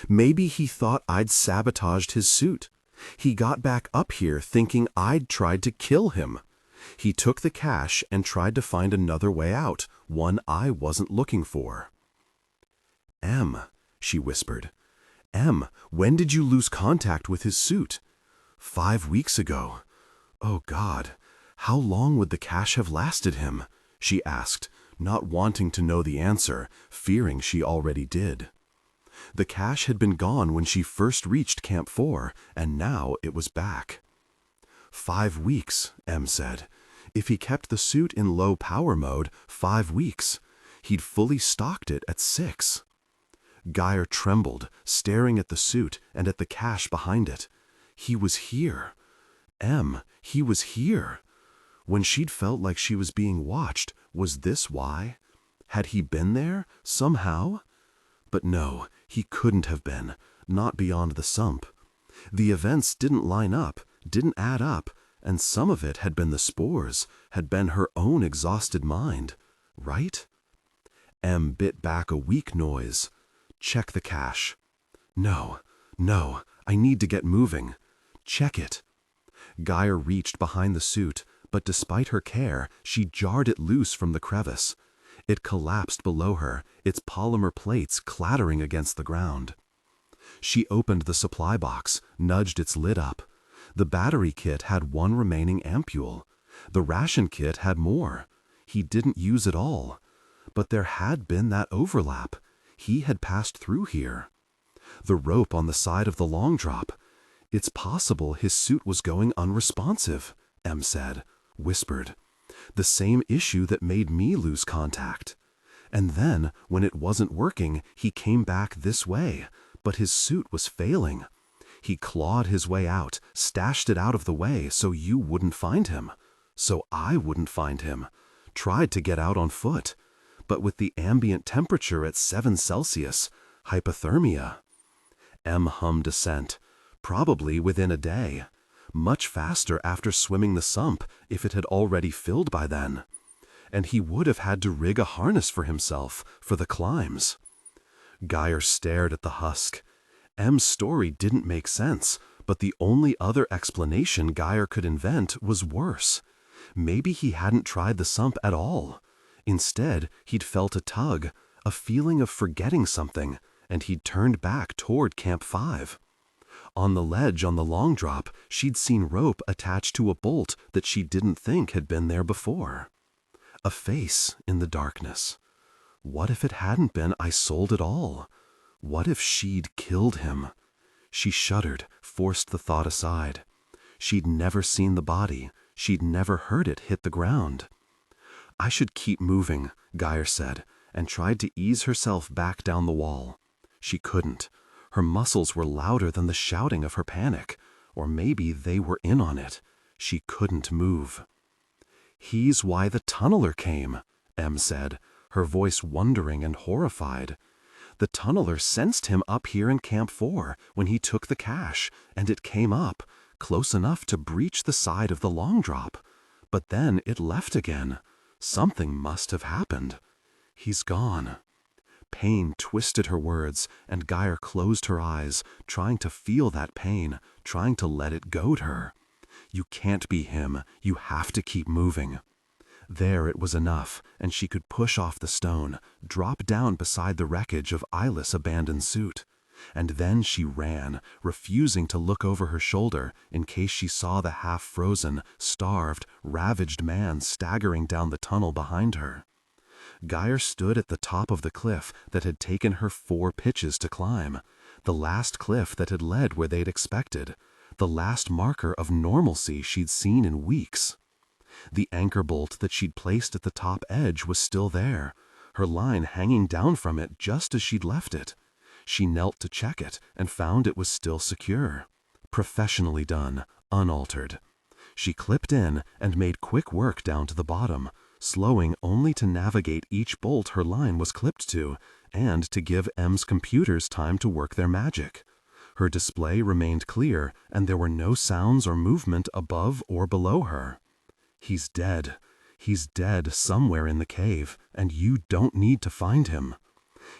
Maybe he thought I'd sabotaged his suit. He got back up here thinking I'd tried to kill him. He took the cash and tried to find another way out, one I wasn't looking for. "Em," she whispered. "Em, when did you lose contact with his suit?" 5 weeks ago. Oh God, how long would the cash have lasted him? She asked, not wanting to know the answer, fearing she already did. The cash had been gone when she first reached Camp 4, and now it was back. 5 weeks, Em said. If he kept the suit in low power mode, 5 weeks. He'd fully stocked it at 6. Gyre trembled, staring at the suit and at the cash behind it. He was here. Em, he was here. When she'd felt like she was being watched, was this why? Had he been there, somehow? But no, he couldn't have been, not beyond the sump. The events didn't line up, didn't add up, and some of it had been the spores, had been her own exhausted mind, right? Em bit back a weak noise. Check the cache. No, I need to get moving. Check it. Gyre reached behind the suit, but despite her care, she jarred it loose from the crevice. It collapsed below her, its polymer plates clattering against the ground. She opened the supply box, nudged its lid up. The battery kit had 1 remaining ampule. The ration kit had more. He didn't use it all. But there had been that overlap. He had passed through here. The rope on the side of the long drop. It's possible his suit was going unresponsive, Em said, whispered. The same issue that made me lose contact. And then, when it wasn't working, he came back this way, but his suit was failing. He clawed his way out, stashed it out of the way so you wouldn't find him. So I wouldn't find him. Tried to get out on foot. But with the ambient temperature at 7 Celsius, hypothermia. Em hummed assent. Probably within a day. Much faster after swimming the sump, if it had already filled by then. And he would have had to rig a harness for himself, for the climbs. Gyre stared at the husk. Em's story didn't make sense, but the only other explanation Gyre could invent was worse. Maybe he hadn't tried the sump at all. Instead, he'd felt a tug, a feeling of forgetting something, and he'd turned back toward Camp 5. On the ledge on the long drop, she'd seen rope attached to a bolt that she didn't think had been there before. A face in the darkness. What if it hadn't been Isolde at all? What if she'd killed him? She shuddered, forced the thought aside. She'd never seen the body. She'd never heard it hit the ground. I should keep moving, Gyre said, and tried to ease herself back down the wall. She couldn't. Her muscles were louder than the shouting of her panic, or maybe they were in on it. She couldn't move. He's why the tunneler came, Em said, her voice wondering and horrified. The tunneler sensed him up here in Camp 4 when he took the cache, and it came up, close enough to breach the side of the long drop. But then it left again. Something must have happened. He's gone. Pain twisted her words, and Gyre closed her eyes, trying to feel that pain, trying to let it goad her. You can't be him. You have to keep moving. There it was enough, and she could push off the stone, drop down beside the wreckage of Eyeless' abandoned suit. And then she ran, refusing to look over her shoulder in case she saw the half-frozen, starved, ravaged man staggering down the tunnel behind her. Gyre stood at the top of the cliff that had taken her 4 pitches to climb, the last cliff that had led where they'd expected, the last marker of normalcy she'd seen in weeks. The anchor bolt that she'd placed at the top edge was still there, her line hanging down from it just as she'd left it. She knelt to check it and found it was still secure. Professionally done, unaltered. She clipped in and made quick work down to the bottom, slowing only to navigate each bolt her line was clipped to, and to give Em's computers time to work their magic. Her display remained clear, and there were no sounds or movement above or below her. He's dead. He's dead somewhere in the cave, and you don't need to find him.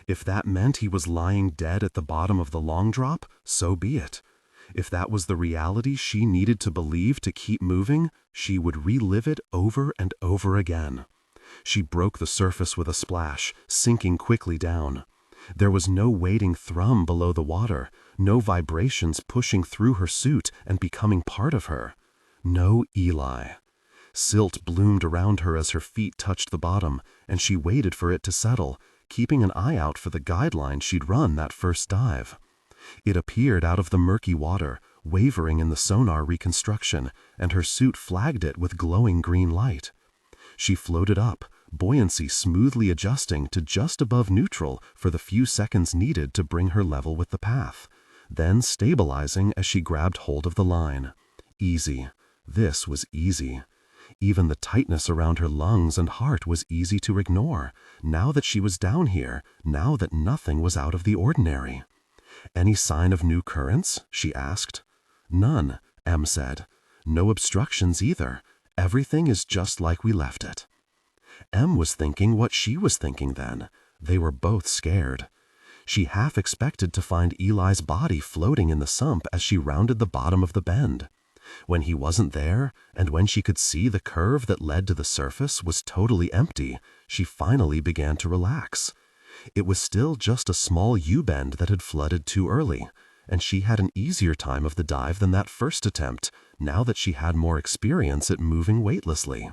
If that meant he was lying dead at the bottom of the long drop, so be it. If that was the reality she needed to believe to keep moving, she would relive it over and over again. She broke the surface with a splash, sinking quickly down. There was no waiting thrum below the water, no vibrations pushing through her suit and becoming part of her. No Eli. Silt bloomed around her as her feet touched the bottom, and she waited for it to settle, keeping an eye out for the guideline she'd run that first dive. It appeared out of the murky water, wavering in the sonar reconstruction, and her suit flagged it with glowing green light. She floated up, buoyancy smoothly adjusting to just above neutral for the few seconds needed to bring her level with the path, then stabilizing as she grabbed hold of the line. Easy. This was easy. Even the tightness around her lungs and heart was easy to ignore, now that she was down here, now that nothing was out of the ordinary. "Any sign of new currents?" she asked. "None," Em said. "No obstructions either. Everything is just like we left it." Em was thinking what she was thinking then. They were both scared. She half expected to find Eli's body floating in the sump as she rounded the bottom of the bend. When he wasn't there, and when she could see the curve that led to the surface was totally empty, she finally began to relax. It was still just a small U-bend that had flooded too early, and she had an easier time of the dive than that first attempt, now that she had more experience at moving weightlessly.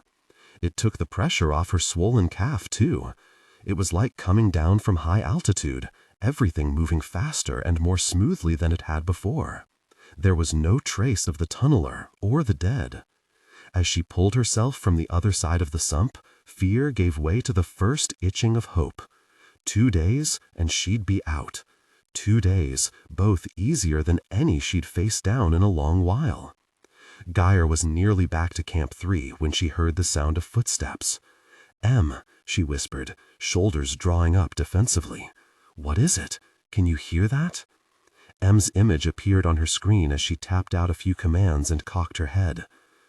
It took the pressure off her swollen calf, too. It was like coming down from high altitude, everything moving faster and more smoothly than it had before. There was no trace of the tunneler or the dead. As she pulled herself from the other side of the sump, fear gave way to the first itching of hope. 2 days, and she'd be out. 2 days, both easier than any she'd faced down in a long while. Gyre was nearly back to Camp 3 when she heard the sound of footsteps. "Em," she whispered, shoulders drawing up defensively. "What is it? Can you hear that?" Em's image appeared on her screen as she tapped out a few commands and cocked her head.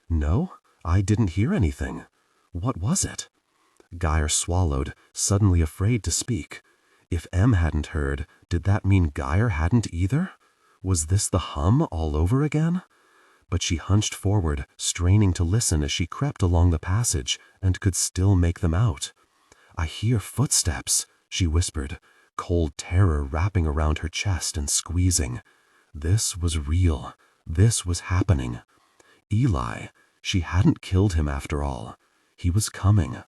"No, I didn't hear anything. What was it?" Gyre swallowed, suddenly afraid to speak. If Em hadn't heard, did that mean Gyre hadn't either? Was this the hum all over again? But she hunched forward, straining to listen as she crept along the passage, and could still make them out. "I hear footsteps," she whispered, cold terror wrapping around her chest and squeezing. This was real. This was happening. Eli, she hadn't killed him after all. He was coming.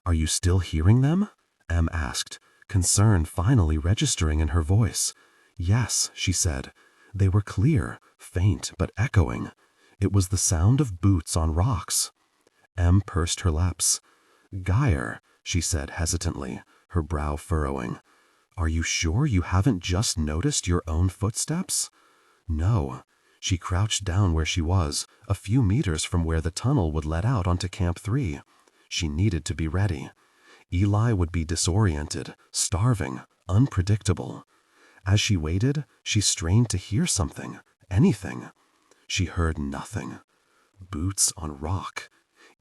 "Are you still hearing them?" Em asked, concern finally registering in her voice. "Yes," she said. They were clear, faint but echoing. It was the sound of boots on rocks. Em pursed her lips. "Gyre," she said hesitantly, her brow furrowing. "Are you sure you haven't just noticed your own footsteps?" "No." She crouched down where she was, a few meters from where the tunnel would let out onto Camp 3. She needed to be ready. Eli would be disoriented, starving, unpredictable. As she waited, she strained to hear something, anything. She heard nothing. Boots on rock.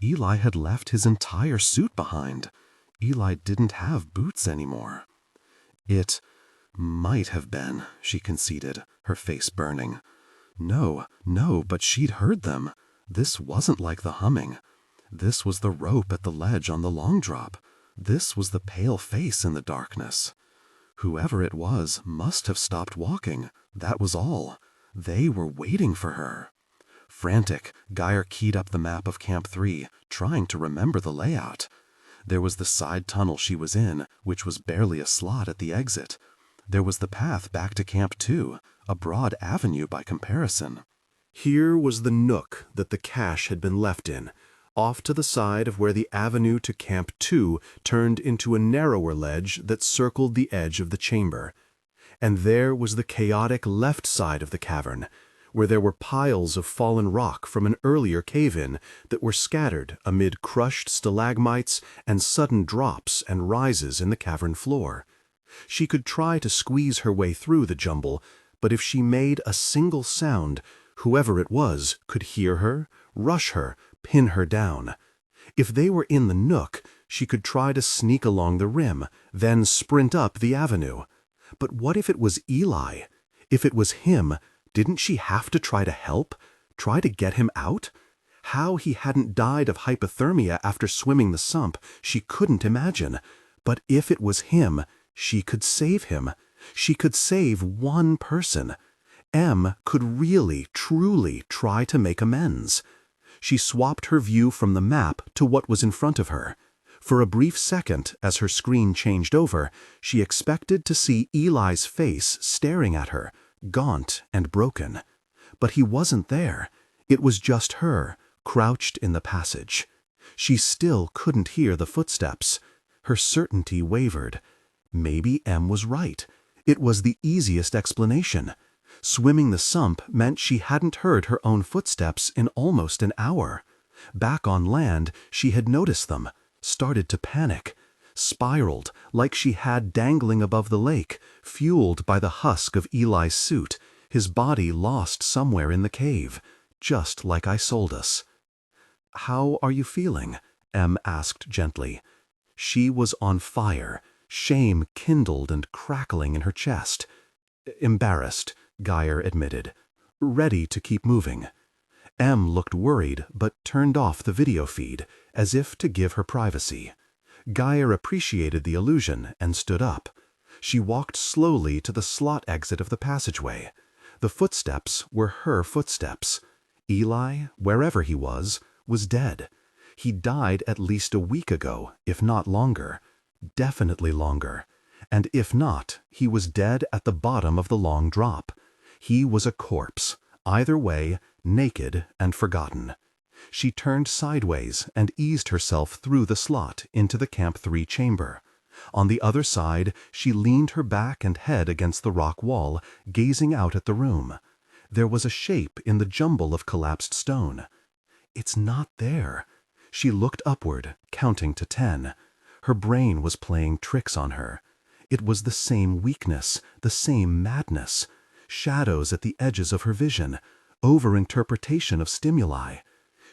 Eli had left his entire suit behind. Eli didn't have boots anymore. "It might have been," she conceded, her face burning. No, but she'd heard them. This wasn't like the humming. This was the rope at the ledge on the long drop. This was the pale face in the darkness. Whoever it was must have stopped walking. That was all. They were waiting for her. Frantic, Gyre keyed up the map of Camp 3, trying to remember the layout. There was the side tunnel she was in, which was barely a slot at the exit. There was the path back to Camp 2, a broad avenue by comparison. Here was the nook that the cache had been left in, off to the side of where the avenue to Camp 2 turned into a narrower ledge that circled the edge of the chamber. And there was the chaotic left side of the cavern, where there were piles of fallen rock from an earlier cave-in that were scattered amid crushed stalagmites and sudden drops and rises in the cavern floor. She could try to squeeze her way through the jumble, but if she made a single sound, whoever it was could hear her, rush her, pin her down. If they were in the nook, she could try to sneak along the rim, then sprint up the avenue. But what if it was Eli? If it was him, didn't she have to try to help? Try to get him out? How he hadn't died of hypothermia after swimming the sump, she couldn't imagine. But if it was him, she could save him. She could save one person. Em could really, truly try to make amends. She swapped her view from the map to what was in front of her. For a brief second, as her screen changed over, she expected to see Eli's face staring at her, gaunt and broken. But he wasn't there. It was just her, crouched in the passage. She still couldn't hear the footsteps. Her certainty wavered. Maybe Em was right. It was the easiest explanation. Swimming the sump meant she hadn't heard her own footsteps in almost an hour. Back on land, she had noticed them, started to panic, spiraled like she had dangling above the lake, fueled by the husk of Eli's suit, his body lost somewhere in the cave, just like Isolde's. "How are you feeling?" Em asked gently. She was on fire, shame kindled and crackling in her chest. "Embarrassed," Gyre admitted. "Ready to keep moving." Em looked worried but turned off the video feed, as if to give her privacy. Gyre appreciated the illusion and stood up. She walked slowly to the slot exit of the passageway. The footsteps were her footsteps. Eli, wherever he was dead. He died at least a week ago, if not longer. Definitely longer. And if not, he was dead at the bottom of the long drop. He was a corpse, either way, naked and forgotten. She turned sideways and eased herself through the slot into the Camp 3 chamber. On the other side, she leaned her back and head against the rock wall, gazing out at the room. There was a shape in the jumble of collapsed stone. It's not there. She looked upward, counting to 10. Her brain was playing tricks on her. It was the same weakness, the same madness. Shadows at the edges of her vision, overinterpretation of stimuli.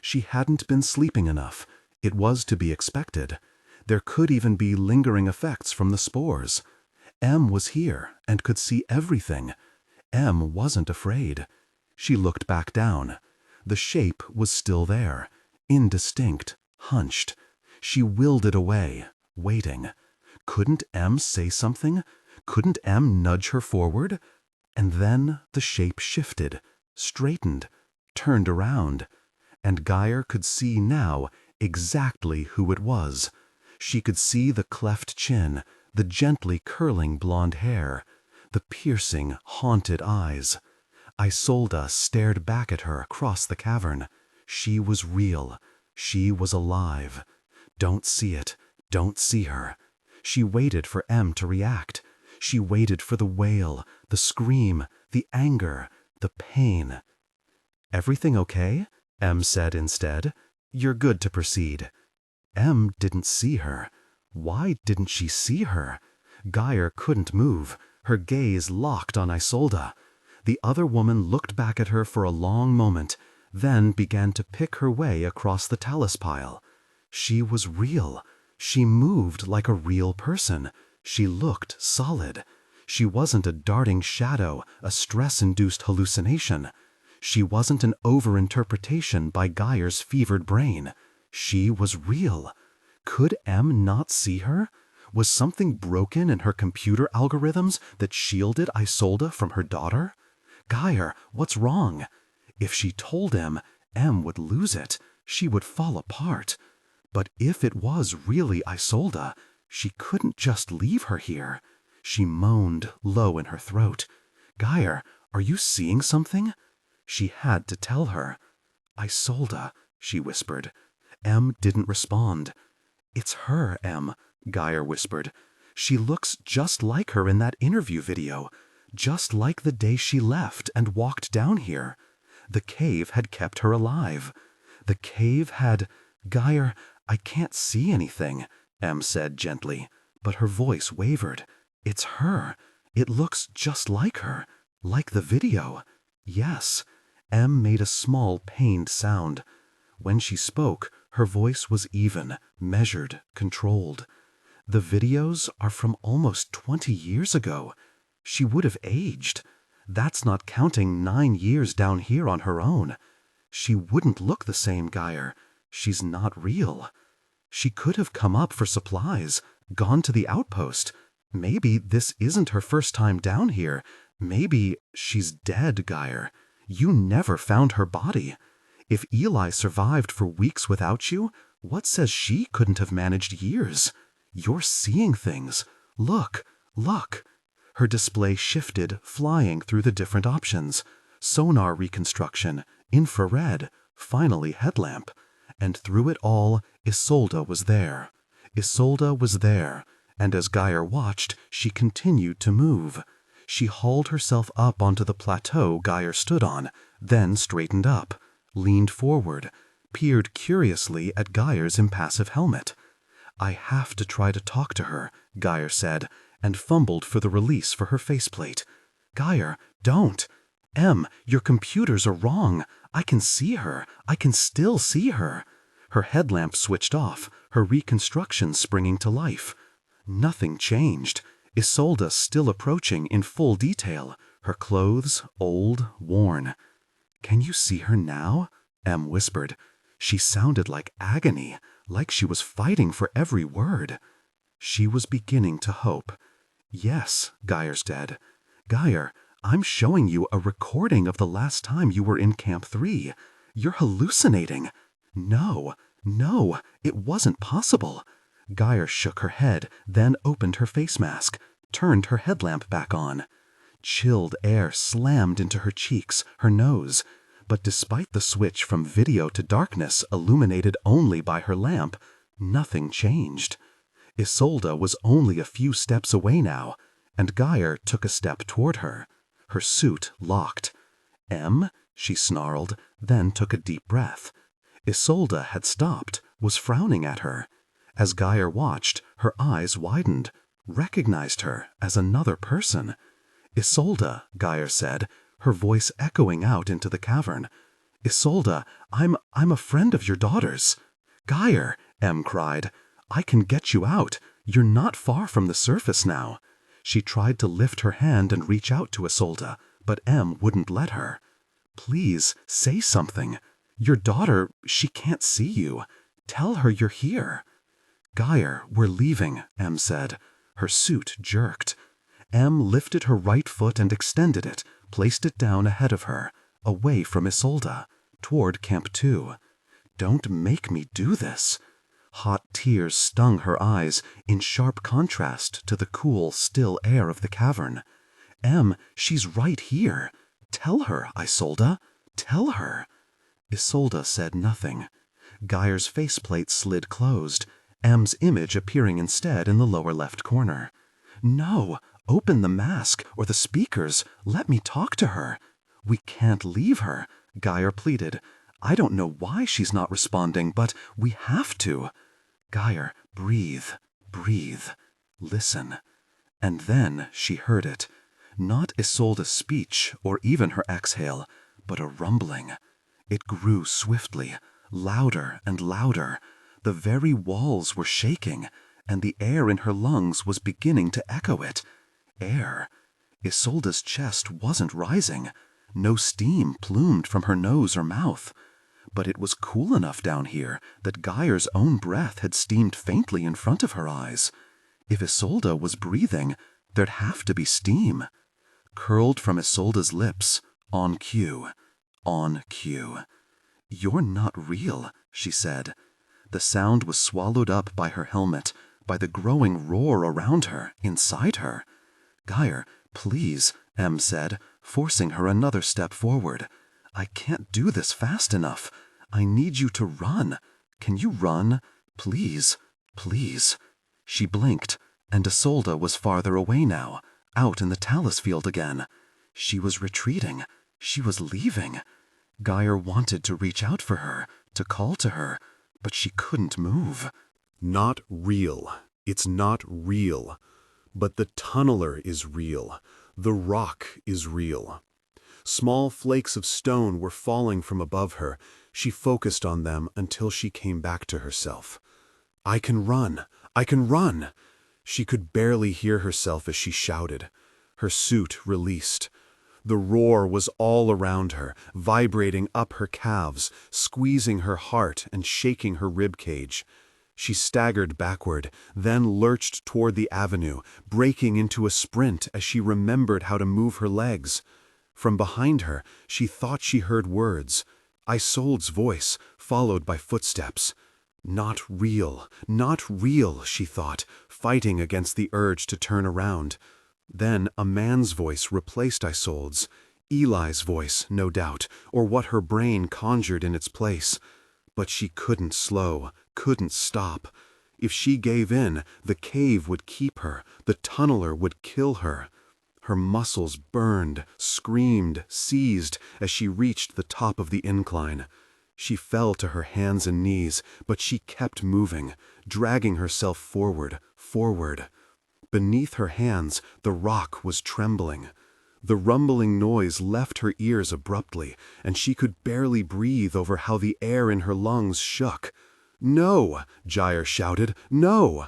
She hadn't been sleeping enough. It was to be expected. There could even be lingering effects from the spores. Em was here and could see everything. Em wasn't afraid. She looked back down. The shape was still there, indistinct, hunched. She willed it away, waiting. Couldn't Em say something? Couldn't Em nudge her forward? And then the shape shifted, straightened, turned around, and Gyre could see now exactly who it was. She could see the cleft chin, the gently curling blonde hair, the piercing, haunted eyes. Isolde stared back at her across the cavern. She was real. She was alive. Don't see it. Don't see her. She waited for M to react. She waited for the wail, the scream, the anger, the pain. "Everything okay?" M said instead. "You're good to proceed." M didn't see her. Why didn't she see her? Gyre couldn't move, her gaze locked on Isolde. The other woman looked back at her for a long moment, then began to pick her way across the talus pile. She was real. She moved like a real person. She looked solid. She wasn't a darting shadow, a stress-induced hallucination. She wasn't an overinterpretation by Gyre's fevered brain. She was real. Could M not see her? Was something broken in her computer algorithms that shielded Isolde from her daughter? Gyre, what's wrong? If she told M would lose it. She would fall apart. But if it was really Isolde, she couldn't just leave her here. She moaned low in her throat. "Gyre, are you seeing something?" She had to tell her. "Isolde," she whispered. M didn't respond. "It's her, M," Gyre whispered. "She looks just like her in that interview video, just like the day she left and walked down here. The cave had kept her alive. The cave had... Gyre, I can't see anything," M said gently, but her voice wavered. "It's her. It looks just like her, like the video. Yes." M made a small, pained sound. When she spoke, her voice was even, measured, controlled. "The videos are from almost 20 years ago. She would have aged. That's not counting 9 years down here on her own. She wouldn't look the same, Gyre. She's not real. She could have come up for supplies, gone to the outpost. Maybe this isn't her first time down here. Maybe she's dead, Gyre. You never found her body. If Eli survived for weeks without you, what says she couldn't have managed years? You're seeing things. Look, look." Her display shifted, flying through the different options. Sonar reconstruction, infrared, finally headlamp. And through it all, Isolde was there. Isolde was there, and as Gyre watched, she continued to move. She hauled herself up onto the plateau Gyre stood on, then straightened up, leaned forward, peered curiously at Gyre's impassive helmet. "I have to try to talk to her," Gyre said, and fumbled for the release for her faceplate. "Gyre, don't! M, your computers are wrong. I can see her. I can still see her." Her headlamp switched off, her reconstruction springing to life. Nothing changed. Isolde still approaching in full detail, her clothes old, worn. "Can you see her now?" M whispered. She sounded like agony, like she was fighting for every word. She was beginning to hope. "Yes," Gyre said. "Gyre, I'm showing you a recording of the last time you were in Camp 3. You're hallucinating." No, it wasn't possible. Gyre shook her head, then opened her face mask, turned her headlamp back on. Chilled air slammed into her cheeks, her nose. But despite the switch from video to darkness illuminated only by her lamp, nothing changed. Isolde was only a few steps away now, and Gyre took a step toward her. Her suit locked. "M?" she snarled, then took a deep breath. Isolde had stopped, was frowning at her. As Gyre watched, her eyes widened, recognized her as another person. "Isolde," Gyre said, her voice echoing out into the cavern. "Isolde, I'm a friend of your daughter's." "Gyre," M cried, "I can get you out. You're not far from the surface now." She tried to lift her hand and reach out to Isolde, but M wouldn't let her. "Please, say something. Your daughter, she can't see you. Tell her you're here." "Gyre, we're leaving," M said. Her suit jerked. Em lifted her right foot and extended it, placed it down ahead of her, away from Isolde, toward Camp 2. "Don't make me do this." Hot tears stung her eyes in sharp contrast to the cool, still air of the cavern. "Em, she's right here. Tell her, Isolde. Tell her." Isolde said nothing. Gyre's faceplate slid closed, Em's image appearing instead in the lower left corner. "No, open the mask or the speakers. Let me talk to her." "We can't leave her," Gyre pleaded. "I don't know why she's not responding, but we have to." "Gyre, breathe, breathe, listen." And then she heard it. Not Isolde's speech or even her exhale, but a rumbling. It grew swiftly, louder and louder. The very walls were shaking, and the air in her lungs was beginning to echo it. Air. Isolde's chest wasn't rising. No steam plumed from her nose or mouth. But it was cool enough down here that Gyre's own breath had steamed faintly in front of her eyes. If Isolde was breathing, there'd have to be steam. Curled from Isolde's lips, on cue. On cue. "You're not real," she said. The sound was swallowed up by her helmet, by the growing roar around her, inside her. "Gyre, please," Em said, forcing her another step forward. "I can't do this fast enough. I need you to run. Can you run? Please, please." She blinked, and Isolde was farther away now, out in the talus field again. She was retreating. She was leaving. Gyre wanted to reach out for her, to call to her, but she couldn't move. Not real. It's not real. But the tunneler is real. The rock is real. Small flakes of stone were falling from above her. She focused on them until she came back to herself. "I can run! I can run!" She could barely hear herself as she shouted. Her suit released. The roar was all around her, vibrating up her calves, squeezing her heart and shaking her rib cage. She staggered backward, then lurched toward the avenue, breaking into a sprint as she remembered how to move her legs. From behind her, she thought she heard words. Isolde's voice, followed by footsteps. Not real, she thought, fighting against the urge to turn around. Then a man's voice replaced Isolde's. Eli's voice, no doubt, or what her brain conjured in its place. But she couldn't slow, couldn't stop. If she gave in, the cave would keep her, the tunneler would kill her. Her muscles burned, screamed, seized as she reached the top of the incline. She fell to her hands and knees, but she kept moving, dragging herself forward, forward. Beneath her hands, the rock was trembling. The rumbling noise left her ears abruptly, and she could barely breathe over how the air in her lungs shook. "No!" Gyre shouted. "No!"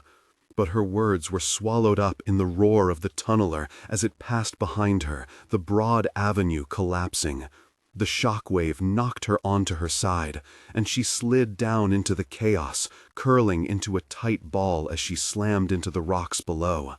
But her words were swallowed up in the roar of the tunneler as it passed behind her, the broad avenue collapsing. The shockwave knocked her onto her side, and she slid down into the chaos, curling into a tight ball as she slammed into the rocks below.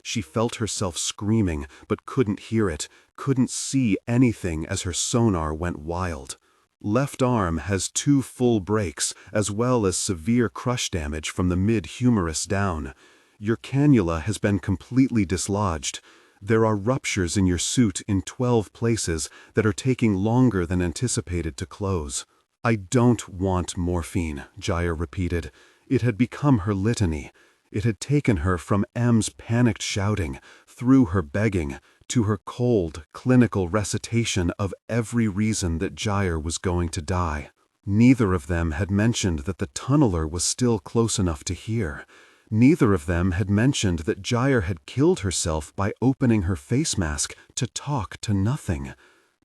She felt herself screaming, but couldn't hear it, couldn't see anything as her sonar went wild. Left arm has 2 full breaks, as well as severe crush damage from the mid-humerus down. Your cannula has been completely dislodged. There are ruptures in your suit in 12 places that are taking longer than anticipated to close. "I don't want morphine," Gyre repeated. It had become her litany. It had taken her from Em's panicked shouting, through her begging, to her cold, clinical recitation of every reason that Gyre was going to die. Neither of them had mentioned that the tunneler was still close enough to hear. Neither of them had mentioned that Gyre had killed herself by opening her face mask to talk to nothing.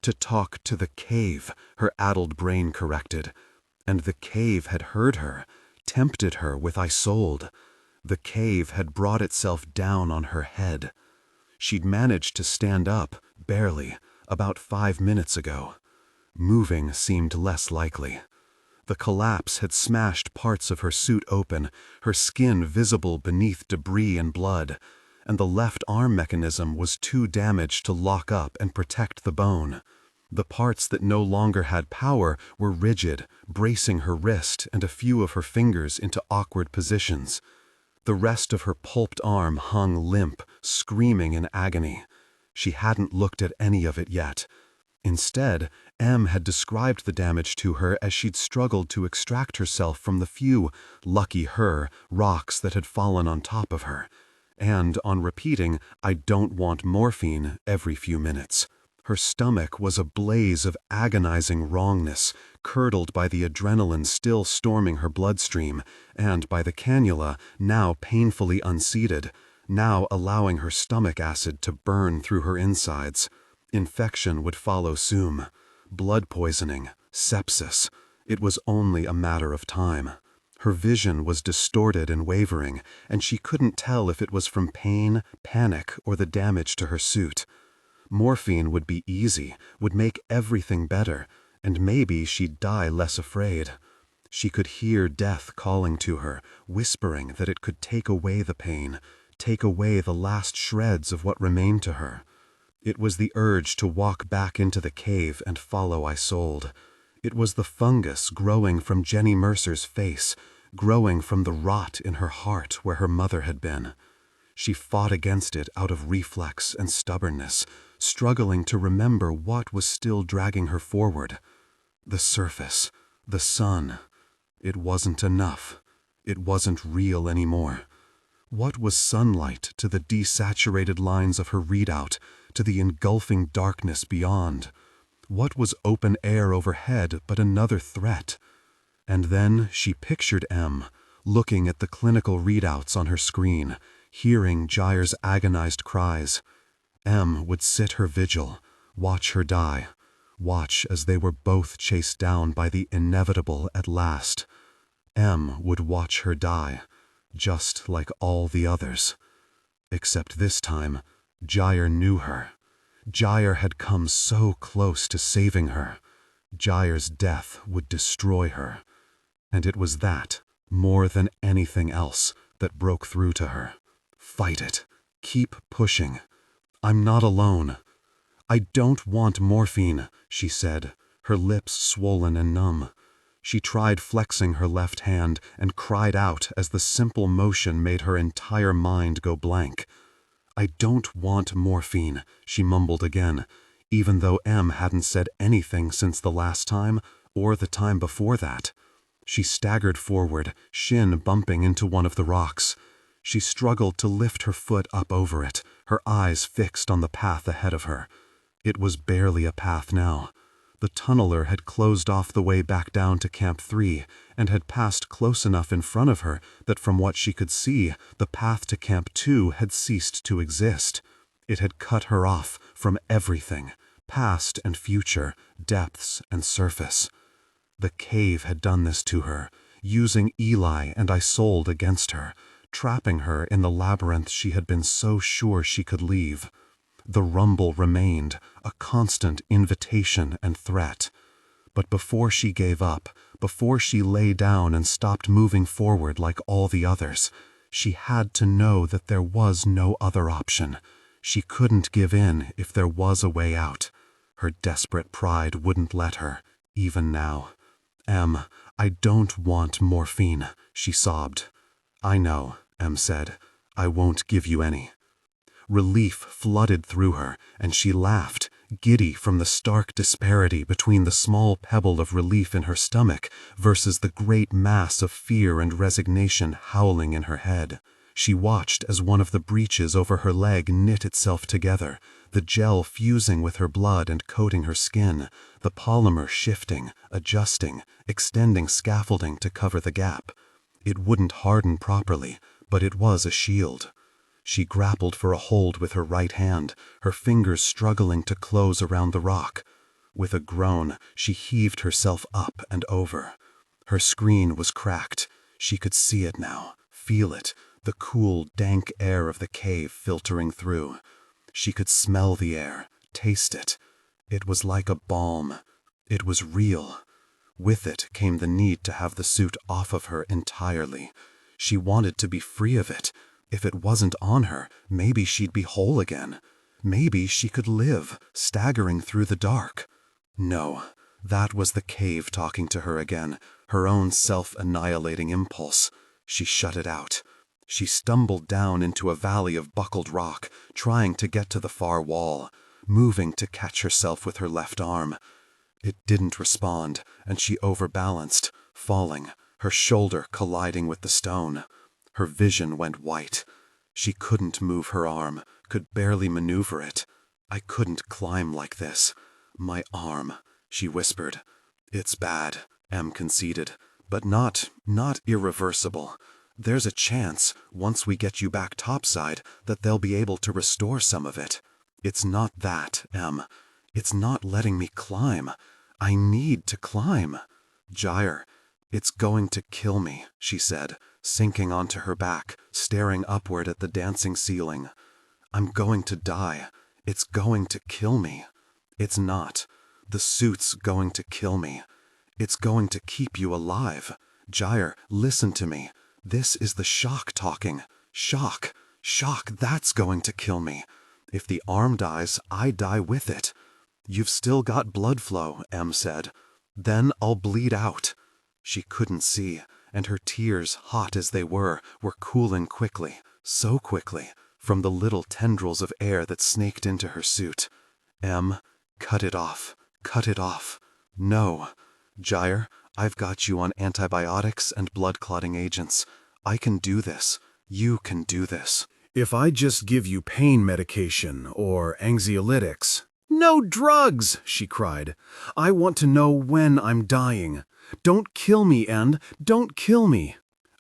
To talk to the cave, her addled brain corrected. And the cave had heard her, tempted her with Isolde. The cave had brought itself down on her head. She'd managed to stand up, barely, about 5 minutes ago. Moving seemed less likely. The collapse had smashed parts of her suit open, her skin visible beneath debris and blood. and the left arm mechanism was too damaged to lock up and protect the bone. The parts that no longer had power were rigid, bracing her wrist and a few of her fingers into awkward positions. The rest of her pulped arm hung limp, screaming in agony. She hadn't looked at any of it yet. Instead, Em had described the damage to her as she'd struggled to extract herself from the few, lucky her, rocks that had fallen on top of her, and on repeating, "I don't want morphine," every few minutes. Her stomach was a blaze of agonizing wrongness, curdled by the adrenaline still storming her bloodstream, and by the cannula, now painfully unseated, now allowing her stomach acid to burn through her insides. Infection would follow soon. Blood poisoning, sepsis. It was only a matter of time. Her vision was distorted and wavering, and she couldn't tell if it was from pain, panic, or the damage to her suit. Morphine would be easy, would make everything better, and maybe she'd die less afraid. She could hear death calling to her, whispering that it could take away the pain, take away the last shreds of what remained to her. It was the urge to walk back into the cave and follow Isolde. It was the fungus growing from Jenny Mercer's face, growing from the rot in her heart where her mother had been. She fought against it out of reflex and stubbornness, struggling to remember what was still dragging her forward. The surface, the sun. It wasn't enough. It wasn't real anymore. What was sunlight to the desaturated lines of her readout, to the engulfing darkness beyond? What was open air overhead but another threat? And then she pictured Em, looking at the clinical readouts on her screen, hearing Gyre's agonized cries. Em would sit her vigil, watch her die, watch as they were both chased down by the inevitable at last. Em would watch her die, just like all the others. Except this time, Gyre knew her. Gyre had come so close to saving her. Gyre's death would destroy her. And it was that, more than anything else, that broke through to her. Fight it. Keep pushing. I'm not alone. I don't want morphine, she said, her lips swollen and numb. She tried flexing her left hand and cried out as the simple motion made her entire mind go blank. I don't want morphine, she mumbled again, even though Em hadn't said anything since the last time or the time before that. She staggered forward, shin bumping into one of the rocks. She struggled to lift her foot up over it, her eyes fixed on the path ahead of her. It was barely a path now. The tunneler had closed off the way back down to Camp 3 and had passed close enough in front of her that from what she could see, the path to Camp 2 had ceased to exist. It had cut her off from everything, past and future, depths and surface. The cave had done this to her, using Eli and Isolde against her, trapping her in the labyrinth she had been so sure she could leave. The rumble remained, a constant invitation and threat. But before she gave up, before she lay down and stopped moving forward like all the others, she had to know that there was no other option. She couldn't give in if there was a way out. Her desperate pride wouldn't let her, even now. Em, I don't want morphine, she sobbed. I know, Em said. I won't give you any. Relief flooded through her, and she laughed, giddy from the stark disparity between the small pebble of relief in her stomach versus the great mass of fear and resignation howling in her head. She watched as one of the breeches over her leg knit itself together, the gel fusing with her blood and coating her skin, the polymer shifting, adjusting, extending scaffolding to cover the gap. It wouldn't harden properly, but it was a shield. She grappled for a hold with her right hand, her fingers struggling to close around the rock. With a groan, she heaved herself up and over. Her screen was cracked. She could see it now, feel it, the cool, dank air of the cave filtering through. She could smell the air, taste it. It was like a balm. It was real. With it came the need to have the suit off of her entirely. She wanted to be free of it. If it wasn't on her, maybe she'd be whole again. Maybe she could live, staggering through the dark. No, that was the cave talking to her again, her own self-annihilating impulse. She shut it out. She stumbled down into a valley of buckled rock, trying to get to the far wall, moving to catch herself with her left arm. It didn't respond, and she overbalanced, falling, her shoulder colliding with the stone. Her vision went white. She couldn't move her arm, could barely maneuver it. I couldn't climb like this. My arm, she whispered. It's bad, Em conceded, but not irreversible. There's a chance, once we get you back topside, that they'll be able to restore some of it. It's not that, Em. It's not letting me climb. I need to climb. Gyre, it's going to kill me, she said, sinking onto her back, staring upward at the dancing ceiling. I'm going to die. It's going to kill me. It's not. The suit's going to kill me. It's going to keep you alive. Gyre, listen to me. This is the shock talking. Shock. Shock, that's going to kill me. If the arm dies, I die with it. You've still got blood flow, Em said. Then I'll bleed out. She couldn't see, and her tears, hot as they were cooling quickly, so quickly, from the little tendrils of air that snaked into her suit. Em, cut it off. Cut it off. No. Gyre, I've got you on antibiotics and blood-clotting agents. I can do this. You can do this. If I just give you pain medication or anxiolytics... No drugs, she cried. I want to know when I'm dying. Don't kill me, Em. Don't kill me.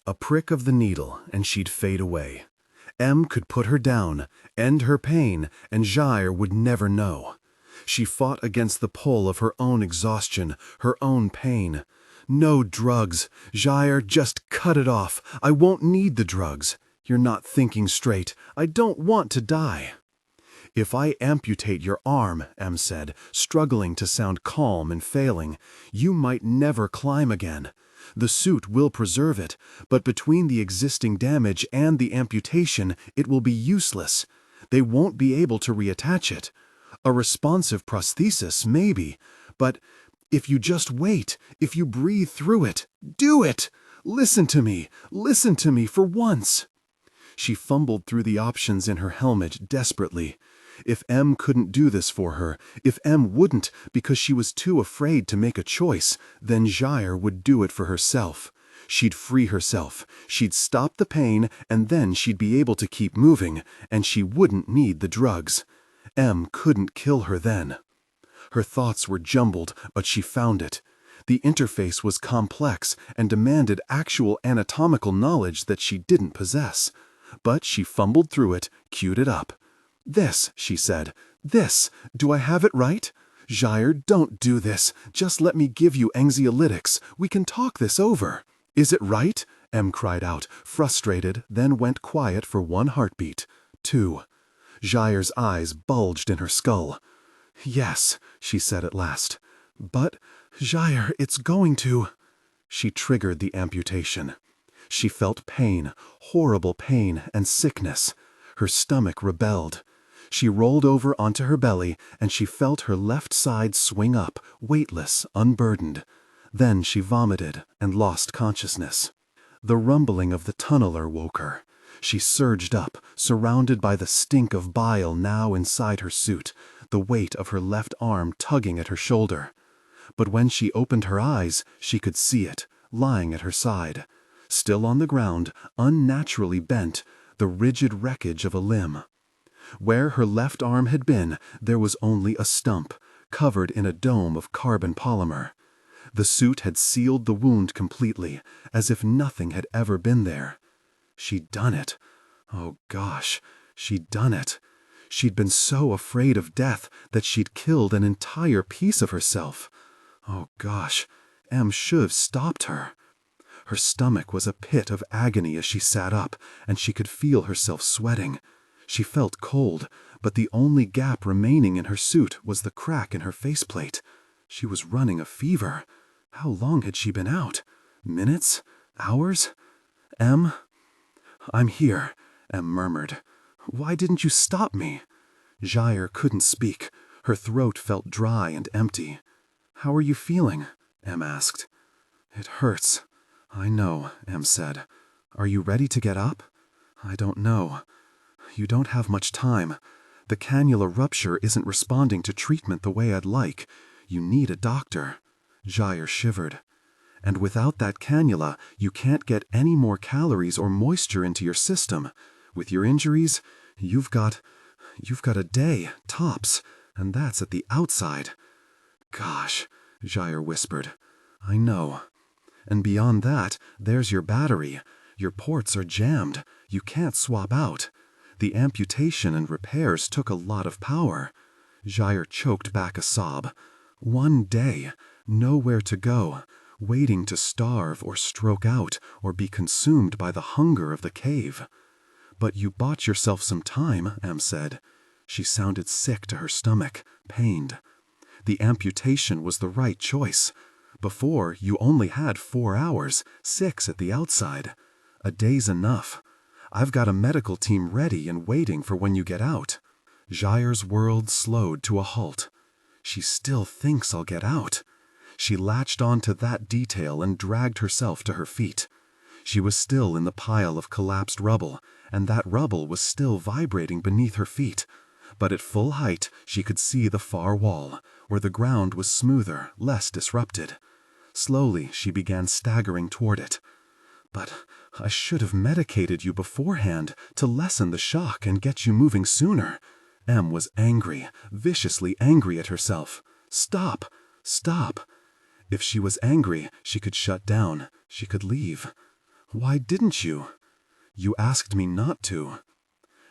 A prick of the needle, and she'd fade away. Em could put her down, end her pain, and Gyre would never know. She fought against the pull of her own exhaustion, her own pain. No drugs. Gyre, just cut it off. I won't need the drugs. You're not thinking straight. I don't want to die. If I amputate your arm, Em said, struggling to sound calm and failing, you might never climb again. The suit will preserve it, but between the existing damage and the amputation, it will be useless. They won't be able to reattach it. A responsive prosthesis, maybe, but if you just wait, if you breathe through it, do it! Listen to me for once. She fumbled through the options in her helmet desperately. If Em couldn't do this for her, if Em wouldn't because she was too afraid to make a choice, then Gyre would do it for herself. She'd free herself, she'd stop the pain, and then she'd be able to keep moving, and she wouldn't need the drugs. Em couldn't kill her then. Her thoughts were jumbled, but she found it. The interface was complex and demanded actual anatomical knowledge that she didn't possess. But she fumbled through it, queued it up. This, she said. This. Do I have it right? Gyre, don't do this. Just let me give you anxiolytics. We can talk this over. Is it right? Em cried out, frustrated, then went quiet for one heartbeat. 2. Gyre's eyes bulged in her skull. Yes, she said at last. But, Gyre, it's going to... She triggered the amputation. She felt pain, horrible pain and sickness. Her stomach rebelled. She rolled over onto her belly, and she felt her left side swing up, weightless, unburdened. Then she vomited and lost consciousness. The rumbling of the tunneler woke her. She surged up, surrounded by the stink of bile now inside her suit, the weight of her left arm tugging at her shoulder. But when she opened her eyes, she could see it, lying at her side. Still on the ground, unnaturally bent, the rigid wreckage of a limb. Where her left arm had been, there was only a stump, covered in a dome of carbon polymer. The suit had sealed the wound completely, as if nothing had ever been there. She'd done it. Oh gosh, she'd done it. She'd been so afraid of death that she'd killed an entire piece of herself. Oh gosh, Em should have stopped her. Her stomach was a pit of agony as she sat up, and she could feel herself sweating. She felt cold, but the only gap remaining in her suit was the crack in her faceplate. She was running a fever. How long had she been out? Minutes? Hours? Em? I'm here, Em murmured. "Why didn't you stop me?" Gyre couldn't speak. Her throat felt dry and empty. "How are you feeling?" Em asked. "It hurts." "I know," Em said. "Are you ready to get up?" "I don't know." "You don't have much time. The cannula rupture isn't responding to treatment the way I'd like. You need a doctor." Gyre shivered. "And without that cannula, you can't get any more calories or moisture into your system. With your injuries, you've got a day, tops, and that's at the outside." "Gosh," Gyre whispered. "I know. And beyond that, there's your battery. Your ports are jammed. You can't swap out. The amputation and repairs took a lot of power." Gyre choked back a sob. "One day, nowhere to go, waiting to starve or stroke out or be consumed by the hunger of the cave." "But you bought yourself some time," Em said. She sounded sick to her stomach, pained. "The amputation was the right choice. Before, you only had 4 hours, 6 at the outside. A day's enough. I've got a medical team ready and waiting for when you get out." Gyre's world slowed to a halt. She still thinks I'll get out. She latched on to that detail and dragged herself to her feet. She was still in the pile of collapsed rubble, and that rubble was still vibrating beneath her feet. But at full height, she could see the far wall, where the ground was smoother, less disrupted. Slowly, she began staggering toward it. "But I should have medicated you beforehand to lessen the shock and get you moving sooner." Em was angry, viciously angry at herself. "Stop! Stop!" If she was angry, she could shut down. She could leave. "Why didn't you?" "You asked me not to."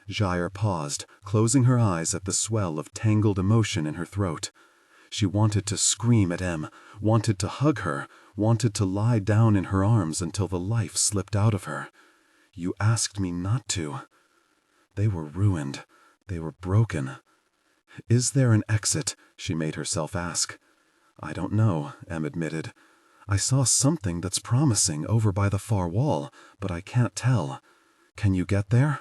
Gyre paused, closing her eyes at the swell of tangled emotion in her throat. She wanted to scream at Em, wanted to hug her, wanted to lie down in her arms until the life slipped out of her. "You asked me not to." They were ruined. They were broken. "Is there an exit?" she made herself ask. "I don't know," Em admitted. "I saw something that's promising over by the far wall, but I can't tell. Can you get there?"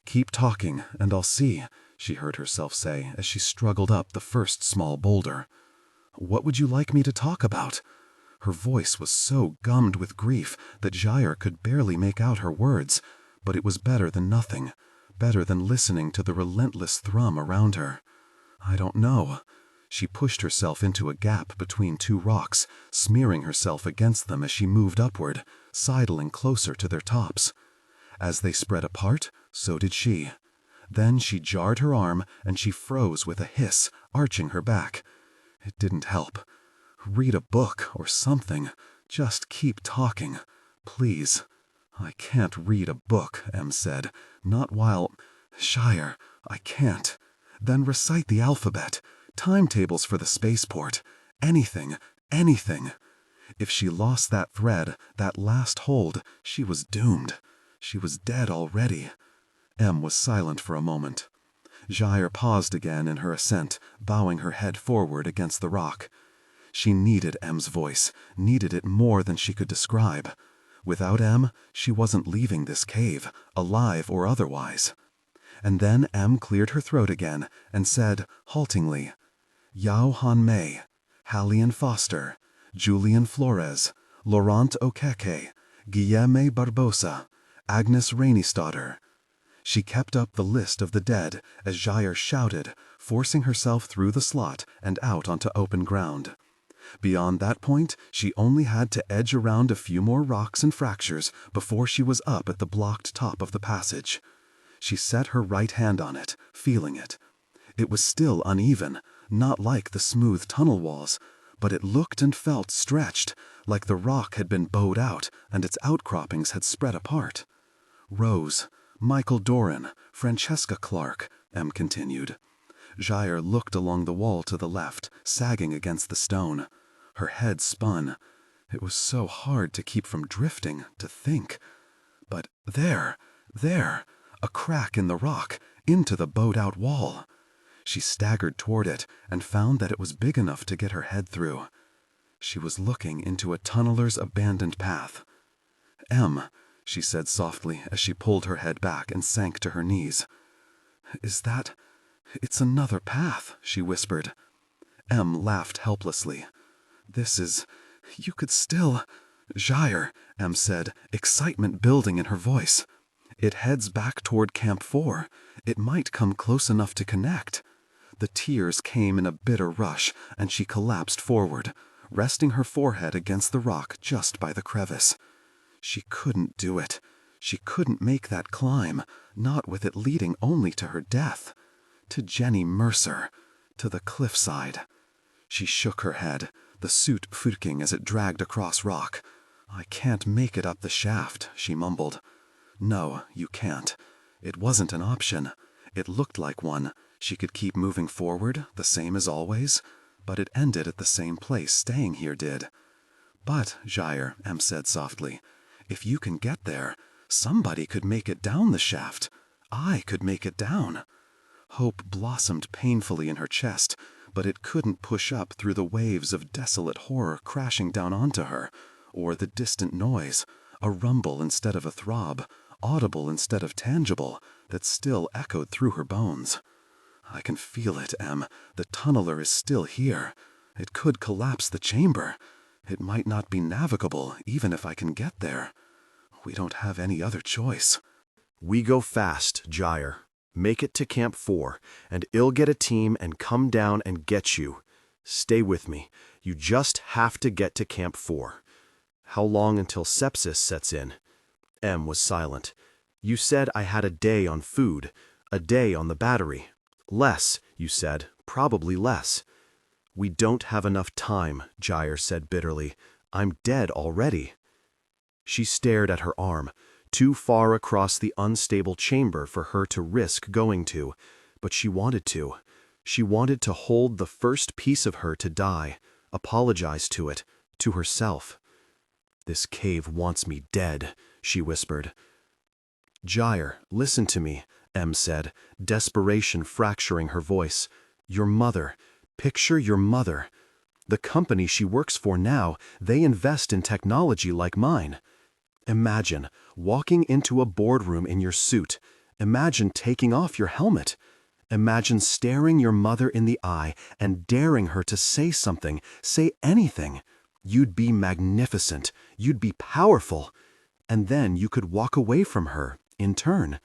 "Keep talking, and I'll see," she heard herself say as she struggled up the first small boulder. "What would you like me to talk about?" Her voice was so gummed with grief that Gyre could barely make out her words, but it was better than nothing, better than listening to the relentless thrum around her. "I don't know." She pushed herself into a gap between 2 rocks, smearing herself against them as she moved upward, sidling closer to their tops. As they spread apart, so did she. Then she jarred her arm, and she froze with a hiss, arching her back. It didn't help. "Read a book or something. Just keep talking. Please." "I can't read a book," Em said. "Not while—" "Gyre, I can't." "Then recite the alphabet. Timetables for the spaceport. Anything, anything." If she lost that thread, that last hold, she was doomed. She was dead already. Em was silent for a moment. Gyre paused again in her ascent, bowing her head forward against the rock. She needed Em's voice, needed it more than she could describe. Without Em, she wasn't leaving this cave, alive or otherwise. And then Em cleared her throat again and said, haltingly, "Yao Han Mei, Hallian Foster, Julian Flores, Laurent Okeke, Guillaume Barbosa, Agnes Raineystotter." She kept up the list of the dead as Gyre shouted, forcing herself through the slot and out onto open ground. Beyond that point, she only had to edge around a few more rocks and fractures before she was up at the blocked top of the passage. She set her right hand on it, feeling it. It was still uneven, not like the smooth tunnel walls, but it looked and felt stretched, like the rock had been bowed out and its outcroppings had spread apart. "Rose, Michael Doran, Francesca Clark," Em continued. Gyre looked along the wall to the left, sagging against the stone. Her head spun. It was so hard to keep from drifting, to think. But there, a crack in the rock, into the bowed-out wall. She staggered toward it and found that it was big enough to get her head through. She was looking into a tunneler's abandoned path. "Em," she said softly as she pulled her head back and sank to her knees. It's another path, she whispered. Em laughed helplessly. You could still... Gyre, Em said, excitement building in her voice. It heads back toward Camp 4. It might come close enough to connect. The tears came in a bitter rush, and she collapsed forward, resting her forehead against the rock just by the crevice. She couldn't do it. She couldn't make that climb, not with it leading only to her death. To Jenny Mercer, to the cliffside. She shook her head, the suit fooking as it dragged across rock. I can't make it up the shaft, she mumbled. No, you can't. It wasn't an option. It looked like one. She could keep moving forward, the same as always, but it ended at the same place staying here did. But, Gyre, Em said softly, if you can get there, somebody could make it down the shaft. I could make it down. Hope blossomed painfully in her chest, but it couldn't push up through the waves of desolate horror crashing down onto her, or the distant noise, a rumble instead of a throb, audible instead of tangible, that still echoed through her bones. I can feel it, Em. The tunneler is still here. It could collapse the chamber. It might not be navigable, even if I can get there. We don't have any other choice. We go fast, Gyre. Make it to Camp 4, and I'll get a team and come down and get you. Stay with me. You just have to get to Camp 4. How long until sepsis sets in? Em was silent. You said I had a day on food, a day on the battery. Less, you said, probably less. We don't have enough time, Gyre said bitterly. I'm dead already. She stared at her arm, too far across the unstable chamber for her to risk going to, but she wanted to. She wanted to hold the first piece of her to die, apologize to it, to herself. This cave wants me dead, she whispered. Gyre, listen to me, Em said, desperation fracturing her voice. Your mother. Picture your mother. The company she works for now, they invest in technology like mine. Imagine walking into a boardroom in your suit. Imagine taking off your helmet. Imagine staring your mother in the eye and daring her to say something, say anything. You'd be magnificent. You'd be powerful. And then you could walk away from her, in turn.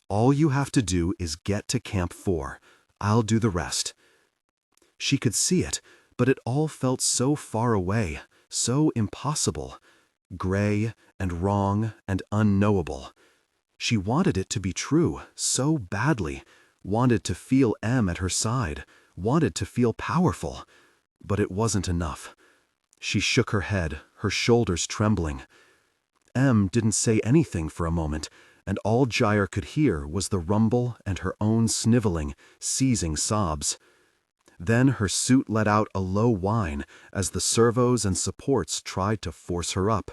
All you have to do is get to Camp 4. I'll do the rest. She could see it, but it all felt so far away, so impossible. Gray and wrong and unknowable. She wanted it to be true, so badly. Wanted to feel Em at her side. Wanted to feel powerful. But it wasn't enough. She shook her head, her shoulders trembling. Em didn't say anything for a moment, and all Gyre could hear was the rumble and her own sniveling, seizing sobs. Then her suit let out a low whine as the servos and supports tried to force her up.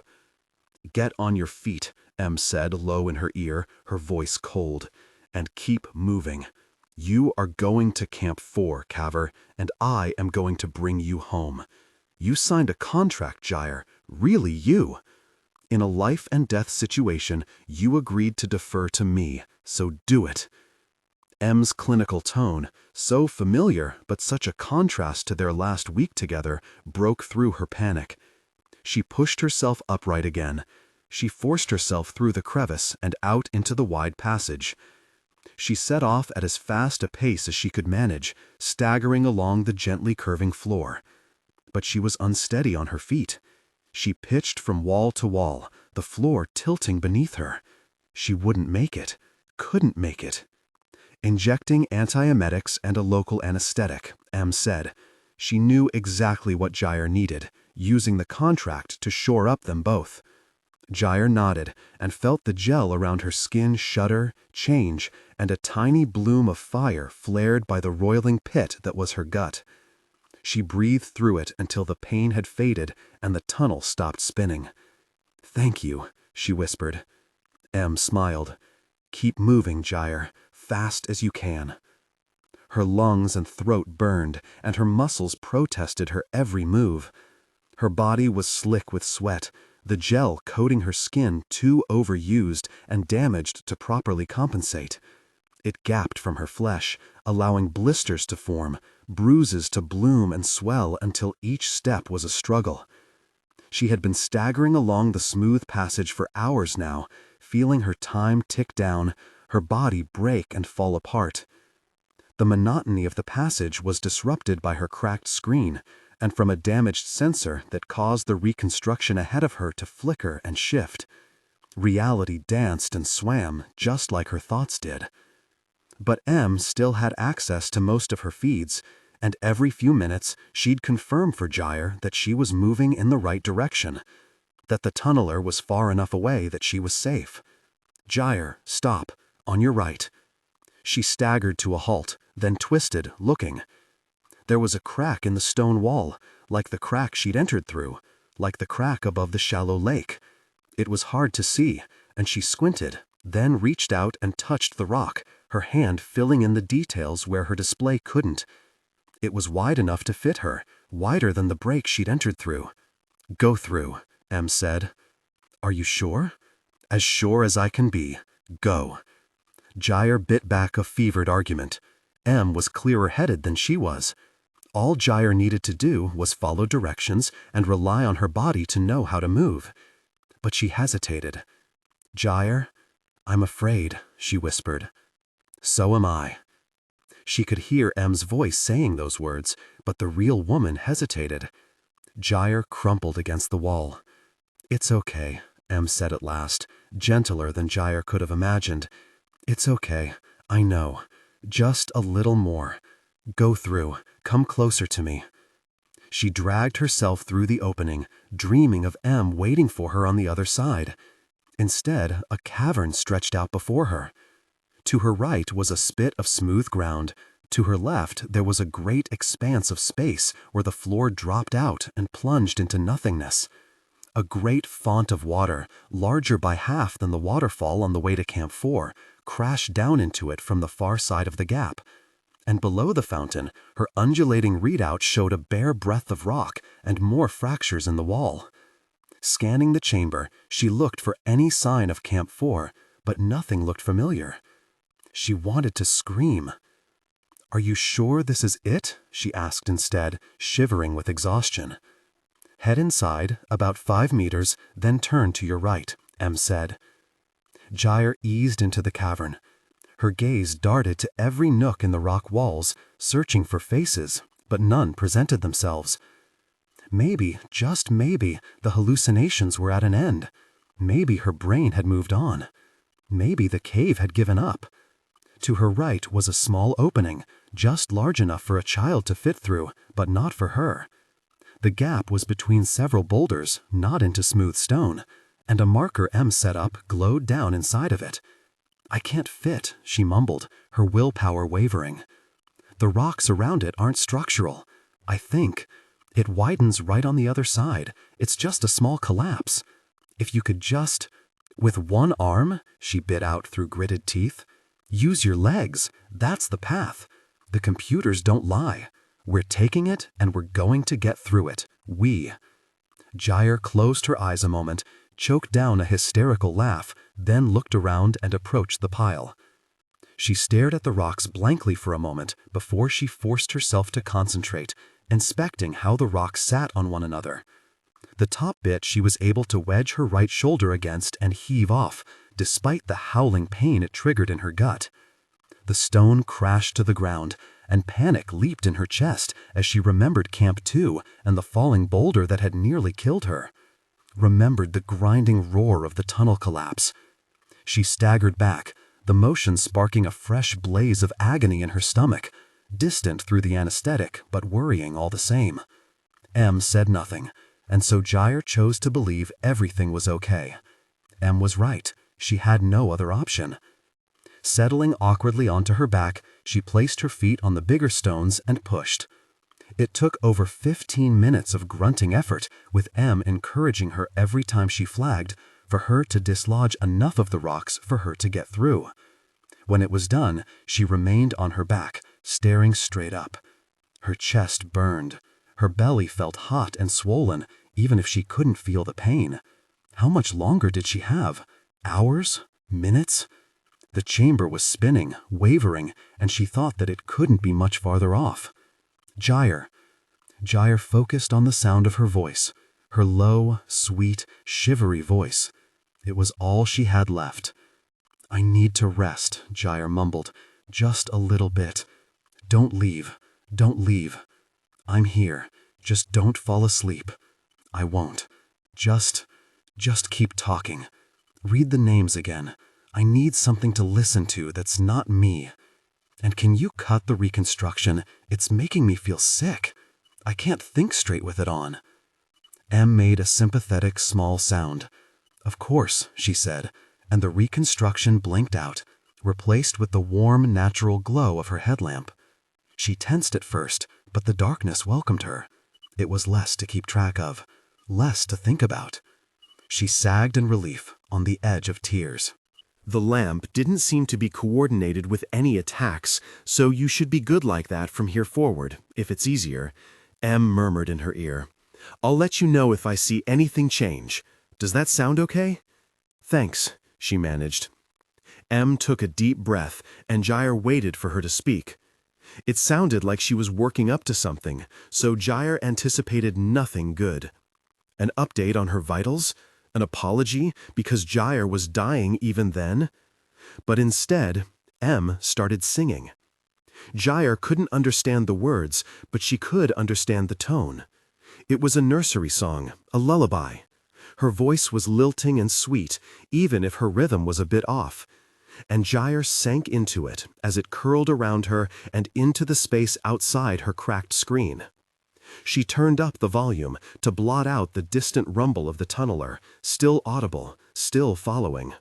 Get on your feet, Em said low in her ear, her voice cold, and keep moving. You are going to Camp 4, Caver, and I am going to bring you home. You signed a contract, Gyre, really you. In a life and death situation, you agreed to defer to me, so do it. Em's clinical tone, so familiar but such a contrast to their last week together, broke through her panic. She pushed herself upright again. She forced herself through the crevice and out into the wide passage. She set off at as fast a pace as she could manage, staggering along the gently curving floor. But she was unsteady on her feet. She pitched from wall to wall, the floor tilting beneath her. She wouldn't make it, couldn't make it. Injecting antiemetics and a local anesthetic, Em said. She knew exactly what Gyre needed, using the contract to shore up them both. Gyre nodded and felt the gel around her skin shudder, change, and a tiny bloom of fire flared by the roiling pit that was her gut. She breathed through it until the pain had faded and the tunnel stopped spinning. Thank you, she whispered. Em smiled. Keep moving, Gyre, fast as you can. Her lungs and throat burned, and her muscles protested her every move. Her body was slick with sweat, the gel coating her skin too overused and damaged to properly compensate. It gapped from her flesh, allowing blisters to form, bruises to bloom and swell until each step was a struggle. She had been staggering along the smooth passage for hours now, feeling her time tick down, her body break and fall apart. The monotony of the passage was disrupted by her cracked screen, and from a damaged sensor that caused the reconstruction ahead of her to flicker and shift. Reality danced and swam just like her thoughts did. But Em still had access to most of her feeds, and every few minutes she'd confirm for Gyre that she was moving in the right direction, that the tunneler was far enough away that she was safe. "Gyre, stop, on your right." She staggered to a halt, then twisted, looking. There was a crack in the stone wall, like the crack she'd entered through, like the crack above the shallow lake. It was hard to see, and she squinted, then reached out and touched the rock, her hand filling in the details where her display couldn't. It was wide enough to fit her, wider than the break she'd entered through. "Go through," Em said. "Are you sure?" "As sure as I can be. Go." Gyre bit back a fevered argument. Em was clearer-headed than she was. All Gyre needed to do was follow directions and rely on her body to know how to move. But she hesitated. "Gyre, I'm afraid," she whispered. "So am I." She could hear Em's voice saying those words, but the real woman hesitated. Gyre crumpled against the wall. "It's okay," Em said at last, gentler than Gyre could have imagined. "It's okay, I know. Just a little more. Go through. Come closer to me." She dragged herself through the opening, dreaming of Em waiting for her on the other side. Instead, a cavern stretched out before her. To her right was a spit of smooth ground. To her left, there was a great expanse of space where the floor dropped out and plunged into nothingness. A great font of water, larger by half than the waterfall on the way to Camp 4, crashed down into it from the far side of the gap. And below the fountain, her undulating readout showed a bare breadth of rock and more fractures in the wall. Scanning the chamber, she looked for any sign of Camp 4, but nothing looked familiar. She wanted to scream. "Are you sure this is it?" she asked instead, shivering with exhaustion. "Head inside, about 5 meters, then turn to your right," Em said. Gyre eased into the cavern. Her gaze darted to every nook in the rock walls, searching for faces, but none presented themselves. Maybe, just maybe, the hallucinations were at an end. Maybe her brain had moved on. Maybe the cave had given up. To her right was a small opening, just large enough for a child to fit through, but not for her. The gap was between several boulders, not into smooth stone, and a marker Em set up glowed down inside of it. "I can't fit," she mumbled, her willpower wavering. "The rocks around it aren't structural. I think. It widens right on the other side. It's just a small collapse. If you could just—" "With one arm," she bit out through gritted teeth. "Use your legs. That's the path. The computers don't lie. We're taking it, and we're going to get through it. We." Gyre closed her eyes a moment, choked down a hysterical laugh, then looked around and approached the pile. She stared at the rocks blankly for a moment before she forced herself to concentrate, inspecting how the rocks sat on one another. The top bit she was able to wedge her right shoulder against and heave off, despite the howling pain it triggered in her gut. The stone crashed to the ground, and panic leaped in her chest as she remembered Camp 2 and the falling boulder that had nearly killed her. Remembered the grinding roar of the tunnel collapse. She staggered back, the motion sparking a fresh blaze of agony in her stomach, distant through the anesthetic, but worrying all the same. Em said nothing, and so Gyre chose to believe everything was okay. Em was right. She had no other option. Settling awkwardly onto her back, she placed her feet on the bigger stones and pushed. It took over 15 minutes of grunting effort, with Em encouraging her every time she flagged, for her to dislodge enough of the rocks for her to get through. When it was done, she remained on her back, staring straight up. Her chest burned. Her belly felt hot and swollen, even if she couldn't feel the pain. How much longer did she have? Hours? Minutes? The chamber was spinning, wavering, and she thought that it couldn't be much farther off. Gyre. Gyre focused on the sound of her voice, her low, sweet, shivery voice. It was all she had left. "I need to rest," Gyre mumbled. "Just a little bit. Don't leave. Don't leave. I'm here. Just don't fall asleep. I won't. Just keep talking. Read the names again. I need something to listen to that's not me. And can you cut the reconstruction? It's making me feel sick. I can't think straight with it on." M made a sympathetic small sound. "Of course," she said, and the reconstruction blinked out, replaced with the warm, natural glow of her headlamp. She tensed at first, but the darkness welcomed her. It was less to keep track of, less to think about. She sagged in relief, on the edge of tears. The lamp didn't seem to be coordinated with any attacks, so you should be good like that from here forward, if it's easier, M murmured in her ear. I'll let you know if I see anything change. Does that sound okay? Thanks, she managed. M took a deep breath, and Gyre waited for her to speak. It sounded like she was working up to something, so Gyre anticipated nothing good. An update on her vitals? An apology because Gyre was dying even then? But instead, M started singing. Gyre couldn't understand the words, but she could understand the tone. It was a nursery song, a lullaby. Her voice was lilting and sweet, even if her rhythm was a bit off. And Gyre sank into it as it curled around her and into the space outside her cracked screen. She turned up the volume to blot out the distant rumble of the tunneler, still audible, still following.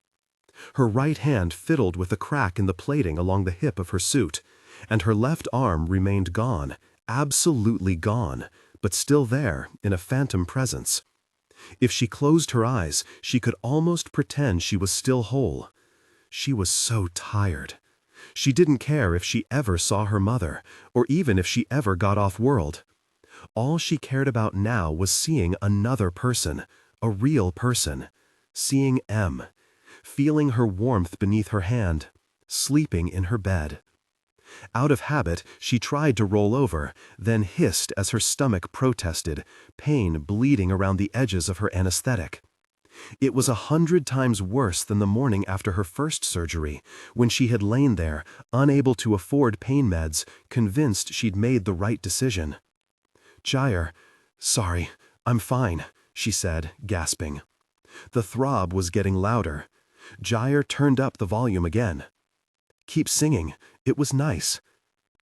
Her right hand fiddled with a crack in the plating along the hip of her suit, and her left arm remained gone, absolutely gone, but still there in a phantom presence. If she closed her eyes, she could almost pretend she was still whole. She was so tired. She didn't care if she ever saw her mother, or even if she ever got off-world. All she cared about now was seeing another person, a real person, seeing M, feeling her warmth beneath her hand, sleeping in her bed. Out of habit, she tried to roll over, then hissed as her stomach protested, pain bleeding around the edges of her anesthetic. It was 100 times worse than the morning after her first surgery, when she had lain there, unable to afford pain meds, convinced she'd made the right decision. "Gyre, sorry, I'm fine," she said, gasping. The throb was getting louder. Gyre turned up the volume again. "Keep singing. It was nice."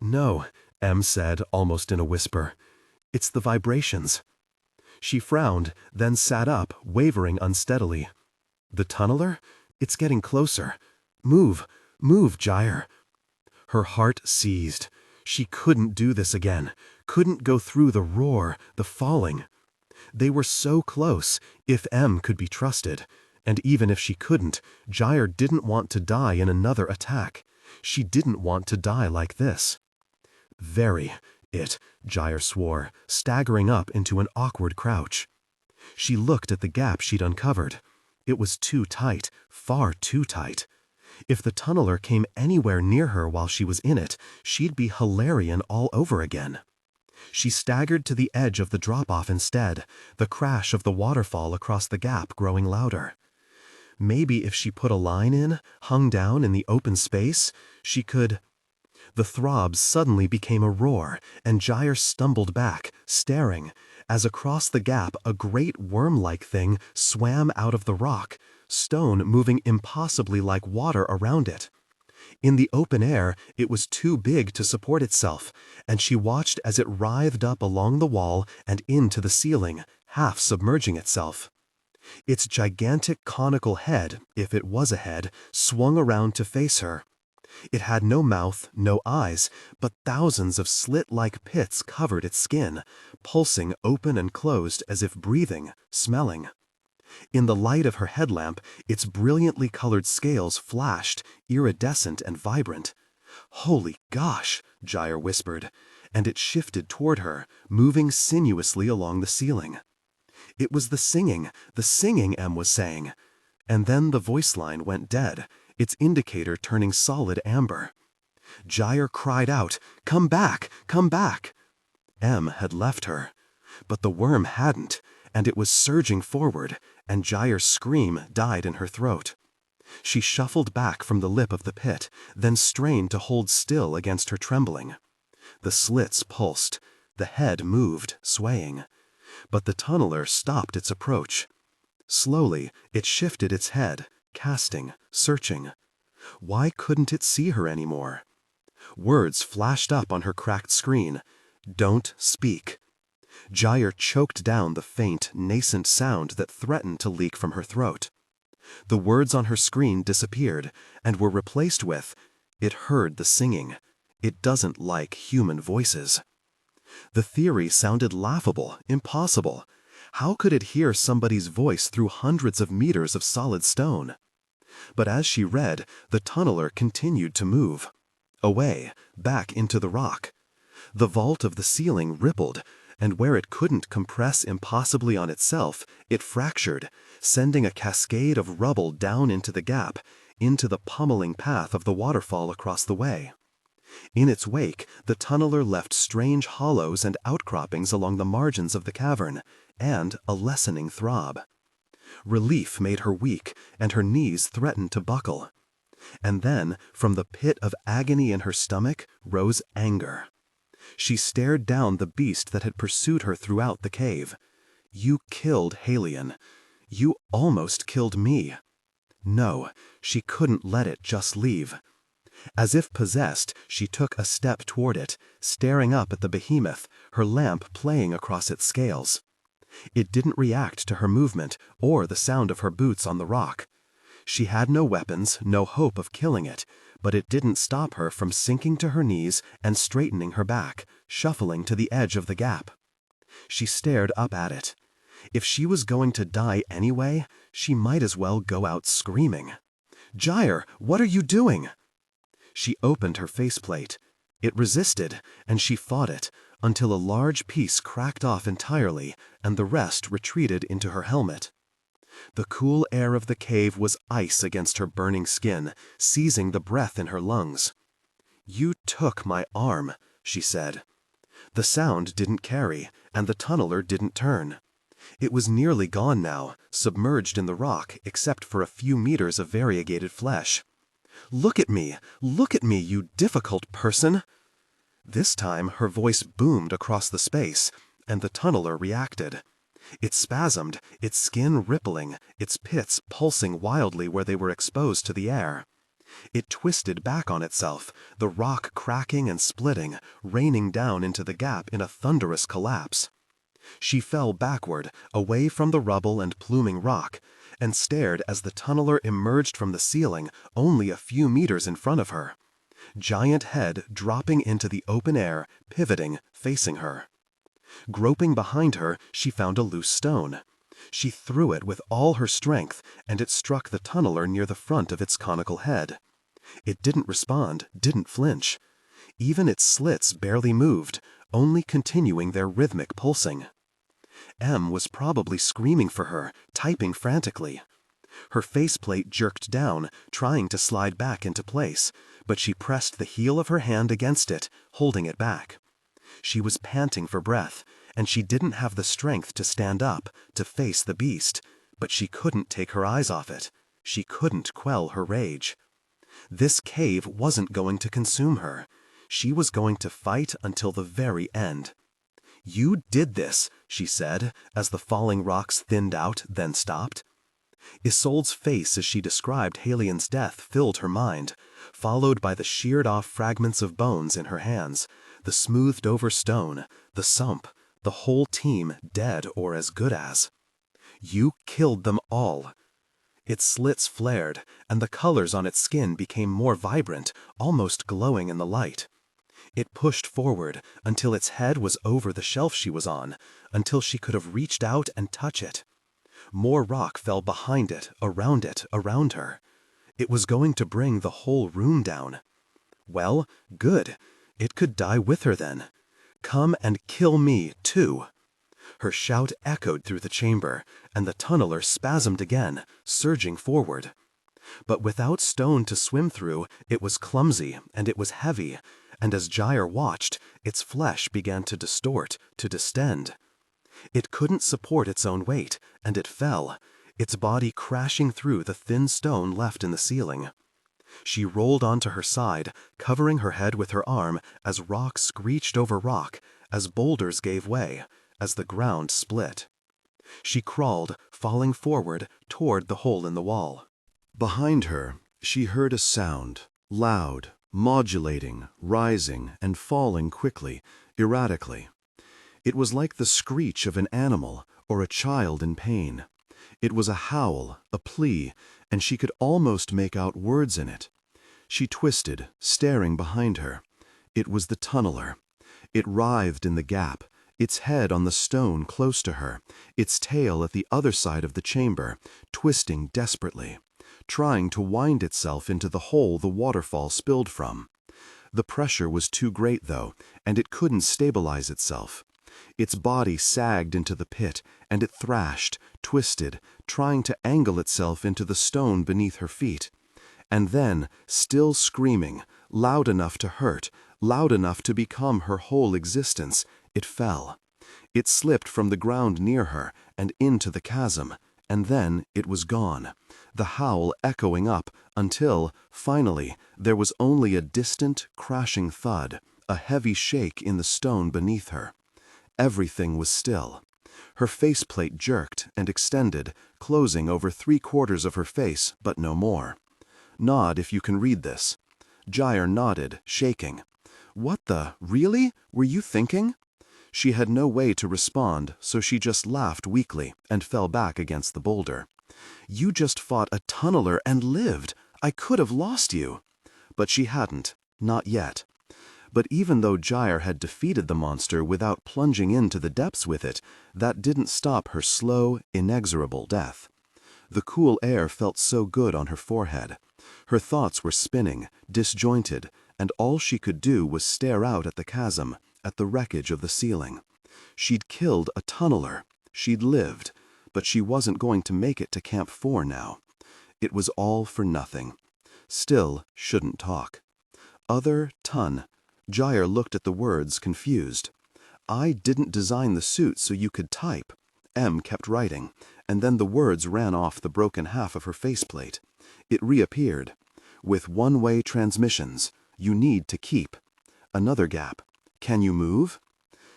"No," M said, almost in a whisper. "It's the vibrations." She frowned, then sat up, wavering unsteadily. "The tunneler? It's getting closer. Move, move, Gyre." Her heart seized. She couldn't do this again, couldn't go through the roar, the falling. They were so close, if M could be trusted. And even if she couldn't, Gyre didn't want to die in another attack. She didn't want to die like this. Gyre swore, staggering up into an awkward crouch. She looked at the gap she'd uncovered. It was too tight, far too tight. If the tunneler came anywhere near her while she was in it, she'd be Hilarion all over again. She staggered to the edge of the drop-off instead, the crash of the waterfall across the gap growing louder. Maybe if she put a line in, hung down in the open space, she could... The throb suddenly became a roar, and Gyre stumbled back, staring, as across the gap a great worm-like thing swam out of the rock, stone moving impossibly like water around it. In the open air, it was too big to support itself, and she watched as it writhed up along the wall and into the ceiling, half submerging itself. Its gigantic conical head, if it was a head, swung around to face her. It had no mouth, no eyes, but thousands of slit-like pits covered its skin, pulsing open and closed as if breathing, smelling. In the light of her headlamp, its brilliantly colored scales flashed, iridescent and vibrant. "Holy gosh," Gyre whispered, and it shifted toward her, moving sinuously along the ceiling. It was the singing, Em was saying. And then the voice line went dead, its indicator turning solid amber. Gyre cried out, "Come back! Come back!" Em had left her. But the worm hadn't, and it was surging forward, and Gyre's scream died in her throat. She shuffled back from the lip of the pit, then strained to hold still against her trembling. The slits pulsed. The head moved, swaying. But the tunneler stopped its approach. Slowly, it shifted its head, casting, searching. Why couldn't it see her anymore? Words flashed up on her cracked screen. "Don't speak." Gyre choked down the faint, nascent sound that threatened to leak from her throat. The words on her screen disappeared and were replaced with, "It heard the singing. It doesn't like human voices." The theory sounded laughable, impossible. How could it hear somebody's voice through hundreds of meters of solid stone? But as she read, the tunneler continued to move. Away, back into the rock. The vault of the ceiling rippled, and where it couldn't compress impossibly on itself, it fractured, sending a cascade of rubble down into the gap, into the pummeling path of the waterfall across the way. In its wake, the tunneler left strange hollows and outcroppings along the margins of the cavern, and a lessening throb. Relief made her weak, and her knees threatened to buckle. And then, from the pit of agony in her stomach, rose anger. She stared down the beast that had pursued her throughout the cave. "You killed Halion. You almost killed me." No, she couldn't let it just leave. As if possessed, she took a step toward it, staring up at the behemoth, her lamp playing across its scales. It didn't react to her movement or the sound of her boots on the rock. She had no weapons, no hope of killing it, but it didn't stop her from sinking to her knees and straightening her back, shuffling to the edge of the gap. She stared up at it. If she was going to die anyway, she might as well go out screaming. "Gyre, what are you doing?" She opened her faceplate. It resisted, and she fought it, until a large piece cracked off entirely, and the rest retreated into her helmet. The cool air of the cave was ice against her burning skin, seizing the breath in her lungs. "You took my arm," she said. The sound didn't carry, and the tunneler didn't turn. It was nearly gone now, submerged in the rock except for a few meters of variegated flesh. Look at me, you difficult person!" This time her voice boomed across the space, and the tunneler reacted. It spasmed, its skin rippling, its pits pulsing wildly where they were exposed to the air. It twisted back on itself, the rock cracking and splitting, raining down into the gap in a thunderous collapse. She fell backward, away from the rubble and pluming rock, and stared as the tunneler emerged from the ceiling only a few meters in front of her. Giant head dropping into the open air, pivoting, facing her. Groping behind her, she found a loose stone. She threw it with all her strength, and it struck the tunneler near the front of its conical head. It didn't respond, didn't flinch. Even its slits barely moved, only continuing their rhythmic pulsing. Em was probably screaming for her, typing frantically. Her faceplate jerked down, trying to slide back into place, but she pressed the heel of her hand against it, holding it back. She was panting for breath, and she didn't have the strength to stand up, to face the beast, but she couldn't take her eyes off it. She couldn't quell her rage. This cave wasn't going to consume her. She was going to fight until the very end. "You did this," she said, as the falling rocks thinned out, then stopped. Isolde's face as she described Halion's death filled her mind, followed by the sheared-off fragments of bones in her hands, the smoothed-over stone, the sump, the whole team dead or as good as. "You killed them all." Its slits flared, and the colors on its skin became more vibrant, almost glowing in the light. It pushed forward until its head was over the shelf she was on, until she could have reached out and touch it. More rock fell behind it, around her. It was going to bring the whole room down. Well, good. It could die with her then. Come and kill me, too. Her shout echoed through the chamber, and the tunneler spasmed again, surging forward. But without stone to swim through, it was clumsy and it was heavy, and as Gyre watched, its flesh began to distort, to distend. It couldn't support its own weight, and it fell, its body crashing through the thin stone left in the ceiling. She rolled onto her side, covering her head with her arm as rock screeched over rock, as boulders gave way, as the ground split. She crawled, falling forward, toward the hole in the wall. Behind her, she heard a sound, loud, modulating, rising, and falling quickly, erratically. It was like the screech of an animal or a child in pain. It was a howl, a plea, and she could almost make out words in it. She twisted, staring behind her. It was the tunneler. It writhed in the gap, its head on the stone close to her, its tail at the other side of the chamber, twisting desperately, trying to wind itself into the hole the waterfall spilled from. The pressure was too great, though, and it couldn't stabilize itself. Its body sagged into the pit, and it thrashed, twisted, trying to angle itself into the stone beneath her feet. And then, still screaming, loud enough to hurt, loud enough to become her whole existence, it fell. It slipped from the ground near her and into the chasm, and then it was gone, the howl echoing up until, finally, there was only a distant, crashing thud, a heavy shake in the stone beneath her. Everything was still. Her faceplate jerked and extended, closing over 3/4 of her face, but no more. Nod if you can read this. Gyre nodded, shaking. What the? Really? Were you thinking? She had no way to respond, so she just laughed weakly and fell back against the boulder. You just fought a tunneler and lived. I could have lost you. But she hadn't. Not yet. But even though Gyre had defeated the monster without plunging into the depths with it, that didn't stop her slow, inexorable death. The cool air felt so good on her forehead. Her thoughts were spinning, disjointed, and all she could do was stare out at the chasm, at the wreckage of the ceiling. She'd killed a tunneler. She'd lived. But she wasn't going to make it to Camp 4 now. It was all for nothing. Still shouldn't talk. Other ton. Gyre looked at the words, confused. I didn't design the suit so you could type. M kept writing, and then the words ran off the broken half of her faceplate. It reappeared. With one-way transmissions, you need to keep. Another gap. Can you move?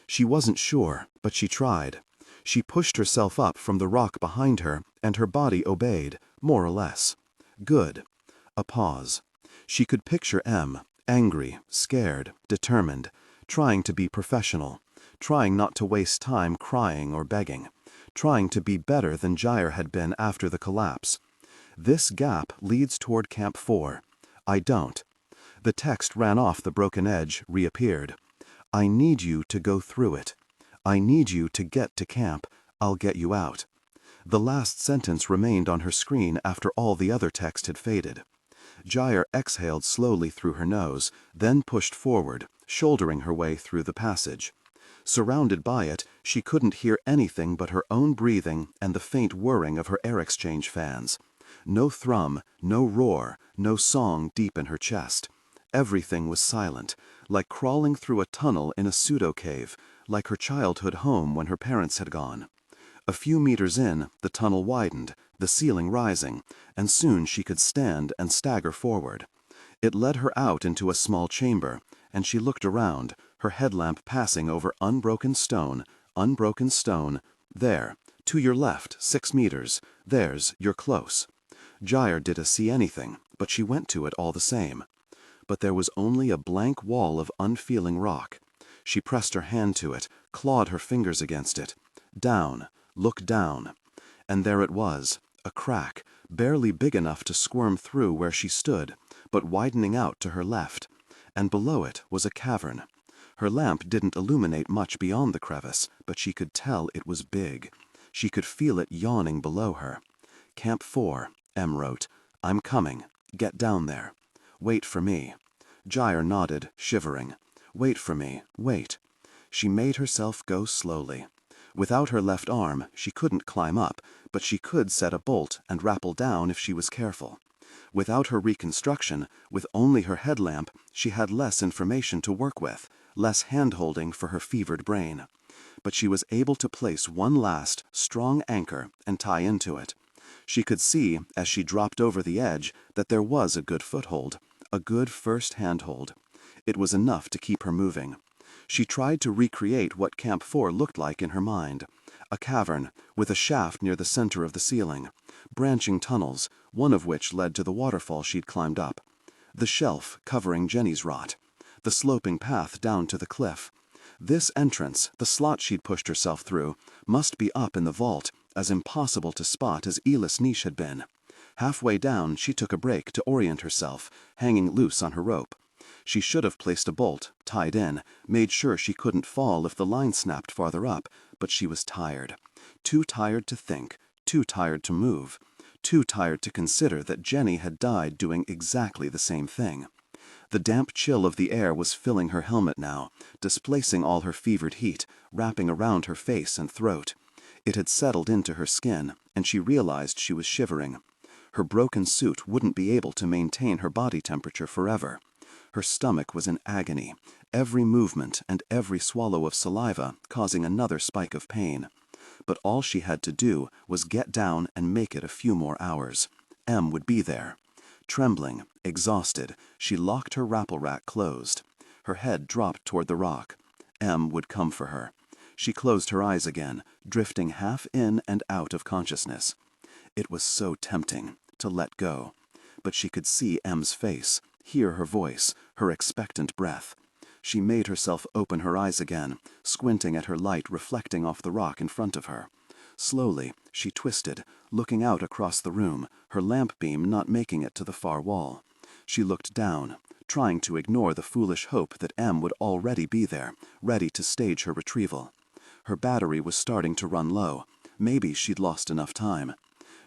She wasn't sure, but she tried. She pushed herself up from the rock behind her, and her body obeyed, more or less. Good. A pause. She could picture M, angry, scared, determined, trying to be professional, trying not to waste time crying or begging, trying to be better than Gyre had been after the collapse. This gap leads toward Camp 4. I don't. The text ran off the broken edge, reappeared. I need you to go through it. I need you to get to camp. I'll get you out. The last sentence remained on her screen after all the other text had faded. Gyre exhaled slowly through her nose, then pushed forward, shouldering her way through the passage. Surrounded by it, she couldn't hear anything but her own breathing and the faint whirring of her air exchange fans. No thrum, no roar, no song deep in her chest. Everything was silent, like crawling through a tunnel in a pseudo-cave, like her childhood home when her parents had gone. A few meters in, the tunnel widened, the ceiling rising, and soon she could stand and stagger forward. It led her out into a small chamber, and she looked around, her headlamp passing over unbroken stone, there, to your left, 6 meters, there's, you're close. Gyre didn't see anything, but she went to it all the same. But there was only a blank wall of unfeeling rock. She pressed her hand to it, clawed her fingers against it. Down, look down. And there it was, a crack, barely big enough to squirm through where she stood, but widening out to her left. And below it was a cavern. Her lamp didn't illuminate much beyond the crevice, but she could tell it was big. She could feel it yawning below her. Camp 4, M wrote. I'm coming. Get down there. Wait for me. Gyre nodded, shivering. Wait for me. Wait. She made herself go slowly. Without her left arm, she couldn't climb up, but she could set a bolt and rappel down if she was careful. Without her reconstruction, with only her headlamp, she had less information to work with, less hand-holding for her fevered brain. But she was able to place one last, strong anchor and tie into it. She could see, as she dropped over the edge, that there was a good foothold, a good first handhold. It was enough to keep her moving. She tried to recreate what Camp 4 looked like in her mind. A cavern, with a shaft near the center of the ceiling. Branching tunnels, one of which led to the waterfall she'd climbed up. The shelf covering Jenny's rot. The sloping path down to the cliff. This entrance, the slot she'd pushed herself through, must be up in the vault, as impossible to spot as Elis' niche had been. Halfway down, she took a break to orient herself, hanging loose on her rope. She should have placed a bolt, tied in, made sure she couldn't fall if the line snapped farther up, but she was tired. Too tired to think, too tired to move, too tired to consider that Jenny had died doing exactly the same thing. The damp chill of the air was filling her helmet now, displacing all her fevered heat, wrapping around her face and throat. It had settled into her skin, and she realized she was shivering. Her broken suit wouldn't be able to maintain her body temperature forever. Her stomach was in agony, every movement and every swallow of saliva causing another spike of pain. But all she had to do was get down and make it a few more hours. Em would be there. Trembling, exhausted, she locked her rappel rack closed. Her head dropped toward the rock. Em would come for her. She closed her eyes again, drifting half in and out of consciousness. It was so tempting to let go. But she could see Em's face, hear her voice, her expectant breath. She made herself open her eyes again, squinting at her light reflecting off the rock in front of her. Slowly, she twisted, looking out across the room, her lamp beam not making it to the far wall. She looked down, trying to ignore the foolish hope that Em would already be there, ready to stage her retrieval. Her battery was starting to run low. Maybe she'd lost enough time.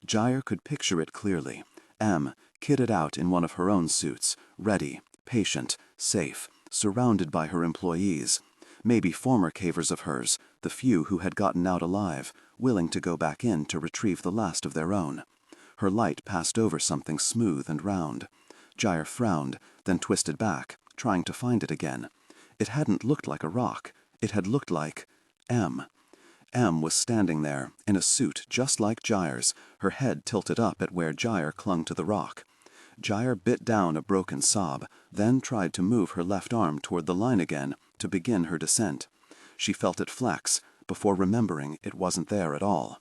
Gyre could picture it clearly. Em, kitted out in one of her own suits, ready, patient, safe, surrounded by her employees. Maybe former cavers of hers, the few who had gotten out alive, willing to go back in to retrieve the last of their own. Her light passed over something smooth and round. Gyre frowned, then twisted back, trying to find it again. It hadn't looked like a rock. It had looked like Em. Em was standing there, in a suit just like Gyre's, her head tilted up at where Gyre clung to the rock. Gyre bit down a broken sob, then tried to move her left arm toward the line again to begin her descent. She felt it flex, before remembering it wasn't there at all.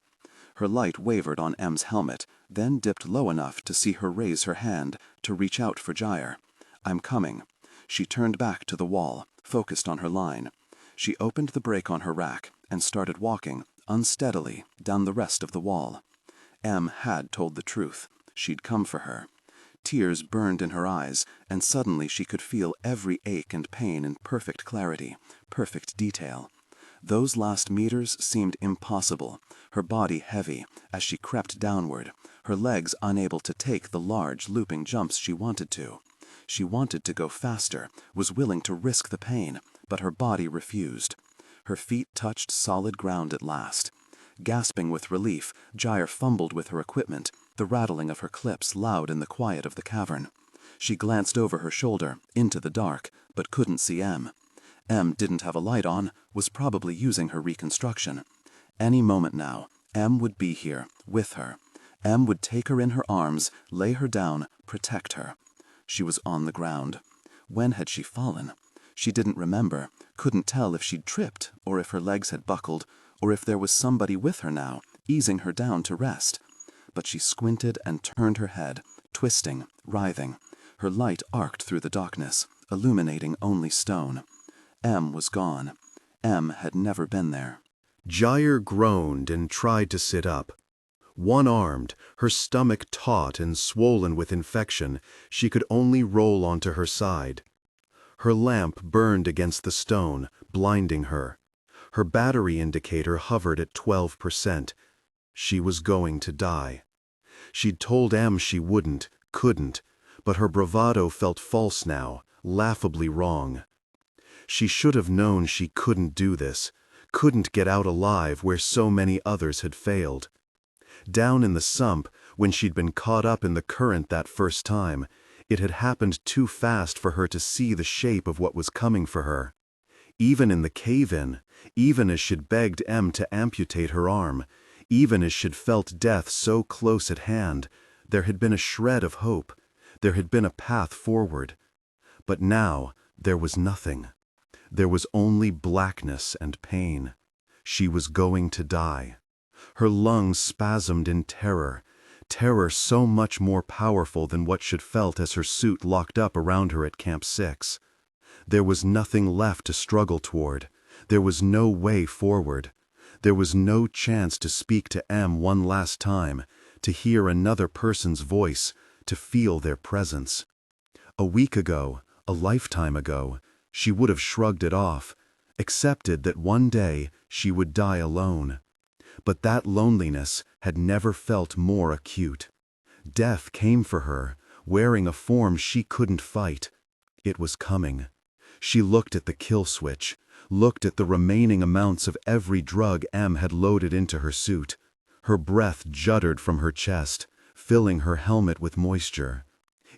Her light wavered on Em's helmet, then dipped low enough to see her raise her hand to reach out for Gyre. "I'm coming." She turned back to the wall, focused on her line. She opened the break on her rack and started walking, unsteadily, down the rest of the wall. Em had told the truth. She'd come for her. Tears burned in her eyes, and suddenly she could feel every ache and pain in perfect clarity, perfect detail. Those last meters seemed impossible, her body heavy as she crept downward, her legs unable to take the large, looping jumps she wanted to. She wanted to go faster, was willing to risk the pain, but her body refused. Her feet touched solid ground at last. Gasping with relief, Gyre fumbled with her equipment, the rattling of her clips loud in the quiet of the cavern. She glanced over her shoulder, into the dark, but couldn't see Em. Em didn't have a light on, was probably using her reconstruction. Any moment now, Em would be here, with her. Em would take her in her arms, lay her down, protect her. She was on the ground. When had she fallen? She didn't remember, couldn't tell if she'd tripped, or if her legs had buckled, or if there was somebody with her now, easing her down to rest. But she squinted and turned her head, twisting, writhing. Her light arced through the darkness, illuminating only stone. Em was gone. Em had never been there. Gyre groaned and tried to sit up. One-armed, her stomach taut and swollen with infection, she could only roll onto her side. Her lamp burned against the stone, blinding her. Her battery indicator hovered at 12%. She was going to die. She'd told Em she wouldn't, couldn't, but her bravado felt false now, laughably wrong. She should have known she couldn't do this, couldn't get out alive where so many others had failed. Down in the sump, when she'd been caught up in the current that first time, it had happened too fast for her to see the shape of what was coming for her. Even in the cave-in, even as she'd begged Em to amputate her arm, even as she'd felt death so close at hand, there had been a shred of hope. There had been a path forward. But now there was nothing. There was only blackness and pain. She was going to die. Her lungs spasmed in terror, terror so much more powerful than what she'd felt as her suit locked up around her at Camp 6. There was nothing left to struggle toward. There was no way forward. There was no chance to speak to Em one last time, to hear another person's voice, to feel their presence. A week ago, a lifetime ago, she would have shrugged it off, accepted that one day she would die alone. But that loneliness had never felt more acute. Death came for her, wearing a form she couldn't fight. It was coming. She looked at the kill switch, looked at the remaining amounts of every drug Em had loaded into her suit. Her breath juddered from her chest, filling her helmet with moisture.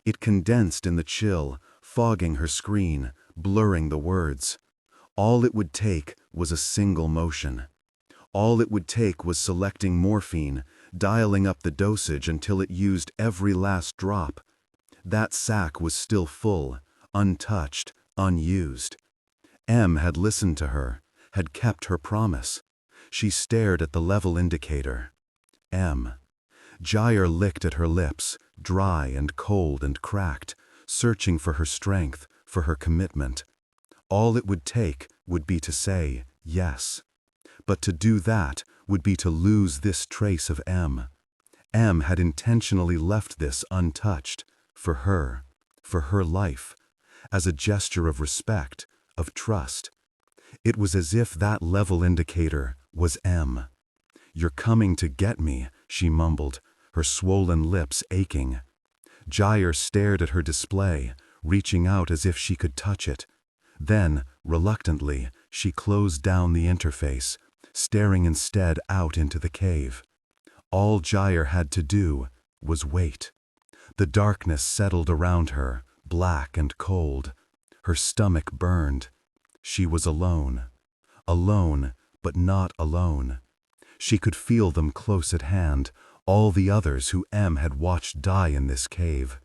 It condensed in the chill, fogging her screen, blurring the words. All it would take was a single motion. All it would take was selecting morphine, dialing up the dosage until it used every last drop. That sack was still full, untouched, unused. Em had listened to her, had kept her promise. She stared at the level indicator. Em. Gyre licked at her lips, dry and cold and cracked, searching for her strength, for her commitment. All it would take would be to say yes. But to do that would be to lose this trace of Em. Em had intentionally left this untouched, for her life, as a gesture of respect, of trust. It was as if that level indicator was Em. "You're coming to get me," she mumbled, her swollen lips aching. Gyre stared at her display, reaching out as if she could touch it. Then, reluctantly, she closed down the interface, staring instead out into the cave. All Gyre had to do was wait. The darkness settled around her, black and cold. Her stomach burned. She was alone. Alone, but not alone. She could feel them close at hand, all the others who Em had watched die in this cave.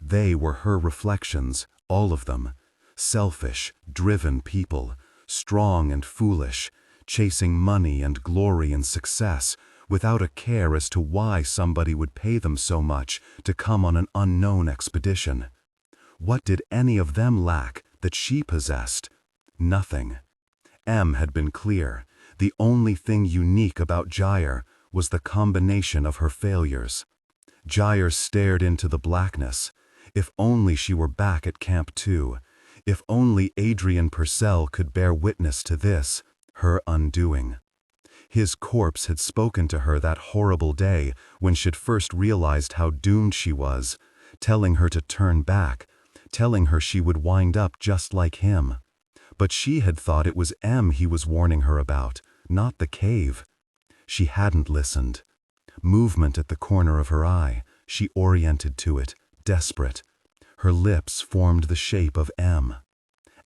They were her reflections, all of them. Selfish, driven people, strong and foolish, chasing money and glory and success, without a care as to why somebody would pay them so much to come on an unknown expedition. What did any of them lack that she possessed? Nothing. Em had been clear. The only thing unique about Gyre was the combination of her failures. Gyre stared into the blackness. If only she were back at Camp 2. If only Adrian Purcell could bear witness to this, her undoing. His corpse had spoken to her that horrible day when she'd first realized how doomed she was, telling her to turn back, telling her she would wind up just like him. But she had thought it was Em he was warning her about, not the cave. She hadn't listened. Movement at the corner of her eye, she oriented to it, desperate. Her lips formed the shape of Em.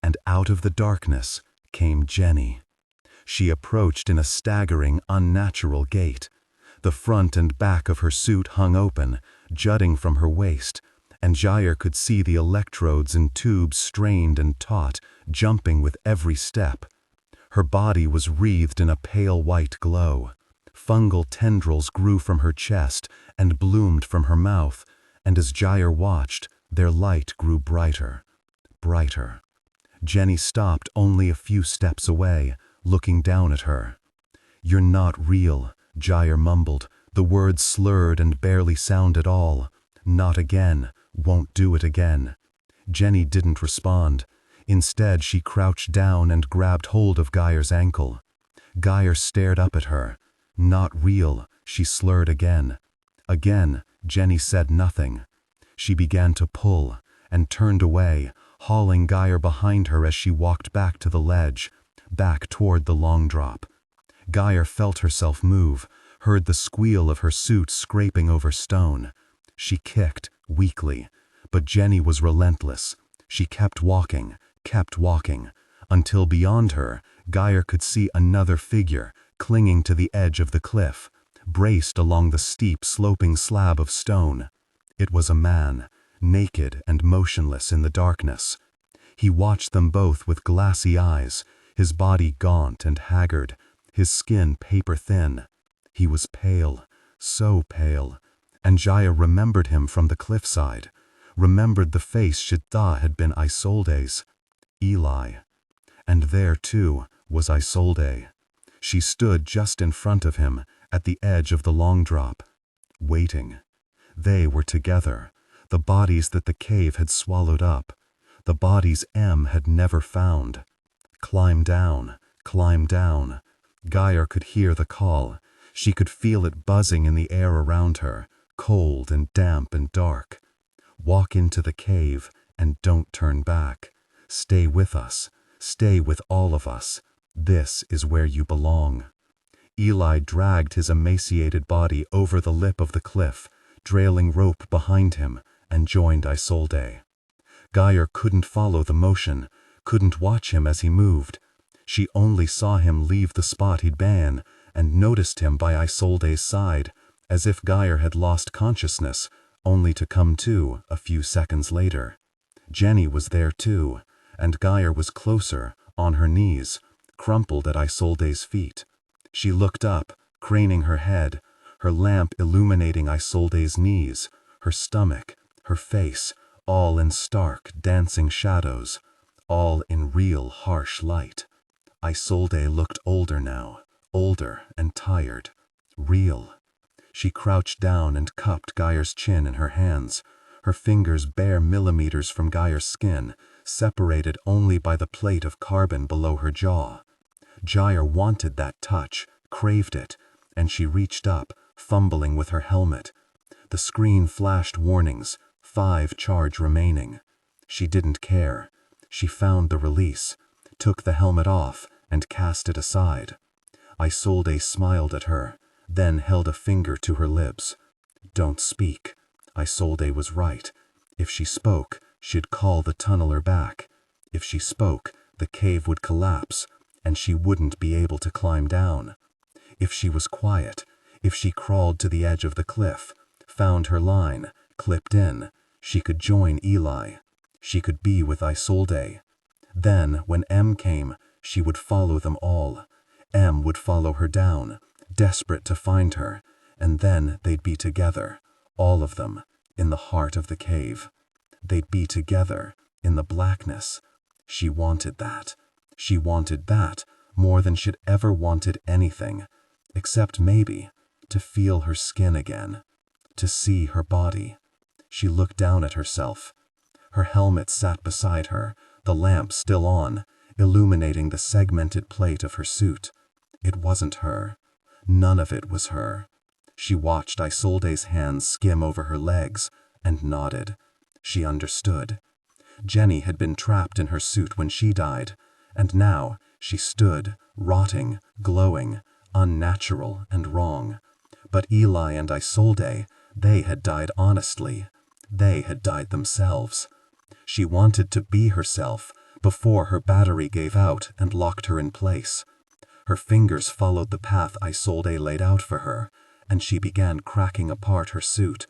And out of the darkness came Jenny. She approached in a staggering, unnatural gait. The front and back of her suit hung open, jutting from her waist, and Gyre could see the electrodes and tubes strained and taut, jumping with every step. Her body was wreathed in a pale white glow. Fungal tendrils grew from her chest and bloomed from her mouth, and as Gyre watched, their light grew brighter, brighter. Jenny stopped only a few steps away, looking down at her. "You're not real," Gyre mumbled, the words slurred and barely sound at all. "Not again. Won't do it again." Jenny didn't respond. Instead, she crouched down and grabbed hold of Gyre's ankle. Gyre stared up at her. "Not real," she slurred again. Again, Jenny said nothing. She began to pull, and turned away, hauling Gyre behind her as she walked back to the ledge. back toward the long drop. Gyre felt herself move, heard the squeal of her suit scraping over stone. She kicked, weakly, but Jenny was relentless. She kept walking, until beyond her, Gyre could see another figure clinging to the edge of the cliff, braced along the steep sloping slab of stone. It was a man, naked and motionless in the darkness. He watched them both with glassy eyes, his body gaunt and haggard, his skin paper-thin. He was pale, so pale, and Gyre remembered him from the cliffside, remembered the face she'd thought had been Isolde's. Eli. And there, too, was Isolde. She stood just in front of him, at the edge of the long drop, waiting. They were together, the bodies that the cave had swallowed up, the bodies M had never found. Climb down, climb down. Gyre could hear the call. She could feel it buzzing in the air around her, cold and damp and dark. Walk into the cave and don't turn back. Stay with us. Stay with all of us. This is where you belong. Eli dragged his emaciated body over the lip of the cliff, trailing rope behind him, and joined Isolde. Gyre couldn't follow the motion, couldn't watch him as he moved. She only saw him leave the spot he'd been, and noticed him by Isolde's side, as if Gyre had lost consciousness, only to come to a few seconds later. Jenny was there too, and Gyre was closer, on her knees, crumpled at Isolde's feet. She looked up, craning her head, her lamp illuminating Isolde's knees, her stomach, her face, all in stark, dancing shadows, all in real harsh light. Isolde looked older now, older and tired, real. She crouched down and cupped Gyre's chin in her hands, her fingers bare millimeters from Gyre's skin, separated only by the plate of carbon below her jaw. Gyre wanted that touch, craved it, and she reached up, fumbling with her helmet. The screen flashed warnings, 5 charge remaining. She didn't care. She found the release, took the helmet off, and cast it aside. Isolde smiled at her, then held a finger to her lips. Don't speak. Isolde was right. If she spoke, she'd call the tunneler back. If she spoke, the cave would collapse, and she wouldn't be able to climb down. If she was quiet, if she crawled to the edge of the cliff, found her line, clipped in, she could join Eli. She could be with Isolde. Then, when M came, she would follow them all. M would follow her down, desperate to find her, and then they'd be together, all of them, in the heart of the cave. They'd be together, in the blackness. She wanted that. She wanted that more than she'd ever wanted anything, except maybe to feel her skin again, to see her body. She looked down at herself. Her helmet sat beside her, the lamp still on, illuminating the segmented plate of her suit. It wasn't her. None of it was her. She watched Isolde's hands skim over her legs, and nodded. She understood. Jenny had been trapped in her suit when she died, and now she stood, rotting, glowing, unnatural and wrong. But Eli and Isolde, they had died honestly. They had died themselves. She wanted to be herself before her battery gave out and locked her in place. Her fingers followed the path Isolde laid out for her, and she began cracking apart her suit.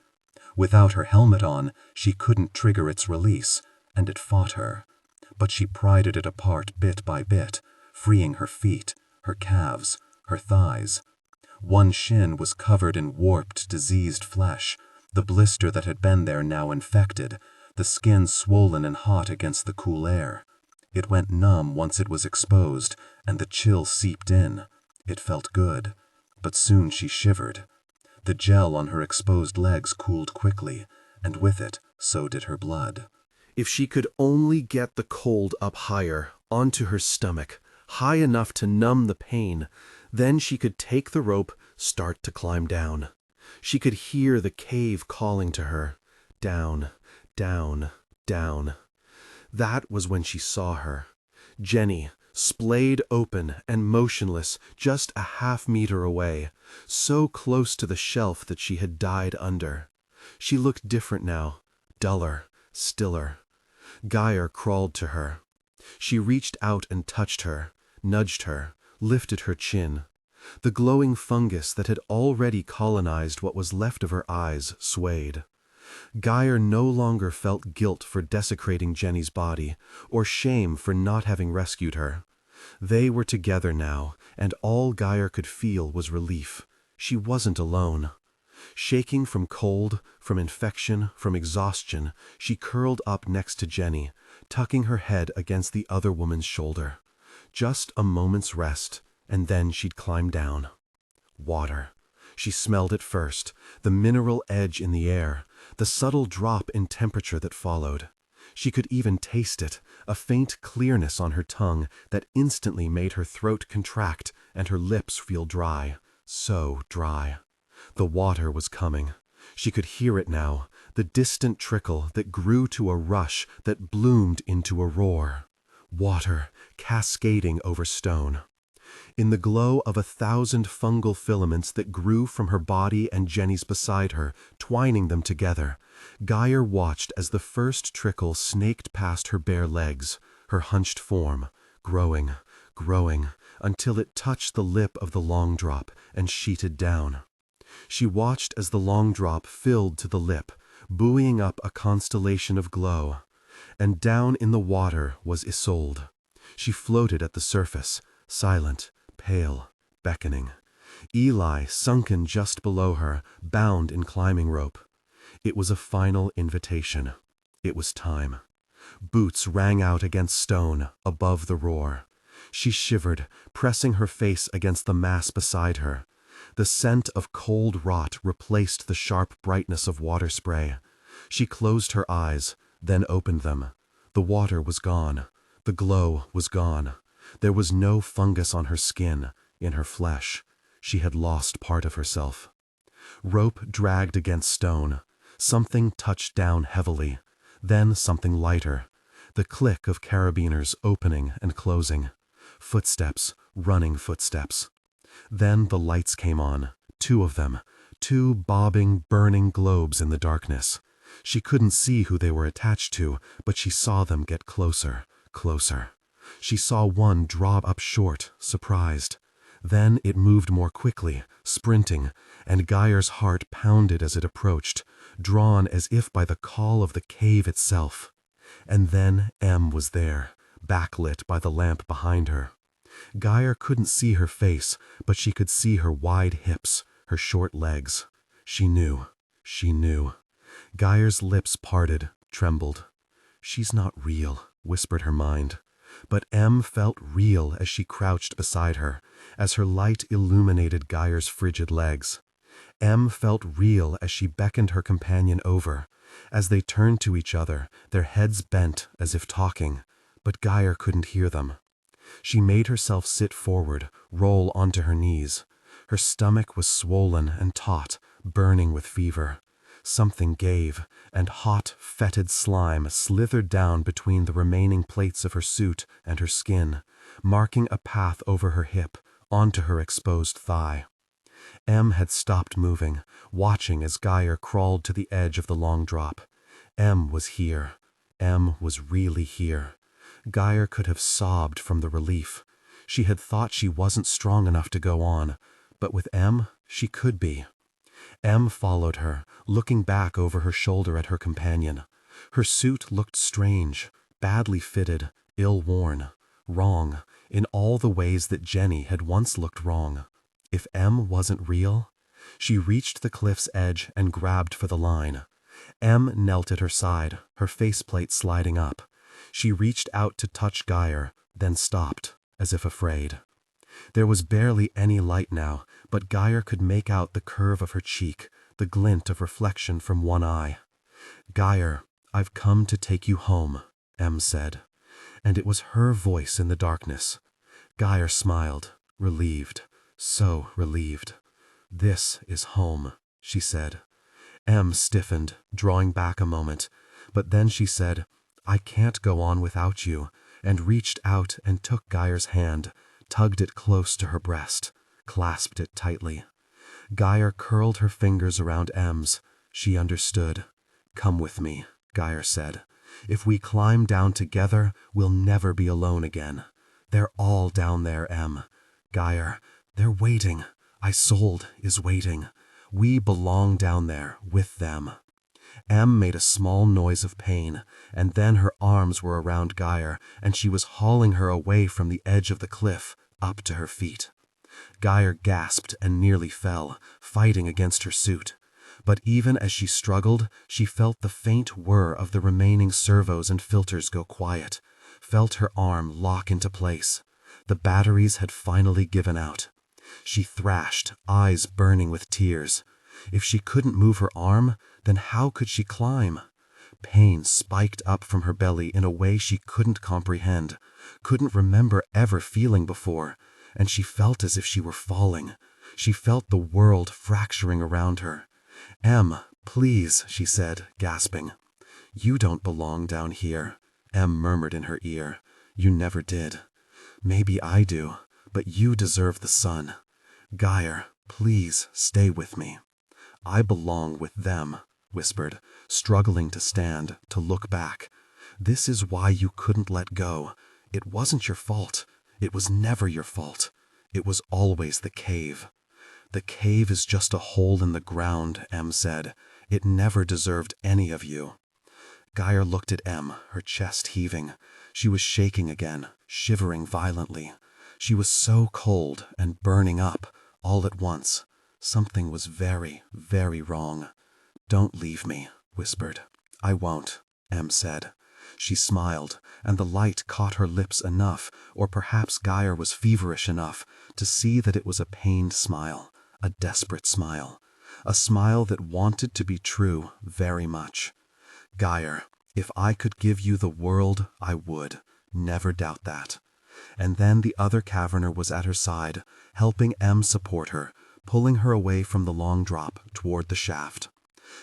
Without her helmet on, she couldn't trigger its release, and it fought her. But she pried it apart bit by bit, freeing her feet, her calves, her thighs. One shin was covered in warped, diseased flesh, the blister that had been there now infected, the skin swollen and hot against the cool air. It went numb once it was exposed, and the chill seeped in. It felt good, but soon she shivered. The gel on her exposed legs cooled quickly, and with it, so did her blood. If she could only get the cold up higher, onto her stomach, high enough to numb the pain, then she could take the rope, start to climb down. She could hear the cave calling to her. Down, down, down. That was when she saw her. Jenny, splayed open and motionless just a half-meter away, so close to the shelf that she had died under. She looked different now, duller, stiller. Gyre crawled to her. She reached out and touched her, nudged her, lifted her chin. The glowing fungus that had already colonized what was left of her eyes swayed. Gyre no longer felt guilt for desecrating Jenny's body, or shame for not having rescued her. They were together now, and all Gyre could feel was relief. She wasn't alone. Shaking from cold, from infection, from exhaustion, she curled up next to Jenny, tucking her head against the other woman's shoulder. Just a moment's rest, and then she'd climb down. Water. She smelled it first, the mineral edge in the air, the subtle drop in temperature that followed. She could even taste it, a faint clearness on her tongue that instantly made her throat contract and her lips feel dry, so dry. The water was coming. She could hear it now, the distant trickle that grew to a rush that bloomed into a roar. Water cascading over stone. In the glow of 1,000 fungal filaments that grew from her body and Jenny's beside her, twining them together, Gyre watched as the first trickle snaked past her bare legs, her hunched form, growing, growing, until it touched the lip of the long drop and sheeted down. She watched as the long drop filled to the lip, buoying up a constellation of glow. And down in the water was Isolde. She floated at the surface, silent, pale, beckoning. Eli sunken just below her, bound in climbing rope. It was a final invitation. It was time. Boots rang out against stone, above the roar. She shivered, pressing her face against the mass beside her. The scent of cold rot replaced the sharp brightness of water spray. She closed her eyes, then opened them. The water was gone. The glow was gone. There was no fungus on her skin, in her flesh. She had lost part of herself. Rope dragged against stone. Something touched down heavily. Then something lighter. The click of carabiners opening and closing. Footsteps, running footsteps. Then the lights came on, 2 of them, 2 bobbing, burning globes in the darkness. She couldn't see who they were attached to, but she saw them get closer, closer. She saw one draw up short, surprised. Then it moved more quickly, sprinting, and Gyre's heart pounded as it approached, drawn as if by the call of the cave itself. And then Em was there, backlit by the lamp behind her. Gyre couldn't see her face, but she could see her wide hips, her short legs. She knew. She knew. Gyre's lips parted, trembled. "She's not real," whispered her mind. But Em felt real as she crouched beside her, as her light illuminated Gyre's frigid legs. Em felt real as she beckoned her companion over, as they turned to each other, their heads bent as if talking, but Gyre couldn't hear them. She made herself sit forward, roll onto her knees. Her stomach was swollen and taut, burning with fever. Something gave, and hot, fetid slime slithered down between the remaining plates of her suit and her skin, marking a path over her hip, onto her exposed thigh. Em had stopped moving, watching as Gyre crawled to the edge of the long drop. Em was here. Em was really here. Gyre could have sobbed from the relief. She had thought she wasn't strong enough to go on, but with Em, she could be. Em followed her, looking back over her shoulder at her companion. Her suit looked strange, badly fitted, ill-worn, wrong, in all the ways that Jenny had once looked wrong. If Em wasn't real? She reached the cliff's edge and grabbed for the line. Em knelt at her side, her faceplate sliding up. She reached out to touch Gyre, then stopped, as if afraid. There was barely any light now, but Gyre could make out the curve of her cheek, the glint of reflection from one eye. "Gyre, I've come to take you home," Em said. And it was her voice in the darkness. Gyre smiled, relieved, so relieved. "This is home," she said. Em stiffened, drawing back a moment, but then she said, "I can't go on without you. and reached out and took Gyre's hand, tugged it close to her breast, clasped it tightly. Gyre curled her fingers around M's. She understood. "Come with me," Gyre said. "If we climb down together, we'll never be alone again. They're all down there, M. Gyre, they're waiting. Isolde is waiting. We belong down there with them." M made a small noise of pain, and then her arms were around Gyre, and she was hauling her away from the edge of the cliff, up to her feet. Gyre gasped and nearly fell, fighting against her suit. But even as she struggled, she felt the faint whir of the remaining servos and filters go quiet, felt her arm lock into place. The batteries had finally given out. She thrashed, eyes burning with tears. If she couldn't move her arm, then how could she climb? Pain spiked up from her belly in a way she couldn't comprehend, couldn't remember ever feeling before, and she felt as if she were falling. She felt the world fracturing around her. "M, please," she said, gasping. "You don't belong down here," M murmured in her ear. "You never did. Maybe I do, but you deserve the sun. Gyre, please stay with me." "I belong with them," whispered, struggling to stand, to look back. "This is why you couldn't let go. It wasn't your fault. It was never your fault. It was always the cave." "The cave is just a hole in the ground," M said. "It never deserved any of you." Gyre looked at M, her chest heaving. She was shaking again, shivering violently. She was so cold and burning up, all at once. Something was very, very wrong. "Don't leave me," whispered. "I won't," M said. She smiled, and the light caught her lips enough, or perhaps Gyre was feverish enough, to see that it was a pained smile, a desperate smile, a smile that wanted to be true very much. "Gyre, if I could give you the world, I would. Never doubt that." And then the other caverner was at her side, helping M support her, pulling her away from the long drop toward the shaft.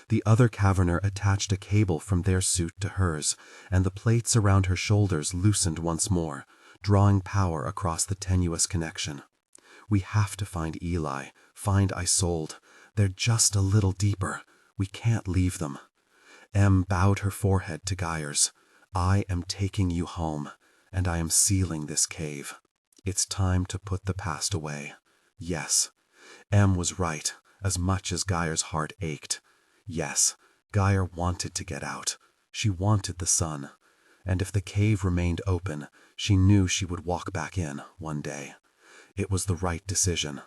The other caverner attached a cable from their suit to hers, and the plates around her shoulders loosened once more, drawing power across the tenuous connection. "We have to find Eli, find Isolde. They're just a little deeper. We can't leave them." M bowed her forehead to Gyre's. "I am taking you home, and I am sealing this cave. It's time to put the past away. Yes." M was right, as much as Gyre's heart ached. Yes, Gyre wanted to get out. She wanted the sun. And if the cave remained open, she knew she would walk back in one day. It was the right decision.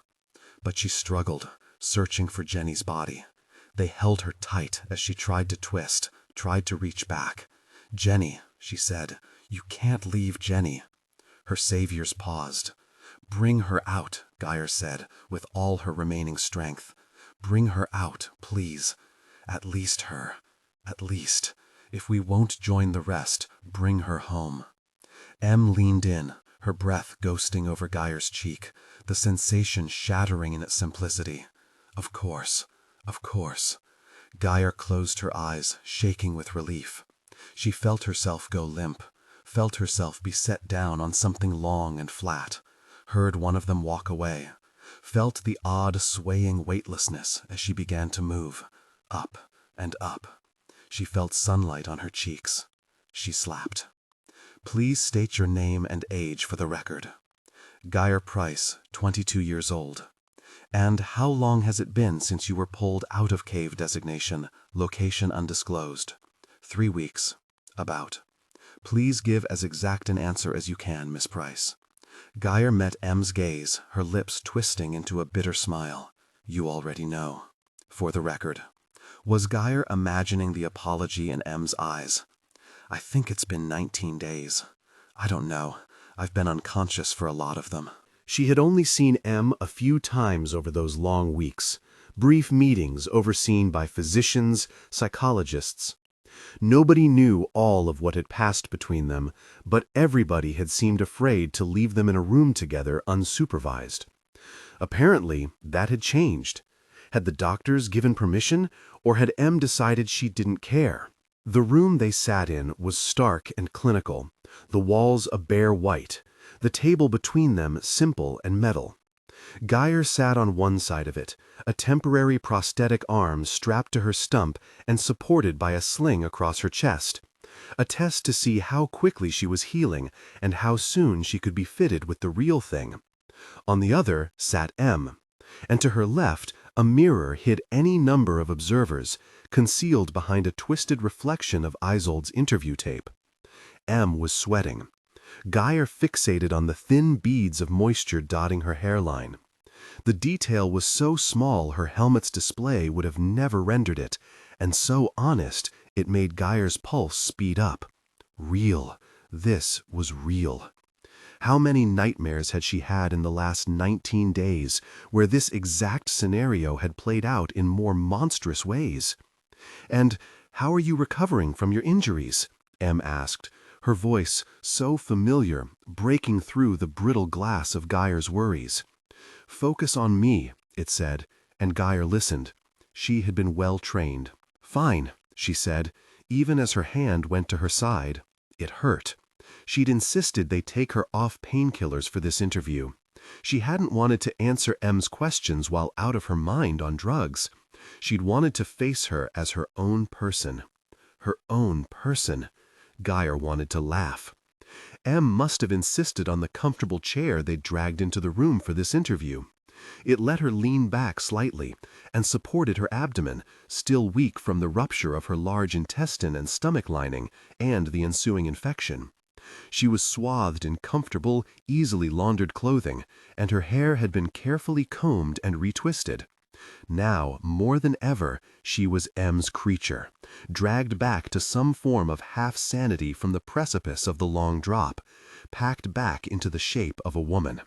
But she struggled, searching for Jenny's body. They held her tight as she tried to twist, tried to reach back. "Jenny," she said, "you can't leave Jenny." Her saviors paused. "Bring her out," Gyre said, with all her remaining strength. "Bring her out, please. At least her. At least. If we won't join the rest, bring her home." M leaned in, her breath ghosting over Gyre's cheek, the sensation shattering in its simplicity. "Of course. Of course." Gyre closed her eyes, shaking with relief. She felt herself go limp, felt herself be set down on something long and flat, heard one of them walk away, felt the odd swaying weightlessness as she began to move, up and up. She felt sunlight on her cheeks. She slapped. "Please state your name and age for the record." "Gyre Price, 22 years old." "And how long has it been since you were pulled out of cave designation, location undisclosed?" 3 weeks. About. "Please give as exact an answer as you can, Miss Price." Gyre met M's gaze, her lips twisting into a bitter smile. "You already know." For the record. Was Gyre imagining the apology in M's eyes? "I think it's been 19 days. I don't know. I've been unconscious for a lot of them." She had only seen M a few times over those long weeks, brief meetings overseen by physicians, psychologists. Nobody knew all of what had passed between them, but everybody had seemed afraid to leave them in a room together unsupervised. Apparently, that had changed. Had the doctors given permission, or had M decided she didn't care? The room they sat in was stark and clinical, the walls a bare white, the table between them simple and metal. Gyre sat on one side of it, a temporary prosthetic arm strapped to her stump and supported by a sling across her chest, a test to see how quickly she was healing and how soon she could be fitted with the real thing. On the other sat M, and to her left a mirror hid any number of observers, concealed behind a twisted reflection of Isolde's interview tape. M was sweating. Gyre fixated on the thin beads of moisture dotting her hairline. The detail was so small her helmet's display would have never rendered it, and so honest it made Gyre's pulse speed up. Real. This was real. How many nightmares had she had in the last 19 days where this exact scenario had played out in more monstrous ways? "And how are you recovering from your injuries?" M asked, her voice, so familiar, breaking through the brittle glass of Gyre's worries. "Focus on me," it said, and Gyre listened. She had been well trained. "Fine," she said, even as her hand went to her side. It hurt. She'd insisted they take her off painkillers for this interview. She hadn't wanted to answer M's questions while out of her mind on drugs. She'd wanted to face her as her own person. Her own person. Gyre wanted to laugh. M must have insisted on the comfortable chair they'd dragged into the room for this interview. It let her lean back slightly and supported her abdomen, still weak from the rupture of her large intestine and stomach lining and the ensuing infection. She was swathed in comfortable, easily laundered clothing, and her hair had been carefully combed and retwisted. Now, more than ever, she was M's creature, dragged back to some form of half-sanity from the precipice of the long drop, packed back into the shape of a woman.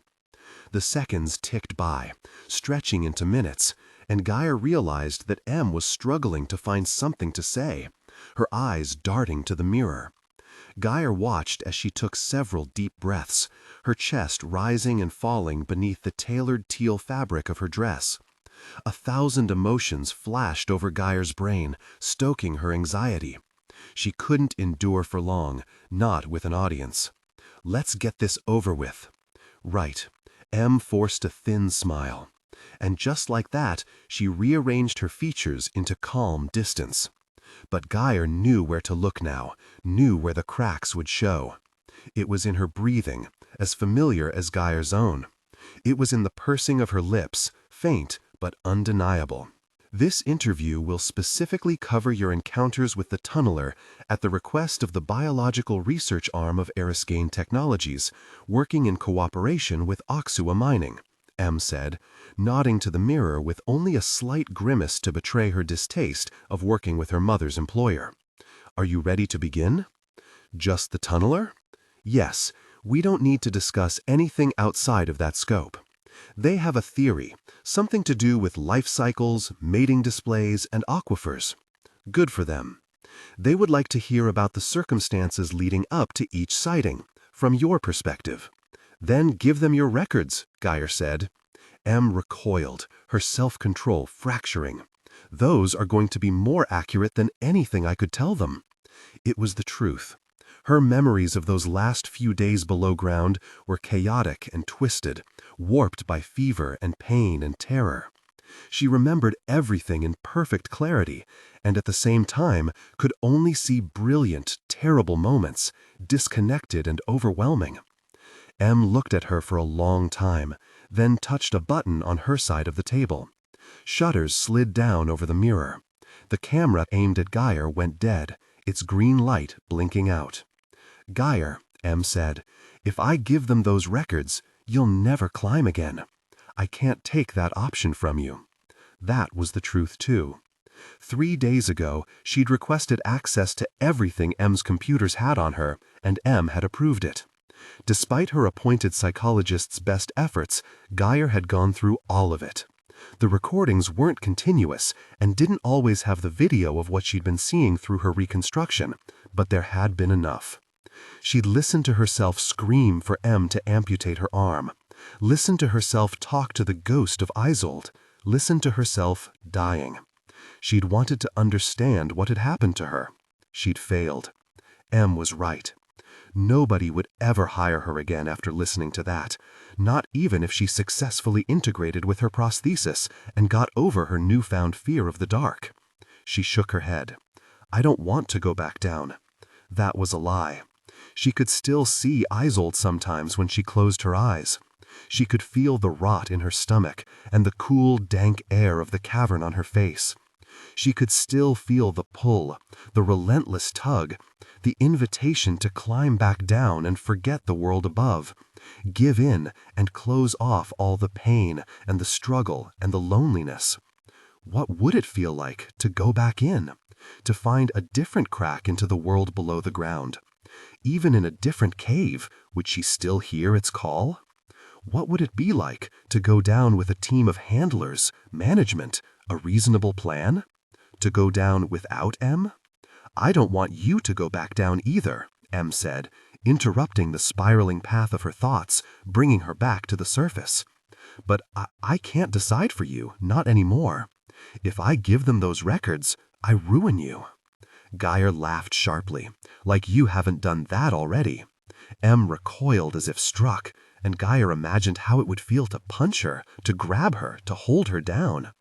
The seconds ticked by, stretching into minutes, and Gyre realized that M was struggling to find something to say, her eyes darting to the mirror. Gyre watched as she took several deep breaths, her chest rising and falling beneath the tailored teal fabric of her dress. 1,000 emotions flashed over Gyre's brain, stoking her anxiety. She couldn't endure for long, not with an audience. Let's get this over with. Right. M forced a thin smile. And just like that, she rearranged her features into calm distance. But Gyre knew where to look now, knew where the cracks would show. It was in her breathing, as familiar as Gyre's own. It was in the pursing of her lips, faint but undeniable. This interview will specifically cover your encounters with the tunneler at the request of the biological research arm of Eriskane Technologies, working in cooperation with Oxua Mining, M said, nodding to the mirror with only a slight grimace to betray her distaste of working with her mother's employer. "Are you ready to begin?" "Just the tunneler?" "Yes, we don't need to discuss anything outside of that scope. They have a theory, something to do with life cycles, mating displays, and aquifers. Good for them. They would like to hear about the circumstances leading up to each sighting, from your perspective. Then give them your records," Gyre said. M recoiled, her self-control fracturing. "Those are going to be more accurate than anything I could tell them." It was the truth. Her memories of those last few days below ground were chaotic and twisted, warped by fever and pain and terror. She remembered everything in perfect clarity, and at the same time could only see brilliant, terrible moments, disconnected and overwhelming. M looked at her for a long time, then touched a button on her side of the table. Shutters slid down over the mirror. The camera aimed at Gyre went dead, its green light blinking out. "Gyre," M said, "if I give them those records, you'll never climb again. I can't take that option from you." That was the truth, too. 3 days ago, she'd requested access to everything M's computers had on her, and M had approved it. Despite her appointed psychologist's best efforts, Gyre had gone through all of it. The recordings weren't continuous and didn't always have the video of what she'd been seeing through her reconstruction, but there had been enough. She'd listened to herself scream for M to amputate her arm, listened to herself talk to the ghost of Isolde, listened to herself dying. She'd wanted to understand what had happened to her. She'd failed. Em was right. Nobody would ever hire her again after listening to that, not even if she successfully integrated with her prosthesis and got over her newfound fear of the dark. She shook her head. I don't want to go back down. That was a lie. She could still see Isolde sometimes when she closed her eyes. She could feel the rot in her stomach and the cool, dank air of the cavern on her face. She could still feel the pull, the relentless tug, the invitation to climb back down and forget the world above, give in and close off all the pain and the struggle and the loneliness. What would it feel like to go back in, to find a different crack into the world below the ground? Even in a different cave, would she still hear its call? What would it be like to go down with a team of handlers, management, a reasonable plan? To go down without Em? I don't want you to go back down either, Em said, interrupting the spiraling path of her thoughts, bringing her back to the surface. But I can't decide for you, not anymore. If I give them those records, I ruin you. Gyre laughed sharply, like you haven't done that already. Em recoiled as if struck, and Gyre imagined how it would feel to punch her, to grab her, to hold her down.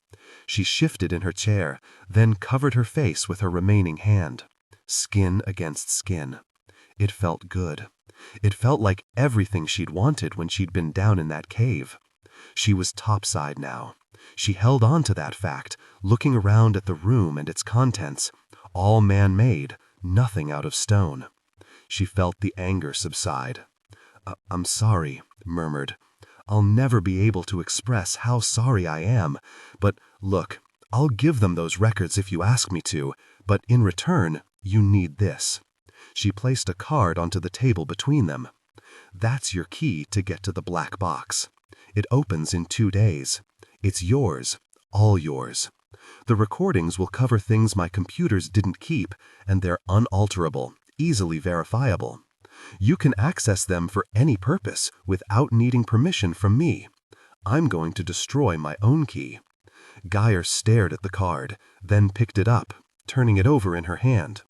She shifted in her chair, then covered her face with her remaining hand. Skin against skin. It felt good. It felt like everything she'd wanted when she'd been down in that cave. She was topside now. She held on to that fact, looking around at the room and its contents, all man-made, nothing out of stone. She felt the anger subside. I'm sorry, murmured. I'll never be able to express how sorry I am, but look, I'll give them those records if you ask me to, but in return, you need this. She placed a card onto the table between them. That's your key to get to the black box. It opens in 2 days. It's yours, all yours. The recordings will cover things my computers didn't keep, and they're unalterable, easily verifiable. You can access them for any purpose without needing permission from me. I'm going to destroy my own key. Gyre stared at the card, then picked it up, turning it over in her hand.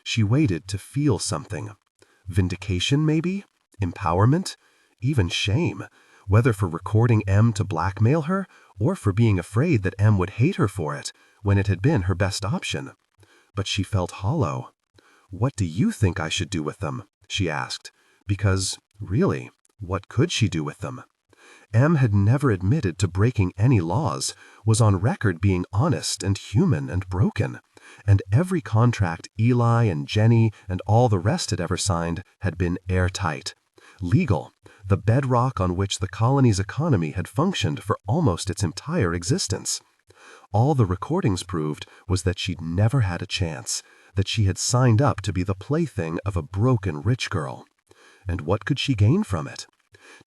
She waited to feel something. Vindication, maybe? Empowerment? Even shame, whether for recording Em to blackmail her or for being afraid that Em would hate her for it when it had been her best option. But she felt hollow. What do you think I should do with them? She asked, because, really, what could she do with them? Em had never admitted to breaking any laws, was on record being honest and human and broken, and every contract Eli and Jenny and all the rest had ever signed had been airtight. Legal, the bedrock on which the colony's economy had functioned for almost its entire existence. All the recordings proved was that she'd never had a chance, that she had signed up to be the plaything of a broken rich girl. And what could she gain from it?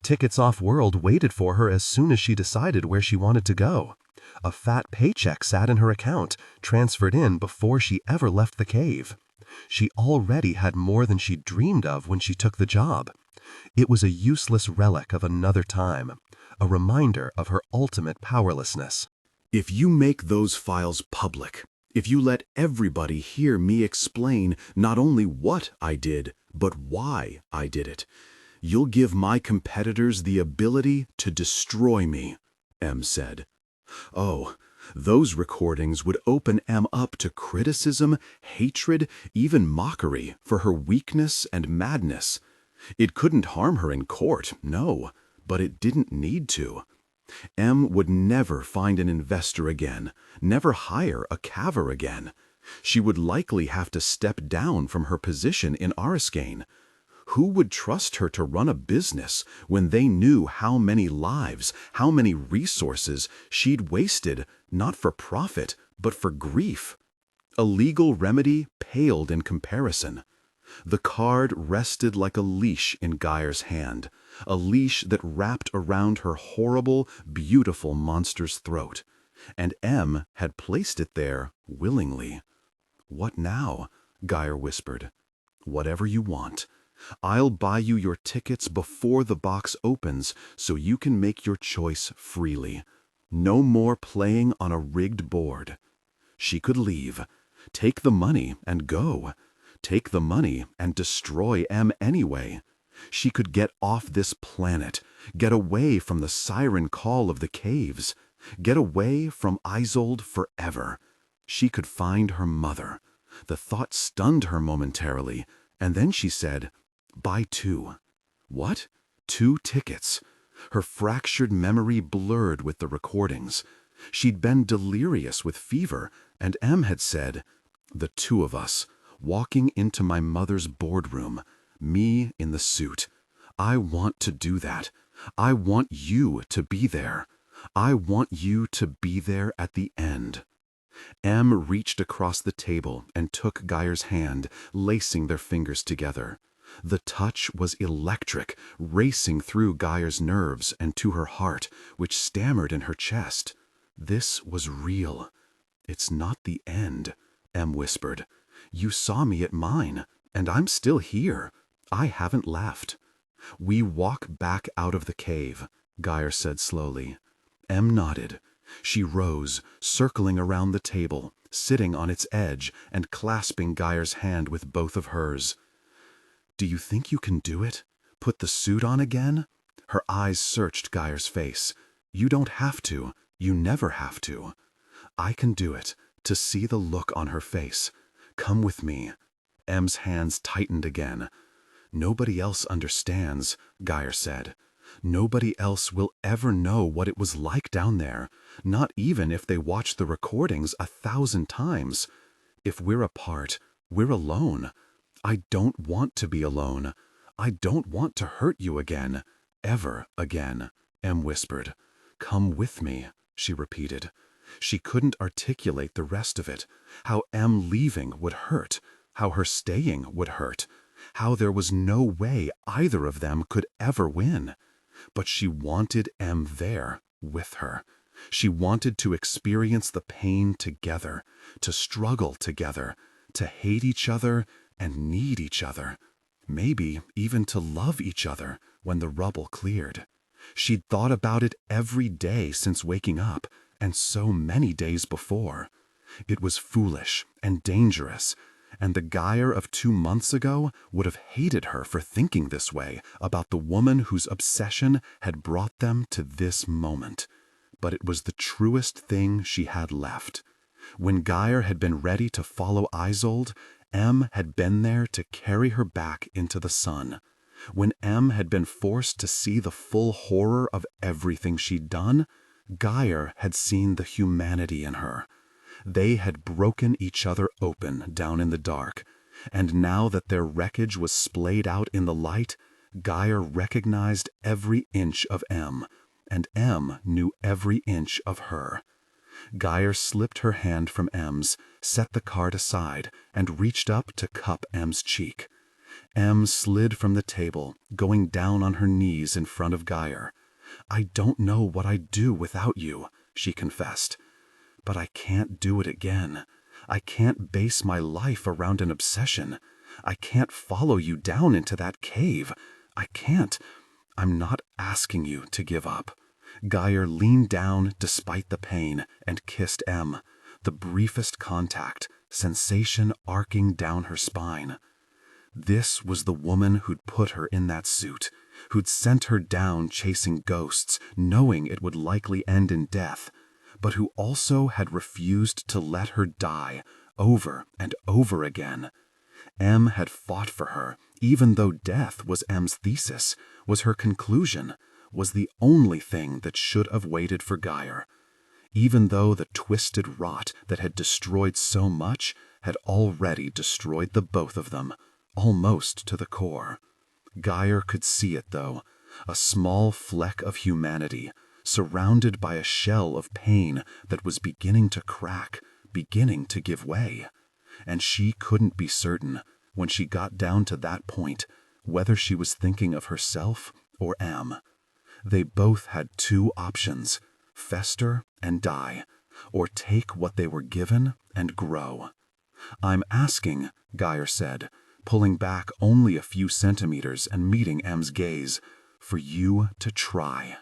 Tickets off-world waited for her as soon as she decided where she wanted to go. A fat paycheck sat in her account, transferred in before she ever left the cave. She already had more than she dreamed of when she took the job. It was a useless relic of another time, a reminder of her ultimate powerlessness. If you make those files public, if you let everybody hear me explain not only what I did, but why I did it, you'll give my competitors the ability to destroy me, Em said. Oh, those recordings would open Em up to criticism, hatred, even mockery for her weakness and madness. It couldn't harm her in court, no, but it didn't need to. Em would never find an investor again, never hire a caver again. She would likely have to step down from her position in Ariskane. Who would trust her to run a business when they knew how many lives, how many resources she'd wasted, not for profit, but for grief? A legal remedy paled in comparison. The card rested like a leash in Gyre's hand, a leash that wrapped around her horrible, beautiful monster's throat. And Em had placed it there willingly. "What now?" Gyre whispered. "Whatever you want. I'll buy you your tickets before the box opens so you can make your choice freely. No more playing on a rigged board." She could leave, take the money and go. take the money and destroy M anyway. She could get off this planet, get away from the siren call of the caves, get away from Isolde forever. She could find her mother. The thought stunned her momentarily, and then she said, "Buy 2. What? 2 tickets? Her fractured memory blurred with the recordings. She'd been delirious with fever, and M had said, "The 2 of us, walking into my mother's boardroom, me in the suit. I want to do that. I want you to be there. I want you to be there at the end." M reached across the table and took Gyre's hand, lacing their fingers together. The touch was electric, racing through Gyre's nerves and to her heart, which stammered in her chest. This was real. "It's not the end," M whispered. "You saw me at mine, and I'm still here. I haven't left." "We walk back out of the cave," Gyre said slowly. M nodded. She rose, circling around the table, sitting on its edge and clasping Gyre's hand with both of hers. "Do you think you can do it? Put the suit on again?" Her eyes searched Gyre's face. "You don't have to. You never have to." "I can do it," to see the look on her face. "Come with me." M's hands tightened again. "Nobody else understands," Gyre said. "Nobody else will ever know what it was like down there, not even if they watch the recordings 1,000 times. If we're apart, we're alone. I don't want to be alone. I don't want to hurt you again, ever again," M whispered. "Come with me," she repeated. She couldn't articulate the rest of it, how M leaving would hurt, how her staying would hurt, how there was no way either of them could ever win. But she wanted M there, with her. She wanted to experience the pain together, to struggle together, to hate each other and need each other, maybe even to love each other when the rubble cleared. She'd thought about it every day since waking up, and so many days before. It was foolish and dangerous, and the Gyre of 2 months ago would have hated her for thinking this way about the woman whose obsession had brought them to this moment. But it was the truest thing she had left. When Gyre had been ready to follow Isolde, M had been there to carry her back into the sun. When M had been forced to see the full horror of everything she'd done, Gyre had seen the humanity in her. They had broken each other open down in the dark, and now that their wreckage was splayed out in the light, Gyre recognized every inch of M, and M knew every inch of her. Gyre slipped her hand from M's, set the card aside, and reached up to cup M's cheek. M slid from the table, going down on her knees in front of Gyre. "I don't know what I'd do without you," she confessed. "But I can't do it again. I can't base my life around an obsession. I can't follow you down into that cave. I can't. I'm not asking you to give up." Gyre leaned down despite the pain and kissed M, the briefest contact, sensation arcing down her spine. This was the woman who'd put her in that suit, who'd sent her down chasing ghosts, knowing it would likely end in death, but who also had refused to let her die over and over again. M had fought for her, even though death was M's thesis, was her conclusion, was the only thing that should have waited for Gyre. Even though the twisted rot that had destroyed so much had already destroyed the both of them, almost to the core. Gyre could see it, though, a small fleck of humanity, surrounded by a shell of pain that was beginning to crack, beginning to give way. And she couldn't be certain, when she got down to that point, whether she was thinking of herself or M. They both had 2 options, fester and die, or take what they were given and grow. "I'm asking," Gyre said, pulling back only a few centimeters and meeting M's gaze, "for you to try."